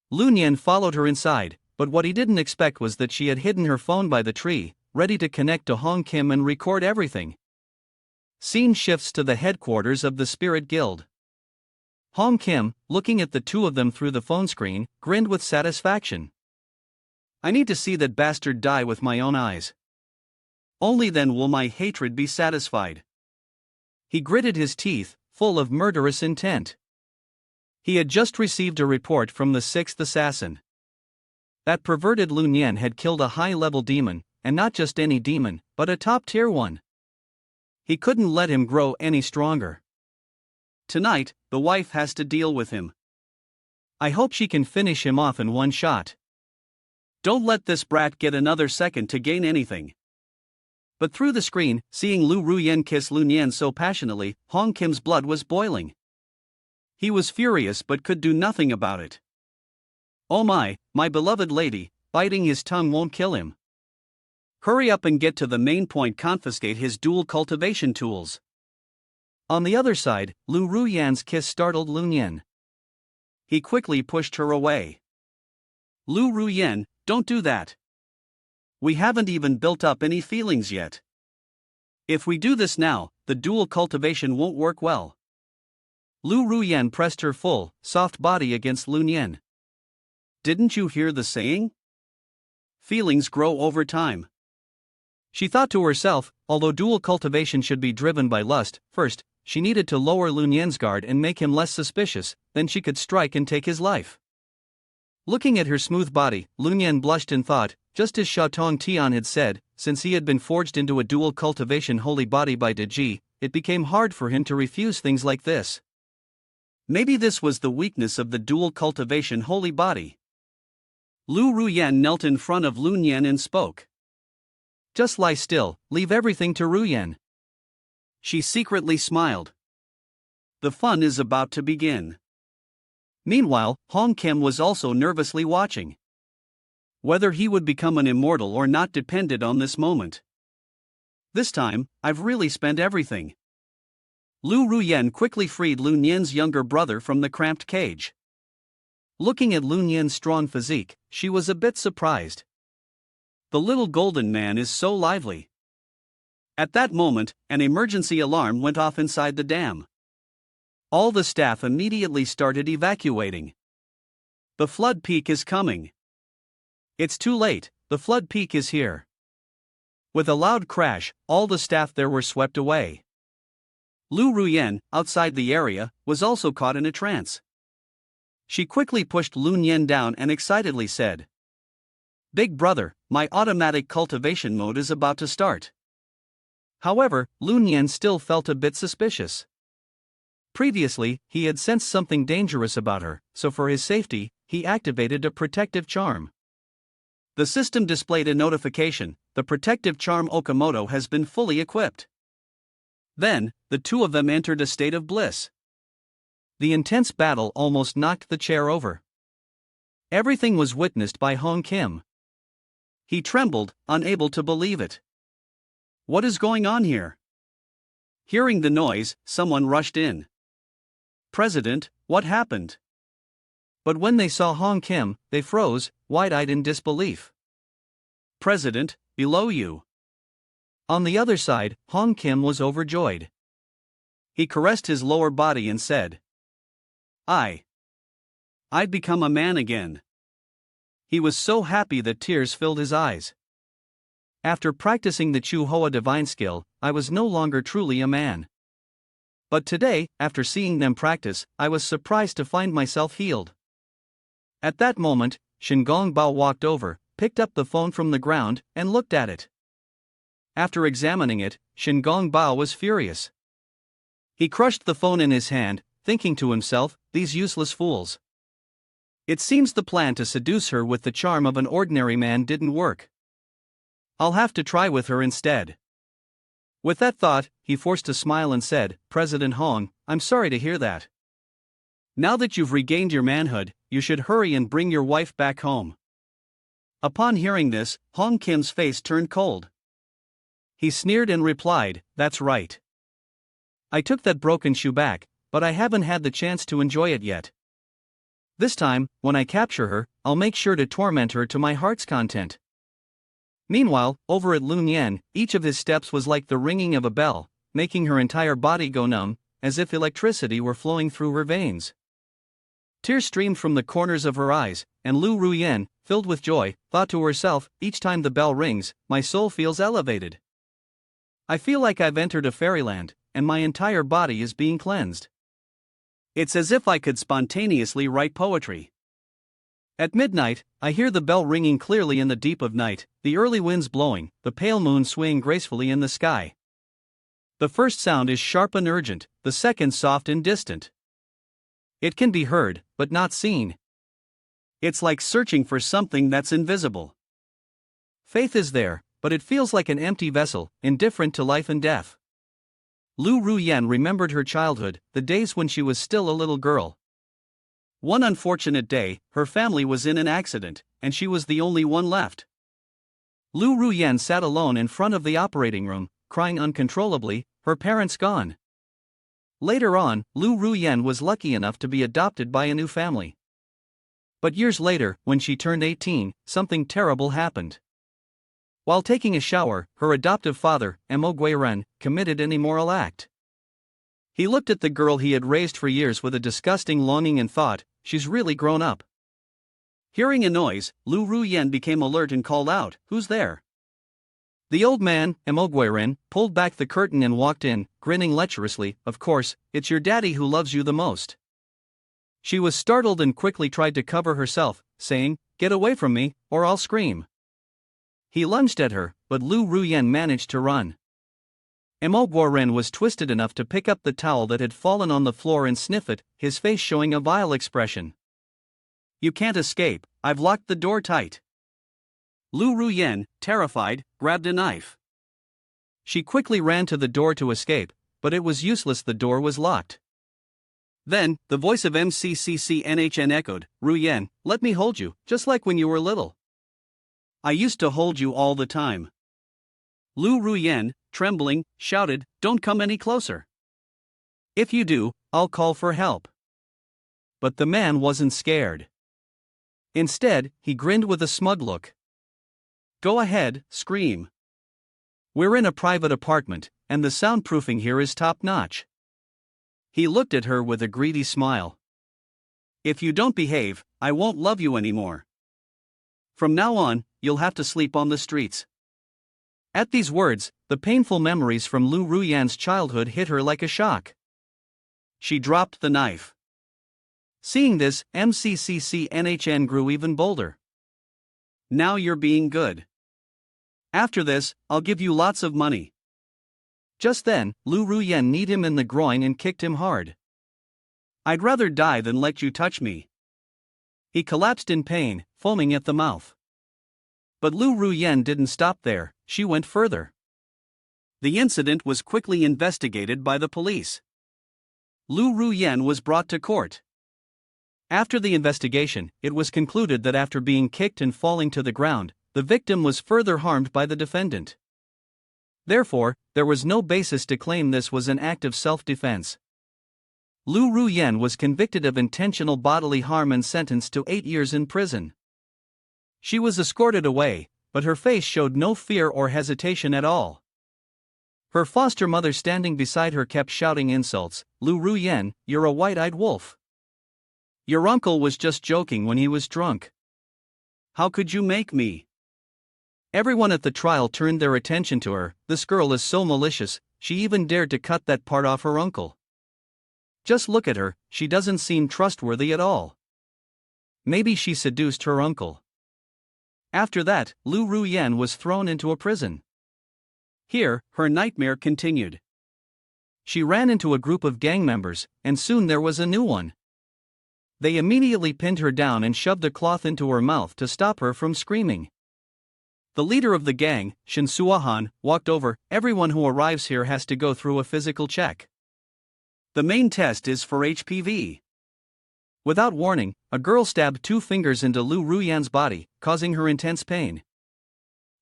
Lu Nian followed her inside, but what he didn't expect was that she had hidden her phone by the tree, ready to connect to Hong Kim and record everything. Scene shifts to the headquarters of the Spirit Guild. Hong Kim, looking at the two of them through the phone screen, grinned with satisfaction. I need to see that bastard die with my own eyes. Only then will my hatred be satisfied. He gritted his teeth, full of murderous intent. He had just received a report from the sixth assassin. That perverted Lun Yan had killed a high-level demon, and not just any demon, but a top-tier one. He couldn't let him grow any stronger. Tonight, the wife has to deal with him. I hope she can finish him off in one shot. Don't let this brat get another second to gain anything. But through the screen, seeing Lu Ruyen kiss Lun Yan so passionately, Hong Kim's blood was boiling. He was furious but could do nothing about it. Oh my beloved lady, biting his tongue won't kill him. Hurry up and get to the main point, confiscate his dual cultivation tools. On the other side, Lu Ruyan's kiss startled Lun Yan. He quickly pushed her away. Lu Ruyen, don't do that. We haven't even built up any feelings yet. If we do this now, the dual cultivation won't work well. Lu Ruyen pressed her full, soft body against Lun Yan. Didn't you hear the saying? Feelings grow over time. She thought to herself, although dual cultivation should be driven by lust, first, she needed to lower Lun Yan's guard and make him less suspicious, then she could strike and take his life. Looking at her smooth body, Lun Yan blushed and thought, just as Sha Tong Tian had said, since he had been forged into a dual cultivation holy body by De Ji, it became hard for him to refuse things like this. Maybe this was the weakness of the dual cultivation holy body. Lu Ruyen knelt in front of Lun Yan and spoke. Just lie still, leave everything to Ruyen. She secretly smiled. The fun is about to begin. Meanwhile, Hong Kim was also nervously watching. Whether he would become an immortal or not depended on this moment. This time, I've really spent everything. Lu Ruyen quickly freed Lun Yan's younger brother from the cramped cage. Looking at Lun Yan's strong physique, she was a bit surprised. The little golden man is so lively. At that moment, an emergency alarm went off inside the dam. All the staff immediately started evacuating. The flood peak is coming. It's too late, the flood peak is here. With a loud crash, all the staff there were swept away. Lu Ruyen, outside the area, was also caught in a trance. She quickly pushed Lun Yan down and excitedly said, Big brother, my automatic cultivation mode is about to start. However, Lun Yan still felt a bit suspicious. Previously, he had sensed something dangerous about her, so for his safety, he activated a protective charm. The system displayed a notification, the protective charm Okamoto has been fully equipped. Then, the two of them entered a state of bliss. The intense battle almost knocked the chair over. Everything was witnessed by Hong Kim. He trembled, unable to believe it. What is going on here? Hearing the noise, someone rushed in. President, what happened? But when they saw Hong Kim, they froze, wide-eyed in disbelief. President, below you. On the other side, Hong Kim was overjoyed. He caressed his lower body and said, I'd become a man again. He was so happy that tears filled his eyes. After practicing the Chu Hoa divine skill, I was no longer truly a man. But today, after seeing them practice, I was surprised to find myself healed. At that moment, Shen Gongbao walked over, picked up the phone from the ground, and looked at it. After examining it, Shen Gongbao was furious. He crushed the phone in his hand, thinking to himself, these useless fools. It seems the plan to seduce her with the charm of an ordinary man didn't work. I'll have to try with her instead. With that thought, he forced a smile and said, President Hong, I'm sorry to hear that. Now that you've regained your manhood, you should hurry and bring your wife back home. Upon hearing this, Hong Kim's face turned cold. He sneered and replied, That's right. I took that broken shoe back, but I haven't had the chance to enjoy it yet. This time, when I capture her, I'll make sure to torment her to my heart's content. Meanwhile, over at Lun Yan, each of his steps was like the ringing of a bell, making her entire body go numb, as if electricity were flowing through her veins. Tears streamed from the corners of her eyes, and Lu Ruyen, filled with joy, thought to herself, each time the bell rings, my soul feels elevated. I feel like I've entered a fairyland, and my entire body is being cleansed. It's as if I could spontaneously write poetry. At midnight, I hear the bell ringing clearly in the deep of night, the early winds blowing, the pale moon swaying gracefully in the sky. The first sound is sharp and urgent, the second soft and distant. It can be heard, but not seen. It's like searching for something that's invisible. Faith is there, but it feels like an empty vessel, indifferent to life and death. Lu Ruyan remembered her childhood, the days when she was still a little girl. One unfortunate day, her family was in an accident, and she was the only one left. Lu Ruyan sat alone in front of the operating room, crying uncontrollably, her parents gone. Later on, Lu Ruyan was lucky enough to be adopted by a new family. But years later, when she turned 18, something terrible happened. While taking a shower, her adoptive father, Mo Guiren, committed an immoral act. He looked at the girl he had raised for years with a disgusting longing and thought, she's really grown up. Hearing a noise, Lu Ruyan became alert and called out, "Who's there?" The old man, Mo Guiren, pulled back the curtain and walked in, grinning lecherously. "Of course, it's your daddy who loves you the most." She was startled and quickly tried to cover herself, saying, "Get away from me, or I'll scream." He lunged at her, but Lu Ruyan managed to run. Mo Guiren was twisted enough to pick up the towel that had fallen on the floor and sniff it, his face showing a vile expression. "You can't escape, I've locked the door tight." Lu Ruyan, terrified, grabbed a knife. She quickly ran to the door to escape, but it was useless, the door was locked. Then, the voice of MCCCNHN echoed, "Ruyan, let me hold you, just like when you were little." "I used to hold you all the time." Lu Ruyan, trembling, shouted, "Don't come any closer. If you do, I'll call for help." But the man wasn't scared. Instead, he grinned with a smug look. "Go ahead, scream. We're in a private apartment, and the soundproofing here is top-notch." He looked at her with a greedy smile. "If you don't behave, I won't love you anymore. From now on, you'll have to sleep on the streets." At these words, the painful memories from Lu Ruyan's childhood hit her like a shock. She dropped the knife. Seeing this, MCCCNHN grew even bolder. "Now you're being good. After this, I'll give you lots of money." Just then, Lu Ruyan kneed him in the groin and kicked him hard. "I'd rather die than let you touch me." He collapsed in pain, foaming at the mouth. But Lu Ruyan didn't stop there, she went further. The incident was quickly investigated by the police. Lu Ruyan was brought to court. After the investigation, it was concluded that after being kicked and falling to the ground, the victim was further harmed by the defendant. Therefore, there was no basis to claim this was an act of self-defense. Lu Ruyan was convicted of intentional bodily harm and sentenced to 8 years in prison. She was escorted away, but her face showed no fear or hesitation at all. Her foster mother standing beside her kept shouting insults, "Lu Ruyan, you're a white-eyed wolf. Your uncle was just joking when he was drunk. How could you make me?" Everyone at the trial turned their attention to her. "This girl is so malicious, she even dared to cut that part off her uncle. Just look at her, she doesn't seem trustworthy at all. Maybe she seduced her uncle." After that, Lu Ruyan was thrown into a prison. Here, her nightmare continued. She ran into a group of gang members, and soon there was a new one. They immediately pinned her down and shoved a cloth into her mouth to stop her from screaming. The leader of the gang, Shin Suahan, walked over. "Everyone who arrives here has to go through a physical check. The main test is for HPV." Without warning, a girl stabbed 2 fingers into Lu Ruyan's body, causing her intense pain.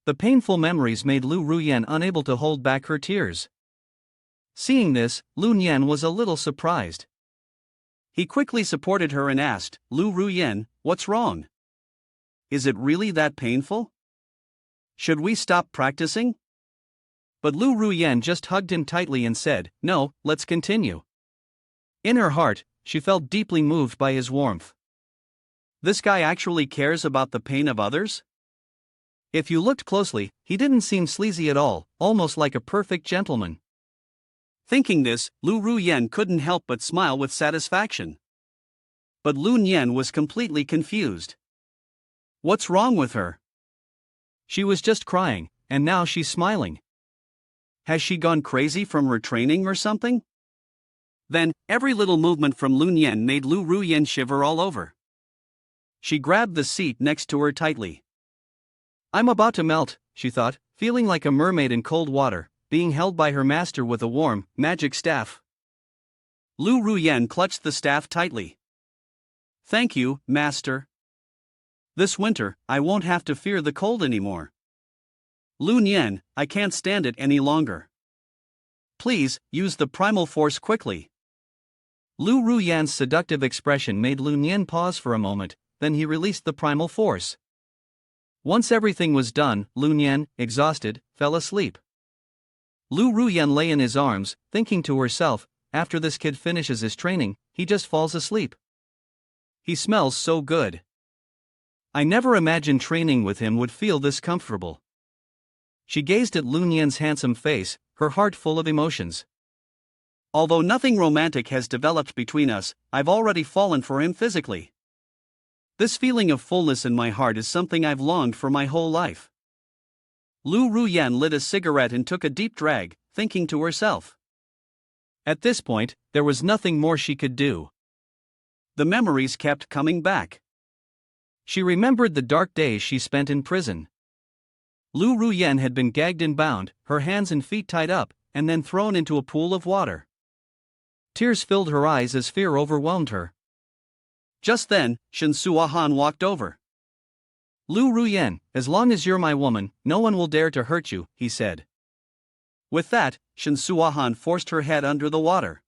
The painful memories made Lu Ruyan unable to hold back her tears. Seeing this, Lu Nian was a little surprised. He quickly supported her and asked, "Lu Ruyan, what's wrong? Is it really that painful? Should we stop practicing?" But Lu Ruyan just hugged him tightly and said, "No, let's continue." In her heart, she felt deeply moved by his warmth. This guy actually cares about the pain of others? If you looked closely, he didn't seem sleazy at all, almost like a perfect gentleman. Thinking this, Lu Ruyan couldn't help but smile with satisfaction. But Lu Nian was completely confused. What's wrong with her? She was just crying, and now she's smiling. Has she gone crazy from retraining or something? Then, every little movement from Lun Yan made Lu Ruyan shiver all over. She grabbed the seat next to her tightly. I'm about to melt, she thought, feeling like a mermaid in cold water, being held by her master with a warm, magic staff. Lu Ruyan clutched the staff tightly. Thank you, master. This winter, I won't have to fear the cold anymore. Lun Yan, I can't stand it any longer. Please, use the primal force quickly. Lu Ruyan's seductive expression made Lun Yan pause for a moment, then he released the primal force. Once everything was done, Lun Yan, exhausted, fell asleep. Lu Ruyan lay in his arms, thinking to herself, after this kid finishes his training, he just falls asleep. He smells so good. I never imagined training with him would feel this comfortable. She gazed at Lun Yan's handsome face, her heart full of emotions. Although nothing romantic has developed between us, I've already fallen for him physically. This feeling of fullness in my heart is something I've longed for my whole life. Lu Ruyan lit a cigarette and took a deep drag, thinking to herself. At this point, there was nothing more she could do. The memories kept coming back. She remembered the dark days she spent in prison. Lu Ruyan had been gagged and bound, her hands and feet tied up, and then thrown into a pool of water. Tears filled her eyes as fear overwhelmed her. Just then, Shen Suahan walked over. Lu Ruyan, as long as you're my woman, no one will dare to hurt you, he said. With that, Shen Suahan forced her head under the water.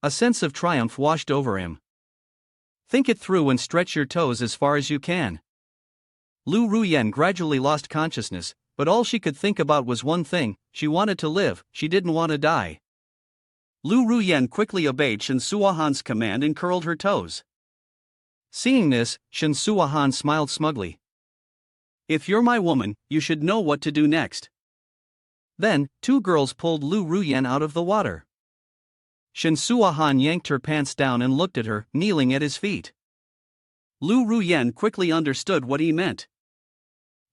A sense of triumph washed over him. Think it through and stretch your toes as far as you can. Lu Ruyan gradually lost consciousness, but all she could think about was one thing: she wanted to live, she didn't want to die. Lu Ruyan quickly obeyed Shen Suahan's command and curled her toes. Seeing this, Shen Suahan smiled smugly. If you're my woman, you should know what to do next. Then, two girls pulled Lu Ruyan out of the water. Shen Suahan yanked her pants down and looked at her, kneeling at his feet. Lu Ruyan quickly understood what he meant.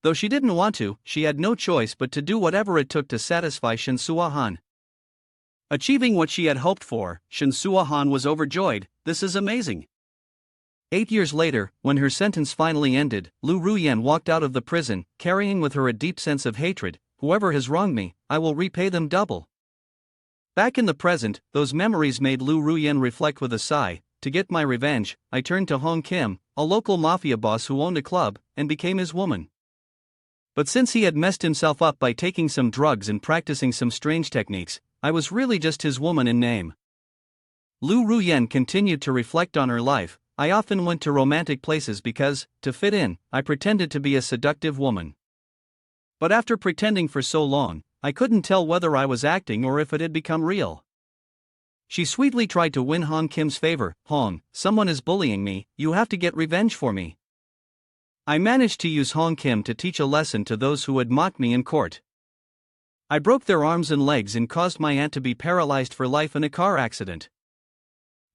Though she didn't want to, she had no choice but to do whatever it took to satisfy Shen Suahan. Achieving what she had hoped for, Shen Suahan was overjoyed. This is amazing. 8 years later, when her sentence finally ended, Lu Ruyan walked out of the prison, carrying with her a deep sense of hatred. Whoever has wronged me, I will repay them double. Back in the present, those memories made Lu Ruyan reflect with a sigh. To get my revenge, I turned to Hong Kim, a local mafia boss who owned a club, and became his woman. But since he had messed himself up by taking some drugs and practicing some strange techniques, I was really just his woman in name. Lu Ruyan continued to reflect on her life. I often went to romantic places because, to fit in, I pretended to be a seductive woman. But after pretending for so long, I couldn't tell whether I was acting or if it had become real. She sweetly tried to win Hong Kim's favor. Hong, someone is bullying me, you have to get revenge for me. I managed to use Hong Kim to teach a lesson to those who had mocked me in court. I broke their arms and legs and caused my aunt to be paralyzed for life in a car accident.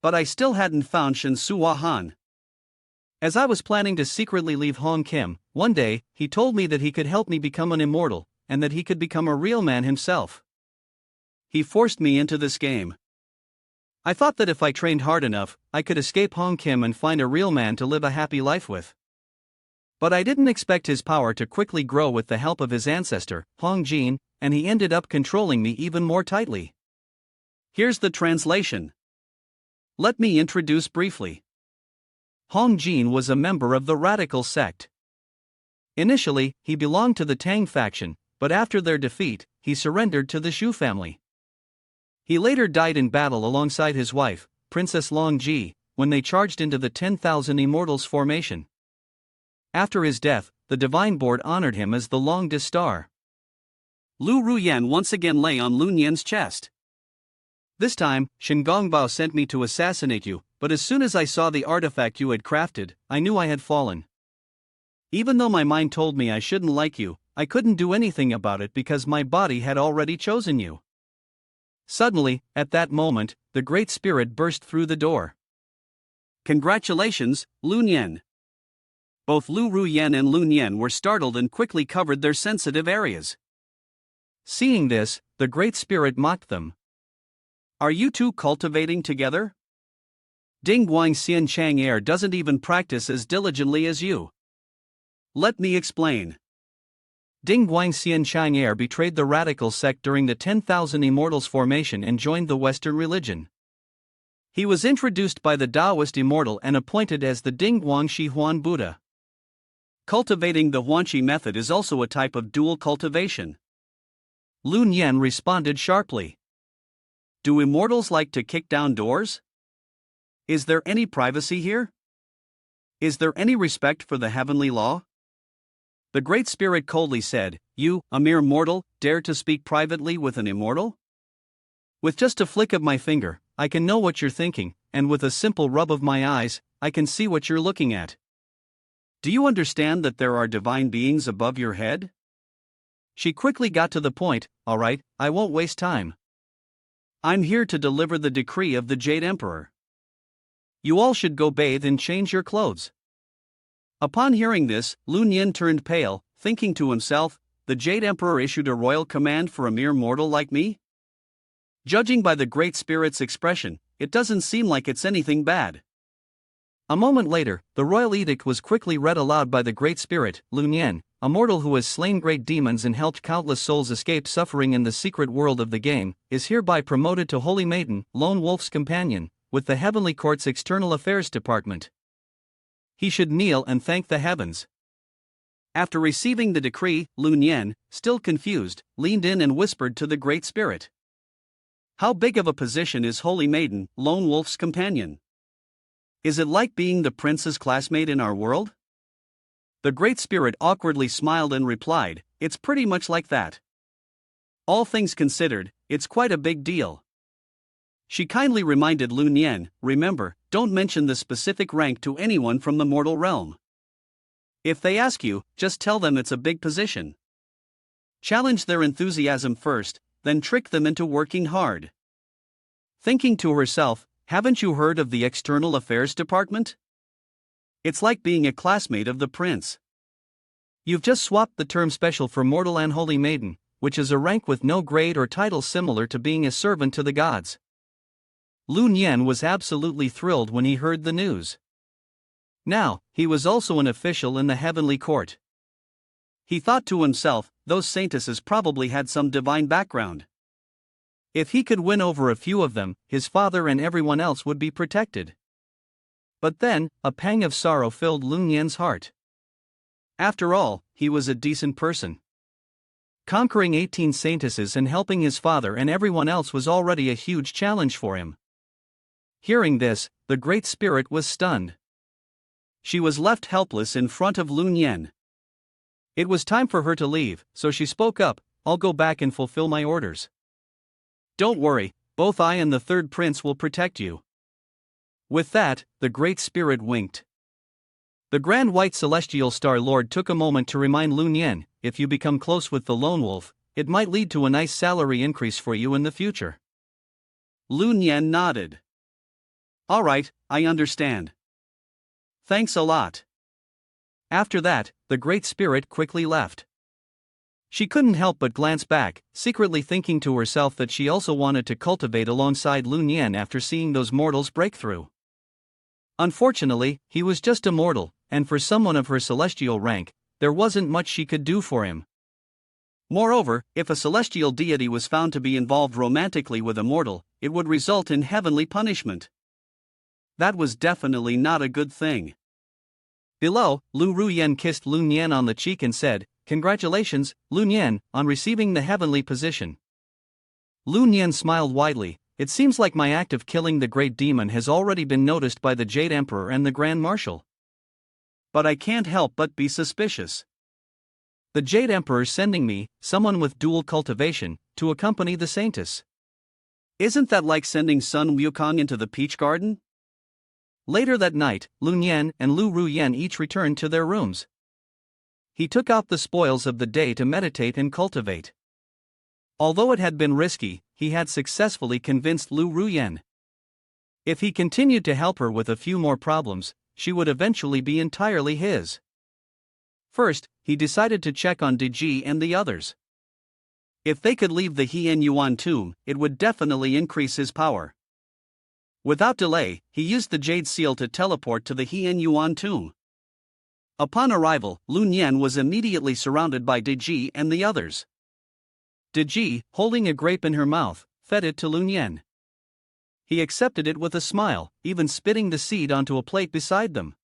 But I still hadn't found Shen Suahan. As I was planning to secretly leave Hong Kim, one day, he told me that he could help me become an immortal, and that he could become a real man himself. He forced me into this game. I thought that if I trained hard enough, I could escape Hong Kim and find a real man to live a happy life with. But I didn't expect his power to quickly grow with the help of his ancestor, Hong Jin, and he ended up controlling me even more tightly. Here's the translation. Let me introduce briefly. Hong Jin was a member of the radical sect. Initially, he belonged to the Tang faction, but after their defeat, he surrendered to the Shu family. He later died in battle alongside his wife, Princess Long Ji, when they charged into the 10,000 Immortals formation. After his death, the Divine Board honored him as the Longest Star. Lu Ruyan once again lay on Lun Yan's chest. This time, Shen Gongbao sent me to assassinate you, but as soon as I saw the artifact you had crafted, I knew I had fallen. Even though my mind told me I shouldn't like you, I couldn't do anything about it because my body had already chosen you. Suddenly, at that moment, the Great Spirit burst through the door. Congratulations, Lun Yan. Both Lu Ruyan and Lun Yan were startled and quickly covered their sensitive areas. Seeing this, the Great Spirit mocked them. Are you two cultivating together? Ding Guang Xian Chang Er doesn't even practice as diligently as you. Let me explain. Ding Guang Xian Chang Er betrayed the radical sect during the 10,000 Immortals formation and joined the Western religion. He was introduced by the Taoist immortal and appointed as the Ding Guang Shi Huan Buddha. Cultivating the Huanqi method is also a type of dual cultivation. Lun Yan responded sharply. Do immortals like to kick down doors? Is there any privacy here? Is there any respect for the heavenly law? The Great Spirit coldly said, You, a mere mortal, dare to speak privately with an immortal? With just a flick of my finger, I can know what you're thinking, and with a simple rub of my eyes, I can see what you're looking at. Do you understand that there are divine beings above your head? She quickly got to the point. All right, I won't waste time. I'm here to deliver the decree of the Jade Emperor. You all should go bathe and change your clothes. Upon hearing this, Lun Yin turned pale, thinking to himself, the Jade Emperor issued a royal command for a mere mortal like me? Judging by the Great Spirit's expression, it doesn't seem like it's anything bad. A moment later, the royal edict was quickly read aloud by the Great Spirit. Lun Yin, a mortal who has slain great demons and helped countless souls escape suffering in the secret world of the game, is hereby promoted to Holy Maiden, Lone Wolf's companion, with the Heavenly Court's External Affairs Department. He should kneel and thank the heavens. After receiving the decree, Lun Yin, still confused, leaned in and whispered to the Great Spirit. How big of a position is Holy Maiden, Lone Wolf's companion? Is it like being the prince's classmate in our world? The Great Spirit awkwardly smiled and replied, It's pretty much like that. All things considered, it's quite a big deal. She kindly reminded Lun Yin, remember, don't mention the specific rank to anyone from the mortal realm. If they ask you, just tell them it's a big position. Challenge their enthusiasm first, then trick them into working hard. Thinking to herself, haven't you heard of the External Affairs Department? It's like being a classmate of the prince. You've just swapped the term special for mortal and holy maiden, which is a rank with no grade or title similar to being a servant to the gods. Lun Yin was absolutely thrilled when he heard the news. Now, he was also an official in the heavenly court. He thought to himself, those saintesses probably had some divine background. If he could win over a few of them, his father and everyone else would be protected. But then, a pang of sorrow filled Lun Yin's heart. After all, he was a decent person. Conquering 18 saintesses and helping his father and everyone else was already a huge challenge for him. Hearing this, the Great Spirit was stunned. She was left helpless in front of Lun Yin. It was time for her to leave, so she spoke up, I'll go back and fulfill my orders. Don't worry, both I and the third prince will protect you. With that, the Great Spirit winked. The Grand White Celestial Star Lord took a moment to remind Lun Yin, if you become close with the Lone Wolf, it might lead to a nice salary increase for you in the future. Lun Yin nodded. All right, I understand. Thanks a lot. After that, the Great Spirit quickly left. She couldn't help but glance back, secretly thinking to herself that she also wanted to cultivate alongside Lun Yin after seeing those mortals break through. Unfortunately, he was just a mortal, and for someone of her celestial rank, there wasn't much she could do for him. Moreover, if a celestial deity was found to be involved romantically with a mortal, it would result in heavenly punishment. That was definitely not a good thing. Below, Lu Ruyan kissed Lun Yin on the cheek and said, Congratulations, Lun Yin, on receiving the heavenly position. Lun Yin smiled widely. It seems like my act of killing the great demon has already been noticed by the Jade Emperor and the Grand Marshal. But I can't help but be suspicious. The Jade Emperor sending me, someone with dual cultivation, to accompany the Saintess. Isn't that like sending Sun Wukong into the Peach Garden? Later that night, Lun Yin and Lu Ruyan each returned to their rooms. He took out the spoils of the day to meditate and cultivate. Although it had been risky, he had successfully convinced Lu Ruyan. If he continued to help her with a few more problems, she would eventually be entirely his. First, he decided to check on Deji and the others. If they could leave the Hien Yuan tomb, it would definitely increase his power. Without delay, he used the Jade Seal to teleport to the Hien Yuan tomb. Upon arrival, Lun Yan was immediately surrounded by Deji and the others. Deji, holding a grape in her mouth, fed it to Lun Yan. He accepted it with a smile, even spitting the seed onto a plate beside them.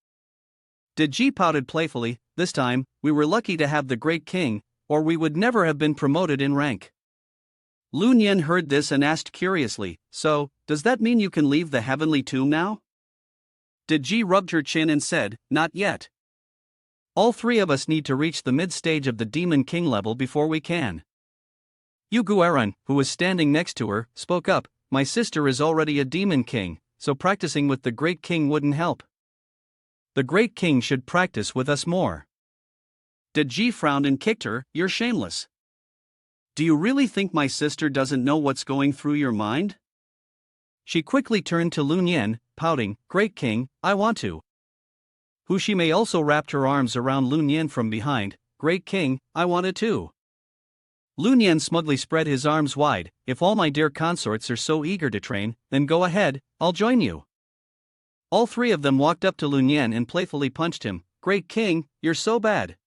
Deji pouted playfully, "This time, we were lucky to have the great king, or we would never have been promoted in rank." Lun Yan heard this and asked curiously, "So, does that mean you can leave the heavenly tomb now?" Deji rubbed her chin and said, "Not yet. All three of us need to reach the mid-stage of the Demon King level before we can." Yu Guoran, who was standing next to her, spoke up, "My sister is already a Demon King, so practicing with the Great King wouldn't help. The Great King should practice with us more." Deji frowned and kicked her, "You're shameless. Do you really think my sister doesn't know what's going through your mind?" She quickly turned to Lun Yan, pouting, "Great King, I want to." Hushime also wrapped her arms around Lun Yan from behind, "Great King, I want it too." Lun Yan smugly spread his arms wide, "If all my dear consorts are so eager to train, then go ahead, I'll join you." All three of them walked up to Lun Yan and playfully punched him, "Great King, you're so bad."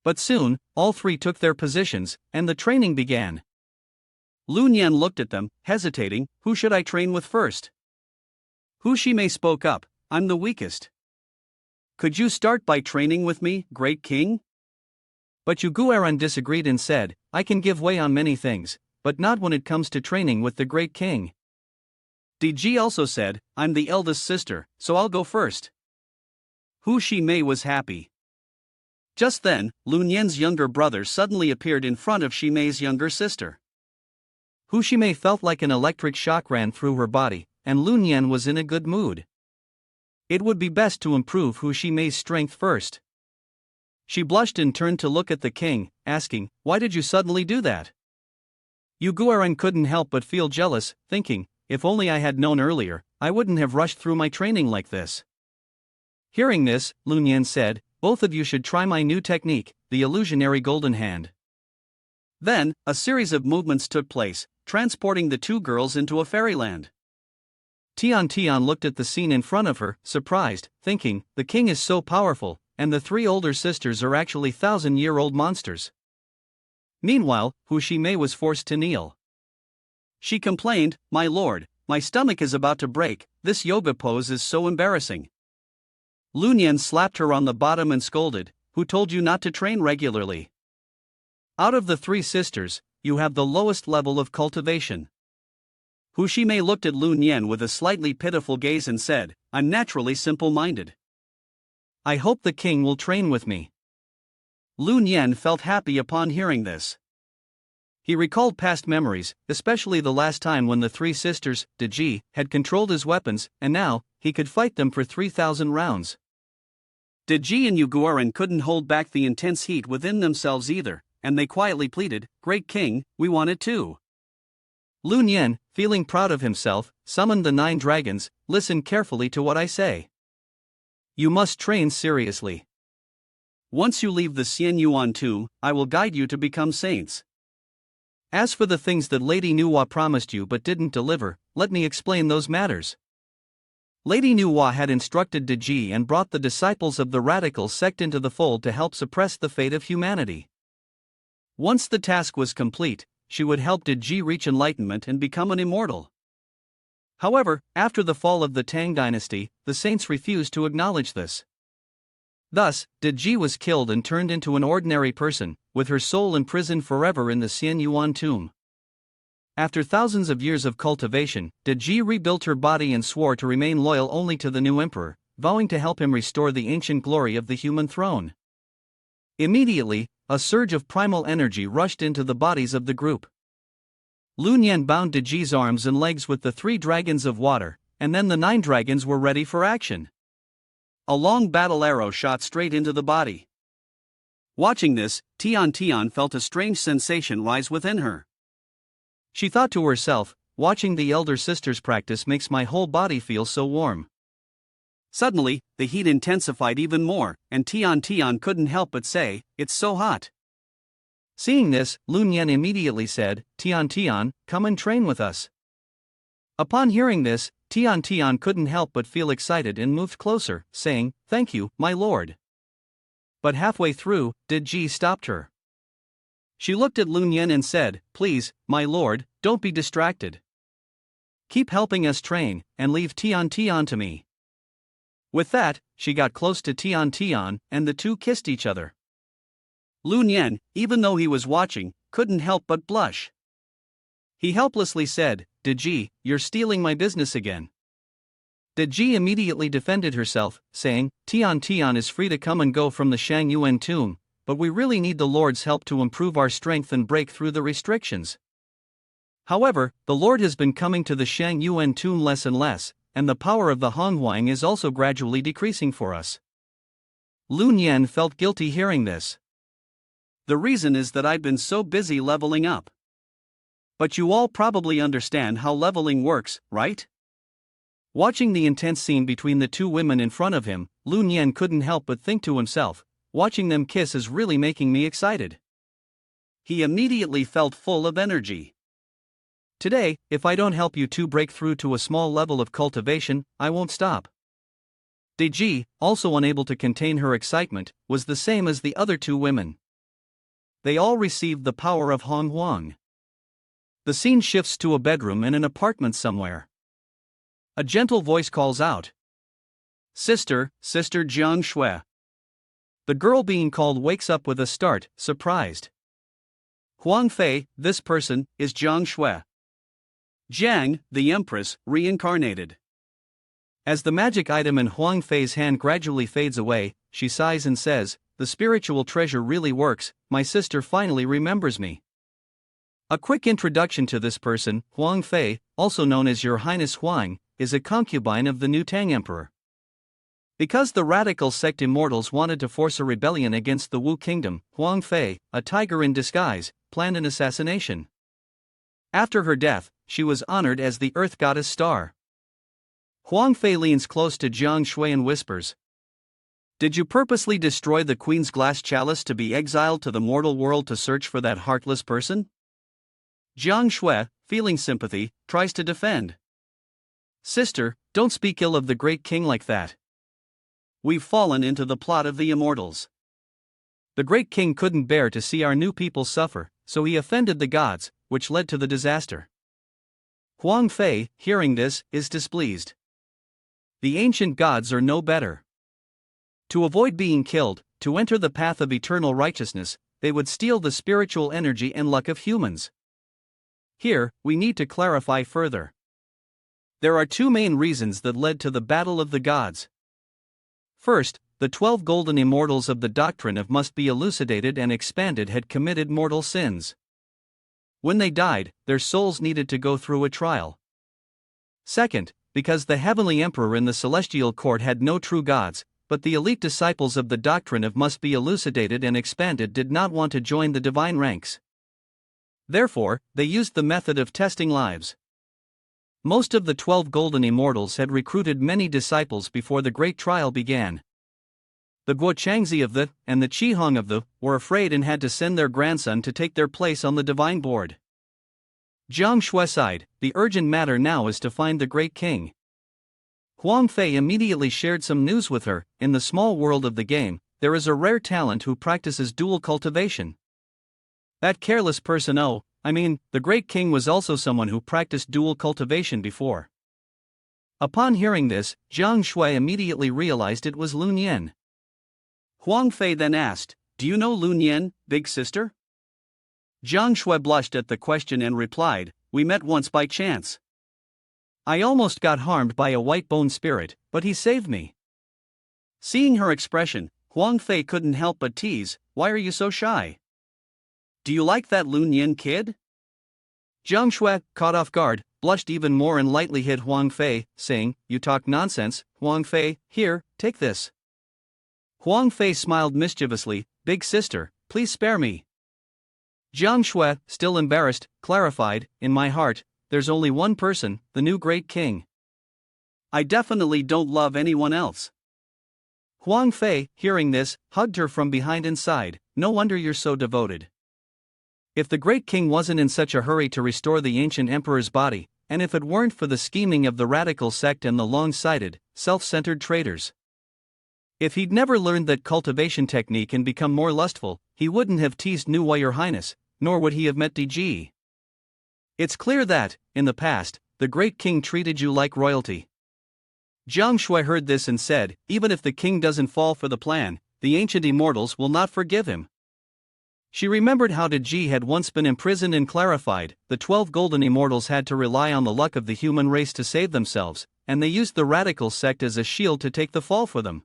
But soon, all three took their positions, and the training began. Lun Yan looked at them, hesitating, "Who should I train with first?" Hushime spoke up, "I'm the weakest. Could you start by training with me, Great King?" But Yuguaran disagreed and said, "I can give way on many things, but not when it comes to training with the Great King." Deji also said, "I'm the eldest sister, so I'll go first." Hushime was happy. Just then, Lun Yan's younger brother suddenly appeared in front of Shime's younger sister. Hushime felt like an electric shock ran through her body, and Lun Yan was in a good mood. It would be best to improve Hushime's strength first. She blushed and turned to look at the king, asking, "Why did you suddenly do that?" Yuguaran couldn't help but feel jealous, thinking, "If only I had known earlier, I wouldn't have rushed through my training like this." Hearing this, Lun Yan said, "Both of you should try my new technique, the illusionary golden hand." Then, a series of movements took place, transporting the two girls into a fairyland. Tian looked at the scene in front of her, surprised, thinking, "The king is so powerful, and the three older sisters are actually 1,000-year-old monsters." Meanwhile, Hushime was forced to kneel. She complained, "My lord, my stomach is about to break, this yoga pose is so embarrassing." Lun Yan slapped her on the bottom and scolded, "Who told you not to train regularly? Out of the three sisters, you have the lowest level of cultivation." Hushime looked at Lun Yan with a slightly pitiful gaze and said, "I'm naturally simple-minded. I hope the king will train with me." Lun Yan felt happy upon hearing this. He recalled past memories, especially the last time when the three sisters, Deji, had controlled his weapons, and now, he could fight them for 3,000 rounds. Deji and Yuguaran couldn't hold back the intense heat within themselves either, and they quietly pleaded, "Great King, we want it too." Lun Yan, feeling proud of himself, summoned the 9 dragons. "Listen carefully to what I say. You must train seriously. Once you leave the Xian Yuan tomb, I will guide you to become saints. As for the things that Lady Nuwa promised you but didn't deliver, let me explain those matters." Lady Nuwa had instructed Deji and brought the disciples of the radical sect into the fold to help suppress the fate of humanity. Once the task was complete, she would help Deji reach enlightenment and become an immortal. However, after the fall of the Tang dynasty, the saints refused to acknowledge this. Thus, Deji was killed and turned into an ordinary person, with her soul imprisoned forever in the Xian Yuan tomb. After thousands of years of cultivation, Deji rebuilt her body and swore to remain loyal only to the new emperor, vowing to help him restore the ancient glory of the human throne. Immediately, a surge of primal energy rushed into the bodies of the group. Lun Yan bound Deji's arms and legs with the 3 dragons of water, and then the 9 dragons were ready for action. A long battle arrow shot straight into the body. Watching this, Tian felt a strange sensation rise within her. She thought to herself, "Watching the elder sisters practice makes my whole body feel so warm." Suddenly, the heat intensified even more, and Tian Tian couldn't help but say, "It's so hot." Seeing this, Lun Yen immediately said, Tian Tian, come and train with us. Upon hearing this, Tian Tian couldn't help but feel excited and moved closer, saying, Thank you, my lord. But halfway through, Did Ji stopped her. She looked at Lun Yen and said, Please, my lord, don't be distracted. Keep helping us train, and leave Tian Tian to me. With that, she got close to Tian Tian, and the two kissed each other. Lun Yen, even though he was watching, couldn't help but blush. He helplessly said, Did Ji, you're stealing my business again. Did Ji immediately defended herself, saying, Tian Tian is free to come and go from the Shang Yuan tomb, but we really need the Lord's help to improve our strength and break through the restrictions. However, the Lord has been coming to the Shang Yuan tomb less and less, and the power of the Honghuang is also gradually decreasing for us. Lun Yen felt guilty hearing this. The reason is that I've been so busy leveling up. But you all probably understand how leveling works, right? Watching the intense scene between the two women in front of him, Lun Yen couldn't help but think to himself, watching them kiss is really making me excited. He immediately felt full of energy. Today, if I don't help you two break through to a small level of cultivation, I won't stop. Deji, also unable to contain her excitement, was the same as the other two women. They all received the power of Honghuang. The scene shifts to a bedroom in an apartment somewhere. A gentle voice calls out, Sister, Sister Jiang Shui. The girl being called wakes up with a start, surprised. Huang Fei, this person, is Jiang Shui. Jiang, the Empress, reincarnated. As the magic item in Huang Fei's hand gradually fades away, she sighs and says, The spiritual treasure really works, my sister finally remembers me. A quick introduction to this person, Huang Fei, also known as Your Highness Huang, is a concubine of the new Tang Emperor. Because the radical sect immortals wanted to force a rebellion against the Wu Kingdom, Huang Fei, a tiger in disguise, planned an assassination. After her death, she was honored as the Earth Goddess Star. Huang Fei leans close to Jiang Shui and whispers, Did you purposely destroy the Queen's glass chalice to be exiled to the mortal world to search for that heartless person? Jiang Shui, feeling sympathy, tries to defend. Sister, don't speak ill of the great king like that. We've fallen into the plot of the immortals. The great king couldn't bear to see our new people suffer, so he offended the gods, which led to the disaster. Huang Fei, hearing this, is displeased. The ancient gods are no better. To avoid being killed, to enter the path of eternal righteousness, they would steal the spiritual energy and luck of humans. Here, we need to clarify further. There are two main reasons that led to the battle of the gods. First, the 12 golden immortals of the doctrine of must be elucidated and expanded had committed mortal sins. When they died, their souls needed to go through a trial. Second, because the heavenly emperor in the celestial court had no true gods, but the elite disciples of the doctrine of must be elucidated and expanded did not want to join the divine ranks. Therefore, they used the method of testing lives. Most of the 12 golden immortals had recruited many disciples before the great trial began. The Guochangzi of the, and the Qihong of the, were afraid and had to send their grandson to take their place on the divine board. Jiang Shui sighed, the urgent matter now is to find the great king. Huang Fei immediately shared some news with her, in the small world of the game, there is a rare talent who practices dual cultivation. That careless person the great king was also someone who practiced dual cultivation before. Upon hearing this, Jiang Shui immediately realized it was Lun Yen. Huang Fei then asked, Do you know Lun Yen, big sister? Jiang Shui blushed at the question and replied, We met once by chance. I almost got harmed by a white-boned spirit, but he saved me. Seeing her expression, Huang Fei couldn't help but tease, Why are you so shy? Do you like that Lun Yen kid? Jiang Shui, caught off guard, blushed even more and lightly hit Huang Fei, saying, You talk nonsense, Huang Fei, here, take this. Huang Fei smiled mischievously, Big sister, please spare me. Jiang Shui, still embarrassed, clarified, In my heart, there's only one person, the new great king. I definitely don't love anyone else. Huang Fei, hearing this, hugged her from behind and sighed, "No wonder you're so devoted." If the great king wasn't in such a hurry to restore the ancient emperor's body, and if it weren't for the scheming of the radical sect and the long-sighted, self-centered traitors. If he'd never learned that cultivation technique and become more lustful, he wouldn't have teased Nuwa your highness, nor would he have met DG. It's clear that, in the past, the great king treated you like royalty. Jiang Shui heard this and said, even if the king doesn't fall for the plan, the ancient immortals will not forgive him. She remembered how Ji had once been imprisoned and clarified, the 12 golden immortals had to rely on the luck of the human race to save themselves, and they used the radical sect as a shield to take the fall for them.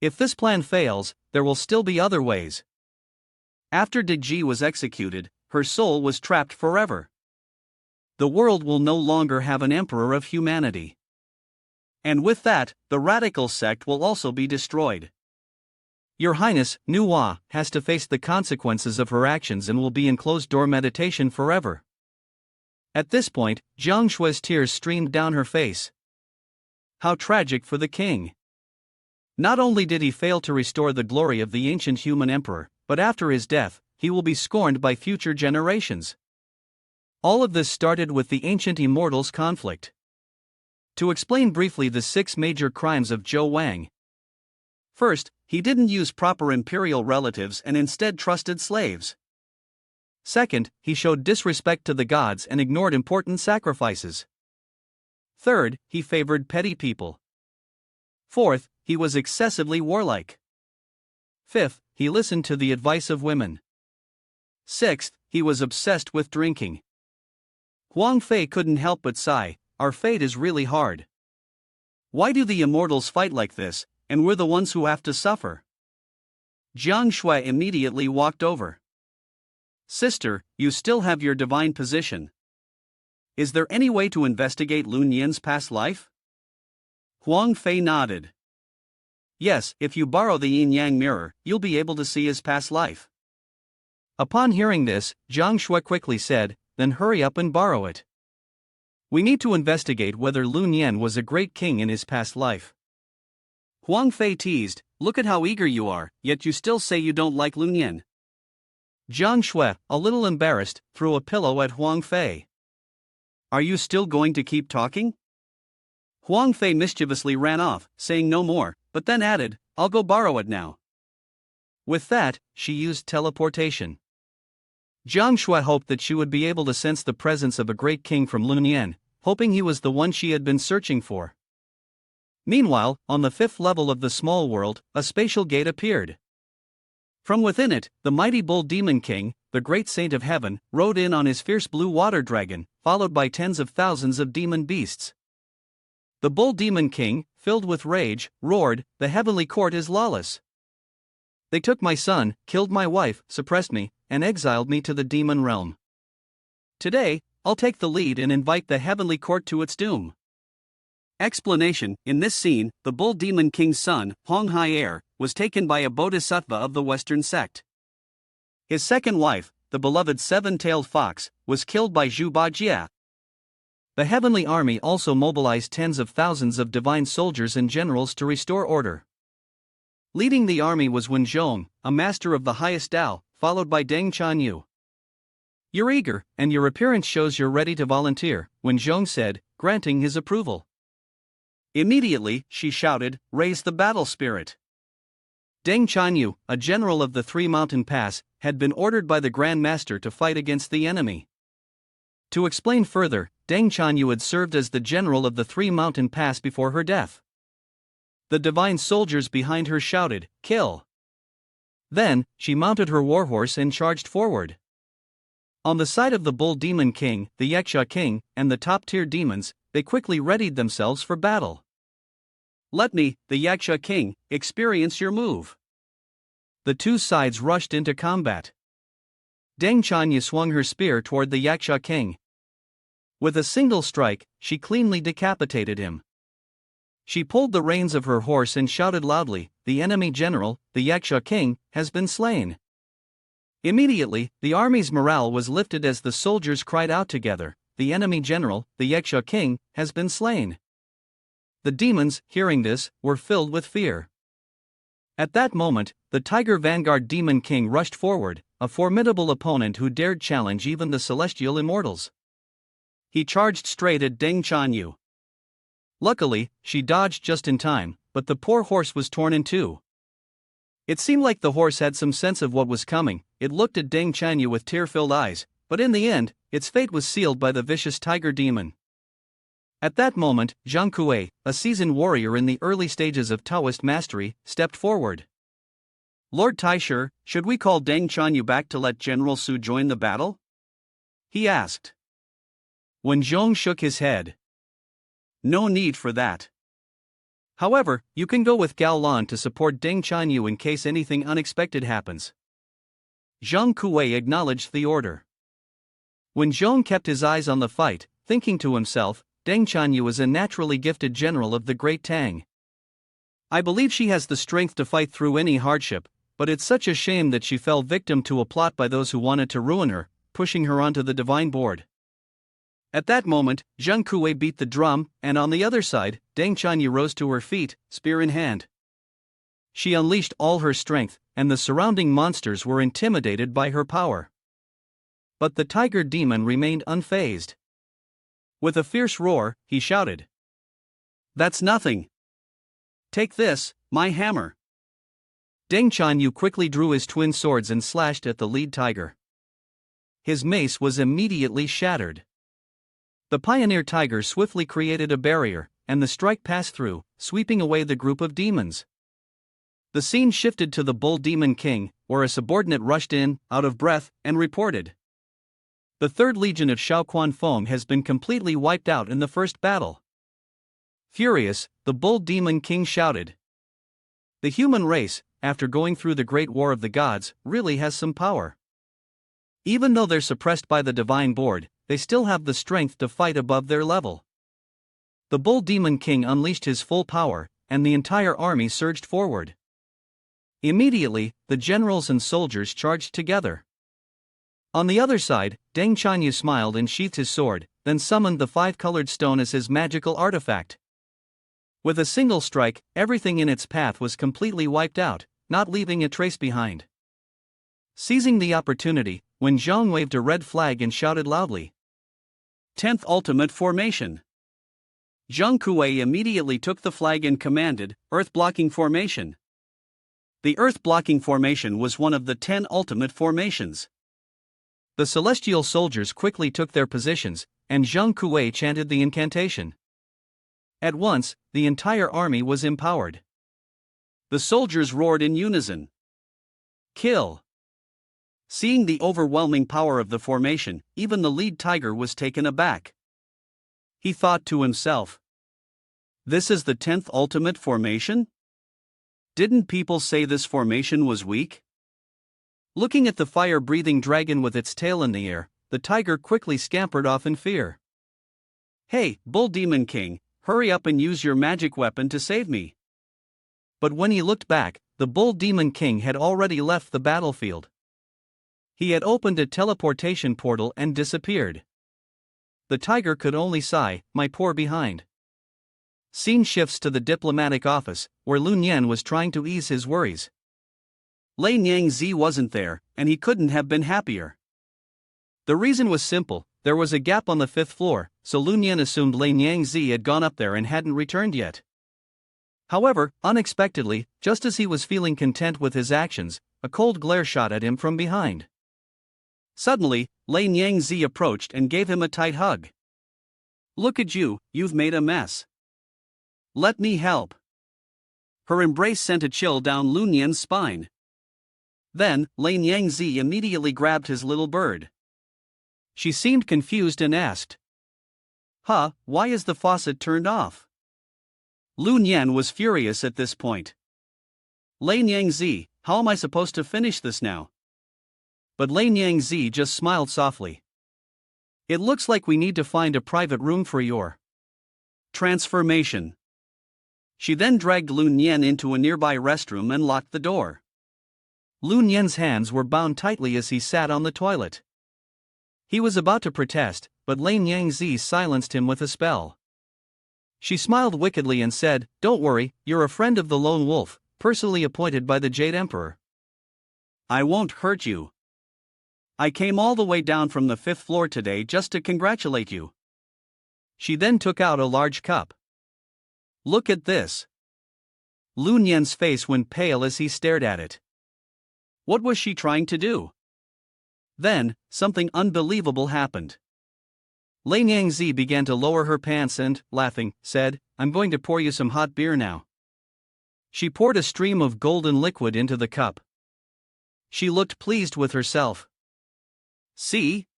If this plan fails, there will still be other ways. After Ji was executed, her soul was trapped forever. The world will no longer have an emperor of humanity. And with that, the radical sect will also be destroyed. Your Highness, Nuwa, has to face the consequences of her actions and will be in closed-door meditation forever. At this point, Jiang Shui's tears streamed down her face. How tragic for the king. Not only did he fail to restore the glory of the ancient human emperor, but after his death, he will be scorned by future generations. All of this started with the ancient immortals' conflict. To explain briefly the 6 major crimes of Zhou Wang. First, he didn't use proper imperial relatives and instead trusted slaves. Second, he showed disrespect to the gods and ignored important sacrifices. Third, he favored petty people. Fourth, he was excessively warlike. Fifth, he listened to the advice of women. Sixth, he was obsessed with drinking. Huang Fei couldn't help but sigh, our fate is really hard. Why do the immortals fight like this, and we're the ones who have to suffer? Jiang Shui immediately walked over. Sister, you still have your divine position. Is there any way to investigate Lun Yin's past life? Huang Fei nodded. Yes, if you borrow the yin-yang mirror, you'll be able to see his past life. Upon hearing this, Jiang Shui quickly said, then hurry up and borrow it. We need to investigate whether Lun Yin was a great king in his past life. Huang Fei teased, look at how eager you are, yet you still say you don't like Lun Yin. Jiang Shui, a little embarrassed, threw a pillow at Huang Fei. Are you still going to keep talking? Huang Fei mischievously ran off, saying no more, but then added, I'll go borrow it now. With that, she used teleportation. Jiang Shui hoped that she would be able to sense the presence of a great king from Lun Yin, hoping he was the one she had been searching for. Meanwhile, on the 5th level of the small world, a spatial gate appeared. From within it, the mighty bull demon king, the great saint of heaven, rode in on his fierce blue water dragon, followed by tens of thousands of demon beasts. The bull demon king, filled with rage, roared, the heavenly court is lawless. They took my son, killed my wife, suppressed me, and exiled me to the demon realm. Today, I'll take the lead and invite the heavenly court to its doom. Explanation: in this scene, the bull demon king's son, Hong Hai Heir, was taken by a bodhisattva of the Western sect. His second wife, the beloved seven-tailed fox, was killed by Zhu Bajia. The heavenly army also mobilized tens of thousands of divine soldiers and generals to restore order. Leading the army was Wen Zhong, a master of the highest Dao, followed by Deng Chanyu. You're eager, and your appearance shows you're ready to volunteer, Wen Zhong said, granting his approval. Immediately, she shouted, raise the battle spirit. Deng Chanyu, a general of the Three Mountain Pass, had been ordered by the Grand Master to fight against the enemy. To explain further, Deng Chanyu had served as the general of the Three Mountain Pass before her death. The divine soldiers behind her shouted, kill. Then, she mounted her warhorse and charged forward. On the side of the Bull Demon King, the Yaksha King, and the top-tier demons, they quickly readied themselves for battle. Let me, the Yaksha King, experience your move. The two sides rushed into combat. Deng Chanyu swung her spear toward the Yaksha King. With a single strike, she cleanly decapitated him. She pulled the reins of her horse and shouted loudly, the enemy general, the Yaksha King, has been slain. Immediately, the army's morale was lifted as the soldiers cried out together, the enemy general, the Yaksha King, has been slain. The demons, hearing this, were filled with fear. At that moment, the Tiger Vanguard Demon King rushed forward, a formidable opponent who dared challenge even the celestial immortals. He charged straight at Deng Chanyu. Luckily, she dodged just in time, but the poor horse was torn in two. It seemed like the horse had some sense of what was coming. It looked at Deng Chanyu with tear-filled eyes, but in the end, its fate was sealed by the vicious tiger demon. At that moment, Zhang Kuei, a seasoned warrior in the early stages of Taoist mastery, stepped forward. "Lord Taisher, should we call Deng Chanyu back to let General Su join the battle?" he asked. Wen Zhong shook his head. "No need for that. However, you can go with Gao Lan to support Deng Chanyu in case anything unexpected happens." Zhang Kuei acknowledged the order. Wen Zhong kept his eyes on the fight, thinking to himself, Deng Chanyu is a naturally gifted general of the Great Tang. I believe she has the strength to fight through any hardship, but it's such a shame that she fell victim to a plot by those who wanted to ruin her, pushing her onto the divine board. At that moment, Zhang Kuei beat the drum, and on the other side, Deng Chanyu rose to her feet, spear in hand. She unleashed all her strength, and the surrounding monsters were intimidated by her power. But the tiger demon remained unfazed. With a fierce roar, he shouted, "That's nothing. Take this, my hammer." Deng Chanyu quickly drew his twin swords and slashed at the lead tiger. His mace was immediately shattered. The pioneer tiger swiftly created a barrier, and the strike passed through, sweeping away the group of demons. The scene shifted to the Bull Demon King, where a subordinate rushed in, out of breath, and reported, "The 3rd Legion of Shaoquan Feng has been completely wiped out in the first battle." Furious, the Bull Demon King shouted, "The human race, after going through the Great War of the Gods, really has some power. Even though they're suppressed by the Divine Board, they still have the strength to fight above their level." The Bull Demon King unleashed his full power, and the entire army surged forward. Immediately, the generals and soldiers charged together. On the other side, Deng Chanyu smiled and sheathed his sword, then summoned the 5-colored stone as his magical artifact. With a single strike, everything in its path was completely wiped out, not leaving a trace behind. Seizing the opportunity, Wen Zhong waved a red flag and shouted loudly, "10th Ultimate Formation." Zhang Kuei immediately took the flag and commanded, "Earth-blocking formation." The earth-blocking formation was one of the 10 ultimate formations. The celestial soldiers quickly took their positions, and Zhang Kuei chanted the incantation. At once, the entire army was empowered. The soldiers roared in unison, "Kill!" Seeing the overwhelming power of the formation, even the lead tiger was taken aback. He thought to himself, "This is the 10th ultimate formation? Didn't people say this formation was weak?" Looking at the fire-breathing dragon with its tail in the air, the tiger quickly scampered off in fear. "Hey, Bull Demon King, hurry up and use your magic weapon to save me." But when he looked back, the Bull Demon King had already left the battlefield. He had opened a teleportation portal and disappeared. The tiger could only sigh, "My poor behind." Scene shifts to the diplomatic office, where Lun Yan was trying to ease his worries. Lei Niangzi wasn't there, and he couldn't have been happier. The reason was simple: there was a gap on the 5th floor, so Lun Yan assumed Lei Niangzi had gone up there and hadn't returned yet. However, unexpectedly, just as he was feeling content with his actions, a cold glare shot at him from behind. Suddenly, Lei Niangzi approached and gave him a tight hug. "Look at you, you've made a mess. Let me help." Her embrace sent a chill down Lun Yan's spine. Then, Lei Niangzi immediately grabbed his little bird. She seemed confused and asked, "Huh, why is the faucet turned off?" Lun Yan was furious at this point. "Lei Niangzi, how am I supposed to finish this now?" But Lei Niangzi just smiled softly. "It looks like we need to find a private room for your transformation." She then dragged Lun Yan into a nearby restroom and locked the door. Lun Yan's hands were bound tightly as he sat on the toilet. He was about to protest, but Lei Niangzi silenced him with a spell. She smiled wickedly and said, "Don't worry, you're a friend of the Lone Wolf, personally appointed by the Jade Emperor. I won't hurt you. I came all the way down from the 5th floor today just to congratulate you." She then took out a large cup. "Look at this." Lu Nian's face went pale as he stared at it. What was she trying to do? Then, something unbelievable happened. Lei Niangzi began to lower her pants and, laughing, said, "I'm going to pour you some hot beer now." She poured a stream of golden liquid into the cup. She looked pleased with herself. "See?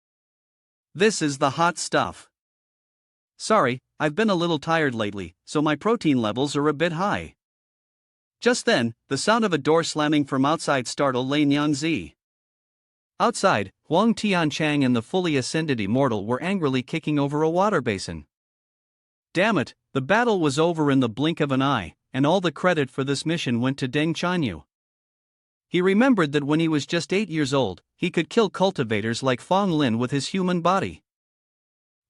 This is the hot stuff." "Sorry, I've been a little tired lately, so my protein levels are a bit high." Just then, the sound of a door slamming from outside startled Lei Niangzi. Outside, Huang Tianchang and the fully ascended immortal were angrily kicking over a water basin. Damn it, the battle was over in the blink of an eye, and all the credit for this mission went to Deng Chanyu. He remembered that when he was just 8 years old, he could kill cultivators like Fong Lin with his human body.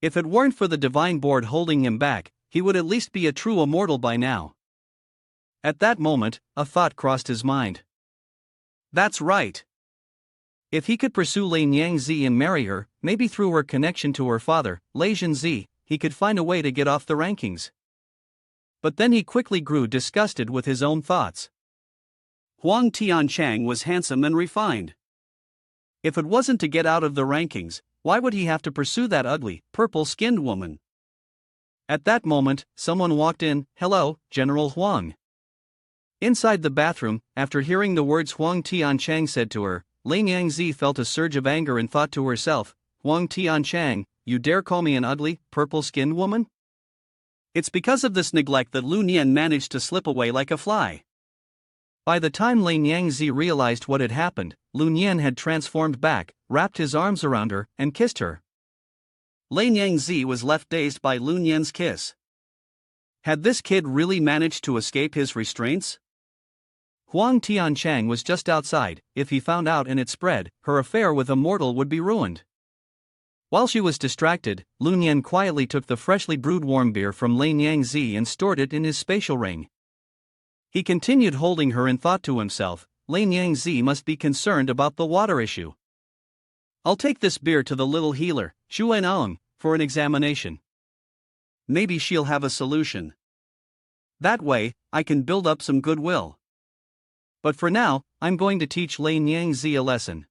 If it weren't for the divine board holding him back, he would at least be a true immortal by now. At that moment, a thought crossed his mind. That's right. If he could pursue Lei Niangzi and marry her, maybe through her connection to her father, Lei Zhenzi, he could find a way to get off the rankings. But then he quickly grew disgusted with his own thoughts. Huang Tianchang was handsome and refined. If it wasn't to get out of the rankings, why would he have to pursue that ugly, purple-skinned woman? At that moment, someone walked in. "Hello, General Huang." Inside the bathroom, after hearing the words Huang Tianchang said to her, Lei Niangzi felt a surge of anger and thought to herself, "Huang Tianchang, you dare call me an ugly, purple-skinned woman?" It's because of this neglect that Lu Nian managed to slip away like a fly. By the time Lei Niangzi realized what had happened, Lu Nian had transformed back, wrapped his arms around her, and kissed her. Lei Niangzi was left dazed by Lu Nian's kiss. Had this kid really managed to escape his restraints? Huang Tianchang was just outside. If he found out and it spread, her affair with a mortal would be ruined. While she was distracted, Lu Nian quietly took the freshly brewed warm beer from Lei Niangzi and stored it in his spatial ring. He continued holding her and thought to himself, Lei Niangzi must be concerned about the water issue. "I'll take this beer to the little healer, Xuan for an examination. Maybe she'll have a solution. That way, I can build up some goodwill. But for now, I'm going to teach Lei Niangzi a lesson."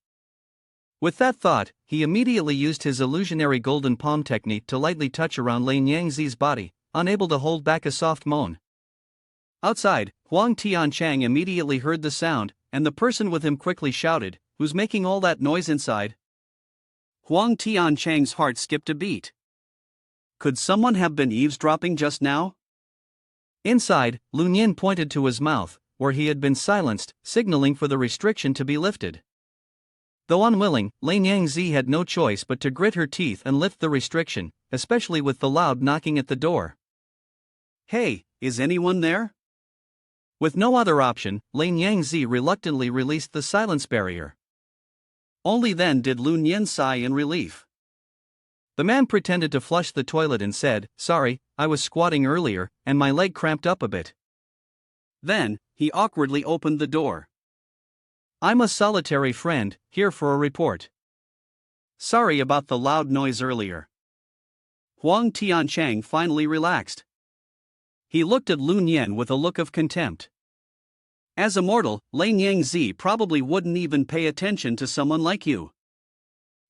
With that thought, he immediately used his illusionary golden palm technique to lightly touch around Lei Niangzi's body, unable to hold back a soft moan. Outside, Huang Tianchang immediately heard the sound, and the person with him quickly shouted, "Who's making all that noise inside?" Huang Tianchang's heart skipped a beat. Could someone have been eavesdropping just now? Inside, Lu Nian pointed to his mouth, where he had been silenced, signaling for the restriction to be lifted. Though unwilling, Lei Niangzi had no choice but to grit her teeth and lift the restriction, especially with the loud knocking at the door. "Hey, is anyone there?" With no other option, Lei Niangzi reluctantly released the silence barrier. Only then did Lu Nian sigh in relief. The man pretended to flush the toilet and said, "Sorry, I was squatting earlier, and my leg cramped up a bit." Then, he awkwardly opened the door. "I'm a solitary friend, here for a report. Sorry about the loud noise earlier." Huang Tianchang finally relaxed. He looked at Lu Nian with a look of contempt. As a mortal, Lei Niangzi probably wouldn't even pay attention to someone like you.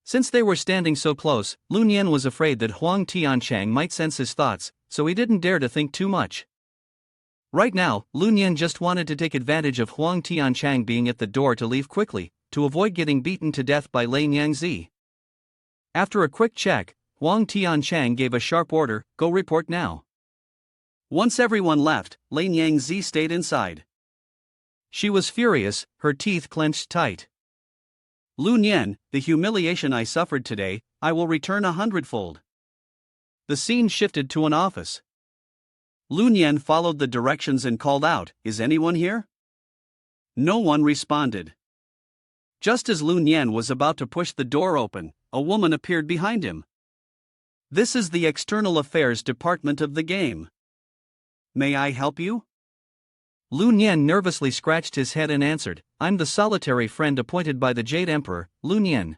Since they were standing so close, Lu Nian was afraid that Huang Tianchang might sense his thoughts, so he didn't dare to think too much. Right now, Lu Nian just wanted to take advantage of Huang Tianchang being at the door to leave quickly, to avoid getting beaten to death by Lei Niangzi. After a quick check, Huang Tianchang gave a sharp order, "Go report now." Once everyone left, Lei Niangzi stayed inside. She was furious, her teeth clenched tight. "Lu Nian, the humiliation I suffered today, I will return 100-fold. The scene shifted to an office. Lu Nian followed the directions and called out, "Is anyone here?" No one responded. Just as Lu Nian was about to push the door open, a woman appeared behind him. "This is the External Affairs Department of the game. may I help you? Lu Nian nervously scratched his head and answered, I'm the solitary friend appointed by the Jade Emperor, Lu Nian.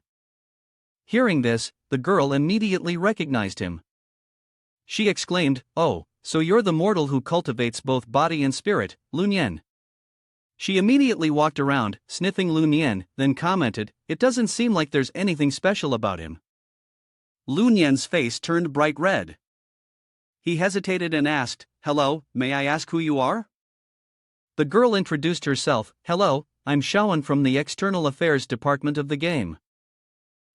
Hearing this, the girl immediately recognized him. She exclaimed, oh, so you're the mortal who cultivates both body and spirit, Lu Nian. She immediately walked around, sniffing Lu Nian, then commented, it doesn't seem like there's anything special about him. Lu Nian's face turned bright red. He hesitated and asked, hello, may I ask who you are? The girl introduced herself, hello, I'm Shaoan from the External Affairs Department of the game.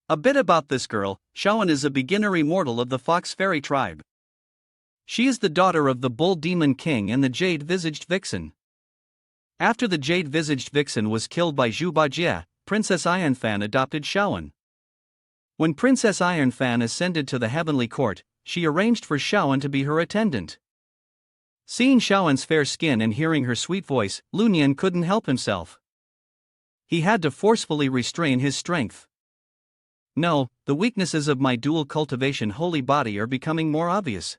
A bit about this girl, Shaoan is a beginner immortal of the Fox Fairy tribe. She is the daughter of the Bull Demon King and the Jade-Visaged Vixen. After the Jade-Visaged Vixen was killed by Zhu Bajie, Princess Ironfan adopted Shaoan. When Princess Ironfan ascended to the heavenly court, she arranged for Shaoan to be her attendant. Seeing Shaoan's fair skin and hearing her sweet voice, Lu Nian couldn't help himself. He had to forcefully restrain his strength. No, the weaknesses of my dual cultivation holy body are becoming more obvious.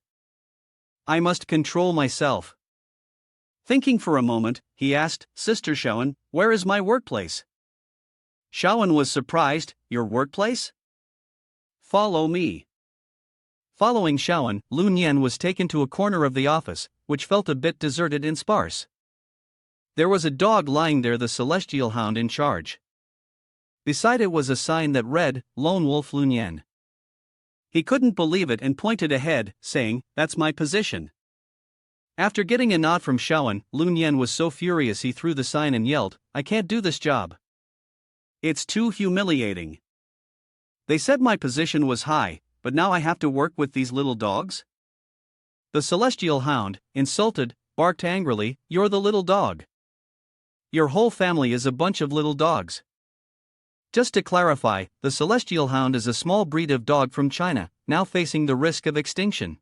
I must control myself. Thinking for a moment, he asked, Sister Shaoan, where is my workplace? Shaoan was surprised, your workplace? Follow me. Following Shaoan, Lu Nian was taken to a corner of the office, which felt a bit deserted and sparse. There was a dog lying there, the celestial hound in charge. Beside it was a sign that read, Lone Wolf Lu Nian. He couldn't believe it and pointed ahead, saying, that's my position. After getting a nod from Shaoan, Lu Nian was so furious he threw the sign and yelled, I can't do this job. It's too humiliating. They said my position was high, but now I have to work with these little dogs? The celestial hound, insulted, barked angrily, you're the little dog. Your whole family is a bunch of little dogs. Just to clarify, the celestial hound is a small breed of dog from China, now facing the risk of extinction.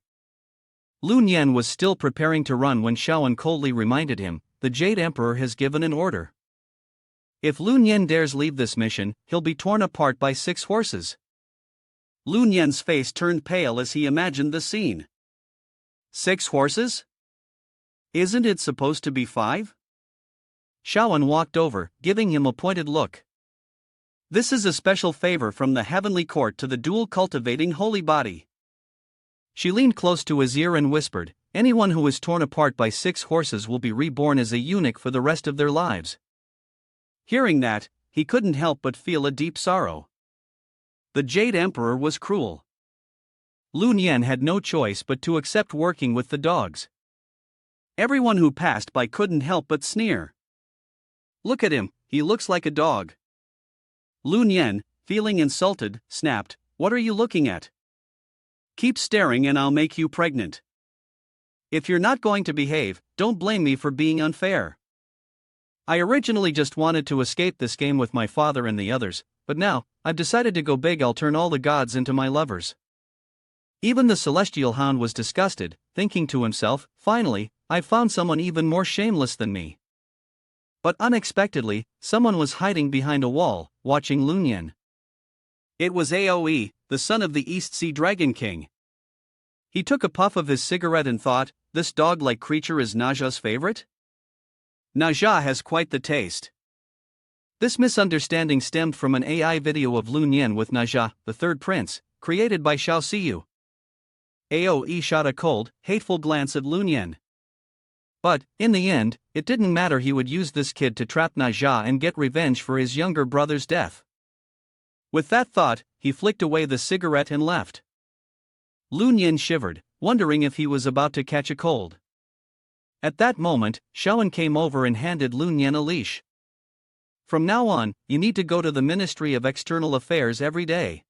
Lu Nian was still preparing to run when Shaoan coldly reminded him, the Jade Emperor has given an order. If Lu Nian dares leave this mission, he'll be torn apart by 6 horses. Lu Nian's face turned pale as he imagined the scene. 6 horses? Isn't it supposed to be 5? Shaoan walked over, giving him a pointed look. This is a special favor from the heavenly court to the dual cultivating holy body. She leaned close to his ear and whispered, anyone who is torn apart by 6 horses will be reborn as a eunuch for the rest of their lives. Hearing that, he couldn't help but feel a deep sorrow. The Jade Emperor was cruel. Lu Nian had no choice but to accept working with the dogs. Everyone who passed by couldn't help but sneer. Look at him, he looks like a dog. Lu Nian, feeling insulted, snapped, what are you looking at? Keep staring and I'll make you pregnant. If you're not going to behave, don't blame me for being unfair. I originally just wanted to escape this game with my father and the others, but now, I've decided to go big. I'll turn all the gods into my lovers. Even the celestial hound was disgusted, thinking to himself, finally, I've found someone even more shameless than me. But unexpectedly, someone was hiding behind a wall, watching Lu Nian. It was Aoe, the son of the East Sea Dragon King. He took a puff of his cigarette and thought, this dog-like creature is Naja's favorite? Naja has quite the taste. This misunderstanding stemmed from an AI video of Lu Nian with Naja, the third prince, created by Xiao Siyu. Aoe shot a cold, hateful glance at Lu Nian. But, in the end, it didn't matter. He would use this kid to trap Naja and get revenge for his younger brother's death. With that thought, he flicked away the cigarette and left. Lu Nian shivered, wondering if he was about to catch a cold. At that moment, Shaoan came over and handed Lu Nian a leash. From now on, you need to go to the Ministry of External Affairs every day.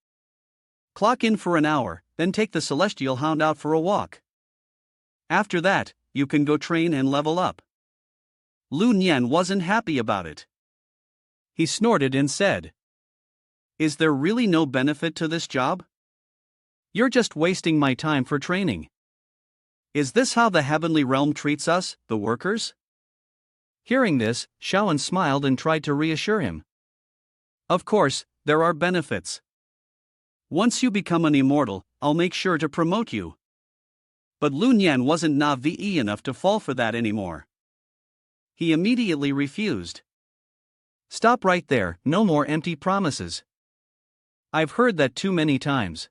Clock in for an hour, then take the celestial hound out for a walk. After that, you can go train and level up. Lu Nian wasn't happy about it. He snorted and said, is there really no benefit to this job? You're just wasting my time for training. Is this how the heavenly realm treats us, the workers? Hearing this, Shaoan smiled and tried to reassure him. Of course, there are benefits. Once you become an immortal, I'll make sure to promote you. But Lun Yan wasn't naive enough to fall for that anymore. He immediately refused. Stop right there, no more empty promises. I've heard that too many times.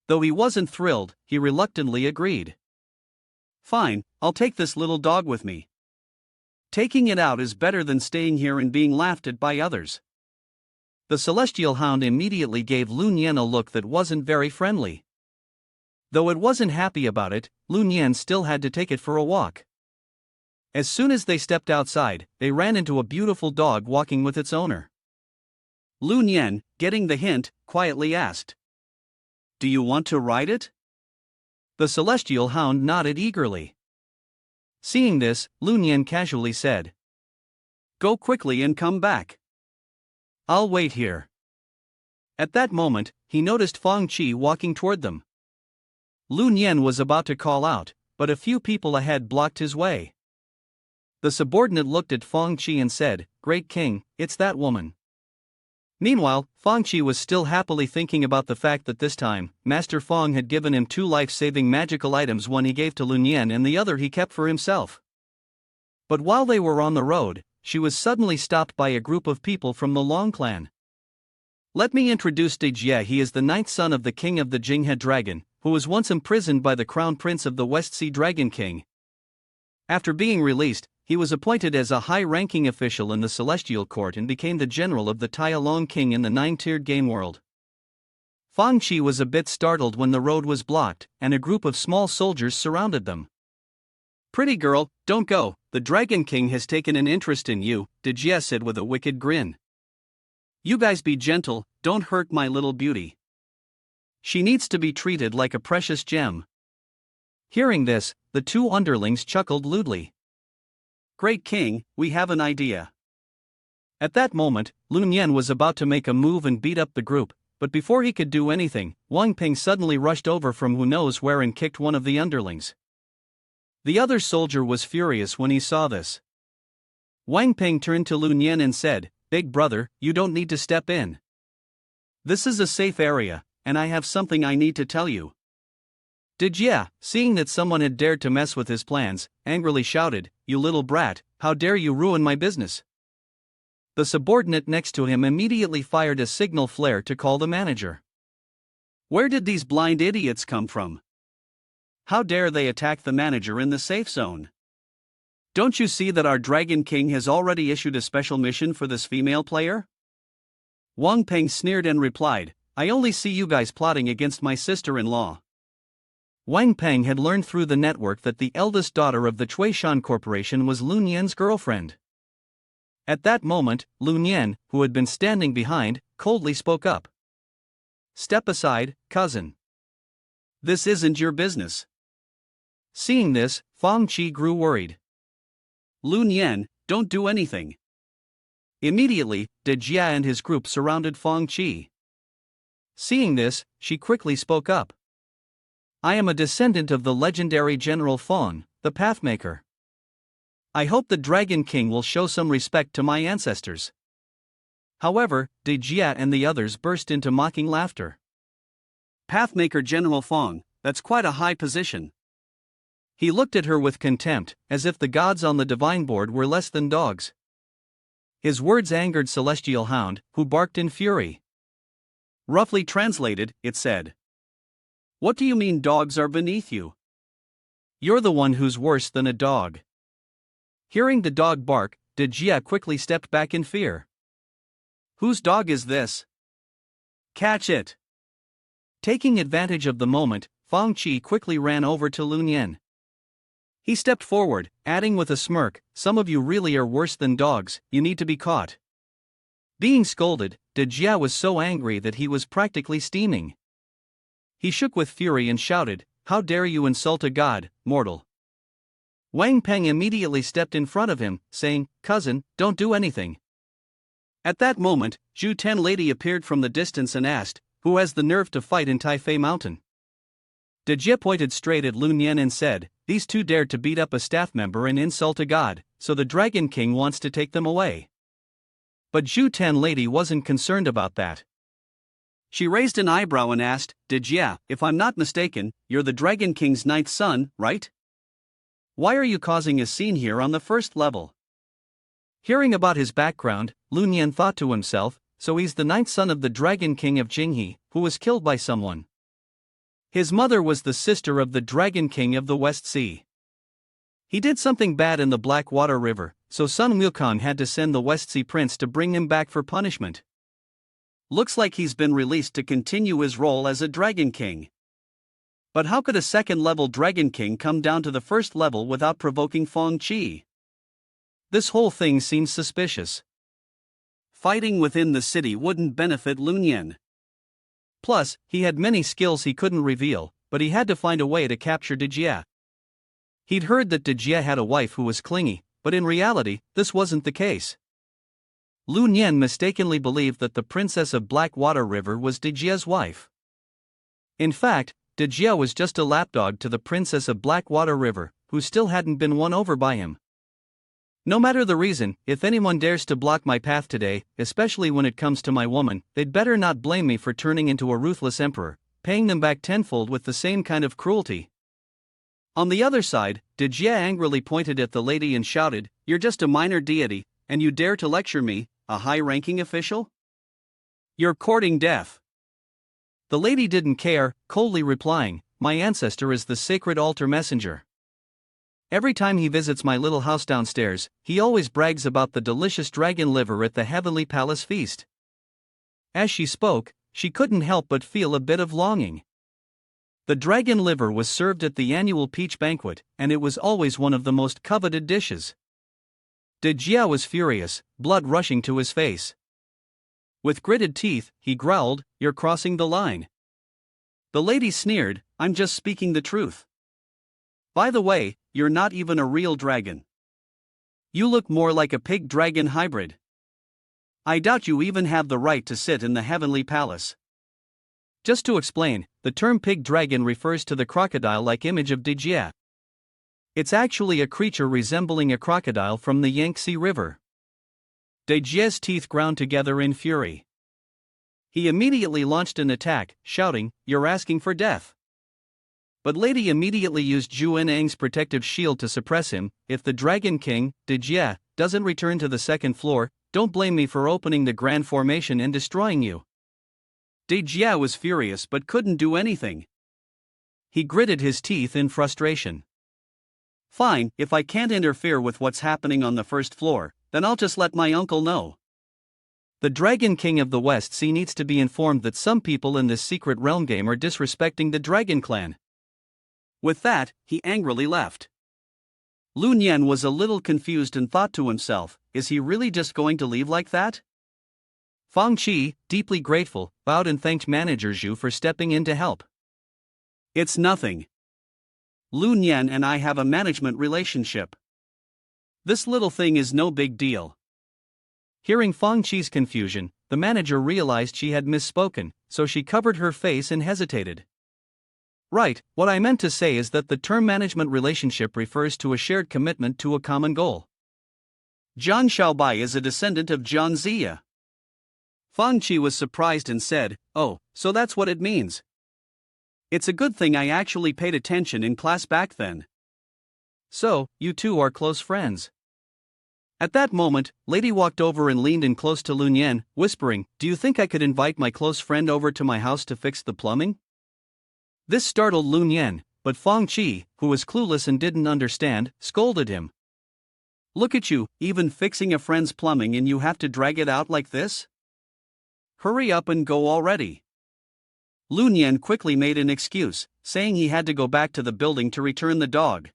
Though he wasn't thrilled, he reluctantly agreed. Fine, I'll take this little dog with me. Taking it out is better than staying here and being laughed at by others. The celestial hound immediately gave Lun Yan a look that wasn't very friendly. Though it wasn't happy about it, Lun Yan still had to take it for a walk. As soon as they stepped outside, they ran into a beautiful dog walking with its owner. Lun Yan, getting the hint, quietly asked, "Do you want to ride it?" The celestial hound nodded eagerly. Seeing this, Lun Yan casually said, "Go quickly and come back. I'll wait here." At that moment, he noticed Fong Chi walking toward them. Lun Yan was about to call out, but a few people ahead blocked his way. The subordinate looked at Fong Chi and said, "Great King, it's that woman." Meanwhile, Fong Chi was still happily thinking about the fact that this time, Master Fong had given him 2 life-saving magical items, one he gave to Lun Yan and the other he kept for himself. But while they were on the road, she was suddenly stopped by a group of people from the Long clan. "Let me introduce De Jie. He is the 9th son of the king of the Jinghe Dragon, who was once imprisoned by the crown prince of the West Sea Dragon King. After being released, he was appointed as a high-ranking official in the Celestial Court and became the general of the Tai Long King in the 9-tiered game world." Fong Chi was a bit startled when the road was blocked, and a group of small soldiers surrounded them. "Pretty girl, don't go, the Dragon King has taken an interest in you," De Jie said with a wicked grin. "You guys be gentle, don't hurt my little beauty. She needs to be treated like a precious gem." Hearing this, the 2 underlings chuckled lewdly. "Great King, we have an idea." At that moment, Lun Yan was about to make a move and beat up the group, but before he could do anything, Wang Ping suddenly rushed over from who knows where and kicked one of the underlings. The other soldier was furious when he saw this. Wang Ping turned to Lun Yan and said, "Big brother, you don't need to step in. This is a safe area, and I have something I need to tell you." De Jie, seeing that someone had dared to mess with his plans, angrily shouted, "You little brat, how dare you ruin my business?" The subordinate next to him immediately fired a signal flare to call the manager. "Where did these blind idiots come from? How dare they attack the manager in the safe zone? Don't you see that our Dragon King has already issued a special mission for this female player?" Wang Peng sneered and replied, "I only see you guys plotting against my sister-in-law." Wang Peng had learned through the network that the eldest daughter of the Chuishan Corporation was Lun Yan's girlfriend. At that moment, Lun Yan, who had been standing behind, coldly spoke up. "Step aside, cousin. This isn't your business." Seeing this, Fong Chi grew worried. "Lun Yan, don't do anything." Immediately, De Jie and his group surrounded Fong Chi. Seeing this, she quickly spoke up. "I am a descendant of the legendary General Fong, the Pathmaker. I hope the Dragon King will show some respect to my ancestors." However, De Jie and the others burst into mocking laughter. "Pathmaker General Fong, that's quite a high position." He looked at her with contempt, as if the gods on the divine board were less than dogs. His words angered Celestial Hound, who barked in fury. Roughly translated, it said, "What do you mean dogs are beneath you? You're the one who's worse than a dog." Hearing the dog bark, De Jie quickly stepped back in fear. "Whose dog is this? Catch it!" Taking advantage of the moment, Fong Chi quickly ran over to Lun Yan. He stepped forward, adding with a smirk, "Some of you really are worse than dogs, you need to be caught." Being scolded, De Jie was so angry that he was practically steaming. He shook with fury and shouted, "How dare you insult a god, mortal!" Wang Peng immediately stepped in front of him, saying, "Cousin, don't do anything." At that moment, Zhu Ten Lady appeared from the distance and asked, "Who has the nerve to fight in Taifei Mountain?" De Jie pointed straight at Lun Yan and said, "These 2 dared to beat up a staff member and insult a god, so the Dragon King wants to take them away." But Zhu Ten Lady wasn't concerned about that. She raised an eyebrow and asked, if I'm not mistaken, you're the Dragon King's ninth son, right? Why are you causing a scene here on the first level? Hearing about his background, Lu Nian thought to himself, so he's the ninth son of the Dragon King of Jinghe, who was killed by someone. His mother was the sister of the Dragon King of the West Sea. He did something bad in the Blackwater River, so Sun Wukong had to send the West Sea Prince to bring him back for punishment. Looks like he's been released to continue his role as a Dragon King. But how could a second-level Dragon King come down to the first level without provoking Feng Qi? This whole thing seems suspicious. Fighting within the city wouldn't benefit Lu Nian. Plus, he had many skills he couldn't reveal, but he had to find a way to capture Dijia. He'd heard that Dijia had a wife who was clingy, but in reality, this wasn't the case. Lu Nian mistakenly believed that the Princess of Blackwater River was Dijia's wife. In fact, Dijia was just a lapdog to the Princess of Blackwater River, who still hadn't been won over by him. No matter the reason, if anyone dares to block my path today, especially when it comes to my woman, they'd better not blame me for turning into a ruthless emperor, paying them back tenfold with the same kind of cruelty. On the other side, Dijia angrily pointed at the lady and shouted, "You're just a minor deity, and you dare to lecture me, a high-ranking official? You're courting death." The lady didn't care, coldly replying, "My ancestor is the sacred altar messenger. Every time he visits my little house downstairs, he always brags about the delicious dragon liver at the Heavenly Palace feast." As she spoke, she couldn't help but feel a bit of longing. The dragon liver was served at the annual peach banquet, and it was always one of the most coveted dishes. Dijia was furious, blood rushing to his face. With gritted teeth, he growled, "You're crossing the line." The lady sneered, "I'm just speaking the truth. By the way, you're not even a real dragon. You look more like a pig-dragon hybrid. I doubt you even have the right to sit in the Heavenly Palace." Just to explain, the term pig-dragon refers to the crocodile-like image of Dijia. It's actually a creature resembling a crocodile from the Yangtze River. Dijia's teeth ground together in fury. He immediately launched an attack, shouting, "You're asking for death." But Lady immediately used Zhu Enang's protective shield to suppress him. "If the Dragon King, Dijia, doesn't return to the second floor, don't blame me for opening the Grand Formation and destroying you." Dijia was furious but couldn't do anything. He gritted his teeth in frustration. "Fine, if I can't interfere with what's happening on the first floor, then I'll just let my uncle know. The Dragon King of the West Sea needs to be informed that some people in this secret realm game are disrespecting the Dragon Clan." With that, he angrily left. Lu Nian was a little confused and thought to himself, is he really just going to leave like that? Feng Qi, deeply grateful, bowed and thanked Manager Zhu for stepping in to help. "It's nothing. Lu Nian and I have a management relationship. This little thing is no big deal." Hearing Feng Qi's confusion, the manager realized she had misspoken, so she covered her face and hesitated. "Right, what I meant to say is that the term management relationship refers to a shared commitment to a common goal. Zhang Xiaobai is a descendant of Zhang Ziya." Feng Qi was surprised and said, "Oh, so that's what it means. It's a good thing I actually paid attention in class back then. So, you two are close friends." At that moment, Lady walked over and leaned in close to Lu Nian, whispering, "Do you think I could invite my close friend over to my house to fix the plumbing?" This startled Lu Nian, but Feng Qi, who was clueless and didn't understand, scolded him. "Look at you, even fixing a friend's plumbing and you have to drag it out like this? Hurry up and go already." Lu Nian quickly made an excuse, saying he had to go back to the building to return the dog.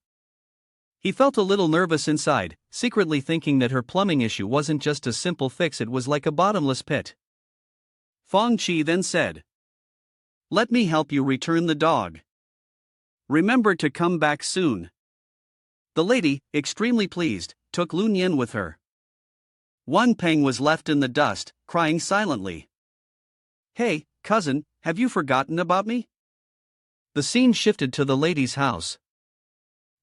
He felt a little nervous inside, secretly thinking that her plumbing issue wasn't just a simple fix, it was like a bottomless pit. Feng Qi then said, "Let me help you return the dog. Remember to come back soon." The lady, extremely pleased, took Lu Nian with her. Wan Peng was left in the dust, crying silently. "Hey, cousin, have you forgotten about me?" The scene shifted to the lady's house.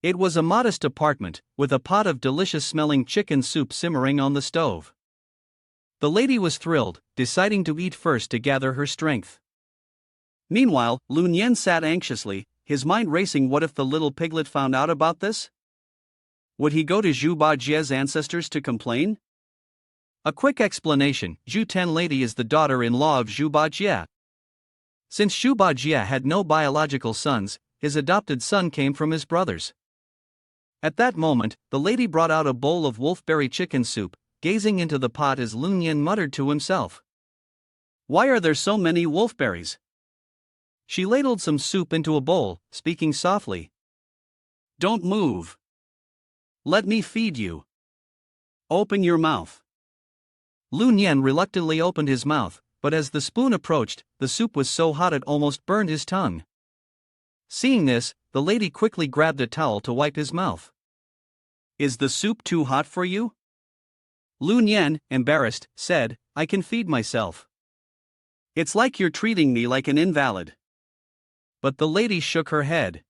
It was a modest apartment, with a pot of delicious-smelling chicken soup simmering on the stove. The lady was thrilled, deciding to eat first to gather her strength. Meanwhile, Lun Yen sat anxiously, his mind racing. What if the little piglet found out about this? Would he go to Zhu Bajie's ancestors to complain? A quick explanation: Zhu Ten Lady is the daughter-in-law of Zhu Bajie. Since Zhu Bajie had no biological sons, his adopted son came from his brothers. At that moment, the lady brought out a bowl of wolfberry chicken soup, gazing into the pot as Lun Yen muttered to himself. Why are there so many wolfberries? She ladled some soup into a bowl, speaking softly. Don't move. Let me feed you. Open your mouth. Lun Yen reluctantly opened his mouth, but as the spoon approached, the soup was so hot it almost burned his tongue. Seeing this, the lady quickly grabbed a towel to wipe his mouth. Is the soup too hot for you? Lun Yen, embarrassed, said, I can feed myself. It's like you're treating me like an invalid. But the lady shook her head.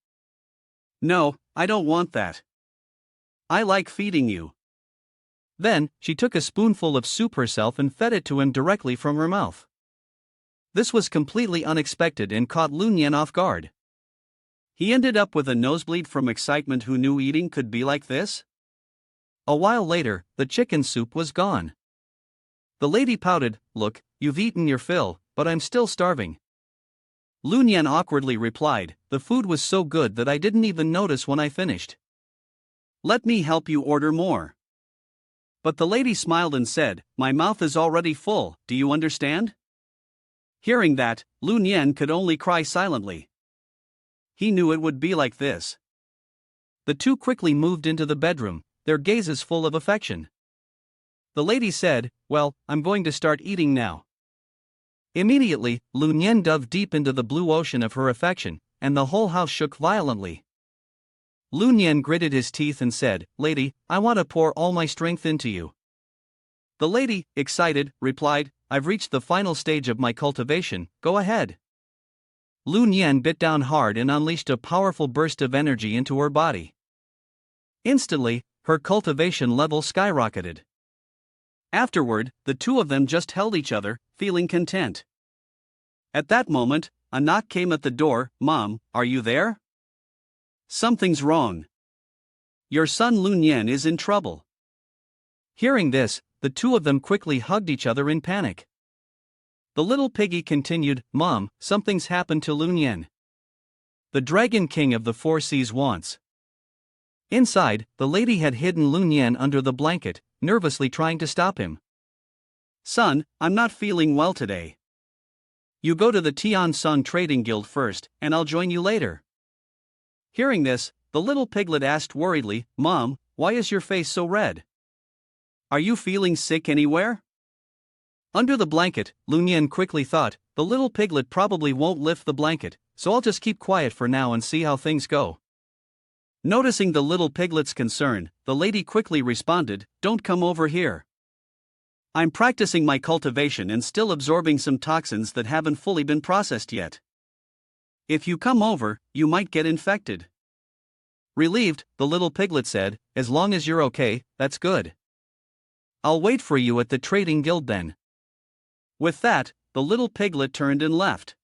No, I don't want that. I like feeding you. Then, she took a spoonful of soup herself and fed it to him directly from her mouth. This was completely unexpected and caught Lun Yen off guard. He ended up with a nosebleed from excitement. Who knew eating could be like this? A while later, the chicken soup was gone. The lady pouted, Look, you've eaten your fill, but I'm still starving. Lun Yen awkwardly replied, The food was so good that I didn't even notice when I finished. Let me help you order more. But the lady smiled and said, My mouth is already full, do you understand? Hearing that, Lun Yen could only cry silently. He knew it would be like this. The two quickly moved into the bedroom, their gazes full of affection. The lady said, Well, I'm going to start eating now. Immediately, Lun Yen dove deep into the blue ocean of her affection, and the whole house shook violently. Lun Yen gritted his teeth and said, Lady, I want to pour all my strength into you. The lady, excited, replied, I've reached the final stage of my cultivation, go ahead. Lun Yen bit down hard and unleashed a powerful burst of energy into her body. Instantly, her cultivation level skyrocketed. Afterward, the two of them just held each other, feeling content. At that moment, a knock came at the door. Mom, are you there? Something's wrong. Your son Lun Yen is in trouble. Hearing this, the two of them quickly hugged each other in panic. The little piggy continued, Mom, something's happened to Lun Yen. The Dragon King of the Four Seas wants. Inside, the lady had hidden Lun Yen under the blanket, nervously trying to stop him. Son, I'm not feeling well today. You go to the Tian Sun Trading Guild first, and I'll join you later. Hearing this, the little piglet asked worriedly, Mom, why is your face so red? Are you feeling sick anywhere? Under the blanket, Lun Yen quickly thought, the little piglet probably won't lift the blanket, so I'll just keep quiet for now and see how things go. Noticing the little piglet's concern, the lady quickly responded, Don't come over here. I'm practicing my cultivation and still absorbing some toxins that haven't fully been processed yet. If you come over, you might get infected. Relieved, the little piglet said, As long as you're okay, that's good. I'll wait for you at the trading guild then. With that, the little piglet turned and left.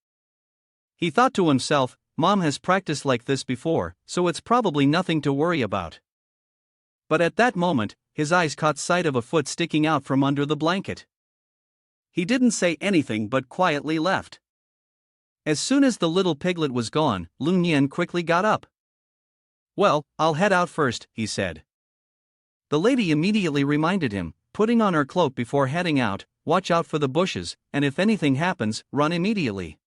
He thought to himself, Mom has practiced like this before, so it's probably nothing to worry about. But at that moment, his eyes caught sight of a foot sticking out from under the blanket. He didn't say anything but quietly left. As soon as the little piglet was gone, Lun Yen quickly got up. Well, I'll head out first, he said. The lady immediately reminded him, putting on her cloak before heading out, watch out for the bushes, and if anything happens, run immediately.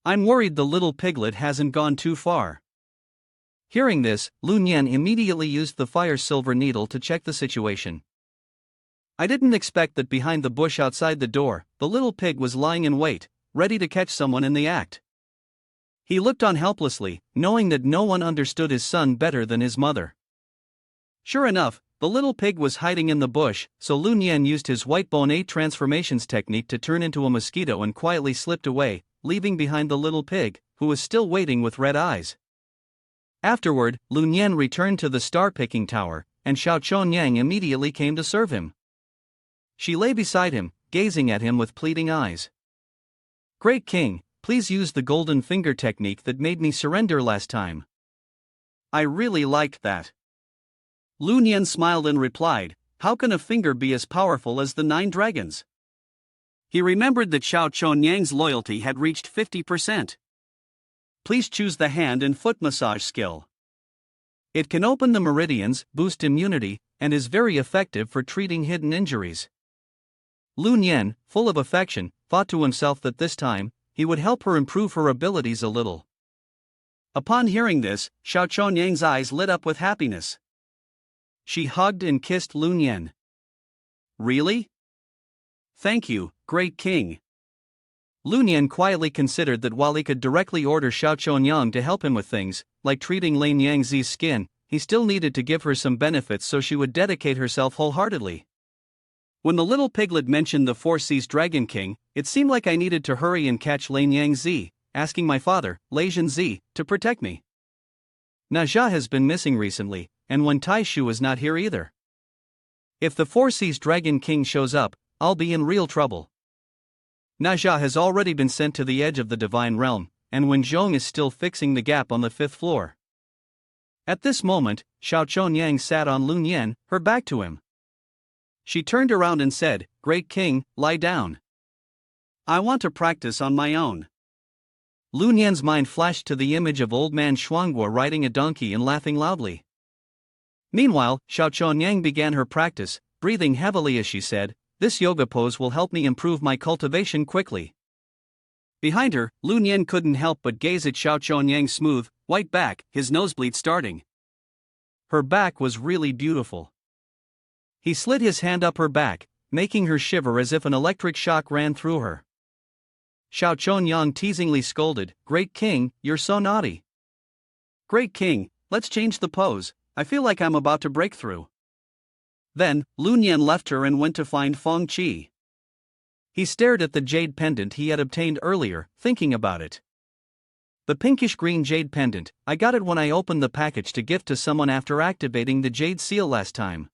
I'm worried the little piglet hasn't gone too far. Hearing this, Lun Yen immediately used the fire silver needle to check the situation. I didn't expect that behind the bush outside the door, the little pig was lying in wait, ready to catch someone in the act. He looked on helplessly, knowing that no one understood his son better than his mother. Sure enough, the little pig was hiding in the bush, so Lun Yen used his white bone 8 transformations technique to turn into a mosquito and quietly slipped away, leaving behind the little pig, who was still waiting with red eyes. Afterward, Lun Yen returned to the star-picking tower, and Xiao Chonyang immediately came to serve him. She lay beside him, gazing at him with pleading eyes. "Great king, please use the golden finger technique that made me surrender last time." I really liked that. Lu Nian smiled and replied, "How can a finger be as powerful as the 9 dragons?" He remembered that Xiao Chonyang's loyalty had reached 50%. Please choose the hand and foot massage skill. It can open the meridians, boost immunity, and is very effective for treating hidden injuries. Lu Nian, full of affection, thought to himself that this time, he would help her improve her abilities a little. Upon hearing this, Xiao Chonyang's eyes lit up with happiness. She hugged and kissed Lu Nian. "Really? Thank you, great king." Lu Nian quietly considered that while he could directly order Xiao Chonyang to help him with things, like treating Lin Yangzi's skin, he still needed to give her some benefits so she would dedicate herself wholeheartedly. When the little piglet mentioned the Four Seas Dragon King, it seemed like I needed to hurry and catch Lin Yangzi, asking my father, Lei Zhenzi, to protect me. Naja has been missing recently, and Wen Taishu is not here either. If the Four Seas Dragon King shows up, I'll be in real trouble. Naja has already been sent to the edge of the Divine Realm, and Wen Zhong is still fixing the gap on the 5th floor. At this moment, Xiao Chonyang sat on Lu Nian, her back to him. She turned around and said, "Great king, lie down. I want to practice on my own." Lu Nian's mind flashed to the image of old man Shuangguo riding a donkey and laughing loudly. Meanwhile, Xiao Chonyang began her practice, breathing heavily as she said, "This yoga pose will help me improve my cultivation quickly." Behind her, Lu Nian couldn't help but gaze at Xiao Chonyang's smooth, white back, his nosebleed starting. Her back was really beautiful. He slid his hand up her back, making her shiver as if an electric shock ran through her. Xiao Chonyang teasingly scolded, "Great king, you're so naughty." "Great king, let's change the pose, I feel like I'm about to break through." Then, Lu Nian left her and went to find Feng Qi. He stared at the jade pendant he had obtained earlier, thinking about it. The pinkish-green jade pendant, I got it when I opened the package to gift to someone after activating the jade seal last time.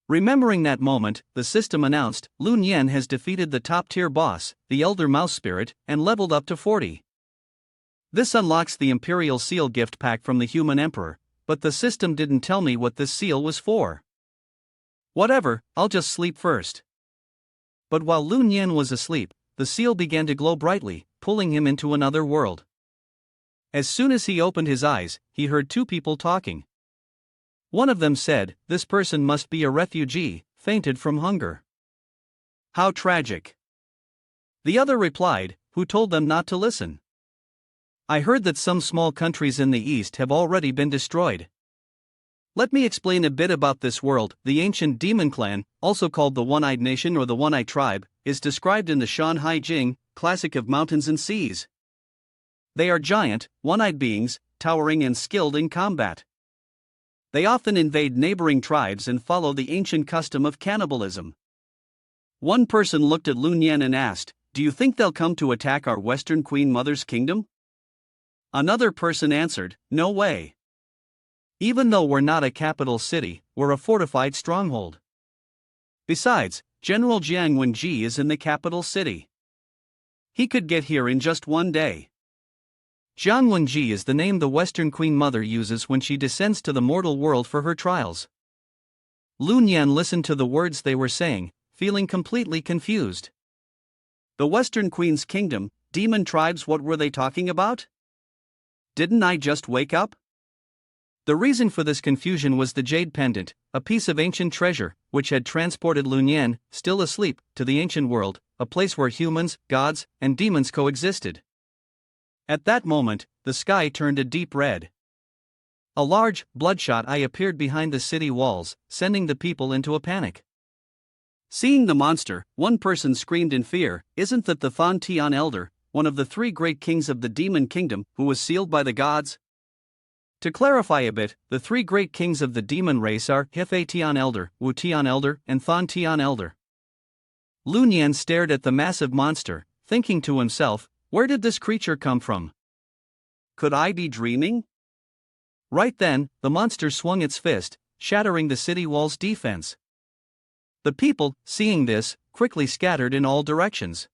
Remembering that moment, the system announced, Lu Nian has defeated the top-tier boss, the Elder Mouse Spirit, and leveled up to 40. This unlocks the Imperial Seal gift pack from the Human Emperor, but the system didn't tell me what this seal was for. Whatever, I'll just sleep first. But while Lu Nian was asleep, the seal began to glow brightly, pulling him into another world. As soon as he opened his eyes, he heard 2 people talking. One of them said, "This person must be a refugee, fainted from hunger." "How tragic." The other replied, "Who told them not to listen?" "I heard that some small countries in the east have already been destroyed. Let me explain a bit about this world. The ancient demon clan, also called the One-Eyed Nation or the One-Eyed Tribe, is described in the Shanhai Jing, classic of mountains and seas. They are giant, one-eyed beings, towering and skilled in combat. They often invade neighboring tribes and follow the ancient custom of cannibalism." One person looked at Lu Nian and asked, "Do you think they'll come to attack our Western Queen Mother's kingdom?" Another person answered, "No way. Even though we're not a capital city, we're a fortified stronghold. Besides, General Jiang Wenji is in the capital city. He could get here in just one day." Jiang Wenji is the name the Western Queen Mother uses when she descends to the mortal world for her trials. Lu Nian listened to the words they were saying, feeling completely confused. The Western Queen's kingdom, demon tribes, what were they talking about? Didn't I just wake up? The reason for this confusion was the jade pendant, a piece of ancient treasure, which had transported Lu Nian, still asleep, to the ancient world, a place where humans, gods, and demons coexisted. At that moment, the sky turned a deep red. A large, bloodshot eye appeared behind the city walls, sending the people into a panic. Seeing the monster, one person screamed in fear, "Isn't that the Fan Tian Elder, one of the 3 great kings of the demon kingdom, who was sealed by the gods?" To clarify a bit, the 3 great kings of the demon race are Hefei Tian Elder, Wu Tian Elder, and Than Tian Elder. Lu Nian stared at the massive monster, thinking to himself, where did this creature come from? Could I be dreaming? Right then, the monster swung its fist, shattering the city wall's defense. The people, seeing this, quickly scattered in all directions.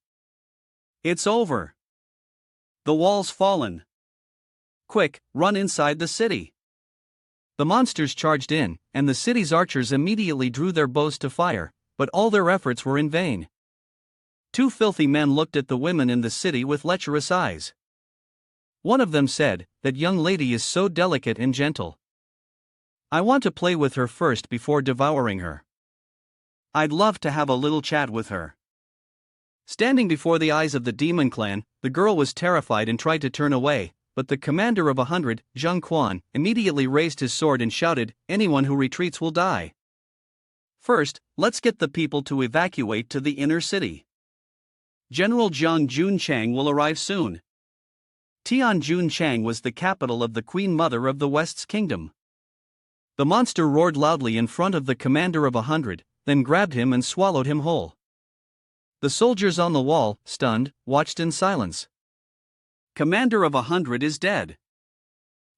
It's over. The wall's fallen. Quick, run inside the city. The monsters charged in, and the city's archers immediately drew their bows to fire, but all their efforts were in vain. Two filthy men looked at the women in the city with lecherous eyes. One of them said, "That young lady is so delicate and gentle. I want to play with her first before devouring her. I'd love to have a little chat with her." Standing before the eyes of the demon clan, the girl was terrified and tried to turn away, but the commander of 100, Zhang Quan, immediately raised his sword and shouted, "Anyone who retreats will die. First, let's get the people to evacuate to the inner city. General Jiang Junchang will arrive soon." Tian Junchang was the capital of the Queen Mother of the West's kingdom. The monster roared loudly in front of the commander of 100, then grabbed him and swallowed him whole. The soldiers on the wall, stunned, watched in silence. Commander of 100 is dead.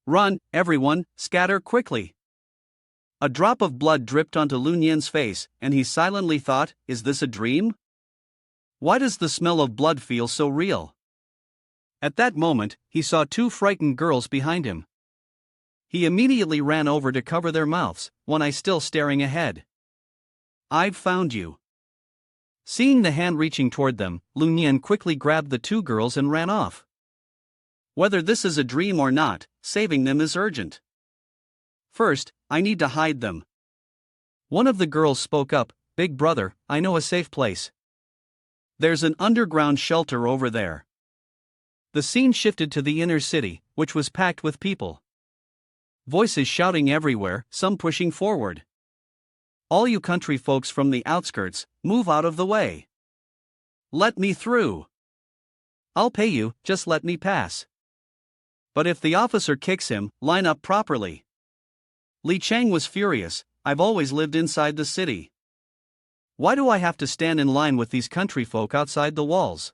Run, everyone, scatter quickly. A drop of blood dripped onto Lun Yan's face, and he silently thought, is this a dream? Why does the smell of blood feel so real? At that moment, he saw two frightened girls behind him. He immediately ran over to cover their mouths, one eye still staring ahead. "I've found you." Seeing the hand reaching toward them, Lun Yan quickly grabbed the two girls and ran off. Whether this is a dream or not, saving them is urgent. "First, I need to hide them." One of the girls spoke up, "Big brother, I know a safe place. There's an underground shelter over there." The scene shifted to the inner city, which was packed with people. Voices shouting everywhere, some pushing forward. "All you country folks from the outskirts, move out of the way. Let me through. I'll pay you, just let me pass. But if the officer kicks him, line up properly." Li Chang was furious. "I've always lived inside the city. Why do I have to stand in line with these country folk outside the walls?"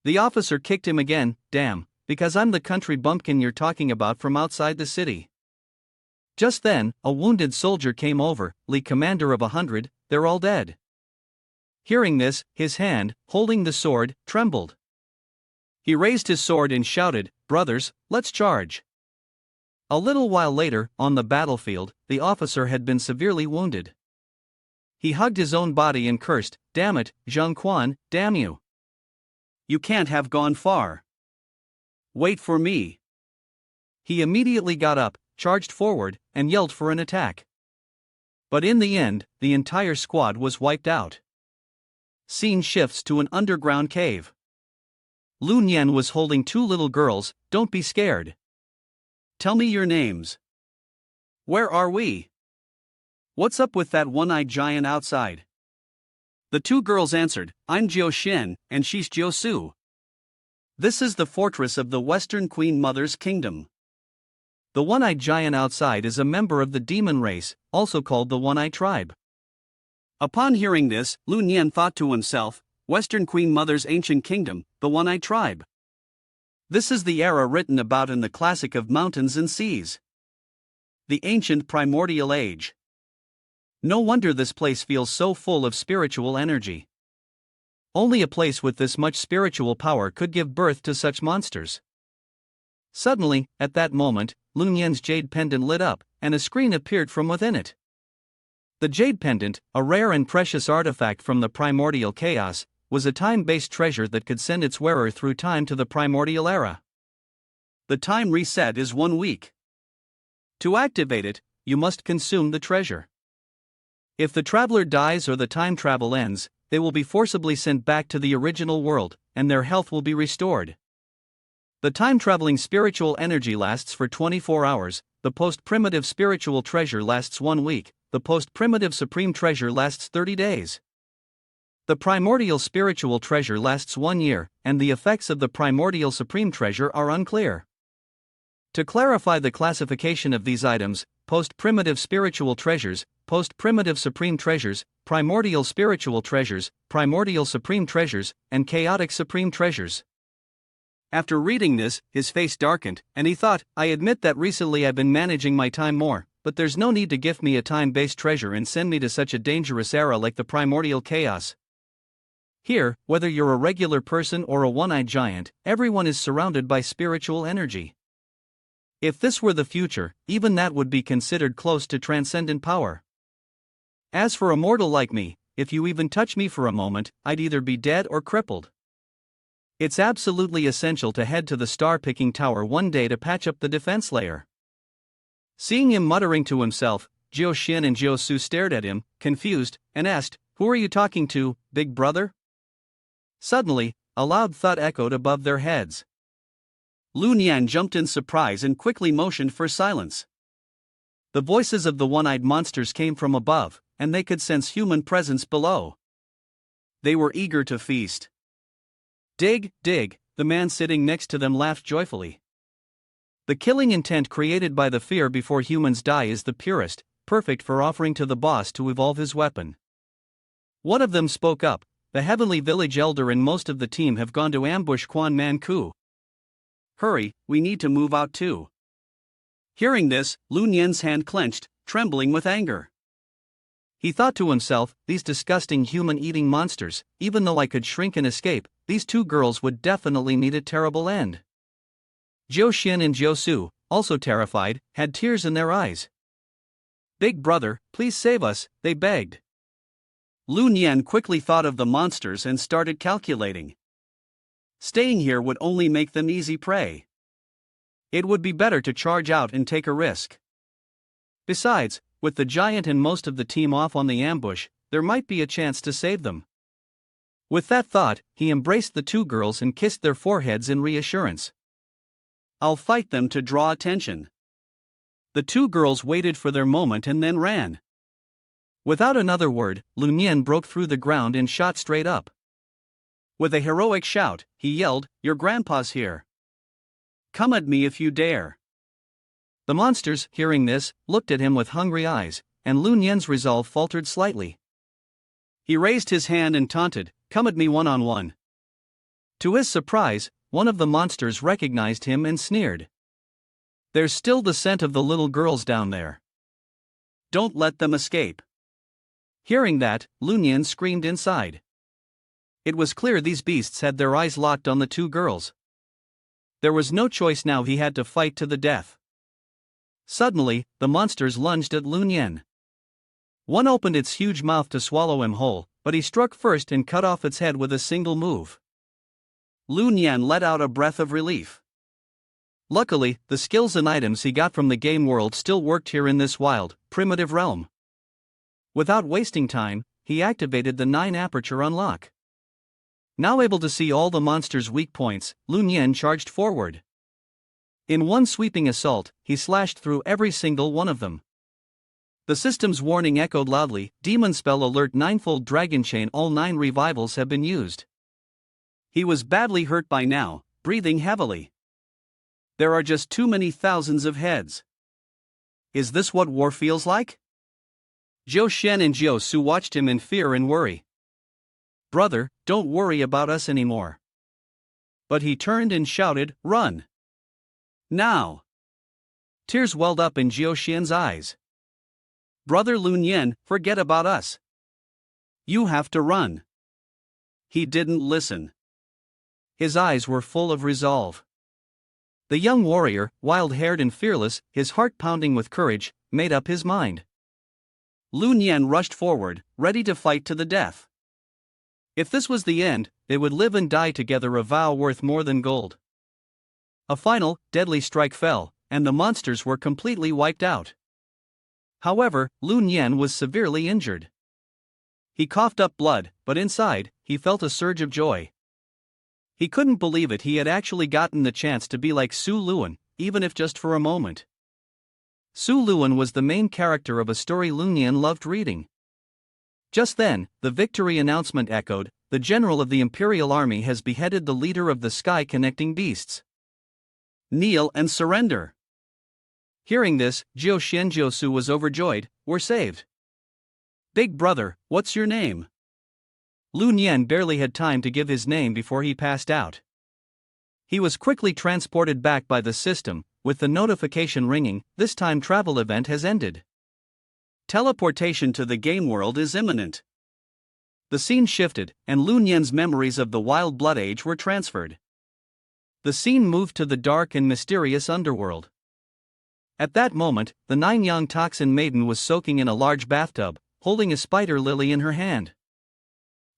The officer kicked him again. "Damn, because I'm the country bumpkin you're talking about from outside the city." Just then, a wounded soldier came over. "Li, commander of 100, they're all dead." Hearing this, his hand, holding the sword, trembled. He raised his sword and shouted, "Brothers, let's charge." A little while later, on the battlefield, the officer had been severely wounded. He hugged his own body and cursed, "Damn it, Zhang Quan, damn you. You can't have gone far. Wait for me." He immediately got up, charged forward, and yelled for an attack. But in the end, the entire squad was wiped out. Scene shifts to an underground cave. Lun Yan was holding two little girls. "Don't be scared. Tell me your names. Where are we? What's up with that one-eyed giant outside?" The two girls answered, "I'm Jiu Xin, and she's Jiu Su. This is the fortress of the Western Queen Mother's kingdom." The one-eyed giant outside is a member of the demon race, also called the One-Eye Tribe. Upon hearing this, Lun Yan thought to himself, Western Queen Mother's ancient kingdom, the One-Eye Tribe. This is the era written about in the classic of Mountains and Seas. The ancient primordial age. No wonder this place feels so full of spiritual energy. Only a place with this much spiritual power could give birth to such monsters. Suddenly, at that moment, Lun Yan's jade pendant lit up, and a screen appeared from within it. The jade pendant, a rare and precious artifact from the primordial chaos, was a time-based treasure that could send its wearer through time to the primordial era. The time reset is 1 week. To activate it, you must consume the treasure. If the traveler dies or the time travel ends, they will be forcibly sent back to the original world, and their health will be restored. The time-traveling spiritual energy lasts for 24 hours, the post-primitive spiritual treasure lasts 1 week, the post-primitive supreme treasure lasts 30 days. The primordial spiritual treasure lasts 1 year, and the effects of the primordial supreme treasure are unclear. To clarify the classification of these items, post-primitive spiritual treasures, post-primitive supreme treasures, primordial spiritual treasures, primordial supreme treasures, and chaotic supreme treasures. After reading this, his face darkened, and he thought, I admit that recently I've been managing my time more, but there's no need to gift me a time-based treasure and send me to such a dangerous era like the primordial chaos. Here, whether you're a regular person or a one-eyed giant, everyone is surrounded by spiritual energy. If this were the future, even that would be considered close to transcendent power. As for a mortal like me, if you even touch me for a moment, I'd either be dead or crippled. It's absolutely essential to head to the star-picking tower one day to patch up the defense layer. Seeing him muttering to himself, Jiao Xin and Jiao Su stared at him, confused, and asked, "Who are you talking to, big brother?" Suddenly, a loud thud echoed above their heads. Lun Yan jumped in surprise and quickly motioned for silence. The voices of the one-eyed monsters came from above, and they could sense human presence below. They were eager to feast. "Dig, dig," the man sitting next to them laughed joyfully. "The killing intent created by the fear before humans die is the purest, perfect for offering to the boss to evolve his weapon." One of them spoke up. "The Heavenly Village Elder and most of the team have gone to ambush Quan Man Ku. Hurry, we need to move out too." Hearing this, Lun Yan's hand clenched, trembling with anger. He thought to himself, these disgusting human-eating monsters, even though I could shrink and escape, these two girls would definitely meet a terrible end. Jiao Xin and Jiao Su, also terrified, had tears in their eyes. "Big brother, please save us," they begged. Lun Yan quickly thought of the monsters and started calculating. Staying here would only make them easy prey. It would be better to charge out and take a risk. Besides, with the giant and most of the team off on the ambush, there might be a chance to save them. With that thought, he embraced the two girls and kissed their foreheads in reassurance. "I'll fight them to draw attention." The two girls waited for their moment and then ran. Without another word, Lun Yan broke through the ground and shot straight up. With a heroic shout, he yelled, "Your grandpa's here. Come at me if you dare." The monsters, hearing this, looked at him with hungry eyes, and Lun Yan's resolve faltered slightly. He raised his hand and taunted, "Come at me one-on-one." To his surprise, one of the monsters recognized him and sneered. "There's still the scent of the little girls down there. Don't let them escape." Hearing that, Lun Yan screamed inside. It was clear these beasts had their eyes locked on the two girls. There was no choice now, he had to fight to the death. Suddenly, the monsters lunged at Lun Yan. One opened its huge mouth to swallow him whole, but he struck first and cut off its head with a single move. Lun Yan let out a breath of relief. Luckily, the skills and items he got from the game world still worked here in this wild, primitive realm. Without wasting time, he activated the 9 aperture unlock. Now able to see all the monsters' weak points, Lun Yan charged forward. In one sweeping assault, he slashed through every single one of them. The system's warning echoed loudly, "Demon spell alert, 9-fold dragon chain, all 9 revivals have been used." He was badly hurt by now, breathing heavily. There are just too many thousands of heads. Is this what war feels like? Jiao Shen and Jiao Su watched him in fear and worry. "Brother, don't worry about us anymore." But he turned and shouted, "Run! Now!" Tears welled up in Jiao Shen's eyes. "Brother Lun Yan, forget about us. You have to run." He didn't listen. His eyes were full of resolve. The young warrior, wild-haired and fearless, his heart pounding with courage, made up his mind. Lun Yan rushed forward, ready to fight to the death. If this was the end, they would live and die together, a vow worth more than gold. A final, deadly strike fell, and the monsters were completely wiped out. However, Lun Yan was severely injured. He coughed up blood, but inside, he felt a surge of joy. He couldn't believe it, he had actually gotten the chance to be like Su Luan, even if just for a moment. Su Luan was the main character of a story Lun Yan loved reading. Just then, the victory announcement echoed, "The general of the Imperial Army has beheaded the leader of the sky-connecting beasts. Kneel and surrender." Hearing this, Jiao Shen Jiao Su was overjoyed, "We're saved." "Big brother, what's your name?" Lun Yan barely had time to give his name before he passed out. He was quickly transported back by the system, with the notification ringing, this time travel event has ended. Teleportation to the game world is imminent. The scene shifted, and Lu Nian's memories of the Wild Blood Age were transferred. The scene moved to the dark and mysterious underworld. At that moment, the nine-yang toxin maiden was soaking in a large bathtub, holding a spider lily in her hand.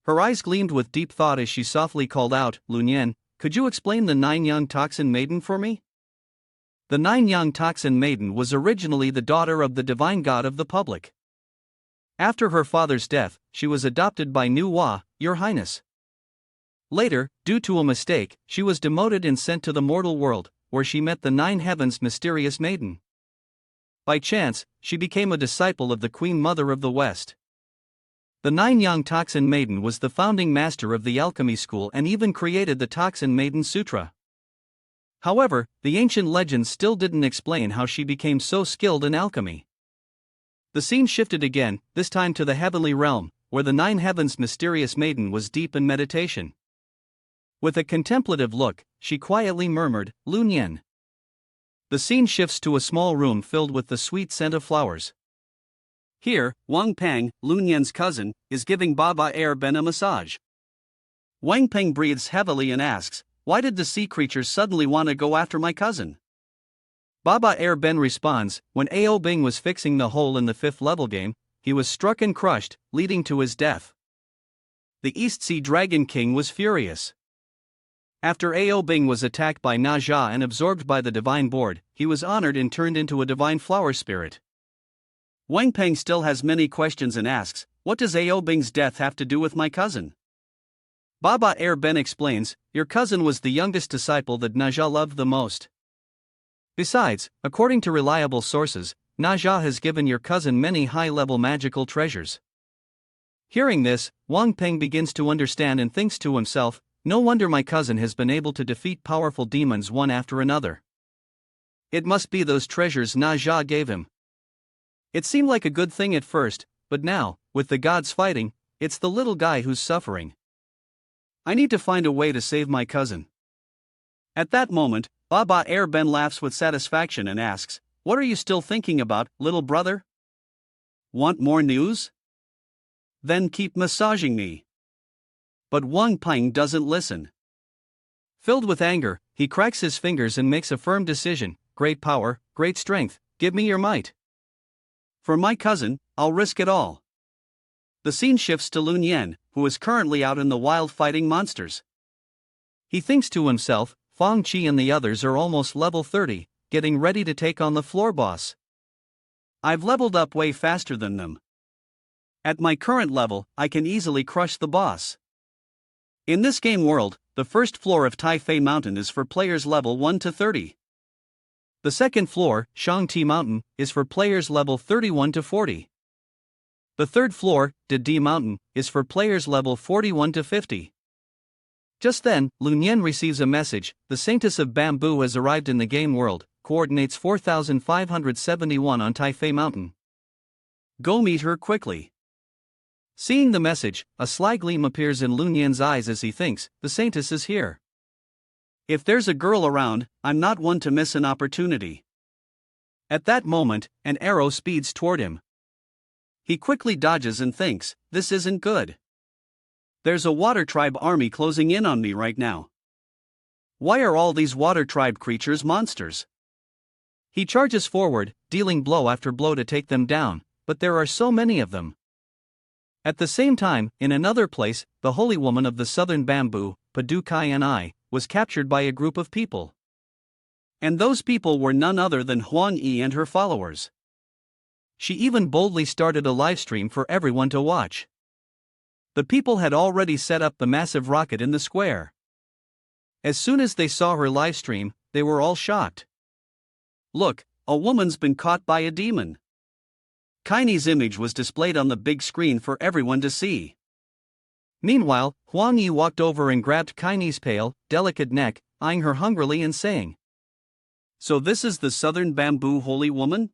Her eyes gleamed with deep thought as she softly called out, "Lu Nian, could you explain the nine-yang toxin maiden for me?" The nine-yang toxin maiden was originally the daughter of the divine god of the public. After her father's death, she was adopted by Nu Hua, Your Highness. Later, due to a mistake, she was demoted and sent to the mortal world, where she met the Nine Heavens' mysterious maiden. By chance, she became a disciple of the Queen Mother of the West. The Nine-Yang Toxin Maiden was the founding master of the alchemy school and even created the Toxin Maiden Sutra. However, the ancient legends still didn't explain how she became so skilled in alchemy. The scene shifted again, this time to the heavenly realm, where the Nine Heavens' mysterious maiden was deep in meditation. With a contemplative look, she quietly murmured, "Lu Nian." The scene shifts to a small room filled with the sweet scent of flowers. Here, Wang Peng, Lu Nian's cousin, is giving Baba Air Ben a massage. Wang Peng breathes heavily and asks, "Why did the sea creatures suddenly want to go after my cousin?" Baba Air Ben responds, "When Ao Bing was fixing the hole in the 5th level game, he was struck and crushed, leading to his death. The East Sea Dragon King was furious. After Ao Bing was attacked by Na Jia and absorbed by the divine board, he was honored and turned into a divine flower spirit." Wang Peng still has many questions and asks, "What does Ao Bing's death have to do with my cousin?" Baba Air Ben explains, "Your cousin was the youngest disciple that Na Jia loved the most. Besides, according to reliable sources, Na Jia has given your cousin many high-level magical treasures." Hearing this, Wang Peng begins to understand and thinks to himself, "No wonder my cousin has been able to defeat powerful demons one after another. It must be those treasures Na Jia gave him." It seemed like a good thing at first, but now, with the gods fighting, it's the little guy who's suffering. I need to find a way to save my cousin. At that moment, Baba Air Ben laughs with satisfaction and asks, "What are you still thinking about, little brother? Want more news? Then keep massaging me." But Wang Peng doesn't listen. Filled with anger, he cracks his fingers and makes a firm decision, "Great power, great strength, give me your might. For my cousin, I'll risk it all." The scene shifts to Lu Nian, who is currently out in the wild fighting monsters. He thinks to himself, Fang Qi and the others are almost level 30, getting ready to take on the floor boss. I've leveled up way faster than them. At my current level, I can easily crush the boss. In this game world, the first floor of Taifei Mountain is for players level 1 to 30. The second floor, Shangti Mountain, is for players level 31 to 40. The third floor, Didi Mountain, is for players level 41 to 50. Just then, Lu Nian receives a message, "The Saintess of Bamboo has arrived in the game world, coordinates 4571 on Taifei Mountain. Go meet her quickly." Seeing the message, a sly gleam appears in Lu Nian's eyes as he thinks, "The Saintess is here. If there's a girl around, I'm not one to miss an opportunity." At that moment, an arrow speeds toward him. He quickly dodges and thinks, "This isn't good. There's a water tribe army closing in on me right now. Why are all these water tribe creatures monsters?" He charges forward, dealing blow after blow to take them down, but there are so many of them. At the same time, in another place, the holy woman of the southern bamboo, Padukai and I, was captured by a group of people. And those people were none other than Huang Yi and her followers. She even boldly started a livestream for everyone to watch. The people had already set up the massive rocket in the square. As soon as they saw her livestream, they were all shocked. "Look, a woman's been caught by a demon." Kainie's image was displayed on the big screen for everyone to see. Meanwhile, Huang Yi walked over and grabbed Kainie's pale, delicate neck, eyeing her hungrily and saying, "So this is the southern bamboo holy woman?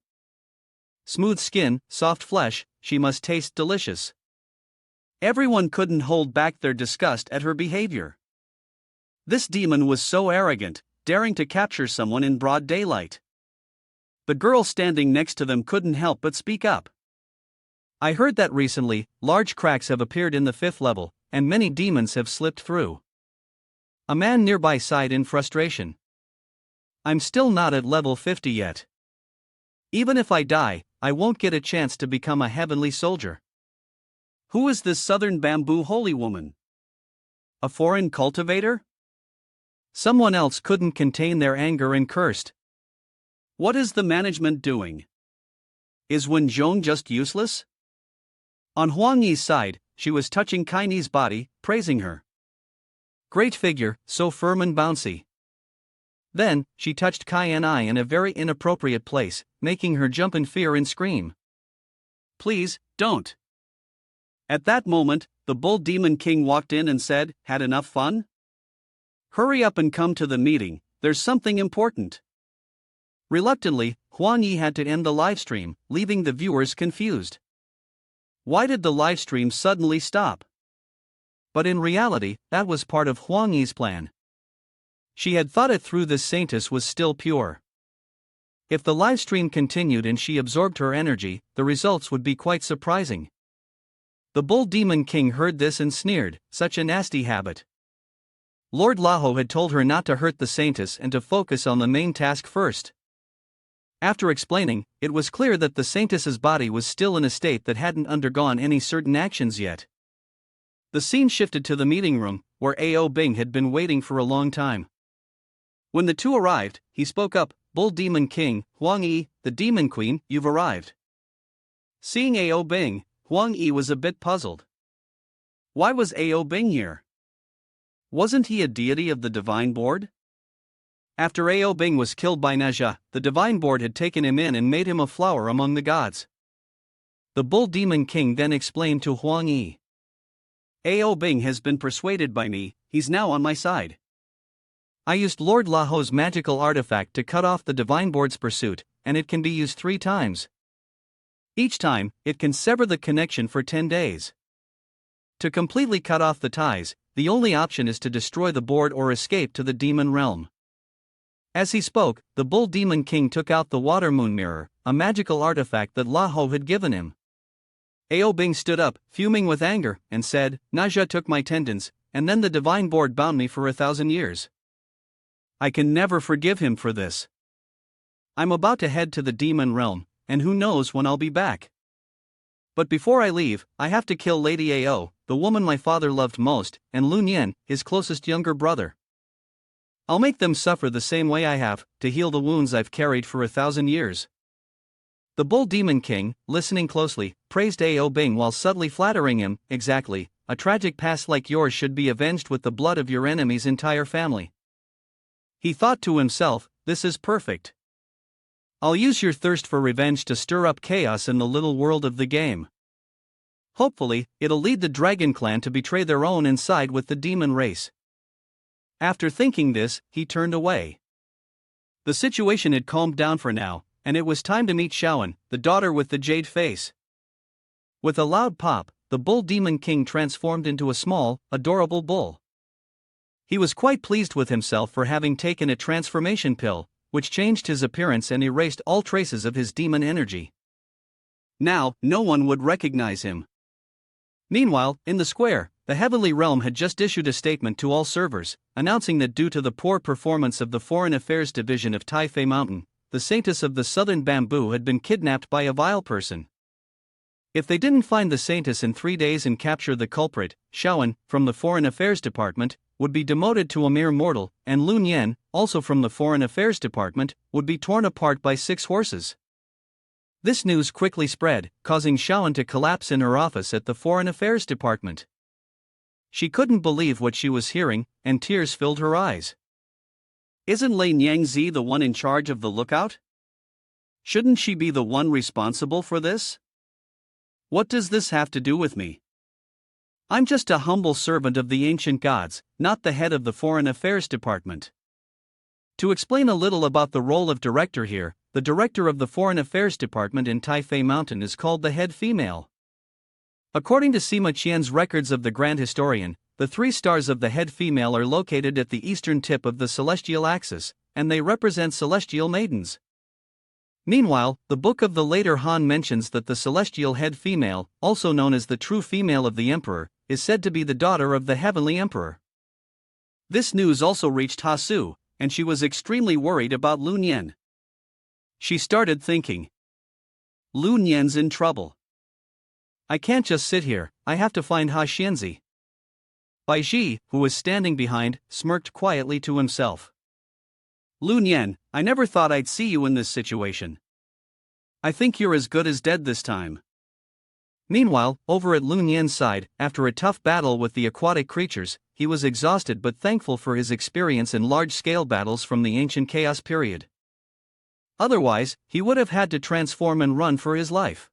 Smooth skin, soft flesh, she must taste delicious." Everyone couldn't hold back their disgust at her behavior. This demon was so arrogant, daring to capture someone in broad daylight. The girl standing next to them couldn't help but speak up. I heard that recently, large cracks have appeared in the 5th level, and many demons have slipped through. A man nearby sighed in frustration. I'm still not at level 50 yet. Even if I die, I won't get a chance to become a heavenly soldier. Who is this southern bamboo holy woman? A foreign cultivator? Someone else couldn't contain their anger and cursed. What is the management doing? Is Wenjong just useless? On Huang Yi's side, she was touching Kaine's body, praising her. Great figure, so firm and bouncy. Then, she touched Kai and I in a very inappropriate place, making her jump in fear and scream. Please, don't. At that moment, the Bull Demon King walked in and said, "Had enough fun? Hurry up and come to the meeting, there's something important." Reluctantly, Huang Yi had to end the livestream, leaving the viewers confused. Why did the livestream suddenly stop? But in reality, that was part of Huang Yi's plan. She had thought it through. The saintess was still pure. If the livestream continued and she absorbed her energy, the results would be quite surprising. The Bull Demon King heard this and sneered, such a nasty habit. Lord Laho had told her not to hurt the saintess and to focus on the main task first. After explaining, it was clear that the saintess's body was still in a state that hadn't undergone any certain actions yet. The scene shifted to the meeting room, where Ao Bing had been waiting for a long time. When the two arrived, he spoke up, "Bull Demon King, Huang Yi, the Demon Queen, you've arrived." Seeing Ao Bing, Huang Yi was a bit puzzled. Why was Ao Bing here? Wasn't he a deity of the Divine Board? After Ao Bing was killed by Naja, the Divine Board had taken him in and made him a flower among the gods. The Bull Demon King then explained to Huang Yi. Ao Bing has been persuaded by me, he's now on my side. I used Lord Laho's magical artifact to cut off the Divine Board's pursuit, and it can be used 3 times. Each time, it can sever the connection for 10 days. To completely cut off the ties, the only option is to destroy the board or escape to the demon realm. As he spoke, the Bull Demon King took out the Water Moon Mirror, a magical artifact that Laho had given him. Ao Bing stood up, fuming with anger, and said, "Naja took my tendons, and then the Divine Board bound me for 1,000 years. I can never forgive him for this. I'm about to head to the demon realm, and who knows when I'll be back. But before I leave, I have to kill Lady Ao, the woman my father loved most, and Lun Yen, his closest younger brother. I'll make them suffer the same way I have, to heal the wounds I've carried for 1,000 years." The Bull Demon King, listening closely, praised Ao Bing while subtly flattering him. "Exactly, a tragic past like yours should be avenged with the blood of your enemy's entire family." He thought to himself, "This is perfect. I'll use your thirst for revenge to stir up chaos in the little world of the game. Hopefully, it'll lead the Dragon Clan to betray their own and side with the demon race." After thinking this, he turned away. The situation had calmed down for now, and it was time to meet Xiaoan, the daughter with the jade face. With a loud pop, the Bull Demon King transformed into a small, adorable bull. He was quite pleased with himself for having taken a transformation pill, which changed his appearance and erased all traces of his demon energy. Now, no one would recognize him. Meanwhile, in the square, the Heavenly Realm had just issued a statement to all servers, announcing that due to the poor performance of the Foreign Affairs Division of Taifei Mountain, the Saintess of the Southern Bamboo had been kidnapped by a vile person. If they didn't find the Saintess in 3 days and capture the culprit, Xiaoan, from the Foreign Affairs Department, would be demoted to a mere mortal, and Lun Yen, also from the Foreign Affairs Department, would be torn apart by 6 horses. This news quickly spread, causing Xiaoan to collapse in her office at the Foreign Affairs Department. She couldn't believe what she was hearing, and tears filled her eyes. Isn't Lei Nyangzi the one in charge of the lookout? Shouldn't she be the one responsible for this? What does this have to do with me? I'm just a humble servant of the ancient gods, not the head of the Foreign Affairs Department. To explain a little about the role of director here, the director of the Foreign Affairs Department in Taifei Mountain is called the head female. According to Sima Qian's records of the Grand Historian, the 3 stars of the head female are located at the eastern tip of the celestial axis, and they represent celestial maidens. Meanwhile, the Book of the Later Han mentions that the celestial head female, also known as the true female of the Emperor, is said to be the daughter of the Heavenly Emperor. This news also reached Hasu, and she was extremely worried about Lu Nian. She started thinking, Lu Nian's in trouble. I can't just sit here, I have to find Ha Xianzi. Bai Ji, who was standing behind, smirked quietly to himself. Lu Nian, I never thought I'd see you in this situation. I think you're as good as dead this time. Meanwhile, over at Lu Nian's side, after a tough battle with the aquatic creatures, he was exhausted but thankful for his experience in large-scale battles from the ancient chaos period. Otherwise, he would have had to transform and run for his life.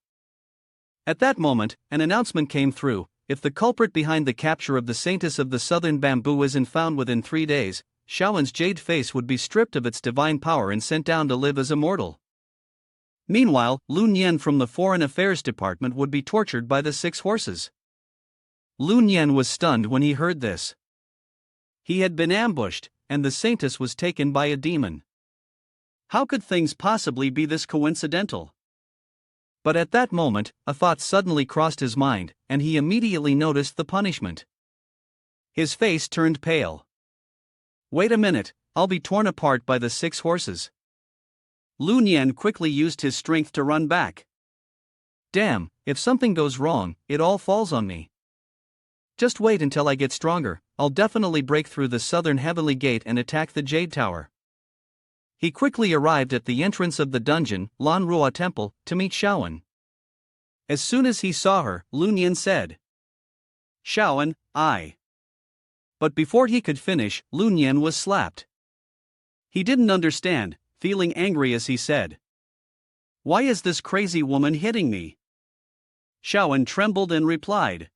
At that moment, an announcement came through: if the culprit behind the capture of the Saintess of the Southern Bamboo isn't found within 3 days, Shaoan's jade face would be stripped of its divine power and sent down to live as a mortal. Meanwhile, Lu Nian from the Foreign Affairs Department would be tortured by the 6 horses. Lu Nian was stunned when he heard this. He had been ambushed, and the Saintess was taken by a demon. How could things possibly be this coincidental? But at that moment, a thought suddenly crossed his mind, and he immediately noticed the punishment. His face turned pale. Wait a minute, I'll be torn apart by the 6 horses. Lu Nian quickly used his strength to run back. Damn, if something goes wrong, it all falls on me. Just wait until I get stronger, I'll definitely break through the southern heavenly gate and attack the Jade Tower. He quickly arrived at the entrance of the dungeon, Lan Rua Temple, to meet Shaoan. As soon as he saw her, Lu Nian said, Shaoan, I. But before he could finish, Lu Nian was slapped. He didn't understand, feeling angry as he said, Why is this crazy woman hitting me? Shaoan trembled and replied,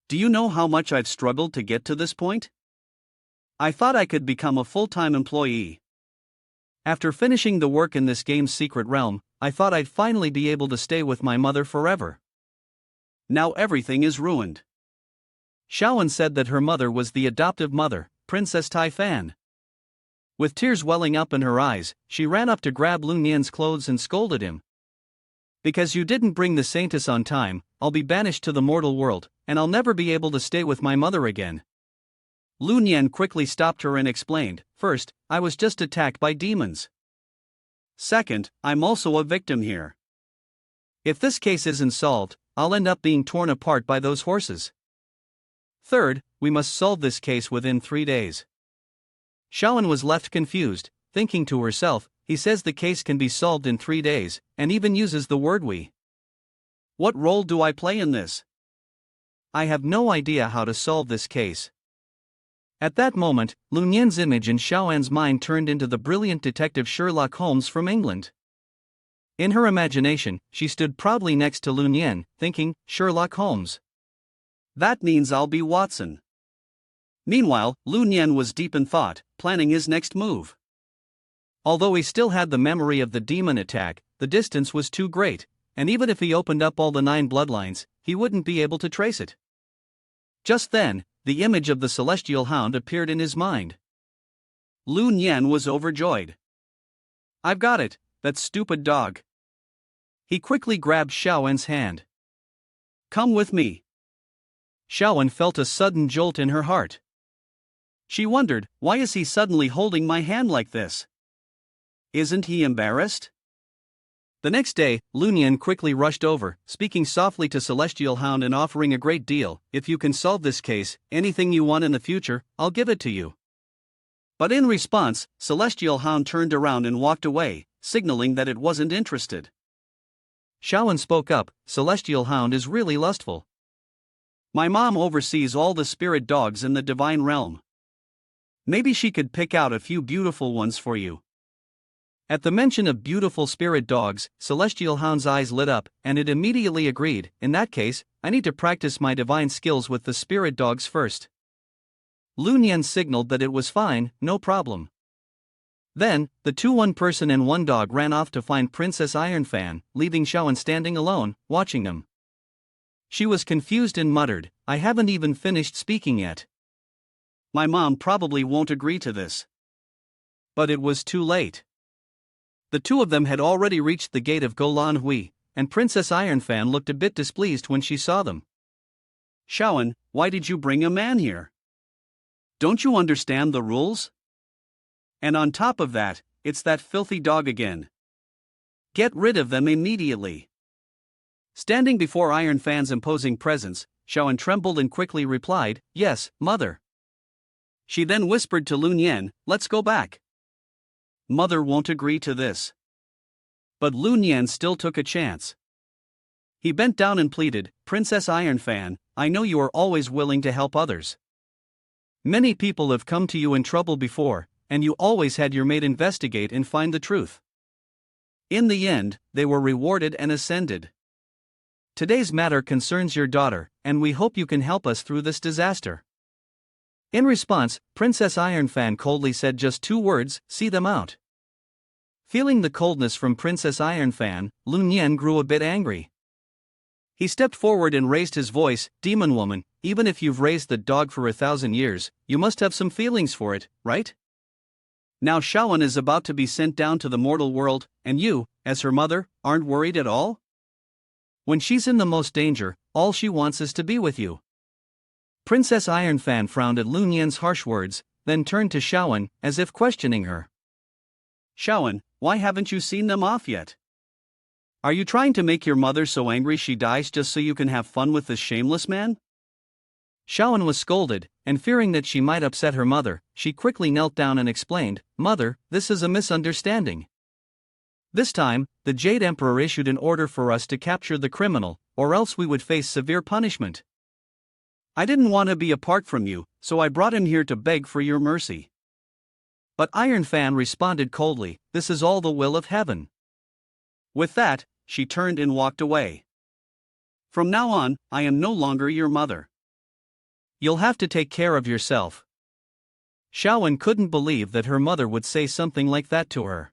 Do you know how much I've struggled to get to this point? I thought I could become a full-time employee. After finishing the work in this game's secret realm, I thought I'd finally be able to stay with my mother forever. Now everything is ruined. Shaoan said that her mother was the adoptive mother, Princess Tai Fan. With tears welling up in her eyes, she ran up to grab Lu Nian's clothes and scolded him. Because you didn't bring the Saintess on time, I'll be banished to the mortal world, and I'll never be able to stay with my mother again. Lu Nian quickly stopped her and explained, First, I was just attacked by demons. Second, I'm also a victim here. If this case isn't solved, I'll end up being torn apart by those horses. Third, we must solve this case within 3 days. Shaoan was left confused, thinking to herself, he says the case can be solved in 3 days, and even uses the word we. What role do I play in this? I have no idea how to solve this case. At that moment, Lu Nian's image in Shaoan's mind turned into the brilliant detective Sherlock Holmes from England. In her imagination, she stood proudly next to Lu Nian, thinking, Sherlock Holmes. That means I'll be Watson. Meanwhile, Lu Nian was deep in thought, planning his next move. Although he still had the memory of the demon attack, the distance was too great, and even if he opened up all the 9 bloodlines, he wouldn't be able to trace it. Just then, the image of the celestial hound appeared in his mind. Lu Nian was overjoyed. I've got it, that stupid dog. He quickly grabbed Shaoan's hand. Come with me. Shaoan felt a sudden jolt in her heart. She wondered, why is he suddenly holding my hand like this? Isn't he embarrassed? The next day, Lu Nian quickly rushed over, speaking softly to Celestial Hound and offering a great deal. If you can solve this case, anything you want in the future, I'll give it to you. But in response, Celestial Hound turned around and walked away, signaling that it wasn't interested. Shaoan spoke up, Celestial Hound is really lustful. My mom oversees all the spirit dogs in the divine realm. Maybe she could pick out a few beautiful ones for you. At the mention of beautiful spirit dogs, Celestial Hound's eyes lit up, and it immediately agreed, in that case, I need to practice my divine skills with the spirit dogs first. Lu Nian signaled that it was fine, no problem. Then, the 2 one-person and 1 dog ran off to find Princess Ironfan, leaving Shaoan standing alone, watching them. She was confused and muttered, I haven't even finished speaking yet. My mom probably won't agree to this. But it was too late. The two of them had already reached the gate of Golan Hui, and Princess Ironfan looked a bit displeased when she saw them. Shawan, why did you bring a man here? Don't you understand the rules? And on top of that, it's that filthy dog again. Get rid of them immediately. Standing before Ironfan's imposing presence, Shawan trembled and quickly replied, "Yes, mother." She then whispered to Lun Yan, "Let's go back." Mother won't agree to this. But Lun Yan still took a chance. He bent down and pleaded, "Princess Ironfan, I know you are always willing to help others. Many people have come to you in trouble before, and you always had your maid investigate and find the truth. In the end, they were rewarded and ascended. Today's matter concerns your daughter, and we hope you can help us through this disaster." In response, Princess Ironfan coldly said just 2 words, "See them out." Feeling the coldness from Princess Ironfan, Lun Yan grew a bit angry. He stepped forward and raised his voice, "Demon woman, even if you've raised the dog for 1,000 years, you must have some feelings for it, right? Now Shawan is about to be sent down to the mortal world, and you, as her mother, aren't worried at all? When she's in the most danger, all she wants is to be with you." Princess Ironfan frowned at Lun Yan's harsh words, then turned to Shawan, as if questioning her. "Shawan, why haven't you seen them off yet? Are you trying to make your mother so angry she dies just so you can have fun with this shameless man?" Shawan was scolded, and fearing that she might upset her mother, she quickly knelt down and explained, "Mother, this is a misunderstanding. This time, the Jade Emperor issued an order for us to capture the criminal, or else we would face severe punishment. I didn't want to be apart from you, so I brought him here to beg for your mercy." But Ironfan responded coldly, "This is all the will of heaven." With that, she turned and walked away. "From now on, I am no longer your mother. You'll have to take care of yourself." Shawan couldn't believe that her mother would say something like that to her.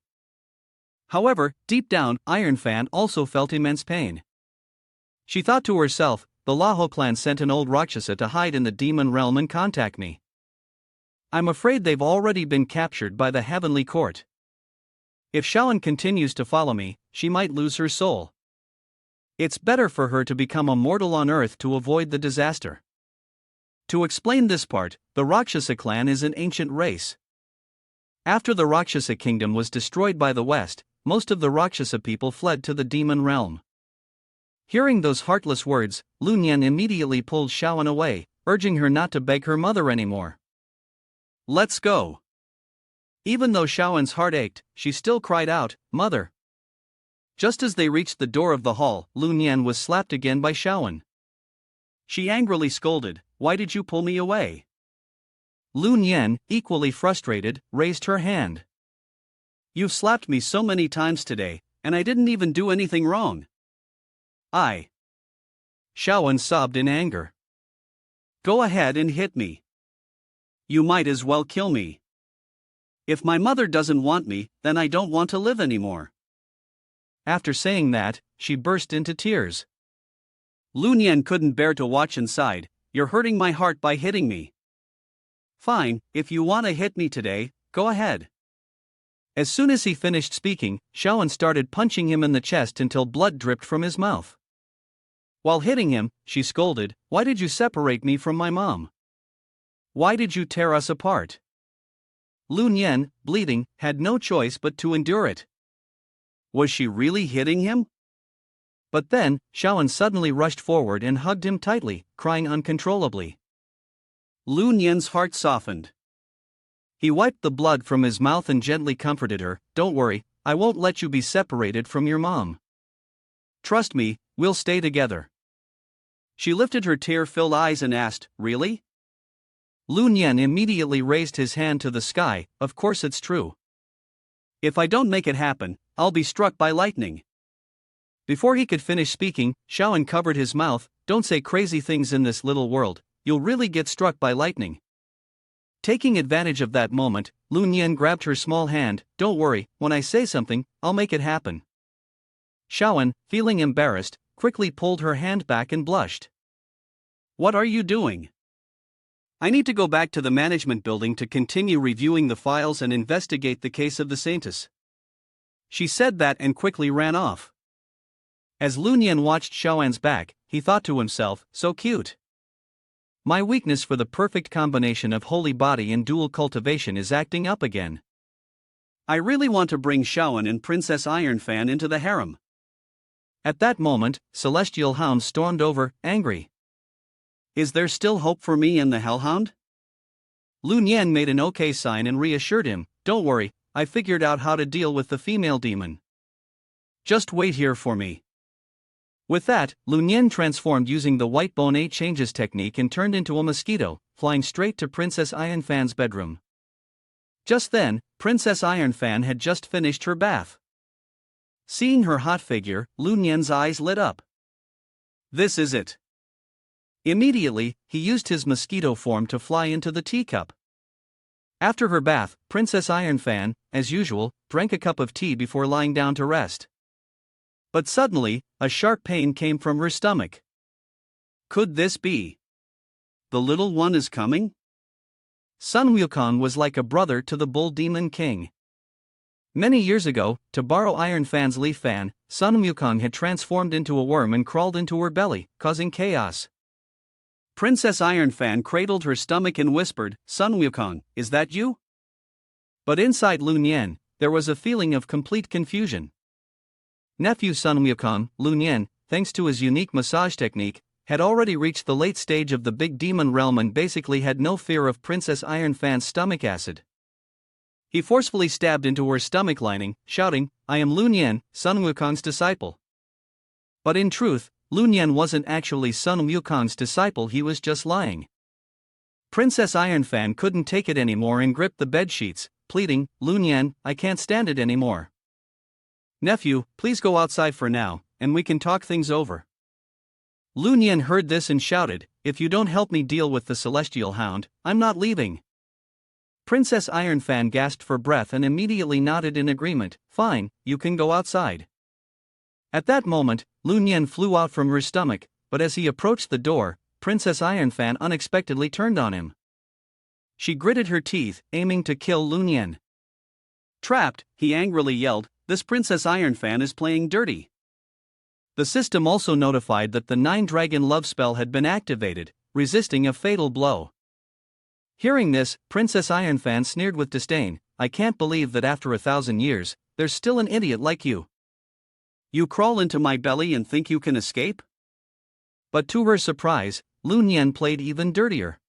However, deep down, Ironfan also felt immense pain. She thought to herself, "The Laho clan sent an old Rakshasa to hide in the demon realm and contact me. I'm afraid they've already been captured by the heavenly court. If Shawan continues to follow me, she might lose her soul. It's better for her to become a mortal on earth to avoid the disaster." To explain this part, the Rakshasa clan is an ancient race. After the Rakshasa kingdom was destroyed by the West, most of the Rakshasa people fled to the demon realm. Hearing those heartless words, Lun Yan immediately pulled Shawan away, urging her not to beg her mother anymore. "Let's go." Even though Shawan's heart ached, she still cried out, "Mother." Just as they reached the door of the hall, Lun Yan was slapped again by Shawan. She angrily scolded, "Why did you pull me away?" Lun Yan, equally frustrated, raised her hand. "You've slapped me so many times today, and I didn't even do anything wrong." Shawan sobbed in anger. "Go ahead and hit me. You might as well kill me. If my mother doesn't want me, then I don't want to live anymore." After saying that, she burst into tears. Lun Yan couldn't bear to watch and sighed, "You're hurting my heart by hitting me." "Fine, if you want to hit me today, go ahead." As soon as he finished speaking, Shawan started punching him in the chest until blood dripped from his mouth. While hitting him, she scolded, "Why did you separate me from my mom? Why did you tear us apart?" Lun Yan, bleeding, had no choice but to endure it. Was she really hitting him? But then, Shawan suddenly rushed forward and hugged him tightly, crying uncontrollably. Lun Yan's heart softened. He wiped the blood from his mouth and gently comforted her, "Don't worry, I won't let you be separated from your mom. Trust me, we'll stay together." She lifted her tear-filled eyes and asked, "Really?" Lun Yan immediately raised his hand to the sky, "Of course it's true. If I don't make it happen, I'll be struck by lightning." Before he could finish speaking, Shawan covered his mouth, "Don't say crazy things in this little world, you'll really get struck by lightning." Taking advantage of that moment, Lun Yan grabbed her small hand, "Don't worry, when I say something, I'll make it happen." Shawan, feeling embarrassed, quickly pulled her hand back and blushed. "What are you doing?" "I need to go back to the management building to continue reviewing the files and investigate the case of the Saintess." She said that and quickly ran off. As Lu Nian watched Xiaoan's back, he thought to himself, so cute. My weakness for the perfect combination of holy body and dual cultivation is acting up again. I really want to bring Xiaoan and Princess Ironfan into the harem. At that moment, Celestial Hound stormed over, angry. Is there still hope for me and the Hellhound? Lu Nian made an okay sign and reassured him, don't worry, I figured out how to deal with the female demon. Just wait here for me. With that, Lu Nian transformed using the white bone 8 changes technique and turned into a mosquito, flying straight to Princess Ironfan's bedroom. Just then, Princess Ironfan had just finished her bath. Seeing her hot figure, Lu Nian's eyes lit up. This is it. Immediately, he used his mosquito form to fly into the teacup. After her bath, Princess Ironfan, as usual, drank a cup of tea before lying down to rest. But suddenly, a sharp pain came from her stomach. Could this be? The little one is coming? Sun Wukong was like a brother to the Bull Demon King. Many years ago, to borrow Ironfan's leaf fan, Sun Wukong had transformed into a worm and crawled into her belly, causing chaos. Princess Ironfan cradled her stomach and whispered, Sun Wukong, is that you? But inside Lu Nian, there was a feeling of complete confusion. Nephew Sun Wukong, Lu Nian, thanks to his unique massage technique, had already reached the late stage of the big demon realm and basically had no fear of Princess Ironfan's stomach acid. He forcefully stabbed into her stomach lining, shouting, I am Lu Nian, Sun Wukong's disciple. But in truth, Lu Nian wasn't actually Sun Wukong's disciple, he was just lying. Princess Ironfan couldn't take it anymore and gripped the bedsheets, pleading, Lu Nian, I can't stand it anymore. Nephew, please go outside for now, and we can talk things over. Lu Nian heard this and shouted, if you don't help me deal with the Celestial Hound, I'm not leaving. Princess Ironfan gasped for breath and immediately nodded in agreement, fine, you can go outside. At that moment, Lu Nian flew out from her stomach, but as he approached the door, Princess Ironfan unexpectedly turned on him. She gritted her teeth, aiming to kill Lu Nian. Trapped, he angrily yelled, this Princess Ironfan is playing dirty. The system also notified that the 9-dragon love spell had been activated, resisting a fatal blow. Hearing this, Princess Ironfan sneered with disdain, I can't believe that after 1,000 years, there's still an idiot like you. You crawl into my belly and think you can escape? But to her surprise, Lu Nian played even dirtier.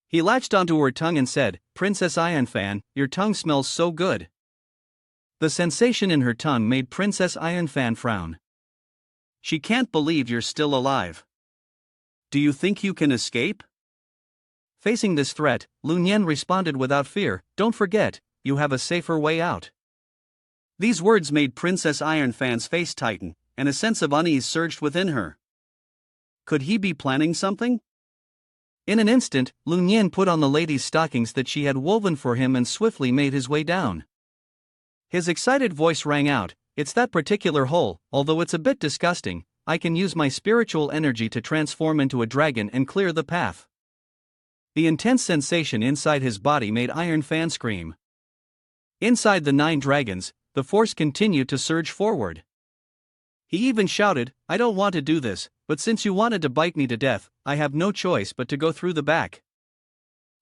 He latched onto her tongue and said, Princess Ironfan, your tongue smells so good. The sensation in her tongue made Princess Ironfan frown. She can't believe you're still alive. Do you think you can escape? Facing this threat, Lu Nian responded without fear, don't forget, you have a safer way out. These words made Princess Ironfan's face tighten, and a sense of unease surged within her. Could he be planning something? In an instant, Lu Nian put on the lady's stockings that she had woven for him and swiftly made his way down. His excited voice rang out, it's that particular hole, although it's a bit disgusting, I can use my spiritual energy to transform into a dragon and clear the path. The intense sensation inside his body made Ironfan scream. Inside the 9 dragons, the force continued to surge forward. He even shouted, I don't want to do this, but since you wanted to bite me to death, I have no choice but to go through the back.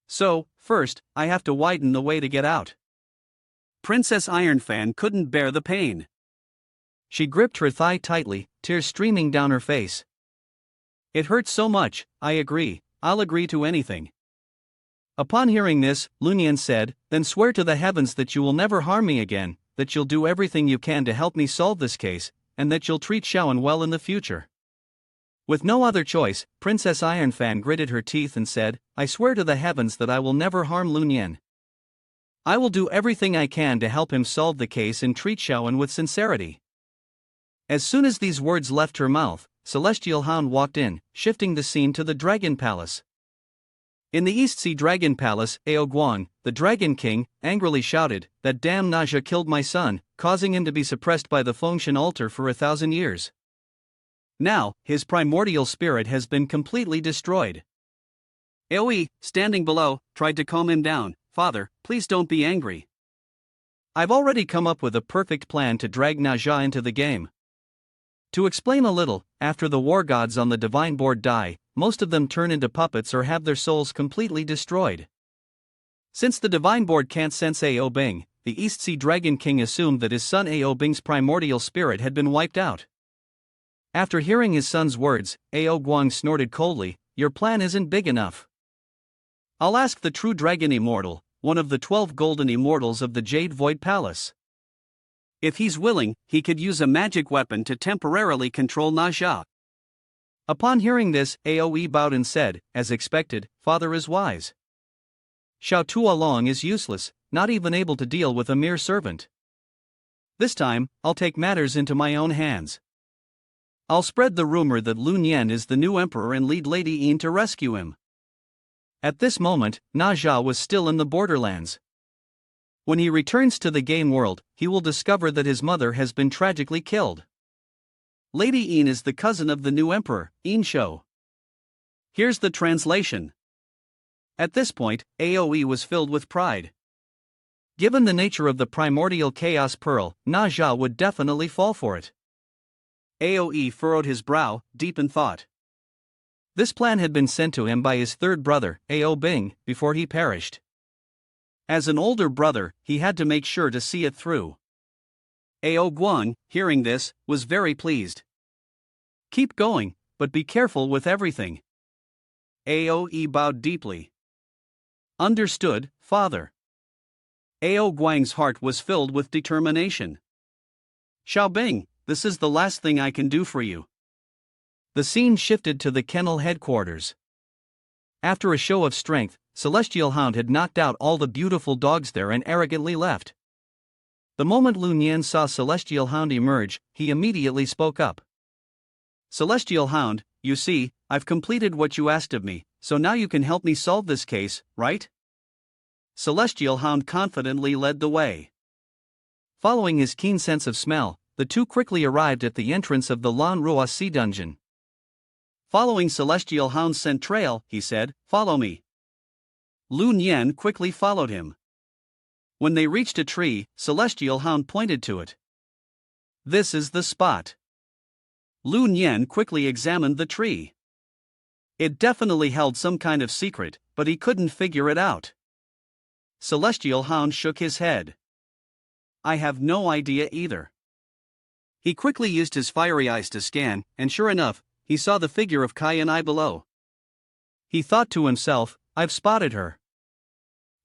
So, first, I have to widen the way to get out. Princess Ironfan couldn't bear the pain. She gripped her thigh tightly, tears streaming down her face. It hurts so much, I agree, I'll agree to anything. Upon hearing this, Lu Nian said, then swear to the heavens that you will never harm me again, that you'll do everything you can to help me solve this case, and that you'll treat Xiaoan well in the future. With no other choice, Princess Ironfan gritted her teeth and said, I swear to the heavens that I will never harm Lu Nian. I will do everything I can to help him solve the case and treat Xiaoan with sincerity. As soon as these words left her mouth, Celestial Hound walked in, shifting the scene to the Dragon Palace. In the East Sea Dragon Palace, Aoguang, the Dragon King, angrily shouted, that damn Naja killed my son, causing him to be suppressed by the Fengshan altar for 1,000 years. Now, his primordial spirit has been completely destroyed. Aoi, standing below, tried to calm him down, Father, please don't be angry. I've already come up with a perfect plan to drag Naja into the game. To explain a little, after the war gods on the divine board die, most of them turn into puppets or have their souls completely destroyed. Since the divine board can't sense Ao Bing, the East Sea Dragon King assumed that his son Ao Bing's primordial spirit had been wiped out. After hearing his son's words, Ao Guang snorted coldly, "Your plan isn't big enough. I'll ask the true dragon immortal, one of the 12 golden immortals of the Jade Void Palace. If he's willing, he could use a magic weapon to temporarily control Naja." Upon hearing this, Aoe bowed and said, as expected, "Father is wise. Xiao Tuolong is useless, not even able to deal with a mere servant. This time, I'll take matters into my own hands. I'll spread the rumor that Lun Yen is the new emperor and lead Lady Yin to rescue him." At this moment, Naja was still in the borderlands. When he returns to the game world, he will discover that his mother has been tragically killed. Lady Yin is the cousin of the new emperor, Yin Shou. Here's the translation. At this point, Aoe was filled with pride. Given the nature of the primordial chaos pearl, Naja would definitely fall for it. Aoe furrowed his brow, deep in thought. This plan had been sent to him by his third brother, Ao Bing, before he perished. As an older brother, he had to make sure to see it through. Ao Guang, hearing this, was very pleased. "Keep going, but be careful with everything." Aoe bowed deeply. "Understood, father." Ao Guang's heart was filled with determination. "Xiaobing, this is the last thing I can do for you." The scene shifted to the kennel headquarters. After a show of strength, Celestial Hound had knocked out all the beautiful dogs there and arrogantly left. The moment Lun Yan saw Celestial Hound emerge, he immediately spoke up. "Celestial Hound, you see, I've completed what you asked of me, so now you can help me solve this case, right?" Celestial Hound confidently led the way. Following his keen sense of smell, the two quickly arrived at the entrance of the Lan Rua Sea Dungeon. Following Celestial Hound's scent trail, he said, "Follow me." Lun Yan quickly followed him. When they reached a tree, Celestial Hound pointed to it. "This is the spot." Lun Yan quickly examined the tree. It definitely held some kind of secret, but he couldn't figure it out. Celestial Hound shook his head. "I have no idea either." He quickly used his fiery eyes to scan, and sure enough, he saw the figure of Kai and I below. He thought to himself, "I've spotted her.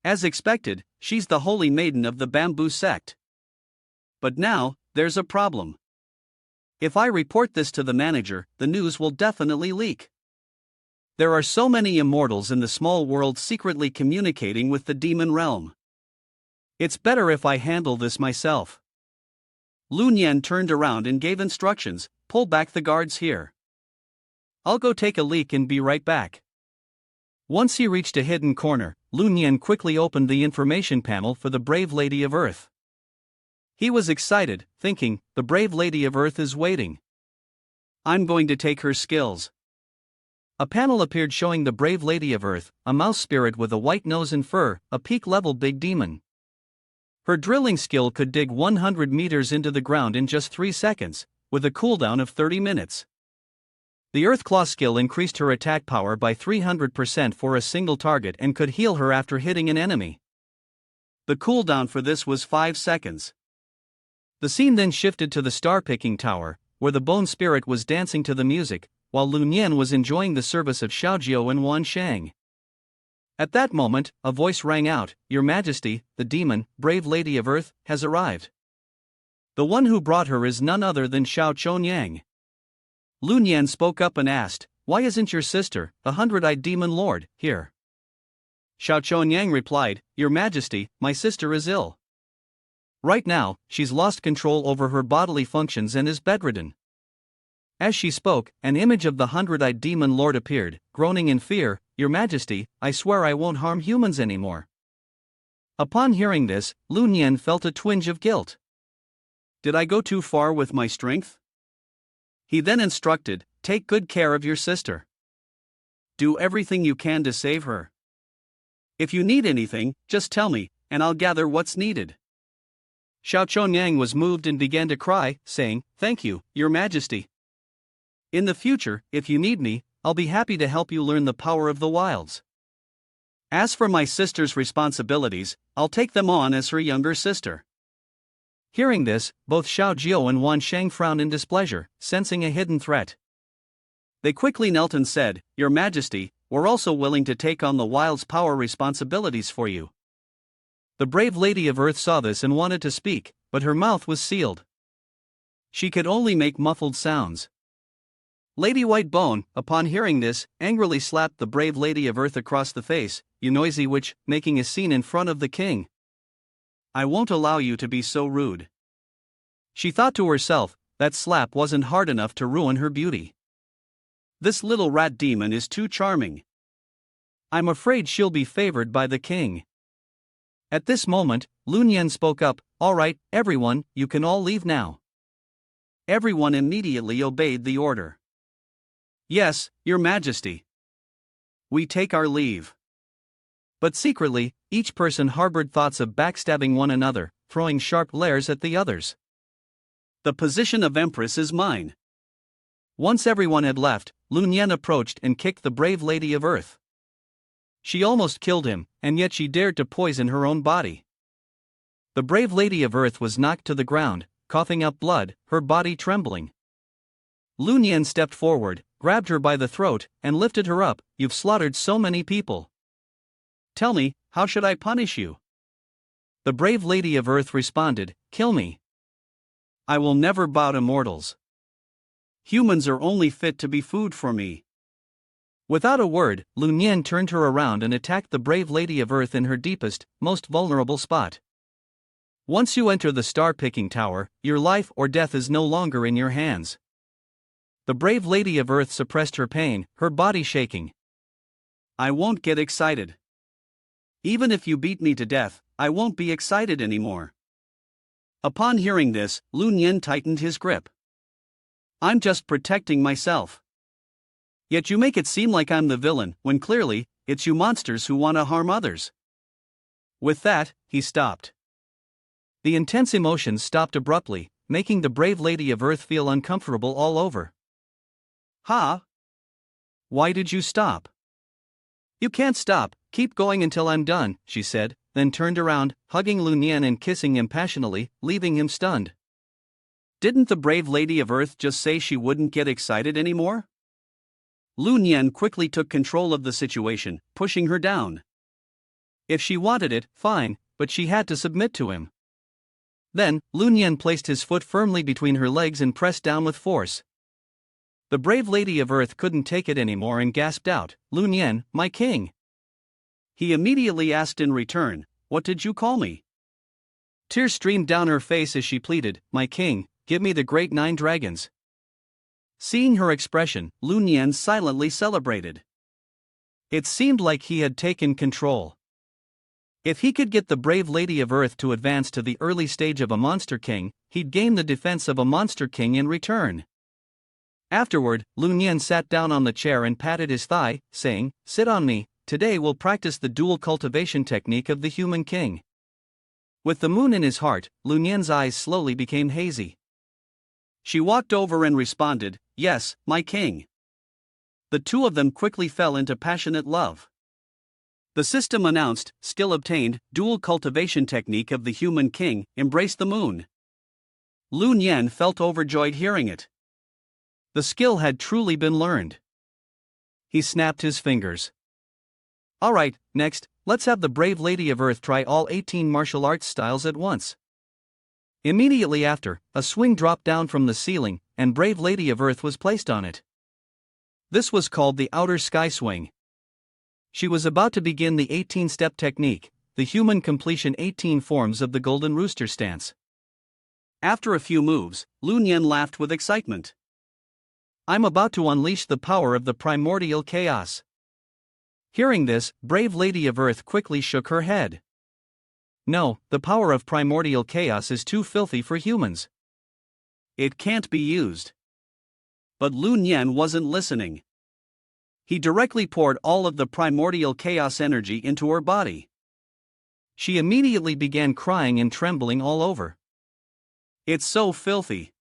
As expected, she's the holy maiden of the bamboo sect. But now, there's a problem. If I report this to the manager, the news will definitely leak. There are so many immortals in the small world secretly communicating with the demon realm. It's better if I handle this myself." Lun Yan turned around and gave instructions, "Pull back the guards here. I'll go take a leak and be right back." Once he reached a hidden corner, Lun Yan quickly opened the information panel for the Brave Lady of Earth. He was excited, thinking, the Brave Lady of Earth is waiting. I'm going to take her skills. A panel appeared showing the Brave Lady of Earth, a mouse spirit with a white nose and fur, a peak-level big demon. Her drilling skill could dig 100 meters into the ground in just 3 seconds, with a cooldown of 30 minutes. The Earth Claw skill increased her attack power by 300% for a single target and could heal her after hitting an enemy. The cooldown for this was 5 seconds. The scene then shifted to the star-picking tower, where the bone spirit was dancing to the music, while Lun Yan was enjoying the service of Xiaojiu and Wan Shang. At that moment, a voice rang out, "Your Majesty, the demon, Brave Lady of Earth, has arrived. The one who brought her is none other than Xiao Chonyang." Lun Yan spoke up and asked, "Why isn't your sister, the 100-eyed demon lord, here?" Xiao Chonyang replied, "Your Majesty, my sister is ill. Right now, she's lost control over her bodily functions and is bedridden." As she spoke, an image of the 100-eyed demon lord appeared, groaning in fear, "Your Majesty, I swear I won't harm humans anymore." Upon hearing this, Lun Yan felt a twinge of guilt. Did I go too far with my strength? He then instructed, "Take good care of your sister. Do everything you can to save her. If you need anything, just tell me, and I'll gather what's needed." Xiao Chonyang was moved and began to cry, saying, "Thank you, Your Majesty. In the future, if you need me, I'll be happy to help you learn the power of the wilds. As for my sister's responsibilities, I'll take them on as her younger sister." Hearing this, both Xiao Jiao and Wan Sheng frowned in displeasure, sensing a hidden threat. They quickly knelt and said, "Your Majesty, we're also willing to take on the wild's power responsibilities for you." The brave Lady of Earth saw this and wanted to speak, but her mouth was sealed. She could only make muffled sounds. Lady Whitebone, upon hearing this, angrily slapped the brave Lady of Earth across the face, "You noisy witch, making a scene in front of the king. I won't allow you to be so rude." She thought to herself, that slap wasn't hard enough to ruin her beauty. This little rat demon is too charming. I'm afraid she'll be favored by the king. At this moment, Lun Yen spoke up, "All right, everyone, you can all leave now." Everyone immediately obeyed the order. "Yes, Your Majesty. We take our leave." But secretly, each person harbored thoughts of backstabbing one another, throwing sharp glares at the others. The position of Empress is mine. Once everyone had left, Lun Yen approached and kicked the brave Lady of Earth. She almost killed him, and yet she dared to poison her own body. The brave Lady of Earth was knocked to the ground, coughing up blood, her body trembling. Lun Yen stepped forward, grabbed her by the throat, and lifted her up. "You've slaughtered so many people. Tell me, how should I punish you?" The brave Lady of Earth responded, "Kill me. I will never bow to mortals. Humans are only fit to be food for me." Without a word, Lun Yen turned her around and attacked the brave Lady of Earth in her deepest, most vulnerable spot. Once you enter the star-picking tower, your life or death is no longer in your hands. The brave Lady of Earth suppressed her pain, her body shaking. "I won't get excited. Even if you beat me to death, I won't be excited anymore." Upon hearing this, Lun Yen tightened his grip. "I'm just protecting myself. Yet you make it seem like I'm the villain, when clearly, it's you monsters who want to harm others." With that, he stopped. The intense emotions stopped abruptly, making the brave Lady of Earth feel uncomfortable all over. "Ha? Why did you stop?" "You can't stop, keep going until I'm done," she said, then turned around, hugging Lun Yen and kissing him passionately, leaving him stunned. Didn't the brave Lady of Earth just say she wouldn't get excited anymore? Lun Yen quickly took control of the situation, pushing her down. If she wanted it, fine, but she had to submit to him. Then, Lun Yen placed his foot firmly between her legs and pressed down with force. The brave Lady of Earth couldn't take it anymore and gasped out, "Lun Yen, my king." He immediately asked in return, "What did you call me?" Tears streamed down her face as she pleaded, "My king, give me the great 9 dragons." Seeing her expression, Lun Yen silently celebrated. It seemed like he had taken control. If he could get the brave Lady of Earth to advance to the early stage of a monster king, he'd gain the defense of a monster king in return. Afterward, Lun Yen sat down on the chair and patted his thigh, saying, "Sit on me, today we'll practice the dual cultivation technique of the human king." With the moon in his heart, Lun Yen's eyes slowly became hazy. She walked over and responded, "Yes, my king." The two of them quickly fell into passionate love. The system announced, skill obtained, dual cultivation technique of the human king, embrace the moon. Lun Yen felt overjoyed hearing it. The skill had truly been learned. He snapped his fingers. "All right, next, let's have the brave Lady of Earth try all 18 martial arts styles at once." Immediately after, a swing dropped down from the ceiling, and brave Lady of Earth was placed on it. This was called the outer sky swing. She was about to begin the 18-step technique, the human completion 18 forms of the golden rooster stance. After a few moves, Lun Yen laughed with excitement. "I'm about to unleash the power of the primordial chaos." Hearing this, brave Lady of Earth quickly shook her head. "No, the power of primordial chaos is too filthy for humans. It can't be used." But Lun Yen wasn't listening. He directly poured all of the primordial chaos energy into her body. She immediately began crying and trembling all over. It's so filthy.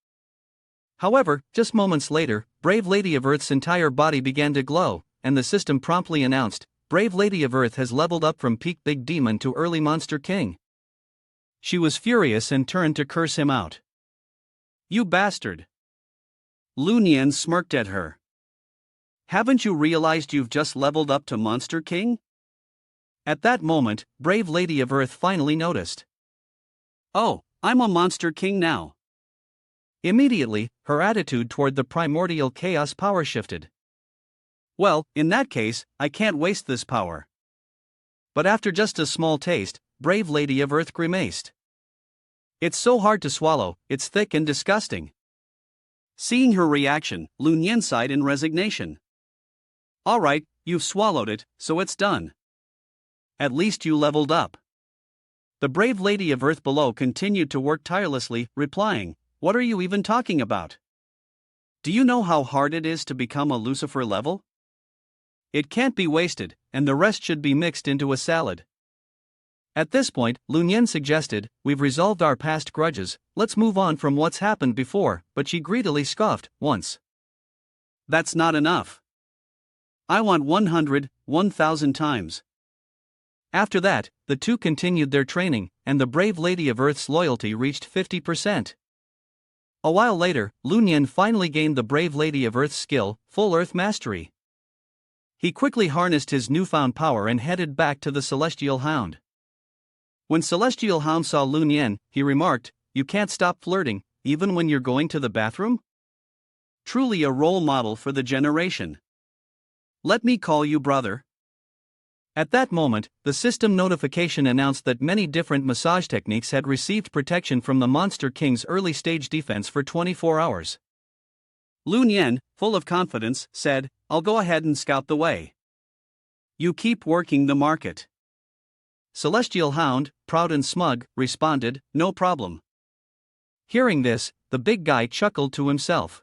However, just moments later, Brave Lady of Earth's entire body began to glow, and the system promptly announced, Brave Lady of Earth has leveled up from peak big demon to early monster king. She was furious and turned to curse him out. You bastard. Lu Nian smirked at her. Haven't you realized you've just leveled up to Monster King? At that moment, Brave Lady of Earth finally noticed. Oh, I'm a Monster King now. Immediately, her attitude toward the primordial chaos power shifted. Well, in that case, I can't waste this power. But after just a small taste, Brave Lady of Earth grimaced. It's so hard to swallow, it's thick and disgusting. Seeing her reaction, Lu Nian sighed in resignation. Alright, you've swallowed it, so it's done. At least you leveled up. The Brave Lady of Earth below continued to work tirelessly, replying, What are you even talking about? Do you know how hard it is to become a Lucifer level? It can't be wasted, and the rest should be mixed into a salad. At this point, Lu Nian suggested, We've resolved our past grudges, let's move on from what's happened before, but she greedily scoffed, once. That's not enough. I want 100, 1,000 times. After that, the two continued their training, and the Brave Lady of Earth's loyalty reached 50%. A while later, Lu Nian finally gained the Brave Lady of Earth's skill, Full Earth Mastery. He quickly harnessed his newfound power and headed back to the Celestial Hound. When Celestial Hound saw Lu Nian, he remarked, You can't stop flirting, even when you're going to the bathroom? Truly a role model for the generation. Let me call you brother. At that moment, the system notification announced that many different massage techniques had received protection from the Monster King's early stage defense for 24 hours. Lu Nian, full of confidence, said, I'll go ahead and scout the way. You keep working the market. Celestial Hound, proud and smug, responded, No problem. Hearing this, the big guy chuckled to himself.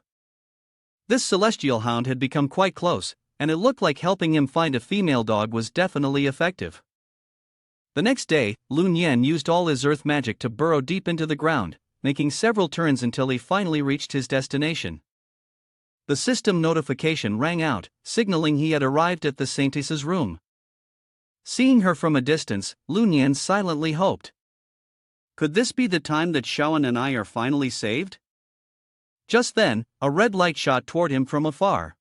This Celestial Hound had become quite close, and it looked like helping him find a female dog was definitely effective. The next day, Lu Nian used all his earth magic to burrow deep into the ground, making several turns until he finally reached his destination. The system notification rang out, signaling he had arrived at the Saintess's room. Seeing her from a distance, Lu Nian silently hoped. Could this be the time that Shaoan and I are finally saved? Just then, a red light shot toward him from afar.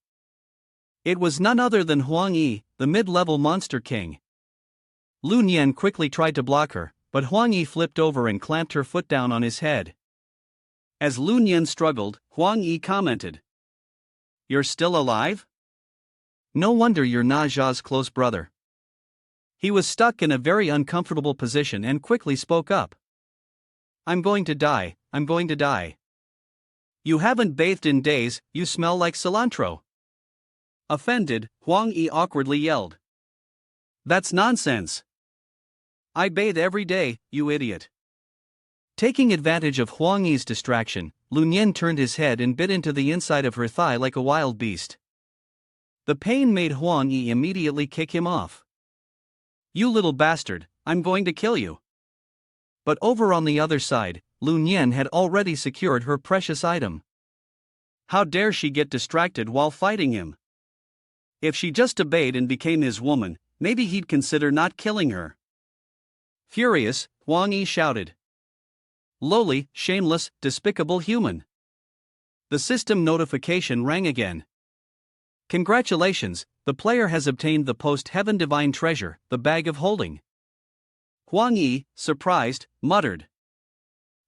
It was none other than Huang Yi, the mid-level Monster King. Lu Nian quickly tried to block her, but Huang Yi flipped over and clamped her foot down on his head. As Lu Nian struggled, Huang Yi commented, You're still alive? No wonder you're Na Zha's close brother. He was stuck in a very uncomfortable position and quickly spoke up. I'm going to die, I'm going to die. You haven't bathed in days, you smell like cilantro. Offended, Huang Yi awkwardly yelled. That's nonsense. I bathe every day, you idiot. Taking advantage of Huang Yi's distraction, Lu Nian turned his head and bit into the inside of her thigh like a wild beast. The pain made Huang Yi immediately kick him off. You little bastard, I'm going to kill you. But over on the other side, Lu Nian had already secured her precious item. How dare she get distracted while fighting him? If she just obeyed and became his woman, maybe he'd consider not killing her. Furious, Huang Yi shouted. Lowly, shameless, despicable human. The system notification rang again. Congratulations, the player has obtained the post-heaven divine treasure, the bag of holding. Huang Yi, surprised, muttered.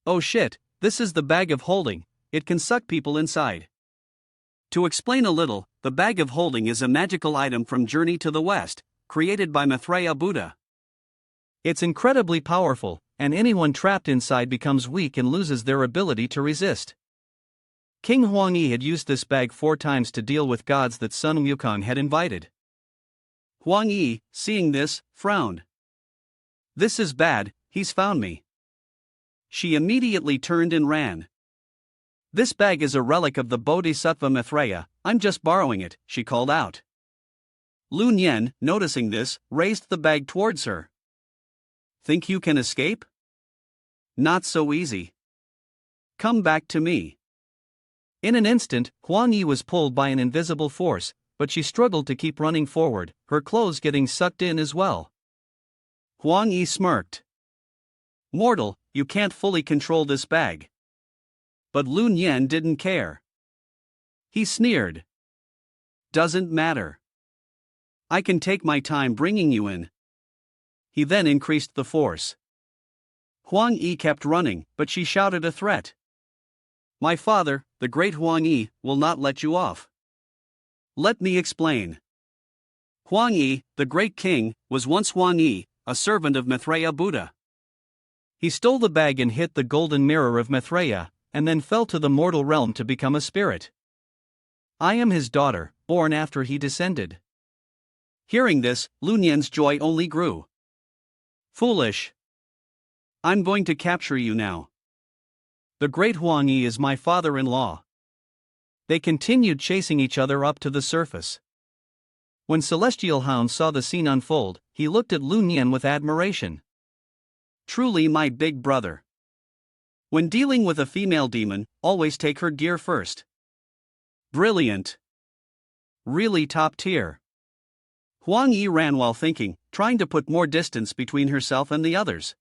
Oh shit, this is the bag of holding, it can suck people inside. To explain a little, the bag of holding is a magical item from Journey to the West, created by Maitreya Buddha. It's incredibly powerful, and anyone trapped inside becomes weak and loses their ability to resist. King Huang Yi had used this bag 4 times to deal with gods that Sun Wukong had invited. Huang Yi, seeing this, frowned. This is bad, he's found me. She immediately turned and ran. This bag is a relic of the Bodhisattva Maitreya, I'm just borrowing it, she called out. Lu Nian, noticing this, raised the bag towards her. Think you can escape? Not so easy. Come back to me. In an instant, Huang Yi was pulled by an invisible force, but she struggled to keep running forward, her clothes getting sucked in as well. Huang Yi smirked. Mortal, you can't fully control this bag. But Lun Yan didn't care. He sneered. Doesn't matter. I can take my time bringing you in. He then increased the force. Huang Yi kept running, but she shouted a threat. My father, the great Huang Yi, will not let you off. Let me explain. Huang Yi, the great king, was once Huang Yi, a servant of Maitreya Buddha. He stole the bag and hit the golden mirror of Maitreya, and then fell to the mortal realm to become a spirit. I am his daughter, born after he descended. Hearing this, Lun Yan's joy only grew. Foolish. I'm going to capture you now. The great Huang Yi is my father-in-law. They continued chasing each other up to the surface. When Celestial Hound saw the scene unfold, he looked at Lun Yan with admiration. Truly my big brother. When dealing with a female demon, always take her gear first. Brilliant. Really top tier. Huang Yi ran while thinking, trying to put more distance between herself and the others.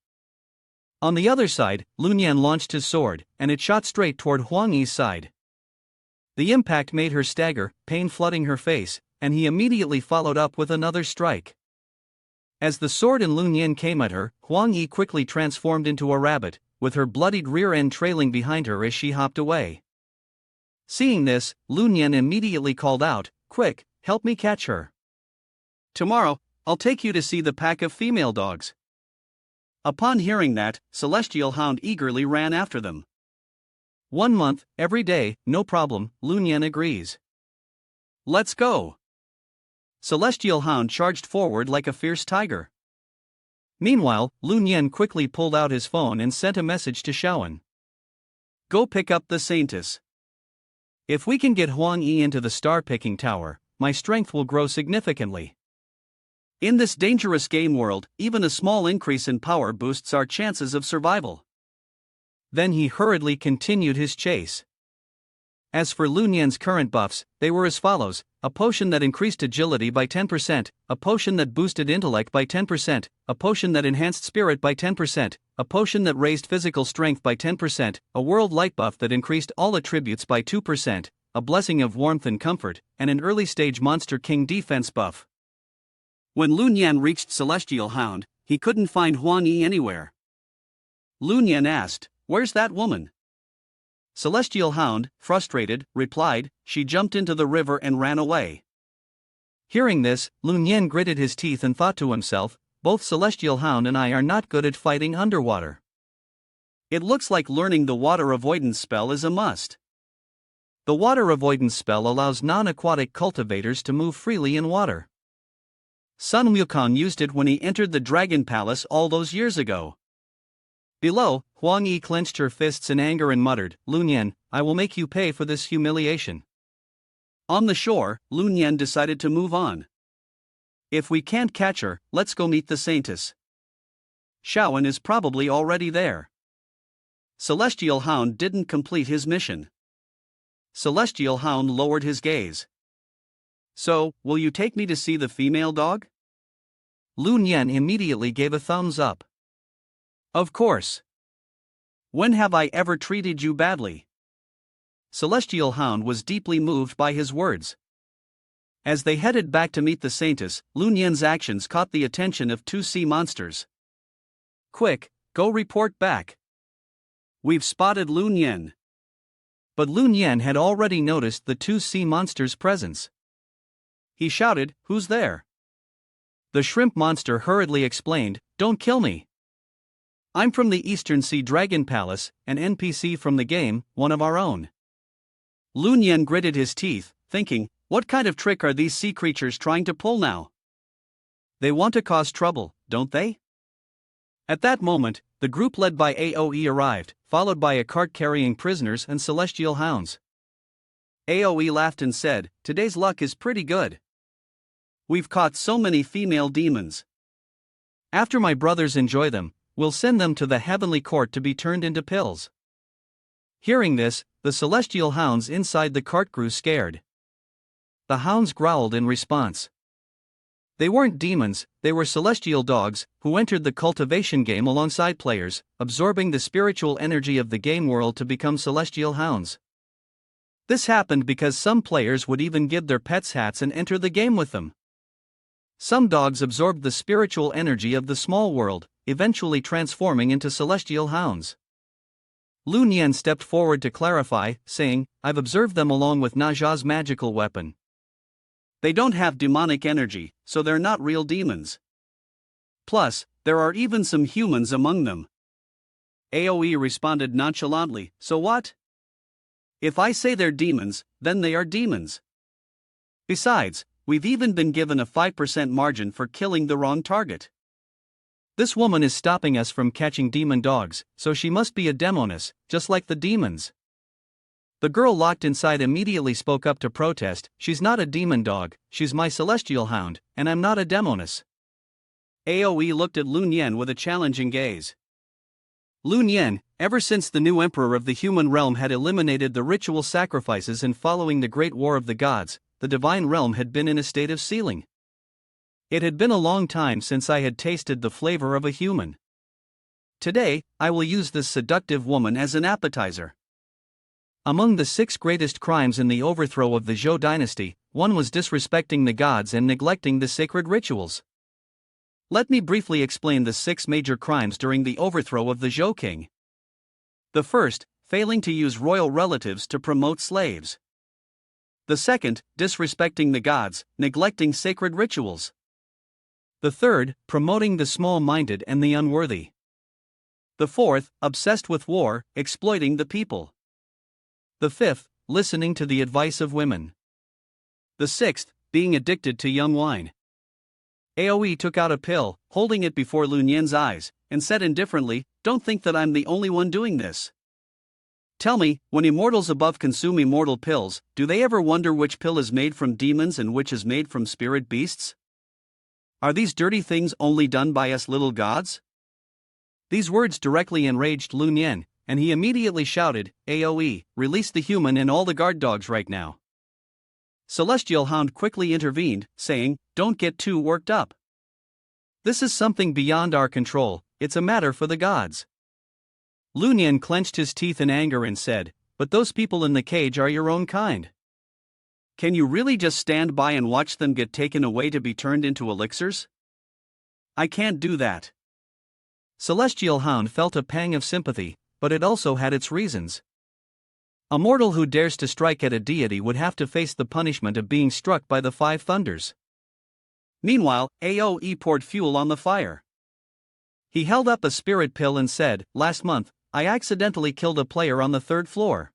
On the other side, Lun Yan launched his sword, and it shot straight toward Huang Yi's side. The impact made her stagger, pain flooding her face, and he immediately followed up with another strike. As the sword in Lun Yan came at her, Huang Yi quickly transformed into a rabbit, with her bloodied rear end trailing behind her as she hopped away. Seeing this, Lun Yan immediately called out, Quick, help me catch her. Tomorrow, I'll take you to see the pack of female dogs. Upon hearing that, Celestial Hound eagerly ran after them. 1 month, every day, no problem, Lun Yan agrees. Let's go. Celestial Hound charged forward like a fierce tiger. Meanwhile, Lun Yan quickly pulled out his phone and sent a message to Shaoan. Go pick up the Saintess. If we can get Huang Yi into the star-picking tower, my strength will grow significantly. In this dangerous game world, even a small increase in power boosts our chances of survival. Then he hurriedly continued his chase. As for Lun Yan's current buffs, they were as follows: a potion that increased agility by 10%, a potion that boosted intellect by 10%, a potion that enhanced spirit by 10%, a potion that raised physical strength by 10%, a world light buff that increased all attributes by 2%, a blessing of warmth and comfort, and an early stage Monster King defense buff. When Lun Yan reached Celestial Hound, he couldn't find Huang Yi anywhere. Lun Yan asked, Where's that woman? Celestial Hound, frustrated, replied, She jumped into the river and ran away. Hearing this, Lun Yan gritted his teeth and thought to himself, both Celestial Hound and I are not good at fighting underwater. It looks like learning the water avoidance spell is a must. The water avoidance spell allows non-aquatic cultivators to move freely in water. Sun Wukong used it when he entered the Dragon Palace all those years ago. Below, Huang Yi clenched her fists in anger and muttered, Lun Yan, I will make you pay for this humiliation. On the shore, Lun Yan decided to move on. If we can't catch her, let's go meet the Saintess. Shaoan is probably already there. Celestial Hound didn't complete his mission. Celestial Hound lowered his gaze. So, will you take me to see the female dog? Lun Yan immediately gave a thumbs up. Of course. When have I ever treated you badly? Celestial Hound was deeply moved by his words. As they headed back to meet the Saintess, Lun Yan's actions caught the attention of 2 sea monsters. Quick, go report back. We've spotted Lun Yan. But Lun Yan had already noticed the 2 sea monsters' presence. He shouted, Who's there? The shrimp monster hurriedly explained, Don't kill me. I'm from the Eastern Sea Dragon Palace, an NPC from the game, one of our own. Lun Yan gritted his teeth, thinking, what kind of trick are these sea creatures trying to pull now? They want to cause trouble, don't they? At that moment, the group led by AOE arrived, followed by a cart carrying prisoners and celestial hounds. AOE laughed and said, Today's luck is pretty good. We've caught so many female demons. After my brothers enjoy them, we'll send them to the heavenly court to be turned into pills. Hearing this, the celestial hounds inside the cart grew scared. The hounds growled in response. They weren't demons, they were celestial dogs, who entered the cultivation game alongside players, absorbing the spiritual energy of the game world to become celestial hounds. This happened because some players would even give their pets hats and enter the game with them. Some dogs absorbed the spiritual energy of the small world, eventually transforming into celestial hounds. Lu Nian stepped forward to clarify, saying, "I've observed them along with Naja's magical weapon. They don't have demonic energy, so they're not real demons. Plus, there are even some humans among them." AoE responded nonchalantly, "So what? If I say they're demons, then they are demons. Besides, we've even been given a 5% margin for killing the wrong target. This woman is stopping us from catching demon dogs, so she must be a demoness, just like the demons." The girl locked inside immediately spoke up to protest, "She's not a demon dog, she's my celestial hound, and I'm not a demoness." AoE looked at Lu Nian with a challenging gaze. Lu Nian, ever since the new emperor of the human realm had eliminated the ritual sacrifices and following the Great War of the Gods, the divine realm had been in a state of sealing. It had been a long time since I had tasted the flavor of a human. Today, I will use this seductive woman as an appetizer. Among the 6 greatest crimes in the overthrow of the Zhou dynasty, one was disrespecting the gods and neglecting the sacred rituals. Let me briefly explain the 6 major crimes during the overthrow of the Zhou king. The first, failing to use royal relatives to promote slaves. The second, disrespecting the gods, neglecting sacred rituals. The third, promoting the small-minded and the unworthy. The fourth, obsessed with war, exploiting the people. The fifth, listening to the advice of women. The sixth, being addicted to young wine. AoE took out a pill, holding it before Lu Nian's eyes, and said indifferently, "Don't think that I'm the only one doing this. Tell me, when immortals above consume immortal pills, do they ever wonder which pill is made from demons and which is made from spirit beasts? Are these dirty things only done by us little gods?" These words directly enraged Lu Nian, and he immediately shouted, "AoE, release the human and all the guard dogs right now." Celestial Hound quickly intervened, saying, "Don't get too worked up. This is something beyond our control, it's a matter for the gods." Lu Nian clenched his teeth in anger and said, "But those people in the cage are your own kind. Can you really just stand by and watch them get taken away to be turned into elixirs? I can't do that." Celestial Hound felt a pang of sympathy, but it also had its reasons. A mortal who dares to strike at a deity would have to face the punishment of being struck by the 5 thunders. Meanwhile, AoE poured fuel on the fire. He held up a spirit pill and said, "Last month, I accidentally killed a player on the 3rd floor.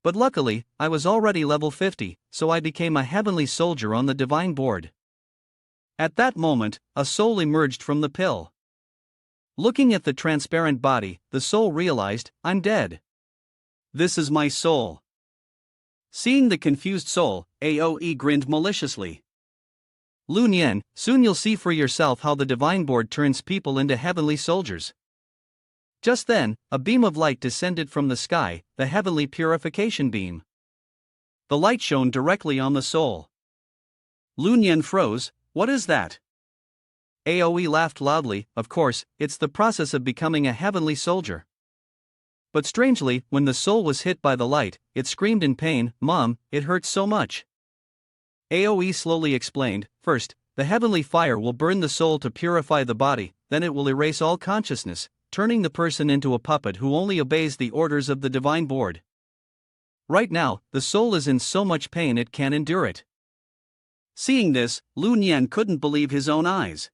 But luckily, I was already level 50, so I became a heavenly soldier on the divine board." At that moment, a soul emerged from the pill. Looking at the transparent body, the soul realized, "I'm dead. This is my soul." Seeing the confused soul, AoE grinned maliciously. "Lu Nian, soon you'll see for yourself how the divine board turns people into heavenly soldiers." Just then, a beam of light descended from the sky, the heavenly purification beam. The light shone directly on the soul. Lu Nian froze. "What is that?" AoE laughed loudly. "Of course, it's the process of becoming a heavenly soldier." But strangely, when the soul was hit by the light, it screamed in pain, "Mom, it hurts so much." AoE slowly explained, "First, the heavenly fire will burn the soul to purify the body, then it will erase all consciousness, turning the person into a puppet who only obeys the orders of the divine board. Right now, the soul is in so much pain it can't endure it." Seeing this, Lu Nian couldn't believe his own eyes.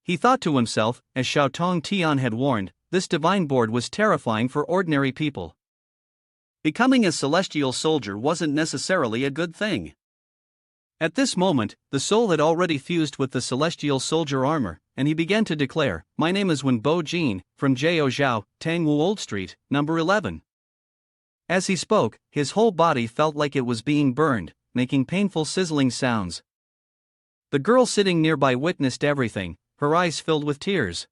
He thought to himself, as Xiao Tong Tian had warned, this divine board was terrifying for ordinary people. Becoming a celestial soldier wasn't necessarily a good thing. At this moment, the soul had already fused with the celestial soldier armor, and he began to declare, "My name is Wenbo Jin, from Jiao Zhao, Tangwu Old Street, number 11. As he spoke, his whole body felt like it was being burned, making painful sizzling sounds. The girl sitting nearby witnessed everything, her eyes filled with tears.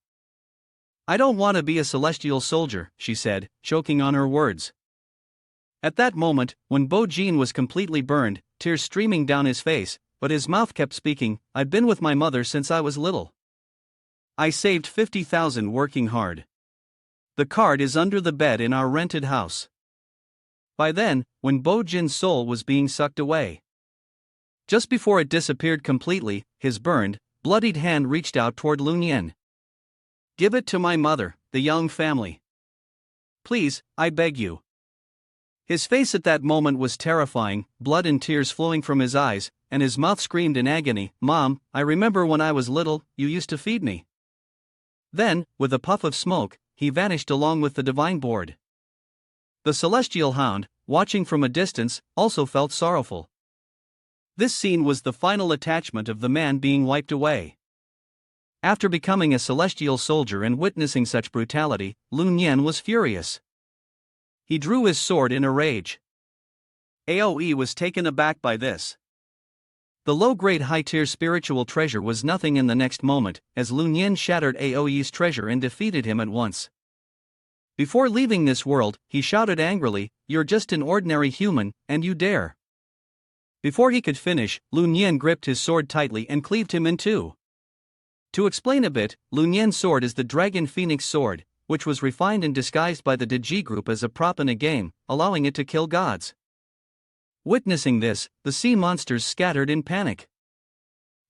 I don't want to be a celestial soldier, she said, choking on her words. At that moment, when Bo Jin was completely burned, tears streaming down his face, but his mouth kept speaking, I've been with my mother since I was little. I saved 50,000 working hard. The card is under the bed in our rented house. By then, when Bo Jin's soul was being sucked away. Just before it disappeared completely, his burned, bloodied hand reached out toward Lun Yen. Give it to my mother, the Young family. Please, I beg you. His face at that moment was terrifying, blood and tears flowing from his eyes, and his mouth screamed in agony, Mom, I remember when I was little, you used to feed me. Then, with a puff of smoke, he vanished along with the divine board. The celestial hound, watching from a distance, also felt sorrowful. This scene was the final attachment of the man being wiped away. After becoming a celestial soldier and witnessing such brutality, Lun Yen was furious. He drew his sword in a rage. Aoe was taken aback by this. The low-grade high-tier spiritual treasure was nothing in the next moment, as Lun Yen shattered Aoe's treasure and defeated him at once. Before leaving this world, he shouted angrily, You're just an ordinary human, and you dare. Before he could finish, Lun Yen gripped his sword tightly and cleaved him in two. To explain a bit, Lun Yen's sword is the Dragon Phoenix sword, which was refined and disguised by the Deji group as a prop in a game, allowing it to kill gods. Witnessing this, the sea monsters scattered in panic.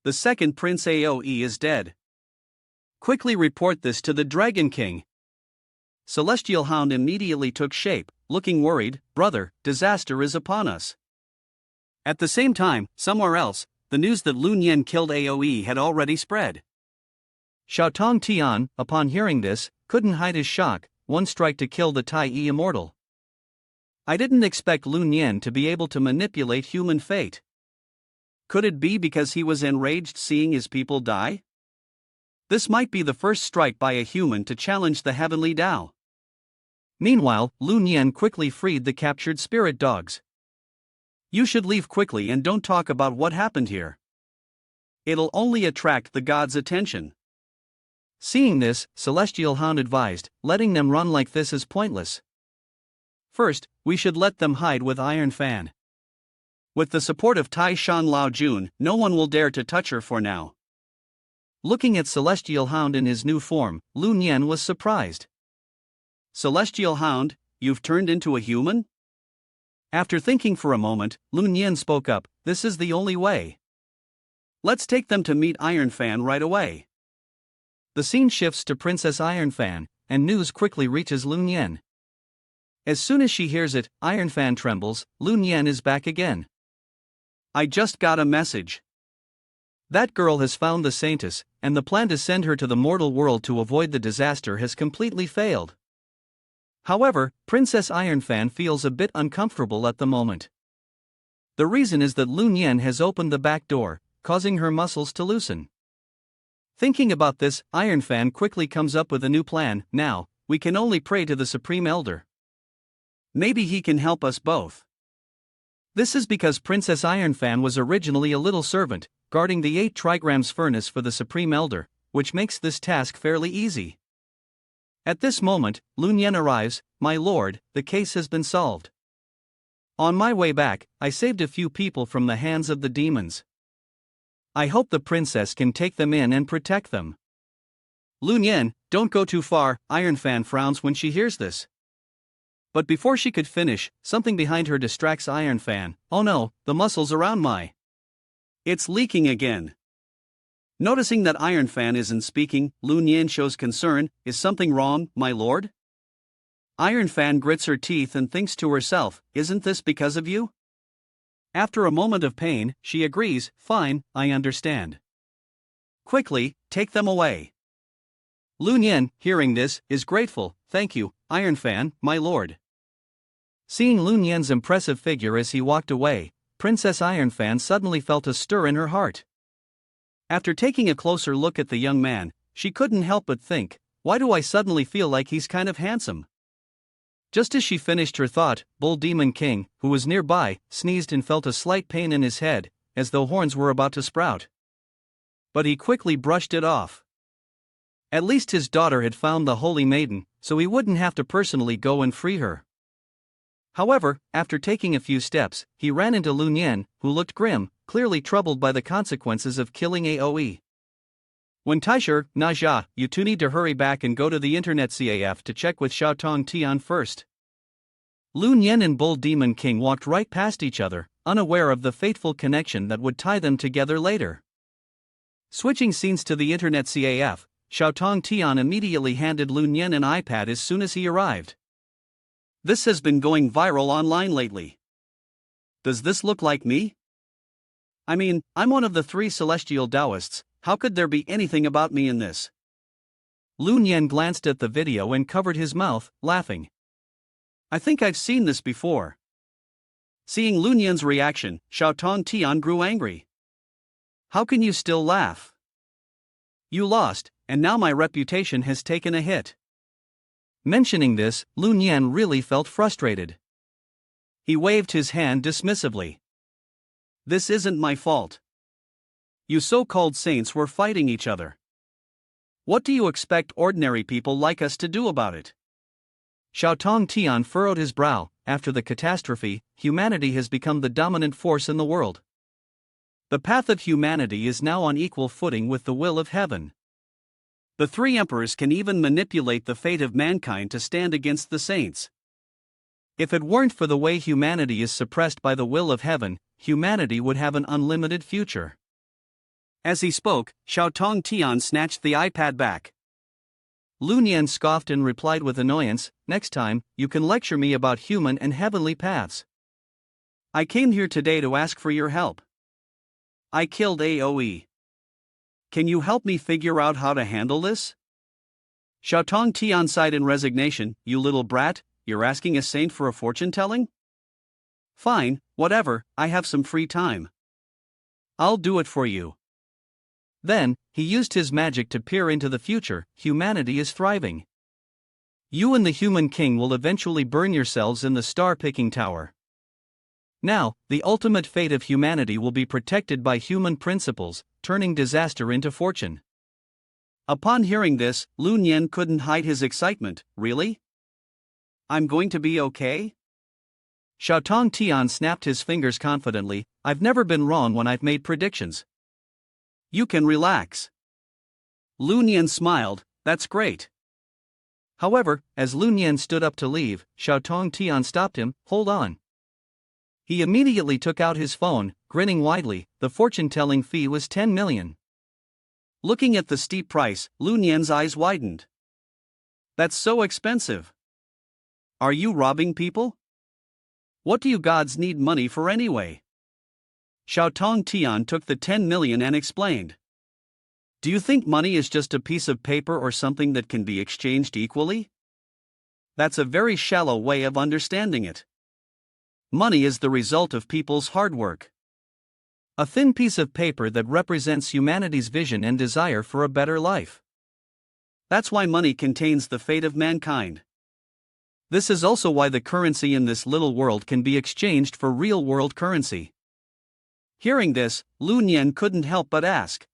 The second Prince Aoe is dead. Quickly report this to the Dragon King. Celestial Hound immediately took shape, looking worried, Brother, disaster is upon us. At the same time, somewhere else, the news that Lun Yen killed Aoe had already spread. Xiaotong Tian, upon hearing this, couldn't hide his shock, one strike to kill the Tai immortal. I didn't expect Lun Yen to be able to manipulate human fate. Could it be because he was enraged seeing his people die? This might be the first strike by a human to challenge the heavenly Tao. Meanwhile, Lun Yen quickly freed the captured spirit dogs. You should leave quickly and don't talk about what happened here. It'll only attract the gods' attention. Seeing this, Celestial Hound advised, letting them run like this is pointless. First, we should let them hide with Iron Fan. With the support of Tai Shan Lao Jun, no one will dare to touch her for now. Looking at Celestial Hound in his new form, Lun Yen was surprised. Celestial Hound, you've turned into a human? After thinking for a moment, Lun Yen spoke up, this is the only way. Let's take them to meet Iron Fan right away. The scene shifts to Princess Iron Fan, and news quickly reaches Lun Yen. As soon as she hears it, Iron Fan trembles, Lun Yen is back again. I just got a message. That girl has found the Saintess, and the plan to send her to the mortal world to avoid the disaster has completely failed. However, Princess Iron Fan feels a bit uncomfortable at the moment. The reason is that Lun Yen has opened the back door, causing her muscles to loosen. Thinking about this, Iron Fan quickly comes up with a new plan. Now, we can only pray to the Supreme Elder. Maybe he can help us both. This is because Princess Iron Fan was originally a little servant, guarding the 8 trigrams furnace for the Supreme Elder, which makes this task fairly easy. At this moment, Lun Yen arrives, My lord, the case has been solved. On my way back, I saved a few people from the hands of the demons. I hope the princess can take them in and protect them. Lun Yen, don't go too far, Iron Fan frowns when she hears this. But before she could finish, something behind her distracts Iron Fan. Oh no, the muscles around my... It's leaking again. Noticing that Iron Fan isn't speaking, Lun Yen shows concern. Is something wrong, my lord? Iron Fan grits her teeth and thinks to herself, isn't this because of you? After a moment of pain, she agrees, fine, I understand. Quickly, take them away. Lun Yen, hearing this, is grateful, thank you, Iron Fan, my lord. Seeing Lun Yen's impressive figure as he walked away, Princess Iron Fan suddenly felt a stir in her heart. After taking a closer look at the young man, she couldn't help but think, why do I suddenly feel like he's kind of handsome? Just as she finished her thought, Bull Demon King, who was nearby, sneezed and felt a slight pain in his head, as though horns were about to sprout. But he quickly brushed it off. At least his daughter had found the Holy Maiden, so he wouldn't have to personally go and free her. However, after taking a few steps, he ran into Lun Yan, who looked grim, clearly troubled by the consequences of killing Aoe. When Taisher, Naja, you two need to hurry back and go to the internet CAF to check with Xiaotong Tian first. Lun Yan and Bull Demon King walked right past each other, unaware of the fateful connection that would tie them together later. Switching scenes to the internet CAF, Xiaotong Tian immediately handed Lun Yan an iPad as soon as he arrived. This has been going viral online lately. Does this look like me? I mean, I'm one of the 3 celestial Taoists, how could there be anything about me in this? Lun Yan glanced at the video and covered his mouth, laughing. I think I've seen this before. Seeing Lun Yan's reaction, Xiaotong Tian grew angry. How can you still laugh? You lost, and now my reputation has taken a hit. Mentioning this, Lun Yan really felt frustrated. He waved his hand dismissively. This isn't my fault. You so-called saints were fighting each other. What do you expect ordinary people like us to do about it? Xiaotong Tian furrowed his brow. After the catastrophe, humanity has become the dominant force in the world. The path of humanity is now on equal footing with the will of heaven. The 3 emperors can even manipulate the fate of mankind to stand against the saints. If it weren't for the way humanity is suppressed by the will of heaven, humanity would have an unlimited future. As he spoke, Xiaotong Tian snatched the iPad back. Lun Yan scoffed and replied with annoyance, next time, you can lecture me about human and heavenly paths. I came here today to ask for your help. I killed Aoe. Can you help me figure out how to handle this? Xiaotong Tian sighed in resignation, you little brat, you're asking a saint for a fortune-telling? Fine, whatever, I have some free time. I'll do it for you. Then, he used his magic to peer into the future. Humanity is thriving. You and the human king will eventually burn yourselves in the star-picking tower. Now, the ultimate fate of humanity will be protected by human principles, turning disaster into fortune. Upon hearing this, Lun Yan couldn't hide his excitement. Really? I'm going to be okay? Xiaotong Tian snapped his fingers confidently. I've never been wrong when I've made predictions. You can relax. Lun Yan smiled, that's great. However, as Lun Yan stood up to leave, Xiaotong Tian stopped him, hold on. He immediately took out his phone, grinning widely. The fortune-telling fee was 10 million. Looking at the steep price, Lun Yan's eyes widened. That's so expensive. Are you robbing people? What do you gods need money for anyway? Xiaotong Tian took the 10 million and explained. Do you think money is just a piece of paper or something that can be exchanged equally? That's a very shallow way of understanding it. Money is the result of people's hard work. A thin piece of paper that represents humanity's vision and desire for a better life. That's why money contains the fate of mankind. This is also why the currency in this little world can be exchanged for real-world currency. Hearing this, Lun Yan couldn't help but ask.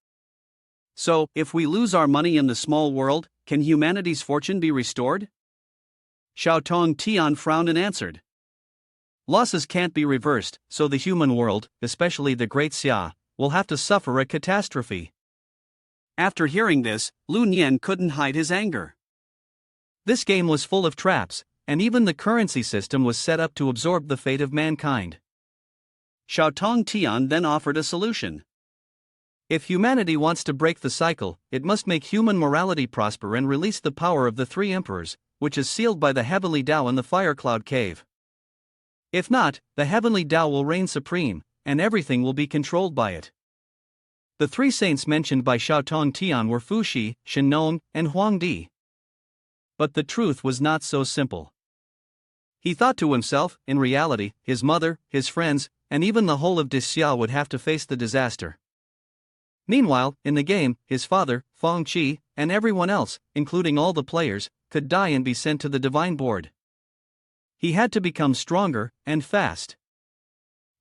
So, if we lose our money in the small world, can humanity's fortune be restored? Xiaotong Tian frowned and answered. Losses can't be reversed, so the human world, especially the Great Xia, will have to suffer a catastrophe. After hearing this, Lun Yan couldn't hide his anger. This game was full of traps, and even the currency system was set up to absorb the fate of mankind. Xiaotong Tian then offered a solution. If humanity wants to break the cycle, it must make human morality prosper and release the power of the 3 emperors, which is sealed by the heavenly Tao in the Fire Cloud Cave. If not, the heavenly Tao will reign supreme, and everything will be controlled by it. The 3 saints mentioned by Xiaotong Tian were Fuxi, Shenong, and Huangdi. But the truth was not so simple. He thought to himself, in reality, his mother, his friends, and even the whole of Xia would have to face the disaster. Meanwhile, in the game, his father, Feng Qi, and everyone else, including all the players, could die and be sent to the divine board. He had to become stronger, and fast.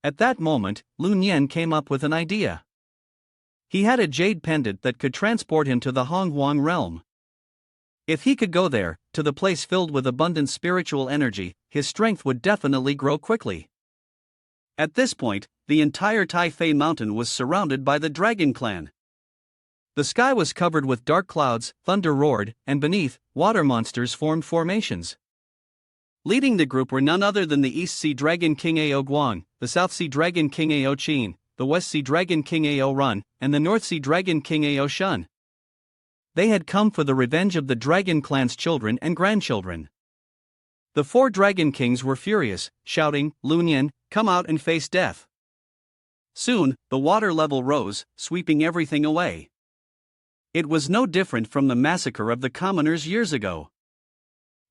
At that moment, Lun Yan came up with an idea. He had a jade pendant that could transport him to the Honghuang realm. If he could go there, to the place filled with abundant spiritual energy, his strength would definitely grow quickly. At this point, the entire Taifei mountain was surrounded by the Dragon Clan. The sky was covered with dark clouds, thunder roared, and beneath, water monsters formed formations. Leading the group were none other than the East Sea Dragon King Ao Guang, the South Sea Dragon King Ao Qin, the West Sea Dragon King Ao Run, and the North Sea Dragon King Ao Shun. They had come for the revenge of the Dragon Clan's children and grandchildren. The 4 Dragon Kings were furious, shouting, "Lun Yan, come out and face death." Soon, the water level rose, sweeping everything away. It was no different from the massacre of the commoners years ago.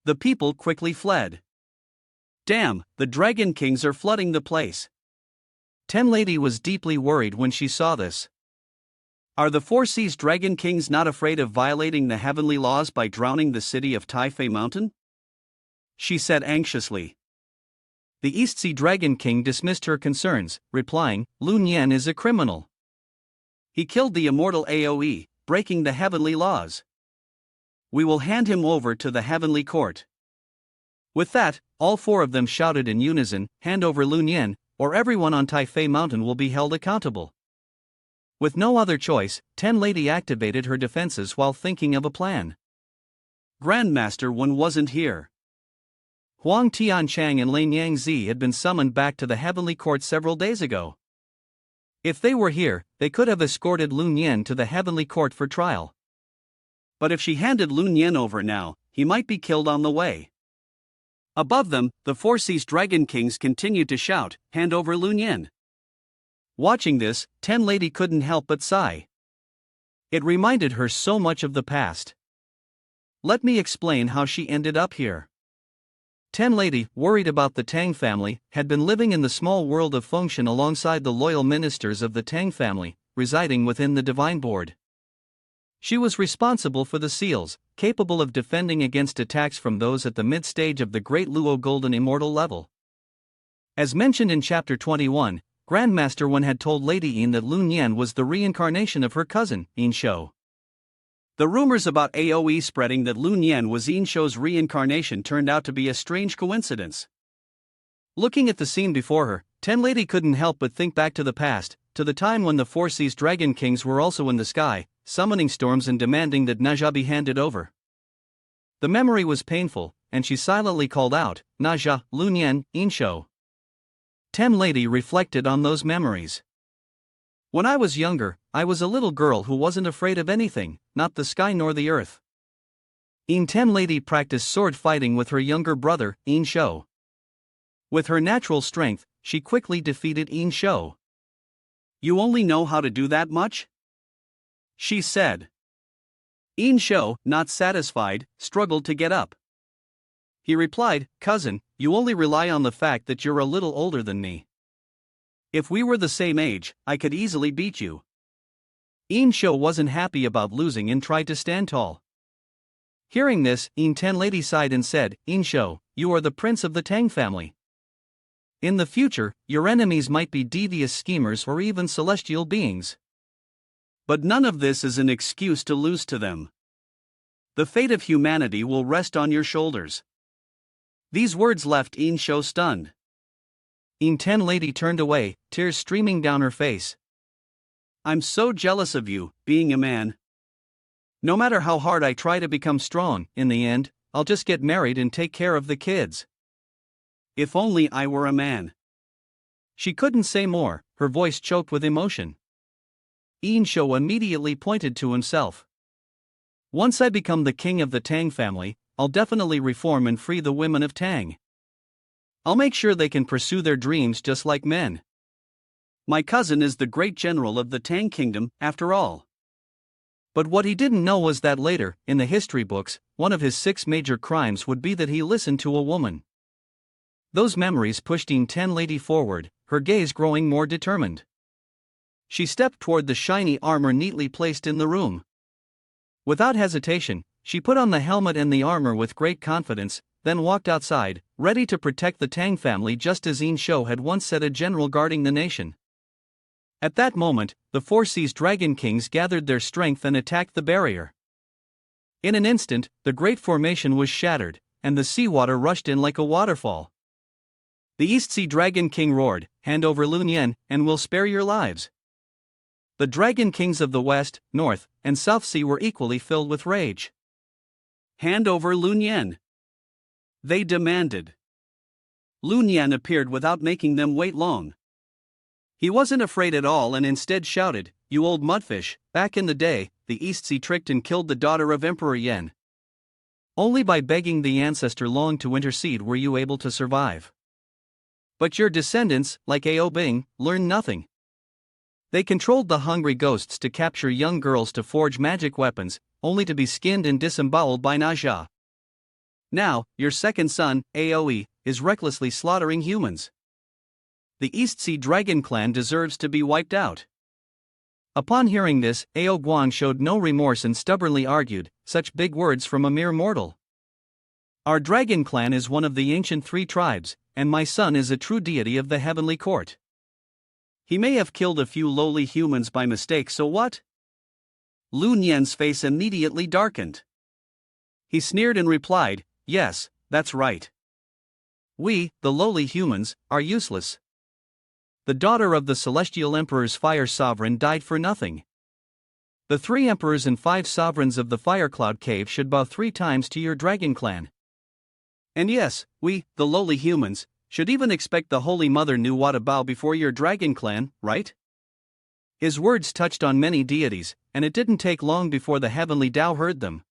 The people quickly fled. Damn, the Dragon Kings are flooding the place. Ten Lady was deeply worried when she saw this. Are the 4 Seas Dragon Kings not afraid of violating the heavenly laws by drowning the city of Taifei Mountain? She said anxiously. The East Sea Dragon King dismissed her concerns, replying, "Lun Yan is a criminal. He killed the immortal Aoe, breaking the heavenly laws. We will hand him over to the heavenly court." With that, all 4 of them shouted in unison, "Hand over Lun Yan, or everyone on Taifei Mountain will be held accountable." With no other choice, Ten Lady activated her defenses while thinking of a plan. Grandmaster Wen wasn't here. Huang Tianchang and Lin Yangzi had been summoned back to the heavenly court several days ago. If they were here, they could have escorted Lun Yan to the heavenly court for trial. But if she handed Lun Yan over now, he might be killed on the way. Above them, the 4 Seas Dragon Kings continued to shout, "Hand over Lun Yan." Watching this, Ten Lady couldn't help but sigh. It reminded her so much of the past. Let me explain how she ended up here. Ten Lady, worried about the Tang family, had been living in the small world of Fengshan alongside the loyal ministers of the Tang family, residing within the Divine Board. She was responsible for the seals, capable of defending against attacks from those at the mid-stage of the Great Luo Golden Immortal level. As mentioned in Chapter 21, Grandmaster Wen had told Lady Yin that Lun Yan was the reincarnation of her cousin, Yin Shou. The rumors about Aoe spreading that Lun Yan was Yin Shou's reincarnation turned out to be a strange coincidence. Looking at the scene before her, Ten Lady couldn't help but think back to the past, to the time when the 4 Seas Dragon Kings were also in the sky, summoning storms and demanding that Naja be handed over. The memory was painful, and she silently called out, "Naja, Lun Yan, Yin Shou." Ten Lady reflected on those memories. When I was younger, I was a little girl who wasn't afraid of anything, not the sky nor the earth. Ten Lady practiced sword fighting with her younger brother, Yin Shou. With her natural strength, she quickly defeated Yin Shou. "You only know how to do that much?" she said. Yin Shou, not satisfied, struggled to get up. He replied, "Cousin, you only rely on the fact that you're a little older than me. If we were the same age, I could easily beat you." Yin Shou wasn't happy about losing and tried to stand tall. Hearing this, Ten Lady sighed and said, "Yin Shou, you are the prince of the Tang family. In the future, your enemies might be devious schemers or even celestial beings. But none of this is an excuse to lose to them. The fate of humanity will rest on your shoulders." These words left Yin Shou stunned. Ten Lady turned away, tears streaming down her face. "I'm so jealous of you, being a man. No matter how hard I try to become strong, in the end, I'll just get married and take care of the kids. If only I were a man." She couldn't say more, her voice choked with emotion. Yin Shou immediately pointed to himself. "Once I become the king of the Tang family, I'll definitely reform and free the women of Tang. I'll make sure they can pursue their dreams just like men. My cousin is the great general of the Tang kingdom, after all." But what he didn't know was that later, in the history books, one of his 6 major crimes would be that he listened to a woman. Those memories pushed Ten Lady forward, her gaze growing more determined. She stepped toward the shiny armor neatly placed in the room. Without hesitation, she put on the helmet and the armor with great confidence, then walked outside, ready to protect the Tang family just as Yin Shou had once said, a general guarding the nation. At that moment, the 4 Seas Dragon Kings gathered their strength and attacked the barrier. In an instant, the great formation was shattered, and the seawater rushed in like a waterfall. The East Sea Dragon King roared, "Hand over Lun Yen, and we'll spare your lives." The Dragon Kings of the West, North, and South Sea were equally filled with rage. "Hand over Lun Yen," they demanded. Lun Yen appeared without making them wait long. He wasn't afraid at all and instead shouted, "You old mudfish, back in the day, the East Sea tricked and killed the daughter of Emperor Yen. Only by begging the ancestor Long to intercede were you able to survive. But your descendants, like Ao Bing, learned nothing. They controlled the hungry ghosts to capture young girls to forge magic weapons, only to be skinned and disemboweled by Naja. Now, your second son, Aoe, is recklessly slaughtering humans. The East Sea Dragon clan deserves to be wiped out." Upon hearing this, Ao Guang showed no remorse and stubbornly argued, "Such big words from a mere mortal. Our dragon clan is one of the ancient three tribes, and my son is a true deity of the heavenly court. He may have killed a few lowly humans by mistake, so what?" Lun Yen's face immediately darkened. He sneered and replied, "Yes, that's right. We, the lowly humans, are useless. The daughter of the Celestial Emperor's Fire Sovereign died for nothing. The 3 emperors and 5 sovereigns of the Fire Cloud Cave should bow 3 times to your dragon clan. And yes, we, the lowly humans, should even expect the Holy Mother Nuwa to bow before your dragon clan, right?" His words touched on many deities, and it didn't take long before the heavenly Tao heard them.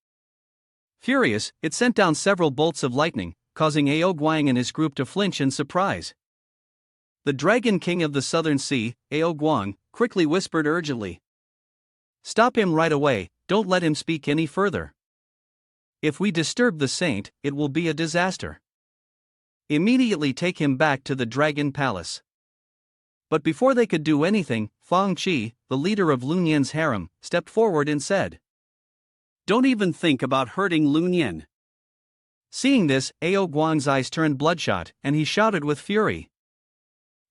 Furious, it sent down several bolts of lightning, causing Ao Guang and his group to flinch in surprise. The Dragon King of the Southern Sea, Ao Guang, quickly whispered urgently, "Stop him right away, don't let him speak any further. If we disturb the saint, it will be a disaster. Immediately take him back to the Dragon Palace." But before they could do anything, Fang Qi, the leader of Lun Yen's harem, stepped forward and said, "Don't even think about hurting Lun Yen." Seeing this, Ao Guang's eyes turned bloodshot, and he shouted with fury,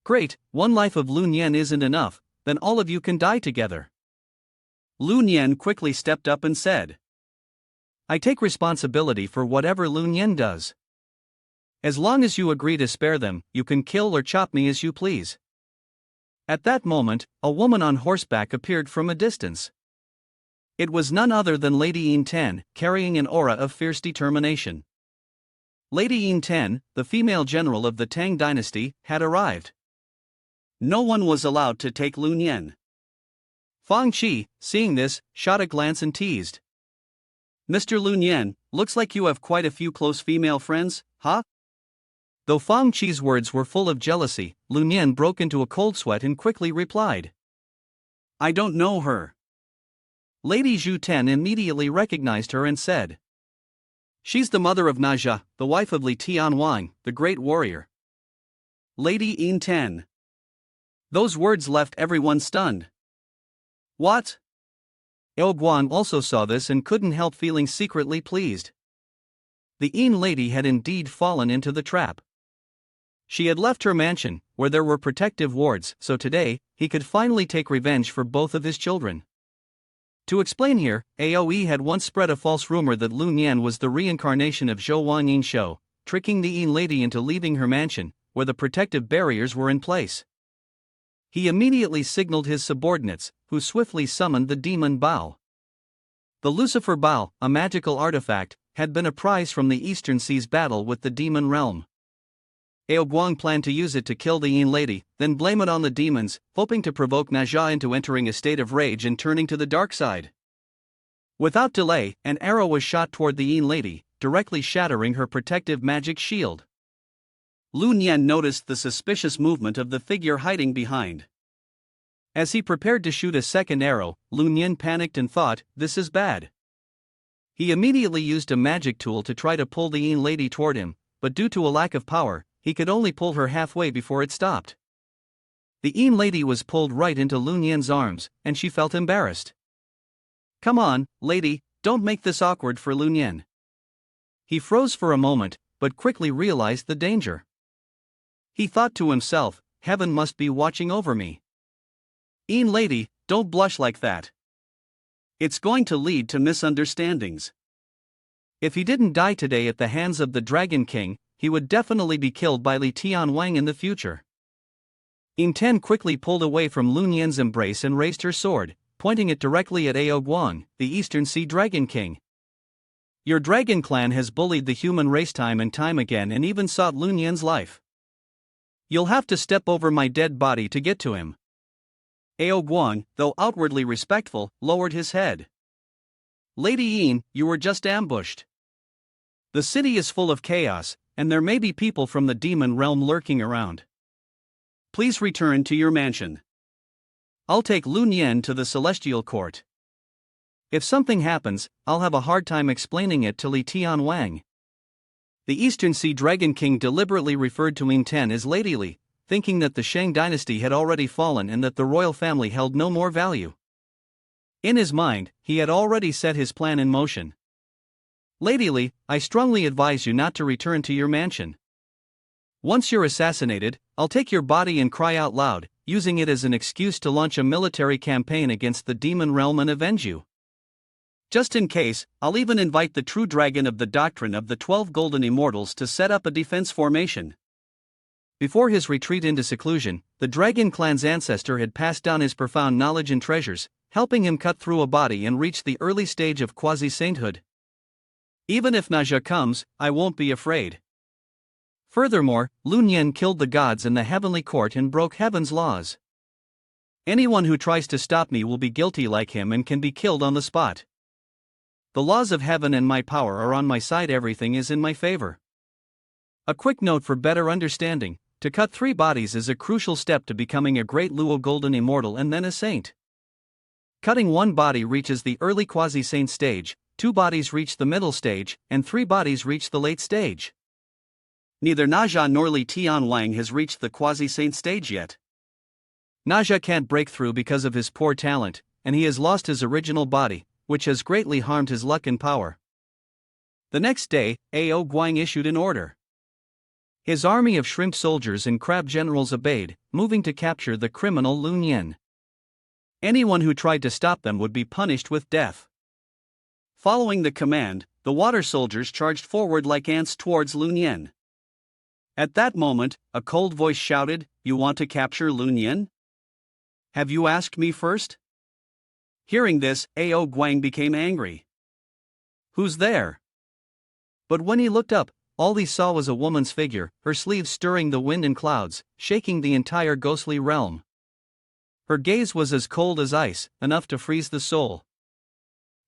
"Great, one life of Lun Yen isn't enough, then all of you can die together." Lun Yen quickly stepped up and said, "I take responsibility for whatever Lun Yen does. As long as you agree to spare them, you can kill or chop me as you please." At that moment, a woman on horseback appeared from a distance. It was none other than Lady Yin Ten, carrying an aura of fierce determination. Lady Yin Ten, the female general of the Tang dynasty, had arrived. No one was allowed to take Lun Yen. Fang Qi, seeing this, shot a glance and teased, "Mr. Lun Yen, looks like you have quite a few close female friends, huh?" Though Fang Qi's words were full of jealousy, Lun Yen broke into a cold sweat and quickly replied, "I don't know her." Lady Zhu Ten immediately recognized her and said, "She's the mother of Naja, the wife of Li Tianwang, the great warrior." Lady Yin Ten. Those words left everyone stunned. What? Ao Guang also saw this and couldn't help feeling secretly pleased. The Yin lady had indeed fallen into the trap. She had left her mansion, where there were protective wards, so today, he could finally take revenge for both of his children. To explain here, Aoe had once spread a false rumor that Lun Yan was the reincarnation of Zhou Wanyin Shou, tricking the Yin lady into leaving her mansion, where the protective barriers were in place. He immediately signaled his subordinates, who swiftly summoned the demon Bao. The Lucifer Bao, a magical artifact, had been a prize from the Eastern Sea's battle with the demon realm. Ao Guang planned to use it to kill the Yin lady, then blame it on the demons, hoping to provoke Naja into entering a state of rage and turning to the dark side. Without delay, an arrow was shot toward the Yin lady, directly shattering her protective magic shield. Lun Yan noticed the suspicious movement of the figure hiding behind. As he prepared to shoot a second arrow, Lun Yan panicked and thought, "This is bad." He immediately used a magic tool to try to pull the Yin lady toward him, but due to a lack of power, he could only pull her halfway before it stopped. The Yin lady was pulled right into Lun Yan's arms, and she felt embarrassed. "Come on, lady, don't make this awkward for Lun Yan." He froze for a moment, but quickly realized the danger. He thought to himself, "Heaven must be watching over me. Yin lady, don't blush like that. It's going to lead to misunderstandings." If he didn't die today at the hands of the Dragon King, he would definitely be killed by Li Tianwang in the future. Yin quickly pulled away from Lun Yan's embrace and raised her sword, pointing it directly at Ao Guang, the Eastern Sea Dragon King. Your dragon clan has bullied the human race time and time again and even sought Lun Yan's life. You'll have to step over my dead body to get to him. Ao Guang, though outwardly respectful, lowered his head. Lady Yin, you were just ambushed. The city is full of chaos, and there may be people from the demon realm lurking around. Please return to your mansion. I'll take Lun Yan to the Celestial Court. If something happens, I'll have a hard time explaining it to Li Tianwang. The Eastern Sea Dragon King deliberately referred to Yin as Lady Li, thinking that the Shang dynasty had already fallen and that the royal family held no more value. In his mind, he had already set his plan in motion. Lady Li, I strongly advise you not to return to your mansion. Once you're assassinated, I'll take your body and cry out loud, using it as an excuse to launch a military campaign against the demon realm and avenge you. Just in case, I'll even invite the true dragon of the doctrine of the 12 golden immortals to set up a defense formation. Before his retreat into seclusion, the dragon clan's ancestor had passed down his profound knowledge and treasures, helping him cut through a body and reach the early stage of quasi-sainthood. Even if Naja comes, I won't be afraid. Furthermore, Lun Yan killed the gods in the heavenly court and broke heaven's laws. Anyone who tries to stop me will be guilty like him and can be killed on the spot. The laws of heaven and my power are on my side. Everything is in my favor. A quick note for better understanding: to cut 3 bodies is a crucial step to becoming a great Luo Golden Immortal and then a saint. Cutting 1 body reaches the early quasi-saint stage, 2 bodies reach the middle stage, and 3 bodies reach the late stage. Neither Naja nor Li Tianwang has reached the quasi-saint stage yet. Naja can't break through because of his poor talent, and he has lost his original body, which has greatly harmed his luck and power. The next day, Ao Guang issued an order. His army of shrimp soldiers and crab generals obeyed, moving to capture the criminal Lun Yan. Anyone who tried to stop them would be punished with death. Following the command, the water soldiers charged forward like ants towards Lun Yan. At that moment, a cold voice shouted, "You want to capture Lun Yan? Have you asked me first?" Hearing this, Ao Guang became angry. Who's there? But when he looked up, all he saw was a woman's figure, her sleeves stirring the wind and clouds, shaking the entire ghostly realm. Her gaze was as cold as ice, enough to freeze the soul.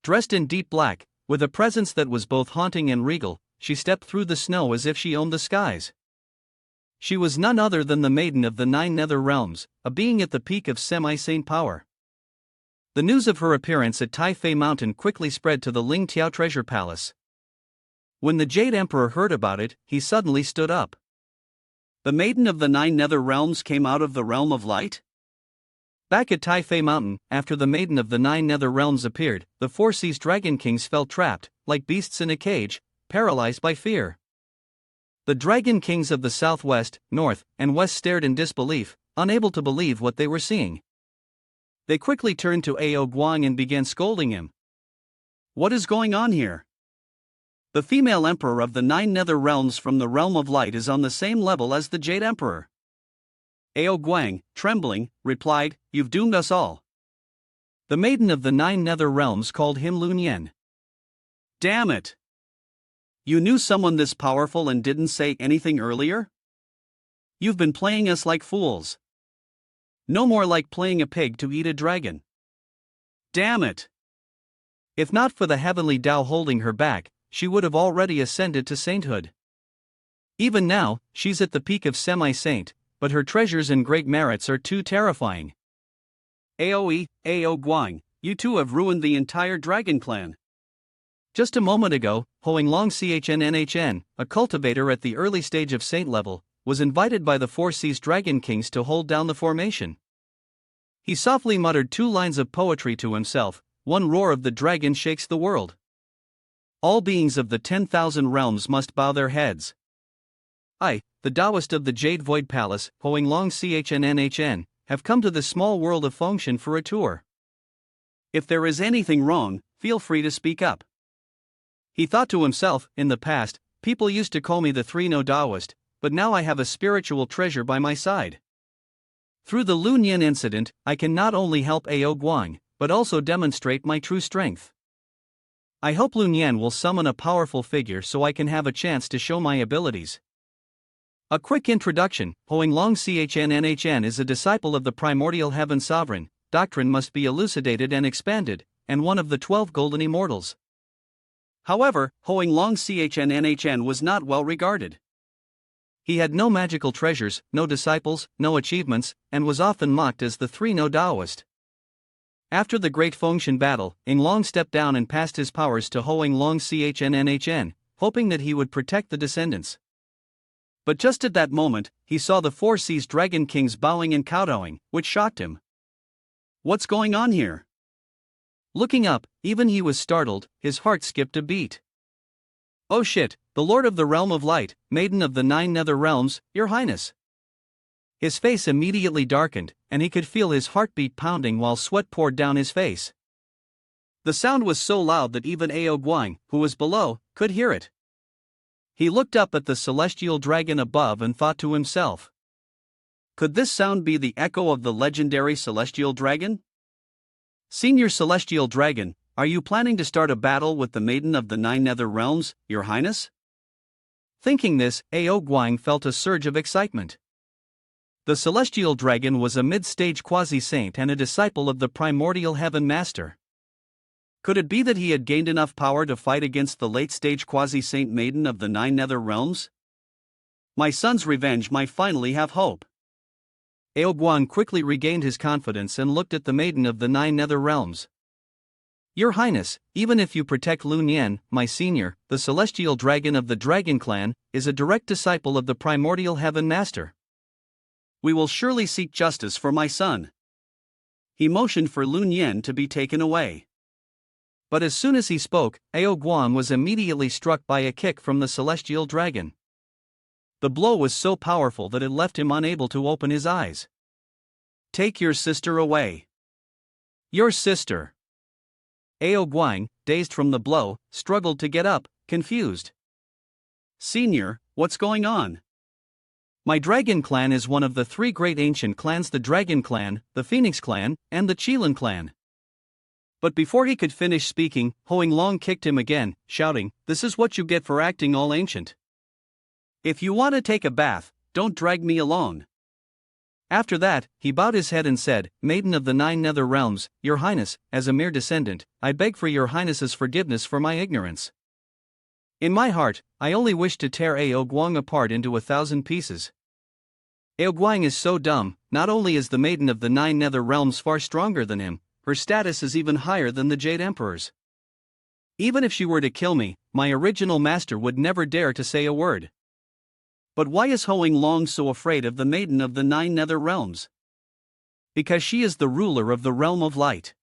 Dressed in deep black, with a presence that was both haunting and regal, she stepped through the snow as if she owned the skies. She was none other than the Maiden of the 9 Nether Realms, a being at the peak of semi-saint power. The news of her appearance at Taifei Mountain quickly spread to the Ling Tiao treasure palace. When the Jade Emperor heard about it, he suddenly stood up. The Maiden of the 9 Nether Realms came out of the realm of light? Back at Taifei Mountain, after the Maiden of the 9 Nether Realms appeared, the 4 Seas Dragon Kings felt trapped, like beasts in a cage, paralyzed by fear. The Dragon Kings of the Southwest, North, and West stared in disbelief, unable to believe what they were seeing. They quickly turned to Ao Guang and began scolding him. What is going on here? The female emperor of the 9 Nether Realms from the realm of light is on the same level as the Jade Emperor. Ao Guang, trembling, replied, "You've doomed us all." The Maiden of the 9 Nether Realms called him Lun Yan. Damn it! You knew someone this powerful and didn't say anything earlier? You've been playing us like fools. No more like playing a pig to eat a dragon. Damn it! If not for the heavenly Tao holding her back, she would have already ascended to sainthood. Even now, she's at the peak of semi-saint, but her treasures and great merits are too terrifying. Ao Guang, you two have ruined the entire dragon clan. Just a moment ago, Hoanglong Chnhn, a cultivator at the early stage of saint level, was invited by the 4 Seas Dragon Kings to hold down the formation. He softly muttered 2 lines of poetry to himself. One roar of the dragon shakes the world. All beings of the 10,000 realms must bow their heads. I, the Taoist of the Jade Void Palace, Hoanglong Chnhn, have come to the small world of Fengshan for a tour. If there is anything wrong, feel free to speak up. He thought to himself, in the past, people used to call me the three-no Taoist, but now I have a spiritual treasure by my side. Through the Lun Yen incident, I can not only help Ao Guang, but also demonstrate my true strength. I hope Lun Yen will summon a powerful figure so I can have a chance to show my abilities. A quick introduction: Hoanglong Chnhn is a disciple of the primordial heaven sovereign. Doctrine must be elucidated and expanded, and one of the 12 golden immortals. However, Hoanglong Chnhn was not well regarded. He had no magical treasures, no disciples, no achievements, and was often mocked as the three-no Taoist. After the Great Fengshan battle, Inglong stepped down and passed his powers to Hoanglong Chnhn, hoping that he would protect the descendants. But just at that moment, he saw the 4 Seas Dragon Kings bowing and kowtowing, which shocked him. What's going on here? Looking up, even he was startled, his heart skipped a beat. Oh shit, the Lord of the Realm of Light, Maiden of the 9 Nether Realms, Your Highness. His face immediately darkened, and he could feel his heartbeat pounding while sweat poured down his face. The sound was so loud that even Ao Guang, who was below, could hear it. He looked up at the celestial dragon above and thought to himself. Could this sound be the echo of the legendary celestial dragon? Senior Celestial Dragon, are you planning to start a battle with the Maiden of the 9 Nether Realms, Your Highness? Thinking this, Ao Guang felt a surge of excitement. The Celestial Dragon was a mid-stage quasi-saint and a disciple of the primordial heaven master. Could it be that he had gained enough power to fight against the late-stage quasi-saint Maiden of the 9 Nether Realms? My son's revenge might finally have hope. Ao Guang quickly regained his confidence and looked at the Maiden of the 9 Nether Realms. Your Highness, even if you protect Lun Yen, my senior, the Celestial Dragon of the Dragon Clan, is a direct disciple of the primordial heaven master. We will surely seek justice for my son. He motioned for Lun Yen to be taken away. But as soon as he spoke, Ao Guang was immediately struck by a kick from the Celestial Dragon. The blow was so powerful that it left him unable to open his eyes. Take your sister away. Your sister. Ao Guang, dazed from the blow, struggled to get up, confused. Senior, what's going on? My Dragon Clan is one of the 3 great ancient clans: the Dragon Clan, the Phoenix Clan, and the Qilin Clan. But before he could finish speaking, Hoanglong kicked him again, shouting, This is what you get for acting all ancient. If you want to take a bath, don't drag me along. After that, he bowed his head and said, Maiden of the 9 Nether Realms, Your Highness, as a mere descendant, I beg for Your Highness's forgiveness for my ignorance. In my heart, I only wish to tear Ao Guang apart into 1,000 pieces. Ao Guang is so dumb. Not only is the Maiden of the 9 Nether Realms far stronger than him, her status is even higher than the Jade Emperor's. Even if she were to kill me, my original master would never dare to say a word. But why is Hoanglong so afraid of the Maiden of the 9 Nether Realms? Because she is the ruler of the Realm of Light.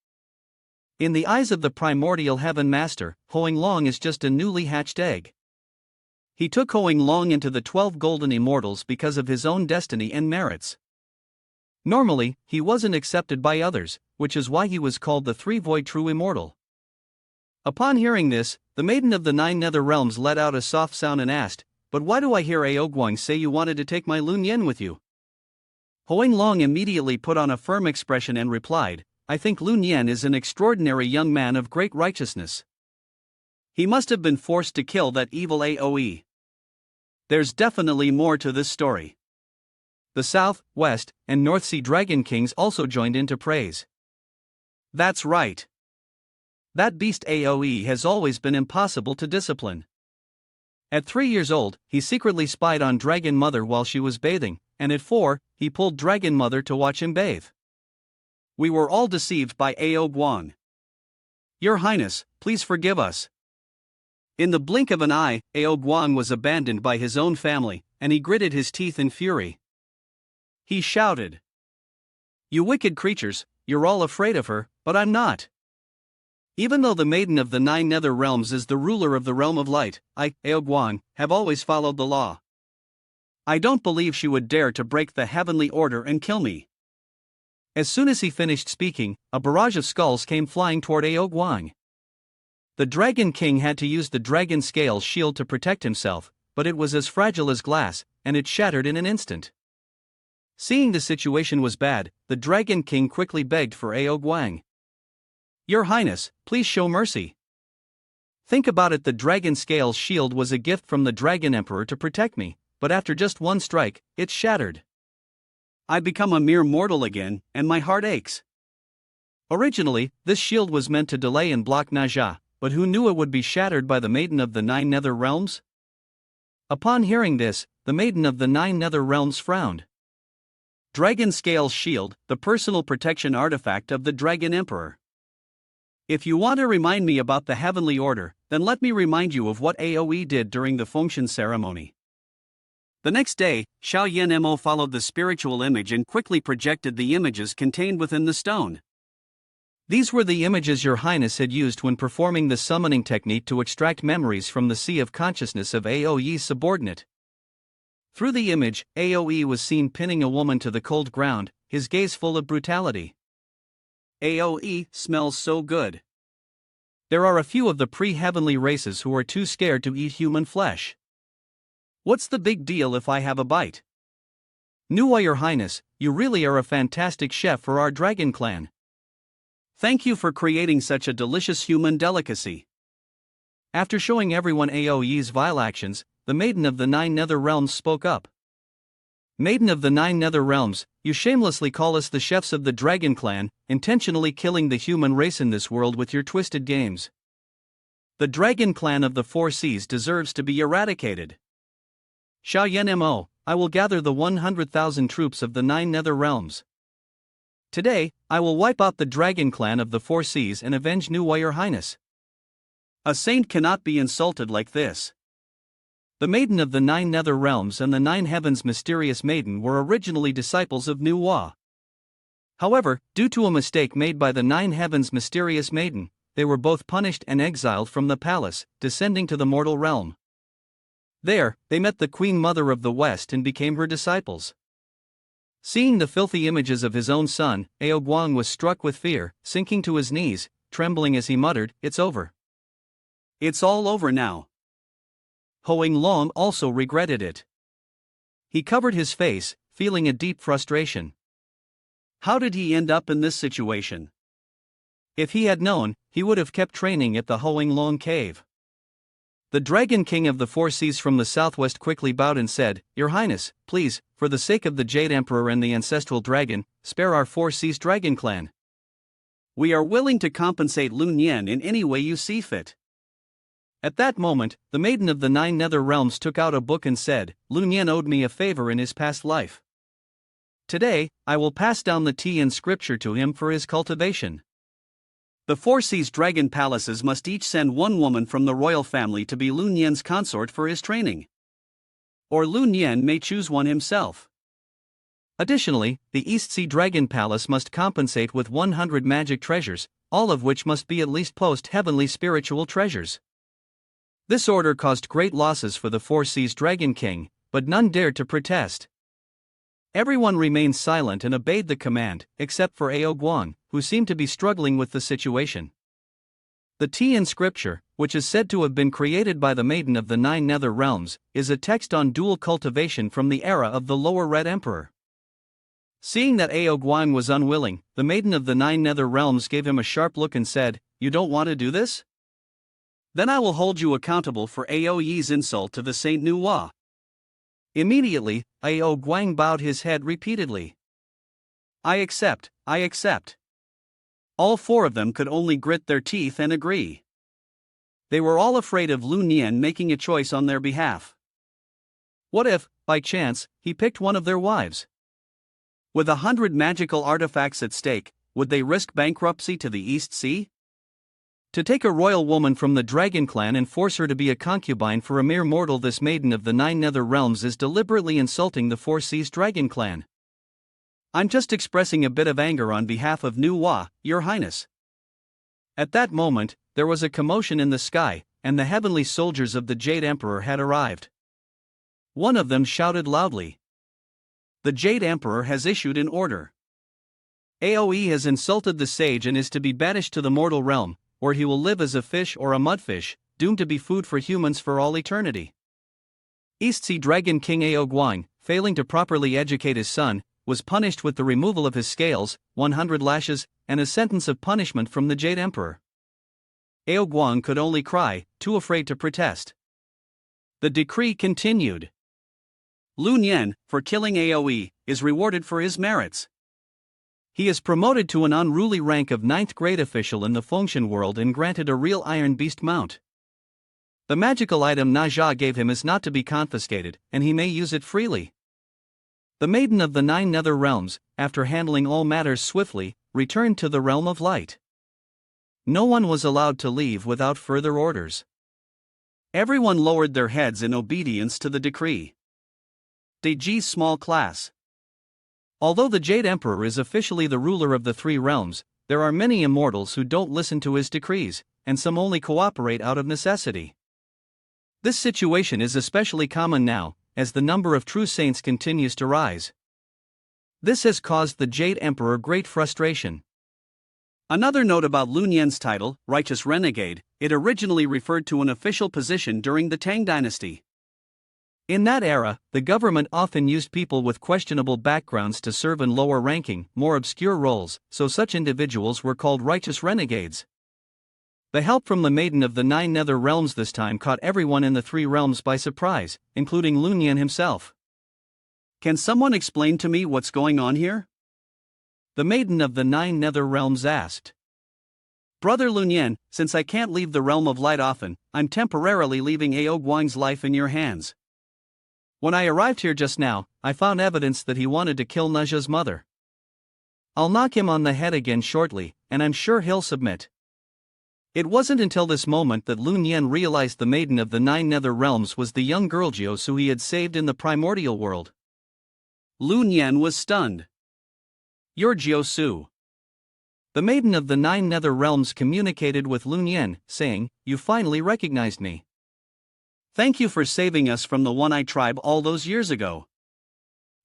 In the eyes of the primordial heaven master, Hoanglong is just a newly hatched egg. He took Hoanglong into the 12 golden immortals because of his own destiny and merits. Normally, he wasn't accepted by others, which is why he was called the 3 Void True Immortal. Upon hearing this, the Maiden of the 9 Nether Realms let out a soft sound and asked, But why do I hear Ao Guang say you wanted to take my Lun Yen with you? Hoanglong immediately put on a firm expression and replied, I think Lun Yen is an extraordinary young man of great righteousness. He must have been forced to kill that evil Aoe. There's definitely more to this story. The South, West, and North Sea Dragon Kings also joined in to praise. That's right. That beast Aoe has always been impossible to discipline. At 3 years old, he secretly spied on Dragon Mother while she was bathing, and at 4, he pulled Dragon Mother to watch him bathe. We were all deceived by Ao Guang. Your Highness, please forgive us. In the blink of an eye, Ao Guang was abandoned by his own family, and he gritted his teeth in fury. He shouted, You wicked creatures, you're all afraid of her, but I'm not. Even though the Maiden of the 9 Nether Realms is the ruler of the Realm of Light, I, Ao Guang, have always followed the law. I don't believe she would dare to break the heavenly order and kill me. As soon as he finished speaking, a barrage of skulls came flying toward Ao Guang. The Dragon King had to use the dragon scale shield to protect himself, but it was as fragile as glass, and it shattered in an instant. Seeing the situation was bad, the Dragon King quickly begged for Ao Guang. "Your Highness, please show mercy. Think about it, the dragon scale shield was a gift from the Dragon Emperor to protect me, but after just one strike, it's shattered. I become a mere mortal again, and my heart aches." Originally, this shield was meant to delay and block Naja, but who knew it would be shattered by the Maiden of the Nine Nether Realms? Upon hearing this, the Maiden of the Nine Nether Realms frowned. Dragon Scale Shield, the personal protection artifact of the Dragon Emperor. If you want to remind me about the Heavenly Order, then let me remind you of what Aoe did during the function ceremony. The next day, Xiao Yanmo followed the spiritual image and quickly projected the images contained within the stone. These were the images Your Highness had used when performing the summoning technique to extract memories from the sea of consciousness of Aoe's subordinate. Through the image, Aoe was seen pinning a woman to the cold ground, his gaze full of brutality. Aoe smells so good. There are a few of the pre-heavenly races who are too scared to eat human flesh. What's the big deal if I have a bite? Nuwa, Your Highness, you really are a fantastic chef for our dragon clan. Thank you for creating such a delicious human delicacy. After showing everyone Aoe's vile actions, the Maiden of the Nine Nether Realms spoke up. "Maiden of the Nine Nether Realms, you shamelessly call us the chefs of the Dragon Clan, intentionally killing the human race in this world with your twisted games. The Dragon Clan of the Four Seas deserves to be eradicated. Xiao Yanmo, I will gather the 100,000 troops of the Nine Nether Realms. Today, I will wipe out the Dragon Clan of the Four Seas and avenge Nuwa, Your Highness." A saint cannot be insulted like this. The Maiden of the Nine Nether Realms and the Nine Heavens Mysterious Maiden were originally disciples of Nuwa. However, due to a mistake made by the Nine Heavens Mysterious Maiden, they were both punished and exiled from the palace, descending to the mortal realm. There, they met the Queen Mother of the West and became her disciples. Seeing the filthy images of his own son, Ao Guang was struck with fear, sinking to his knees, trembling as he muttered, "It's over. It's all over now." Hoang Long also regretted it. He covered his face, feeling a deep frustration. How did he end up in this situation? If he had known, he would have kept training at the Hoang Long cave. The Dragon King of the Four Seas from the southwest quickly bowed and said, "Your Highness, please, for the sake of the Jade Emperor and the Ancestral Dragon, spare our Four Seas Dragon Clan. We are willing to compensate Lun Yen in any way you see fit." At that moment, the Maiden of the Nine Nether Realms took out a book and said, "Lun Yen owed me a favor in his past life. Today, I will pass down the tea and scripture to him for his cultivation. The Four Seas Dragon Palaces must each send one woman from the royal family to be Lun Yen's consort for his training. Or Lun Yen may choose one himself. Additionally, the East Sea Dragon Palace must compensate with 100 magic treasures, all of which must be at least post-heavenly spiritual treasures." This order caused great losses for the Four Seas Dragon King, but none dared to protest. Everyone remained silent and obeyed the command, except for Ao Guang, who seemed to be struggling with the situation. The tea in scripture, which is said to have been created by the Maiden of the Nine Nether Realms, is a text on dual cultivation from the era of the Lower Red Emperor. Seeing that Ao Guang was unwilling, the Maiden of the Nine Nether Realms gave him a sharp look and said, "You don't want to do this? Then I will hold you accountable for Aoe's insult to the Saint Nuwa." Immediately, Ao Guang bowed his head repeatedly. I accept. All four of them could only grit their teeth and agree. They were all afraid of Lun Yen making a choice on their behalf. What if, by chance, he picked one of their wives? With 100 magical artifacts at stake, would they risk bankruptcy to the East Sea? To take a royal woman from the Dragon Clan and force her to be a concubine for a mere mortal, this Maiden of the Nine Nether Realms is deliberately insulting the Four Seas Dragon Clan. I'm just expressing a bit of anger on behalf of Nuwa, Your Highness. At that moment, there was a commotion in the sky, and the heavenly soldiers of the Jade Emperor had arrived. One of them shouted loudly, "The Jade Emperor has issued an order. Aoe has insulted the sage and is to be banished to the mortal realm. or he will live as a fish or a mudfish, doomed to be food for humans for all eternity. East Sea Dragon King Aoguang, failing to properly educate his son, was punished with the removal of his scales, 100 lashes, and a sentence of punishment from the Jade Emperor. Aoguang could only cry, too afraid to protest. The decree continued. Lun Yan, for killing Aoe, is rewarded for his merits. He is promoted to an unruly rank of 9th grade official in the Fengshan world and granted a real Iron Beast mount. The magical item Najia gave him is not to be confiscated, and he may use it freely. The Maiden of the 9 Nether Realms, after handling all matters swiftly, returned to the Realm of Light. No one was allowed to leave without further orders. Everyone lowered their heads in obedience to the decree. Deji's small class. Although the Jade Emperor is officially the ruler of the 3 realms, there are many immortals who don't listen to his decrees, and some only cooperate out of necessity. This situation is especially common now, as the number of true saints continues to rise. This has caused the Jade Emperor great frustration. Another note about Lun Yan's title, Righteous Renegade, it originally referred to an official position during the Tang Dynasty. In that era, the government often used people with questionable backgrounds to serve in lower ranking, more obscure roles, so such individuals were called righteous renegades. The help from the Maiden of the 9 Nether Realms this time caught everyone in the 3 realms by surprise, including Lun Yan himself. Can someone explain to me what's going on here? The Maiden of the 9 Nether Realms asked. Brother Lun Yan, since I can't leave the Realm of Light often, I'm temporarily leaving Aoguang's life in your hands. When I arrived here just now, I found evidence that he wanted to kill Naja's mother. I'll knock him on the head again shortly, and I'm sure he'll submit. It wasn't until this moment that Lun Yan realized the Maiden of the 9 Nether Realms was the young girl Jiusu he had saved in the primordial world. Lun Yan was stunned. You're Jiusu. The Maiden of the 9 Nether Realms communicated with Lun Yan, saying, You finally recognized me. Thank you for saving us from the One-Eye tribe all those years ago.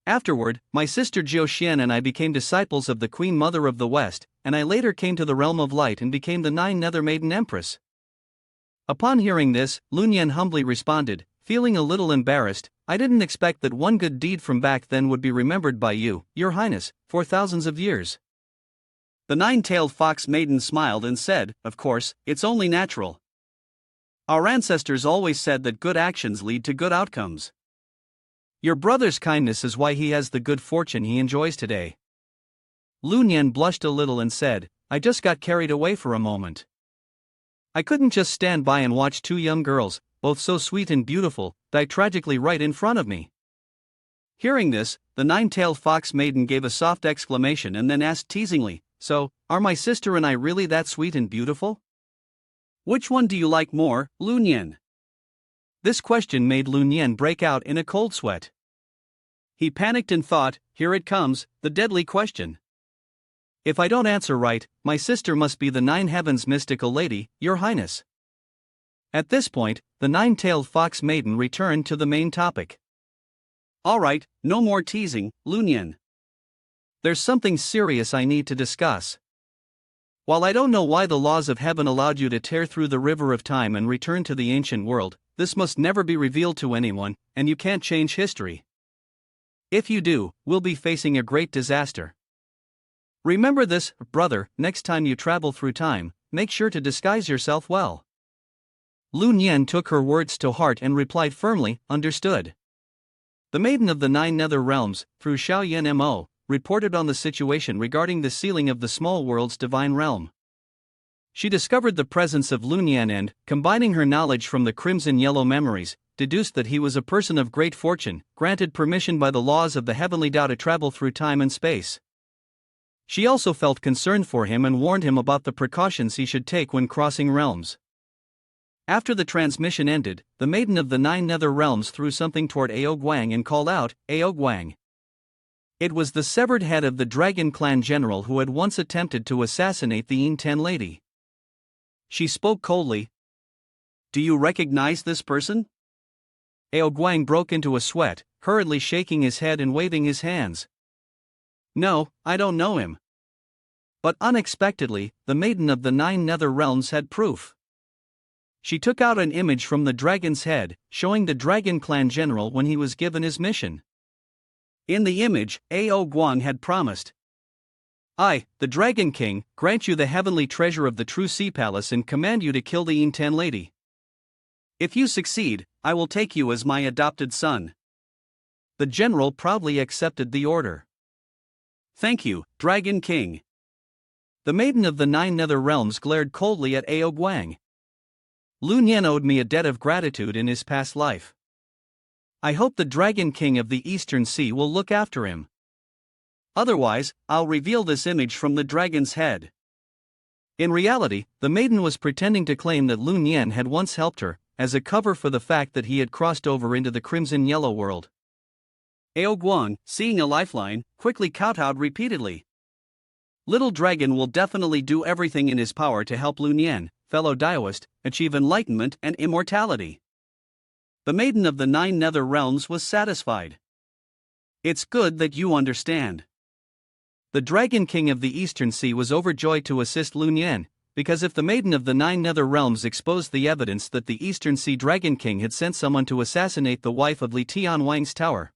Afterward, my sister Jiuxian and I became disciples of the Queen Mother of the West, and I later came to the Realm of Light and became the 9 Nether Maiden Empress. Upon hearing this, Lun Yan humbly responded, feeling a little embarrassed, I didn't expect that one good deed from back then would be remembered by you, Your Highness, for thousands of years. The 9-tailed fox maiden smiled and said, Of course, it's only natural. Our ancestors always said that good actions lead to good outcomes. Your brother's kindness is why he has the good fortune he enjoys today. Lun Yan blushed a little and said, I just got carried away for a moment. I couldn't just stand by and watch 2 young girls, both so sweet and beautiful, die tragically right in front of me. Hearing this, the 9-tailed fox maiden gave a soft exclamation and then asked teasingly, So, are my sister and I really that sweet and beautiful? Which one do you like more, Lun Yan? This question made Lun Yan break out in a cold sweat. He panicked and thought, here it comes, the deadly question. If I don't answer right, my sister must be the 9 Heavens mystical lady, Your Highness. At this point, the 9-tailed fox maiden returned to the main topic. Alright, no more teasing, Lun Yan. There's something serious I need to discuss. While I don't know why the laws of heaven allowed you to tear through the river of time and return to the ancient world, this must never be revealed to anyone, and you can't change history. If you do, we'll be facing a great disaster. Remember this, brother, next time you travel through time, make sure to disguise yourself well. Lun Yan took her words to heart and replied firmly, Understood. The Maiden of the 9 Nether Realms, through Xiaoyan Mo, reported on the situation regarding the sealing of the small world's divine realm. She discovered the presence of Lun Yan and, combining her knowledge from the crimson yellow memories, deduced that he was a person of great fortune, granted permission by the laws of the heavenly Tao to travel through time and space. She also felt concerned for him and warned him about the precautions he should take when crossing realms. After the transmission ended, the Maiden of the 9 Nether Realms threw something toward Aoguang and called out, Aoguang. It was the severed head of the Dragon Clan general who had once attempted to assassinate the Yin Ten lady. She spoke coldly. Do you recognize this person? Aoguang broke into a sweat, hurriedly shaking his head and waving his hands. No, I don't know him. But unexpectedly, the Maiden of the Nine Nether Realms had proof. She took out an image from the dragon's head, showing the Dragon Clan general when he was given his mission. In the image, Ao Guang had promised, "I, the Dragon King, grant you the heavenly treasure of the True Sea Palace and command you to kill the Intan lady. If you succeed, I will take you as my adopted son." The general proudly accepted the order. "Thank you, Dragon King." The Maiden of the Nine Nether Realms glared coldly at Ao Guang. "Lun Yen owed me a debt of gratitude in his past life. I hope the Dragon King of the Eastern Sea will look after him. Otherwise, I'll reveal this image from the dragon's head." In reality, the maiden was pretending to claim that Lun Yen had once helped her, as a cover for the fact that he had crossed over into the Crimson Yellow world. Ao Guang, seeing a lifeline, quickly kowtowed repeatedly. Little Dragon will definitely do everything in his power to help Lun Yen, fellow Daoist, achieve enlightenment and immortality. The Maiden of the Nine Nether Realms was satisfied. "It's good that you understand." The Dragon King of the Eastern Sea was overjoyed to assist Lun Yen, because if the Maiden of the Nine Nether Realms exposed the evidence that the Eastern Sea Dragon King had sent someone to assassinate the wife of Li Tianwang's tower,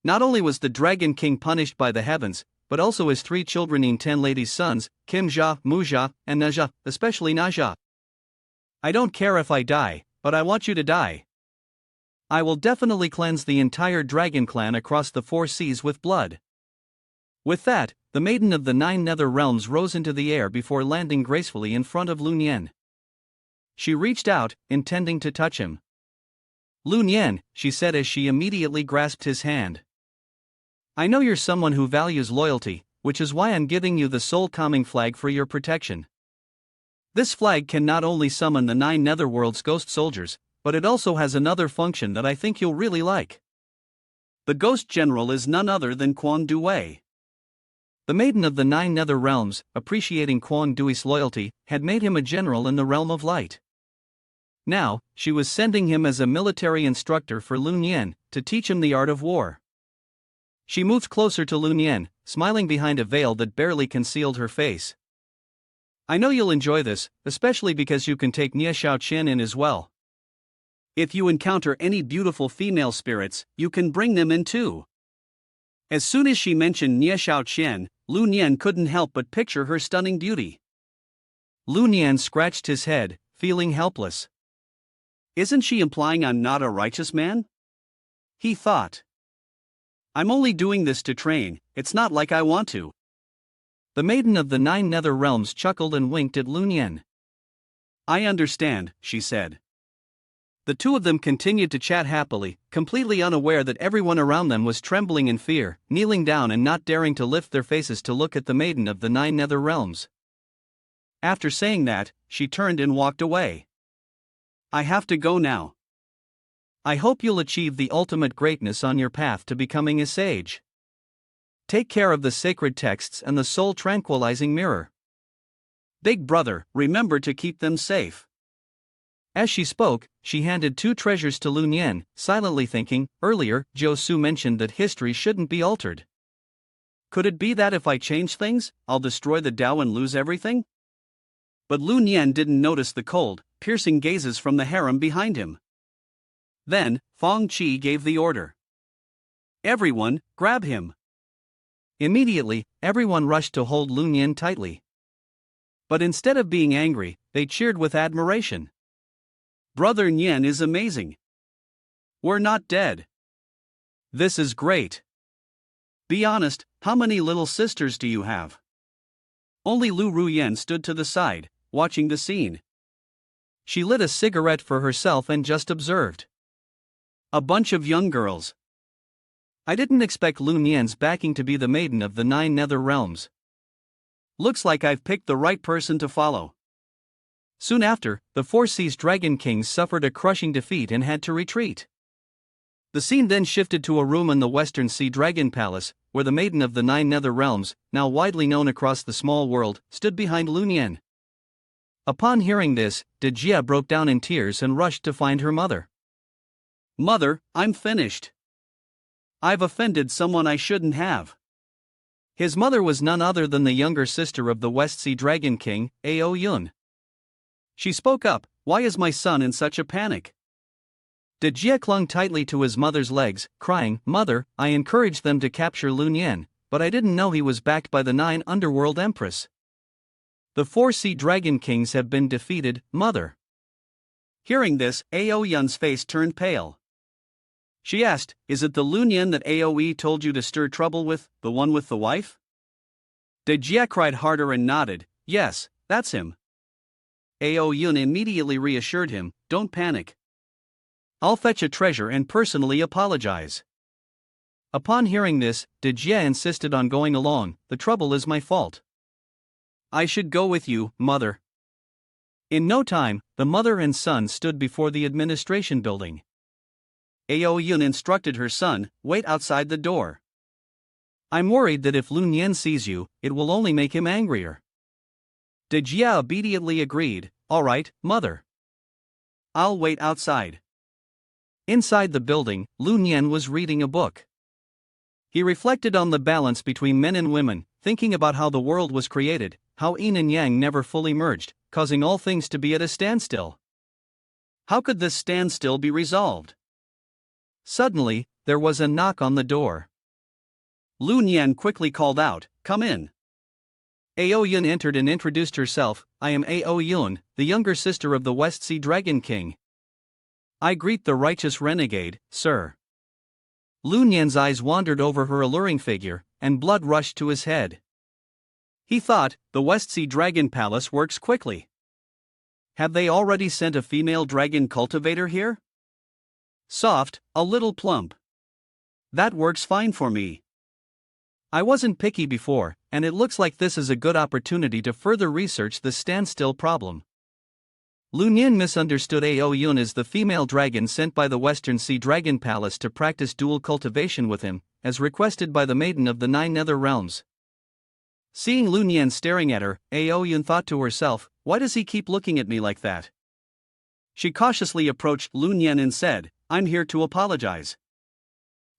not only was the Dragon King punished by the heavens, but also his 3 children in 10 ladies' sons, Kim Jia, Mu Jia, and Na Jia, especially Na Jia. "I don't care if I die, but I want you to die. I will definitely cleanse the entire Dragon Clan across the 4 seas with blood." With that, the Maiden of the Nine Nether Realms rose into the air before landing gracefully in front of Lun Yen. She reached out, intending to touch him. "Lun Yen," she said as she immediately grasped his hand. "I know you're someone who values loyalty, which is why I'm giving you the soul calming flag for your protection. This flag can not only summon the 9 Netherworld's ghost soldiers, but it also has another function that I think you'll really like. The Ghost General is none other than Quan Due." The Maiden of the Nine Nether Realms, appreciating Quan Dui's loyalty, had made him a general in the Realm of Light. Now, she was sending him as a military instructor for Lun Yen, to teach him the art of war. She moved closer to Lun Yen, smiling behind a veil that barely concealed her face. "I know you'll enjoy this, especially because you can take Nie Xiao Chen in as well. If you encounter any beautiful female spirits, you can bring them in too." As soon as she mentioned Nie Xiao Chen, Lun Yen couldn't help but picture her stunning beauty. Lun Yen scratched his head, feeling helpless. "Isn't she implying I'm not a righteous man?" he thought. "I'm only doing this to train, it's not like I want to." The Maiden of the Nine Nether Realms chuckled and winked at Lun Yen. "I understand," she said. The two of them continued to chat happily, completely unaware that everyone around them was trembling in fear, kneeling down and not daring to lift their faces to look at the Maiden of the Nine Nether Realms. After saying that, she turned and walked away. "I have to go now. I hope you'll achieve the ultimate greatness on your path to becoming a sage. Take care of the sacred texts and the soul-tranquilizing mirror. Big brother, remember to keep them safe." As she spoke, she handed 2 treasures to Lun Yen, silently thinking, earlier, Jiu Su mentioned that history shouldn't be altered. Could it be that if I change things, I'll destroy the Tao and lose everything? But Lun Yen didn't notice the cold, piercing gazes from the harem behind him. Then, Fong Qi gave the order. "Everyone, grab him." Immediately, everyone rushed to hold Lun Yen tightly. But instead of being angry, they cheered with admiration. "Brother Nyen is amazing. We're not dead. This is great. Be honest, how many little sisters do you have?" Only Lu Ruyen stood to the side, watching the scene. She lit a cigarette for herself and just observed. "A bunch of young girls. I didn't expect Lun Yen's backing to be the Maiden of the Nine Nether Realms. Looks like I've picked the right person to follow." Soon after, the 4 Seas Dragon Kings suffered a crushing defeat and had to retreat. The scene then shifted to a room in the Western Sea Dragon Palace, where the Maiden of the Nine Nether Realms, now widely known across the small world, stood behind Lun Yen. Upon hearing this, De Jia broke down in tears and rushed to find her mother. "Mother, I'm finished. I've offended someone I shouldn't have. His mother was none other than the younger sister of the West Sea Dragon King, Ao Yun. She spoke up, "Why is my son in such a panic?" De Jie clung tightly to his mother's legs, crying, "Mother, I encouraged them to capture Lun Yan, but I didn't know he was backed by the 9 Underworld Empress. The 4 Sea Dragon Kings have been defeated, mother." Hearing this, Ao Yun's face turned pale. She asked, "Is it the Lun Yan that Aoe told you to stir trouble with, the one with the wife?" De Jie cried harder and nodded, "Yes, that's him." Ao Yun immediately reassured him, "Don't panic. I'll fetch a treasure and personally apologize." Upon hearing this, De Jie insisted on going along. "The trouble is my fault. I should go with you, mother." In no time, the mother and son stood before the administration building. Ao Yun instructed her son, "Wait outside the door. I'm worried that if Lun Yan sees you, it will only make him angrier." De Jie obediently agreed, "All right, mother. I'll wait outside." Inside the building, Lun Yan was reading a book. He reflected on the balance between men and women, thinking about how the world was created, how yin and yang never fully merged, causing all things to be at a standstill. How could this standstill be resolved? Suddenly, there was a knock on the door. Lun Yan quickly called out, "Come in." Ao Yun entered and introduced herself, "I am Ao Yun, the younger sister of the West Sea Dragon King. I greet the righteous renegade, sir." Lun Yan's eyes wandered over her alluring figure, and blood rushed to his head. He thought, the West Sea Dragon Palace works quickly. Have they already sent a female dragon cultivator here? Soft, a little plump. That works fine for me. I wasn't picky before, and it looks like this is a good opportunity to further research the standstill problem. Lun Yan misunderstood Ao Yun as the female dragon sent by the Western Sea Dragon Palace to practice dual cultivation with him, as requested by the Maiden of the 9 Nether Realms. Seeing Lun Yan staring at her, Ao Yun thought to herself, "Why does he keep looking at me like that?" She cautiously approached Lun Yan and said, "I'm here to apologize."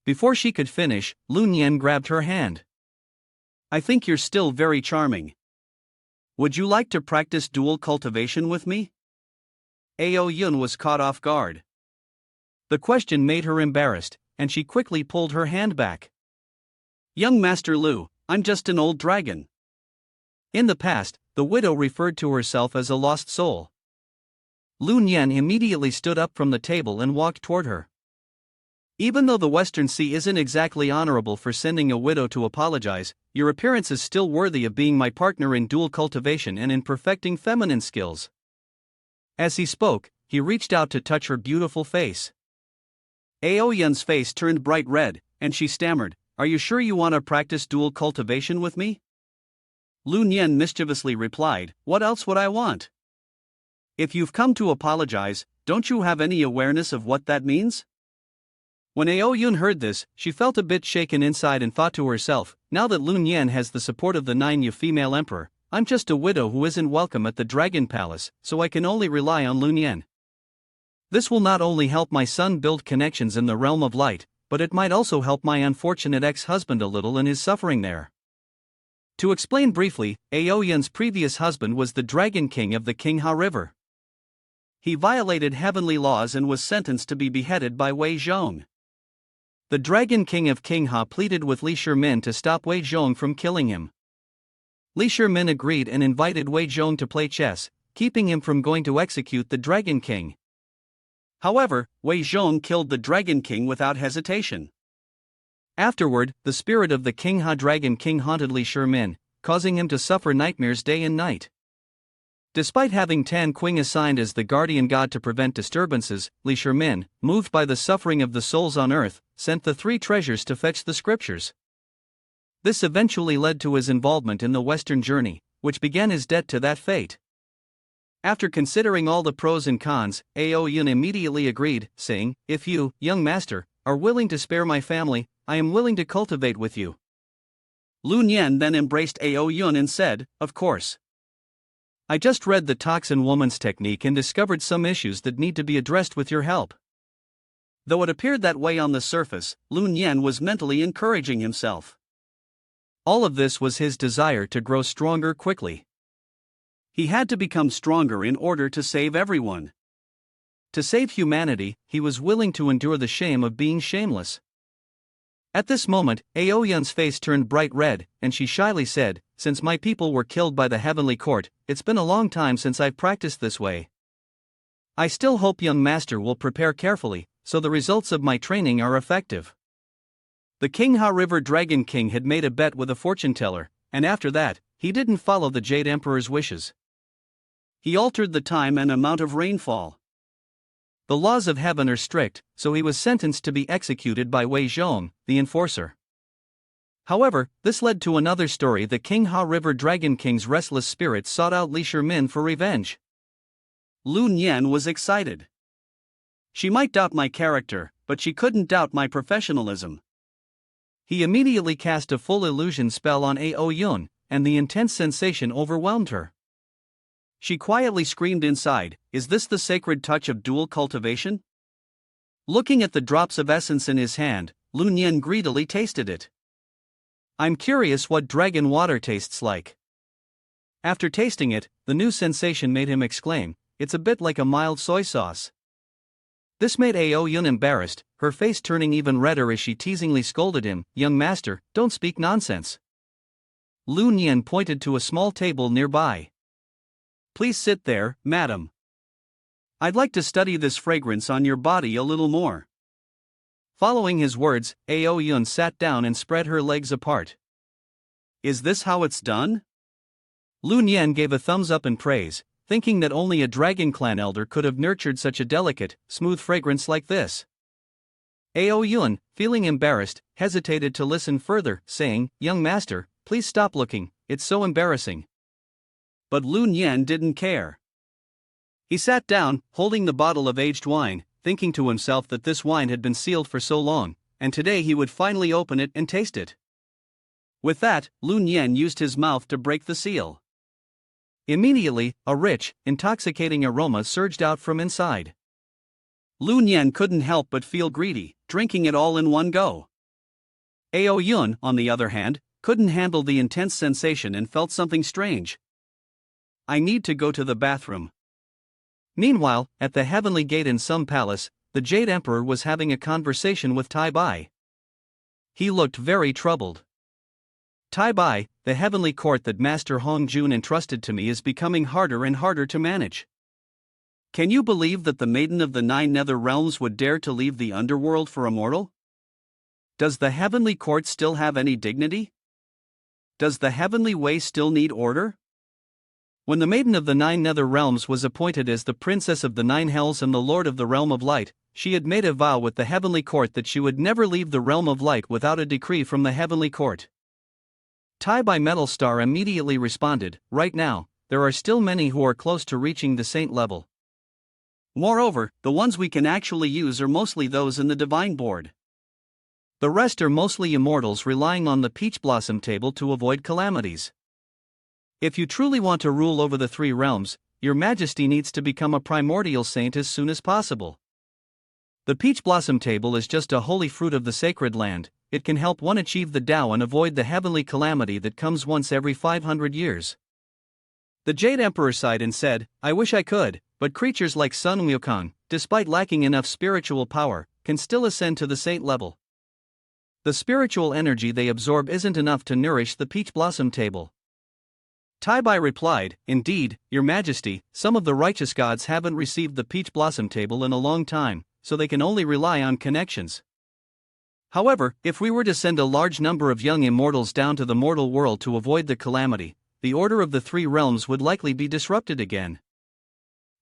Before she could finish, Lun Yan grabbed her hand. "I think you're still very charming. Would you like to practice dual cultivation with me?" Ao Yun was caught off guard. The question made her embarrassed, and she quickly pulled her hand back. "Young Master Lu, I'm just an old dragon." In the past, the widow referred to herself as a lost soul. Lun Yan immediately stood up from the table and walked toward her. "Even though the Western Sea isn't exactly honorable for sending a widow to apologize, your appearance is still worthy of being my partner in dual cultivation and in perfecting feminine skills." As he spoke, he reached out to touch her beautiful face. Ao Yun's face turned bright red, and she stammered, "Are you sure you want to practice dual cultivation with me?" Lun Yan mischievously replied, "What else would I want? If you've come to apologize, don't you have any awareness of what that means?" When Ao Yun heard this, she felt a bit shaken inside and thought to herself, "Now that Lun Yan has the support of the 9 Yu female emperor, I'm just a widow who isn't welcome at the Dragon Palace, so I can only rely on Lun Yan. This will not only help my son build connections in the realm of light, but it might also help my unfortunate ex-husband a little in his suffering there." To explain briefly, Ao Yun's previous husband was the Dragon King of the Qingha River. He violated heavenly laws and was sentenced to be beheaded by Wei Zhong. The Dragon King of Qingha pleaded with Li Shimin to stop Wei Zhong from killing him. Li Shimin agreed and invited Wei Zhong to play chess, keeping him from going to execute the Dragon King. However, Wei Zhong killed the Dragon King without hesitation. Afterward, the spirit of the Qingha Dragon King haunted Li Shimin, causing him to suffer nightmares day and night. Despite having Tan Qing assigned as the guardian god to prevent disturbances, Li Shimin, moved by the suffering of the souls on earth, sent the 3 treasures to fetch the scriptures. This eventually led to his involvement in the Western journey, which began his debt to that fate. After considering all the pros and cons, Ao Yun immediately agreed, saying, "If you, young master, are willing to spare my family, I am willing to cultivate with you." Lun Yan then embraced Ao Yun and said, "Of course. I just read the Toxin Woman's technique and discovered some issues that need to be addressed with your help." Though it appeared that way on the surface, Lun Yan was mentally encouraging himself. All of this was his desire to grow stronger quickly. He had to become stronger in order to save everyone. To save humanity, he was willing to endure the shame of being shameless. At this moment, Aoyun's face turned bright red, and she shyly said, "Since my people were killed by the heavenly court, it's been a long time since I've practiced this way. I still hope young master will prepare carefully, so the results of my training are effective." The Kingha River Dragon King had made a bet with a fortune teller, and after that, he didn't follow the Jade Emperor's wishes. He altered the time and amount of rainfall. The laws of heaven are strict, so he was sentenced to be executed by Wei Zhong, the enforcer. However, this led to another story. The Kingha River Dragon King's restless spirit sought out Li Shimin for revenge. Lu Nian was excited. She might doubt my character, but she couldn't doubt my professionalism. He immediately cast a full illusion spell on Aoyun, and the intense sensation overwhelmed her. She quietly screamed inside, "Is this the sacred touch of dual cultivation?" Looking at the drops of essence in his hand, Lu Nian greedily tasted it. "I'm curious what dragon water tastes like." After tasting it, the new sensation made him exclaim, "It's a bit like a mild soy sauce." This made Aoyun embarrassed, her face turning even redder as she teasingly scolded him, "Young master, don't speak nonsense." Lu Nian pointed to a small table nearby. "Please sit there, madam. I'd like to study this fragrance on your body a little more." Following his words, Aoyun sat down and spread her legs apart. "Is this how it's done?" Lu Nian gave a thumbs up in praise, thinking that only a Dragon Clan elder could have nurtured such a delicate, smooth fragrance like this. Aoyun, feeling embarrassed, hesitated to listen further, saying, "Young master, please stop looking, it's so embarrassing." But Lu Nian didn't care. He sat down, holding the bottle of aged wine, thinking to himself that this wine had been sealed for so long, and today he would finally open it and taste it. With that, Lu Nian used his mouth to break the seal. Immediately, a rich, intoxicating aroma surged out from inside. Lu Nian couldn't help but feel greedy, drinking it all in one go. Aoyun, on the other hand, couldn't handle the intense sensation and felt something strange. "I need to go to the bathroom." Meanwhile, at the Heavenly Gate in some palace, the Jade Emperor was having a conversation with Tai Bai. He looked very troubled. "Tai Bai, the heavenly court that Master Hong Jun entrusted to me is becoming harder and harder to manage. Can you believe that the Maiden of the Nine Nether Realms would dare to leave the underworld for a mortal? Does the heavenly court still have any dignity? Does the heavenly way still need order?" When the Maiden of the Nine Nether Realms was appointed as the Princess of the Nine Hells and the Lord of the Realm of Light, she had made a vow with the Heavenly Court that she would never leave the Realm of Light without a decree from the Heavenly Court. Tai Bai Metal Star immediately responded, "Right now, there are still many who are close to reaching the saint level. Moreover, the ones we can actually use are mostly those in the Divine Board. The rest are mostly immortals relying on the Peach Blossom Table to avoid calamities. If you truly want to rule over the three realms, your majesty needs to become a primordial saint as soon as possible. The Peach Blossom Table is just a holy fruit of the sacred land. It can help one achieve the Tao and avoid the heavenly calamity that comes once every 500 years. The Jade Emperor sighed and said, "I wish I could, but creatures like Sun Wukong, despite lacking enough spiritual power, can still ascend to the saint level. The spiritual energy they absorb isn't enough to nourish the Peach Blossom Table." Tai Bai replied, "Indeed, your majesty, some of the righteous gods haven't received the Peach Blossom Table in a long time, so they can only rely on connections. However, if we were to send a large number of young immortals down to the mortal world to avoid the calamity, the order of the three realms would likely be disrupted again.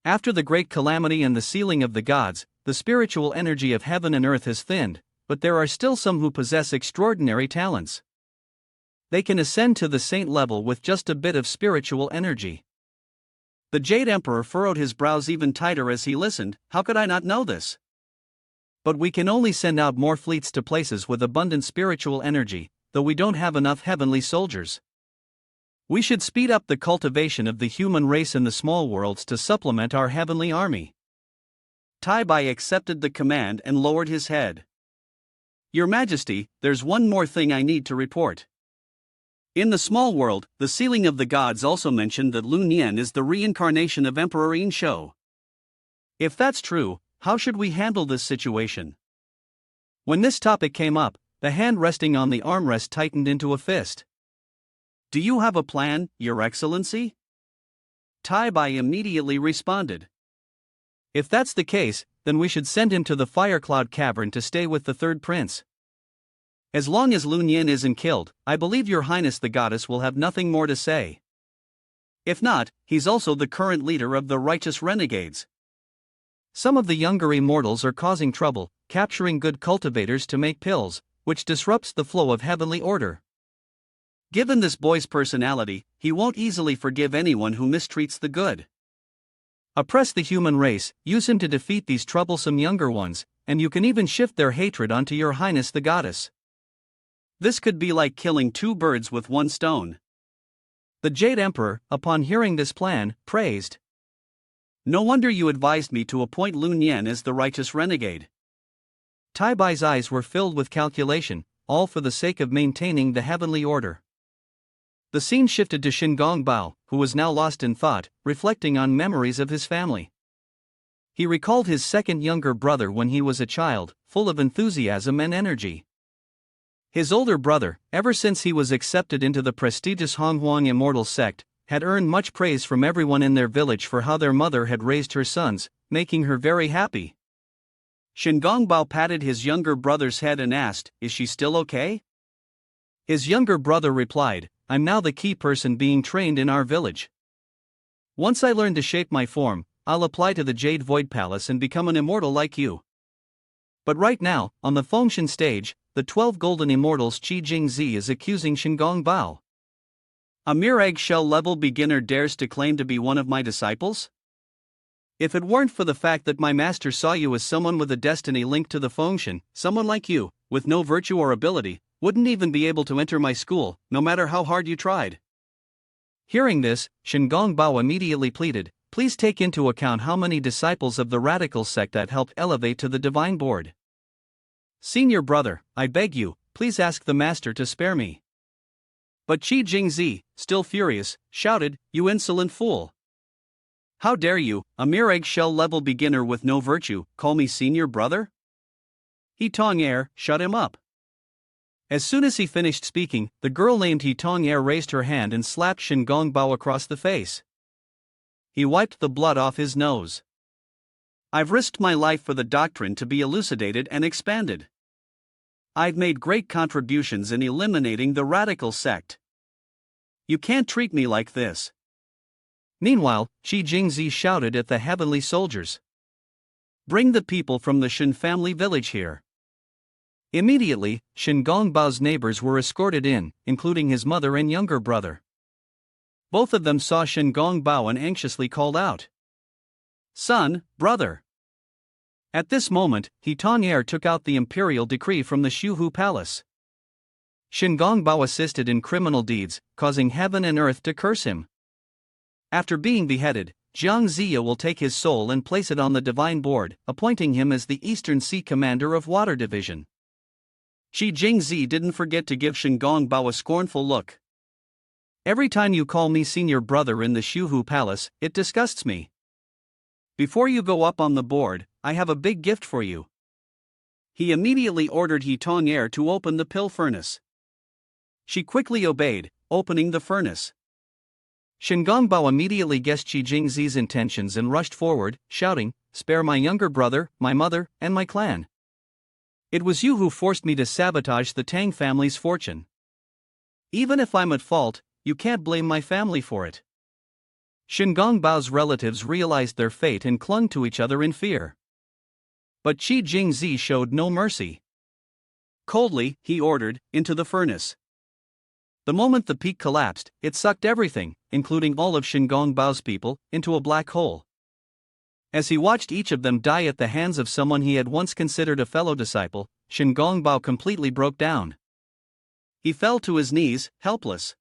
After the great calamity and the sealing of the gods, the spiritual energy of heaven and earth has thinned, but there are still some who possess extraordinary talents. They can ascend to the saint level with just a bit of spiritual energy." The Jade Emperor furrowed his brows even tighter as he listened. How could I not know this? "But we can only send out more fleets to places with abundant spiritual energy, though we don't have enough heavenly soldiers. We should speed up the cultivation of the human race in the small worlds to supplement our heavenly army." Tai Bai accepted the command and lowered his head. "Your Majesty, there's one more thing I need to report." In the small world, the Ceiling of the Gods also mentioned that Lun Yen is the reincarnation of Emperor Yin Shou. If that's true, how should we handle this situation? When this topic came up, the hand resting on the armrest tightened into a fist. Do you have a plan, Your Excellency? Tai Bai immediately responded. If that's the case, then we should send him to the Firecloud Cavern to stay with the third prince. As long as Lun Yin isn't killed, I believe Your Highness the Goddess will have nothing more to say. If not, he's also the current leader of the righteous renegades. Some of the younger immortals are causing trouble, capturing good cultivators to make pills, which disrupts the flow of heavenly order. Given this boy's personality, he won't easily forgive anyone who mistreats the good. Oppress the human race, use him to defeat these troublesome younger ones, and you can even shift their hatred onto Your Highness the Goddess. This could be like killing two birds with one stone. The Jade Emperor, upon hearing this plan, praised. No wonder you advised me to appoint Lun Yen as the righteous renegade. Tai Bai's eyes were filled with calculation, all for the sake of maintaining the heavenly order. The scene shifted to Shingong Bao, who was now lost in thought, reflecting on memories of his family. He recalled his second younger brother when he was a child, full of enthusiasm and energy. His older brother, ever since he was accepted into the prestigious Honghuang Immortal sect, had earned much praise from everyone in their village for how their mother had raised her sons, making her very happy. Shingong Bao patted his younger brother's head and asked, "Is she still okay?" His younger brother replied, "I'm now the key person being trained in our village. Once I learn to shape my form, I'll apply to the Jade Void Palace and become an immortal like you." But right now, on the Fengshan stage, the 12 Golden Immortals Qi Jingzi is accusing Shingong Bao. A mere eggshell-level beginner dares to claim to be one of my disciples? If it weren't for the fact that my master saw you as someone with a destiny linked to the Fengshan, someone like you, with no virtue or ability, wouldn't even be able to enter my school, no matter how hard you tried. Hearing this, Shingong Bao immediately pleaded, "Please take into account how many disciples of the radical sect that helped elevate to the divine board. Senior brother, I beg you, please ask the master to spare me." But Qi Jingzi, still furious, shouted, "You insolent fool! How dare you, a mere eggshell-level beginner with no virtue, call me senior brother?" He Tong-er, shut him up. As soon as he finished speaking, the girl named He Tong-er raised her hand and slapped Shingong Bao across the face. He wiped the blood off his nose. "I've risked my life for the doctrine to be elucidated and expanded. I've made great contributions in eliminating the radical sect. You can't treat me like this." Meanwhile, Qi Jingzi shouted at the heavenly soldiers, "Bring the people from the Shen family village here." Immediately, Shingong Bao's neighbors were escorted in, including his mother and younger brother. Both of them saw Shingong Bao and anxiously called out, "Son, brother." At this moment, He Tong-er took out the imperial decree from the Shuhu Palace. Shingong Bao assisted in criminal deeds, causing heaven and earth to curse him. After being beheaded, Jiang Ziya will take his soul and place it on the divine board, appointing him as the Eastern Sea Commander of Water Division. Qi Jingzi didn't forget to give Shingong Bao a scornful look. "Every time you call me senior brother in the Shuhu Palace, it disgusts me. Before you go up on the board, I have a big gift for you." He immediately ordered He Tong-er to open the pill furnace. She quickly obeyed, opening the furnace. Shingong Bao immediately guessed Qi Jingzi's intentions and rushed forward, shouting, "Spare my younger brother, my mother, and my clan. It was you who forced me to sabotage the Tang family's fortune. Even if I'm at fault, you can't blame my family for it." Shingong Bao's relatives realized their fate and clung to each other in fear. But Qi Jingzi showed no mercy. Coldly, he ordered, "Into the furnace." The moment the peak collapsed, it sucked everything, including all of Shingong Bao's people, into a black hole. As he watched each of them die at the hands of someone he had once considered a fellow disciple, Shingong Bao completely broke down. He fell to his knees, helpless.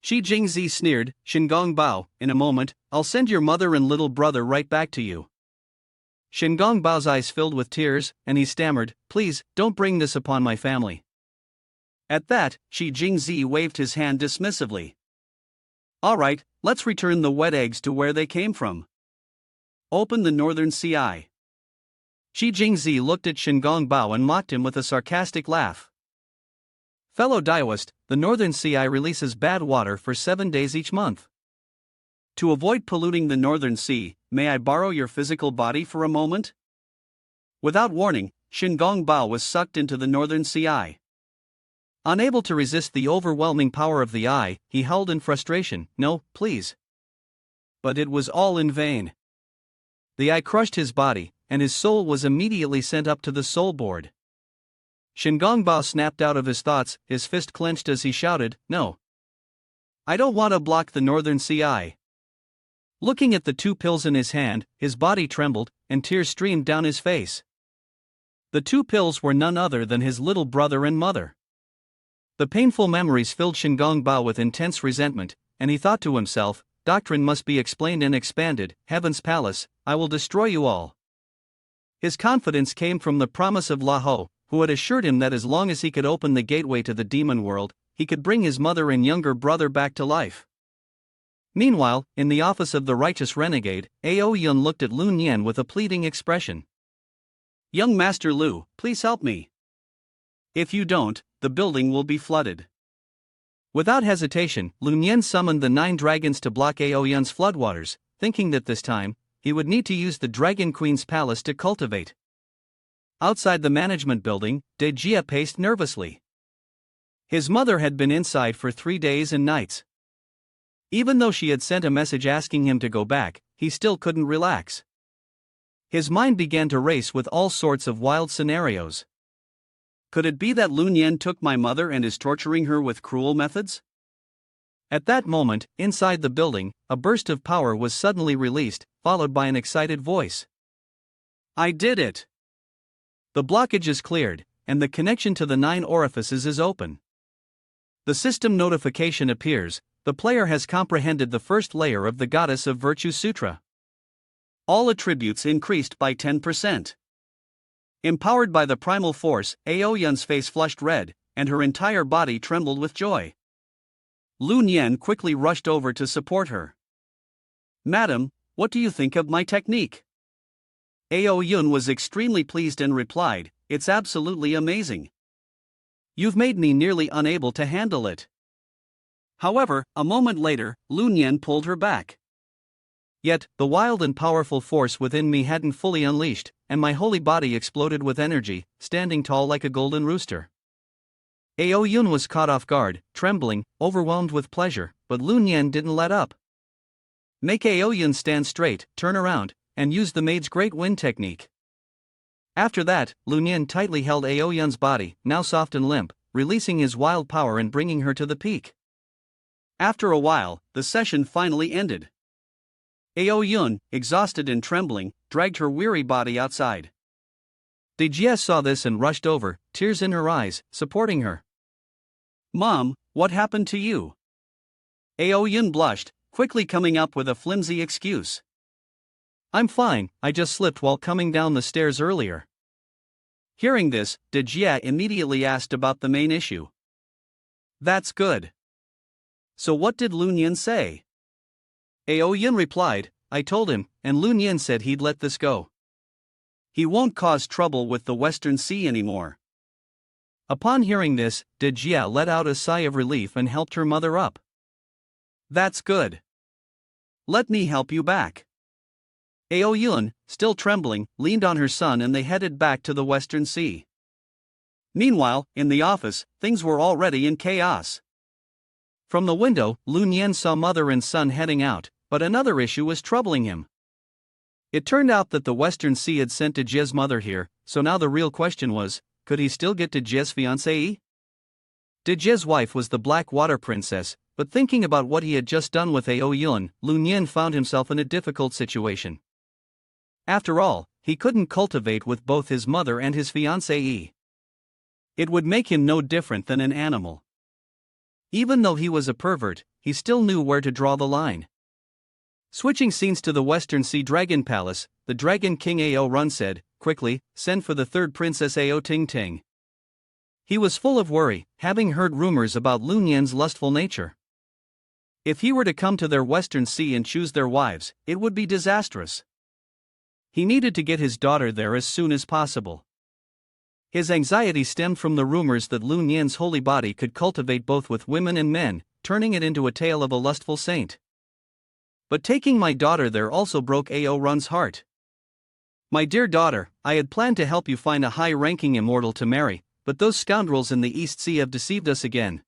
Qi Jingzi sneered, "Shingong Bao, in a moment, I'll send your mother and little brother right back to you." Shingong Bao's eyes filled with tears, and he stammered, "Please, don't bring this upon my family." At that, Shi Jingzi waved his hand dismissively. Alright, let's return the wet eggs to where they came from. Open the northern CI. Shi Jingzi looked at Shingong Bao and mocked him with a sarcastic laugh. Fellow Daoist, the northern CI releases bad water for 7 days each month. To avoid polluting the northern sea, may I borrow your physical body for a moment? Without warning, Shingong Bao was sucked into the northern CI. Unable to resist the overwhelming power of the eye, he howled in frustration, "No, please." But it was all in vain. The eye crushed his body, and his soul was immediately sent up to the soul board. Shingong Bao snapped out of his thoughts, his fist clenched as he shouted, "No. I don't want to block the northern CI." Looking at the 2 pills in his hand, his body trembled, and tears streamed down his face. The 2 pills were none other than his little brother and mother. The painful memories filled Shingong Bao with intense resentment, and he thought to himself, "Doctrine must be explained and expanded, Heaven's Palace, I will destroy you all." His confidence came from the promise of Laho, who had assured him that as long as he could open the gateway to the demon world, he could bring his mother and younger brother back to life. Meanwhile, in the office of the righteous renegade, Ao Yun looked at Lun Yen with a pleading expression. "Young Master Lu, please help me. If you don't, the building will be flooded." Without hesitation, Lun Yen summoned the 9 dragons to block Ao Yun's floodwaters, thinking that this time, he would need to use the Dragon Queen's palace to cultivate. Outside the management building, De Jia paced nervously. His mother had been inside for 3 days and nights. Even though she had sent a message asking him to go back, he still couldn't relax. His mind began to race with all sorts of wild scenarios. Could it be that Lun Yen took my mother and is torturing her with cruel methods? At that moment, inside the building, a burst of power was suddenly released, followed by an excited voice. "I did it! The blockage is cleared, and the connection to the 9 orifices is open. The system notification appears, the player has comprehended the first layer of the Goddess of Virtue Sutra. All attributes increased by 10%. Empowered by the primal force, Ao Yun's face flushed red, and her entire body trembled with joy. Lun Yen quickly rushed over to support her. "Madam, what do you think of my technique?" Ao Yun was extremely pleased and replied, "It's absolutely amazing. You've made me nearly unable to handle it." However, a moment later, Lun Yen pulled her back. Yet, the wild and powerful force within me hadn't fully unleashed, and my holy body exploded with energy, standing tall like a golden rooster. Ao Yun was caught off guard, trembling, overwhelmed with pleasure, but Lun Yen didn't let up. Make Ao Yun stand straight, turn around, and use the maid's great wind technique. After that, Lun Yen tightly held Ao Yun's body, now soft and limp, releasing his wild power and bringing her to the peak. After a while, the session finally ended. Ao Yun, exhausted and trembling, dragged her weary body outside. De Jia saw this and rushed over, tears in her eyes, supporting her. "Mom, what happened to you?" Ao Yun blushed, quickly coming up with a flimsy excuse. "I'm fine, I just slipped while coming down the stairs earlier." Hearing this, De Jia immediately asked about the main issue. "That's good. So what did Lun Yen say?" Ao Yun replied, "I told him, and Lun Yen said he'd let this go. He won't cause trouble with the Western Sea anymore." Upon hearing this, De Jia let out a sigh of relief and helped her mother up. "That's good. Let me help you back." Ao Yun, still trembling, leaned on her son and they headed back to the Western Sea. Meanwhile, in the office, things were already in chaos. From the window, Lun Yen saw mother and son heading out, but another issue was troubling him. It turned out that the Western Sea had sent De Jia's mother here, so now the real question was, could he still get De Jia's fiancée? De Jia's wife was the Black Water Princess, but thinking about what he had just done with Ao Yun, Lun Yen found himself in a difficult situation. After all, he couldn't cultivate with both his mother and his fiancée. It would make him no different than an animal. Even though he was a pervert, he still knew where to draw the line. Switching scenes to the Western Sea Dragon Palace, the Dragon King Ao Run said, quickly, "Send for the third Princess Ao Ting Ting." He was full of worry, having heard rumors about Lun Yan's lustful nature. If he were to come to their western sea and choose their wives, it would be disastrous. He needed to get his daughter there as soon as possible. His anxiety stemmed from the rumors that Lun Yan's holy body could cultivate both with women and men, turning it into a tale of a lustful saint. But taking my daughter there also broke Ao Run's heart. My dear daughter, I had planned to help you find a high-ranking immortal to marry, but those scoundrels in the East Sea have deceived us again.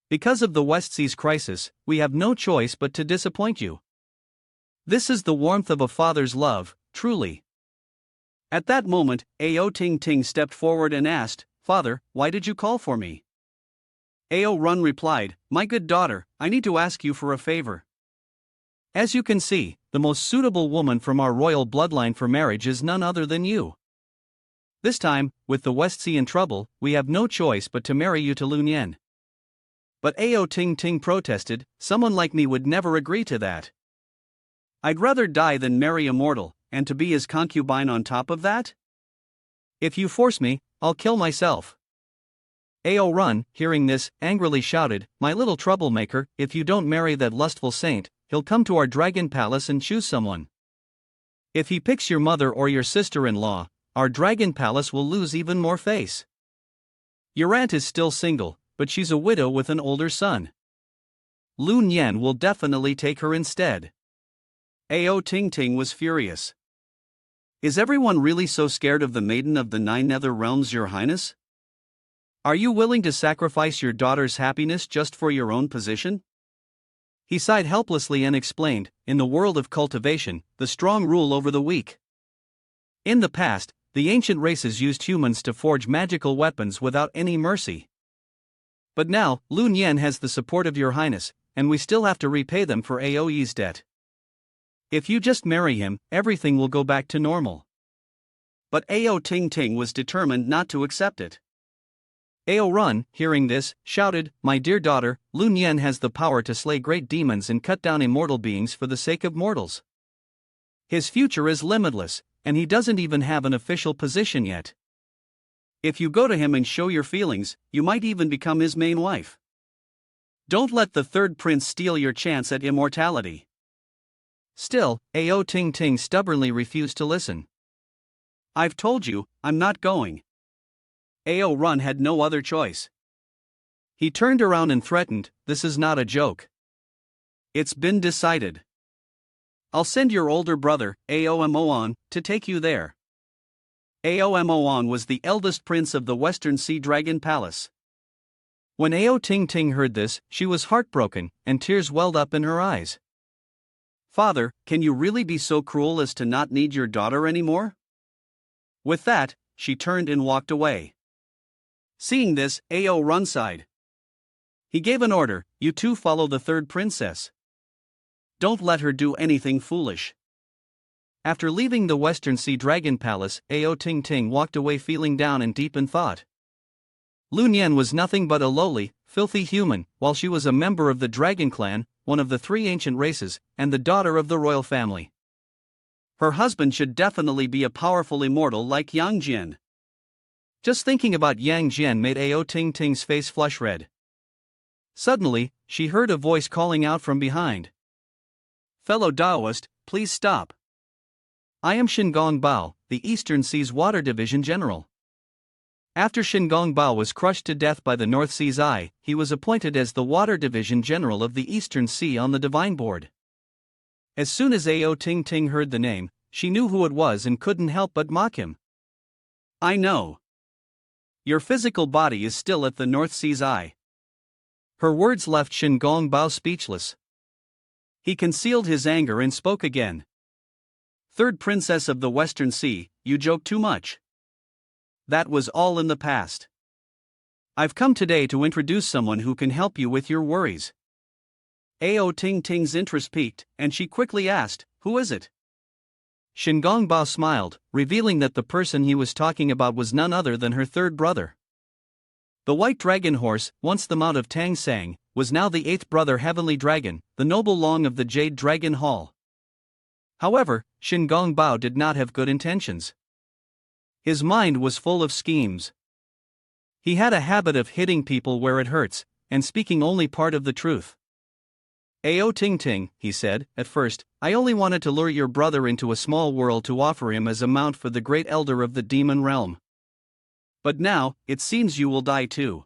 Because of the West Sea's crisis, we have no choice but to disappoint you. This is the warmth of a father's love, truly. At that moment, Ao Ting Ting stepped forward and asked, "Father, why did you call for me?" Ao Run replied, "My good daughter, I need to ask you for a favor. As you can see, the most suitable woman from our royal bloodline for marriage is none other than you. This time, with the West Sea in trouble, we have no choice but to marry you to Lun Yan." But Ao Ting Ting protested, "Someone like me would never agree to that. I'd rather die than marry a mortal, and to be his concubine on top of that? If you force me, I'll kill myself." Ao Run, hearing this, angrily shouted, "My little troublemaker, if you don't marry that lustful saint, he'll come to our dragon palace and choose someone. If he picks your mother or your sister-in-law, our dragon palace will lose even more face. Your aunt is still single, but she's a widow with an older son. Lun Yan will definitely take her instead." Ao Ting Ting was furious. "Is everyone really so scared of the maiden of the nine nether realms, your highness? Are you willing to sacrifice your daughter's happiness just for your own position?" He sighed helplessly and explained, "In the world of cultivation, the strong rule over the weak. In the past, the ancient races used humans to forge magical weapons without any mercy. But now, Lun Yan has the support of your highness, and we still have to repay them for Aoi's debt. If you just marry him, everything will go back to normal." But Ao Ting Ting was determined not to accept it. Ao Run, hearing this, shouted, "My dear daughter, Lun Yan has the power to slay great demons and cut down immortal beings for the sake of mortals. His future is limitless, and he doesn't even have an official position yet. If you go to him and show your feelings, you might even become his main wife. Don't let the third prince steal your chance at immortality." Still, Ao Ting Ting stubbornly refused to listen. "I've told you, I'm not going." Ao Run had no other choice. He turned around and threatened, "This is not a joke. It's been decided. I'll send your older brother, Aomoan, to take you there." Aomoan was the eldest prince of the Western Sea Dragon Palace. When Ao Ting Ting heard this, she was heartbroken, and tears welled up in her eyes. "Father, can you really be so cruel as to not need your daughter anymore?" With that, she turned and walked away. Seeing this, Ao Run sighed. He gave an order, "You two follow the third princess. Don't let her do anything foolish." After leaving the Western Sea Dragon Palace, Ao Ting Ting walked away feeling down and deep in thought. Lun Yan was nothing but a lowly, filthy human, while she was a member of the Dragon Clan, one of the three ancient races, and the daughter of the royal family. Her husband should definitely be a powerful immortal like Yang Jian. Just thinking about Yang Jian made Ao Ting Ting's face flush red. Suddenly, she heard a voice calling out from behind. "Fellow Daoist, please stop. I am Shingong Bao, the Eastern Sea's Water Division General." After Shingong Bao was crushed to death by the North Sea's Eye, he was appointed as the Water Division General of the Eastern Sea on the Divine Board. As soon as Ao Ting Ting heard the name, she knew who it was and couldn't help but mock him. "I know. Your physical body is still at the North Sea's Eye." Her words left Shingong Bao speechless. He concealed his anger and spoke again. "Third princess of the Western Sea, you joke too much. That was all in the past. I've come today to introduce someone who can help you with your worries." Ao Ting Ting's interest piqued, and she quickly asked, "Who is it?" Shingong Bao smiled, revealing that the person he was talking about was none other than her third brother. The white dragon horse, once the mount of Tang Sang, was now the eighth brother Heavenly Dragon, the noble Long of the Jade Dragon Hall. However, Shingong Bao did not have good intentions. His mind was full of schemes. He had a habit of hitting people where it hurts, and speaking only part of the truth. Ao Ting Ting, he said, at first, I only wanted to lure your brother into a small world to offer him as a mount for the great elder of the demon realm. But now, it seems you will die too.